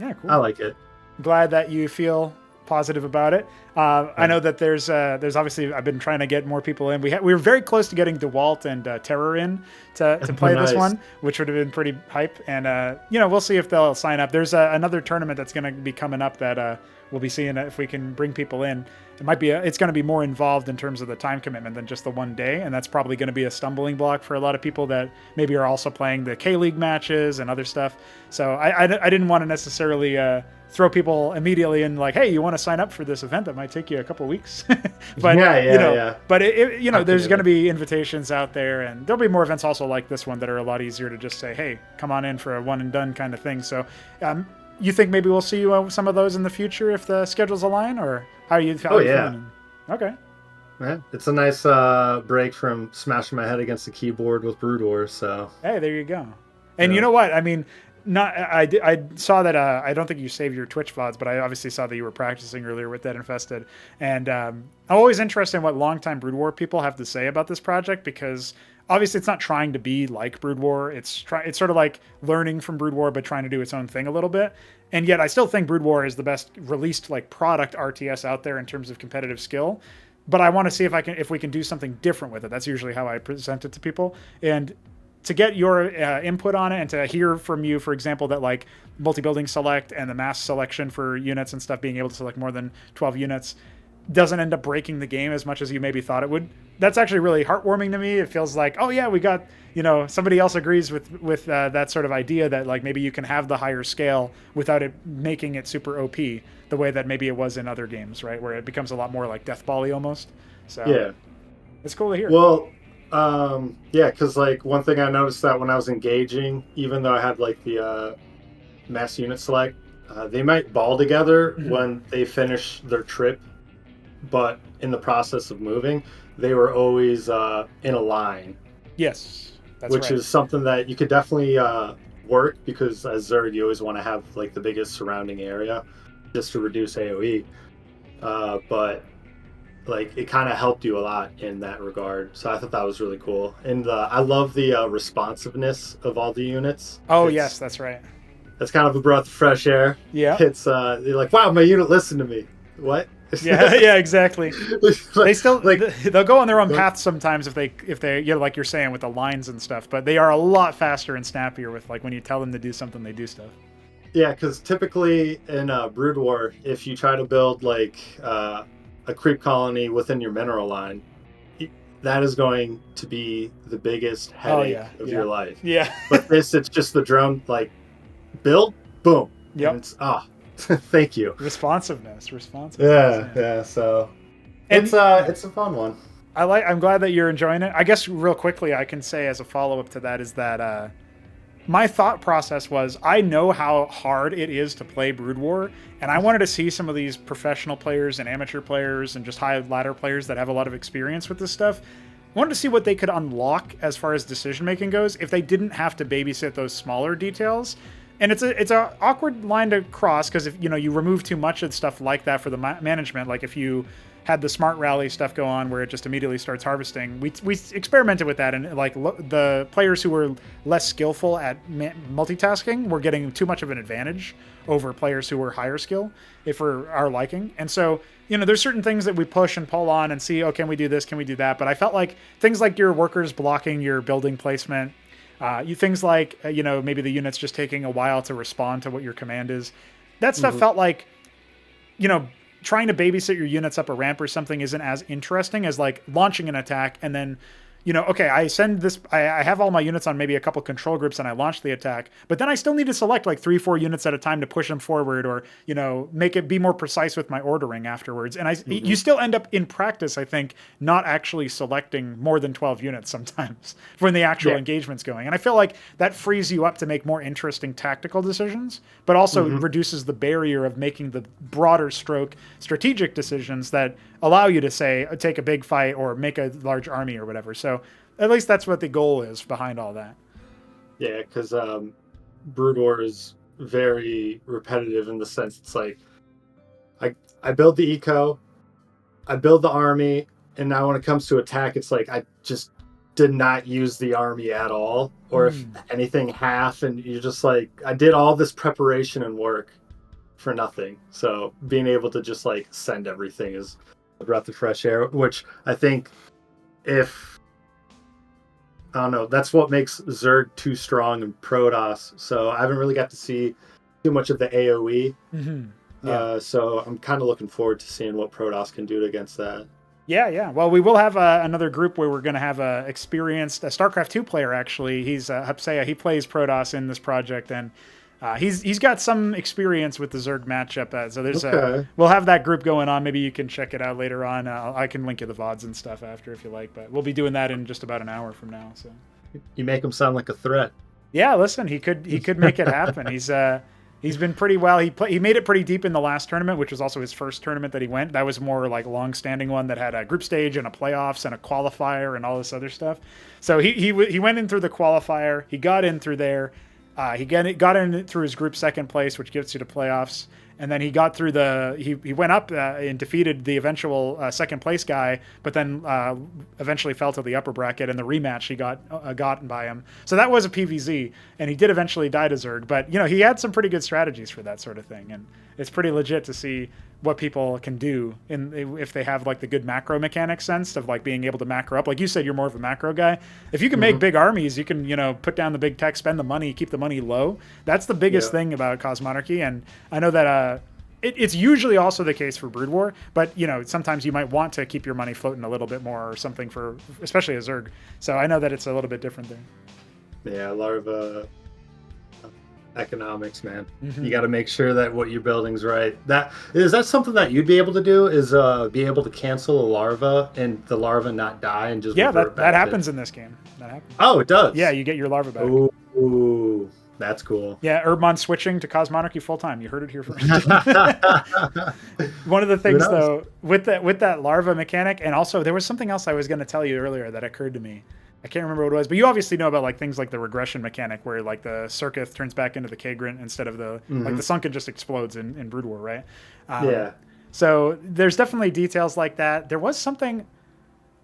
S1: yeah, cool.
S11: I like it.
S1: Glad that you feel positive about it. I know that there's obviously, I've been trying to get more people in. We were very close to getting DeWalt and Terror in to play
S11: Nice.
S1: this one, which would have been pretty hype. And we'll see if they'll sign up. There's another tournament that's going to be coming up that we'll be seeing if we can bring people in. It's going to be more involved in terms of the time commitment than just the one day, and that's probably going to be a stumbling block for a lot of people that maybe are also playing the K-League matches and other stuff. So I didn't want to necessarily throw people immediately in like, hey, you want to sign up for this event that might take you a couple weeks? But but there's going to be invitations out there, and there'll be more events also like this one that are a lot easier to just say, hey, come on in for a one and done kind of thing. So you think maybe we'll see you some of those in the future if the schedules align, or how are you feeling? Okay.
S11: Yeah, it's a nice break from smashing my head against the keyboard with Brood Wars. So
S1: hey, there you go. And you know what? I mean, I saw that. I don't think you saved your Twitch VODs, but I obviously saw that you were practicing earlier with Dead Infested. And I'm always interested in what longtime Brood War people have to say about this project, because obviously it's not trying to be like Brood War. It's sort of like learning from Brood War, but trying to do its own thing a little bit. And yet I still think Brood War is the best released like product RTS out there in terms of competitive skill. But I want to see if we can do something different with it. That's usually how I present it to people. And to get your input on it, and to hear from you, for example, that like multi-building select and the mass selection for units and stuff, being able to select more than 12 units, doesn't end up breaking the game as much as you maybe thought it would. That's actually really heartwarming to me. It feels like, oh yeah, we got, somebody else agrees with that sort of idea that like maybe you can have the higher scale without it making it super OP the way that maybe it was in other games, right? Where it becomes a lot more like Death Ball-y almost. So
S11: yeah,
S1: it's cool to hear.
S11: Well, because like one thing I noticed that when I was engaging, even though I had like the mass unit select, they might ball together when they finish their trip, but in the process of moving, they were always in a line.
S1: Yes, that's
S11: which
S1: right.
S11: is something that you could definitely work, because as Zerg, you always want to have like the biggest surrounding area just to reduce AoE. But like it kind of helped you a lot in that regard. So I thought that was really cool. And I love the responsiveness of all the units.
S1: Yes, that's right.
S11: It's kind of a breath of fresh air.
S1: Yeah.
S11: It's you're like, wow, my unit listened to me. What?
S1: Yeah, exactly. They still they'll go on their own
S11: Like-
S1: path sometimes if they like you're saying with the lines and stuff, but they are a lot faster and snappier with like when you tell them to do something, they do stuff.
S11: Yeah, because typically in Brood War, if you try to build like a creep colony within your mineral line, that is going to be the biggest headache of your life.
S1: Yeah.
S11: But this, it's just the drone, like, build, boom.
S1: Yep.
S11: And it's, thank you.
S1: Responsiveness.
S11: Yeah, so
S1: And-
S11: it's a fun one.
S1: I'm glad that you're enjoying it. I guess real quickly I can say as a follow-up to that is that my thought process was, I know how hard it is to play Brood War, and I wanted to see some of these professional players and amateur players and just high ladder players that have a lot of experience with this stuff. I wanted to see what they could unlock as far as decision making goes if they didn't have to babysit those smaller details. And it's a awkward line to cross because if you remove too much of stuff like that for the management, like if you had the smart rally stuff go on where it just immediately starts harvesting, we experimented with that, and like the players who were less skillful at multitasking were getting too much of an advantage over players who were higher skill for our liking. And so there's certain things that we push and pull on and see, oh, can we do this, can we do that? But I felt like things like your workers blocking your building placement, things like maybe the units just taking a while to respond to what your command is, that stuff felt like trying to babysit your units up a ramp or something isn't as interesting as like launching an attack and then okay, I have all my units on maybe a couple control groups and I launch the attack, but then I still need to select like 3-4 units at a time to push them forward or, make it be more precise with my ordering afterwards. And you still end up in practice, I think, not actually selecting more than 12 units sometimes when the actual engagement's going. And I feel like that frees you up to make more interesting tactical decisions, but also reduces the barrier of making the broader stroke strategic decisions that allow you to say, take a big fight or make a large army or whatever. So at least that's what the goal is behind all that.
S11: Yeah, because Brood War is very repetitive in the sense it's like, I build the eco, I build the army, and now when it comes to attack, it's like I just did not use the army at all, or if anything, half, and you're just like, I did all this preparation and work for nothing. So being able to just like send everything is a breath of fresh air, which I think I don't know, that's what makes Zerg too strong in Protoss. So I haven't really got to see too much of the AoE. So I'm kind of looking forward to seeing what Protoss can do against that.
S1: Yeah. Well, we will have another group where we're going to have a experienced Starcraft 2 player, actually. He's Hupsaiya. He plays Protoss in this project, and he's got some experience with the Zerg matchup. So there's we'll have that group going on. Maybe you can check it out later on. I can link you the VODs and stuff after if you like. But we'll be doing that in just about an hour from now. So
S11: you make him sound like a threat.
S1: Yeah, listen, he could make it happen. He's been pretty well. He made it pretty deep in the last tournament, which was also his first tournament that he went. That was more like long-standing one that had a group stage and a playoffs and a qualifier and all this other stuff. So he went in through the qualifier. He got in through there. He got in through his group second place, which gets you to playoffs. And then he got through he went up and defeated the eventual second place guy, but then eventually fell to the upper bracket, and the rematch he got gotten by him. So that was a PVZ, and he did eventually die to Zerg. But he had some pretty good strategies for that sort of thing, and it's pretty legit to see what people can do if they have like the good macro mechanic sense of like being able to macro up. Like you said, you're more of a macro guy. If you can make big armies, you can put down the big tech, spend the money, keep the money low. That's the biggest thing about Cosmonarchy. And I know that it's usually also the case for Brood War, but sometimes you might want to keep your money floating a little bit more or something for especially a Zerg. So I know that it's a little bit different there.
S11: Yeah, larva economics, man. You got to make sure that what you're building's right. That something that you'd be able to do is be able to cancel a larva and the larva not die and just
S1: that happens in this game. That happens.
S11: Oh, it does.
S1: Yeah, you get your larva back.
S11: Ooh, that's cool.
S1: Yeah, HerbMon switching to Cosmonarchy full time. You heard it here first. One of the things though with that larva mechanic, and also there was something else I was going to tell you earlier that occurred to me. I can't remember what it was, but you obviously know about like things like the regression mechanic where like the Circuith turns back into the Kagrant instead of the like the Sunken just explodes in Brood War, right?
S11: Yeah.
S1: So there's definitely details like that. There was something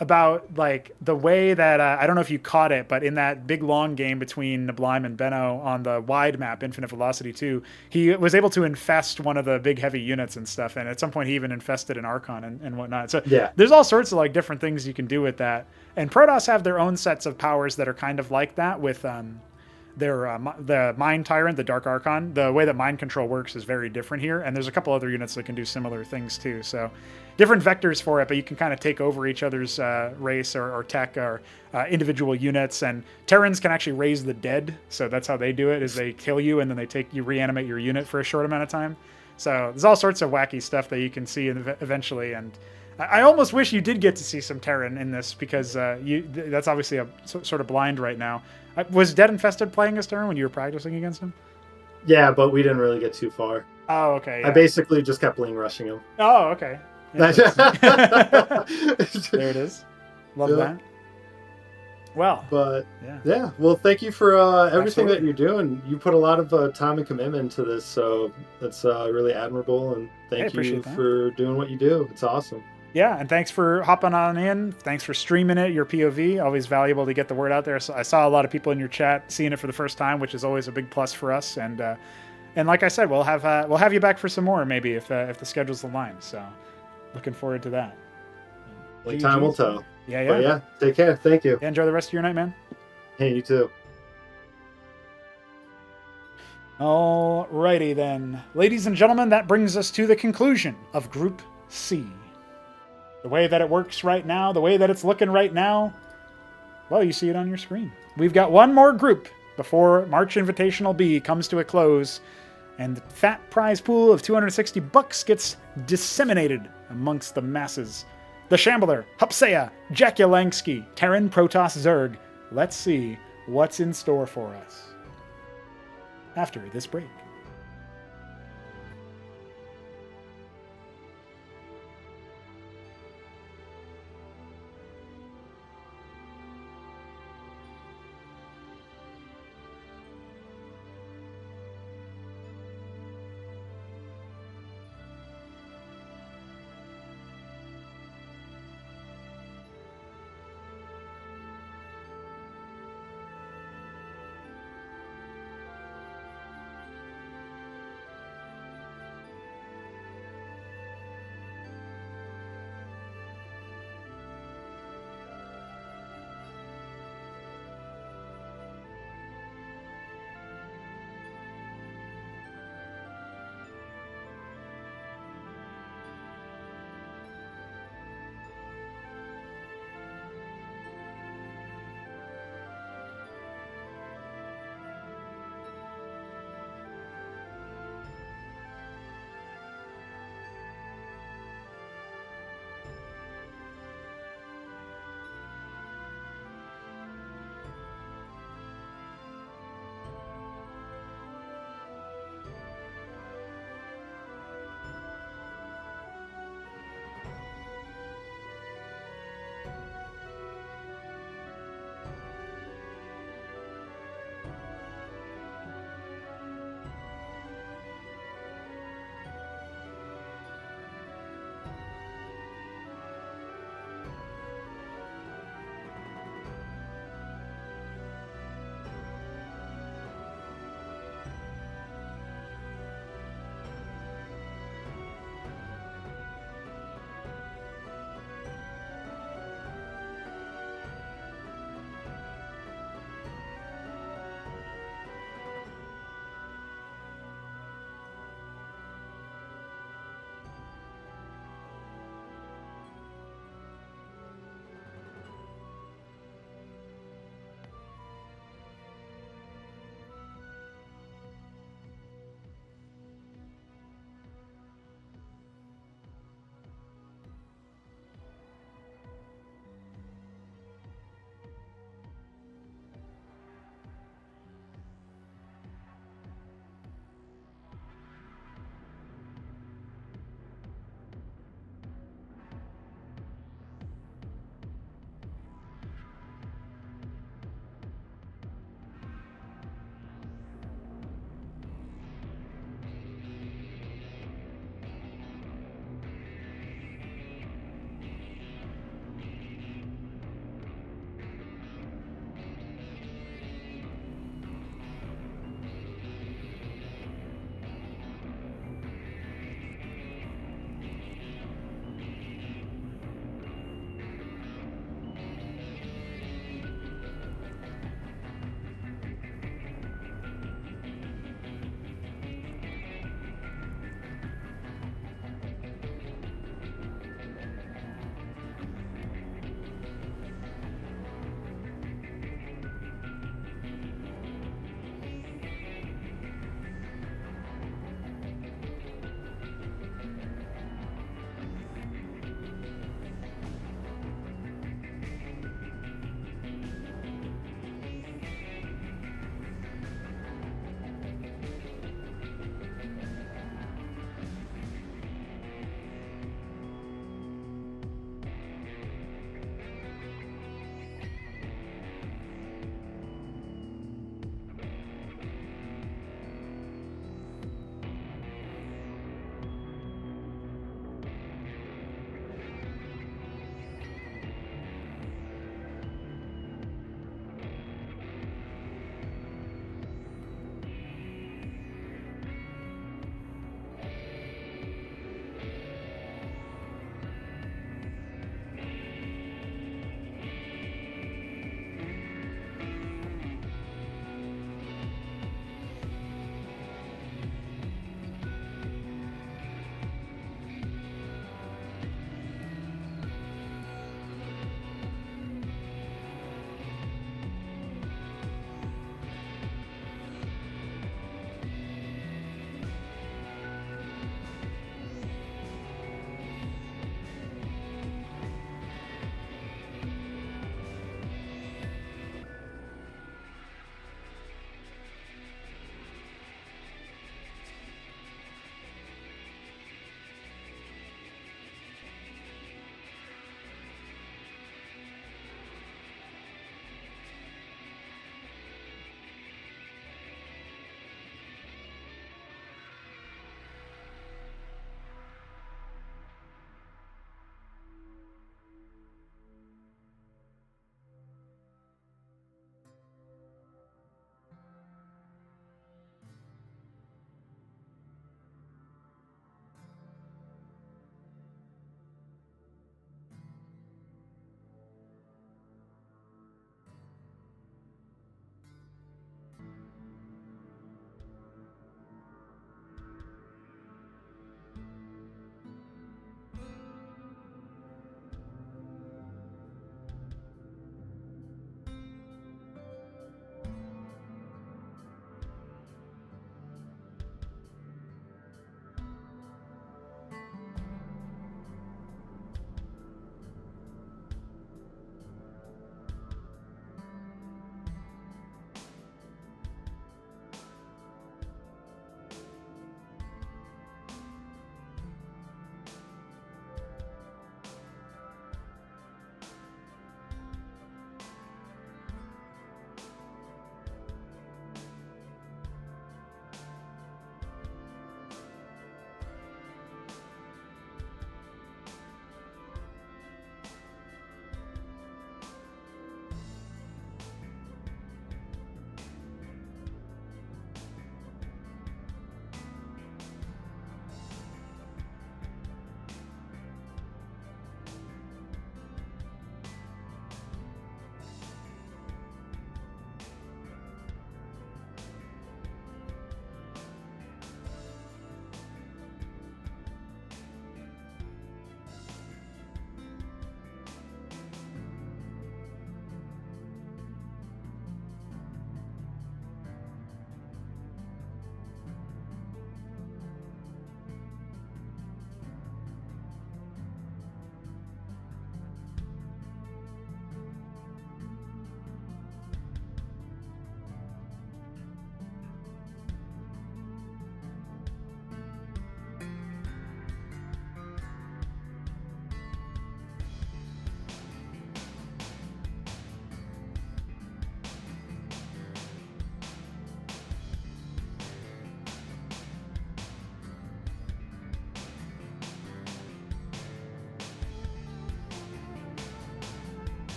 S1: about like the way that I don't know if you caught it, but in that big long game between Neblime and Benno on the wide map, Infinite Velocity 2, he was able to infest one of the big heavy units and stuff, and at some point he even infested an Archon and whatnot. So there's all sorts of like different things you can do with that. And Protoss have their own sets of powers that are kind of like that with the Mind Tyrant, the Dark Archon. The way that mind control works is very different here, and there's a couple other units that can do similar things too. So different vectors for it, but you can kind of take over each other's race or tech or individual units. And Terrans can actually raise the dead, so that's how they do it, is they kill you and then they reanimate your unit for a short amount of time. So there's all sorts of wacky stuff that you can see eventually, and I almost wish you did get to see some Terran in this because that's obviously a sort of blind right now. Was Dead Infested playing as Terran when you were practicing against him?
S11: Yeah, but we didn't really get too far.
S1: Oh, okay. Yeah.
S11: I basically just kept bling rushing him.
S1: Oh, okay. There it is. Love that. Well,
S11: But
S1: yeah.
S11: well, thank you for everything
S1: Absolutely.
S11: that you're doing. You put a lot of time and commitment into this, so that's really admirable. And thank you
S1: appreciate that.
S11: for doing what you do. It's awesome.
S1: Yeah, and thanks for hopping on in. Thanks for streaming it, your POV. Always valuable to get the word out there. So I saw a lot of people in your chat seeing it for the first time, which is always a big plus for us. And like I said, we'll have you back for some more maybe if the schedules align. So looking forward to that.
S11: Only time will tell.
S1: Yeah.
S11: But yeah, take care. Thank you.
S1: Yeah, enjoy the rest of your night, man.
S11: Hey, you too.
S1: Alrighty then. Ladies and gentlemen, that brings us to the conclusion of Group C. The way that it works right now, the way that it's looking right now, well, you see it on your screen. We've got one more group before March Invitational B comes to a close, and the fat prize pool of $260 gets disseminated amongst the masses. The Shambler, Hupsaiya, Jakulangski, Terran, Protoss, Zerg. Let's see what's in store for us after this break.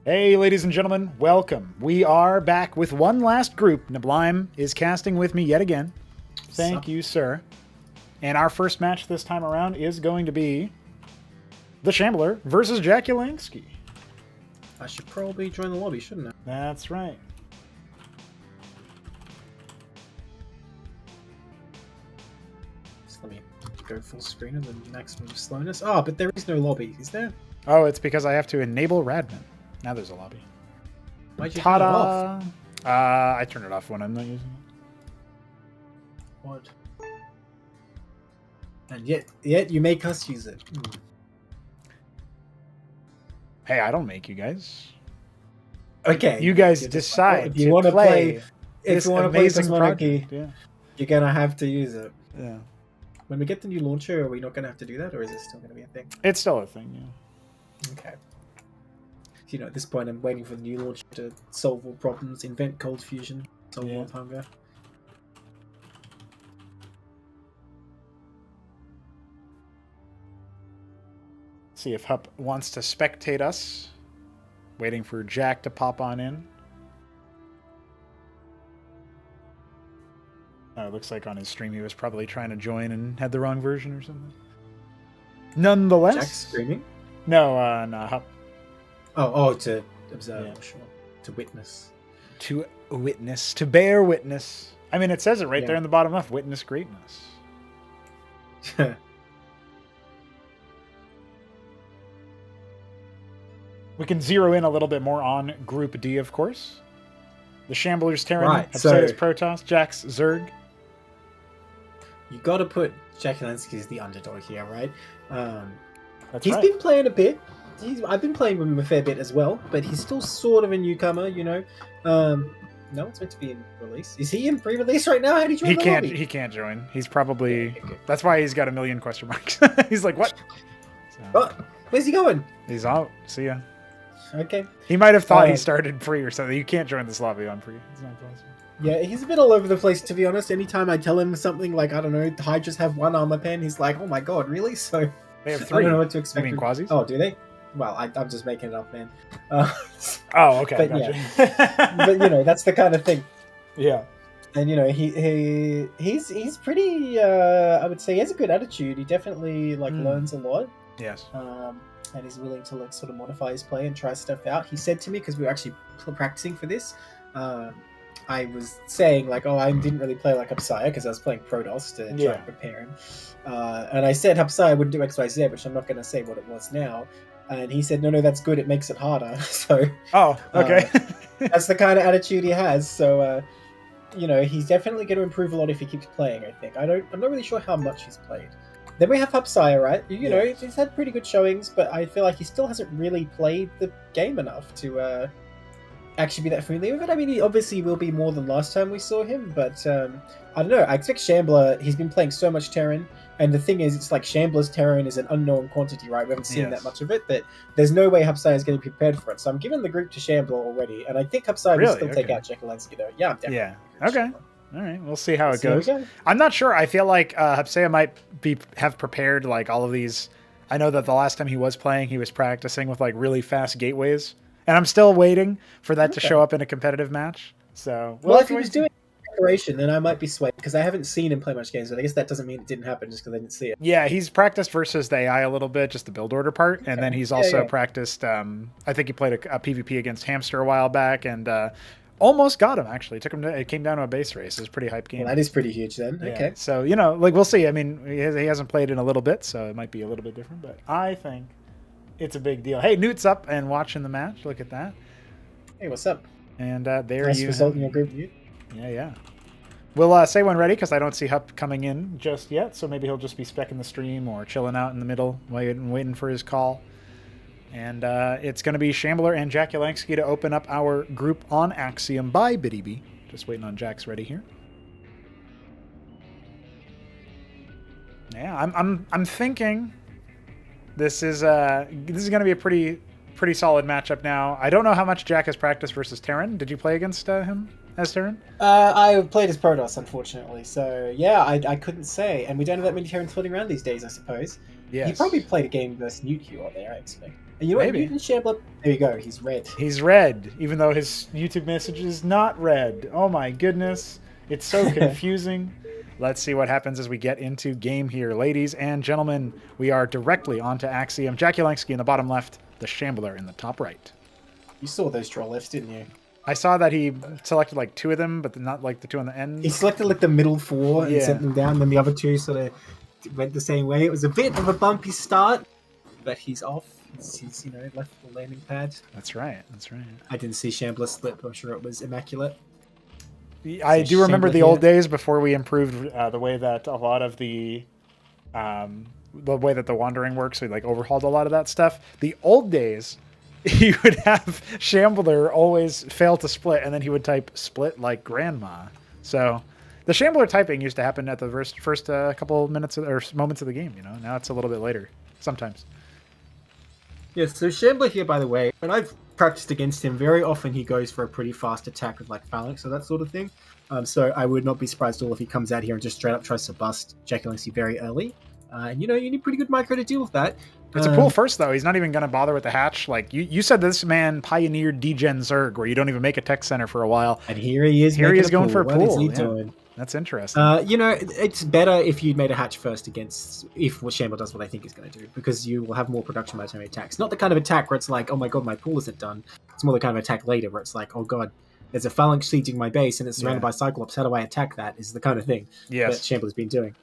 S1: Hey, ladies and gentlemen, welcome. We are back with one last group. Neblime is casting with me yet again. Thank you, sir. And our first match this time around is going to be the Shambler versus jakulangski.
S9: I should probably join the lobby, shouldn't I?
S1: That's right.
S9: Just let me go full screen and then maximum slowness. Oh, but there is no lobby, is there?
S1: Oh, it's because I have to enable Radman. Now there's a lobby.
S9: Why'd you turn it off?
S1: I turn it off when I'm not using it.
S9: What? And yet you make us use it.
S1: Hey, I don't make you guys.
S9: Okay.
S1: You guys decide
S9: if you want to play. If you want to play
S1: amazing
S9: Cosmonarchy,
S1: yeah.
S9: you're gonna have to use it.
S1: Yeah.
S9: When we get the new launcher, are we not gonna have to do that, or is it still gonna be a thing?
S1: It's still a thing, yeah.
S9: Okay. You know, at this point, I'm waiting for the new launcher to solve all problems, invent cold fusion, solve world hunger.
S1: See if Hup wants to spectate us. Waiting for Jack to pop on in. Oh, it looks like on his stream he was probably trying to join and had the wrong version or something. Nonetheless.
S9: Jack's streaming?
S1: No, Hup.
S9: To observe, sure. To witness.
S1: To witness. To bear witness. I mean, it says it right there in the bottom left. Witness greatness. We can zero in a little bit more on Group D, of course. The Shambler's Terran,
S9: Right,
S1: Hupsaiya's Protoss, Jack's Zerg.
S8: You got to put jakulangski as the underdog here, right?
S9: He's been playing a bit. I've been playing with him a fair bit as well, but he's still sort of a newcomer, you know. No, it's meant to be in release. Is he in pre-release right now? How do you join the lobby?
S1: He can't join. He's probably... Okay. That's why he's got a million question marks. He's like, what? So,
S9: what? Where's he going?
S1: He's out. See ya.
S9: Okay.
S1: He might have thought he started free or something. You can't join this lobby on free. It's not possible.
S9: Yeah, he's a bit all over the place, to be honest. Anytime I tell him something like, I don't know, Hydras have one armor pen, he's like, oh my god, really? So
S1: they have three.
S9: I don't know what to expect.
S1: You mean Quasis?
S9: Oh, do they? Well, I'm just making it up, man.
S1: Oh, okay.
S9: But,
S1: gotcha.
S9: yeah. But, you know, that's the kind of thing.
S1: Yeah.
S9: And, you know, he's pretty, I would say, he has a good attitude. He definitely, learns a lot.
S1: Yes.
S9: And he's willing to, sort of modify his play and try stuff out. He said to me, because we were actually practicing for this, I was saying, I didn't really play like Hupsaiya because I was playing Protoss to try and prepare him. And I said Hupsaiya wouldn't do XYZ, which I'm not going to say what it was now. And he said, no, that's good. It makes it harder. So.
S1: Oh, okay.
S9: That's the kind of attitude he has. So, you know, he's definitely going to improve a lot if he keeps playing, I think. I'm not really sure how much he's played. Then we have Hupsaiya, right? You know, he's had pretty good showings, but I feel like he still hasn't really played the game enough to actually be that familiar with it. I mean, he obviously will be more than last time we saw him, but I don't know. I expect Shambler, he's been playing so much Terran, and the thing is, it's like Shambler's Terran is an unknown quantity, right? We haven't seen that much of it, that there's no way Hupsaiya is going to be prepared for it. So I'm giving the group to Shambler already, and I think Hupsaiya will still take out jakulangski, though. Yeah, I'm definitely.
S1: Yeah. Okay. All right, we'll see how it
S9: See how
S1: goes.
S9: we go.
S1: I'm not sure. I feel like Hupsaiya might have prepared all of these. I know that the last time he was playing, he was practicing with really fast gateways, and I'm still waiting for that to show up in a competitive match. So,
S9: well, if he was doing preparation, then I might be swayed because I haven't seen him play much games. But I guess that doesn't mean it didn't happen just because I didn't see it.
S1: Yeah, he's practiced versus the AI a little bit, just the build order part, and then he's also practiced. I think he played a PvP against Hamster a while back, and almost got him, actually. It came down to a base race. It was a pretty hype game.
S9: Well, that is pretty huge then.
S1: Yeah.
S9: Okay.
S1: So, you know, we'll see. I mean, he hasn't played in a little bit, so it might be a little bit different, but I think it's a big deal. Hey, Newt's up and watching the match. Look at that.
S9: Hey, what's up?
S1: And there
S9: nice
S1: you
S9: result in your group, Newt.
S1: Yeah. We'll say when ready, because I don't see Hup coming in just yet, so maybe he'll just be specking the stream or chilling out in the middle, waiting for his call. And it's going to be Shambler and jakulangski to open up our group on Axiom by BiddyB. Just waiting on Jack's ready here. Yeah, I'm thinking this is going to be a pretty solid matchup now. I don't know how much Jack has practiced versus Terran. Did you play against him as Terran?
S9: I played as Protoss, unfortunately. So yeah, I couldn't say. And we don't have that many Terrans floating around these days, I suppose.
S1: Yes.
S9: He probably played a game versus Newt here or there, I expect. And you know what?
S1: Maybe.
S9: Newt and Shambler. There you go. He's red.
S1: He's red, even though his YouTube message is not red. Oh my goodness. It's so confusing. Let's see what happens as we get into game here. Ladies and gentlemen, we are directly onto Axiom. Jakulangski in the bottom left, the Shambler in the top right.
S9: You saw those draw lefts, didn't you?
S1: I saw that he selected like 2 of them, but not like the 2 on the end.
S9: He selected like the middle 4 and
S1: Yeah.
S9: sent them down, then the other 2 sort of went the same way. It was a bit of a bumpy start, but he's off. He's left the landing pad.
S1: That's right. That's right.
S9: I didn't see Shambler slip. I'm sure it was immaculate.
S1: I do remember
S9: Shambler
S1: the
S9: here.
S1: old days before we improved the way that a lot of the way that the wandering works. We like overhauled a lot of that stuff. The old days, you would have Shambler always fail to split, and then he would type split like grandma. So the Shambler typing used to happen at the first couple minutes or moments of the game. Now it's a little bit later sometimes.
S9: Yeah, so Shambler here, by the way, when I've practiced against him, very often he goes for a pretty fast attack with like Phalanx or that sort of thing. So I would not be surprised at all if he comes out here and just straight up tries to bust Jakulangski very early. And you need pretty good micro to deal with that.
S1: It's a pool first, though. He's not even going to bother with the hatch. Like, you said this man pioneered degen Zerg, where you don't even make a tech center for a while.
S9: And here he is.
S1: Here he is going for a
S9: What is
S1: pool.
S9: he
S1: Yeah.
S9: doing?
S1: That's interesting.
S9: It's better if you'd made a hatch first against if Shambler does what I think he's going to do, because you will have more production by the time he attacks. Not the kind of attack where it's like, oh my god, my pool isn't done. It's more the kind of attack later where it's like, oh god, there's a Phalanx sieging my base and it's surrounded by Cyclops. How do I attack that? Is the kind of thing that Shambler's been doing.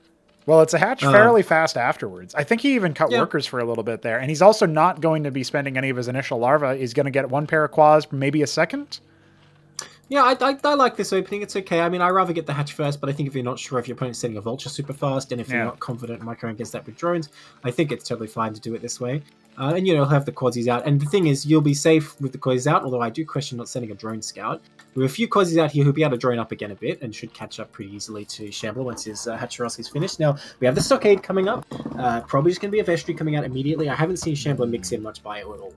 S1: Well, it's a hatch fairly fast afterwards. I think he even cut workers for a little bit there. And he's also not going to be spending any of his initial larva. He's going to get 1 pair of quads, maybe a second.
S9: Yeah, I like this opening. It's okay. I mean, I'd rather get the hatch first, but I think if you're not sure if your opponent's setting a vulture super fast, and if you're not confident in microing against that with drones, I think it's totally fine to do it this way. And he'll have the quadsies out. And the thing is, you'll be safe with the quadsies out, although I do question not sending a drone scout. With a few quadsies out here, he'll be able to drone up again a bit and should catch up pretty easily to Shambler once his Hatcheroski's finished. Now, we have the Stockade coming up. Probably just going to be a Vestry coming out immediately. I haven't seen Shambler mix in much bio at all.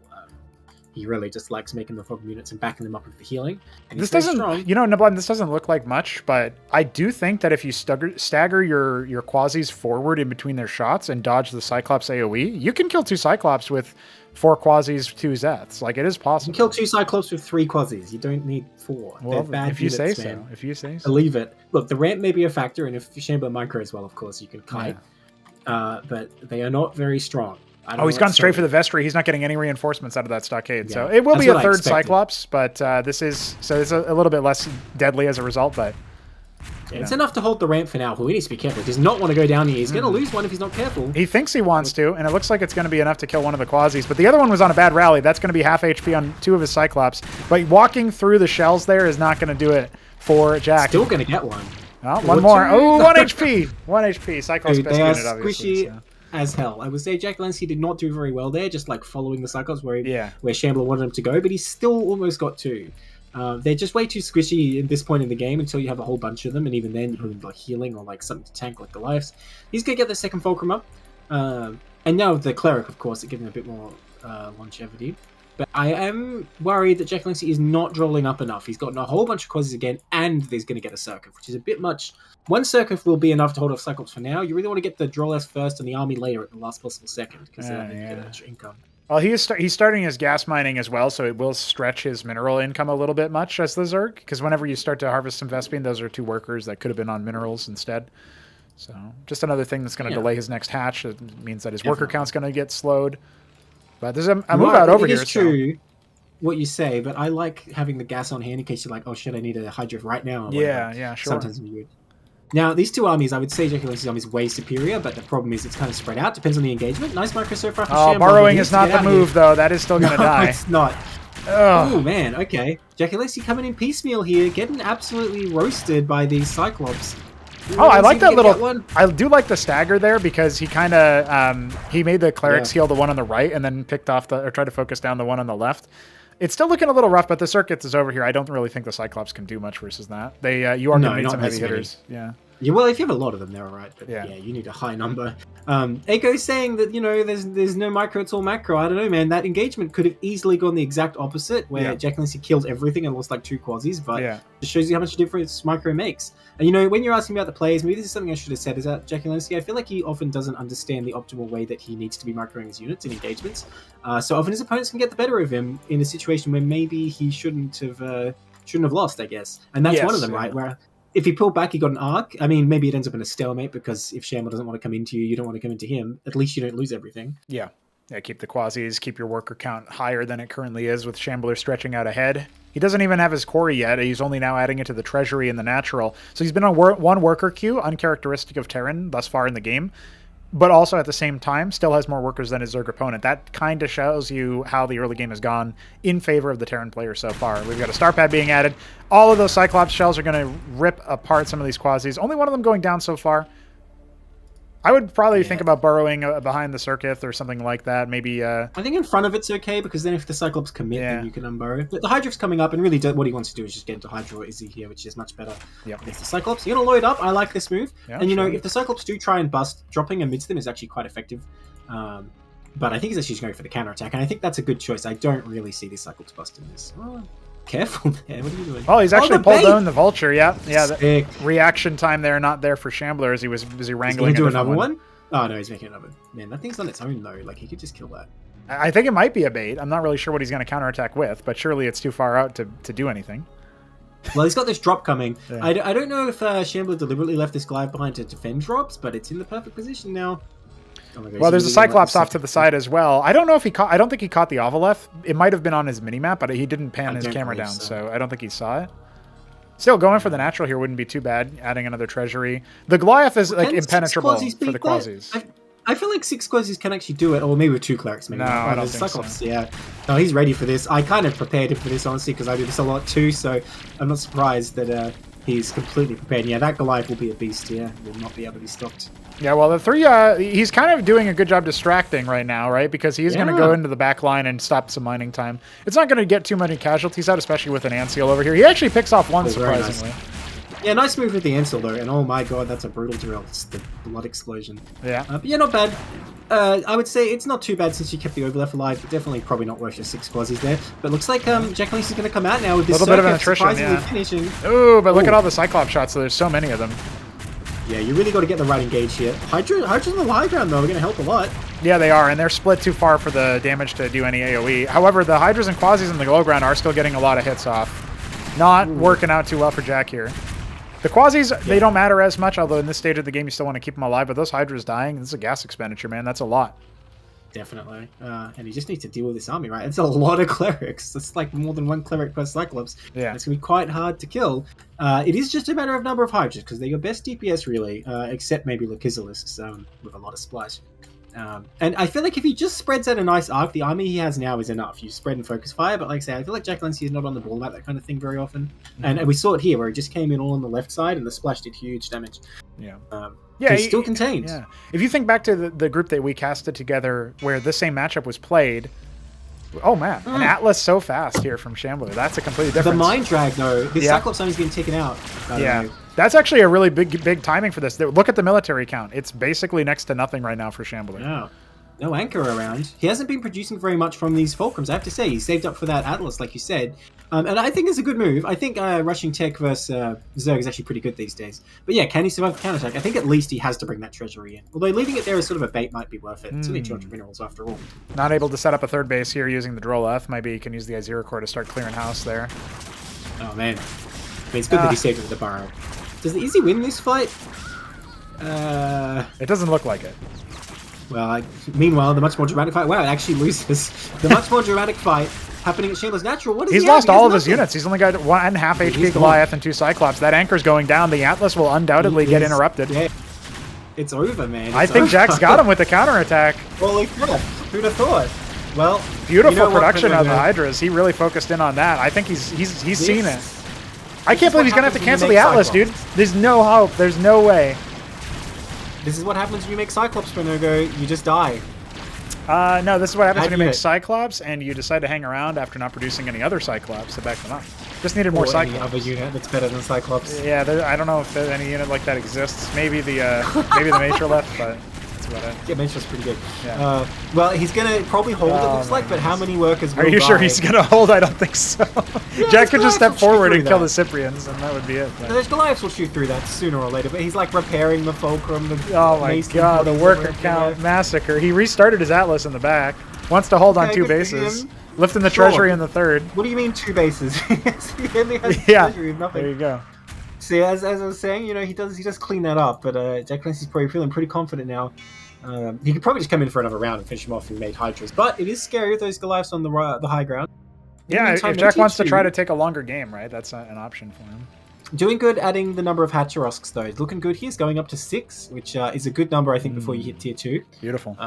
S9: He really just likes making the fog units and backing them up with the healing. And
S1: This doesn't, Neblime, this doesn't look like much, but I do think that if you stagger your quasis forward in between their shots and dodge the Cyclops AoE, you can kill 2 Cyclops with 4 quasis, 2 Zeths. Like, it is possible.
S9: You can kill 2 Cyclops with 3 quasis. You don't need 4.
S1: Well,
S9: They're bad
S1: if you say
S9: units,
S1: so.
S9: man.
S1: If you say so.
S9: Believe it. Look, the ramp may be a factor, and if Shambler micro as well, of course, you can kite. But they are not very strong.
S1: He's gone straight for the Vestry. He's not getting any reinforcements out of that stockade. So it will be a third Cyclops, but this is a little bit less deadly as a result. But
S9: it's enough to hold the ramp for now. But we need to be careful. He does not want to go down here. He's going to lose one if he's not careful.
S1: He thinks he wants to, and it looks like it's going to be enough to kill one of the quasis. But the other one was on a bad rally. That's going to be half HP on 2 of his Cyclops. But walking through the shells there is not going to do it for Jack.
S9: Still going to get one.
S1: Oh, one more. Oh, 1 HP. 1 HP. Cyclops best unit, obviously.
S9: Squishy as hell. I would say Jakulangski did not do very well there, just like following the Cyclops where Shambler wanted him to go, but he's still almost got 2. They're just way too squishy at this point in the game until you have a whole bunch of them, and even then you put them like healing or like something to tank like Goliaths. He's gonna get the second Fulcrum up, and now the Cleric, of course, to give him a bit more longevity. But I am worried that Jakulangski is not drawing up enough. He's gotten a whole bunch of quasis again, and he's going to get a Circuit, which is a bit much. 1 Circuit will be enough to hold off Cyclops for now. You really want to get the draw less first and the army later at the last possible second, because then you get extra income.
S1: Well, he's starting his gas mining as well, so it will stretch his mineral income a little bit much as the Zerg, because whenever you start to harvest some Vespene, those are 2 workers that could have been on minerals instead. So just another thing that's going to delay his next hatch. It means that his worker count's going to get slowed. But there's a move out over here.
S9: It is true what you say, but I like having the gas on hand in case you're like, oh shit, I need a Hydra right now.
S1: Yeah, sure.
S9: Sometimes it's weird. Now, these 2 armies, I would say Jakulangski's army is way superior, but the problem is it's kind of spread out. Depends on the engagement. Nice micro so far for Shambler.
S1: Borrowing is not the move, though. That is still going to die.
S9: It's not. Oh, man. Okay. Jakulangski coming in piecemeal here, getting absolutely roasted by these Cyclops.
S1: I like that little. I do like the stagger there because he kind of he made the clerics heal the one on the right and then picked off or tried to focus down the one on the left. It's still looking a little rough, but the Circuits is over here. I don't really think the Cyclops can do much versus that. You are going to need some heavy hitters. Yeah.
S9: Yeah, well, if you have a lot of them, they're all right. But
S1: Yeah.
S9: yeah, you need a high number. Echo's saying that, there's no micro, it's all macro. I don't know, man. That engagement could have easily gone the exact opposite, where jakulangski killed everything and lost like 2 quasis, but it shows you how much difference micro makes. And, when you're asking about the plays, maybe this is something I should have said, is that jakulangski, I feel like he often doesn't understand the optimal way that he needs to be microing his units in engagements. So often his opponents can get the better of him in a situation where maybe he shouldn't have lost, I guess. And that's one of them, right? Where if he pulled back, he got an arc. I mean, maybe it ends up in a stalemate because if Shambler doesn't want to come into you, you don't want to come into him. At least you don't lose everything.
S1: Yeah. Yeah, keep the quasis, keep your worker count higher than it currently is with Shambler stretching out ahead. He doesn't even have his quarry yet. He's only now adding it to the treasury and the natural. So he's been on one worker queue, uncharacteristic of Terran thus far in the game, but also at the same time still has more workers than his Zerg opponent. That kind of shows you how the early game has gone in favor of the Terran player so far. We've got a star pad being added. All of those Cyclops shells are going to rip apart some of these quasis. Only one of them going down so far. I would probably think about burrowing behind the circuit or something like that. Maybe. I
S9: think in front of it's okay, because then if the Cyclops commit, then you can unburrow. But the Hydra's coming up, and really what he wants to do is just get into Hydra or Izzy here, which is much better against the Cyclops. You're going to load up. I like this move. Yeah, and, if the Cyclops do try and bust, dropping amidst them is actually quite effective. But I think he's actually just going for the counterattack, and I think that's a good choice. I don't really see the Cyclops busting this. Oh, careful there. What are you doing?
S1: Oh, he's actually pulled down the Vulture. Yeah.
S9: The
S1: reaction time there, not there for Shambler as he was busy wrangling.
S9: He's going to do another one? Oh, no, he's making another. Man, that thing's on its own, though. Like, he could just kill that.
S1: I think it might be a bait. I'm not really sure what he's going to counterattack with, but surely it's too far out to do anything.
S9: Well, he's got this drop coming. Yeah. I don't know if Shambler deliberately left this Goliath behind to defend drops, but it's in the perfect position now. Oh my God,
S1: well, there's a Cyclops off to the side as well. I don't know if he caught... I don't think he caught the Ovaleth. It might have been on his minimap, but he didn't pan his camera down, so I don't think he saw it. Still, going for the natural here wouldn't be too bad, adding another treasury. The Goliath is like impenetrable for the quasis.
S9: I feel like 6 quasis can actually do it, or maybe with 2 clerics. Maybe.
S1: No, I don't think
S9: Cyclops,
S1: so.
S9: Yeah. No, he's ready for this. I kind of prepared him for this, honestly, because I do this a lot too, so I'm not surprised that he's completely prepared. Yeah, that Goliath will be a beast, will not be able to be stopped.
S1: Yeah, well, the 3, he's kind of doing a good job distracting right now, right? Because he's going to go into the back line and stop some mining time. It's not going to get too many casualties out, especially with an Anseal over here. He actually picks off one, surprisingly.
S9: Nice. Yeah, nice move with the Anseal, though, and oh my God, that's a brutal drill. It's the blood explosion.
S1: Yeah.
S9: But yeah, not bad. I would say it's not too bad since you kept the Overleft alive, but definitely probably not worth your 6 quasis there. But looks like jakulangski is going to come out now with this
S1: little bit of an attrition,
S9: finishing.
S1: Ooh, but look at all the Cyclops shots, so there's so many of them.
S9: Yeah, you really got to get the right engage here. Hydra's on the high ground, though. They're going to help a lot.
S1: Yeah, they are, and they're split too far for the damage to do any AoE. However, the Hydras and Quasis in the low ground are still getting a lot of hits off. Not working out too well for Jack here. The Quasis, they don't matter as much, although in this stage of the game you still want to keep them alive, but those Hydras dying, this is a gas expenditure, man. That's a lot.
S9: Definitely. And he just needs to deal with this army, right? It's a lot of clerics. That's like more than 1 cleric per Cyclops.
S1: Yeah.
S9: It's going to be quite hard to kill. It is just a matter of number of Hydras, because they're your best DPS, really, except maybe Lakizalisks with a lot of splash. And I feel like if he just spreads out a nice arc, the army he has now is enough. You spread and focus fire, but like I say, I feel like jakulangski is not on the ball about that kind of thing very often. And we saw it here, where he just came in all on the left side, and the splash did huge damage.
S1: Yeah.
S9: Yeah, he's still contained.
S1: Yeah. If you think back to the group that we casted together, where this same matchup was played, oh man, an Atlas so fast here from Shambler. That's a completely different.
S9: The mind drag though, this Cyclops army's getting taken out.
S1: Yeah. That's actually a really big timing for this. Look at the military count. It's basically next to nothing right now for Shambler.
S9: Yeah. No anchor around. He hasn't been producing very much from these Fulcrums, I have to say. He saved up for that Atlas, like you said. And I think it's a good move. I think rushing tech versus Zerg is actually pretty good these days. But yeah, can he survive the counterattack? I think at least he has to bring that treasury in. Although leaving it there as sort of a bait might be worth it. It's only 200 minerals after all.
S1: Not able to set up a third base here using the Droleth. Maybe he can use the Azira core to start clearing house there.
S9: Oh man. I mean, it's good that he saved it with the burrow. Does the Izzy win this fight?
S1: It doesn't look like it.
S9: Well, meanwhile, the much more dramatic fight. Wow, it actually loses. The much more dramatic fight happening at Shambler's Natural. What is
S1: He's lost all of his units. He's only got 1.5 HP Goliath and 2 Cyclops. That anchor's going down. The Atlas will undoubtedly get interrupted.
S9: Yeah. It's over, man.
S1: I think Jack's got him with the counterattack.
S9: Holy crap. Who'd have thought? Well,
S1: beautiful production of the Hydras. He really focused in on that. I think he's seen it. I can't believe he's going to have to cancel the Atlas, dude. There's no hope. There's no way.
S9: This is what happens when you make Cyclops, Benno. You just die.
S1: No, this is what happens when you make Cyclops and you decide to hang around after not producing any other Cyclops to back them up. Just needed more
S9: Or any
S1: Cyclops.
S9: other unit that's better than Cyclops.
S1: Yeah, I don't know if there's any unit like that exists. Maybe the Mater left, but that's about it.
S9: Yeah, Mater's pretty good.
S1: Yeah.
S9: Well, he's gonna probably hold. It looks like, but how many workers?
S1: Are you sure he's gonna hold? I don't think so.
S9: Yeah,
S1: Jack could just step
S9: Goliaths will shoot
S1: forward and
S9: through
S1: kill
S9: that.
S1: the Cyprians, and that would be it. But...
S9: Those Goliaths will shoot through that sooner or later, but he's like repairing the Fulcrum.
S1: Oh my
S9: Mason
S1: god, the
S9: bodies
S1: worker
S9: and
S1: count
S9: everything.
S1: massacre. He restarted his Atlas in the back. Wants to hold on
S9: Okay,
S1: 2
S9: good for
S1: bases.
S9: him.
S1: Lifting the
S9: Sure.
S1: treasury in the 3rd.
S9: What do you mean 2 bases? He only has
S1: Yeah,
S9: treasury of nothing.
S1: there you go.
S9: See, as I was saying, he does clean that up, but Jack Lancey's probably feeling pretty confident now. He could probably just come in for another round and finish him off and made Hydras, but it is scary with those Goliaths on the high ground. In the
S1: Yeah,
S9: meantime,
S1: if Jack wants to
S9: MT2
S1: try to take a longer game, right? That's an option for him.
S9: Doing good adding the number of Hatcherosks, though. Looking good. He's going up to 6, which is a good number, I think, before you hit tier 2.
S1: Beautiful.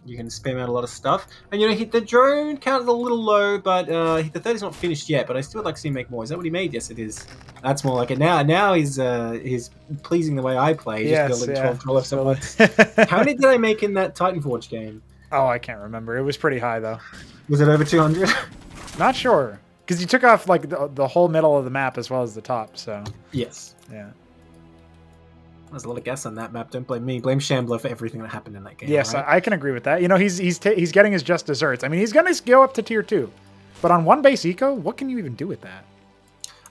S9: You can spam out a lot of stuff. And, the drone count is a little low, but the 3rd is not finished yet, but I still would like to see him make more. Is that what he made? Yes, it is. That's more like it. Now he's pleasing the way I play.
S1: Yes,
S9: just building
S1: yeah.
S9: 12 left at once. How many did I make in that Titanforge game?
S1: Oh, I can't remember. It was pretty high, though.
S9: Was it over 200?
S1: Not sure. Because you took off, like, the whole middle of the map as well as the top, so...
S9: Yes.
S1: Yeah.
S9: There's a lot of gas on that map. Don't blame me. Blame Shambler for everything that happened in that game.
S1: Yes,
S9: right?
S1: I can agree with that. He's getting his just desserts. I mean, he's going to go up to tier 2. But on 1 base eco, what can you even do with that?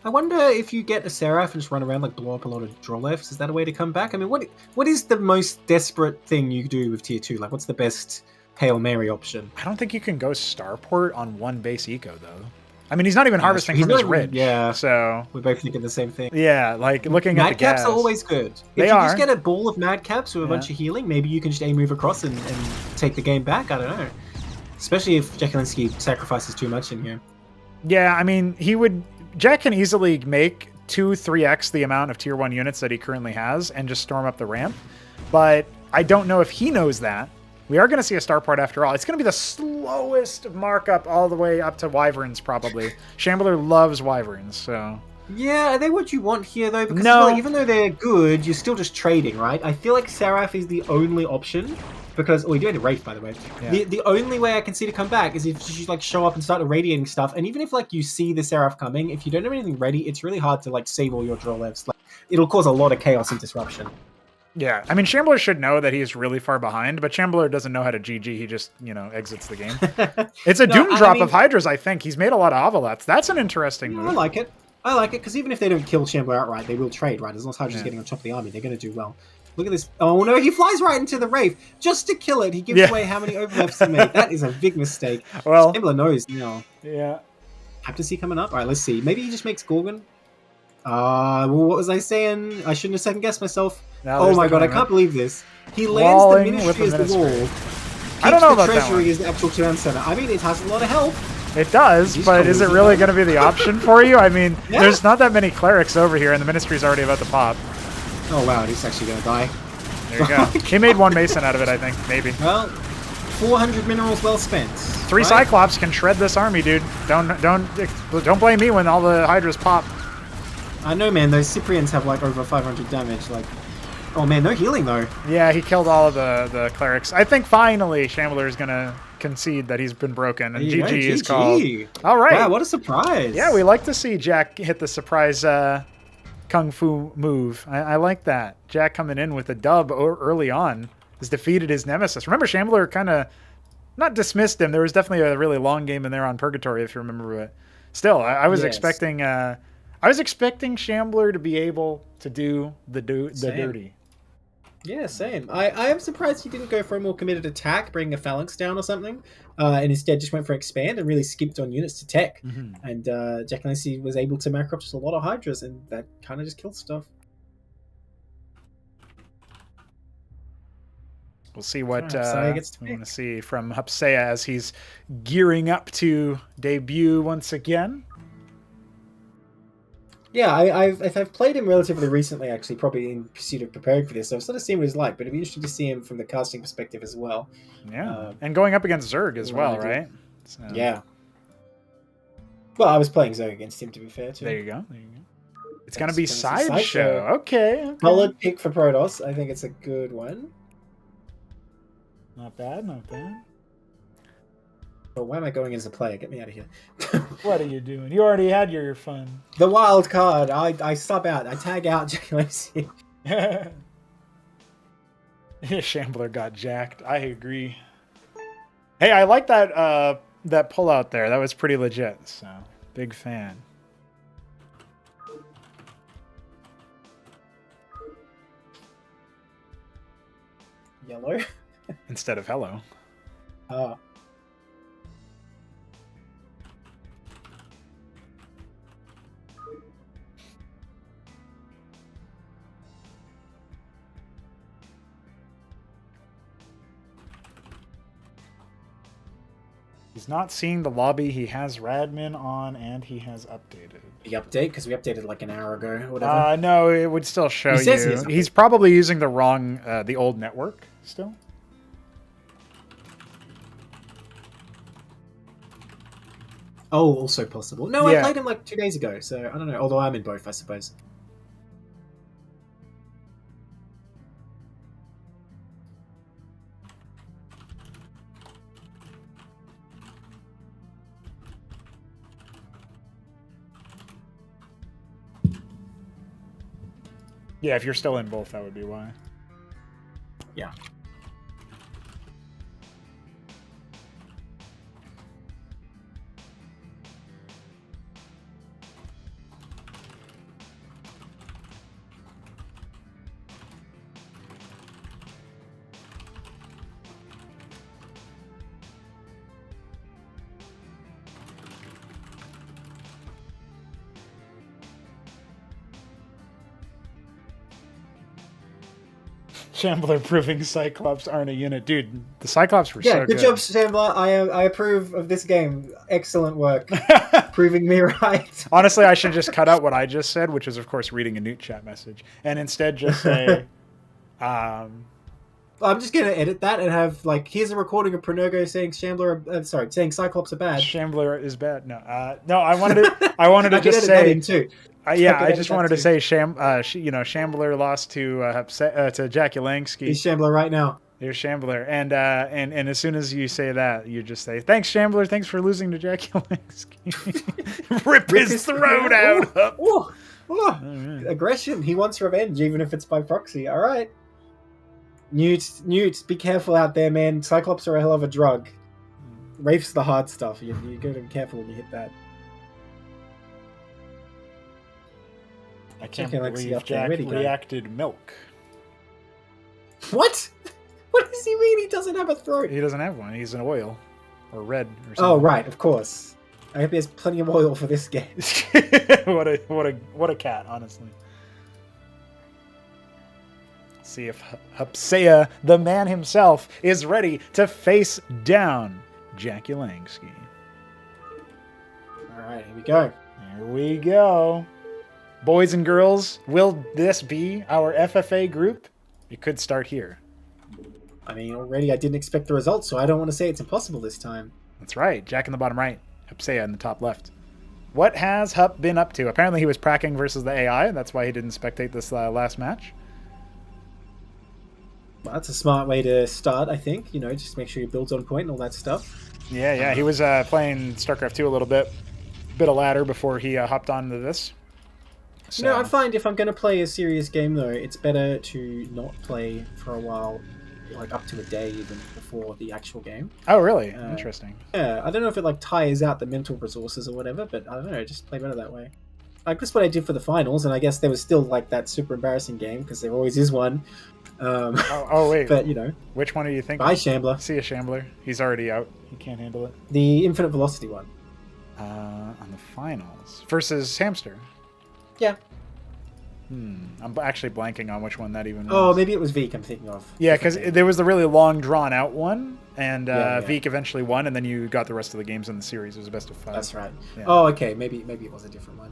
S9: I wonder if you get a Seraph and just run around, like, blow up a lot of draw lefts. Is that a way to come back? I mean, what is the most desperate thing you do with tier 2? Like, what's the best Hail Mary option?
S1: I don't think you can go Starport on 1 base eco, though. I mean, he's not even harvesting from his ridge.
S9: Yeah.
S1: So...
S9: We're both thinking the same thing.
S1: Yeah, like, looking at the gas...
S9: Madcaps are always good.
S1: They
S9: if you
S1: are.
S9: just get a ball of Madcaps with a bunch of healing, maybe you can just move across and take the game back. I don't know. Especially if Jakulangski sacrifices too much in here.
S1: Yeah, I mean, Jack can easily make 2-3x the amount of tier 1 units that he currently has and just storm up the ramp. But I don't know if he knows that. We are going to see a Starport after all. It's going to be the slowest markup all the way up to Wyverns, probably. Shambler loves Wyverns, so...
S9: Yeah, are they what you want here, though? Because
S1: No.
S9: even though they're good, you're still just trading, right? I feel like Seraph is the only option. Because... Oh, you're doing a Wraith, by the way.
S1: Yeah.
S9: The only way I can see to come back is if you, like, show up and start irradiating stuff. And even if, like, you see the Seraph coming, if you don't have anything ready, it's really hard to, like, save all your draw lefts. Like, it'll cause a lot of chaos and disruption.
S1: Yeah, I mean, Shambler should know that he's really far behind, but Shambler doesn't know how to GG. He just, exits the game. It's a Doom drop of Hydras, I think. He's made a lot of Avalets. That's an interesting move.
S9: I like it. Because even if they don't kill Shambler outright, they will trade, right? As long as Hydra's getting on top of the army, they're going to do well. Look at this. Oh, no, he flies right into the Wraith. Just to kill it, he gives away how many overlaps he made. That is a big mistake.
S1: Well,
S9: Shambler knows now.
S1: Yeah.
S9: Captaincy coming up? All right, let's see. Maybe he just makes Gorgon. Well, what was I saying? I shouldn't have second-guessed myself.
S1: Now
S9: Oh
S1: there's
S9: my
S1: the
S9: god, I
S1: commitment.
S9: can't believe this. He lands
S1: Walling
S9: the
S1: with
S9: Ministry
S1: the
S9: as the
S1: Ministry.
S9: wall.
S1: I don't know about
S9: the
S1: that
S9: Treasury
S1: one.
S9: as the actual command center. I mean, it has a lot of health.
S1: It does,
S9: He's
S1: but is it
S9: cool.
S1: really going to be the option for you? I mean,
S9: Yeah.
S1: there's not that many clerics over here, and the Ministry's already about to pop.
S9: Oh wow, he's actually going to die.
S1: There you go. He made 1 Mason out of it, I think, maybe.
S9: Well, 400 minerals well spent.
S1: 3
S9: right?
S1: Cyclops can shred this army, dude. Don't blame me when all the Hydras pop.
S9: I know, man. Those Cyprians have like over 500 damage. Like, oh man, no healing though.
S1: Yeah, he killed all of the clerics. I think finally Shambler is going to concede that he's been broken, and
S9: There you go,
S1: GG is
S9: GG.
S1: called. All right.
S9: Wow, what a surprise.
S1: Yeah, we like to see Jack hit the surprise kung fu move. I like that. Jack coming in with a dub early on has defeated his nemesis. Remember, Shambler kind of not dismissed him. There was definitely a really long game in there on Purgatory, if you remember. But still, I was expecting. I was expecting Shambler to be able to do the dirty.
S9: Yeah, same. I am surprised he didn't go for a more committed attack, bring a phalanx down or something, and instead just went for expand and really skipped on units to tech.
S1: Mm-hmm.
S9: And Jakulangski was able to macro up just a lot of Hydras, and that kind of just killed stuff.
S1: We'll see what
S9: Hupsaiya gets to
S1: we want to see from Hupsaiya as he's gearing up to debut once again.
S9: Yeah, I've played him relatively recently, actually, probably in pursuit of preparing for this, so I've sort of seen what he's like, but it'd be interesting to see him from the casting perspective as well.
S1: Yeah, and going up against Zerg as well, right? So.
S9: Yeah. Well, I was playing Zerg against him, to be fair, too.
S1: There you go. It's going to be Sideshow. Okay.
S9: Solid pick for Protoss. I think it's a good one.
S1: Not bad, not bad.
S9: But why am I going as a player? Get me out of here.
S1: What are you doing? You already had your fun.
S9: The wild card. I sub out. I tag out jakulangski.
S1: Shambler got jacked. I agree. Hey, I like that that pull out there. That was pretty legit. So big fan.
S9: Yellow.
S1: Instead of hello.
S9: Oh.
S1: He's not seeing the lobby. He has Radmin on, and he has updated.
S9: The update? Because we updated like an hour ago or whatever.
S1: No, it would still show
S9: He says
S1: you. He's probably using the wrong, the old network still.
S9: Oh, also possible. No,
S1: Yeah.
S9: I played him like 2 days ago, so I don't know. Although I'm in both, I suppose.
S1: Yeah, if you're still in both, that would be why.
S9: Yeah.
S1: Shambler proving Cyclops aren't a unit. Dude, the Cyclops were
S9: Yeah,
S1: so
S9: good job, Shambler. I approve of this game. Excellent work. Proving me right.
S1: Honestly, I should just cut out what I just said, which is, of course, reading a Newt chat message, and instead just say,
S9: I'm just gonna edit that and have like, here's a recording of Pronergo saying saying Cyclops are bad.
S1: Shambler is bad. No, no, I wanted to just say.
S9: Too.
S1: Yeah, I just wanted to say, Shambler lost to jakulangski.
S9: He's Shambler right now.
S1: Here's Shambler, and as soon as you say that, you just say, "Thanks, Shambler. Thanks for losing to jakulangski." Rip his throat out.
S9: Oh, right. Aggression. He wants revenge, even if it's by proxy. All right. Newt, be careful out there, man. Cyclops are a hell of a drug. Rafe's the hard stuff. You gotta be careful when you hit that.
S1: I can't believe Jack reacted milk.
S9: What? What does he mean he doesn't have a throat?
S1: He doesn't have one. He's an oil. Or red or something.
S9: Oh, right, of course. I hope he has plenty of oil for this game.
S1: What a cat, honestly. See if Hupsaiya, the man himself, is ready to face down jakulangski.
S9: Alright, here we go.
S1: Here we go. Boys and girls, will this be our FFA group? It could start here.
S9: I mean, already I didn't expect the results, so I don't want to say it's impossible this time.
S1: That's right. Jack in the bottom right. Hupsaiya in the top left. What has Hup been up to? Apparently he was pracking versus the AI. That's why he didn't spectate this last match.
S9: Well, that's a smart way to start, I think. You know, just make sure your build's on point and all that stuff.
S1: Yeah. He was playing Starcraft 2 a little bit. Bit of ladder before he hopped onto this. So.
S9: You know, I find if I'm going to play a serious game, though, it's better to not play for a while, like up to a day even before the actual game.
S1: Oh, really? Interesting.
S9: Yeah, I don't know if it like tires out the mental resources or whatever, but I don't know, just play better that way. Like, that's what I did for the finals, and I guess there was still like that super embarrassing game, because there always is one.
S1: Wait.
S9: But, you know.
S1: Which one do you think?
S9: Bye, Shambler.
S1: See a Shambler. He's already out. He can't handle it.
S9: The infinite velocity one.
S1: On the finals. Versus Hamster.
S9: Yeah.
S1: I'm actually blanking on which one that even was.
S9: Oh, maybe it was Veek I'm thinking of.
S1: Yeah, because there was the really long, drawn-out one, and
S9: Yeah.
S1: Veek eventually won, and then you got the rest of the games in the series. It was a best of 5.
S9: That's right.
S1: Yeah.
S9: Oh, okay. Maybe it was a different one.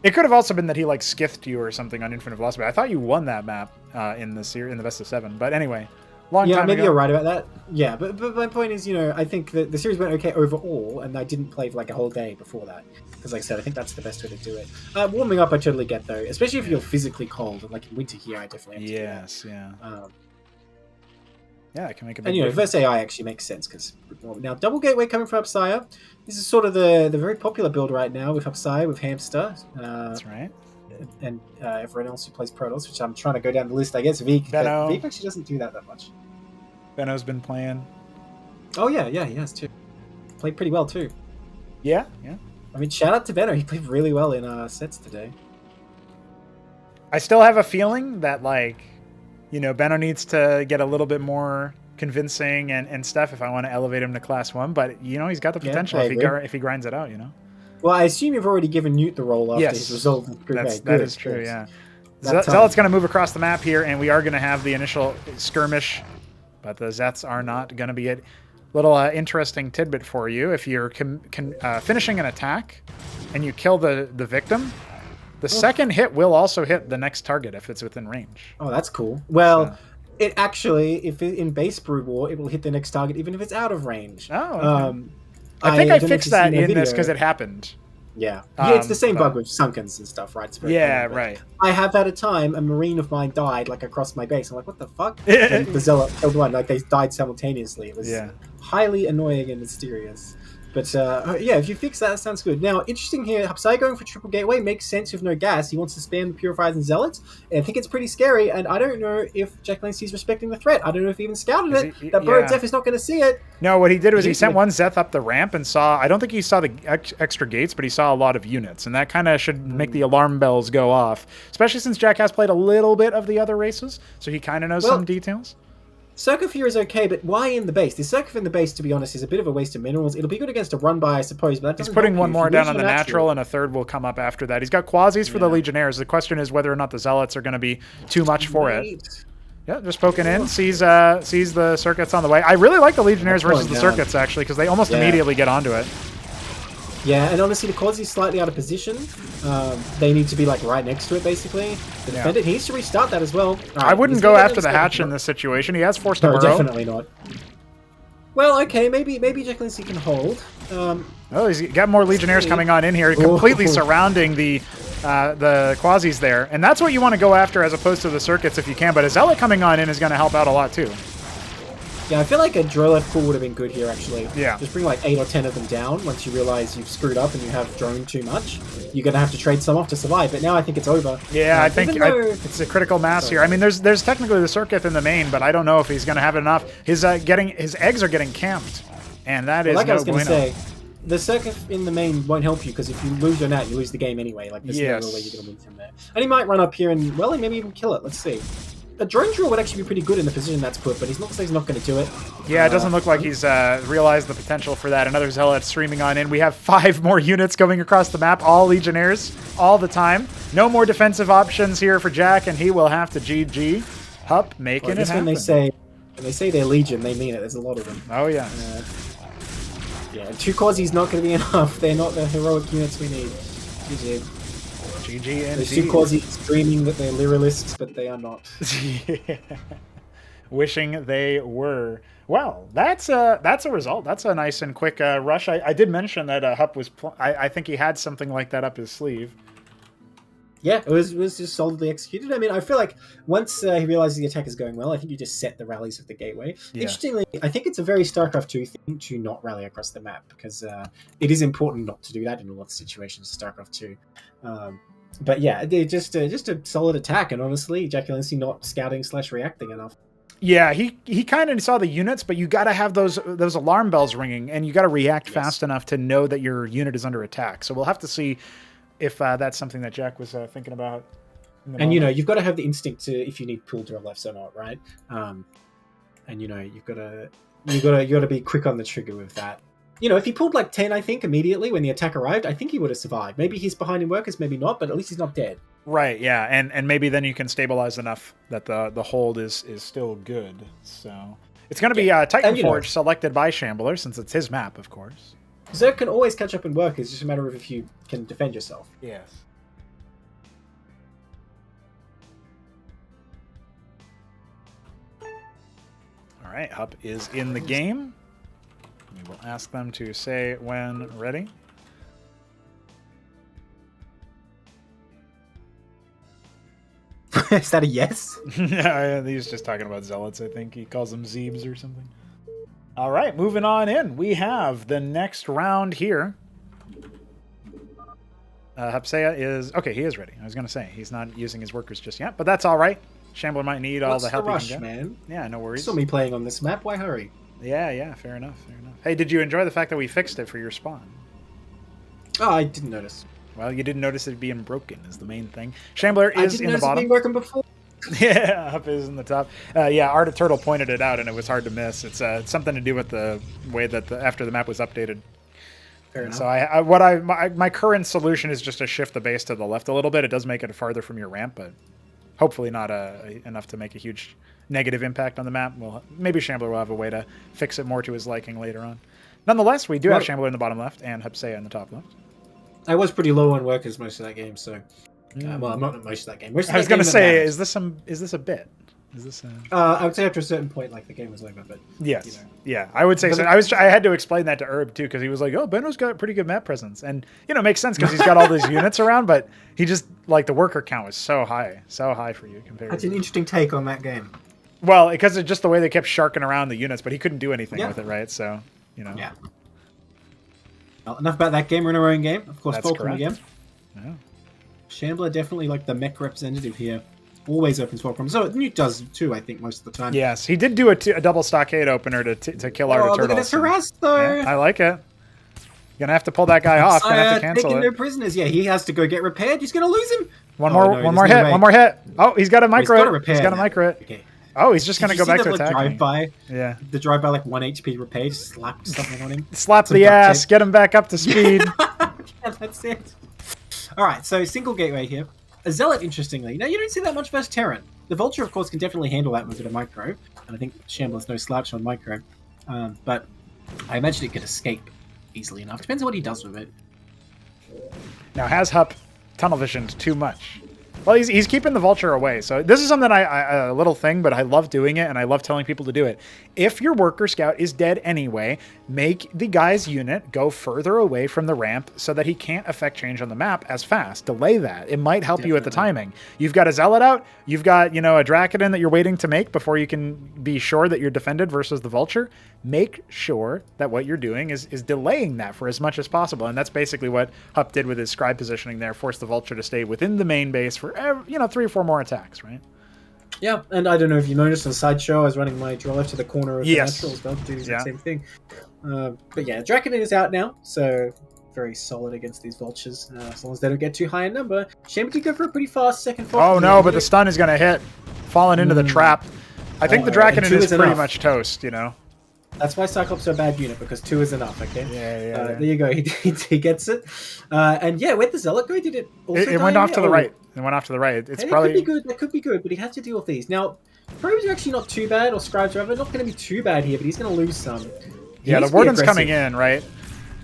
S1: It could have also been that he like skiffed you or something on Infinite Velocity. I thought you won that map in the series, in the best of 7. But anyway, long time
S9: maybe
S1: ago.
S9: you're right about that. Yeah, but my point is, you know, I think that the series went okay overall, and I didn't play for like a whole day before that. Because, like I said, I think that's the best way to do it. Warming up, I totally get though, especially if you're physically cold. And like in winter here, I definitely have to do that.
S1: Yeah. Yeah, it can make a big
S9: And
S1: difference.
S9: reverse AI actually makes sense because now double gateway coming from Hupsaiya. This is sort of the very popular build right now with Hupsaiya, with Hamster.
S1: That's right.
S9: And everyone else who plays Protoss, which I'm trying to go down the list, I guess. Veek, but
S1: Benno.
S9: Veek actually doesn't do that much.
S1: Benno's been playing.
S9: Oh yeah, he has too. Played pretty well too.
S1: Yeah.
S9: I mean, shout out to Benno. He played really well in sets today.
S1: I still have a feeling that, like, Benno needs to get a little bit more convincing and stuff if I want to elevate him to class 1. But, he's got the potential if he grinds it out,
S9: Well, I assume you've already given Newt the role after his result.
S1: That is true, yeah. Zealot's going to move across the map here, and we are going to have the initial skirmish, but the Zets are not going to be it. Little interesting tidbit for you. If you're finishing an attack and you kill the victim, the second hit will also hit the next target if it's within range.
S9: Oh, that's cool. Well, it actually, if in base Brood War, it will hit the next target even if it's out of range.
S1: Oh, okay. I think I fixed that in this because it happened.
S9: Yeah. It's the same bug with Sunkens and stuff, right?
S1: Right.
S9: I have at a time a Marine of mine died like across my base. I'm like, what the fuck? And the Zealot killed one. Like they died simultaneously. It was highly annoying and mysterious. But yeah, if you fix that, that sounds good. Now, interesting here, Hupsaiya going for triple gateway makes sense with no gas. He wants to spam the Purifiers and Zealots. And I think it's pretty scary, and I don't know if jakulangski is respecting the threat. I don't know if he even scouted it. That Bird Def is not going to see it.
S1: No, what he did was he sent one Zeth up the ramp and saw, I don't think he saw the extra gates, but he saw a lot of units. And that kind of should make the alarm bells go off, especially since Jack has played a little bit of the other races, so he kind of knows some details.
S9: Surcouf here is okay, but why in the base? The Surcouf in the base, to be honest, is a bit of a waste of minerals. It'll be good against a run-by, I suppose, but that doesn't
S1: He's putting
S9: help
S1: one
S9: you.
S1: more
S9: If you
S1: down
S9: lose
S1: on the
S9: your
S1: natural, and a third will come up after that. He's got quasis for the Legionnaires. The question is whether or not the Zealots are going to be too much for it. Yeah, just poking in, sees the circuits on the way. I really like the Legionnaires versus the circuits, actually, because they almost immediately get onto it.
S9: Yeah, and honestly, the quads is slightly out of position. They need to be like right next to it, basically. The defender, he needs to restart that as well. Right,
S1: I wouldn't go after the hatch in this situation. He has forced a burrow.
S9: Definitely not. Well, okay, maybe jakulangski can hold.
S1: Oh, he's got more Legionnaires coming on in here, completely surrounding the quasis there. And that's what you want to go after as opposed to the circuits if you can. But a Zealot coming on in is going to help out a lot, too.
S9: Yeah, I feel like a drone pool would have been good here, actually.
S1: Yeah.
S9: Just bring like 8 or 10 of them down once you realize you've screwed up and you have drone too much. You're going to have to trade some off to survive, but now I think it's over.
S1: Yeah, I think it's a critical mass here. I mean, there's technically the circuit in the main, but I don't know if he's going to have enough. His eggs are getting camped, and that is
S9: like
S1: no
S9: I was going to
S1: bueno.
S9: say, the circuit in the main won't help you because if you lose your nat, you lose the game anyway. Like, there's no real way you're going to win from there. And he might run up here and, well, maybe even kill it. Let's see. A drone drill would actually be pretty good in the position that's put, but he's not going to do it.
S1: Yeah, it doesn't look like he's realized the potential for that. Another Zealot streaming on in. We have 5 more units going across the map, all Legionnaires, all the time. No more defensive options here for Jack, and he will have to GG. Hup making it happen.
S9: When they say they're Legion, they mean it. There's a lot of them.
S1: Oh, yeah.
S9: Yeah, 2 quasis not going to be enough. They're not the heroic units we need. GG.
S1: GG
S9: There's
S1: indeed.
S9: 2 quasis dreaming that they're lyralists, but they are not.
S1: Wishing they were. Well, that's a result. That's a nice and quick rush. I did mention that Hup was. I think he had something like that up his sleeve.
S9: Yeah, it was just solidly executed. I mean, I feel like once he realizes the attack is going well, I think you just set the rallies of the gateway. Yeah. Interestingly, I think it's a very StarCraft 2 thing to not rally across the map because it is important not to do that in a lot of situations in StarCraft 2. But yeah, just a solid attack, and honestly, jakulangski not scouting / reacting enough.
S1: Yeah, he kind of saw the units, but you got to have those alarm bells ringing, and you got to react fast enough to know that your unit is under attack. So we'll have to see if that's something that Jack was thinking about.
S9: And you've got to have the instinct to if you need pull to lefts or not, right? And you've got to be quick on the trigger with that. If he pulled like 10, I think, immediately when the attack arrived, I think he would have survived. Maybe he's behind in workers, maybe not, but at least he's not dead.
S1: Right, yeah, and maybe then you can stabilize enough that the hold is still good. So it's going to be Titan Forge selected by Shambler, since it's his map, of course.
S9: Zerg can always catch up in workers, it's just a matter of if you can defend yourself.
S1: Yes. All right, Hup is in the game. We will ask them to say when ready.
S9: Is that a yes?
S1: Yeah, he's just talking about zealots, I think. He calls them Zeebs or something. All right, moving on in. We have the next round here. Hupsaiya is... Okay, he is ready. I was going to say, he's not using his workers just yet, but that's all right. Shambler might need all the help
S9: rush,
S1: he can get.
S9: Man?
S1: Yeah, no worries.
S9: You saw me playing on this map. Why hurry?
S1: Yeah, fair enough, fair enough. Hey, did you enjoy the fact that we fixed it for your spawn?
S9: Oh, I didn't notice.
S1: Well, you didn't notice it being broken is the main thing. Shambler is in the bottom.
S9: I didn't notice it being broken before.
S1: Yeah, Hup is in the top. Yeah, Art of Turtle pointed it out, and it was hard to miss. It's something to do with the way that after the map was updated.
S9: Fair enough.
S1: So my current solution is just to shift the base to the left a little bit. It does make it farther from your ramp, but hopefully not enough to make a huge negative impact on the map. Well, maybe Shambler will have a way to fix it more to his liking later on. Nonetheless, we do have Shambler in the bottom left and Hupsaiya in the top left.
S9: I was pretty low on workers most of that game, so well, I'm not most of that game.
S1: I was going to say, is this a bit? Is this?
S9: I would say after a certain point, like the game was over, but
S1: yes,
S9: you know.
S1: Yeah, I would say so. I had to explain that to Herb too because he was like, "Oh, Benno's got pretty good map presence," and it makes sense because he's got all these units around, but he just like the worker count was so high for you compared.
S9: That's an interesting take on that game.
S1: Well, because it's just the way they kept sharking around the units, but he couldn't do anything with it, right? So
S9: Yeah. Well, enough about that game. We're in our own game, of course.
S1: That's
S9: Fulcrum
S1: correct.
S9: again.
S1: Yeah.
S9: Shambler definitely like the mech representative here. Always opens Fulcrum. So Newt does too, I think, most of the time.
S1: Yes, he did do a double stockade opener to kill Art of Turtle.
S9: Look at this harass, though.
S1: Yeah, I like it. You're gonna have to pull that guy off. Gonna have to cancel
S9: taking
S1: it.
S9: no prisoners. Yeah, he has to go get repaired. He's gonna lose him.
S1: One more hit. Oh, he's got a micro hit. He's got a micro hit.
S9: Okay.
S1: Oh, he's just gonna go back to attack.
S9: Drive-by?
S1: Yeah.
S9: The drive-by, like 1 HP repair, just slapped something on him.
S1: Slap the ass. Get him back up to speed.
S9: Yeah, that's it. All right, so single gateway here. A Zealot, interestingly. Now, you don't see that much versus Terran. The Vulture, of course, can definitely handle that with a bit of micro. And I think Shambler's no slouch on micro. But I imagine it could escape easily enough. Depends on what he does with it.
S1: Now, has Hup tunnel visioned too much? Well, he's keeping the Vulture away. So this is something a little thing, but I love doing it, and I love telling people to do it. If your worker scout is dead anyway, make the guy's unit go further away from the ramp so that he can't affect change on the map as fast. Delay that. It might help you at the timing. You've got a Zealot out. You've got, a Draconin that you're waiting to make before you can be sure that you're defended versus the Vulture. Make sure that what you're doing is delaying that for as much as possible. And that's basically what Hup did with his scribe positioning there. Forced the Vulture to stay within the main base for, 3 or 4 more attacks, right?
S9: Yeah, and I don't know if you noticed on Sideshow, I was running my Derelict to the corner of the natural as well to do the same thing. But yeah, Draconin is out now, so very solid against these Vultures. As long as they don't get too high in number. Shambler did go for a pretty fast second focus.
S1: Oh no, but the stun is going to hit. Falling into the trap. I think the Draconin is pretty much toast,
S9: That's why Cyclops are a bad unit, because 2 is enough, okay?
S1: Yeah.
S9: There you go, he gets it. And yeah, where'd the Zealot go? Did it also
S1: It went off to the right. It went off to the right. It's probably...
S9: That could be good, but he has to deal with these. Now, probes are actually not too bad, or Scribes are not going to be too bad here, but he's going to lose some.
S1: Yeah, the Warden's coming in, right?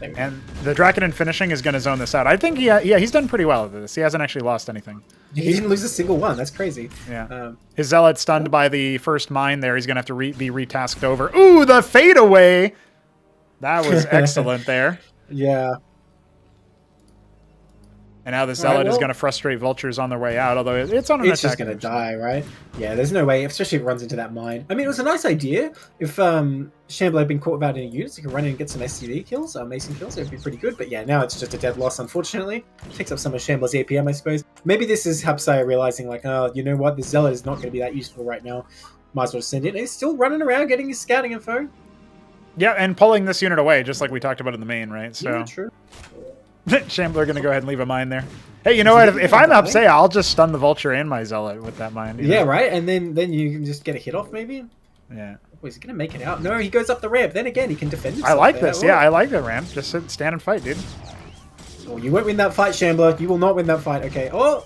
S1: And the Draconin finishing is going to zone this out. I think, he's done pretty well with this. He hasn't actually lost anything.
S9: He didn't lose a single one. That's crazy.
S1: Yeah. His Zealot stunned by the first mine there. He's going to have to be retasked over. Ooh, the fadeaway! That was excellent there.
S9: Yeah.
S1: And now the Zealot is going to frustrate Vultures on their way out, although it's on an attack.
S9: It's just going to die, right? Yeah, there's no way, especially if it runs into that mine. I mean, it was a nice idea. If Shambler had been caught without any units, he could run in and get some SCV kills, Mason kills, it would be pretty good. But yeah, now it's just a dead loss, unfortunately. Takes up some of Shambler's APM, I suppose. Maybe this is Hupsaiya realizing, like, oh, you know what? The Zealot is not going to be that useful right now. Might as well send it. And he's still running around getting his scouting info.
S1: Yeah, and pulling this unit away, just like we talked about in the main, right? So.
S9: Yeah, true.
S1: Shambler going to go ahead and leave a mine there. Hey, you know what? If I'm Hupsaiya, I'll just stun the Vulture and my Zealot with that mine.
S9: Yeah, right? And then you can just get a hit off, maybe?
S1: Yeah.
S9: Oh, is he going to make it out? No, he goes up the ramp. Then again, he can defend himself.
S1: I like this. Yeah, I like the ramp. Just stand and fight, dude.
S9: Oh, you won't win that fight, Shambler. You will not win that fight. Okay. Oh!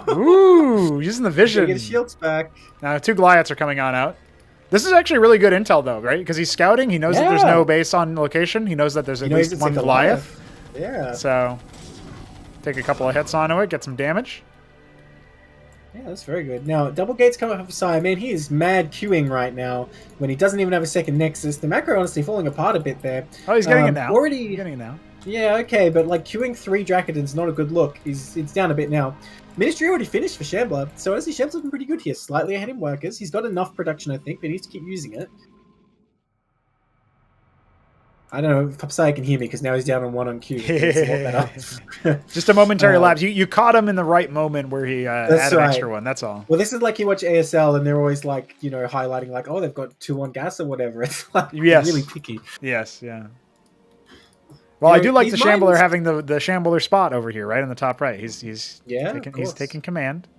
S1: Ooh, using the vision.
S9: Get his shields back.
S1: Now, 2 Goliaths are coming on out. This is actually really good intel, though, right? Because he's scouting. He knows that there's no base on location. He knows that there's at least one Goliath.
S9: Yeah.
S1: So, take a couple of hits onto it, get some damage.
S9: Yeah, that's very good. Now, Double Gates coming up for Hupsaiya. Man, he is mad queuing right now when he doesn't even have a second Nexus. The macro honestly falling apart a bit there.
S1: Oh, he's getting it now. He's getting it now.
S9: Yeah, okay, but like queuing 3 Drakidens not a good look. It's down a bit now. Ministry already finished for Shambler, so honestly, Shambler's looking pretty good here. Slightly ahead in workers. He's got enough production, I think, but he needs to keep using it. I don't know if Hupsaiya can hear me because now he's down on 1 on Q. It's a lot better.
S1: Just a momentary lapse. You caught him in the right moment where he had an extra one. That's all.
S9: Well, this is like you watch ASL and they're always like, you know, highlighting like, oh, they've got 2 on gas or whatever. It's like really picky.
S1: Yes, yeah. Well, I do like the Shambler having the Shambler spot over here, right in the top right. He's taking command.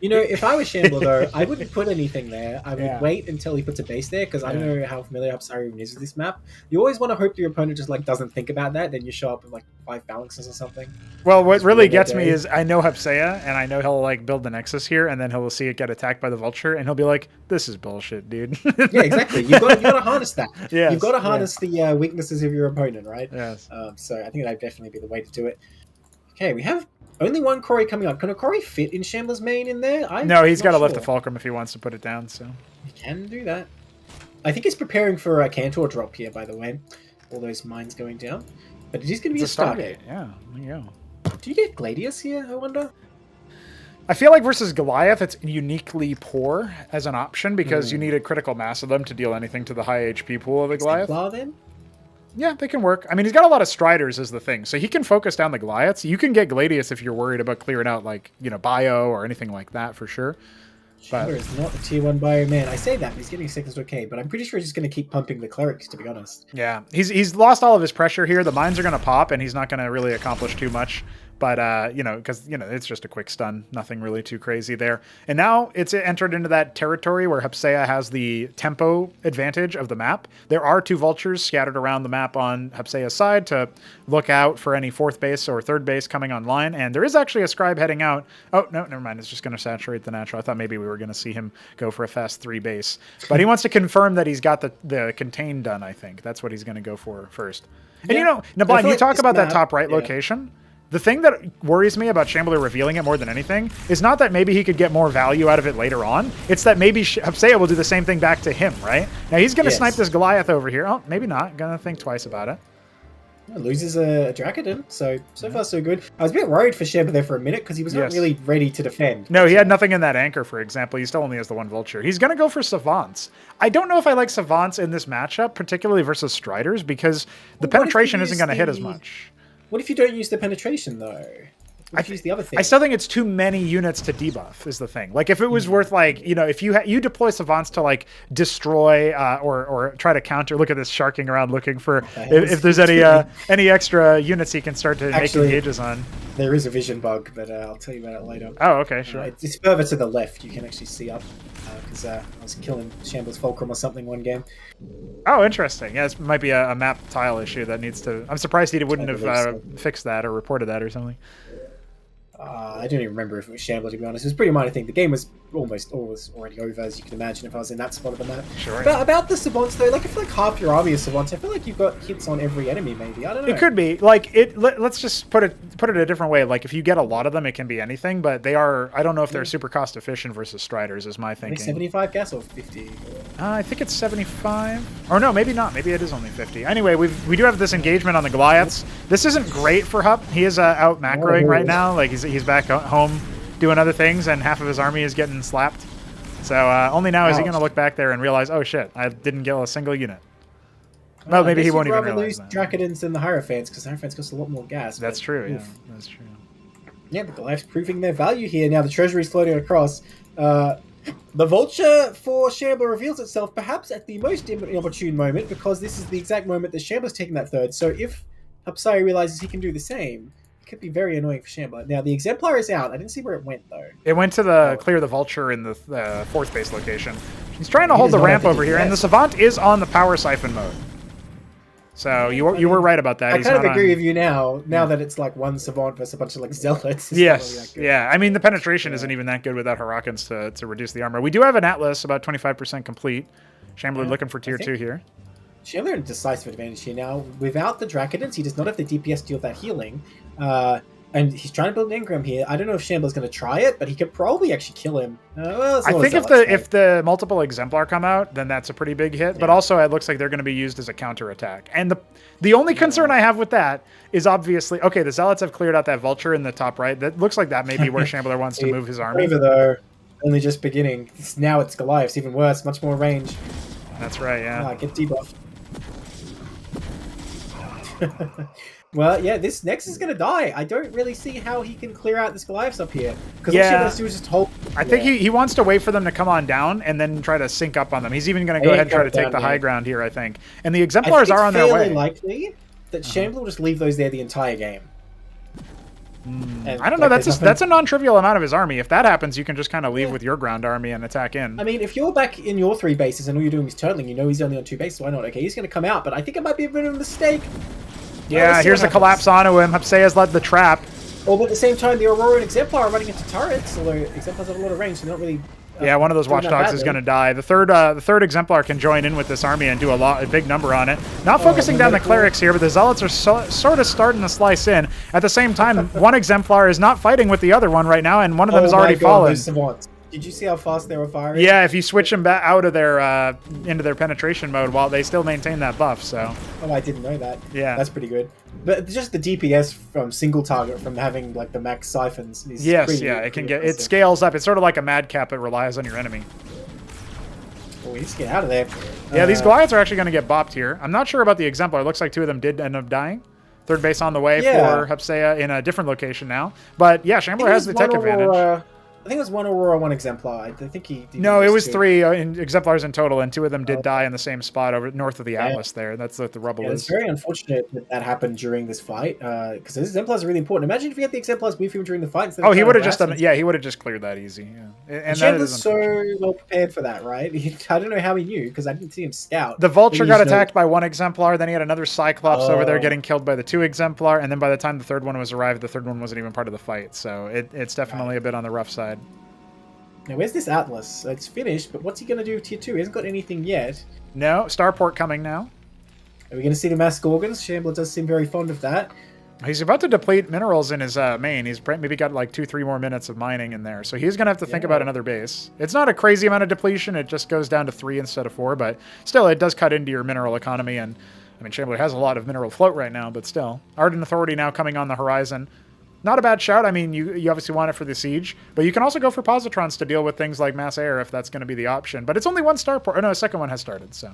S9: You know, if I was Shambler, though, I wouldn't put anything there. I would wait until he puts a base there, because I don't know how familiar Hupsaiya even is with this map. You always want to hope your opponent just, like, doesn't think about that, then you show up with, like, 5 balances or something.
S1: Well, what really gets me is I know Hupsaiya, and I know he'll, like, build the Nexus here, and then he'll see it get attacked by the Vulture, and he'll be like, this is bullshit, dude.
S9: Yeah, exactly. You've got to harness that.
S1: Yes,
S9: You've got to harness the weaknesses of your opponent, right?
S1: Yes.
S9: So I think that'd definitely be the way to do it. Okay, we have only 1 Corey coming up. Can a Corey fit in Shambler's main in there?
S1: No, he's got to lift the Fulcrum if he wants to put it down. So
S9: he can do that. I think he's preparing for a Cantor drop here, by the way. All those mines going down. But it is going to be a Stargate.
S1: Yeah, there you go.
S9: Do you get Gladius here, I wonder?
S1: I feel like versus Goliath, it's uniquely poor as an option because you need a critical mass of them to deal anything to the high HP pool of the Goliath.
S9: Templar, then?
S1: Yeah, they can work. I mean, he's got a lot of Striders is the thing, so he can focus down the Goliaths. You can get Gladius if you're worried about clearing out, like, you know, bio or anything like that for sure.
S9: Shambler is not the tier 1 bio man. I say that, but he's getting seconds to okay, but I'm pretty sure he's just going to keep pumping the clerics, to be honest.
S1: Yeah, he's lost all of his pressure here. The mines are going to pop, and he's not going to really accomplish too much. But, you know, because, you know, it's just a quick stun. Nothing really too crazy there. And now it's entered into that territory where Hupsaiya has the tempo advantage of the map. There are 2 vultures scattered around the map on Hupsaiya's side to look out for any 4th base or 3rd base coming online. And there is actually a scribe heading out. Oh, no, never mind. It's just going to saturate the natural. I thought maybe we were going to see him go for a fast 3 base. But he wants to confirm that he's got the contain done, I think. That's what he's going to go for first. And, you know, Neblime, you talk about that top right location. The thing that worries me about Shambler revealing it more than anything is not that maybe he could get more value out of it later on. It's that maybe Hupsaiya will do the same thing back to him, right? Now, he's going to snipe this Goliath over here. Oh, maybe not. Going to think twice about it.
S9: Loses a Drakiden, so far so good. I was a bit worried for Shambler there for a minute because he was not really ready to defend.
S1: No, he had nothing in that anchor, for example. He still only has the 1 Vulture. He's going to go for Savants. I don't know if I like Savants in this matchup, particularly versus Striders, because the penetration isn't going to hit as much.
S9: What if you don't use the penetration, though? What if you use the other thing?
S1: I still think it's too many units to debuff, is the thing. Like, if it was worth, like, you know, if you deploy Savants to, like, destroy or try to counter, look at this sharking around looking for if there's any extra units he can start to make engages on.
S9: There is a vision bug, but I'll tell you about it later.
S1: Oh, okay, sure.
S9: It's further to the left. You can actually see up, because I was killing Shambler's Fulcrum or something one game.
S1: Oh, interesting. Yeah, this might be a map tile issue that needs to... I'm surprised he wouldn't have fixed that or reported that or something.
S9: I don't even remember if it was Shambler, to be honest. It was a pretty minor thing. The game was almost already over, as you can imagine, if I was in that spot of the map.
S1: Sure.
S9: About the Savants, though, like, I feel like half your army is Savants. I feel like you've got hits on every enemy, maybe. I don't know.
S1: It could be. Like, let's just put it a different way. Like, if you get a lot of them, it can be anything, but they are... I don't know if they're super cost-efficient versus Striders, is my thinking.
S9: 75 gas or 50?
S1: I think it's 75. Or no, maybe not. Maybe it is only 50. Anyway, we do have this engagement on the Goliaths. This isn't great for Hup. He is out macroing right now. Like, he's back home doing other things, and half of his army is getting slapped. So only now is he going to look back there and realize, oh shit, I didn't kill a single unit. Well, maybe he won't even realize that.
S9: Drakidens than the Hierophants, because Hierophants cost a lot more gas.
S1: That's true, yeah. That's true.
S9: Yeah, the Goliath's proving their value here. Now the treasury's floating across. The Vulture for Shambler reveals itself perhaps at the most inopportune moment, because this is the exact moment that Shambler's taking that 3rd. So if Hupsaiya realizes he can do the same, it could be very annoying for Shambler. Now the Exemplar is out. I didn't see where it went, though.
S1: It went to clear the Vulture in the 4th base location. He's trying to hold the ramp over here, and the Savant is on the power siphon mode. So you were right about that.
S9: I kind of agree with you now that it's like 1 Savant versus a bunch of like Zealots.
S1: Yes, yeah. I mean, the penetration isn't even that good without Hurricanes to reduce the armor. We do have an Atlas, about 25% complete. Shambler looking for tier 2 here.
S9: Shambler in decisive advantage here now. Without the Drakidens, he does not have the DPS to deal with that healing. And he's trying to build an engram here. I don't know if Shambler's going to try it, but he could probably actually kill him. Well, it's
S1: I
S9: not
S1: think
S9: a zealot,
S1: if the multiple exemplar come out, then that's a pretty big hit. But also, it looks like they're going to be used as a counter attack. And the only concern I have with that is obviously okay. The zealots have cleared out that vulture in the top right. That looks like that may be where Shambler wants to move his army.
S9: Over though, only just beginning. Now it's Goliath's even worse, much more range.
S1: That's right. Yeah.
S9: Get debuffed. Well, yeah, this Nexus is going to die. I don't really see how he can clear out this Goliaths up here. Because all she has to do is just hold...
S1: I think he wants to wait for them to come on down and then try to sync up on them. He's even going to go ahead and try to take the high ground here, I think. And the Exemplars are on their way.
S9: It's fairly likely that Shambler will just leave those there the entire game.
S1: I don't know. That's a non-trivial amount of his army. If that happens, you can just kind of leave with your ground army and attack in.
S9: I mean, if you're back in your 3 bases and all you're doing is turtling, you know he's only on 2 bases, why not? Okay, he's going to come out, but I think it might be a bit of a mistake.
S1: Yeah, here's the collapse onto him. Hupsaiya's led the trap.
S9: Oh, but at the same time, the Aurora and Exemplar are running into turrets, although Exemplar's have a lot of range, so they're not really...
S1: yeah, one of those watchdogs is going to die. The third Exemplar can join in with this army and do a big number on it. Not focusing down the clerics here, but the zealots are sort of starting to slice in. At the same time, one Exemplar is not fighting with the other one right now, and one of them has already fallen.
S9: Did you see how fast they were firing?
S1: Yeah, if you switch them back out of their into their penetration mode, while they still maintain that buff. So.
S9: Oh, I didn't know that.
S1: Yeah,
S9: that's pretty good. But just the DPS from single target from having like the max siphons. Is
S1: it scales up. It's sort of like a madcap. It relies on your enemy.
S9: Oh, we need to get out of there.
S1: Yeah, these Goliaths are actually going to get bopped here. I'm not sure about the Exemplar. It looks like 2 of them did end up dying. Third base on the way for Hupsaiya in a different location now. But yeah, Shambler has the tech advantage.
S9: I think it was 1 Aurora, 1 Exemplar. I think he...
S1: No, it was 3 Exemplars in total, and 2 of them did die in the same spot over north of the Atlas there. That's what the rubble is.
S9: It's very unfortunate that happened during this fight, because those Exemplars are really important. Imagine if you had the Exemplars with him during the fight.
S1: Oh, he would have just done... Yeah, he would have just cleared that easy. Yeah.
S9: And Shambler's so well prepared for that, right? I don't know how he knew, because I didn't see him scout.
S1: The Vulture got attacked by 1 Exemplar, then he had another Cyclops over there getting killed by the 2 Exemplar, and then by the time the 3rd one was arrived, the 3rd one wasn't even part of the fight. So it's definitely a bit on the rough side.
S9: Now, where's this Atlas? It's finished, but what's he going to do with Tier 2? He hasn't got anything yet.
S1: No, Starport coming now.
S9: Are we going to see the mass Gorgons? Shambler does seem very fond of that.
S1: He's about to deplete minerals in his main. He's maybe got like 2-3 more minutes of mining in there. So he's going to have to think about another base. It's not a crazy amount of depletion. It just goes down to 3 instead of 4. But still, it does cut into your mineral economy. And I mean, Shambler has a lot of mineral float right now, but still. Ardent Authority now coming on the horizon. Not a bad shout. I mean, you obviously want it for the siege, but you can also go for positrons to deal with things like mass air if that's going to be the option. But it's only 1 starport. Oh, no, a second one has started, so.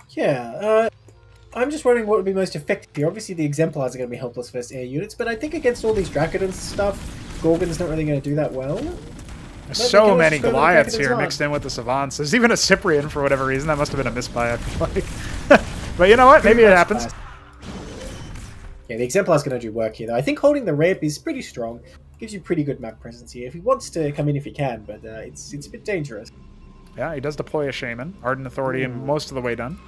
S9: Yeah, I'm just wondering what would be most effective here. Obviously, the Exemplars are going to be helpless versus air units, but I think against all these Dracodons and stuff, Gorgon's not really going to do that well.
S1: There's so many Goliaths here mixed in with the Savants. There's even a Cyprian for whatever reason. That must have been a misbuy, I feel like. But you know what? Maybe it happens.
S9: Yeah, the Exemplar's going to do work here, though. I think holding the ramp is pretty strong. Gives you pretty good map presence here. If he wants to come in, if he can, but it's a bit dangerous.
S1: Yeah, he does deploy a Shaman. Ardent Authority and most of the way done.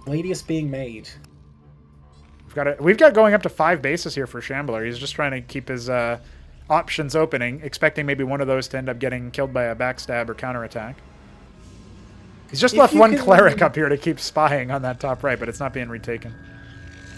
S9: Gladius being made.
S1: We've got going up to 5 bases here for Shambler. He's just trying to keep his options opening, expecting maybe one of those to end up getting killed by a backstab or counterattack. He's just left 1 cleric up here to keep spying on that top right, but it's not being retaken.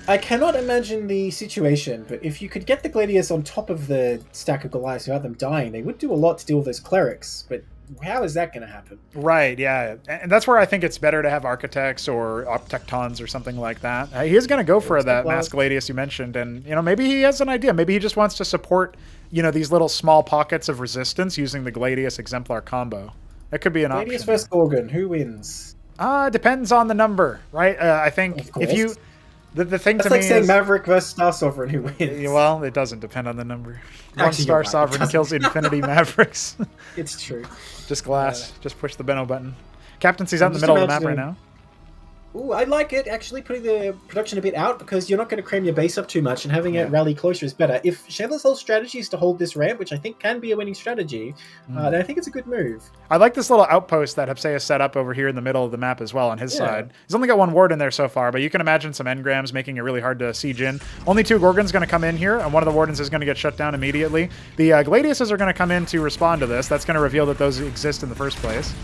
S9: I cannot imagine the situation, but if you could get the Gladius on top of the stack of Goliaths without them dying, they would do a lot to deal with those clerics, but how is that going to happen?
S1: Right, yeah. And that's where I think it's better to have Architects or Optectons or something like that. He is going to go for that Mass Gladius you mentioned, and maybe he has an idea. Maybe he just wants to support these little small pockets of resistance using the Gladius Exemplar combo. That could be an option.
S9: Gladius versus Gorgon, who wins?
S1: Depends on the number, right? I think if you... The thing
S9: That's
S1: to me
S9: like saying
S1: is...
S9: Maverick versus Star Sovereign, who wins?
S1: Well, it doesn't depend on the number.
S9: Actually,
S1: 1 Star Sovereign kills Infinity Mavericks.
S9: It's true.
S1: Just glass. Just push the benno button. Captaincy's out in the middle of the map right now.
S9: Ooh, I like it, actually, putting the production a bit out, because you're not going to cram your base up too much, and having it rally closer is better. If Shambler's whole strategy is to hold this ramp, which I think can be a winning strategy, then I think it's a good move.
S1: I like this little outpost that Hupsaiya set up over here in the middle of the map as well on his side. He's only got 1 ward in there so far, but you can imagine some engrams making it really hard to siege in. Only 2 Gorgons going to come in here, and one of the Wardens is going to get shut down immediately. The Gladiuses are going to come in to respond to this. That's going to reveal that those exist in the first place.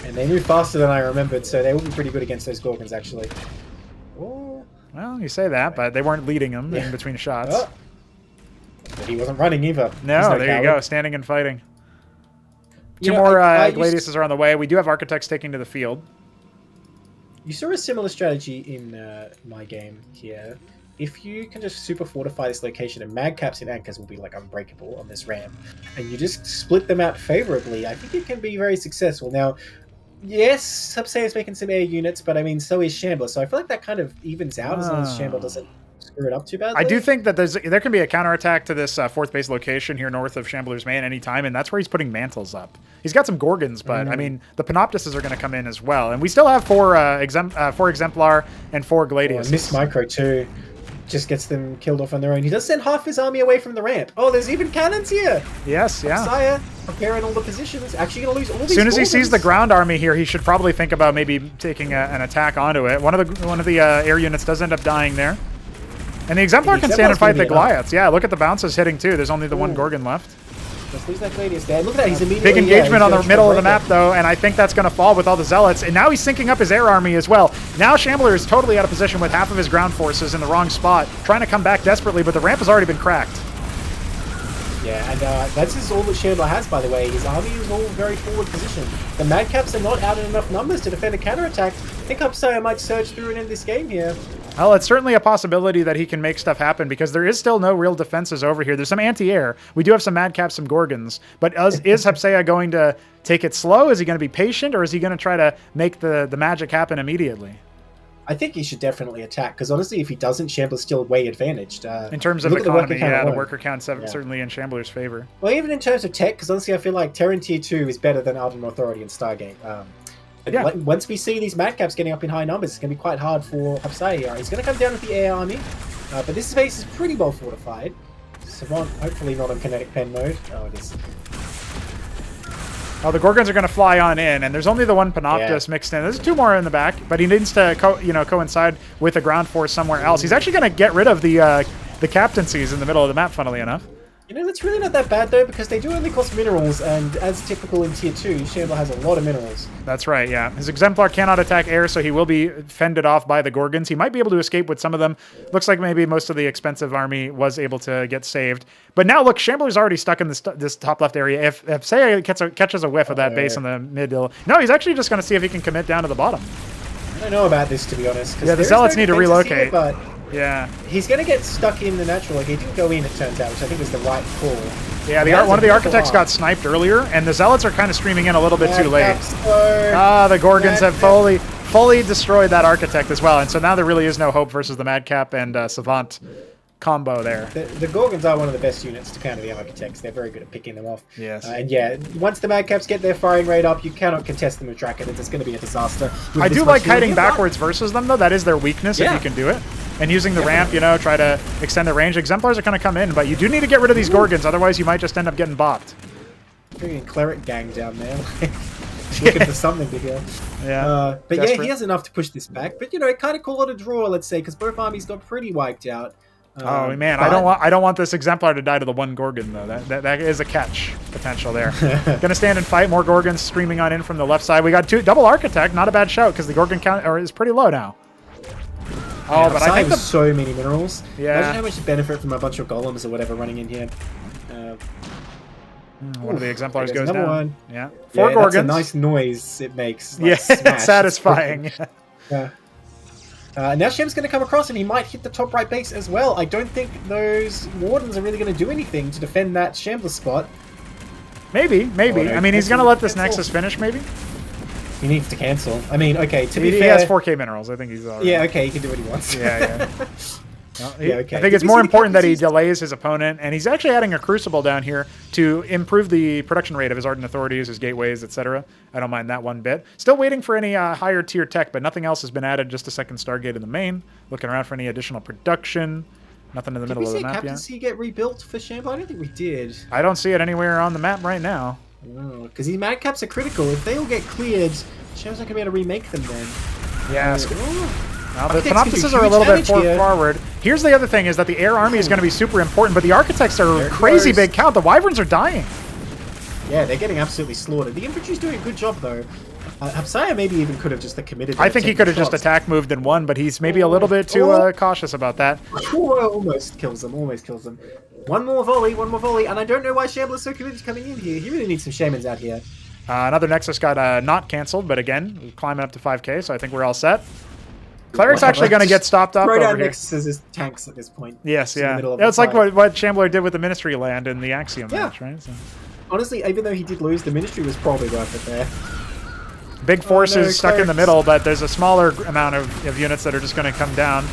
S9: And they move faster than I remembered, so they will be pretty good against those Gorgons, actually.
S1: Well, you say that, but they weren't leading them in between shots.
S9: But he wasn't running either. He's
S1: No, there you
S9: coward.
S1: go, standing and fighting.
S9: You
S1: Two
S9: know,
S1: more
S9: I used-
S1: Gladiuses are on the way. We do have Architects taking to the field.
S9: You saw a similar strategy in my game here. If you can just super fortify this location, and Madcaps and Anchors will be like unbreakable on this ramp, and you just split them out favorably, I think it can be very successful. Now, yes, Hupsaiya is making some air units, but I mean, so is Shambler, so I feel like that kind of evens out as long as Shambler doesn't screw it up too badly.
S1: I do think that there can be a counterattack to this fourth base location here north of Shambler's Main anytime, and that's where he's putting mantles up. He's got some Gorgons, but I mean, the Panoptises are going to come in as well. And we still have four Exemplar and 4 Gladius.
S9: Miss Micro too just gets them killed off on their own. He does send half his army away from the ramp. Oh, there's even cannons here!
S1: Yes, yeah.
S9: Hupsaiya preparing all the positions. Actually going to lose all these
S1: As soon as he sees the
S9: Gorgons.
S1: ground army here, he should probably think about maybe taking an attack onto it. One of the air units does end up dying there. And the Exemplar can stand and fight the Goliaths. Yeah, look at the bounces hitting too. There's only the one Gorgon left.
S9: Let's lose that Gladius there. Look at that, he's immediately...
S1: Big engagement
S9: he's
S1: on the
S9: gonna
S1: middle of the
S9: break
S1: map, though, and I think that's going to fall with all the Zealots. And now he's syncing up his air army as well. Now Shambler is totally out of position with half of his ground forces in the wrong spot, trying to come back desperately, but the ramp has already been cracked.
S9: Yeah, and that's just all that Shambler has, by the way. His army is all very forward position. The Madcaps are not out in enough numbers to defend a counterattack. I think Hupsaiya might surge through and end this game here.
S1: Well, it's certainly a possibility that he can make stuff happen because there is still no real defenses over here. There's some anti-air. We do have some Madcaps, some Gorgons. But is Hupsaiya going to take it slow? Is he going to be patient? Or is he going to try to make the magic happen immediately?
S9: I think he should definitely attack, because honestly, if he doesn't, Shambler's still way advantaged.
S1: In terms of
S9: look at the worker
S1: economy,
S9: count
S1: yeah, the
S9: alone.
S1: worker count certainly in Shambler's favor.
S9: Well, even in terms of tech, because honestly, I feel like Terran Tier 2 is better than Elden Authority and Stargate.
S1: Yeah.
S9: Once we see these Madcaps getting up in high numbers, it's going to be quite hard for Hupsaiya. He's going to come down with the air army, but this space is pretty well fortified. Savant, hopefully not on kinetic pen mode. Oh, it is.
S1: Oh, the Gorgons are going to fly on in, and there's only the one Panoptis mixed in. There's 2 more in the back, but he needs to coincide with the ground force somewhere else. He's actually going to get rid of the captaincies in the middle of the map, funnily enough.
S9: You know, that's really not that bad, though, because they do only cost minerals, and as typical in Tier 2, Shambler has a lot of minerals.
S1: That's right, yeah. His Exemplar cannot attack air, so he will be fended off by the Gorgons. He might be able to escape with some of them. Looks like maybe most of the expensive army was able to get saved. But now, look, Shambler's already stuck in this top left area. If Hupsaiya catches a whiff of that base in the middle... No, he's actually just going to see if he can commit down to the bottom.
S9: I don't know about this, to be honest.
S1: Yeah, the Zealots need to relocate.
S9: Here, but
S1: yeah.
S9: he's going to get stuck in the natural. Like, he didn't go in, it turns out, which I think was the right call.
S1: Yeah, one of the Architects got sniped earlier, and the Zealots are kind of streaming in a little bit too late. The Gorgons have fully destroyed that Architect as well, and so now there really is no hope versus the Madcap and Savant combo there.
S9: The Gorgons are one of the best units to counter the Architects. They're very good at picking them off.
S1: Yes.
S9: And yeah, once the Madcaps get their firing rate up, you cannot contest them with Draconids. It's going to be a disaster.
S1: I do like hiding backwards versus them, though. That is their weakness if you can do it. And using the ramp, try to extend the range. Exemplars are going to come in, but you do need to get rid of these Gorgons, otherwise you might just end up getting bopped.
S9: Cleric gang down there. Looking for something to heal.
S1: Yeah.
S9: But yeah, he has enough to push this back. But, kind of call it a draw, let's say, because both armies got pretty wiped out.
S1: Oh man, I don't want this Exemplar to die to the one Gorgon though. That is a catch potential there. Gonna stand and fight. More Gorgons streaming on in from the left side. We got double Architect. Not a bad shout because the Gorgon count is pretty low now. Oh, but I think
S9: so many minerals.
S1: Yeah.
S9: Imagine how much benefit from a bunch of golems or whatever running in here.
S1: One of the Exemplars goes
S9: another
S1: down.
S9: One.
S1: Yeah. 4 Gorgons.
S9: That's a nice noise it makes. Like,
S1: yeah,
S9: smash.
S1: it's satisfying.
S9: Yeah. Now Shem's going to come across and he might hit the top right base as well. I don't think those Wardens are really going to do anything to defend that Shambler spot.
S1: Maybe. I mean, he's going to let this Nexus finish, maybe?
S9: He needs to cancel. I mean, okay, to be fair...
S1: He has 4k minerals. I think he's all right.
S9: Yeah, okay, he can do what he wants.
S1: Yeah. Well,
S9: okay.
S1: I think it's more important that he delays his opponent, and he's actually adding a Crucible down here to improve the production rate of his Ardent Authorities, his Gateways, etc. I don't mind that one bit. Still waiting for any higher tier tech, but nothing else has been added. Just a second Stargate in the main. Looking around for any additional production. Nothing in the middle of the map yet.
S9: Did we see Captaincy get rebuilt for Shambler? I don't think we did.
S1: I don't see it anywhere on the map right now.
S9: Oh, because these Madcaps are critical. If they all get cleared, Shambler's not going to be able to remake them then.
S1: Yeah. Now, the Panoptises are a little bit forward. Here's the other thing, is that the air army is going to be super important, but the Architects are crazy big count. The Wyverns are dying.
S9: Yeah, they're getting absolutely slaughtered. The Infantry's doing a good job, though. Hupsaiya maybe even could have just committed.
S1: I think he could have just attack moved and won, but he's maybe a little bit too cautious about that.
S9: Almost kills them, One more volley, and I don't know why Shambler's so committed to coming in here. He really needs some shamans out here.
S1: Another Nexus got not canceled, but again, we're climbing up to 5k, so I think we're all set. Cleric's actually going to get stopped up over here.
S9: Nexuses as tanks at this point.
S1: Yes, yeah. It's like what Shambler did with the Ministry land in the Axiom match, right? So.
S9: Honestly, even though he did lose, the Ministry was probably worth it there.
S1: Big forces stuck in the middle, but there's a smaller amount of units that are just going to come down.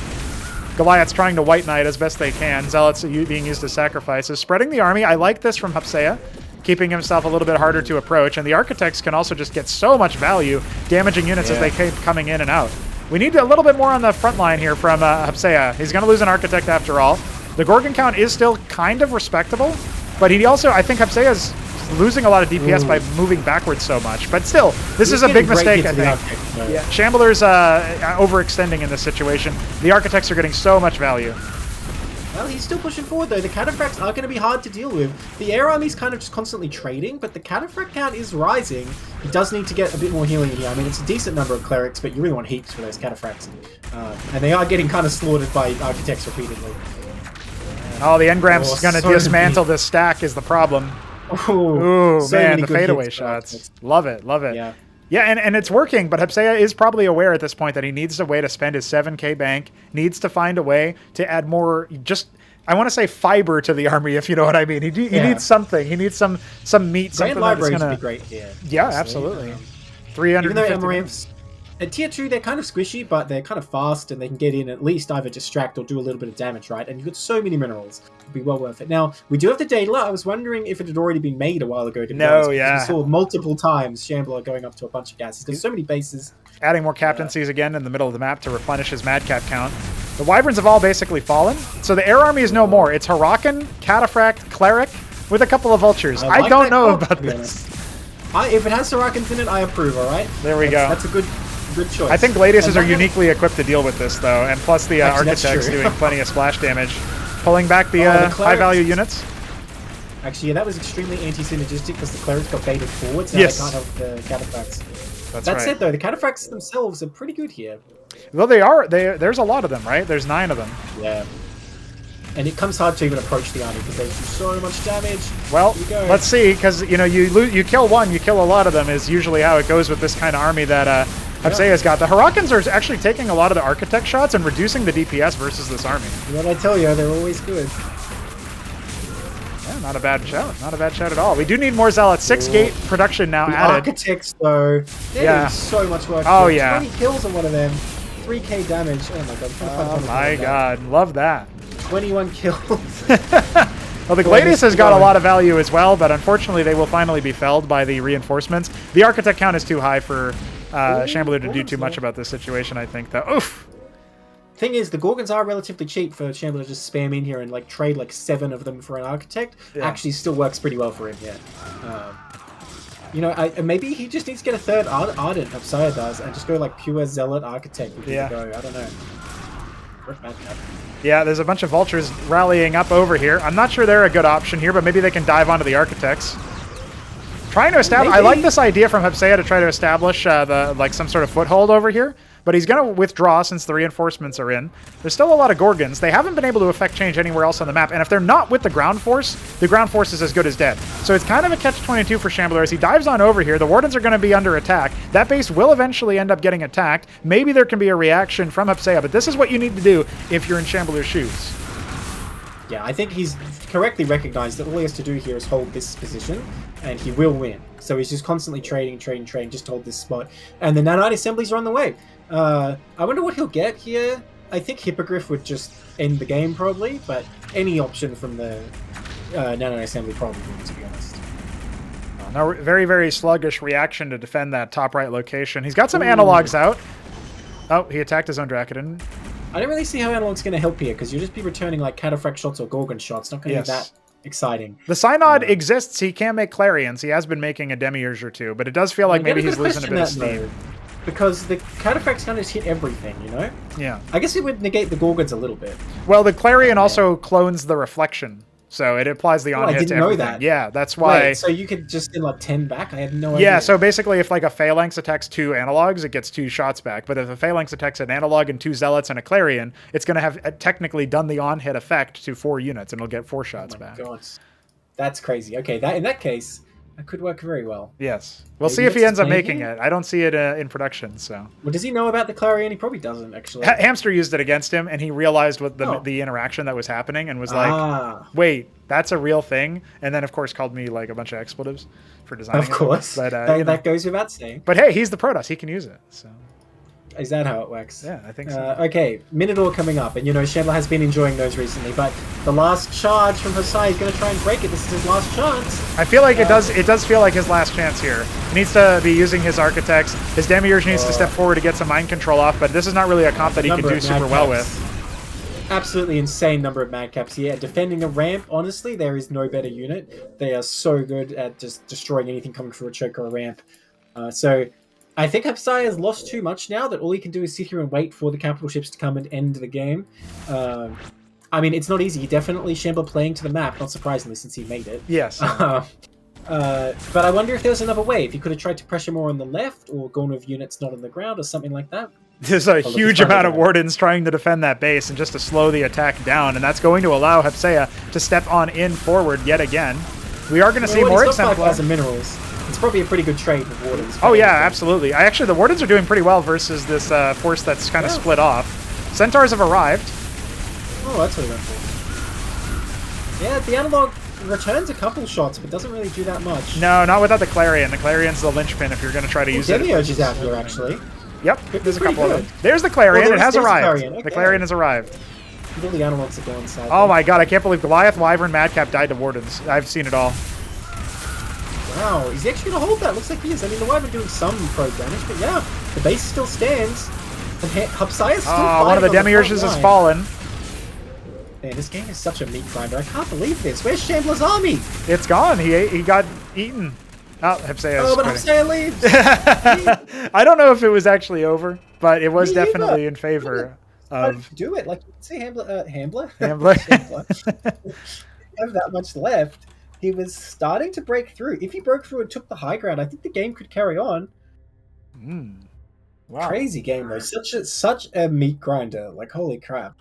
S1: Goliath's trying to White Knight as best they can. Zealots being used as sacrifices. Spreading the army. I like this from Hupsaiya, keeping himself a little bit harder to approach. And the Architects can also just get so much value, damaging units as they keep coming in and out. We need a little bit more on the front line here from Hupsaiya. He's going to lose an Architect after all. The Gorgon count is still kind of respectable, but he also, I think Hupsaiya's losing a lot of DPS by moving backwards so much. But still, this is a big mistake, I think. Yeah, Shambler's overextending in this situation. The Architects are getting so much value.
S9: Well, he's still pushing forward, though. The Cataphracts are going to be hard to deal with. The Air Army's kind of just constantly trading, but the Cataphract count is rising. He does need to get a bit more healing in here. I mean, it's a decent number of Clerics, but you really want heaps for those Cataphracts. And they are getting kind of slaughtered by Architects repeatedly.
S1: Oh, the Engram's going to dismantle this stack is the problem. Ooh, so man, the fadeaway shots. Love it, love it. Yeah, and it's working, but Hupsaiya is probably aware at this point that he needs a way to spend his 7k bank, needs to find a way to add more, I want to say fiber to the army, if you know what I mean. He needs something. He needs some meat, something that's going to...
S9: would be great here.
S1: Yeah, absolutely. 350.
S9: Even though Amaranths, at tier 2, they're kind of squishy, but they're kind of fast, and they can get in at least either distract or do a little bit of damage, right? And you've got so many minerals. It'd be well worth it. Now, we do have the Daedalus. I was wondering if it had already been made a while ago.
S1: No, yeah.
S9: We saw multiple times Shambler going up to a bunch of gases. There's so many bases.
S1: Adding more captaincies again in the middle of the map to replenish his Madcap count. The Wyverns have all basically fallen, so the Air Army is no more. It's Hurakan, Cataphract, Cleric, with a couple of Vultures. I don't know about this.
S9: If it has Hurakans in it, I approve, alright?
S1: There we go.
S9: That's a good choice.
S1: I think Gladiuses are uniquely equipped to deal with this, though, and plus the Architects doing plenty of splash damage. Pulling back the high-value units.
S9: Actually, yeah, that was extremely anti-synergistic because the Clerics got baited forwards. Now they can't help the Cataphracts. That said, though, the Cataphracts themselves are pretty good here.
S1: Well, they are. There's a lot of them, right? There's 9 of them.
S9: Yeah. And it comes hard to even approach the army because they do so much damage.
S1: Well, let's see, because you kill one, you kill a lot of them is usually how it goes with this kind of army that Hupsaiya's got. The Hurakans are actually taking a lot of the Architect shots and reducing the DPS versus this army.
S9: What I tell you, they're always good.
S1: Yeah, not a bad shout. Not a bad shout at all. We do need more Zealots. 6 gate production now added.
S9: Architects, though, they're doing so much work.
S1: Oh, yeah.
S9: 20 kills on one of them. 3k damage. Oh, my God.
S1: Oh, my God. Love that.
S9: 21 kills.
S1: Well, the Gladius has got a lot of value as well, but unfortunately they will finally be felled by the reinforcements. The Architect count is too high for Shambler to do too much about this situation, I think, though. Oof!
S9: Thing is, the Gorgons are relatively cheap for Shambler to just spam in here and like trade like 7 of them for an Architect. Actually still works pretty well for him, You know, maybe he just needs to get a third Ardent, Hupsaiya does, and just go like pure Zealot Architect. I don't know.
S1: Yeah, there's a bunch of Vultures rallying up over here. I'm not sure they're a good option here, but maybe they can dive onto the Architects. Trying to establish... I like this idea from Hupsaiya to try to establish some sort of foothold over here, but he's going to withdraw since the reinforcements are in. There's still a lot of Gorgons. They haven't been able to affect change anywhere else on the map, and if they're not with the ground force is as good as dead. So it's kind of a catch-22 for Shambler. As he dives on over here, the Wardens are going to be under attack. That base will eventually end up getting attacked. Maybe there can be a reaction from Hupsaiya, but this is what you need to do if you're in Shambler's shoes.
S9: Yeah, I think he's correctly recognized that all he has to do here is hold this position, and he will win. So he's just constantly trading, just to hold this spot. And the Nanite Assemblies are on the way. I wonder what he'll get here. I think Hippogriff would just end the game, probably, but any option from the Nanite Assembly probably wins, to be honest.
S1: No, very, very sluggish reaction to defend that top right location. He's got some analogs out. Oh, he attacked his own Dracodon.
S9: I don't really see how Analog's going to help here, because you'll just be returning like Cataphract shots or Gorgon shots. Not going to be that exciting.
S1: The Synod exists. He can make Clarions. He has been making a Demiurge or two, but it does feel like maybe he's losing a bit of steam.
S9: Because the Cataphracts kind of just hit everything, you know?
S1: Yeah.
S9: I guess it would negate the Gorgons a little bit.
S1: Well, the Clarion also clones the reflection. So it applies the
S9: Oh,
S1: on
S9: I
S1: hit to
S9: didn't know
S1: everything.
S9: that.
S1: Yeah, that's why.
S9: Wait, so you could just send like 10 back? I had no idea.
S1: Yeah, so basically if like a Phalanx attacks 2 analogs, it gets 2 shots back. But if a Phalanx attacks an analog and 2 zealots and a Clarion, it's going to have technically done the on hit effect to 4 units, and it'll get 4 shots back.
S9: God. That's crazy. Okay, in that case, that could work very well.
S1: Yes. We'll
S9: Maybe
S1: see if he
S9: it's
S1: ends up
S9: playing
S1: making
S9: here?
S1: it. I don't see it in production, so.
S9: Well, does he know about the Clarion? He probably doesn't, actually.
S1: Hamster used it against him, and he realized what
S9: Oh.
S1: the interaction that was happening, and was like, "Wait, that's a real thing." And then, of course, called me like a bunch of expletives for designing.
S9: Of course,
S1: but
S9: that goes without saying.
S1: But hey, he's the Protoss; he can use it. So.
S9: Is that how it works?
S1: Yeah, I think so.
S9: Okay, Minotaur coming up, and Shambler has been enjoying those recently, but the last charge from Hupsaiya is going to try and break it. This is his last chance.
S1: I feel like it does feel like his last chance here. He needs to be using his architects. His Demiurge needs to step forward to get some mind control off, but this is not really a comp that he can do super well with.
S9: Absolutely insane number of madcaps here. Defending a ramp, honestly, there is no better unit. They are so good at just destroying anything coming through a choke or a ramp. So I think Hupsaiya has lost too much now that all he can do is sit here and wait for the capital ships to come and end the game. I mean, it's not easy. Definitely Shambler playing to the map, not surprisingly, since he made it.
S1: Yes.
S9: But I wonder if there was another way. If he could have tried to pressure more on the left, or gone with units not on the ground, or something like that.
S1: There's a huge amount of Wardens trying to defend that base and just to slow the attack down, and that's going to allow Hupsaiya to step on in forward yet again. We are going to see more exemplars.
S9: Minerals. It's probably a pretty good trade with Wardens.
S1: Oh yeah, absolutely. Actually, the Wardens are doing pretty well versus this force that's kind of split off. Centaurs have arrived.
S9: Oh, that's what he went for. Yeah, the analog returns a couple shots, but doesn't really do that much.
S1: No, not without the Clarion. The Clarion's the linchpin if you're going to try to use it.
S9: Demiurge is out here, actually.
S1: Yep, there's a couple of them. There's the Clarion. It has arrived.
S9: Okay.
S1: The Clarion has arrived.
S9: All the analogs are going inside.
S1: Oh my god, I can't believe Goliath, Wyvern, Madcap died to Wardens. I've seen it all.
S9: Wow, is he actually going to hold that? Looks like he is. I mean, the Wyvern doing some pro damage, but yeah, the base still stands. And Hupsaiya's still fighting.
S1: One of the Demiurges has fallen.
S9: Man, this game is such a meat grinder. I can't believe this. Where's Shambler's army?
S1: It's gone. He got eaten. Oh, Hupsaiya's
S9: but
S1: quitting.
S9: Hupsaiya leaves.
S1: I don't know if it was actually over, but it was definitely in favor of...
S9: Do it. Like, say Hambler.
S1: Hambler.
S9: Have that much left. He was starting to break through. If he broke through and took the high ground, I think the game could carry on.
S1: Wow.
S9: Crazy game though. Such a meat grinder. Like, holy crap.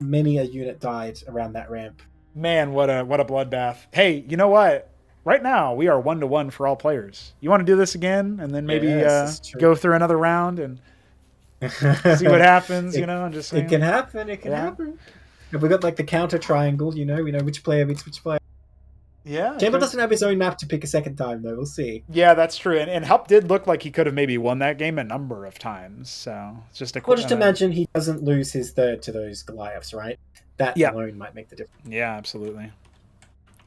S9: Many a unit died around that ramp.
S1: Man, what a bloodbath. Hey, you know what? Right now, we are 1-1 for all players. You want to do this again, and then maybe go through another round and see what happens? I'm just saying.
S9: It can happen. It can happen. Have we got like the counter triangle? We know which player beats which player.
S1: Yeah.
S9: Shambler doesn't have his own map to pick a second time, though. We'll see.
S1: Yeah, that's true. And Hup did look like he could have maybe won that game a number of times. So it's just a
S9: Well, just imagine he doesn't lose his third to those Goliaths, right? That alone might make the difference.
S1: Yeah, absolutely.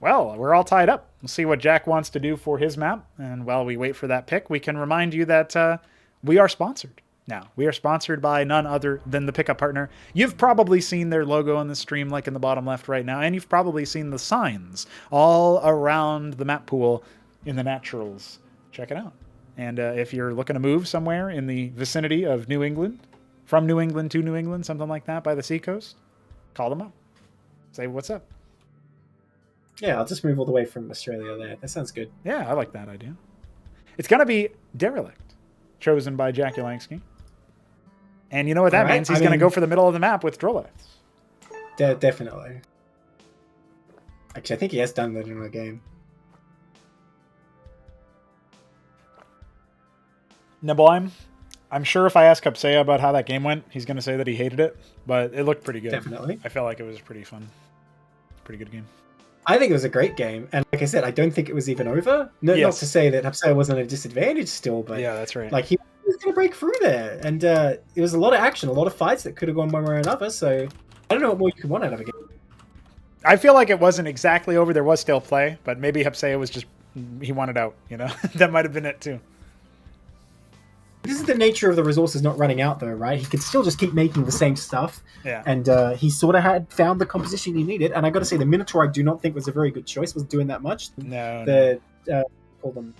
S1: Well, we're all tied up. We'll see what Jack wants to do for his map. And while we wait for that pick, we can remind you that we are sponsored. Now, we are sponsored by none other than the pickup partner. You've probably seen their logo on the stream, like in the bottom left right now, and you've probably seen the signs all around the map pool in the naturals. Check it out. And if you're looking to move somewhere in the vicinity of New England, from New England to New England, something like that by the seacoast, call them up. Say what's up.
S9: Yeah, I'll just move all the way from Australia there. That sounds good.
S1: Yeah, I like that idea. It's going to be Derelict, chosen by Jakulangski. And you know what that means? He's going to go for the middle of the map with Droleths.
S9: Definitely. Actually, I think he has done that in a game.
S1: Neblime, I'm sure if I ask Hupsaiya about how that game went, he's going to say that he hated it, but it looked pretty good.
S9: Definitely.
S1: I felt like it was pretty fun. Pretty good game.
S9: I think it was a great game, and like I said, I don't think it was even over. Not to say that Hupsaiya wasn't at a disadvantage still, but
S1: yeah, that's right.
S9: Like he was going to break through there, and it was a lot of action, a lot of fights that could have gone one way or another. So I don't know what more you could want out of a game.
S1: I feel like it wasn't exactly over. There was still play, but maybe Hupsaiya was just he wanted out. That might have been it too.
S9: This is the nature of the resources not running out, though, right? He could still just keep making the same stuff.
S1: Yeah.
S9: And he sort of had found the composition he needed. And I got to say, the Minotaur I do not think was a very good choice. Was doing that much.
S1: No.
S9: Call them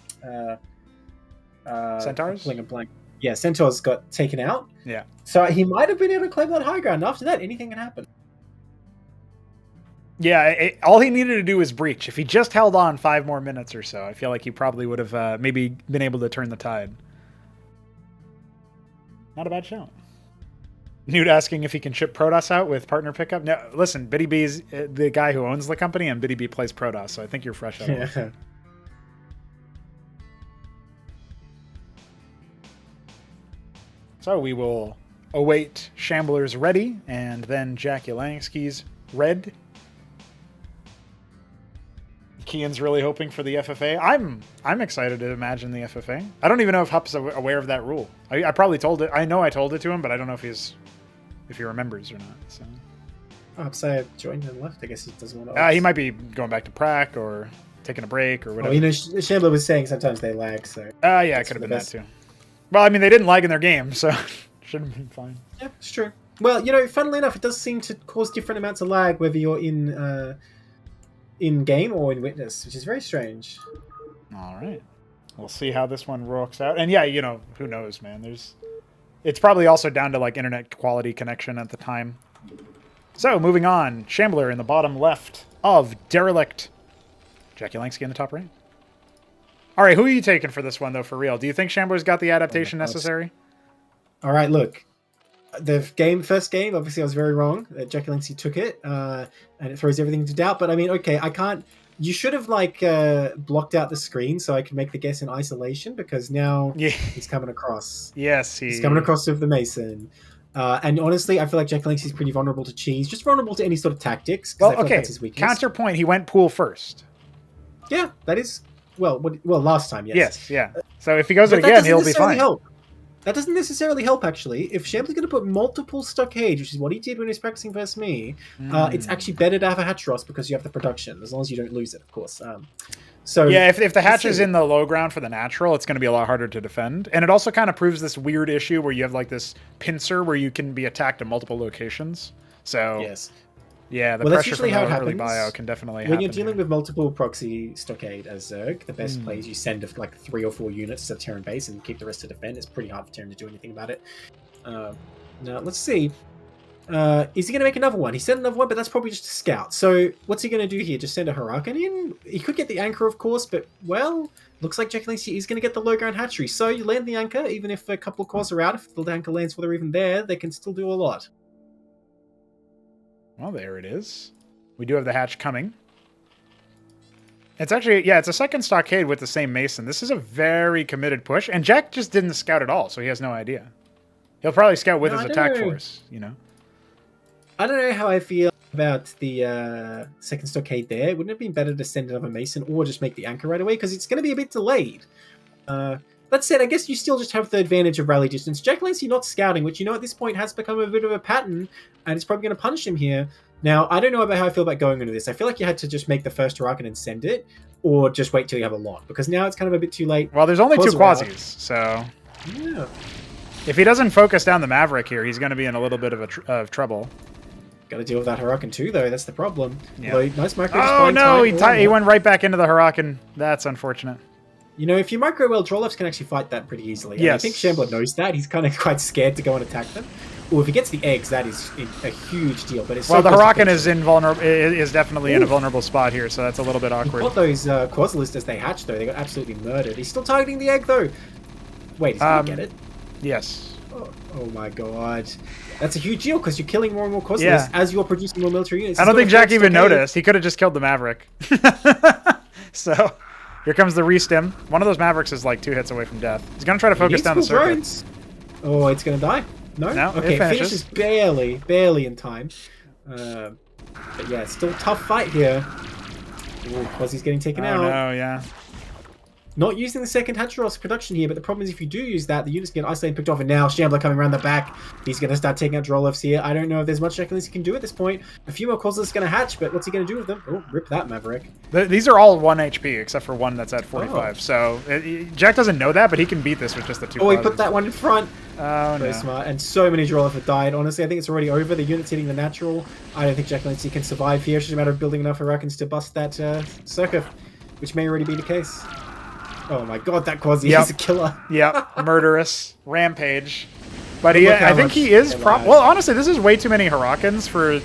S1: Centaurs.
S9: Blank. Yeah, Centaurs got taken out.
S1: Yeah.
S9: So he might have been able to claim that high ground. After that, anything can happen.
S1: Yeah, all he needed to do was breach. If he just held on 5 more minutes or so, I feel like he probably would have maybe been able to turn the tide. Not a bad shout. Newt asking if he can ship Protoss out with partner pickup. No, listen, Biddy B's the guy who owns the company, and Biddy B plays Protoss, so I think you're fresh out of it.
S9: Yeah.
S1: So we will await Shambler's ready, and then jakulangski's red. Kian's really hoping for the FFA. I'm excited to imagine the FFA. I don't even know if Hup's aware of that rule. I probably told it. I know I told it to him, but I don't know if he remembers or not. So.
S9: Oh, Hupsaiya joined and left. I guess he doesn't want to.
S1: He might be going back to prac or taking a break or whatever.
S9: Oh, Shambler was saying sometimes they lag, so.
S1: Yeah, it could have been that too. Well, I mean, they didn't lag in their game, so should have been fine.
S9: Yeah, it's true. Well, funnily enough, it does seem to cause different amounts of lag whether you're in game or in witness, which is very strange.
S1: All right, we'll see how this one works out. And yeah, who knows, man? It's probably also down to like internet quality connection at the time. So moving on, Shambler in the bottom left of Derelict, jakulangski in the top right. All right, who are you taking for this one, though, for real? Do you think Shambler's got the adaptation necessary?
S9: All right, look. The first game, obviously I was very wrong. jakulangski took it, and it throws everything into doubt. But I mean, okay, I can't... You should have, blocked out the screen so I could make the guess in isolation, because now he's coming across.
S1: Yes,
S9: he's coming across with the Mason. And honestly, I feel like jakulangski's pretty vulnerable to cheese. Just vulnerable to any sort of tactics.
S1: Well,
S9: I feel
S1: okay,
S9: like that's his weakness.
S1: Counterpoint, he went pool first.
S9: Yeah, that is... Well, last time, yes.
S1: Yes, yeah. So if he goes it again, he'll be fine.
S9: That doesn't necessarily help, actually. If Shambler's going to put multiple stockade, which is what he did when he was practicing versus me, it's actually better to have a Hatchros because you have the production, as long as you don't lose it, of course. So
S1: yeah, if the hatch is in the low ground for the natural, it's going to be a lot harder to defend. And it also kind of proves this weird issue where you have like this pincer where you can be attacked in multiple locations. So
S9: yes.
S1: Yeah, the pressure from the early bio can definitely happen.
S9: When you're dealing with multiple proxy stockade as Zerg, the best play is you send like 3 or 4 units to the Terran base and keep the rest to defend. It's pretty hard for Terran to do anything about it. Now, let's see. Is he going to make another one? He sent another one, but that's probably just a scout. So what's he going to do here? Just send a Huracan in? He could get the anchor, of course, but, well, looks like jakulangski is going to get the low ground hatchery. So you land the anchor, even if a couple of cores are out. If the anchor lands while they're even there, they can still do a lot.
S1: Well, there it is. We do have the hatch coming. It's actually, yeah, it's a second stockade with the same Mason. This is a very committed push, and Jack just didn't scout at all, so he has no idea. He'll probably scout with his attack force,
S9: I don't know how I feel about the second stockade there. Wouldn't it have been better to send another Mason or just make the anchor right away? Because it's going to be a bit delayed. That said, I guess you still just have the advantage of rally distance. jakulangski not scouting, which at this point has become a bit of a pattern, and it's probably going to punish him here. Now, I don't know about how I feel about going into this. I feel like you had to just make the first Huracan and send it, or just wait till you have a lot, because now it's kind of a bit too late.
S1: Well, there's only 2 Quasis, so...
S9: Yeah.
S1: If he doesn't focus down the Maverick here, he's going to be in a little bit of trouble.
S9: Got to deal with that Huracan too, though. That's the problem.
S1: Yeah.
S9: Although, nice micro.
S1: Oh, no! He went right back into the Huracan. That's unfortunate.
S9: If you micro well, Drolevs can actually fight that pretty easily.
S1: Yes.
S9: And I think Shambler knows that. He's kind of quite scared to go and attack them. Or if he gets the eggs, that is a huge deal. But it's
S1: the Huracan is definitely in a vulnerable spot here, so that's a little bit awkward.
S9: He got those Quasilists as they hatch, though. They got absolutely murdered. He's still targeting the egg, though. Wait, is he going to get it?
S1: Yes.
S9: Oh my god. That's a huge deal, because you're killing more and more Quasilists as you're producing more military units.
S1: I don't think Jack even noticed. He could have just killed the Maverick. So... Here comes the restim. One of those Mavericks is like 2 hits away from death. He's going to try to focus down the circuit.
S9: Oh, it's going to die. No? Okay,
S1: it
S9: finishes barely in time. But yeah, it's still a tough fight here. Quasi's getting taken out.
S1: Oh, no, yeah.
S9: Not using the second Hatcheros production here, but the problem is if you do use that, the units get isolated and picked off, and now Shambler coming around the back. He's going to start taking out Drolevs here. I don't know if there's much jakulangski he can do at this point. A few more Quasilists going to hatch, but what's he going to do with them? Oh, rip that Maverick.
S1: These are all 1 HP, except for one that's at 45. So Jack doesn't know that, but he can beat this with just the 2
S9: Oh, he put that one in front.
S1: Oh,
S9: Very smart. And so many Drolevs have died. Honestly, I think it's already over. The unit's hitting the natural. I don't think jakulangski can survive here. It's just a matter of building enough Huracans to bust that circuit, which may already be the case. Oh my god, that Quasi is a killer.
S1: Yep, murderous rampage. But I think he is. Well, honestly, this is way too many Huracans for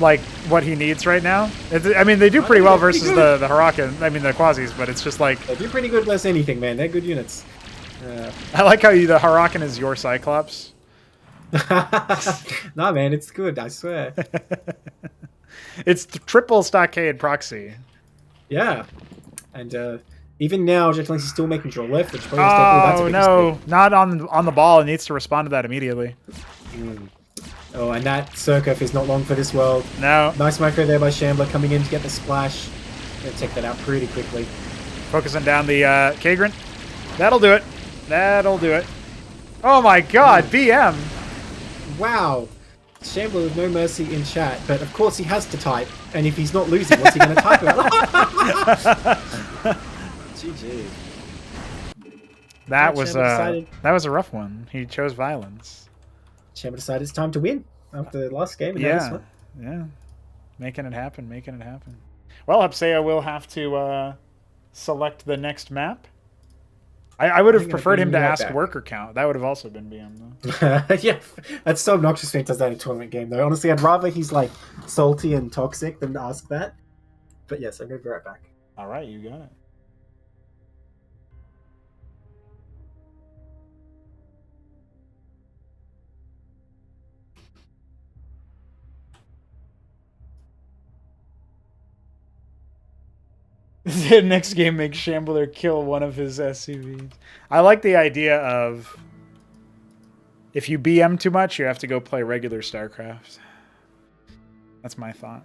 S1: like what he needs right now. I mean, they do pretty well versus the Huracan. I mean, the Quasis, but it's just like
S9: They do pretty good versus anything, man. They're good units.
S1: I like how the Huracan is your Cyclops.
S9: Nah, man, it's good. I swear.
S1: It's triple stockade proxy.
S9: Yeah, and even now, jakulangski's still making draw left, which probably
S1: Oh no, not on the ball. It needs to respond to that immediately.
S9: Oh, and that Surcouf is not long for this world.
S1: No.
S9: Nice micro there by Shambler coming in to get the splash. Gonna take that out pretty quickly.
S1: Focusing down the Kagrant. That'll do it. That'll do it. Oh my god, BM.
S9: Wow. Shambler with no mercy in chat, but of course he has to type, and if he's not losing, what's he going to type about? GG.
S1: That was a rough one. He chose violence.
S9: Shambler decided it's time to win after the last game. And now this one.
S1: Yeah. Making it happen, making it happen. Well, Hupsaiya will have to select the next map. I would have preferred him to ask worker count. That would have also been BM, though.
S9: Yeah, that's so obnoxious when he does that in a tournament game, though. Honestly, I'd rather he's, like, salty and toxic than ask that. But yes, I'm going to be right back.
S1: All right, you got it. The next game makes Shambler kill one of his SCVs. I like the idea of if you BM too much, you have to go play regular Starcraft. That's my thought.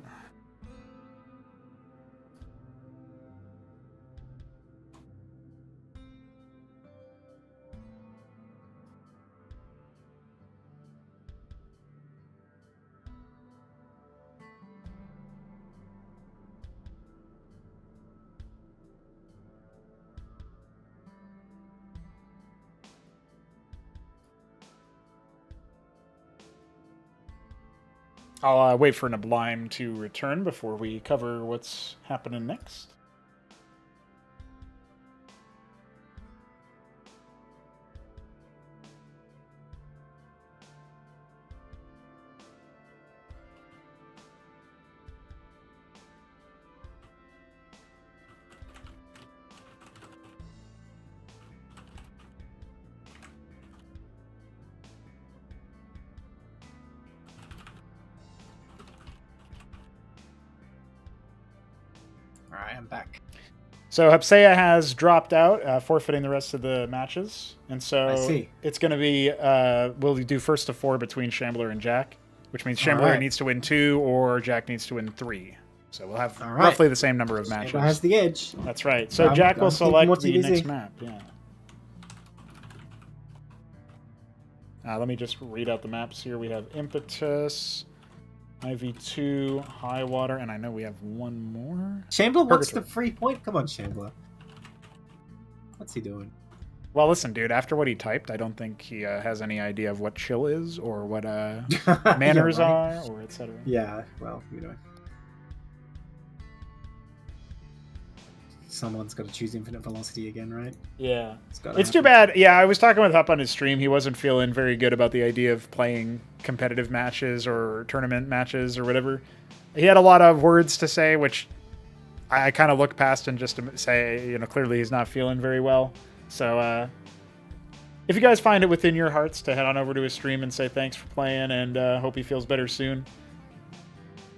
S1: I'll wait for Neblime to return before we cover what's happening next.
S9: Alright, I'm back.
S1: So Hupsaiya has dropped out, forfeiting the rest of the matches. And so
S9: I see.
S1: It's going to be, we'll do first to 4 between Shambler and Jack, which means Shambler needs to win 2 or Jack needs to win 3. So we'll have roughly the same number of matches.
S9: Shambler has the edge.
S1: That's right. So Jack will select the next map. Yeah. Let me just read out the maps here. We have Impetus, IV2, Highwater, and I know we have one more.
S9: Shambler wants the free point? Come on, Shambler. What's he doing?
S1: Well, listen, dude, after what he typed, I don't think he has any idea of what chill is or what manners are or etc.
S9: Yeah, well, you know. Someone's got to choose infinite velocity again, right?
S1: Yeah. It's too bad. Yeah, I was talking with Hup on his stream. He wasn't feeling very good about the idea of playing competitive matches or tournament matches or whatever. He had a lot of words to say, which I kind of look past and just to say, you know, clearly he's not feeling very well. So if you guys find it within your hearts to head on over to his stream and say thanks for playing and hope he feels better soon,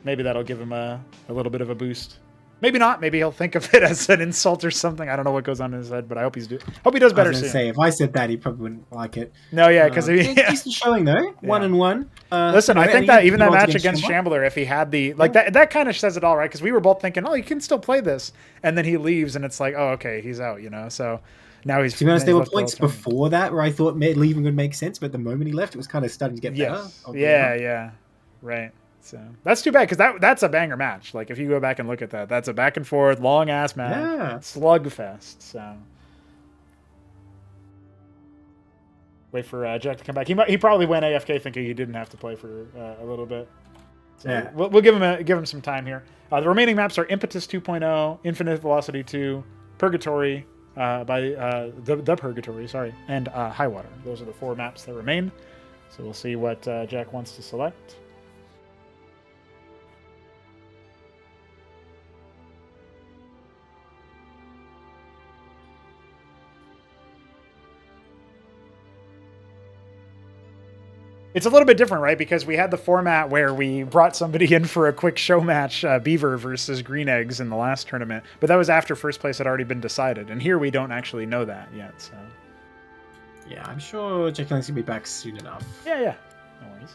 S1: maybe that'll give him a little bit of a boost. Maybe not. Maybe he'll think of it as an insult or something. I don't know what goes on in his head, but I hope he does better soon.
S9: Say, if I said that, he probably wouldn't like it.
S1: No, yeah, because
S9: decent showing though, 1-1.
S1: Listen, I think that even that match against Shambler, if he had the that kind of says it all, right? Because we were both thinking, oh, you can still play this, and then he leaves, and it's like, oh, okay, he's out, you know. So now he's.
S9: To be honest, there were points before that where I thought leaving would make sense, but the moment he left, it was kind of starting to get better.
S1: Yeah, right. So that's too bad because that's a banger match. Like if you go back and look at that, that's a back and forth, long ass match, slugfest. So wait for Jack to come back. He probably went AFK thinking he didn't have to play for a little bit. So we'll give him some time here. The remaining maps are Impetus 2.0, Infinite Velocity 2, Purgatory by the Purgatory, and Highwater. Those are the 4 maps that remain. So we'll see what Jack wants to select. It's a little bit different, right? Because we had the format where we brought somebody in for a quick show match, Beaver versus Green Eggs in the last tournament, but that was after first place had already been decided, and here we don't actually know that yet. So
S9: Yeah, I'm sure jakulangski will be back soon enough.
S1: yeah, no worries.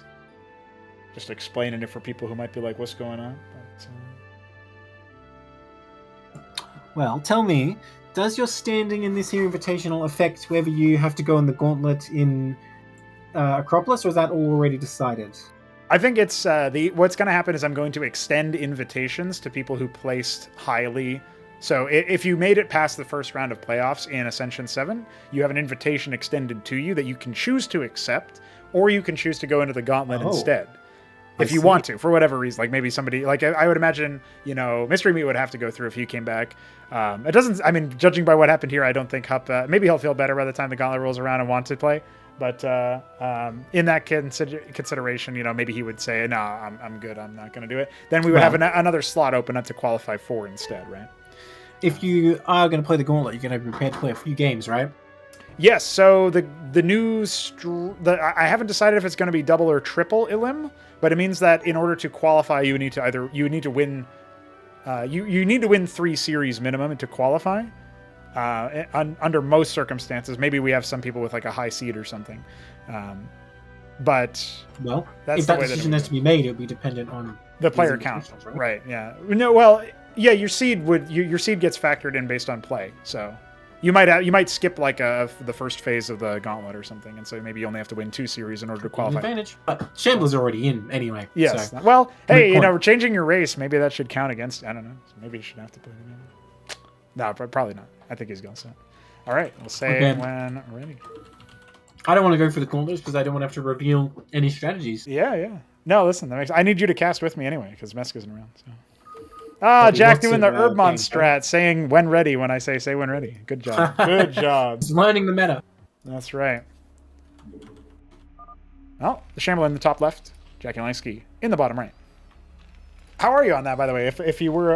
S1: Just explaining it for people who might be like, "What's going on?" But,
S9: Well, tell me, does your standing in this here invitational affect whether you have to go in the gauntlet in Acropolis, or is that already decided?
S1: I think it's what's going to happen is I'm going to extend invitations to people who placed highly. So if you made it past the first round of playoffs in Ascension 7, you have an invitation extended to you that you can choose to accept, or you can choose to go into the gauntlet instead. If you want to, for whatever reason, like maybe somebody, like I would imagine, Mystery Meat would have to go through if he came back. It doesn't, I mean, judging by what happened here, I don't think maybe he'll feel better by the time the gauntlet rolls around and want to play. But in that consideration, maybe he would say, no, I'm good. I'm not going to do it. Then we would have another slot open up to qualify for instead, right?
S9: If you are going to play the gauntlet, you're going to be prepared to play a few games, right?
S1: Yes. So the new, I haven't decided if it's going to be double or triple Ilim, but it means that in order to qualify, you need to win 3 series minimum to qualify. Under most circumstances, maybe we have some people with like a high seed or something, but
S9: that's if that decision has to be made, it'll be dependent on
S1: the player count, right? Yeah. No. Well, yeah. Your seed gets factored in based on play, so you might skip like the first phase of the gauntlet or something, and so maybe you only have to win 2 series in order to qualify.
S9: Advantage, but Shambler's already in anyway.
S1: Yes.
S9: So.
S1: Well, hey, changing your race, maybe that should count against. I don't know. So maybe you should have to play the game. No, probably not. I think he's going to set. All right, we'll say when ready.
S9: I don't want to go for the gauntlets because I don't want to have to reveal any strategies.
S1: Yeah. No, listen, I need you to cast with me anyway because Mesk isn't around. So. Jack doing the HerbMon strat, saying when ready when I say when ready. Good job. Good job.
S9: He's learning the meta.
S1: That's right. Oh, the Shambler in the top left, jakulangski in the bottom right. How are you on that, by the way? If you were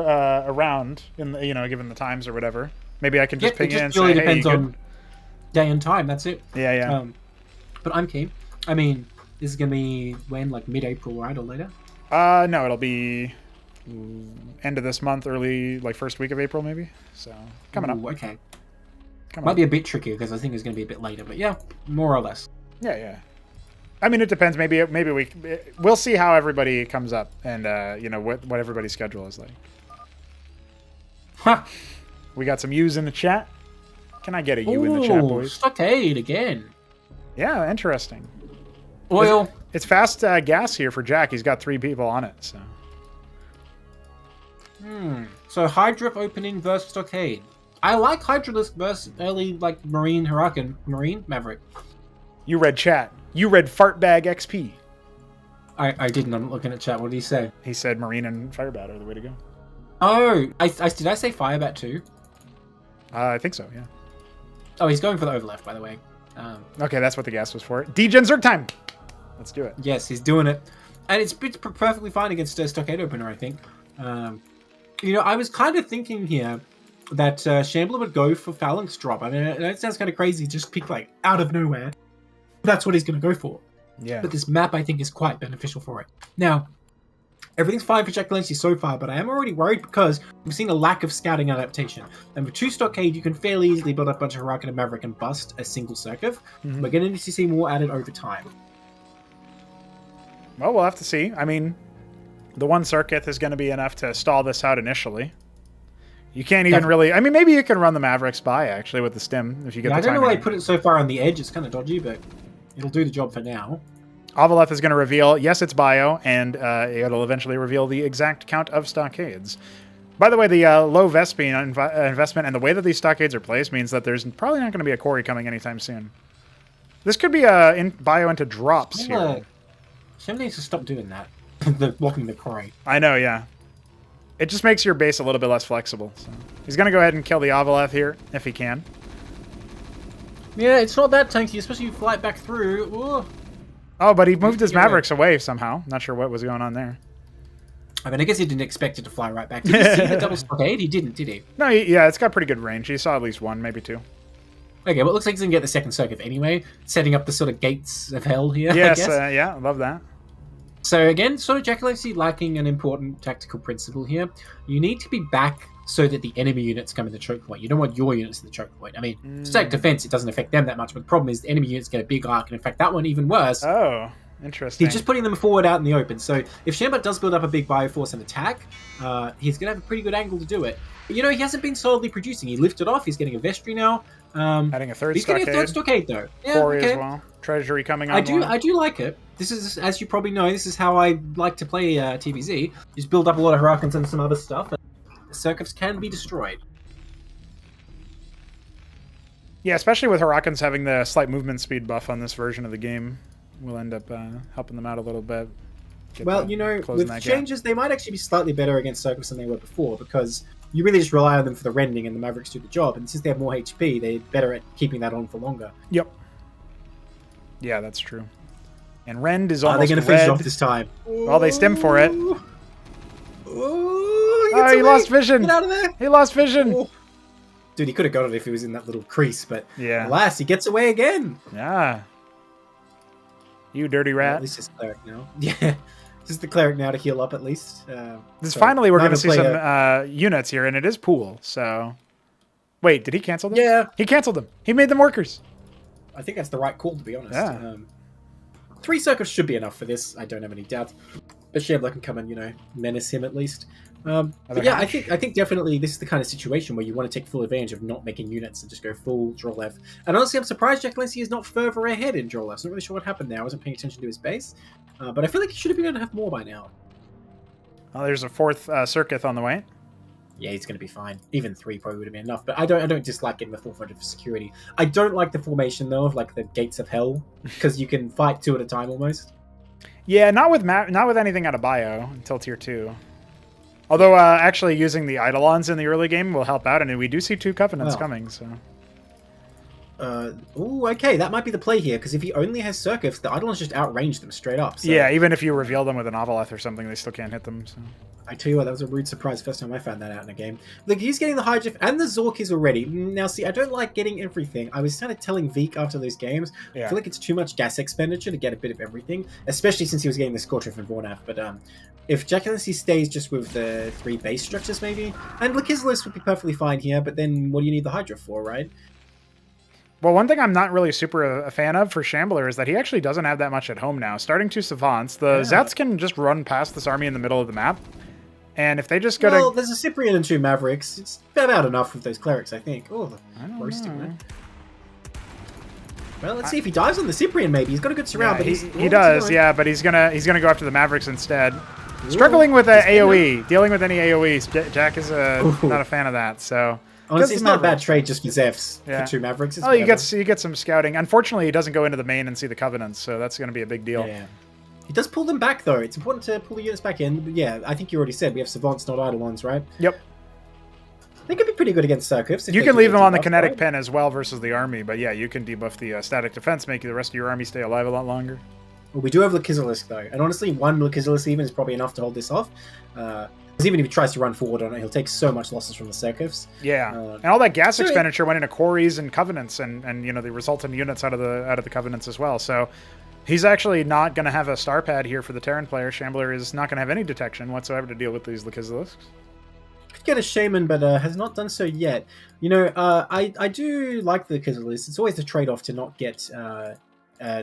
S1: around in the, given the times or whatever, maybe I can just ping in and say,
S9: depends on day and time. That's it.
S1: Yeah.
S9: But I'm keen. I mean, this is gonna be when, like mid-April, right, or later?
S1: No, it'll be end of this month, early first week of April, maybe. So coming up.
S9: Okay. Might be a bit trickier because I think it's gonna be a bit later, but yeah, more or less.
S1: Yeah. I mean, it depends. Maybe we'll see how everybody comes up, and what everybody's schedule is like.
S9: Huh.
S1: We got some U's in the chat. Can I get a U in the chat, boys?
S9: Stockade again.
S1: Yeah, interesting.
S9: Oil.
S1: It's fast gas here for Jack. He's got 3 people on it. So.
S9: So Hydra opening versus Stockade. I like Hydralisk versus early Marine Huracan. Marine Maverick.
S1: You read chat. You read Fartbag XP.
S9: I didn't. I'm looking at chat. What did he say?
S1: He said Marine and Firebat are the way to go.
S9: Oh, did I say Firebat too?
S1: I think so, yeah.
S9: Oh, he's going for the overlap, by the way.
S1: Okay, that's what the gas was for. Degen Zerg time! Let's do it.
S9: Yes, he's doing it. And it's perfectly fine against a Stockade opener, I think. I was kind of thinking here that Shambler would go for Phalanx drop. I mean, it sounds kind of crazy, just pick out of nowhere. That's what he's going to go for.
S1: Yeah.
S9: But this map, I think, is quite beneficial for it. Now, everything's fine for jakulangski so far, but I am already worried because we've seen a lack of scouting adaptation. And with 2 Stockade, you can fairly easily build up a bunch of Huracan and Maverick and bust a single circuit. Mm-hmm. We're going to need to see more added over time.
S1: Well, we'll have to see. I mean, the 1 circuit is going to be enough to stall this out initially. You can't even really... I mean, maybe you can run the Mavericks by, actually, with the stim, if you get the
S9: I don't know
S1: timing.
S9: why I put it so far on the edge. It's kind of dodgy, but it'll do the job for now.
S1: Avaleth is going to reveal, yes, it's bio, and it'll eventually reveal the exact count of stockades. By the way, the low Vespine investment and the way that these stockades are placed means that there's probably not going to be a quarry coming anytime soon. This could be bio into drops here.
S9: Some needs to stop doing that. Blocking the quarry.
S1: I know, yeah. It just makes your base a little bit less flexible. So. He's going to go ahead and kill the Avaleth here, if he can.
S9: Yeah, it's not that tanky, especially if you fly it back through. Ooh.
S1: Oh, but he moved his Mavericks away somehow. Not sure what was going on there.
S9: I mean, I guess he didn't expect it to fly right back. Did you see the double stockade? He didn't, did he?
S1: No, yeah, it's got pretty good range. He saw at least 1, maybe 2.
S9: Okay, well, it looks like he's going to get the second circuit anyway, setting up the sort of gates of hell here,
S1: Yes,
S9: I guess.
S1: yeah, I love that.
S9: So again, sort of jakulangski lacking an important tactical principle here. You need to be back so that the enemy units come in the choke point. You don't want your units in the choke point. I mean, static defense, it doesn't affect them that much, but the problem is the enemy units get a big arc, and in fact, that one even worse.
S1: Oh, interesting.
S9: He's just putting them forward out in the open. So if Shambler does build up a big bioforce and attack, he's going to have a pretty good angle to do it. But, you know, he hasn't been solidly producing. He lifted off. He's getting a vestry now.
S1: Adding a third
S9: he's
S1: stockade.
S9: Getting a third stockade, though. Yeah,
S1: Quarry
S9: okay.
S1: as well. Treasury coming on.
S9: I do like it. This is, as you probably know, this is how I like to play TVZ. Just build up a lot of Hurricanes and some other stuff, and the circuits can be destroyed.
S1: Yeah, especially with Hurricanes having the slight movement speed buff on this version of the game, we'll end up helping them out a little bit.
S9: Well, you know, with changes, they might actually be slightly better against circuits than they were before, because you really just rely on them for the rending, and the Mavericks do the job. And since they have more HP, they're better at keeping that on for longer.
S1: Yep. Yeah, that's true. And Rend is almost
S9: Are they going to finish it off this time?
S1: Well, they stem for it.
S9: Oh,
S1: he lost vision.
S9: Get out of there.
S1: He lost vision.
S9: Oh. Dude, he could have got it if he was in that little crease, but
S1: yeah.
S9: Alas, he gets away again.
S1: Yeah. You dirty rat.
S9: Well, at least it's cleric now. Yeah. This is the cleric now to heal up at least.
S1: Finally, we're going to see some units here, and it is pool, so... Wait, did he cancel them?
S9: Yeah.
S1: He canceled them. He made them workers.
S9: I think that's the right call, to be honest.
S1: Yeah.
S9: 3 circuits should be enough for this. I don't have any doubt. But Shambler can come and, you know, menace him at least. But yeah, I think definitely this is the kind of situation where you want to take full advantage of not making units and just go full draw left. And honestly, I'm surprised jakulangski is not further ahead in draw left. I'm not really sure what happened there. I wasn't paying attention to his base. But I feel like he should have been able to have more by now.
S1: Oh, there's a 4th circuit on the way.
S9: Yeah, he's going to be fine. Even 3 probably would have been enough. But I don't dislike getting the 4th for security. I don't like the formation though of like the gates of hell, because you can fight 2 at a time almost.
S1: Yeah, not with anything out of bio until tier 2. Although actually using the Eidolons in the early game will help out, and we do see 2 Covenants coming. So.
S9: Okay, that might be the play here, because if he only has circuits, the Eidolons just outrange them straight up. So.
S1: Yeah, even if you reveal them with an Avaleth or something, they still can't hit them. So.
S9: I tell you what, that was a rude surprise first time I found that out in a game. Look, he's getting the Hydrift and the Zorkis already. Now, see, I don't like getting everything. I was kind of telling Veek after those games, I feel like it's too much gas expenditure to get a bit of everything, especially since he was getting the Scorcher and Vornath. But if jakulangski stays just with the 3 base structures, maybe, and Lakislus would be perfectly fine here, but then what do you need the Hydra for, right?
S1: Well, one thing I'm not really super a fan of for Shambler is that he actually doesn't have that much at home now. Starting 2 Savants, the Zats can just run past this army in the middle of the map. And if they just go
S9: Well, there's a Cyprian and 2 Mavericks. It's about enough with those clerics, I think. Oh, the roasting, man. Well, let's see if he dives on the Cyprian, maybe. He's got a good surround, but
S1: he does, yeah, but he's gonna go after the Mavericks instead. Struggling with AoE. Dealing with any AoE. Jack is not a fan of that, so...
S9: Honestly, it's not a bad trade just for Zephs for 2 Mavericks.
S1: Oh, you get some scouting. Unfortunately, he doesn't go into the main and see the Covenants, so that's going to be a big deal.
S9: Yeah. He does pull them back, though. It's important to pull the units back in. But yeah, I think you already said we have Savants, not Eidolons, right?
S1: Yep.
S9: They could be pretty good against Circuits.
S1: You can leave them on the kinetic pen as well versus the army, but yeah, you can debuff the static defense, make the rest of your army stay alive a lot longer.
S9: Well, we do have Lakislus, though. And honestly, 1 Lakislus even is probably enough to hold this off. Because even if he tries to run forward on it, he'll take so much losses from the Circuits.
S1: Yeah, and all that gas expenditure went into quarries and Covenants, and you know the resultant units out of the Covenants as well. So he's actually not going to have a star pad here for the Terran player. Shambler is not going to have any detection whatsoever to deal with these Lakislus.
S9: Could get a Shaman, but has not done so yet. You know, I do like the Lakislus. It's always the trade-off to not get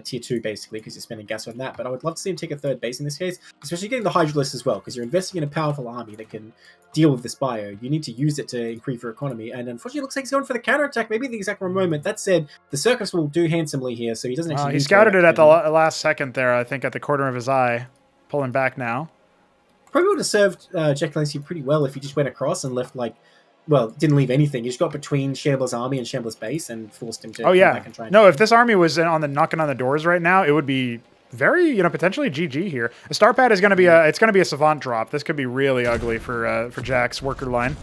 S9: tier 2 basically, because you're spending gas on that, but I would love to see him take a 3rd base in this case, especially getting the Hydralisk as well, because you're investing in a powerful army that can deal with this bio. You need to use it to increase your economy, and unfortunately it looks like he's going for the counterattack, maybe the exact wrong moment. That said, the Circus will do handsomely here, so he doesn't actually...
S1: He scouted it at the last second there, I think, at the corner of his eye. Pulling back now.
S9: Probably would have served jakulangski pretty well if he just went across and left, like, well, didn't leave anything. He just got between Shambler's army and Shambler's base and forced him to come back and try and...
S1: No, if this army was knocking on the doors right now, it would be very, potentially GG here. A star pad is going to be it's going to be a Savant drop. This could be really ugly for Jack's worker line,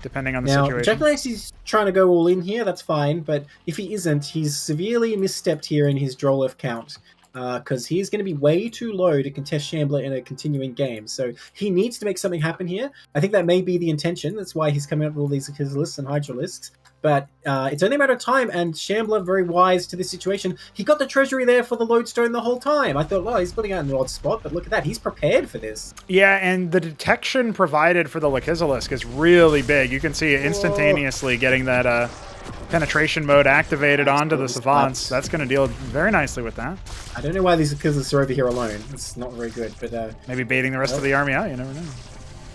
S1: depending on the situation.
S9: jakulangski's trying to go all in here, that's fine, but if he isn't, he's severely misstepped here in his Drolef count. because he's going to be way too low to contest Shambler in a continuing game. So he needs to make something happen here. I think that may be the intention. That's why he's coming up with all these Achilles and Hydra lists. But it's only a matter of time, and Shambler, very wise to this situation, he got the treasury there for the lodestone the whole time. I thought, well, he's putting out in an odd spot, but look at that. He's prepared for this.
S1: Yeah, and the detection provided for the Lakizalisk is really big. You can see it instantaneously getting that penetration mode activated onto the Savants. That's going to deal very nicely with that.
S9: I don't know why these Achilles are over here alone. It's not very good, but...
S1: maybe baiting the rest of the army out, you never know.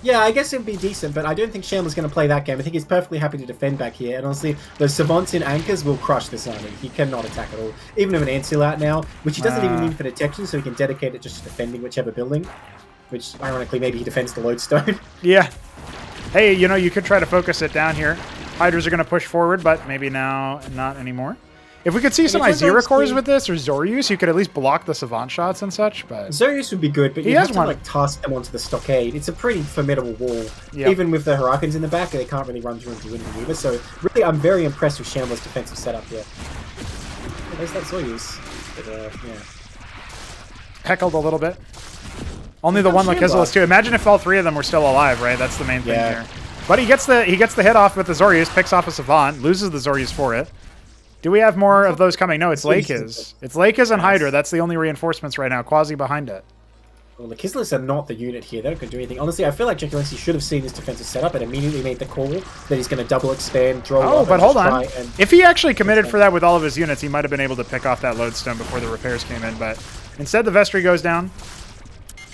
S9: Yeah, I guess it would be decent, but I don't think Shambler's going to play that game. I think he's perfectly happy to defend back here, and honestly, those Savants in Anchors will crush this army. He cannot attack at all. Even with an Ant Seal out now, which he doesn't even need for detection, so he can dedicate it just to defending whichever building, which, ironically, maybe he defends the Lodestone.
S1: Yeah. Hey, you know, you could try to focus it down here. Hydras are going to push forward, but maybe now not anymore. If we could see some Izira cores with this, or Zorius, you could at least block the Savant shots and such, but...
S9: Zorius would be good, but you have to, like, task them onto the stockade. It's a pretty formidable wall. Yep. Even with the Hurricanes in the back, they can't really run through and do anything either, so really, I'm very impressed with Shambler's defensive setup here. Oh, there's that Zorius. But, yeah.
S1: Heckled a little bit. Only the one Lakizalus too. Imagine if all three of them were still alive, right? That's the main thing here. But he gets the hit off with the Zorius, picks off a Savant, loses the Zorius for it. Do we have more of those coming? No, it's Lakis. It's Lakis and Hydra. That's the only reinforcements right now. Quasi behind it.
S9: Well, the Kisleys are not the unit here. They don't do anything. Honestly, I feel like jakulangski should have seen this defensive setup and immediately made the call that he's going to double expand, draw.
S1: Oh, but hold on. If he actually committed for that with all of his units, he might have been able to pick off that lodestone before the repairs came in. But instead, the Vestry goes down.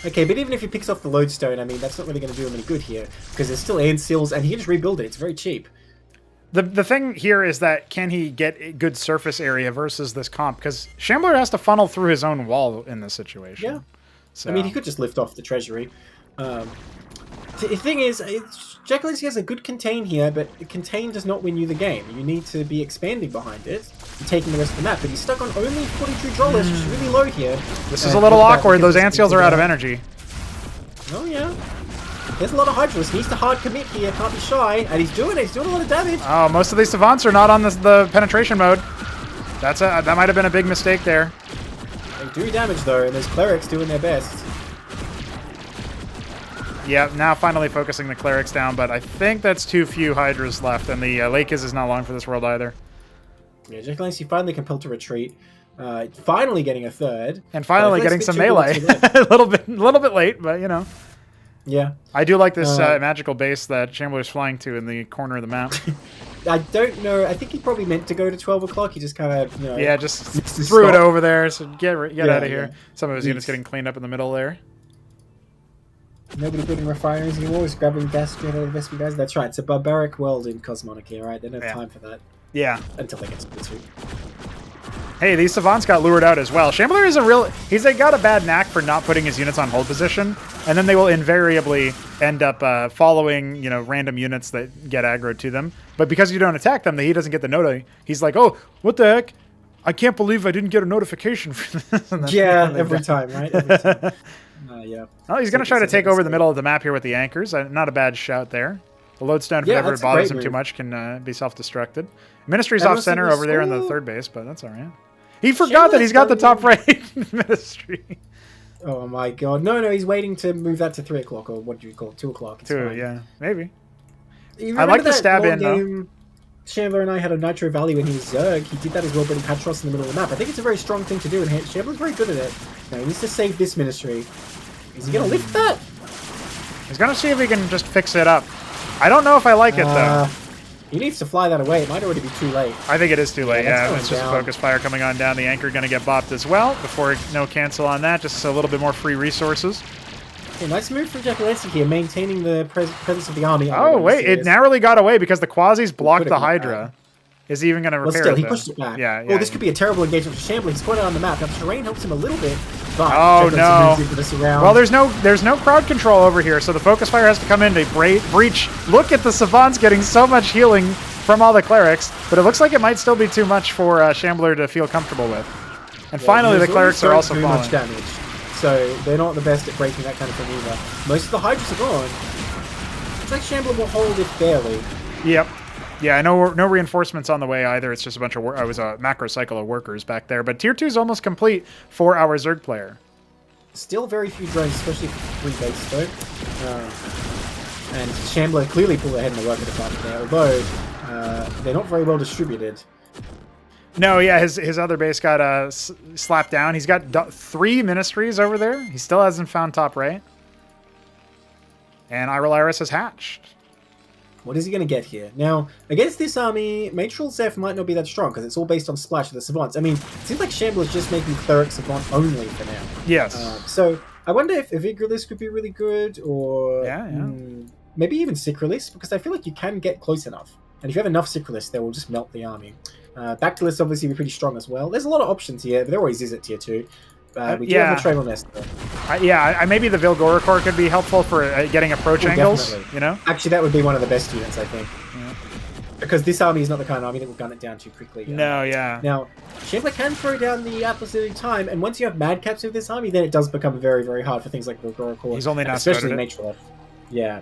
S9: Okay, but even if he picks off the lodestone, I mean, that's not really going to do him any good here because there's still Ant Seals and he can just rebuild it. It's very cheap.
S1: The thing here is that can he get a good surface area versus this comp? Because Shambler has to funnel through his own wall in this situation.
S9: Yeah.
S1: So.
S9: I mean, he could just lift off the treasury. The thing is, jakulangski has a good contain here, but contain does not win you the game. You need to be expanding behind it and taking the rest of the map. But he's stuck on only 42 Drollers, which is really low here.
S1: This is a little awkward. Those Ant Seals are out of energy.
S9: Oh, yeah. There's a lot of Hydras. He needs to hard commit here. Can't be shy. And he's doing it. He's doing a lot of damage.
S1: Oh, most of these Savants are not on the penetration mode. That might have been a big mistake there.
S9: They do damage, though, and there's Clerics doing their best.
S1: Yeah, now finally focusing the Clerics down, but I think that's too few Hydras left, and the Lakis is not long for this world either.
S9: Yeah, jakulangski finally compelled to retreat. Finally getting a third.
S1: And finally getting some melee. a little bit late, but, you know.
S9: Yeah.
S1: I do like this magical base that Shambler's flying to in the corner of the map.
S9: I don't know. I think he probably meant to go to 12 o'clock. He just kind of, you know...
S1: Yeah, just threw it over there, so get out of here. Some of his units getting cleaned up in the middle there.
S9: Nobody building refineries anymore. He's grabbing gas generator investment guys. That's right. It's a barbaric world in Cosmonarchy, right? They don't have time for that.
S1: Yeah.
S9: Until they get to the 2.
S1: Hey, these Savants got lured out as well. Shambler is he's got a bad knack for not putting his units on hold position, and then they will invariably end up following, you know, random units that get aggroed to them. But because you don't attack them, he doesn't get the noti. He's like, oh, what the heck? I can't believe I didn't get a notification for this.
S9: Yeah, every time, right? Every time. Yeah.
S1: Well, he's going to try to take over the middle of the map here with the anchors. Not a bad shout there. The lodestone, if it ever bothers him too much, can be self-destructed. Ministry's off center over there in the third base, but that's all right. He forgot that he's got the top right Ministry.
S9: Oh my god. No, he's waiting to move that to 3 o'clock, or what do you call it? 2 o'clock. It's
S1: 2,
S9: fine.
S1: yeah. Maybe.
S9: I
S1: like the stab in, though.
S9: Shambler and I had a Nitro Valley when he was Zerg. He did that as well, putting Patros in the middle of the map. I think it's a very strong thing to do, and Shambler's very good at it. Now, he needs to save this Ministry. Is he going to lift that?
S1: He's going to see if he can just fix it up. I don't know if I like it, though.
S9: He needs to fly that away. It might already be too late.
S1: I think it is too late, yeah. It's just a focus fire coming on down. The anchor going to get bopped as well. Before no cancel on that, just a little bit more free resources.
S9: Okay, nice move from jakulangski here, maintaining the presence of the army.
S1: Oh, wait, it narrowly got away because the Quasis blocked the Hydra. Is he even going to repair it?
S9: Well, still, he pushed it back.
S1: Yeah.
S9: Oh, this could be a terrible engagement for Shambler. He's pointed on the map. Now, the terrain helps him a little bit, but
S1: oh, no. Well, there's no crowd control over here, so the focus fire has to come in to breach. Look at the Savants getting so much healing from all the Clerics, but it looks like it might still be too much for Shambler to feel comfortable with. And finally, the Clerics are also falling.
S9: Much damage, so they're not the best at breaking that kind of thing either. Most of the Hydras are gone. It's like Shambler will hold it barely.
S1: Yep. Yeah, no reinforcements on the way either. It's just a bunch of I was a macro cycle of workers back there. But tier 2 is almost complete for our Zerg player.
S9: Still very few drones, especially for 3 base though. And Shambler clearly pulled ahead in the worker department there, although they're not very well distributed.
S1: No, yeah, his other base got slapped down. He's got 3 ministries over there. He still hasn't found top right. And Iris has hatched.
S9: What is he going to get here? Now, against this army, Matral Zeph might not be that strong because it's all based on splash of the Savants. I mean, it seems like Shambler's just making Cleric Savant only for now.
S1: Yes.
S9: So, I wonder if Vigrilist could be really good, or maybe even Sicrilis, because I feel like you can get close enough. And if you have enough Sicrilis, they will just melt the army. Bactylist obviously be pretty strong as well. There's a lot of options here, but there always is at tier 2. We do have a Tribal Nest though.
S1: Maybe the Vilgoricor could be helpful for getting approach angles.
S9: Definitely.
S1: You know,
S9: actually, that would be one of the best units, I think. Yeah. Because this army is not the kind of army that will gun it down too quickly.
S1: No, yeah.
S9: Now, Shambler can throw down the Atlas at any time, and once you have Madcaps with this army, then it does become very, very hard for things like Vilgoricor.
S1: He's only not
S9: especially Matral. Yeah.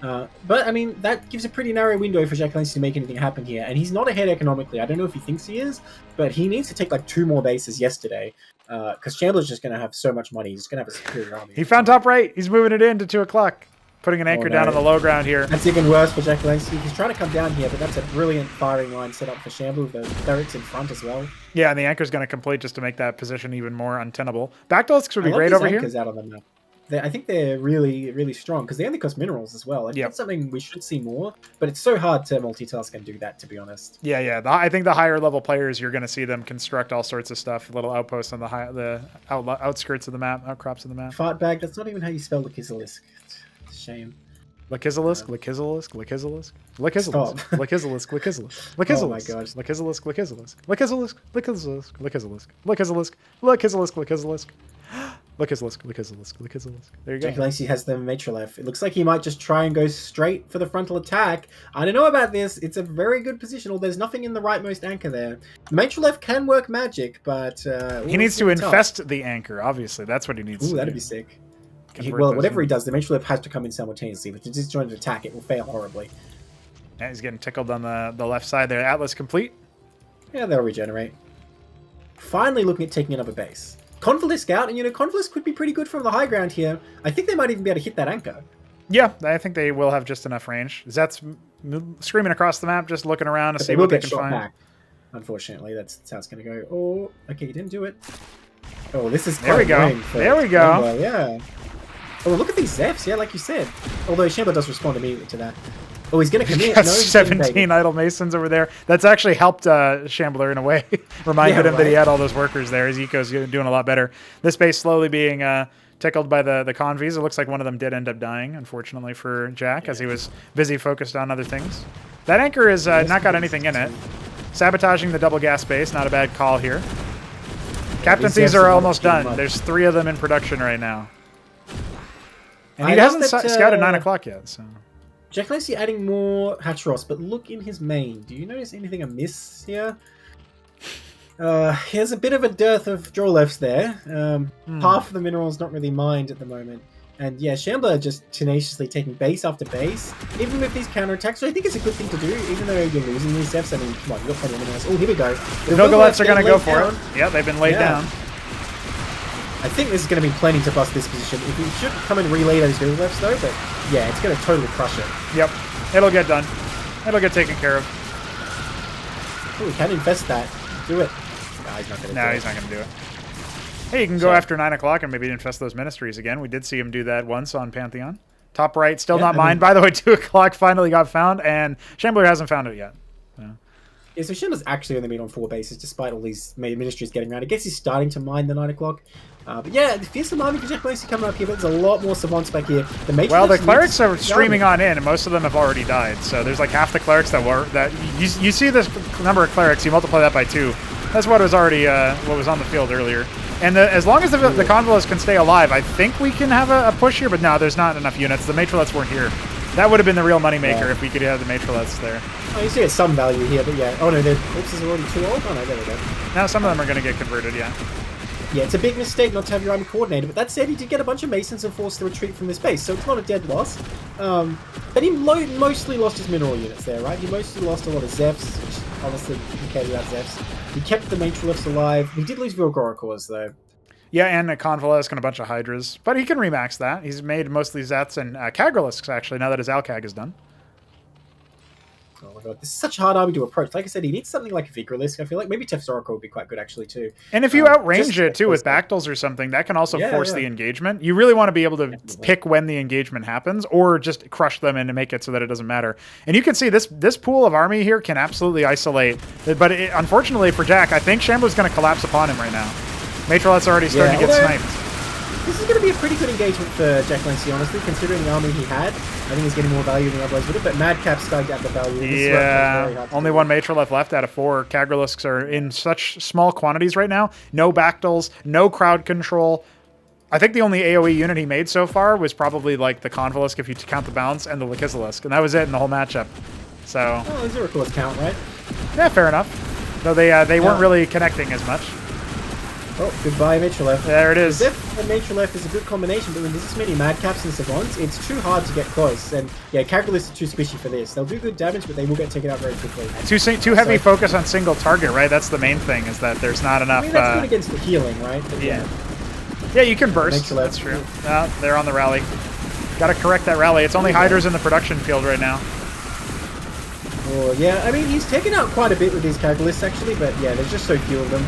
S9: But, I mean, that gives a pretty narrow window for Jakulangski to make anything happen here. And he's not ahead economically. I don't know if he thinks he is, but he needs to take like 2 more bases yesterday. Because Shambler's just going to have so much money. He's going to have a superior army.
S1: He found top right. He's moving it in to 2 o'clock. Putting an anchor down on the low ground here.
S9: That's even worse for Jakulangski. He's trying to come down here, but that's a brilliant firing line set up for Shambler with the clerics in front as well.
S1: Yeah, and the anchor's going to complete just to make that position even more untenable. Bactylisks would be great over here.
S9: Out on them now. I think they're really, really strong because they only cost minerals as well. That's something we should see more, but it's so hard to multitask and do that, to be honest.
S1: Yeah. I think the higher level players, you're going to see them construct all sorts of stuff, little outposts on the outskirts of the map, outcrops of the map.
S9: Fartbag, that's not even how you spell Lakizalisk. It's a shame.
S1: Lakizalisk.
S9: Oh my gosh.
S1: Lakizalisk. There you go.
S9: Jakulangski has the Matrolef. It looks like he might just try and go straight for the frontal attack. I don't know about this. It's a very good position, although there's nothing in the rightmost anchor there. Matrolef can work magic, but...
S1: he needs to infest the anchor, obviously. That's what he needs to do.
S9: That'd be sick. Well, whatever he does, the Matrolef has to come in simultaneously. If it's disjointed attack, it will fail horribly.
S1: Yeah, he's getting tickled on the left side there. Atlas complete.
S9: Yeah, they'll regenerate. Finally looking at taking another base. Convalesce out, and Convalesce could be pretty good from the high ground here. I think they might even be able to hit that anchor.
S1: Yeah, I think they will have just enough range. Zet's screaming across the map, just looking around to see what they can find.
S9: Back. Unfortunately, that's how it's going to go. Oh, okay, he didn't do it. Oh, this is
S1: there we go. There we go.
S9: Yeah. Oh, look at these Zephs, yeah, like you said. Although Shambler does respond immediately to that. Oh, he's going to commit.
S1: No, 17 idle Masons over there. That's actually helped Shambler in a way. Reminded him that he had all those workers there. His eco's doing a lot better. This base slowly being tickled by the convies. It looks like one of them did end up dying, unfortunately for Jack, as he was busy focused on other things. That anchor has not got anything in it. Sabotaging the double gas base, not a bad call here. Captaincies are almost done. There's 3 of them in production right now. And he hasn't scouted 9 o'clock yet, so...
S9: Jakulangski adding more Hatchros, but look in his main. Do you notice anything amiss here? He has a bit of a dearth of draw lefts there. Half of the minerals not really mined at the moment. And yeah, Shambler just tenaciously taking base after base, even with these counterattacks, so I think it's a good thing to do, even though you're losing these Zephs. I mean, come on, you've got plenty of minerals. Oh, here we go.
S1: The Vilgoleths are going to go for it. Yeah, they've been laid down.
S9: I think this is going to be plenty to bust this position. If you should come and relay those Vilgoleths though, but yeah, it's going to totally crush it.
S1: Yep, it'll get done. It'll get taken care of.
S9: Oh, we can infest that. Do it. No, he's not going to do it.
S1: No, he's not going to do it. Hey, you can go after 9 o'clock and maybe infest those ministries again. We did see him do that once on Pantheon. Top right, still not mined. By the way, 2 o'clock finally got found, and Shambler hasn't found it yet.
S9: Yeah, so Shambler's actually only been on 4 bases despite all these ministries getting around. I guess he's starting to mine the 9 o'clock. But yeah, the fearsome army for Jakulangski coming up here, but there's a lot more savants back here.
S1: The clerics are streaming on in, and most of them have already died. So there's like half the clerics that you see this number of clerics, you multiply that by 2. That's what was already what was on the field earlier. And as long as the Convalescents can stay alive, I think we can have a push here. But no, there's not enough units. The Matrolets weren't here. That would have been the real moneymaker if we could have the Matrolets there.
S9: Oh, you see it's some value here, but yeah. Oh no, their corpses are already too old. Oh no, there we go.
S1: Now some of them are going to get converted, yeah.
S9: yeah, it's a big mistake not to have your army coordinated. But that said, he did get a bunch of Masons and forced to retreat from this base, so it's not a dead loss. But he mostly lost his mineral units there, right? He mostly lost a lot of Zevs, which honestly, he cared about Zevs. He kept the Matroliths alive. He did lose Vilgoricors, though.
S1: Yeah, and a Convalesque and a bunch of Hydras. But he can remax that. He's made mostly Zets and Kagralisks, actually, now that his Alcag is done.
S9: Oh my god, this is such a hard army to approach. Like I said, he needs something like a Vigralisk, I feel like. Maybe Tefzorico would be quite good, actually, too.
S1: And if you outrange it, too, with Bactyls or something, that can also force the engagement. You really want to be able to pick when the engagement happens, or just crush them and make it so that it doesn't matter. And you can see this pool of army here can absolutely isolate. But unfortunately for Jack, I think Shambler's going to collapse upon him right now. Matroleth's already starting to get sniped.
S9: This is going to be a pretty good engagement for jakulangski, honestly, considering the army he had. I think he's getting more value than otherwise would have, but Madcap's starting to add the value.
S1: Yeah, only one Matroleth left out of 4. Kagralisks are in such small quantities right now. No Bactyls, no crowd control. I think the only AoE unit he made so far was probably like the Convalesque, if you count the bounce, and the Lakizalisk, and that was it in the whole matchup. So.
S9: Oh, these are a cool count, right?
S1: Yeah, fair enough. Though they weren't really connecting as much.
S9: Oh, goodbye, Matroleth.
S1: There it is.
S9: Zef and Matroleth is a good combination, but when there's this many Madcaps and Savants, it's too hard to get close. And yeah, Kagralists are too squishy for this. They'll do good damage, but they will get taken out very quickly.
S1: Too heavy focus on single target, right? That's the main thing, is that there's not enough...
S9: I mean, that's good against the healing, right? But,
S1: yeah, you can burst. That's true. They're on the rally. Got to correct that rally. It's only Hydras in the production field right now.
S9: Oh, yeah, I mean, he's taken out quite a bit with these Kagralists, actually, but yeah, there's just so few of them.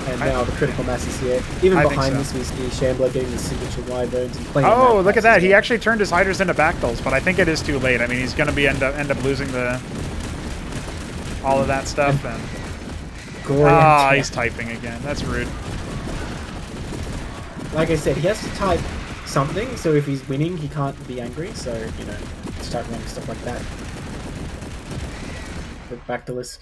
S9: And now the critical mass is here. Even behind this, we see Shambler getting the signature Wyverns and playing.
S1: Oh, look at that! He actually turned his Hydras into Bactyls, but I think it is too late. I mean, he's going to end up losing all of that stuff. And he's typing again. That's rude.
S9: Like I said, he has to type something, so if he's winning, he can't be angry. So start running stuff like that. But Bactylisk.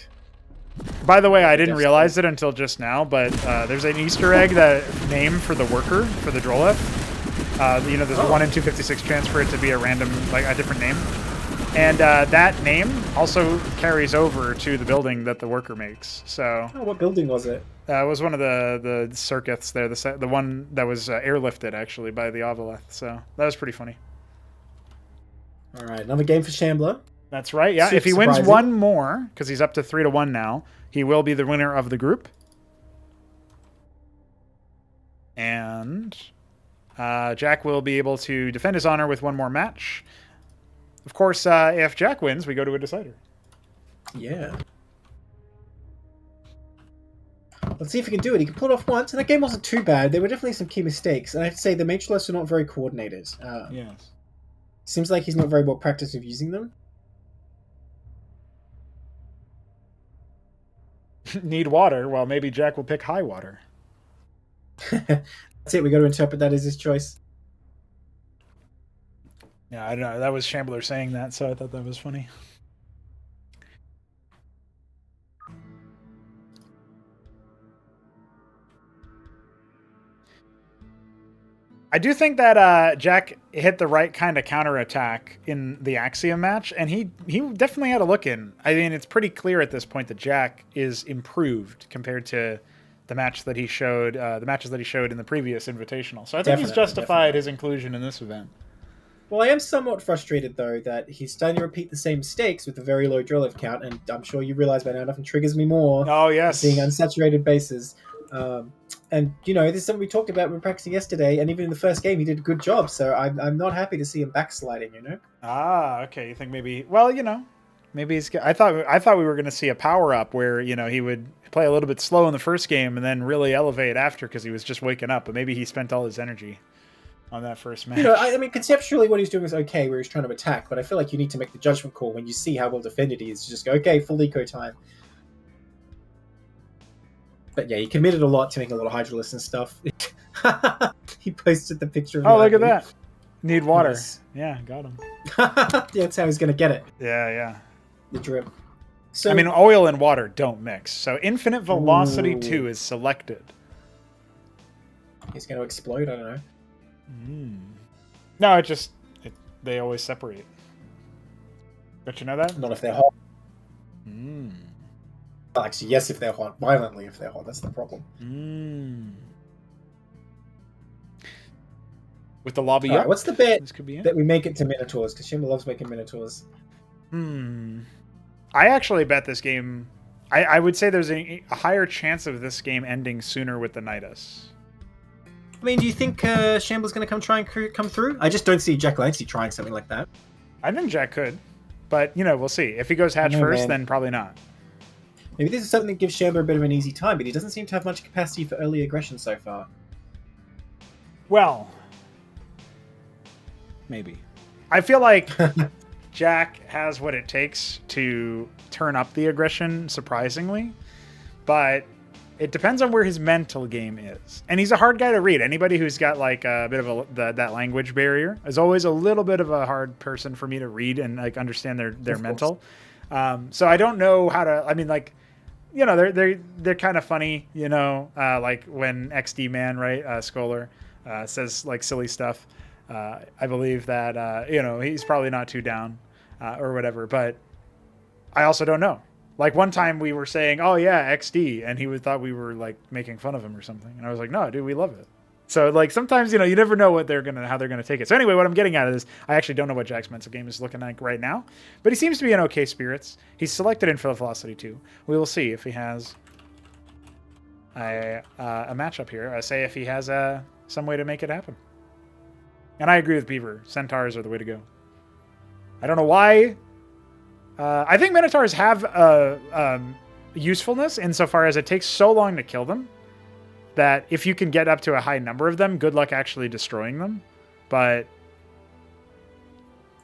S1: By the way, I didn't realize it until just now, but there's an Easter egg name for the worker, for the Droleth. There's a 1 in 256 chance for it to be a random, like a different name. And that name also carries over to the building that the worker makes. So.
S9: Oh, what building was it?
S1: It was one of the circuits there, the one that was airlifted, actually, by the Ovileth. So that was pretty funny.
S9: All right, another game for Shambler.
S1: That's right, yeah. If he wins one more, because he's up to 3-1 now, he will be the winner of the group. And Jack will be able to defend his honor with one more match. Of course, if Jack wins, we go to a decider.
S9: Yeah. Let's see if he can do it. He can pull it off once, and that game wasn't too bad. There were definitely some key mistakes, and I have to say the Matroliths are not very coordinated.
S1: Yes.
S9: Seems like he's not very well practiced of using them.
S1: Need water? Well, maybe Jack will pick Highwater.
S9: That's it. We got to interpret that as his choice.
S1: Yeah, I don't know. That was Shambler saying that, so I thought that was funny. I do think that Jack hit the right kind of counterattack in the Axiom match, and he definitely had a look in. I mean, it's pretty clear at this point that Jack is improved compared to the match that he showed, the matches that he showed in the previous Invitational. So I think he's justified his inclusion in this event.
S9: Well, I am somewhat frustrated, though, that he's starting to repeat the same mistakes with a very low Derelict count, and I'm sure you realize by now nothing triggers me more.
S1: Oh, yes.
S9: Seeing unsaturated bases. And, this is something we talked about when practicing yesterday, and even in the first game, he did a good job, so I'm not happy to see him backsliding,
S1: Ah, okay. You think maybe... Well, maybe he's... I thought we were going to see a power-up where, he would play a little bit slow in the first game and then really elevate after because he was just waking up, but maybe he spent all his energy on that first match.
S9: I mean, conceptually, what he's doing is okay, where he's trying to attack, but I feel like you need to make the judgment call when you see how well defended he is. Just go, okay, full eco time. But yeah, he committed a lot to making a lot of Hydralists and stuff. He posted the picture of
S1: look at that. Need water. Nice. Yeah, got him.
S9: Yeah, that's how he's going to get it.
S1: Yeah.
S9: The drip. So,
S1: I mean, oil and water don't mix. So Infinite Velocity 2 is selected.
S9: He's going to explode? I don't know.
S1: No, they always separate. Don't you know that?
S9: Not if they're hot. Well, actually, yes, if they're hot. Violently if they're hot. That's the problem.
S1: With the lobby
S9: All right,
S1: up.
S9: what's the bet
S1: This could be it.
S9: that we make it to Minotaurs? Because Shambler loves making Minotaurs.
S1: I actually bet this game... I would say there's a higher chance of this game ending sooner with the Nidus.
S9: I mean, do you think Shambler's going to try and come through? I just don't see jakulangski trying something like that.
S1: I think Jack could. But, we'll see. If he goes hatch first, then probably not.
S9: Maybe this is something that gives Shambler a bit of an easy time, but he doesn't seem to have much capacity for early aggression so far.
S1: Well, maybe. I feel like Jack has what it takes to turn up the aggression, surprisingly. But it depends on where his mental game is. And he's a hard guy to read. Anybody who's got like a bit of that language barrier is always a little bit of a hard person for me to read and like understand their mental. So I don't know how to, I mean, like, they're kind of funny, like when XD Man, right, Scholar, says like silly stuff. I believe that, he's probably not too down or whatever, but I also don't know. Like one time we were saying, oh yeah, XD, and he thought we were like making fun of him or something. And I was like, no, dude, we love it. So like sometimes, you never know how they're gonna take it. So anyway, what I'm getting at is I actually don't know what Jack's mental game is looking like right now, but he seems to be in okay spirits. He's selected in Velocity 2. We will see if he has a matchup here. Say if he has some way to make it happen. And I agree with Beaver. Centaurs are the way to go. I don't know why. I think Minotaurs have usefulness insofar as it takes so long to kill them that if you can get up to a high number of them, good luck actually destroying them. But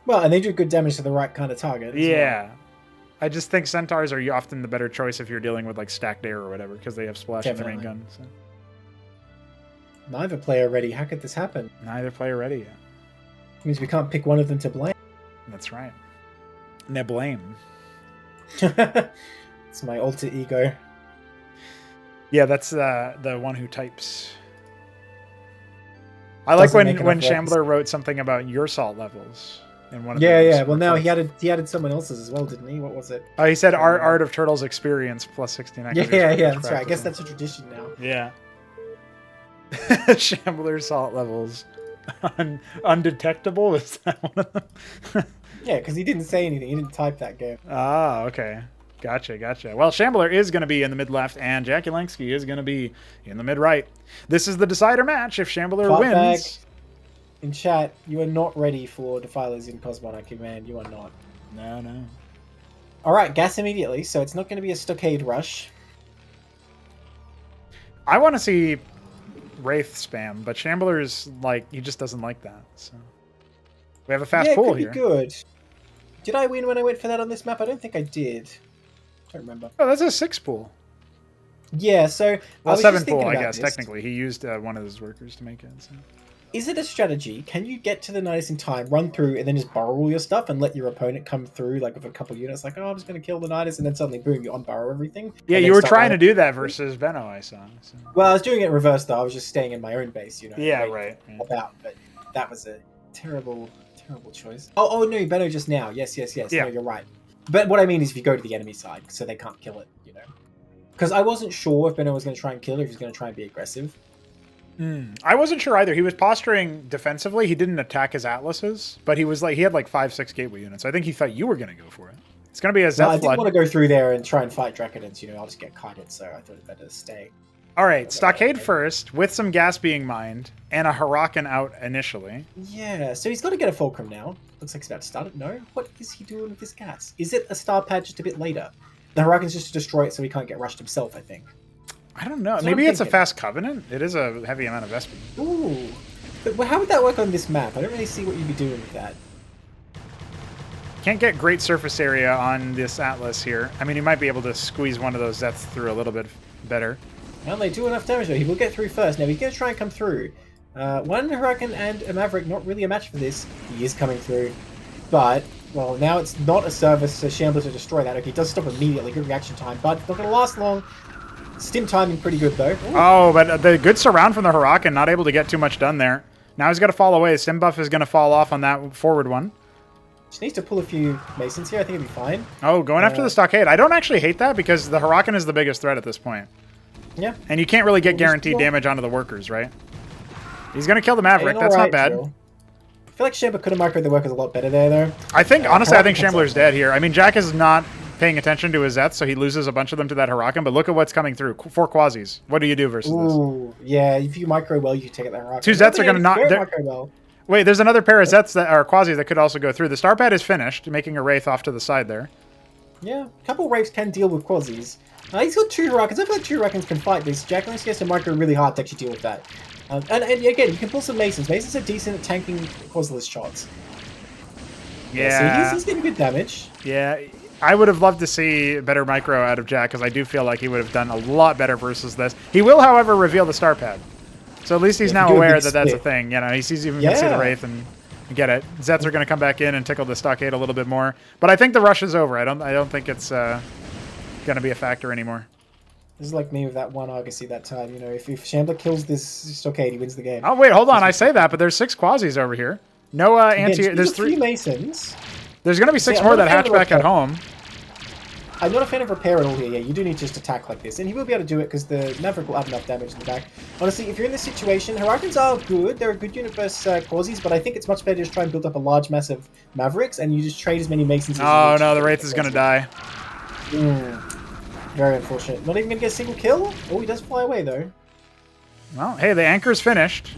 S9: well, and they do good damage to the right kind of target.
S1: Yeah.
S9: Well.
S1: I just think Centaurs are often the better choice if you're dealing with like stacked air or whatever, because they have splash and the rain gun. So.
S9: Neither player ready. How could this happen?
S1: Neither player ready yet.
S9: It means we can't pick one of them to blame.
S1: That's right. Neblime.
S9: It's my alter ego.
S1: Yeah, that's the one who types. I like when Shambler wrote something about your salt levels in one of
S9: yeah. Well, now he added someone else's as well, didn't he? What was it?
S1: Oh, he said Art of Turtles experience plus 69.
S9: Yeah, that's right. I guess that's a tradition now.
S1: Yeah. Shambler salt levels undetectable. Is that one of them?
S9: Yeah, because he didn't say anything. He didn't type that game.
S1: Ah, okay. Gotcha. Well, Shambler is going to be in the mid-left, and jakulangski is going to be in the mid-right. This is the decider match. If Shambler wins...
S9: Back. In chat, you are not ready for Defilers in Cosmonarchy, man. You are not.
S1: No.
S9: Alright, gas immediately, so it's not going to be a stockade rush.
S1: I want to see Wraith spam, but Shambler's like, he just doesn't like that. So we have a fast pool here.
S9: Yeah, it could be good. Did I win when I went for that on this map? I don't think I did. I don't remember.
S1: Oh, that's a 6 pool.
S9: Yeah, so...
S1: Well, 7 pool, I guess, technically. He used one of his workers to make it. So.
S9: Is it a strategy? Can you get to the Nidus in time, run through, and then just borrow all your stuff and let your opponent come through like with a couple units? Like, oh, I'm just going to kill the Nidus, and then suddenly, boom, you unborrow everything.
S1: Yeah, you were trying to do that versus Benno, I saw. So.
S9: Well, I was doing it reverse, though. I was just staying in my own base,
S1: Yeah, right.
S9: But that was a terrible choice. Oh, no, Benno just now. Yes.
S1: Yeah.
S9: No, you're right. But what I mean is if you go to the enemy side, so they can't kill it, Because I wasn't sure if Benno was going to try and kill it, or if he was going to try and be aggressive.
S1: I wasn't sure either. He was posturing defensively. He didn't attack his Atlases, but he had like 5-6 gateway units. I think he thought you were going to go for it. It's going to be a Zeph
S9: I didn't want to go through there and try and fight Dracodons. I'll just get kited, so I thought it better to stay.
S1: All right, stockade first, with some gas being mined, and a Huracan out initially.
S9: Yeah, so he's got to get a Fulcrum now. Looks like he's about to start it. No? What is he doing with this gas? Is it a star pad just a bit later? The Huracan's just to destroy it so he can't get rushed himself, I think.
S1: I don't know. Maybe it's a fast Covenant? It is a heavy amount of SP.
S9: Ooh. But how would that work on this map? I don't really see what you'd be doing with that.
S1: Can't get great surface area on this Atlas here. I mean, you might be able to squeeze one of those Zeths through a little bit better.
S9: Well, they do enough damage though. He will get through first. Now he's going to try and come through. One Huracan and a Maverick, not really a match for this. He is coming through. But, well, now it's not a service for Shambler to destroy that. Okay, he does stop immediately. Good reaction time, but not going to last long. Stim timing pretty good though. Ooh.
S1: Oh, but the good surround from the Huracan, not able to get too much done there. Now he's got to fall away. Stim buff is going to fall off on that forward one.
S9: Just needs to pull a few Masons here. I think it'll be fine.
S1: Oh, going after the stockade. I don't actually hate that because the Huracan is the biggest threat at this point.
S9: Yeah.
S1: And you can't really get guaranteed damage onto the workers, right? He's going to kill the Maverick. That's not bad.
S9: Drill. I feel like Shambler could have microed the workers a lot better there, though.
S1: I think, honestly, I think Shambler's dead here. I mean, Jack is not paying attention to his Zets, so he loses a bunch of them to that Huracan, but look at what's coming through. 4 Quasis. What do you do versus
S9: this? Yeah, if you micro well, you take it that Huracan.
S1: 2 Zets are going to not...
S9: Well.
S1: Wait, there's another pair of Zets that are Quasis that could also go through. The Starpad is finished, making a Wraith off to the side there.
S9: Yeah, a couple of Wraiths can deal with Quasis. He's got 2 Huracans. I feel like 2 Huracans can fight this. jakulangski has to micro really hard to actually deal with that. And again, you can pull some Masons. Masons are decent at tanking Quasilus shots.
S1: Yeah.
S9: So he's getting good damage.
S1: Yeah, I would have loved to see better micro out of Jack, because I do feel like he would have done a lot better versus this. He will, however, reveal the Starpad. So at least he's now aware that that's a thing. You know, he sees even see the Wraith and get it. Zets are going to come back in and tickle the stockade a little bit more. But I think the rush is over. I don't think it's going to be a factor anymore.
S9: This is like me with that one Argosy that time. You know, if Shambler kills this stockade, he wins the game.
S1: Oh wait, hold on. I say that, but there's 6 Quasis over here. No anti. There's 3
S9: Masons.
S1: There's going to be 6 more that hatch back at home.
S9: I'm not a fan of repair at all here. Yeah, you do need to just attack like this, and he will be able to do it because the Maverick will have enough damage in the back. Honestly, if you're in this situation, Huracans are good. They're a good unit versus Quasis, but I think it's much better to just try and build up a large mass of Mavericks, and you just trade as many Masons as you
S1: Oh
S9: need
S1: no, the Wraith is going to die.
S9: Very unfortunate. Not even going to get a single kill? Oh, he does fly away, though.
S1: Well, hey, the anchor's finished.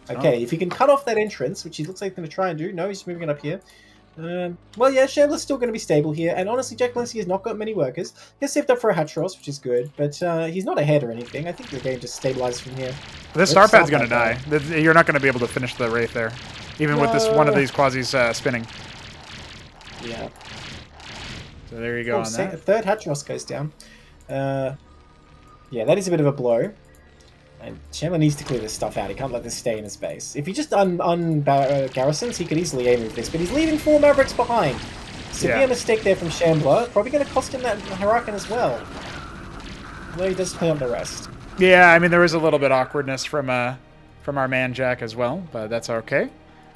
S9: Okay, if he can cut off that entrance, which he looks like he's going to try and do. No, he's moving it up here. Well, yeah, Shambler's still going to be stable here, and honestly, jakulangski has not got many workers. He's saved up for a Hatchros, which is good, but he's not ahead or anything. I think the game just stabilizes from here.
S1: This Starpad's going to die. You're not going to be able to finish the Wraith there, even with this one of these Quasis spinning.
S9: Yeah.
S1: So there you go on that.
S9: A third Hatchros goes down. Yeah, that is a bit of a blow. And Shambler needs to clear this stuff out. He can't let this stay in his base. If he just garrisons, he could easily aim with this. But he's leaving 4 Mavericks behind. Severe mistake there from Shambler. Probably going to cost him that Huracan as well. Although he does clean up the rest.
S1: Yeah, I mean, there was a little bit awkwardness from our man Jack as well, but that's okay.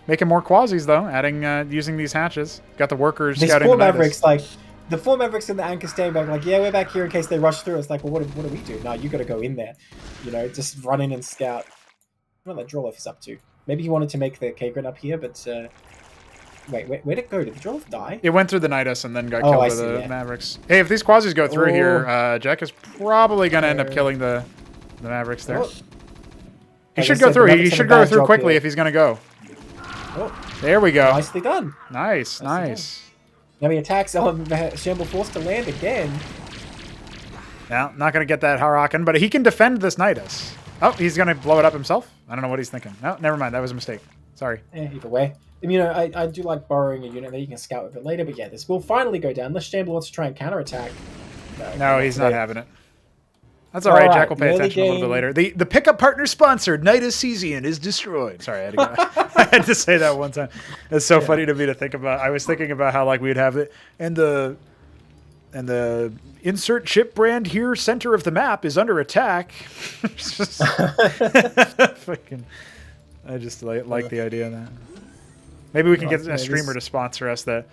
S1: Making more Quasis, though, adding using these hatches. Got the workers scouting the
S9: Mavericks, the 4 Mavericks in the anchor staying back, like, yeah, we're back here in case they rush through. It's like, well, what do we do? No, you got to go in there. You know, just run in and scout. What that Drolef is up to. Maybe he wanted to make the K-Grid up here, but... Wait, where'd it go? Did the Drolef die?
S1: It went through the Nidus and then got killed by the Mavericks. Hey, if these Quasis go through here, Jack is probably going to end up killing the Mavericks there. He should go through. He should go through quickly if he's going to go. There we go.
S9: Nicely done.
S1: Nice, nice.
S9: Now he attacks Shambler forced to land again.
S1: Now, not going to get that Huracan, but he can defend this Nidus. Oh, he's going to blow it up himself? I don't know what he's thinking. No, never mind. That was a mistake. Sorry.
S9: Either way. You know, I do like borrowing a unit that you can scout with it later, but yeah, this will finally go down. Unless Shambler wants to try and counterattack.
S1: No, he's not having it. That's all right. Jack will pay attention a little bit later. The pickup partner sponsored Nidus Cesian is destroyed. Sorry, I had to say that one time. It's so funny to me to think about. I was thinking about how like we'd have it, and the insert ship brand here, center of the map, is under attack. Just, fucking, I just like the idea of that. Maybe we can get a streamer to sponsor us. The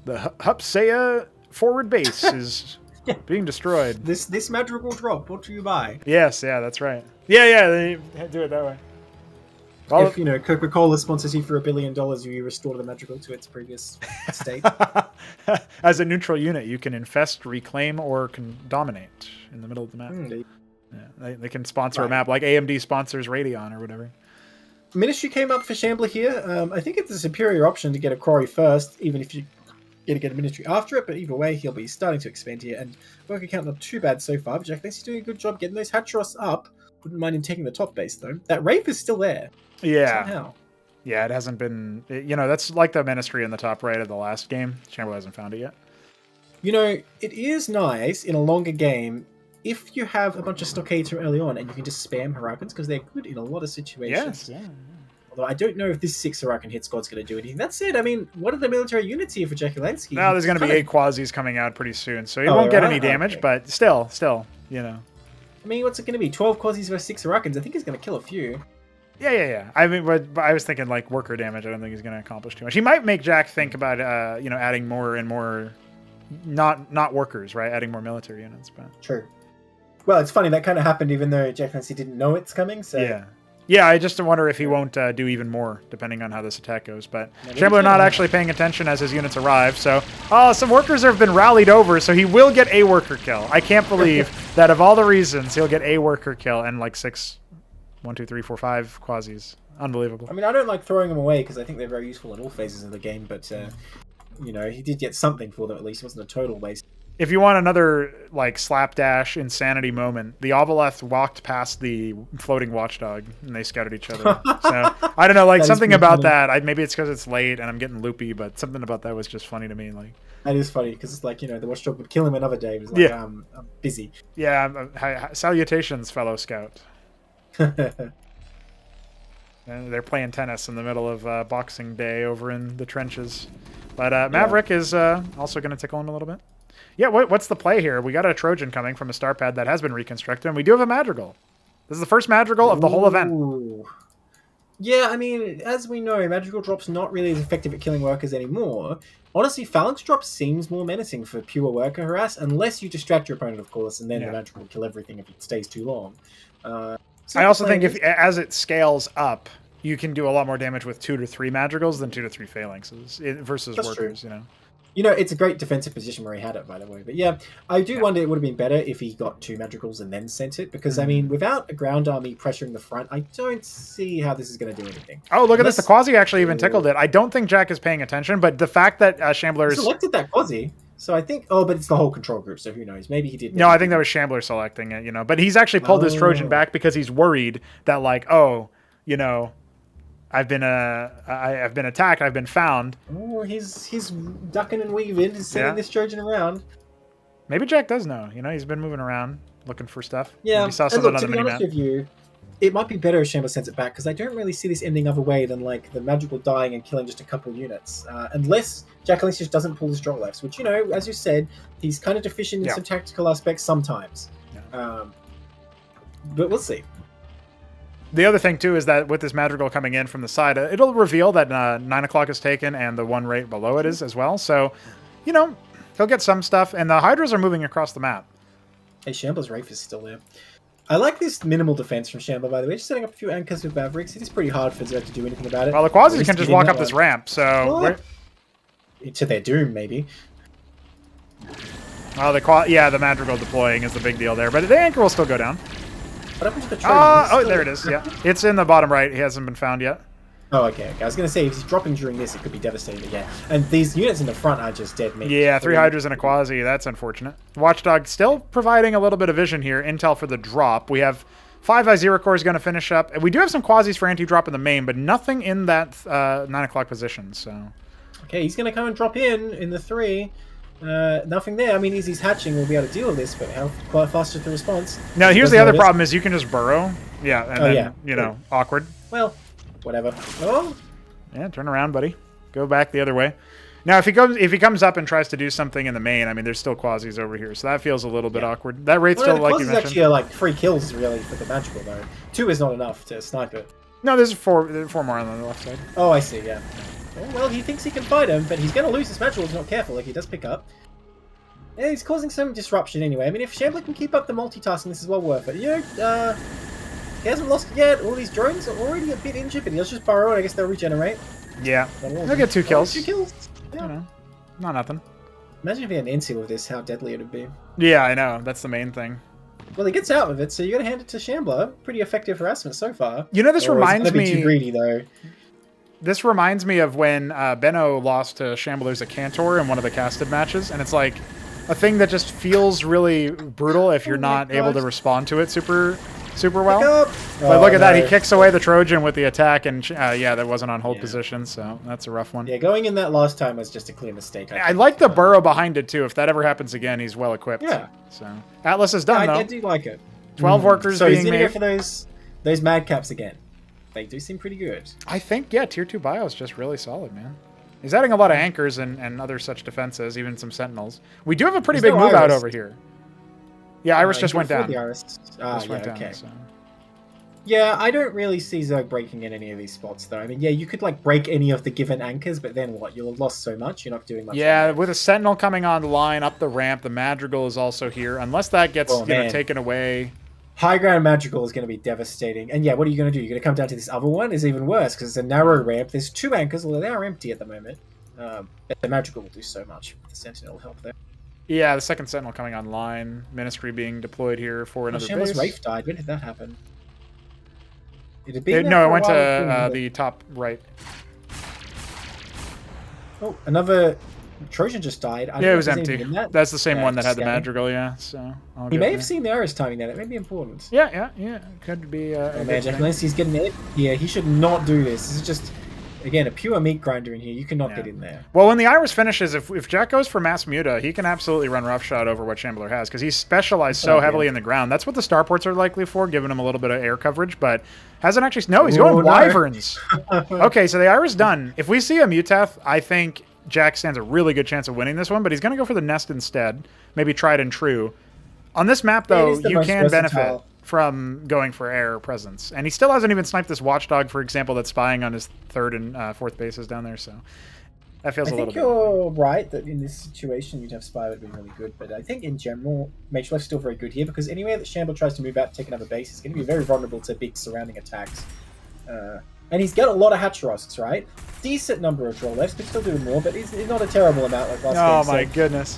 S1: Hupsaiya forward base is being destroyed.
S9: This magic will drop. What do you buy?
S1: Yes, yeah, that's right. Yeah, they do it that way.
S9: If you know Coca-Cola sponsors you for $1 billion, you restore the magical to its previous state.
S1: As a neutral unit, you can infest, reclaim, or can dominate in the middle of the map. Yeah, they can sponsor a map like AMD sponsors Radeon or whatever.
S9: Ministry came up for Shambler here. I think it's a superior option to get a quarry first, even if you get a Ministry after it, but either way, he'll be starting to expand here, and worker count not too bad so far, but Jack thinks he's doing a good job getting those Hatchros up. Wouldn't mind him taking the top base, though. That Wraith is still there.
S1: Yeah.
S9: Somehow.
S1: Yeah, it hasn't been... You know, that's like the Ministry in the top right of the last game. Shambler hasn't found it yet.
S9: You know, it is nice in a longer game if you have a bunch of stockades from early on and you can just spam Huracans, because they're good in a lot of situations.
S1: Yes, yeah.
S9: Although I don't know if this 6 Huracan hit squad's going to do anything. That said, I mean, what are the military units here for jakulangski?
S1: No, there's going to be 8 Quasis coming out pretty soon, so he won't get any damage, but still, you know.
S9: I mean, what's it going to be? 12 Quasis versus 6 Huracans? I think he's going to kill a few.
S1: Yeah. I mean, but I was thinking, like, worker damage. I don't think he's going to accomplish too much. He might make Jack think about, you know, adding more and more, not workers, right? Adding more military units, but...
S9: True. Well, it's funny, that kind of happened even though jakulangski didn't know it's coming, so...
S1: Yeah. Yeah, I just wonder if he won't do even more, depending on how this attack goes. But Shambler not actually paying attention as his units arrive. So, some workers have been rallied over, so he will get a worker kill. I can't believe that of all the reasons, he'll get a worker kill and like 6, 1, 2, 3, 4, 5 quasis. Unbelievable.
S9: I mean, I don't like throwing them away because I think they're very useful in all phases of the game, but, you know, he did get something for them at least. It wasn't a total waste.
S1: If you want another like slapdash insanity moment, the Ovaleth walked past the floating watchdog and they scouted each other. So I don't know, like something about that. Maybe it's because it's late and I'm getting loopy, but something about that was just funny to me. Like
S9: that is funny because it's like, you know, the watchdog would kill him another day. It was like, I'm busy.
S1: Yeah, salutations, fellow scout. And they're playing tennis in the middle of Boxing Day over in the trenches. But Maverick is also going to tickle him a little bit. Yeah, what's the play here? We got a Trojan coming from a star pad that has been reconstructed, and we do have a Madrigal. This is the first Madrigal of the whole event.
S9: Yeah, I mean, as we know, Madrigal drop's not really as effective at killing workers anymore. Honestly, Phalanx drop seems more menacing for pure worker harass, unless you distract your opponent, of course, and then the Madrigal will kill everything if it stays too long.
S1: I also think as it scales up, you can do a lot more damage with 2 to 3 Madrigals than 2 to 3 Phalanxes versus
S9: That's
S1: workers,
S9: true.
S1: you know.
S9: You know, it's a great defensive position where he had it, by the way. But yeah, I do wonder it would have been better if he got 2 Madrigals and then sent it. Because, I mean, without a ground army pressuring the front, I don't see how this is going to do anything.
S1: Oh, look at this. The Quasi actually even tickled it. I don't think Jack is paying attention, but the fact that Shambler
S9: He selected that Quasi. So I think... Oh, but it's the whole control group, so who knows? Maybe he did...
S1: No, I think that was Shambler selecting it, you know. But he's actually pulled his Trojan back because he's worried that, like, oh, you know... I've been attacked. I've been found.
S9: Oh, he's ducking and weaving. He's sending this Trojan around.
S1: Maybe Jack does know. You know, he's been moving around looking for stuff.
S9: Yeah,
S1: Maybe saw
S9: and
S1: something
S9: look, to
S1: on
S9: be
S1: the
S9: honest
S1: minimap.
S9: with you, it might be better if Shambler sends it back because I don't really see this ending other way than like the Madrigal dying and killing just a couple units, unless jakulangski just doesn't pull his draw lefts, which you know, as you said, he's kind of deficient in some tactical aspects sometimes. But we'll see.
S1: The other thing, too, is that with this Madrigal coming in from the side, it'll reveal that 9 o'clock is taken and the one right below it is as well. So, you know, he'll get some stuff. And the Hydras are moving across the map.
S9: Hey, Shambler's Wraith is still there. I like this minimal defense from Shambler, by the way. Just setting up a few anchors with Mavericks. It is pretty hard for Zerg to do anything about it.
S1: Well, the Quasis can just walk up this ramp, so...
S9: To their doom, maybe.
S1: Well, the Madrigal deploying is the big deal there. But the anchor will still go down.
S9: What happened to the Trojan?
S1: Oh, there it is. Yeah, it's in the bottom right. He hasn't been found yet.
S9: Oh, okay. I was going to say, if he's dropping during this, it could be devastating again. And these units in the front are just dead meat.
S1: Yeah, 3 Hydras and a Quasi. That's unfortunate. Watchdog still providing a little bit of vision here. Intel for the drop. We have 5 Zero Core is going to finish up. And we do have some Quasis for anti-drop in the main, but nothing in that 9 o'clock position. So.
S9: Okay, he's going to come and drop in the 3. Nothing there. I mean, Easy's hatching will be able to deal with this, but how quite fast is the response?
S1: Now, here's the other problem is you can just burrow. Yeah, and then, you know, awkward.
S9: Well, whatever. Oh.
S1: Yeah, turn around, buddy. Go back the other way. Now, if he comes up and tries to do something in the main, I mean, there's still Quasis over here, so that feels a little bit awkward. That rate's still, like you mentioned.
S9: Actually, like 3 kills, really, for the Magical, though. 2 is not enough to snipe it.
S1: No, there's 4 more on the left side.
S9: Oh, I see, yeah. Oh, well, he thinks he can fight him, but he's going to lose his Magical if he's not careful, like he does pick up. Yeah, he's causing some disruption anyway. I mean, if Shambler can keep up the multitasking, this is well worth it. You know, he hasn't lost it yet. All these drones are already a bit injured, but he'll just burrow and I guess they'll regenerate.
S1: Yeah. He'll get 2 kills.
S9: 2 kills. Yeah.
S1: You know, not nothing.
S9: Imagine if he had an NC with this, how deadly it would be.
S1: Yeah, I know. That's the main thing.
S9: Well, he gets out with it, so you got to hand it to Shambler. Pretty effective harassment so far.
S1: You know, this reminds me...
S9: too greedy, though.
S1: This reminds me of when Benno lost to Shambler's at Cantor in one of the casted matches, and it's like a thing that just feels really brutal if you're not able to respond to it super well. But look at that, he kicks away the Trojan with the attack, and yeah, that wasn't on hold position, so that's a rough one.
S9: Yeah, going in that last time was just a clear mistake.
S1: I like the burrow behind it too. If that ever happens again, he's well equipped.
S9: Yeah.
S1: So Atlas is done though.
S9: I do like it.
S1: 12 workers
S9: so
S1: being
S9: he's gonna
S1: made.
S9: go for those madcaps again. They do seem pretty good.
S1: I think, yeah, tier 2 bio is just really solid, man. He's adding a lot of anchors and other such defenses, even some sentinels. We do have a pretty big move out over here. Yeah, Iris just went down.
S9: The Iris.
S1: Just went down,
S9: okay.
S1: So.
S9: Yeah, I don't really see Zerg breaking in any of these spots, though. I mean, yeah, you could, like, break any of the given anchors, but then what? You'll have lost so much, you're not doing much.
S1: Yeah, with a sentinel coming on the line, up the ramp, the Madrigal is also here. Unless that gets taken away.
S9: High ground magical is going to be devastating. And yeah, what are you going to do? You're going to come down to this other one? It's even worse because it's a narrow ramp. There's 2 anchors, although they are empty at the moment. But the magical will do so much with the Sentinel help there.
S1: Yeah, the second Sentinel coming online. Ministry being deployed here for another
S9: Shambler's
S1: base.
S9: Wraith died. When did that happen? It had been there
S1: No,
S9: for
S1: it
S9: a
S1: went
S9: while.
S1: to the top right.
S9: Oh, another Trojan just died. I don't
S1: Yeah,
S9: know
S1: it was
S9: if there's
S1: empty.
S9: anything in that.
S1: That's the same one that had the
S9: scanning.
S1: madrigal, yeah. So I'll
S9: He
S1: go
S9: may
S1: there.
S9: have seen the Iris timing that. It may be important.
S1: Yeah. Could be.
S9: Oh
S1: a
S9: man,
S1: good thing.
S9: jakulangski's getting it. Yeah, he should not do this. This is just, again, a pure meat grinder in here. You cannot get in there.
S1: Well, when the Iris finishes, if Jack goes for Mass Muta, he can absolutely run roughshod over what Shambler has because he's specialized so heavily in the ground. That's what the starports are likely for, giving him a little bit of air coverage, but hasn't actually... No, he's going Wyverns. Okay, so the Iris done. If we see a Mutath, I think Jack stands a really good chance of winning this one, but he's going to go for the nest instead. Maybe tried and true. On this map, though, you can benefit from going for air presence. And he still hasn't even sniped this Watchdog, for example, that's spying on his 3rd and 4th bases down there, so that feels a little bit...
S9: I think you're right that in this situation you'd have Spy would have been really good, but I think in general, Mage Life's still very good here, because anywhere that Shambler tries to move out to take another base, he's going to be very vulnerable to big surrounding attacks. And he's got a lot of Hatcherosks, right? Decent number of draw lefts, could still do more, but he's not a terrible amount like last game.
S1: Oh my goodness.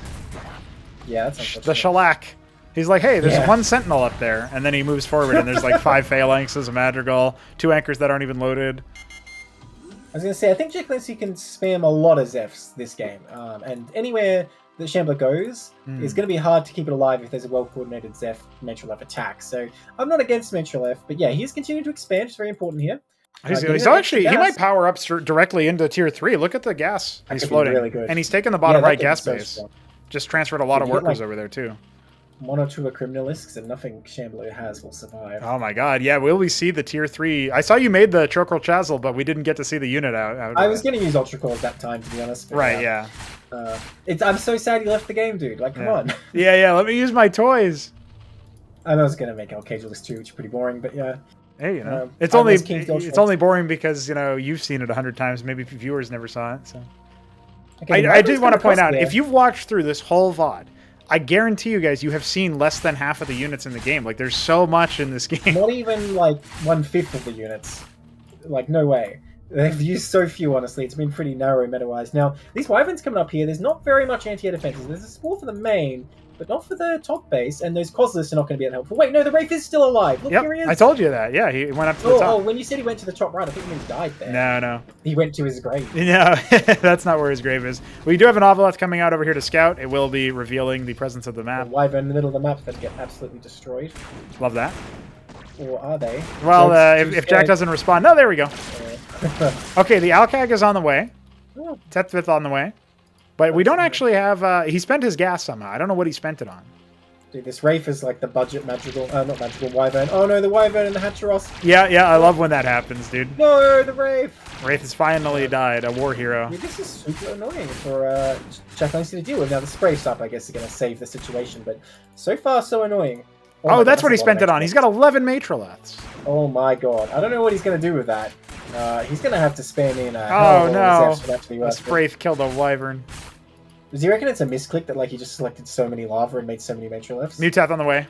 S9: Yeah, that's unfortunate.
S1: The shellac. He's like, hey, there's 1 Sentinel up there, and then he moves forward, and there's like 5 Phalanxes, a Madrigal, 2 anchors that aren't even loaded.
S9: I was going to say, I think jakulangski can spam a lot of Zephs this game, and anywhere that Shambler goes, it's going to be hard to keep it alive if there's a well-coordinated Zeph Metro Left attack. So I'm not against Metro Left, but yeah, he's continuing to expand. It's very important here.
S1: He's actually, he might power up directly into tier 3. Look at the gas he's floating.
S9: Really good.
S1: And he's taken the bottom right gas
S9: so
S1: base.
S9: strong.
S1: Just transferred a lot of workers over there, too.
S9: 1 or 2 criminalisks, and nothing Shambler has will survive.
S1: Oh my god, yeah, will we see the tier 3? I saw you made the Chokral Chazel, but we didn't get to see the unit out
S9: I was going to use Ultra Core at that time, to be honest. But,
S1: right, yeah.
S9: I'm so sad he left the game, dude. Like, come on.
S1: Yeah, let me use my toys.
S9: I know I was going to make Cage List 2, which is pretty boring, but yeah.
S1: Hey, you know, it's only boring because, you know, you've seen it 100 times. Maybe viewers never saw it, so... Okay, I do want to point out, if you've watched through this whole VOD, I guarantee you guys, you have seen less than half of the units in the game. Like, there's so much in this game.
S9: Not even, like, 1/5 of the units. Like, no way. They've used so few, honestly. It's been pretty narrow meta-wise. Now, these Wyverns coming up here, there's not very much anti-air defenses. There's a small for the main, but not for the top base, and those Coslists are not going to be that helpful. Wait, no, the Wraith is still alive. Look, here he is.
S1: I told you that. Yeah, he went up to the top.
S9: Oh, when you said he went to the top right, I think he died there.
S1: No.
S9: He went to his grave.
S1: No, that's not where his grave is. We do have an Ovoleth coming out over here to scout. It will be revealing the presence of the map.
S9: The Wyvern in the middle of the map that get absolutely destroyed.
S1: Love that.
S9: Or are they?
S1: Well, if Jack doesn't respond... No, there we go. Okay, the Alcag is on the way. Tetvith on the way. But we don't actually have... he spent his gas somehow. I don't know what he spent it on.
S9: Dude, this Wraith is like the budget magical... not magical, Wyvern. Oh no, the Wyvern and the Hatcheros.
S1: Yeah, I love when that happens, dude.
S9: No, the Wraith!
S1: Wraith has finally died, a war hero.
S9: Yeah, this is super annoying for jakulangski to deal with. Now, the spray stop, I guess, is going to save the situation, but so far, so annoying.
S1: Oh, that's what he spent it on. He's got 11 Matroleths.
S9: Oh my god. I don't know what he's going to do with that. He's going to have to spam in a...
S1: Oh no, a spray killed a Wyvern.
S9: Does he reckon it's a misclick that like he just selected so many lava and made so many Matroleths?
S1: Mutath on the way.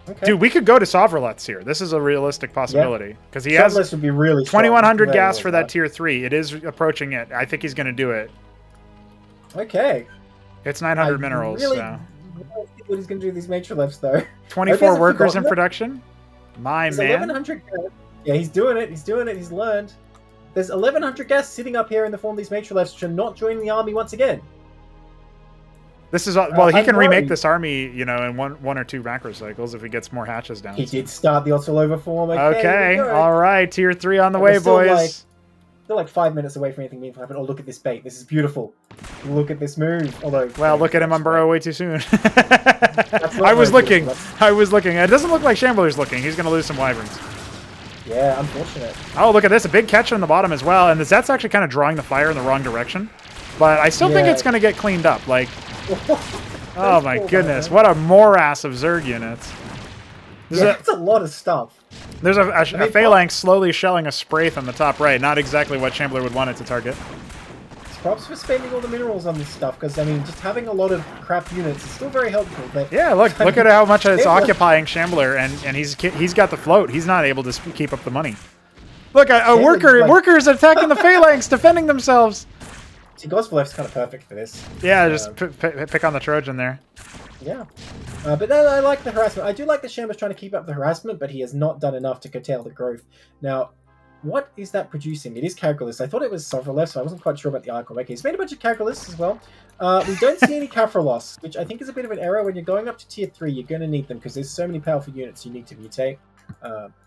S9: Okay.
S1: Dude, we could go to Sovrelets here. This is a realistic possibility. Because he has
S9: would be really
S1: 2,100 gas for that tier 3. It is approaching it. I think he's going to do it.
S9: Okay.
S1: It's 900 minerals,
S9: really,
S1: so...
S9: I don't think what he's going to do with these Matroleths, though.
S1: 24 workers in production? My
S9: There's
S1: man.
S9: 1,100 gas. Yeah, he's doing it. He's learned. There's 1,100 gas sitting up here in the form of these Matroleths, which are not joining the army once again.
S1: This is well. He can remake this army, you know, in one or two macro cycles if he gets more hatches down.
S9: He did start the Otolova form.
S1: Okay, all right. Tier 3 on the way, boys.
S9: They're like 5 minutes away from anything meaningful happening. Oh, look at this bait. This is beautiful. Look at this move. Although,
S1: well, look at him on burrow way too soon. I was looking. It doesn't look like Shambler's looking. He's going to lose some Wyverns.
S9: Yeah, unfortunate.
S1: Oh, look at this. A big catch on the bottom as well. And the Zet's actually kind of drawing the fire in the wrong direction. But I still think it's going to get cleaned up. Like, oh my goodness. What a morass of Zerg units.
S9: That's a lot of stuff.
S1: There's a Phalanx slowly shelling a Spraith on the top right. Not exactly what Shambler would want it to target.
S9: props for spending all the minerals on this stuff, because, I mean, just having a lot of crap units is still very helpful. But
S1: yeah, look at how much it's occupying Shambler, and he's got the float. He's not able to keep up the money. Look, a workers attacking the phalanx, defending themselves.
S9: See, Gosvalev's kind of perfect for this.
S1: Yeah, just pick on the Trojan there.
S9: Yeah. But I like the harassment. I do like that Shambler's trying to keep up the harassment, but he has not done enough to curtail the growth. Now, what is that producing? It is Calculus. I thought it was Sovralev, so I wasn't quite sure about the Archon. Okay, he's made a bunch of Calculus as well. We don't see any Kaphralos, which I think is a bit of an error. When you're going up to tier 3, you're going to need them, because there's so many powerful units you need to mutate.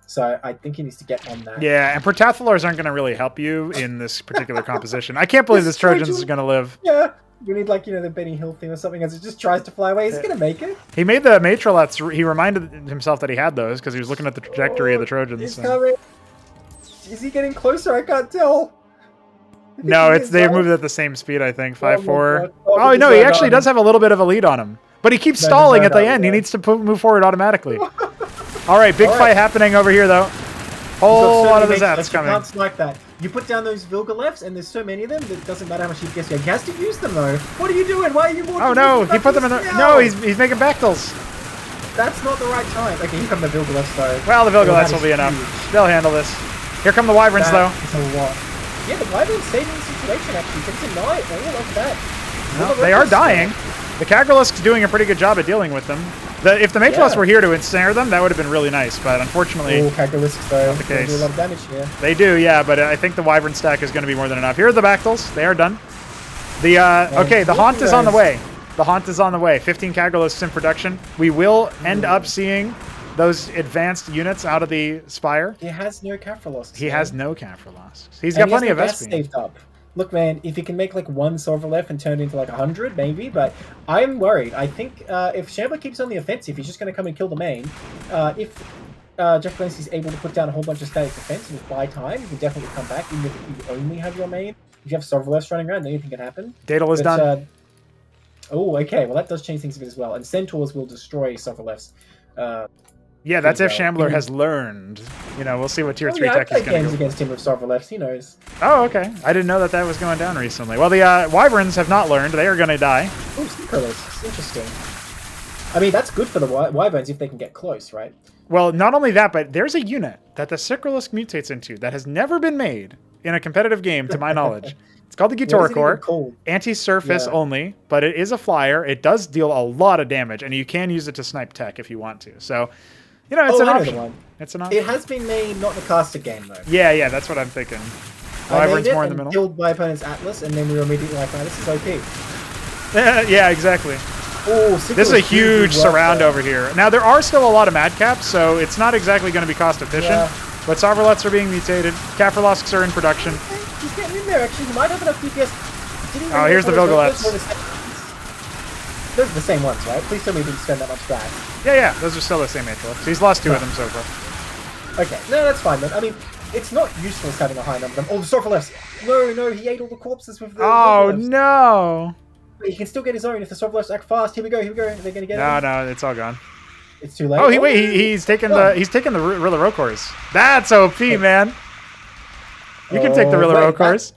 S9: So I think he needs to get on that.
S1: Yeah, and Protathalars aren't going to really help you in this particular composition. I can't believe this Trojan's going to live.
S9: Yeah. You need, like, the Benny Hill thing or something, as it just tries to fly away. Is he going to make it?
S1: He made the Matrolets. He reminded himself that he had those because he was looking at the trajectory of the Trojans.
S9: He's coming. Is he getting closer? I can't tell.
S1: No, they moved at the same speed, I think. 5-4. Oh, no, he actually does have a little bit of a lead on him. But he keeps stalling at the end. He needs to move forward automatically. All right, big fight happening over here, though. Whole lot of the zaps coming.
S9: You can't snipe that. You put down those Vilgalefs, and there's so many of them that it doesn't matter how much he gets. He has to use them, though. What are you doing? Why are you walking?
S1: Oh, no, he put them in the... No, he's making Bactyls.
S9: That's not the right time. Okay, here come the Vilgalefs, though.
S1: Well, the Vilgalefs will be enough. They'll handle this. Here come the Wyverns, though.
S9: It's a lot. Yeah, the Wyverns saving the situation, actually. Can deny all of that.
S1: No, they are dying. The Kagralisk's doing a pretty good job at dealing with them. If the Matrolets were here to ensnare them, that would have been really nice, but unfortunately,
S9: Kagralisks, though,
S1: not the case.
S9: do a lot of damage here.
S1: They do, yeah, but I think the Wyvern stack is going to be more than enough. Here are the Bactyls. They are done. Okay, the Haunt is on the way. The Haunt is on the way. 15 Kagralisks in production. We will end up seeing those advanced units out of the Spire.
S9: He has no Kaphralos.
S1: He has no Kaphralos. He's got plenty of SP.
S9: Saved up. Look, man, if he can make like one Sovralev and turn it into like 100, maybe, but I'm worried. I think if Shambler keeps on the offensive, he's just going to come and kill the main. If jakulangski is able to put down a whole bunch of static defense and buy time, you can definitely come back, even if you only have your main. If you have Sovralevs running around, anything can happen.
S1: Daedal is done.
S9: Oh, okay, well that does change things a bit as well. And Centaurs will destroy Sovralevs.
S1: Yeah, that's if Shambler has learned. We'll see what tier 3 tech is going to
S9: games against him with Sovralevs, he knows.
S1: Oh, okay. I didn't know that was going down recently. Well, the Wyverns have not learned. They are going to die.
S9: Oh, Synchrolis. Interesting. I mean, that's good for the Wyverns if they can get close, right?
S1: Well, not only that, but there's a unit that the Sycrolisk mutates into that has never been made in a competitive game, to my knowledge. It's called the Gitoricor. Anti-surface only, but it is a flyer. It does deal a lot of damage, and you can use it to snipe tech if you want to. So... it's an option. It's an option.
S9: It has been made not in the caster game, though.
S1: Yeah, that's what I'm thinking. Wyvern's more in the middle.
S9: Killed my opponent's Atlas, and then we were immediately like, oh, this is OP.
S1: Yeah, exactly.
S9: Oh,
S1: this is a huge surround over here. Now, there are still a lot of madcaps, so it's not exactly going to be cost efficient. Yeah. But Sovralets are being mutated. Kaphralasks are in production.
S9: He's getting in there, actually. He might have enough DPS.
S1: Oh, here's the Vilgalefs.
S9: Those are the same ones, right? Please tell me he didn't spend that much gas.
S1: Yeah, those are still the same Matrolets. He's lost 2 of them so far.
S9: Okay, no, that's fine then. I mean, it's not useless having a high number of them. Oh, the Sovralevs! No, he ate all the corpses with the
S1: Sovralevs. No!
S9: But he can still get his own if the Sovralevs act fast. Here we go. Are they going to get
S1: him? No, it's all gone.
S9: It's too late.
S1: Oh, he's taking the Rilla Rokors. That's OP, man. You can take the Rilla Rokors.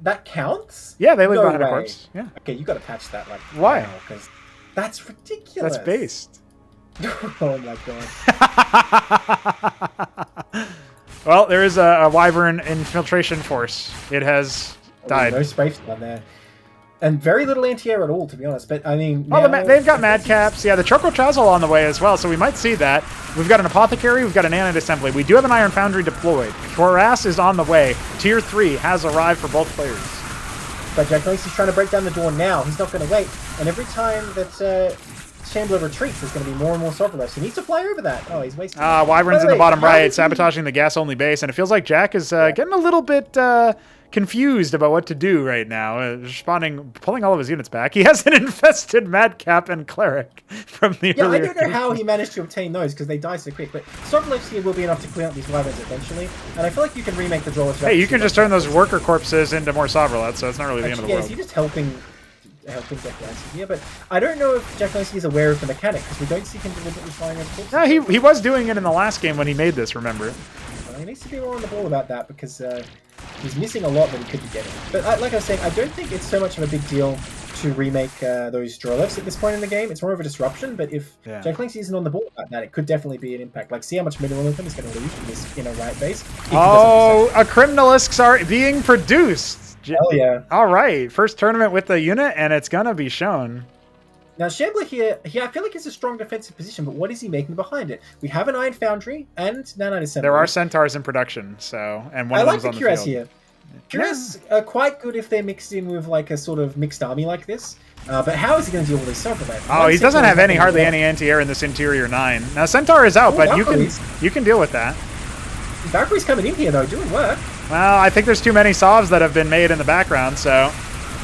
S9: That counts?
S1: Yeah, they live behind a corpse. Yeah.
S9: Okay, you got to patch that
S1: why?
S9: Because that's ridiculous.
S1: That's based.
S9: Oh my god.
S1: Well, there is a Wyvern infiltration force. It has died.
S9: No space down there. And very little anti-air at all, to be honest. But, I mean...
S1: they've got Madcaps. Yeah, the Chocochazal on the way as well, so we might see that. We've got an Apothecary. We've got an Anid Assembly. We do have an Iron Foundry deployed. Koras is on the way. Tier 3 has arrived for both players.
S9: But jakulangski's trying to break down the door now. He's not going to wait. And every time that Shambler retreats, there's going to be more and more Sovralevs. He needs to fly over that. Oh, he's wasting it.
S1: Wyvern's in the bottom right, sabotaging the gas-only base. And it feels like Jack is getting a little bit... confused about what to do right now, pulling all of his units back. He has an infested Madcap and Cleric from the earlier
S9: I don't know how he managed to obtain those because they die so quick, but Sovralevs here will be enough to clean up these Wyverns eventually, and I feel like you can remake the draw.
S1: Hey, you can just turn those worker corpses into more Sovralets, so it's not really the end of the world.
S9: He's just helping jakulangski here, but I don't know if jakulangski is aware of the mechanic because we don't see him deliberately flying over corpses.
S1: No, he was doing it in the last game when he made this, remember?
S9: Well, he needs to be more on the ball about that because He's missing a lot that he could be getting. But like I was saying, I don't think it's so much of a big deal to remake those Derelict at this point in the game. It's more of a disruption, but if jakulangski isn't on the board like that, it could definitely be an impact. Like, see how much minimalism is going to lose from this inner right base.
S1: Oh, a Criminalisks are being produced.
S9: Hell yeah.
S1: All right, first tournament with the unit, and it's going to be shown.
S9: Now, Shambler here, I feel like it's a strong defensive position, but what is he making behind it? We have an Iron Foundry and Nanite Assembly.
S1: There are Centaurs in production, so, and one of them's on the field.
S9: Here. Curious are quite good if they're mixed in with like a sort of mixed army like this. But how is he going to deal with these Sovereign?
S1: Oh, he doesn't have hardly any anti-air in this interior 9. Now Centaur is out, but you can deal with that.
S9: Valkyrie's coming in here though, doing work.
S1: Well, I think there's too many Sovs that have been made in the background, so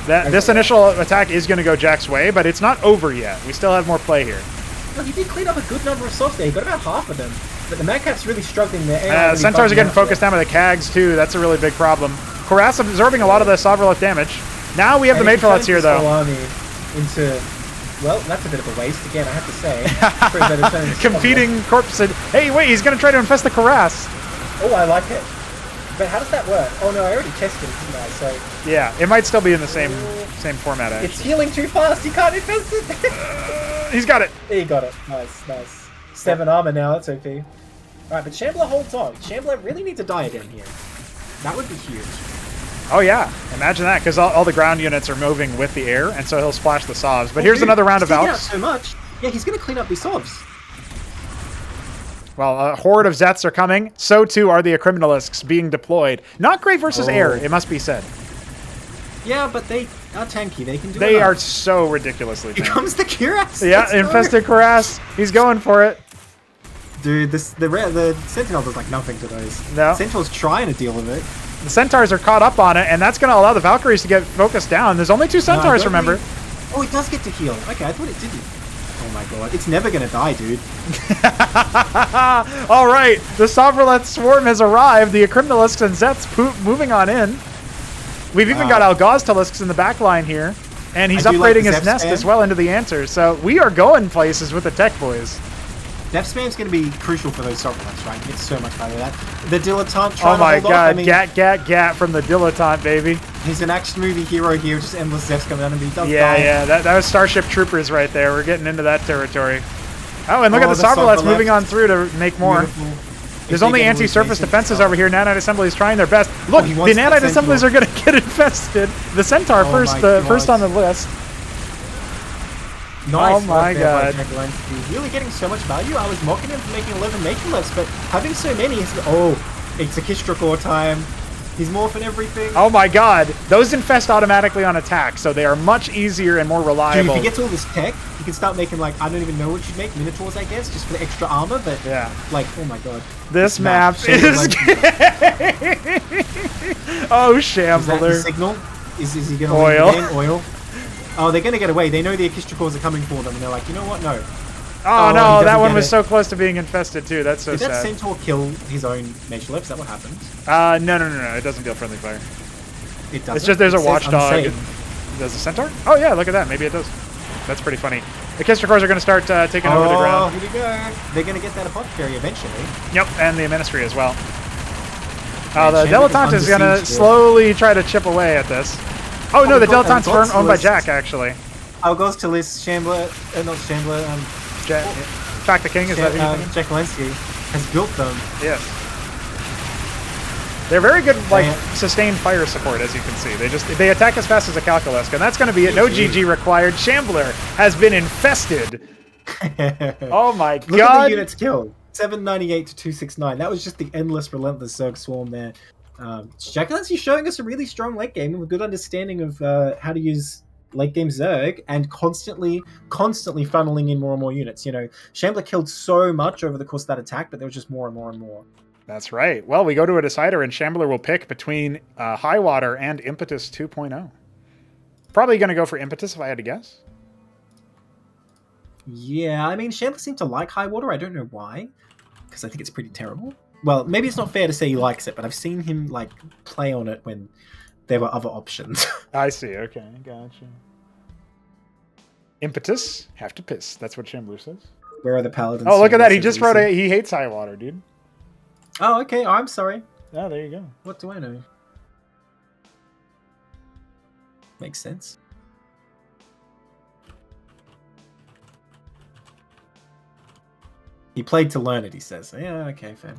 S1: this initial attack is going to go Jack's way, but it's not over yet. We still have more play here.
S9: Well, he did clean up a good number of Sovs there. He got about half of them. But the Madcap's really struggling there.
S1: Centaurs are getting focused down by the Cags too. That's a really big problem. Korass absorbing a lot of the Sovereign damage. Now we have the Mayflots here though.
S9: Into, well, that's a bit of a waste again, I have to say.
S1: Competing corpses. Hey, wait, he's going to try to infest the Korass.
S9: Oh, I like it. But how does that work? Oh no, I already tested it, didn't I? So
S1: yeah, it might still be in the same format. Actually.
S9: It's healing too fast. He can't infest it.
S1: He's got it.
S9: He got it. Nice, nice. 7 armor now. That's OP. All right, but Shambler holds on. Shambler really needs a diadem here. That would be huge.
S1: Oh yeah, imagine that, because all the ground units are moving with the air, and so he'll splash the Sovs. But here's another round of Valks.
S9: So much. Yeah, he's going to clean up these Sovs.
S1: Well, a horde of Zeths are coming. So too are the Criminalisks being deployed. Not great versus air, it must be said.
S9: Yeah, but they are tanky. They can do
S1: They are so ridiculously tanky.
S9: Here comes the Korass.
S1: Yeah, infested Korass. He's going for it.
S9: Dude, the Sentinel does like nothing to those.
S1: No.
S9: Sentinel's trying to deal with it.
S1: The Centaurs are caught up on it, and that's going to allow the Valkyries to get focused down. There's only 2 Centaurs, remember?
S9: Oh, it does get to heal. Okay, I thought it didn't. Oh my god, it's never going to die, dude.
S1: All right, the Sovereign Swarm has arrived. The Criminalisks and Zeths moving on in. We've even got Algaztalisks in the back line here, and he's upgrading his nest as well into the Answer. So we are going places with the Tech Boys.
S9: Def spam's going to be crucial for those Sovereigns, right? You get so much value out of that. The Dilettante
S1: trying to hold off. I mean, gat from the Dilettante, baby.
S9: He's an action movie hero here, just endless Zeths coming out and he does die.
S1: Yeah, that was Starship Troopers right there. We're getting into that territory. Oh, and look at the Sovereigns moving on through to make more. Beautiful. There's only anti-surface defenses over here. Nanite Assembly is trying their best. Look, the Nanite Assemblies are going to get infested. The Centaur first on the list.
S9: Nice.
S1: Oh my god.
S9: He's really getting so much value. I was mocking him for making 11 nature lefts, but having so many is... Oh, it's a Kistra time. He's morphing everything.
S1: Oh my god. Those infest automatically on attack, so they are much easier and more reliable.
S9: Dude, if he gets all this tech, you can start making, like, I don't even know what you'd make, Minotaurs, I guess, just for the extra armor, but...
S1: Yeah.
S9: Like, oh my god.
S1: This map is... Oh, Shambler.
S9: Is that the signal? Is he going to
S1: Oil.
S9: Oil? Oh, they're going to get away. They know the Akistra are coming for them, and they're like, you know what? No.
S1: Oh no, that one was so close to being infested too. That's so sad.
S9: Did that Centaur kill his own nature left? Is that what happened?
S1: No. It doesn't deal friendly fire.
S9: It doesn't?
S1: It's just there's a watchdog. And there's a Centaur? Oh yeah, look at that. Maybe it does. That's pretty funny. The Kistra are going to start taking over the ground.
S9: Oh, here we go. They're going to get that apothecary eventually.
S1: Yep, and the ministry as well. The Dilettante is going to slowly try to chip away at this. Oh no, the Dilettante's owned by Jack actually.
S9: I'll go to list Shambler, not Shambler,
S1: Fact the King, is that what you're thinking?
S9: Jakulangski has built them.
S1: Yes. They're very good, like, sustained fire support, as you can see. They attack as fast as a Calculesk, and that's going to be it. No GG required. Shambler has been infested. Oh my god.
S9: Look at the units killed. 798 to 269. That was just the endless, relentless Zerg swarm there. Jakulangski showing us a really strong late game with a good understanding of how to use late game Zerg and constantly funneling in more and more units. You know, Shambler killed so much over the course of that attack, but there was just more and more and more.
S1: That's right. Well, we go to a decider, and Shambler will pick between Highwater and Impetus 2.0. Probably going to go for Impetus if I had to guess.
S9: Yeah, I mean, Shambler seemed to like Highwater. I don't know why, because I think it's pretty terrible. Well, maybe it's not fair to say he likes it, but I've seen him like play on it when there were other options.
S1: I see. Okay, gotcha. Impetus, have to piss. That's what Shambler says.
S9: Where are the paladins?
S1: Oh, look at that. He just wrote he hates Highwater, dude.
S9: Oh, okay. Oh, I'm sorry.
S1: Oh, there you go.
S9: What do I know?
S8: Makes sense. He played to learn it, he says. Yeah, okay, fair.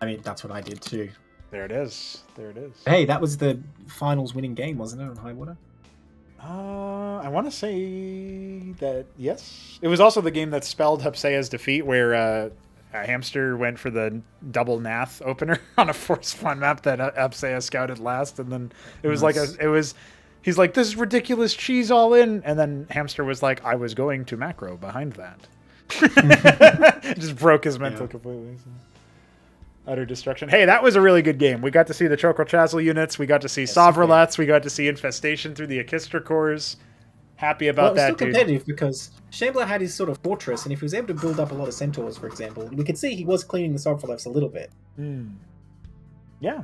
S8: I mean, that's what I did too.
S1: There it is. There it is.
S8: Hey, that was the finals winning game, wasn't it, on Highwater?
S1: I want to say that, yes. It was also the game that spelled Hupsaiya's defeat, where Hamster went for the double Nath opener on a force spawn map that Hupsaiya scouted last, and then it was he's like, this is ridiculous, cheese all in, and then Hamster was like, I was going to macro behind that. Just broke his mental completely. So. Utter destruction. Hey, that was a really good game. We got to see the Chocochazzle units. We got to see Sovrolets. We got to see Infestation through the Akistra cores. Happy about that, dude.
S9: It was still competitive because Shambler had his sort of fortress, and if he was able to build up a lot of Centaurs, for example, we could see he was cleaning the Sovrolets a little bit.
S1: Yeah.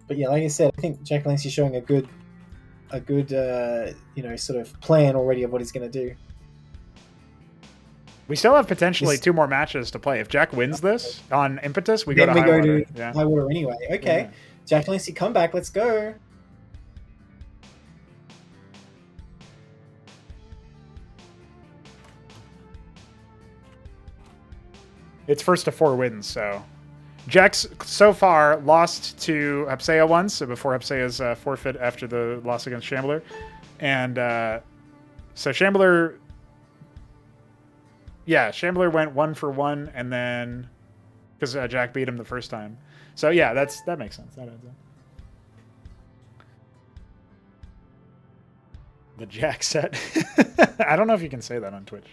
S9: But yeah, like I said, I think jakulangski is showing a good sort of plan already of what he's going to do.
S1: We still have potentially 2 more matches to play. If Jack wins this on Impetus, we go to
S9: Highwater anyway. Okay, yeah. jakulangski, come back. Let's go.
S1: It's first to 4 wins, so Jack's so far lost to Hupsaiya once, so before Hupsaiya's forfeit after the loss against Shambler. And so Shambler went 1 for 1, and then because Jack beat him the first time. So yeah, that makes sense. That adds up. The Jack set. I don't know if you can say that on Twitch.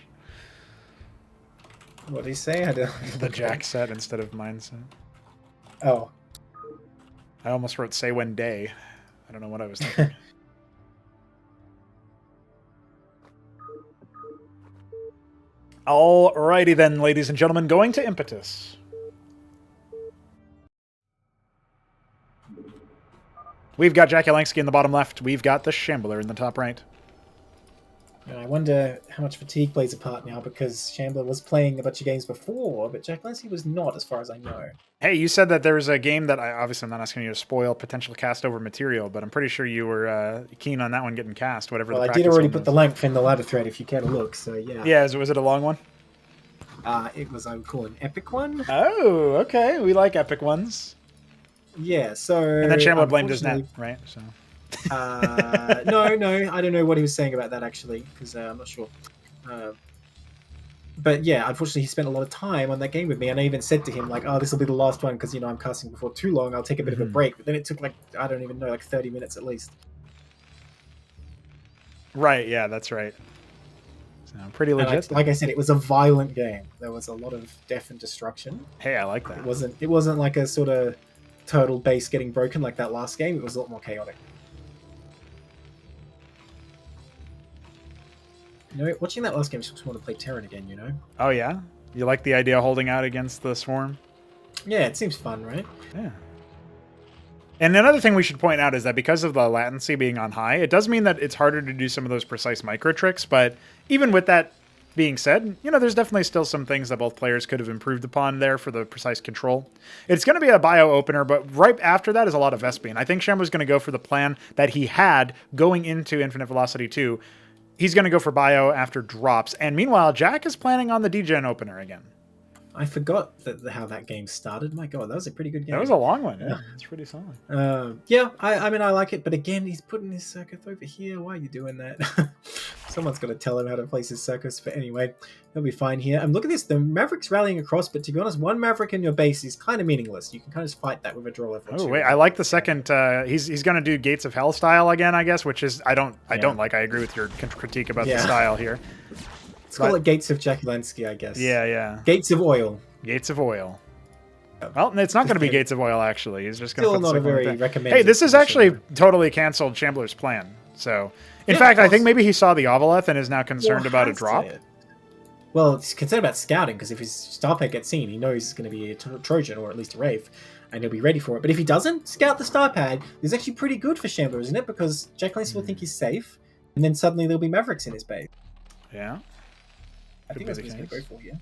S9: What did he say? I don't.
S1: The Jack set instead of mindset.
S9: Oh.
S1: I almost wrote say when day. I don't know what I was thinking. Alrighty then, ladies and gentlemen, going to Impetus. We've got jakulangski in the bottom left. We've got the Shambler in the top right.
S9: I wonder how much fatigue plays a part now, because Shambler was playing a bunch of games before, but jakulangski was not, as far as I know.
S1: Hey, you said that there was a game that obviously I'm not asking you to spoil potential cast over material, but I'm pretty sure you were keen on that one getting cast, whatever.
S9: Well, I did already put the length in the ladder thread, if you care to look. So yeah.
S1: Yeah, was it a long one?
S9: It was, I would call, an epic one.
S1: Oh, okay. We like epic ones.
S9: Yeah. So.
S1: And then Shambler blamed his net, right? So.
S9: No, I don't know what he was saying about that actually, because I'm not sure. But yeah, unfortunately, he spent a lot of time on that game with me, and I even said to him like, "Oh, this will be the last one because I'm casting before too long. I'll take a bit of a break." But then it took I don't even know, 30 minutes at least.
S1: Right. Yeah, that's right. So pretty legit.
S9: Like I said, it was a violent game. There was a lot of death and destruction.
S1: Hey, I like that.
S9: It wasn't like a sort of turtle base getting broken like that last game. It was a lot more chaotic. Watching that last game just want to play Terran again,
S1: Oh, yeah? You like the idea of holding out against the Swarm?
S9: Yeah, it seems fun, right?
S1: Yeah. And another thing we should point out is that because of the latency being on high, it does mean that it's harder to do some of those precise micro tricks, but even with that being said, there's definitely still some things that both players could have improved upon there for the precise control. It's going to be a bio opener, but right after that is a lot of Vespian. I think Shambler's going to go for the plan that he had going into Infinite Velocity 2. He's going to go for bio after drops. And meanwhile, Jack is planning on the DGen opener again.
S9: I forgot how that game started. My God, that was a pretty good game.
S1: That was a long one. Yeah, it's pretty solid.
S9: Yeah, I mean, I like it. But again, he's putting his circus over here. Why are you doing that? Someone's got to tell him how to place his circus. But anyway, he'll be fine here. And look at this. The Maverick's rallying across. But to be honest, one Maverick in your base is kind of meaningless. You can kind of fight that with a draw level.
S1: Oh, wait. I like the second. He's going to do Gates of Hell style again, I guess, which is I don't like. I agree with your critique about the style here.
S9: Let's call it Gates of jakulangski, I guess.
S1: Yeah.
S9: Gates of Oil.
S1: Gates of Oil. Well, it's not going to be Gates of Oil, actually. He's just going to put
S9: not a very recommended.
S1: Hey, this is actually totally canceled Shambler's plan. So, in fact, I think maybe he saw the Ovaleth and is now concerned about a drop.
S9: Well, he's concerned about scouting, because if his Starpad gets seen, he knows he's going to be a Trojan, or at least a Wraith, and he'll be ready for it. But if he doesn't scout the Starpad, it's actually pretty good for Shambler, isn't it? Because jakulangski will think he's safe, and then suddenly there'll be Mavericks in his base.
S1: Yeah.
S9: I think that's what he's going to go for here.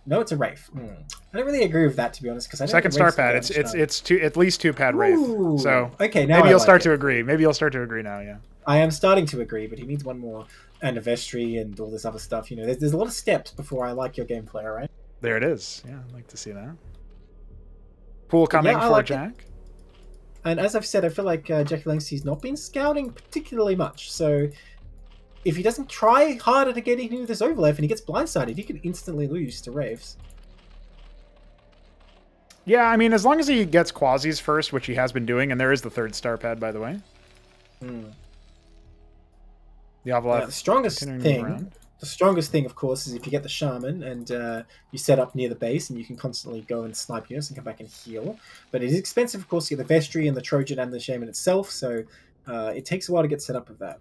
S9: No, it's a Wraith. I don't really agree with that, to be honest, because I
S1: Second star pad. It's at least 2 pad Wraith.
S9: Ooh,
S1: So
S9: okay, now
S1: maybe
S9: I
S1: you'll
S9: like
S1: start
S9: it.
S1: to agree. Maybe you'll start to agree now. Yeah.
S9: I am starting to agree, but he needs one more, and a vestry and all this other stuff. You know, there's a lot of steps before I like your gameplay. All right.
S1: There it is. Yeah, I'd like to see that. Pool coming
S9: I
S1: for
S9: like
S1: Jack.
S9: And as I've said, I feel like jakulangski's not been scouting particularly much. So if he doesn't try harder to get into this overlap and he gets blindsided, he can instantly lose to Wraiths.
S1: Yeah, I mean, as long as he gets quasis first, which he has been doing, and there is the 3rd star pad, by the way. The Ovaleth.
S9: The strongest thing, of course, is if you get the Shaman and you set up near the base and you can constantly go and snipe units and come back and heal. But it is expensive, of course, to get the Vestry and the Trojan and the Shaman itself, so it takes a while to get set up with that.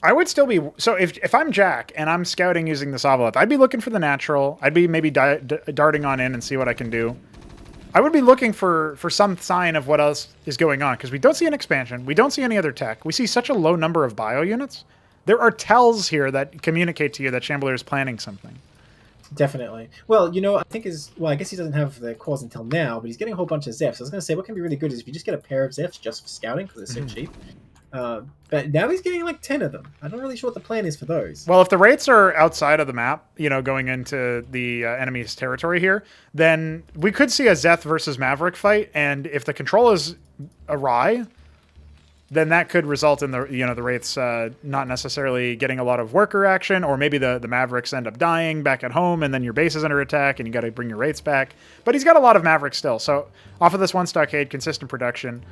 S1: I would still be... So if I'm Jack and I'm scouting using the Ovaleth, I'd be looking for the natural. I'd be maybe darting on in and see what I can do. I would be looking for some sign of what else is going on, because we don't see an expansion. We don't see any other tech. We see such a low number of bio units. There are tells here that communicate to you that Shambler is planning something.
S9: Definitely. Well, you know, I guess he doesn't have the cores until now, but he's getting a whole bunch of Zephs. I was going to say, what can be really good is if you just get a pair of Zephs just for scouting, because they're so cheap. But now he's getting like 10 of them. I'm not really sure what the plan is for those.
S1: Well, if the rates are outside of the map, you know, going into the enemy's territory here, then we could see a Zeth versus Maverick fight, and if the control is awry, then that could result in the Wraiths not necessarily getting a lot of worker action, or maybe the Mavericks end up dying back at home, and then your base is under attack, and you got to bring your Wraiths back. But he's got a lot of Mavericks still, so off of this 1 stockade, consistent production,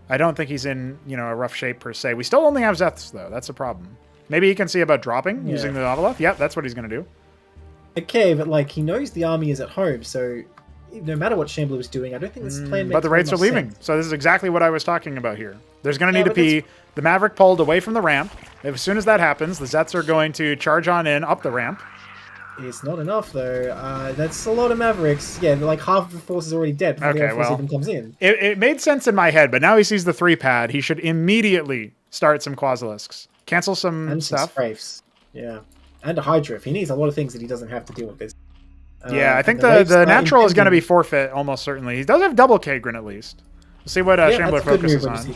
S1: I don't think he's in a rough shape per se. We still only have Zeths though. That's a problem. Maybe he can see about dropping using the Ovaleth. Yep, that's what he's going to do.
S9: Okay, but like he knows the army is at home, so no matter what Shambler was doing, I don't think this plan makes
S1: But the Wraiths are leaving,
S9: sense.
S1: so this is exactly what I was talking about here. There's going to need to be the Maverick pulled away from the ramp. As soon as that happens, the Zets are going to charge on in up the ramp.
S9: It's not enough though. That's a lot of Mavericks. Yeah, like half of the force is already dead before the force even comes in.
S1: It made sense in my head, but now he sees the 3 pad. He should immediately start some Quasilisks. Cancel some stuff.
S9: Some yeah, and a Hydra. If he needs a lot of things that he doesn't have to deal with this.
S1: Yeah, I think the natural is going to be forfeit almost certainly. He does have double Kagrin at least. We'll see what Shambler focuses on.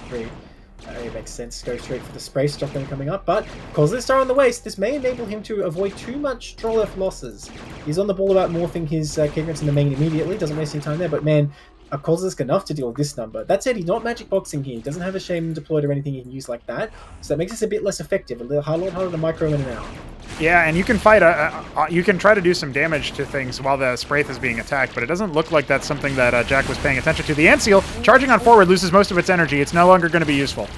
S9: It makes sense to go straight for the spray shotgun coming up, but because this star on the waist, this may enable him to avoid too much Drolef losses. He's on the ball about morphing his Kagrins in the main immediately, doesn't waste any time there, but man, Kozlisk enough to deal with this number. That said, he's not magic boxing here. He doesn't have a Shaman deployed or anything he can use like that, so that makes this a bit less effective, a lot harder to micro in and out.
S1: Yeah, and you can fight you can try to do some damage to things while the Spraith is being attacked, but it doesn't look like that's something that Jack was paying attention to. The Ant Seal, charging on forward, loses most of its energy. It's no longer going to be useful.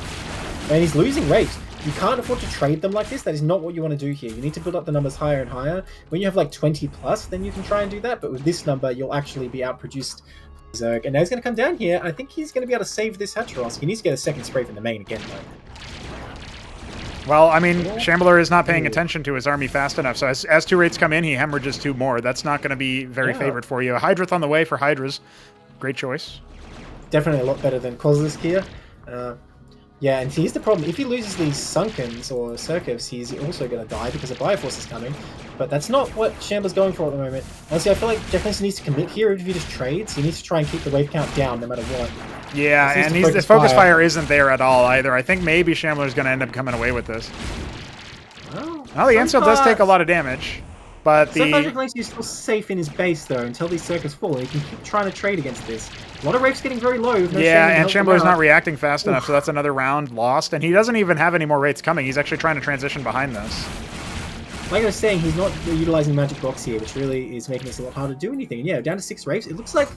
S9: And he's losing Wraiths. You can't afford to trade them like this. That is not what you want to do here. You need to build up the numbers higher and higher. When you have like 20 plus, then you can try and do that, but with this number, you'll actually be outproduced. Zerg. And now he's going to come down here. I think he's going to be able to save this Hatcheros. He needs to get a second spray from the main again, though.
S1: Well, I mean, Shambler is not paying attention to his army fast enough, so as 2 rates come in, he hemorrhages 2 more. That's not going to be very favored for you. A Hydrath on the way for Hydras. Great choice.
S9: Definitely a lot better than Kozlisk here. Yeah, and here's the problem. If he loses these Sunkens or Circus, he's also going to die because a Bioforce is coming. But that's not what Shambler's going for at the moment. Honestly, I feel like Jack needs to commit here if he just trades. He needs to try and keep the wave count down no matter what.
S1: Yeah, and the focus fire isn't there at all either. I think maybe Shambler's going to end up coming away with this. Well, the Ant Seal does take a lot of damage, but the...
S9: He's still safe in his base, though, until these Circus fall. He can keep trying to trade against this. A lot of Wraiths getting very low.
S1: And Shambler's not reacting fast enough, so that's another round lost. And he doesn't even have any more Wraiths coming. He's actually trying to transition behind this.
S9: Like I was saying, he's not utilizing Magic Box here, which really is making this a lot harder to do anything. And yeah, down to 6 Wraiths. It looks like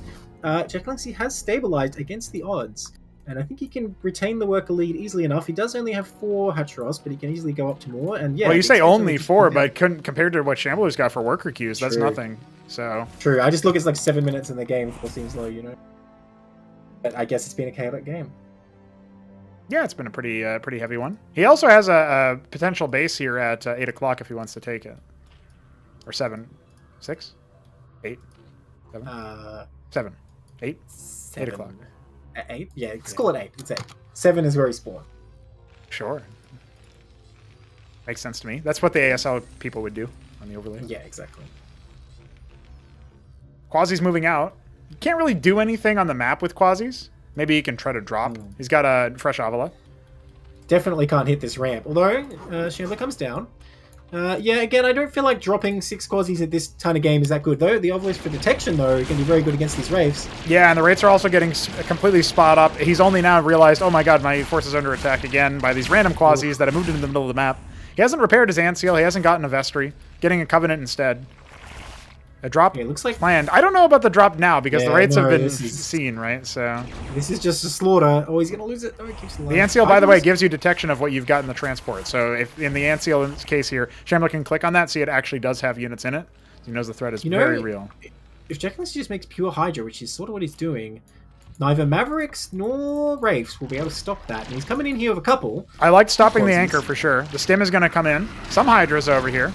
S9: jakulangski has stabilized against the odds. And I think he can retain the worker lead easily enough. He does only have 4 Hatcheros, but he can easily go up to more. And yeah,
S1: well, you say only 4, but compared to what Shambler's got for worker queues, that's nothing. So
S9: true. I just look at like 7 minutes in the game. It seems low, you know. But I guess it's been a chaotic game.
S1: Yeah, it's been a pretty heavy one. He also has a potential base here at 8 o'clock if he wants to take it. Or 7. 6? 8? 7? 7. 8? 8 o'clock.
S9: 8? Yeah, let's call it 8. It's 8. 7 is where he spawned.
S1: Sure. Makes sense to me. That's what the ASL people would do on the overlay.
S9: Yeah, exactly.
S1: Quasi's moving out. You can't really do anything on the map with Quasis. Maybe he can try to drop. He's got a fresh Avila.
S9: Definitely can't hit this ramp. Although, Shambler comes down. Yeah, again, I don't feel like dropping 6 Quasis at this kind of game is that good, though. The Obelisk for detection, though, can be very good against these Wraiths.
S1: Yeah, and the Wraiths are also getting completely spot up. He's only now realized, oh my god, my force is under attack again by these random Quasis that have moved into the middle of the map. He hasn't repaired his Ant Seal. He hasn't gotten a Vestry. Getting a Covenant instead. A drop
S9: looks like
S1: planned. I don't know about the drop now because the Wraiths have been seen, right? So
S9: this is just a slaughter. Oh, he's going to lose it. Oh, he keeps it alive.
S1: The Ant Seal, by the way, gives you detection of what you've got in the transport. So if in the Ant Seal case here, Shambler can click on that, see it actually does have units in it. He knows the threat is very real.
S9: If jakulangski just makes pure Hydra, which is sort of what he's doing, neither Mavericks nor Wraiths will be able to stop that. And he's coming in here with a couple.
S1: I like stopping the anchor for sure. The stim is going to come in. Some Hydras over here.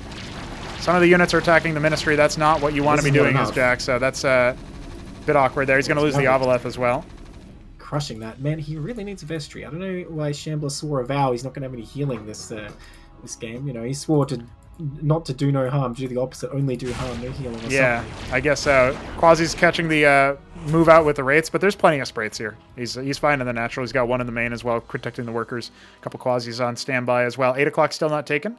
S1: Some of the units are attacking the Ministry. That's not what you want to be doing as Jack, so that's a bit awkward there. He's going to lose the Avaleth as well.
S9: Crushing that. Man, he really needs a Vestry. I don't know why Shambler swore a vow he's not going to have any healing this game. You know, he swore to not to do no harm, do the opposite, only do harm, no healing or
S1: yeah,
S9: something.
S1: I guess so. Quasi's catching the move out with the Wraiths, but there's plenty of Spraits here. He's fine in the natural. He's got one in the main as well, protecting the workers. A couple Quasis on standby as well. 8 o'clock still not taken.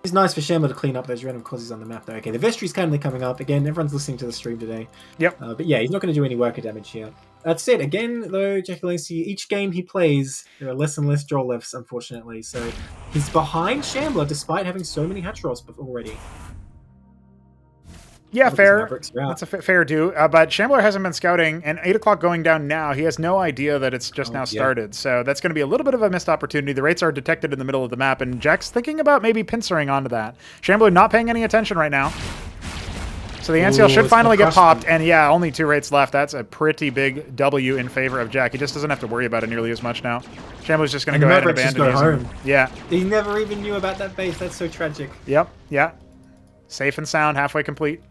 S9: It's nice for Shambler to clean up those random Quasis on the map, though. Okay, the Vestry's currently coming up. Again, everyone's listening to the stream today.
S1: Yep.
S9: But yeah, he's not going to do any worker damage here. That said, again, though, jakulangski, each game he plays, there are less and less draw lefts, unfortunately. So he's behind Shambler despite having so many hatch rolls already.
S1: Yeah, fair. That's a fair do. But Shambler hasn't been scouting, and 8 o'clock going down now. He has no idea that it's just now started. So that's going to be a little bit of a missed opportunity. The Wraiths are detected in the middle of the map, and Jack's thinking about maybe pincering onto that. Shambler not paying any attention right now. So the Ant Seal should finally get popped, and yeah, only 2 Wraiths left. That's a pretty big W in favor of Jack. He just doesn't have to worry about it nearly as much now. Shambler's just going to go ahead and abandon home. Yeah.
S9: He never even knew about that base. That's so tragic.
S1: Yep, yeah. Safe and sound, halfway complete.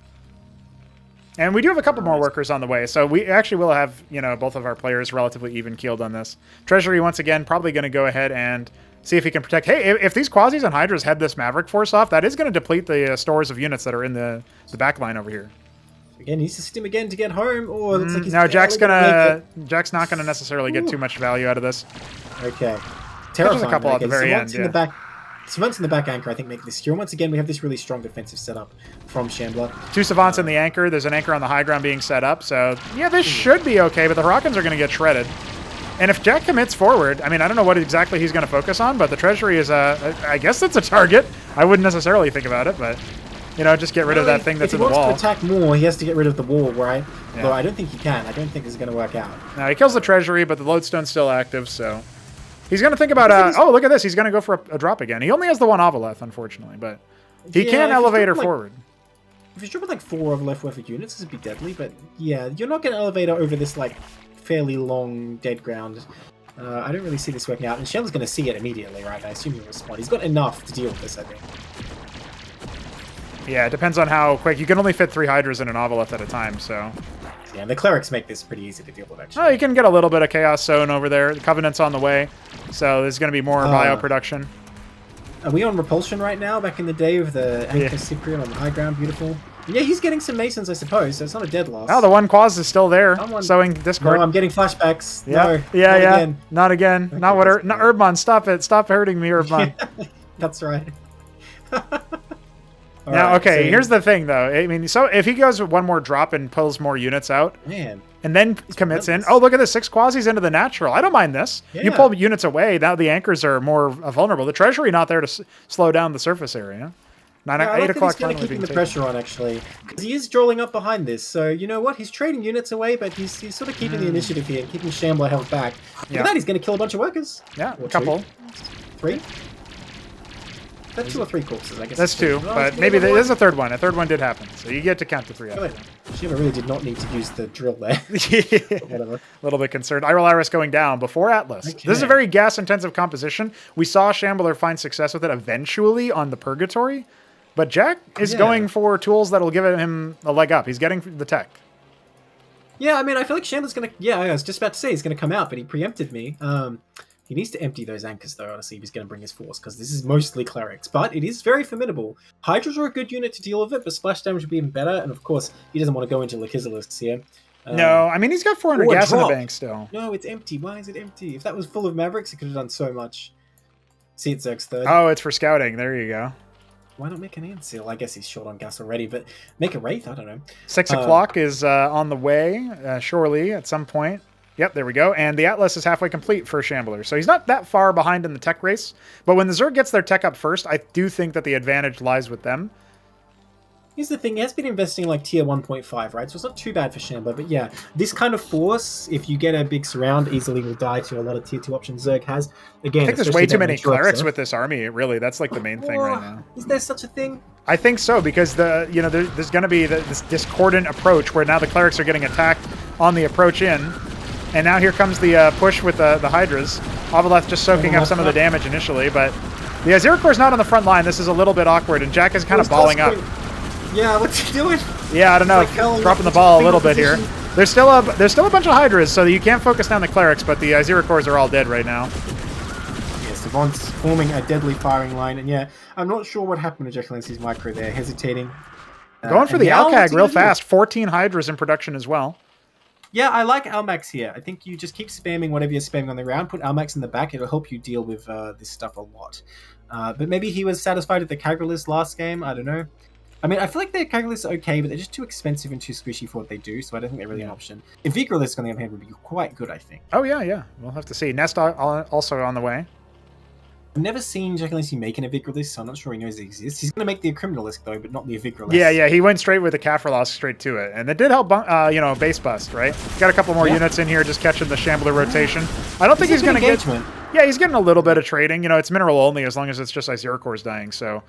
S1: And we do have a couple more workers on the way, so we actually will have, you know, both of our players relatively even keeled on this. Treasury, once again, probably going to go ahead and see if he can protect. Hey, if these Quasis and Hydras head this Maverick force off, that is going to deplete the stores of units that are in the back line over here.
S9: Again, he's just him again to get home, or looks like he's
S1: no, Jack's not going to necessarily get too much value out of this.
S9: Okay.
S1: Terrifying. A couple at the very end,
S9: yeah. Savants in the back anchor, I think, make this secure. Once again, we have this really strong defensive setup from Shambler.
S1: 2 Savants in the anchor. There's an anchor on the high ground being set up. So, yeah, this should be okay, but the Huraccans are going to get shredded. And if Jack commits forward, I mean, I don't know what exactly he's going to focus on, but the Treasury is, I guess it's a target. I wouldn't necessarily think about it, but, you know, just get rid of that thing that's in the wall.
S9: If he wants to attack more, he has to get rid of the wall, right? Yeah. Though I don't think he can. I don't think this is going to work out.
S1: No, he kills the Treasury, but the Lodestone's still active, so... He's going to think about, oh, look at this. He's going to go for a drop again. He only has the 1 Avaleth, unfortunately, but he can elevate her forward.
S9: If he's dropping like 4 Avaleth worth of units, this would be deadly, but yeah, you're not going to elevate her over this like fairly long dead ground. I don't really see this working out, and Shell's going to see it immediately, right? I assume he'll respond. He's got enough to deal with this, I think.
S1: Yeah, it depends on how quick. You can only fit 3 Hydras in an Avaleth at a time, so...
S9: Yeah, the Clerics make this pretty easy to deal with, actually.
S1: Oh, you can get a little bit of Chaos Zone over there. The Covenant's on the way, so there's going to be more bio production.
S9: Are we on Repulsion right now, back in the day with the Anchor Cyprian on the high ground? Beautiful. Yeah, he's getting some Masons, I suppose, so it's not a dead loss.
S1: Oh, the 1 Quas is still there, sowing Discord.
S9: No, I'm getting flashbacks.
S1: Yeah,
S9: no,
S1: yeah.
S9: Again.
S1: Not again.
S9: Okay,
S1: not what. Not HerbMon. Stop it. Stop hurting me, HerbMon.
S9: That's right.
S1: Now, okay, so here's the thing, though. I mean, so if he goes with 1 more drop and pulls more units out,
S9: man,
S1: and then commits in, oh, look at this, 6 Quasis into the natural. I don't mind this. Yeah. You pull units away, now the anchors are more vulnerable. The Treasury not there to slow down the surface area. 8 o'clock
S9: finally keeping the pressure on, actually, because he is drawing up behind this. So you know what? He's trading units away, but he's sort of keeping the initiative here, keeping Shambler held back. Look at that, he's going to kill a bunch of workers.
S1: Yeah, a couple.
S9: 3. That's 2 or 3 corpses, I guess.
S1: That's 2, but maybe there's a 3rd one. A 3rd one did happen, so you get to count to 3.
S9: Shambler really did not need to use the drill there.
S1: Whatever. A little bit concerned. Iris going down before Atlas. Okay. This is a very gas-intensive composition. We saw Shambler find success with it eventually on the Purgatory, but Jack is going for tools that'll give him a leg up. He's getting the tech.
S9: Yeah, I mean, I feel like Shambler's going to... Yeah, I was just about to say he's going to come out, but he preempted me. He needs to empty those anchors, though, honestly, if he's going to bring his force, because this is mostly clerics. But it is very formidable. Hydras are a good unit to deal with it, but splash damage would be even better. And of course, he doesn't want to go into Lakizelisks here.
S1: No, I mean, he's got 400 gas in the bank still.
S9: No, it's empty. Why is it empty? If that was full of Mavericks, it could have done so much. See, it's Zerg's third.
S1: Oh, it's for scouting. There you go.
S9: Why not make an Ancil? I guess he's short on gas already, but make a Wraith? I don't know.
S1: 6 o'clock is on the way, surely, at some point. Yep, there we go. And the Atlas is halfway complete for Shambler. So he's not that far behind in the tech race. But when the Zerg gets their tech up first, I do think that the advantage lies with them.
S9: Here's the thing, he has been investing like tier 1.5, right? So it's not too bad for Shambler. But yeah, this kind of force, if you get a big surround, easily will die to a lot of tier 2 options Zerg has. Again,
S1: I think there's way too many clerics with this army, really. That's like the main thing right now.
S9: Is there such a thing?
S1: I think so, because there's going to be this discordant approach where now the clerics are getting attacked on the approach in. And now here comes the push with the Hydras. Avaleth just soaking up some of the damage initially, but the Aziracor's not on the front line. This is a little bit awkward, and Jack is kind of balling up.
S9: Yeah, what's he doing?
S1: Yeah, I don't know. Dropping the ball a little bit here. There's still a bunch of Hydras, so you can't focus down the clerics, but the Aziracors are all dead right now.
S9: Yeah, Savant's forming a deadly firing line, and yeah, I'm not sure what happened to jakulangski's micro there, hesitating.
S1: Going for the Alcag real fast. 14 Hydras in production as well.
S9: Yeah, I like Almax here. I think you just keep spamming whatever you're spamming on the ground, put Almax in the back, it'll help you deal with this stuff a lot. But maybe he was satisfied with the Kagralis last game, I don't know. I mean, I feel like their Kagralis are okay, but they're just too expensive and too squishy for what they do, so I don't think they're really an option. Invicralisk, on the other hand, would be quite good, I think.
S1: Oh, yeah. We'll have to see. Nest also on the way.
S9: I've never seen jakulangski make an Invicralisk, so I'm not sure he knows it exists. He's going to make the Criminalisk, though, but not the Invicralisk.
S1: Yeah, he went straight with the Kaffirlosk straight to it. And it did help, base bust, right? Got a couple more units in here just catching the Shambler rotation. I don't think he's going to get... Yeah, he's getting a little bit of trading. It's mineral only as long as it's just Aziracors dying, so...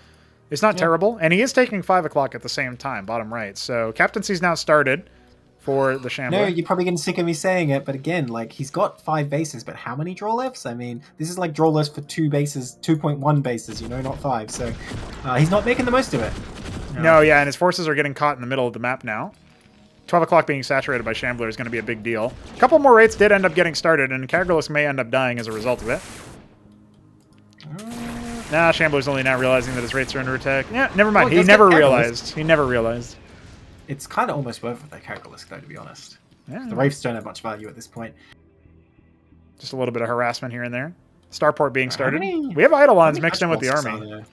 S1: It's not terrible, and he is taking 5 o'clock at the same time, bottom right. So captaincy's now started for the Shambler.
S9: No, you're probably getting sick of me saying it, but again, like, he's got 5 bases, but how many draw lefts? I mean, this is like draw lefts for 2 bases, 2.1 bases, not 5. So he's not making the most of it.
S1: No, yeah, and his forces are getting caught in the middle of the map now. 12 o'clock being saturated by Shambler is going to be a big deal. A couple more raids did end up getting started, and Kagralis may end up dying as a result of it. Nah, Shambler's only now realizing that his rates are under attack. Yeah, never mind. He never realized. He never realized.
S9: It's kind of almost worth it, that Kagralis, though, to be honest.
S1: Yeah.
S9: The Wraiths don't have much value at this point.
S1: Just a little bit of harassment here and there. Starport being started. We have Eidolons mixed in with the army.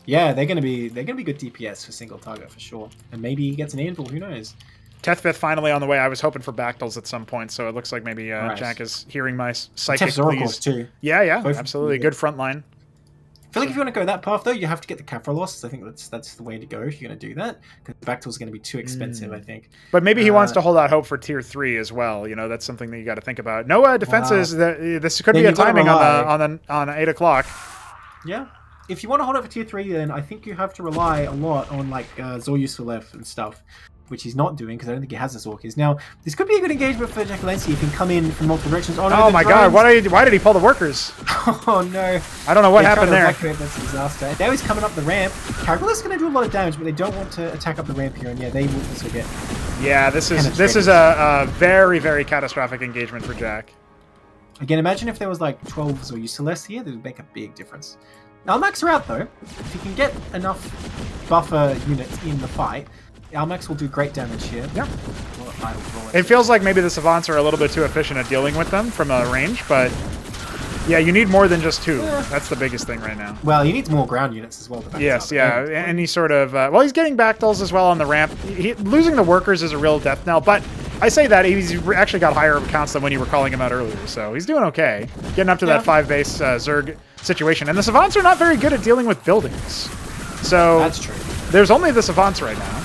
S9: Yeah, they're gonna be good DPS for single target for sure. And maybe he gets an anvil, who knows?
S1: Tethvith finally on the way. I was hoping for Bactals at some point, so it looks like maybe Jack is hearing my psychic pleas.
S9: Too.
S1: Yeah, absolutely. Good front line.
S9: I feel like if you want to go that path, though, you have to get the Kaffirlost. I think that's the way to go if you're going to do that. Because Bactal's going to be too expensive, I think.
S1: But maybe he wants to hold out hope for Tier 3 as well. That's something that you got to think about. No defenses. This could be a timing on 8 o'clock.
S9: Yeah. If you want to hold out for Tier 3, then I think you have to rely a lot on, like, Zoryusulef and stuff, which he's not doing because I don't think he has the Zorkis. Now, this could be a good engagement for jakulangski if he can come in from multiple directions. Oh, no,
S1: my God. Why did he pull the workers?
S9: Oh, no.
S1: I don't know what happened there.
S9: That's a disaster. Now he's coming up the ramp. Kagralis going to do a lot of damage, but they don't want to attack up the ramp here, and yeah, they will also get...
S1: Yeah, this is a very, very catastrophic engagement for Jack.
S9: Again, imagine if there was like 12 Zoryusulefs here, that would make a big difference. Almax are out, though. If you can get enough buffer units in the fight, Almax will do great damage here.
S1: Yeah. It feels like maybe the Savants are a little bit too efficient at dealing with them from a range, but yeah, you need more than just 2. That's the biggest thing right now.
S9: Well, he needs more ground units as well.
S1: Yes, yeah. And he's sort of... well, he's getting Bactals as well on the ramp. Losing the workers is a real death knell, but I say that he's actually got higher counts than when you were calling him out earlier, so he's doing okay. Getting up to that 5-base Zerg situation. And the Savants are not very good at dealing with buildings. So
S9: that's true.
S1: There's only the Savants right now.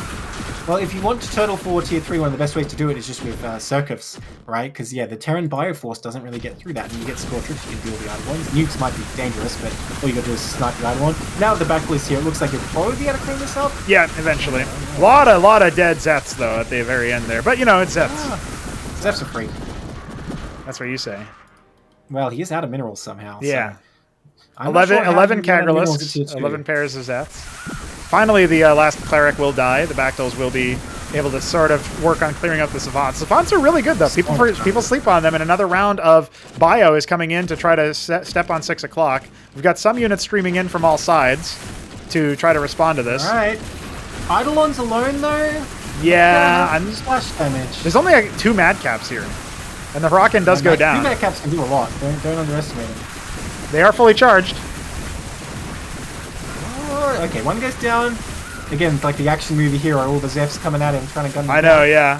S9: Well, if you want to turtle for Tier 3, one of the best ways to do it is just with Circuits, right? Because, yeah, the Terran Bioforce doesn't really get through that, and you get Scorchers, you can deal with the other ones. Nukes might be dangerous, but all you got to do is snipe the other one. Now with the backlist here, it looks like you'll probably be able to clean this up.
S1: Yeah, eventually. A lot of dead Zets, though, at the very end there. But, it's Zets.
S9: Zets are free.
S1: That's what you say.
S9: Well, he is out of minerals somehow.
S1: Yeah.
S9: So
S1: 11 Kagralisks, 11 pairs of Zets. Finally, the last cleric will die. The Bactals will be able to sort of work on clearing up the Savants. Savants are really good, though. People sleep on them, and another round of Bio is coming in to try to step on 6 o'clock. We've got some units streaming in from all sides to try to respond to this.
S9: All right. Eidolon's alone, though?
S1: Yeah. I'm
S9: splash damage.
S1: There's only like 2 Madcaps here. And the Huracan does go down.
S9: 2 Madcaps can do a lot. Don't underestimate them.
S1: They are fully charged.
S9: Oh, okay, one goes down. Again, it's like the action movie hero, all the Zephyrs coming at him, trying to gun him
S1: I know, yeah.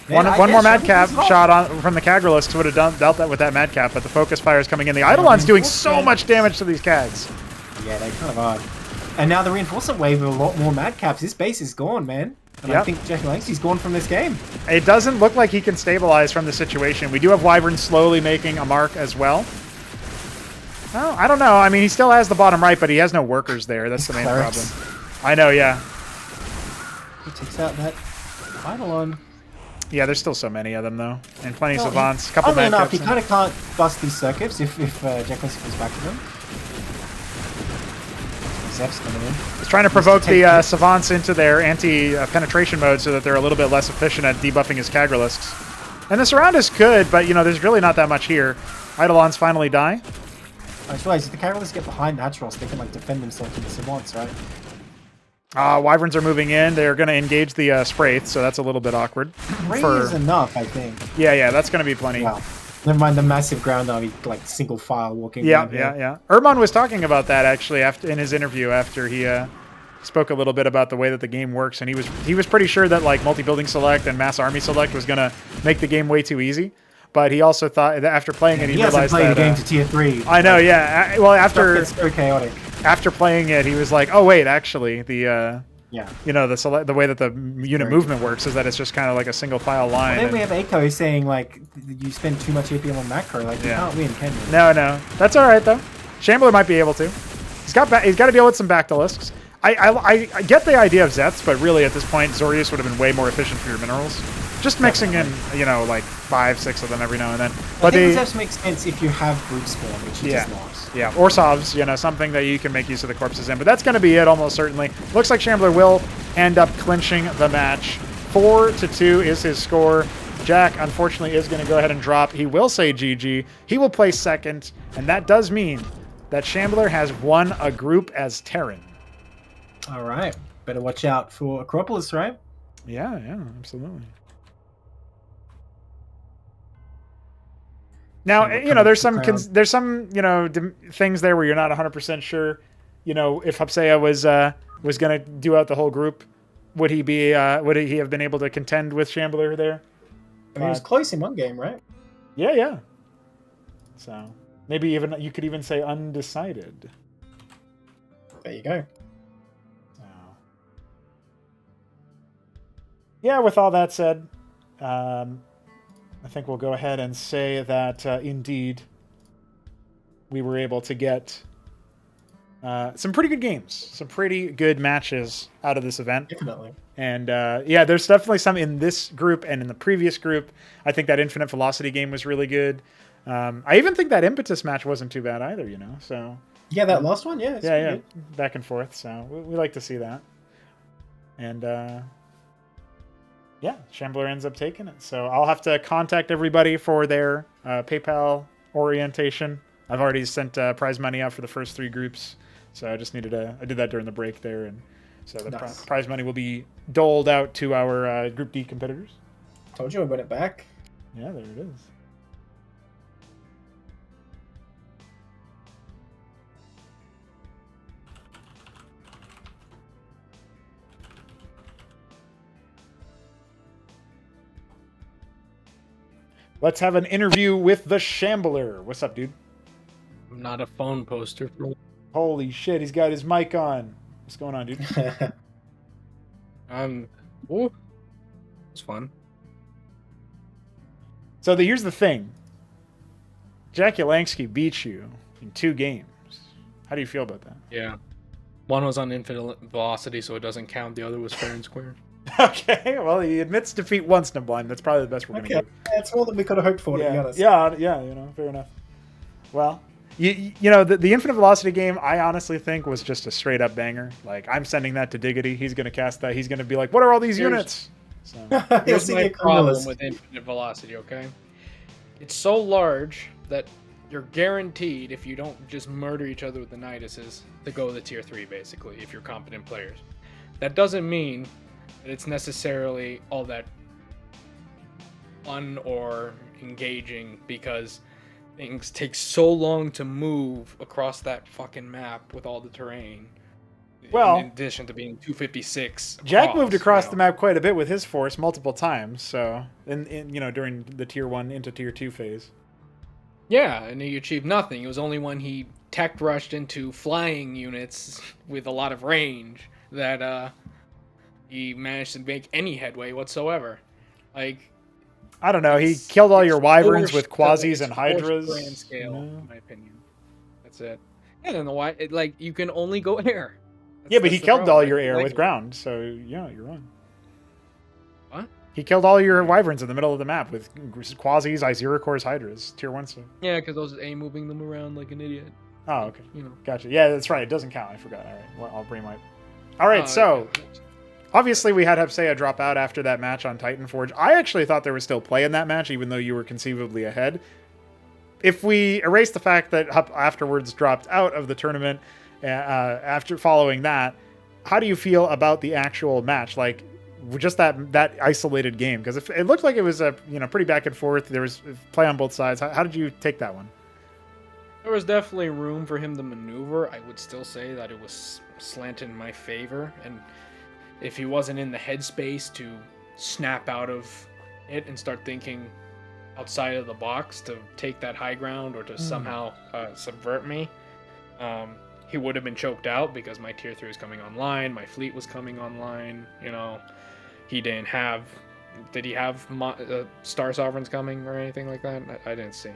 S1: One more Madcap shot from the Kagralisk would have dealt that with that Madcap, but the focus fire is coming in. The Eidolon's doing so much damage to these Kags.
S9: Yeah, they kind of are. And now the reinforcement wave with a lot more Madcaps. His base is gone, man. And I think jakulangski's gone from this game.
S1: It doesn't look like he can stabilize from the situation. We do have Wyvern slowly making a mark as well. Well, I don't know. I mean, he still has the bottom right, but he has no workers there. That's the main problem. I know, yeah.
S9: He takes out that Eidolon.
S1: Yeah, there's still so many of them, though. And plenty of Savants. Couple
S9: Oddly enough, he
S1: Madcaps.
S9: kind of can't bust these circuits if jakulangski goes back to them. Zeph's coming in.
S1: He's trying to provoke the Savants into their anti-penetration mode so that they're a little bit less efficient at debuffing his Kagralisks. And the surround is good, but, you know, there's really not that much here. Eidolons finally die.
S9: I just realized if the Kagralisks get behind Naturos, they can, like, defend themselves from the Savants, right?
S1: Wyverns are moving in. They're going to engage the Spraith, so that's a little bit awkward.
S9: 3 is enough, I think.
S1: Yeah, that's going to be plenty.
S9: Wow. Never mind the massive ground army, like, single file walking.
S1: Yeah. HerbMon was talking about that, actually, in his interview after he spoke a little bit about the way that the game works, and he was pretty sure that, like, multi-building select and mass army select was going to make the game way too easy. But he also thought that after playing it, he realized that...
S9: He hasn't played the game to tier 3.
S1: I know, yeah. Well, after...
S9: It's so chaotic.
S1: After playing it, he was like, oh, wait, actually, the...
S9: Yeah.
S1: You know, the way that the unit movement works is that it's just kind of like a single file line.
S9: Well, then we have Echo saying, like, you spend too much APM on macro. Like, you can't win, can you?
S1: No. That's all right, though. Shambler might be able to. He's got to be able with some Bactylisks. I get the idea of Zeths, but really at this point, Zorius would have been way more efficient for your minerals. Just mixing in, you know, like 5, 6 of them every now and then. But
S9: I think Zeths makes sense if you have brute spawn, which he does not.
S1: Yeah, or Sovs, you know, something that you can make use of the corpses in. But that's going to be it, almost certainly. Looks like Shambler will end up clinching the match. 4-2 is his score. Jack, unfortunately, is going to go ahead and drop. He will say GG. He will play second, and that does mean that Shambler has won a group as Terran.
S9: All right. Better watch out for Acropolis, right?
S1: Yeah, absolutely. Now, you know, there's some you know, things there where you're not 100% sure, you know, if Hupsaiya was going to do out the whole group, would he have been able to contend with Shambler there?
S9: I mean, it was close in one game, right?
S1: Yeah. So, maybe even you could even say undecided.
S9: There you go.
S1: So. Yeah, with all that said, I think we'll go ahead and say that indeed we were able to get some pretty good games, some pretty good matches out of this event.
S9: Definitely.
S1: And yeah, there's definitely some in this group and in the previous group. I think that Infinite Velocity game was really good. I even think that Impetus match wasn't too bad either, you know. So
S9: yeah, that last one, yeah,
S1: good. Back and forth. So we like to see that. And yeah, Shambler ends up taking it. So I'll have to contact everybody for their PayPal orientation. I've already sent prize money out for the first 3 groups. So I just needed I did that during the break there. And so the prize money will be doled out to our Group D competitors.
S9: Told you I win it back.
S1: Yeah, there it is. Let's have an interview with the Shambler. What's up, dude?
S12: I'm not a phone poster.
S1: Holy shit, he's got his mic on. What's going on, dude?
S12: Oh, it's fun.
S1: So here's the thing. Jakulangski beat you in 2 games. How do you feel about that?
S12: Yeah. One was on infinite velocity, so it doesn't count. The other was fair and square.
S1: Okay, well, he admits defeat once, Neblime. That's probably the best we're going to get.
S9: That's more than we could have hoped for, to be honest.
S1: Yeah, you know, fair enough. Well, you know, the Infinite Velocity game, I honestly think was just a straight-up banger. Like, I'm sending that to Diggity. He's going to cast that. He's going to be like, what are all these units? So
S9: You'll
S12: Here's
S9: see
S12: my
S9: the
S12: problem
S9: criminals.
S12: with infinite velocity, okay? It's so large that you're guaranteed, if you don't just murder each other with the Niduses, to go to tier 3, basically, if you're competent players. That doesn't mean that it's necessarily all that fun or engaging, because things take so long to move across that fucking map with all the terrain.
S1: Well,
S12: in addition to being 256
S1: Jack moved across
S12: you
S1: the
S12: know.
S1: map quite a bit with his force multiple times. So, during the tier 1 into tier 2 phase.
S12: Yeah, and he achieved nothing. It was only when he tech rushed into flying units with a lot of range that he managed to make any headway whatsoever. Like,
S1: I don't know. He
S12: it's-
S1: killed all your
S12: it's
S1: wyverns
S12: forced
S1: with
S12: to-
S1: quasis
S12: it's
S1: and
S12: forced
S1: hydras.
S12: grand scale,
S1: No.
S12: in my opinion. That's it. And then like you can only go air.
S1: Yeah, but he
S12: That's the
S1: killed
S12: problem.
S1: all your air
S12: Like-
S1: with ground, so yeah, you're wrong.
S12: What?
S1: He killed all your wyverns in the middle of the map with quasis, Iziricors, hydras, tier 1 stuff.
S12: Yeah, because I was A moving them around like an idiot.
S1: Oh, okay.
S12: You know.
S1: Gotcha. Yeah, that's right. It doesn't count. I forgot. All right. Well, I'll bring my... All right,
S12: Oh,
S1: so...
S12: okay.
S1: Obviously, we had Hupsaiya drop out after that match on Titanforge. I actually thought there was still play in that match, even though you were conceivably ahead. If we erase the fact that Hup afterwards dropped out of the tournament, after following that, how do you feel about the actual match? Like, just that isolated game? Because it looked like it was a pretty back and forth. There was play on both sides. How did you take that one?
S12: There was definitely room for him to maneuver. I would still say that it was slanted in my favor, and if he wasn't in the headspace to snap out of it and start thinking outside of the box to take that high ground or to somehow subvert me, he would have been choked out, because my tier 3 was coming online, my fleet was coming online, he didn't have... Did he have Star Sovereigns coming or anything like that? I didn't see.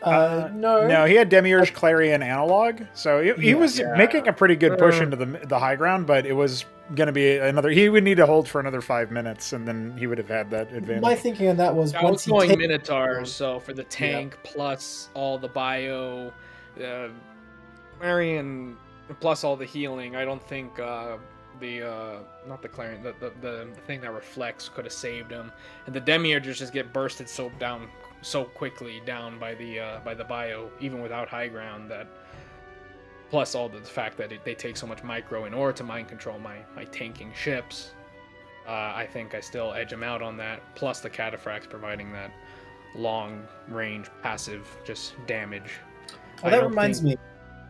S1: No, he had Demiurge, Clarion, Analog, so he was making a pretty good push into the high ground, but it was going to be another... He would need to hold for another 5 minutes, and then he would have had that advantage.
S9: My thinking on that was
S12: I was
S9: once he
S12: going
S9: takes-
S12: Minotaurs, so for the tank plus all the bio, Clarion plus all the healing, I don't think not the Clarion, the thing that reflects could have saved him, and the Demiurges just get bursted so quickly down by the bio, even without high ground, that plus all the fact that they take so much micro in order to mind control my tanking ships. I think I still edge him out on that, plus the Cataphracts providing that long range passive just damage.
S9: Oh, that reminds me.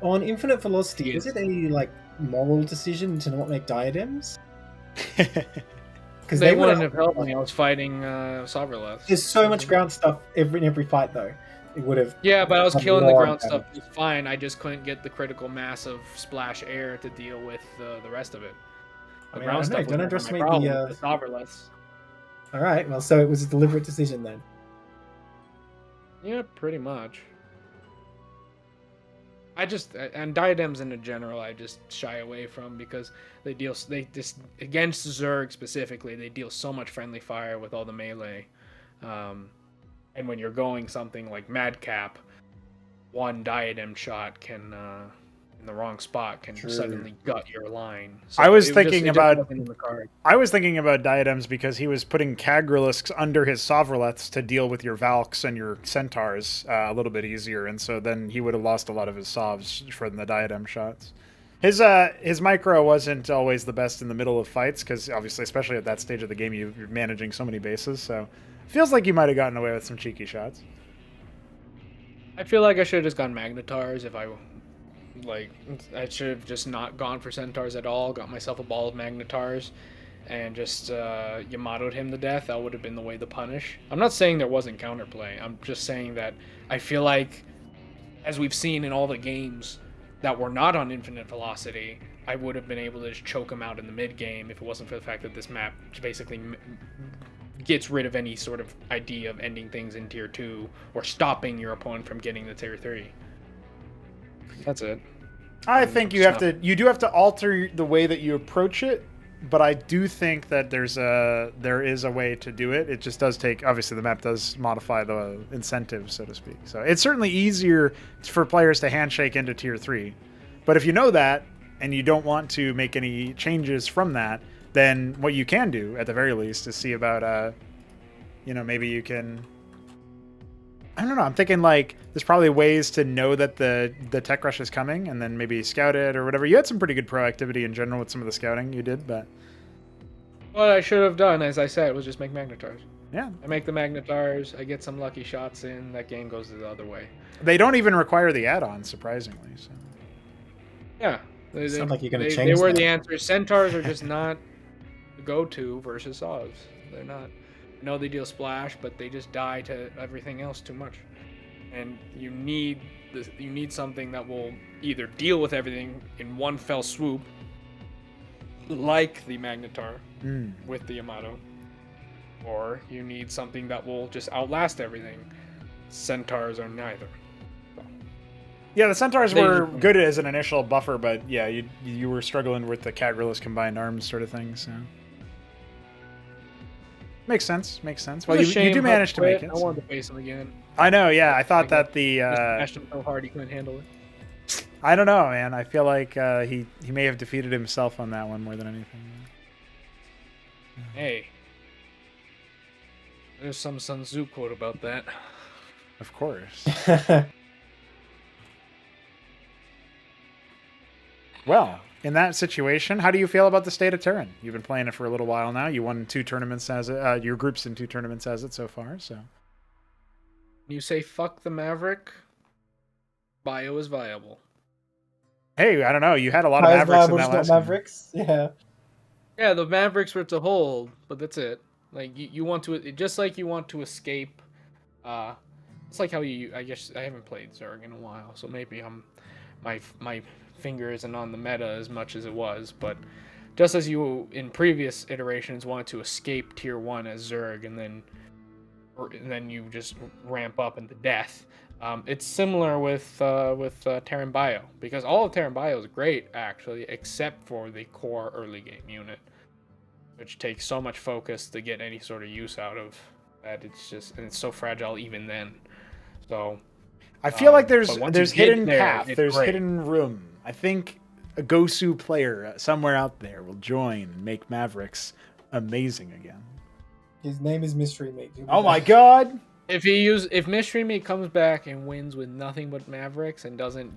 S9: On Infinite Velocity, is it a moral decision to not make diadems? Because
S12: They wouldn't have helped me. I was fighting Sovereign.
S9: There's so much ground stuff in every fight, though. It would have.
S12: Yeah, but I was
S9: had
S12: killing the
S9: more
S12: ground
S9: damage.
S12: stuff just fine. I just couldn't get the critical mass of splash air to deal with the rest of it. The
S9: I
S12: ground
S9: don't know,
S12: stuff was
S9: don't
S12: never
S9: underestimate
S12: my problem,
S9: the,
S12: the Sovereignless.
S9: All right, well, so it was a deliberate decision then.
S12: Yeah, pretty much. And diadems in general, I just shy away from, because they just against Zerg specifically, they deal so much friendly fire with all the melee, and when you're going something like Madcap, one diadem shot can in the wrong spot can suddenly gut your line. So
S1: I was
S12: it
S1: thinking
S12: just
S1: about
S12: wasn't in the card.
S1: I was thinking about diadems because he was putting Kagrilisks under his Sovreleths to deal with your Valks and your Centaurs a little bit easier, and so then he would have lost a lot of his Sovs from the diadem shots. His micro wasn't always the best in the middle of fights, because obviously, especially at that stage of the game, you're managing so many bases, so it feels like you might have gotten away with some cheeky shots.
S12: I feel like I should have just gone Magnetars if I should have just not gone for Centaurs at all, got myself a ball of Magnetars, and just Yamato'd him to death. That would have been the way to punish. I'm not saying there wasn't counterplay. I'm just saying that I feel like, as we've seen in all the games that were not on Infinite Velocity, I would have been able to just choke him out in the mid game if it wasn't for the fact that this map basically gets rid of any sort of idea of ending things in tier 2 or stopping your opponent from getting to tier 3. That's it.
S1: I think you do have to alter the way that you approach it, but I do think that there is a way to do it. It just does take, obviously the map does modify the incentive, so to speak. So it's certainly easier for players to handshake into tier 3. But if you know that and you don't want to make any changes from that, then what you can do, at the very least, is see about, maybe you can... I don't know. I'm thinking, like, there's probably ways to know that the tech rush is coming and then maybe scout it or whatever. You had some pretty good proactivity in general with some of the scouting you did, but...
S12: What I should have done, as I said, was just make Magnetars.
S1: Yeah.
S12: I make the Magnetars, I get some lucky shots in, that game goes the other way.
S1: They don't even require the add-on, surprisingly. So.
S12: Yeah.
S8: Sounds like you're going to
S12: They
S8: change
S12: were
S8: that.
S12: the answer. Centaurs are just not the go-to versus Ogs. They're not. I know they deal splash, but they just die to everything else too much. And you need something that will either deal with everything in one fell swoop, like the Magnetar with the Yamato, or you need something that will just outlast everything. Centaurs are neither.
S1: Yeah, the Centaurs were good as an initial buffer, but yeah, you were struggling with the Cat Gorillas combined arms sort of thing, so... Makes sense. Well, you do manage to make it.
S12: I wanted to face him again.
S1: I know, yeah. I thought that the...
S12: smashed him so hard he couldn't handle it.
S1: I don't know, man. I feel like he may have defeated himself on that one more than anything.
S12: Hey. There's some Sun Tzu quote about that.
S1: Of course. Well, in that situation, how do you feel about the state of Terran? You've been playing it for a little while now. You won 2 tournaments as it. Your group's in 2 tournaments as it so far. So.
S12: You say fuck the Maverick. Bio is viable.
S1: Hey, I don't know. You had a lot of Mavericks in that last
S9: Mavericks, yeah.
S12: Yeah, the Mavericks were to hold, but that's it. Like you want to, just like you want to escape. It's like how I guess I haven't played Zerg in a while, so maybe my finger isn't on the meta as much as it was, but just as you in previous iterations wanted to escape tier 1 as Zerg and then you just ramp up into death, it's similar with Terran Bio, because all of Terran Bio is great actually, except for the core early game unit, which takes so much focus to get any sort of use out of that. It's so fragile even then. So
S1: I feel like there's hidden
S12: there,
S1: path, there's
S12: great.
S1: hidden room. I think a Gosu player somewhere out there will join and make Mavericks amazing again.
S9: His name is Mystery Meat.
S1: Oh my god!
S12: If Mystery Meat comes back and wins with nothing but Mavericks and doesn't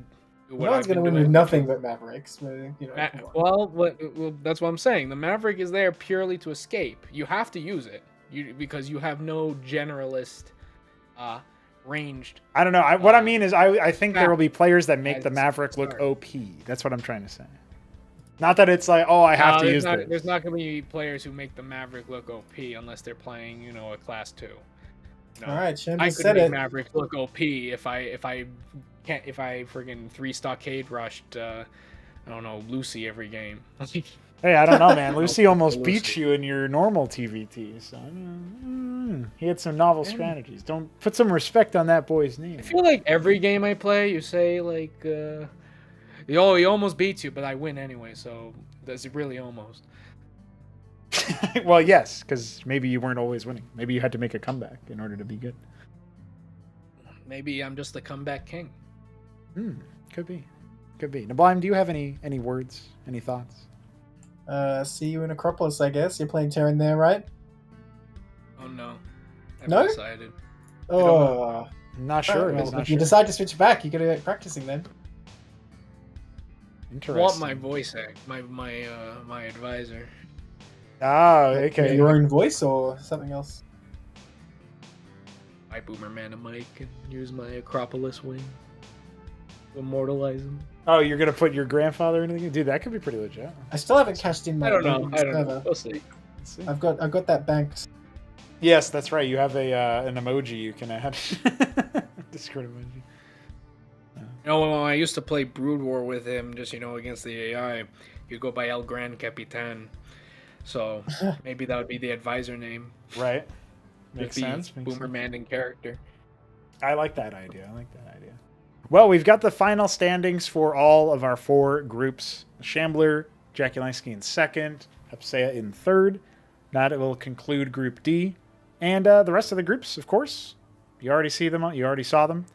S12: do what
S9: No one's
S12: I've been
S9: going to win
S12: doing,
S9: with nothing but Mavericks. But, come on.
S12: well, that's what I'm saying. The Maverick is there purely to escape. You have to use it because you have no generalist ranged.
S1: I don't know. What I mean is I think there will be players that make the Maverick look OP. That's what I'm trying to say. Not that it's like, oh, I have to use this.
S12: There's not going to be players who make the Maverick look OP unless they're playing, a class 2.
S9: All right, Shambler
S12: I could
S9: said
S12: make
S9: it.
S12: Maverick look OP if I friggin' 3 stockade rushed I don't know, Lucy every game.
S1: Hey, I don't know, man. Lucy almost beat you in your normal TVT. So he had some novel strategies. Don't put some respect on that boy's name.
S12: I feel like every game I play, you say like, he almost beats you, but I win anyway. So that's really almost.
S1: Well, yes, because maybe you weren't always winning. Maybe you had to make a comeback in order to be good.
S12: Maybe I'm just the comeback king.
S1: Could be. Neblime, do you have any words, any thoughts?
S9: See you in Acropolis, I guess. You're playing Terran there, right?
S12: Oh no.
S9: No?
S12: Decided.
S9: Oh.
S1: I'm not sure.
S9: Well, if you decide to switch back, you gotta get practicing then.
S1: Interesting.
S12: Want my voice act, my advisor.
S1: Ah, okay.
S9: Your own voice or something else?
S12: I Boomerman a mic and use my Acropolis wing to immortalize him.
S1: Oh, you're gonna put your grandfather in the game? Dude, that could be pretty legit.
S9: I still haven't cashed in my.
S12: I don't know. We'll see.
S9: I've got that banked.
S1: Yes, that's right. You have an emoji you can add. Discord emoji.
S12: When I used to play Brood War with him, just against the AI, he'd go by El Gran Capitan. So maybe that would be the advisor name.
S1: Right. Makes sense.
S12: Boomerman in character.
S1: I like that idea. Well, we've got the final standings for all of our 4 groups. Shambler, jakulangski in 2nd, Hupsaiya in 3rd. That will conclude Group D. And the rest of the groups, of course, you already saw them.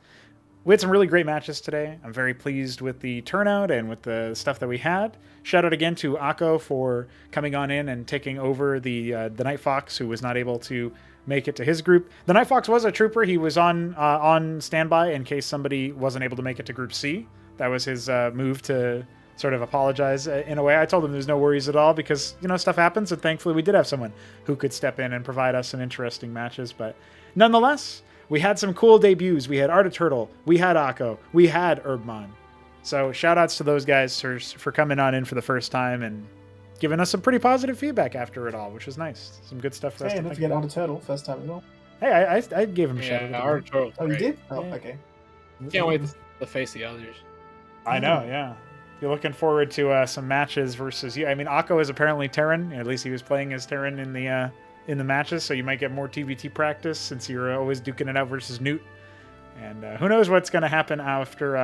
S1: we had some really great matches today. I'm very pleased with the turnout and with the stuff that we had. Shout out again to Akko for coming on in and taking over the Night Fox, who was not able to make it to his group. The Night Fox was a trooper. He was on standby in case somebody wasn't able to make it to Group C. That was his move to sort of apologize in a way. I told him there's no worries at all because, stuff happens, and thankfully we did have someone who could step in and provide us some interesting matches. But nonetheless, we had some cool debuts. We had Art of Turtle, we had Akko, we had HerbMon. So shout outs to those guys for coming on in for the first time and giving us some pretty positive feedback after it all, which was nice. Some good stuff for us to
S9: don't
S1: think
S9: forget
S1: about.
S9: Art of Turtle, first time as well.
S1: Hey, I gave him a shout out.
S12: Art of Turtle.
S9: Oh, you did? Oh, okay.
S12: Can't wait to face the others.
S1: I know, yeah. You're looking forward to some matches versus you. I mean, Akko is apparently Terran. At least he was playing as Terran in the matches, so you might get more TVT practice since you're always duking it out versus Newt. And who knows what's going to happen after,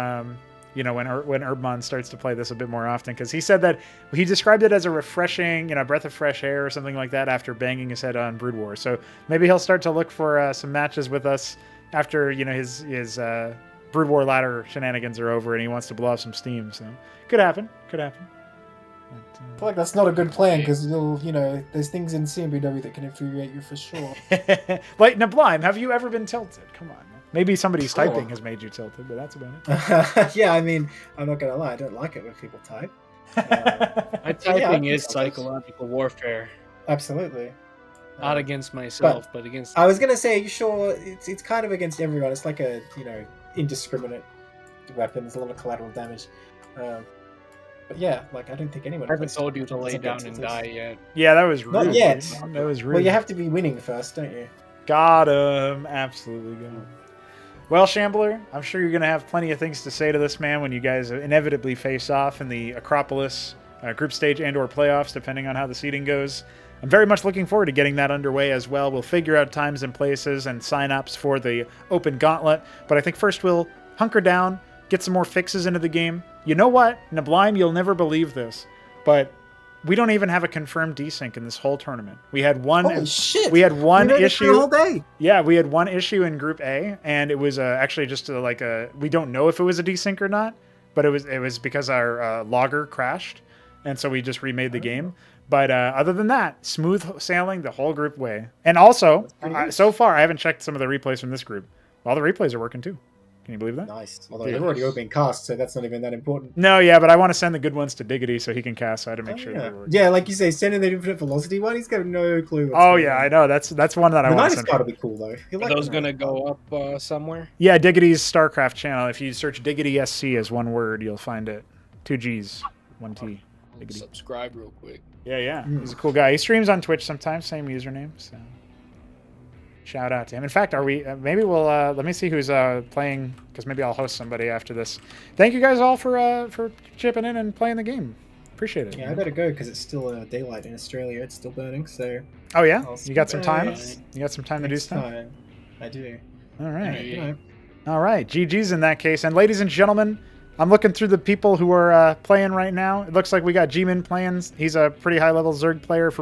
S1: when HerbMon starts to play this a bit more often, because he said that he described it as a refreshing, breath of fresh air or something like that after banging his head on Brood War. So maybe he'll start to look for some matches with us after his Brood War ladder shenanigans are over and he wants to blow off some steam. So could happen. But,
S9: I feel like that's not a good plan because there's things in CMBW that can infuriate you for sure.
S1: Like Neblime, have you ever been tilted? Come on. Maybe somebody's typing has made you tilted, but that's about it.
S9: Yeah, I mean, I'm not gonna lie, I don't like it when people type.
S12: My typing is psychological warfare.
S9: Absolutely.
S12: Not against myself, but against.
S9: I was gonna say, are you sure it's kind of against everyone? It's like a indiscriminate weapon. There's a lot of collateral damage. But yeah, I don't think anyone.
S12: I haven't told you to lay down and die yet.
S1: Yeah, that was rude.
S9: Not yet.
S1: That was rude.
S9: Well, you have to be winning first, don't you?
S1: Got him. Absolutely got him. Well, Shambler, I'm sure you're going to have plenty of things to say to this man when you guys inevitably face off in the Acropolis group stage and/or playoffs, depending on how the seeding goes. I'm very much looking forward to getting that underway as well. We'll figure out times and places and sign-ups for the open gauntlet. But I think first we'll hunker down, get some more fixes into the game. You know what? Neblime, you'll never believe this, but we don't even have a confirmed desync in this whole tournament. We had one.
S9: Holy shit!
S1: We had one issue
S9: all day.
S1: Yeah, we had one issue in Group A, and it was actually just we don't know if it was a desync or not, but it was because our logger crashed, and so we just remade the game. But other than that, smooth sailing the whole group way. And also, so far, I haven't checked some of the replays from this group. All the replays are working too. Can you believe that?
S9: Nice. Although they've already all been cast, so that's not even that important.
S1: No, yeah, but I want to send the good ones to Diggity so he can cast. So I had to make sure.
S9: Yeah, like you say, sending the infinite velocity one, he's got no clue.
S1: I know. That's one that I want to send.
S9: The card will be cool though.
S12: Are those gonna go up somewhere?
S1: Yeah, Diggity's Starcraft channel. If you search Diggity SC as one word, you'll find it. 2 G's, 1 T. Diggity.
S12: Subscribe real quick.
S1: Yeah. He's a cool guy. He streams on Twitch sometimes, same username. So shout out to him. In fact, are we? Maybe we'll. Let me see who's playing, because maybe I'll host somebody after this. Thank you guys all for chipping in and playing the game. Appreciate it.
S9: Yeah, I better go because it's still daylight in Australia. It's still burning. So.
S1: Oh yeah, you got some time. You got some time to do stuff.
S9: I do.
S1: All right.
S9: Yeah.
S1: All right. GG's in that case. And ladies and gentlemen, I'm looking through the people who are playing right now. It looks like we got G-Man playing. He's a pretty high-level Zerg player for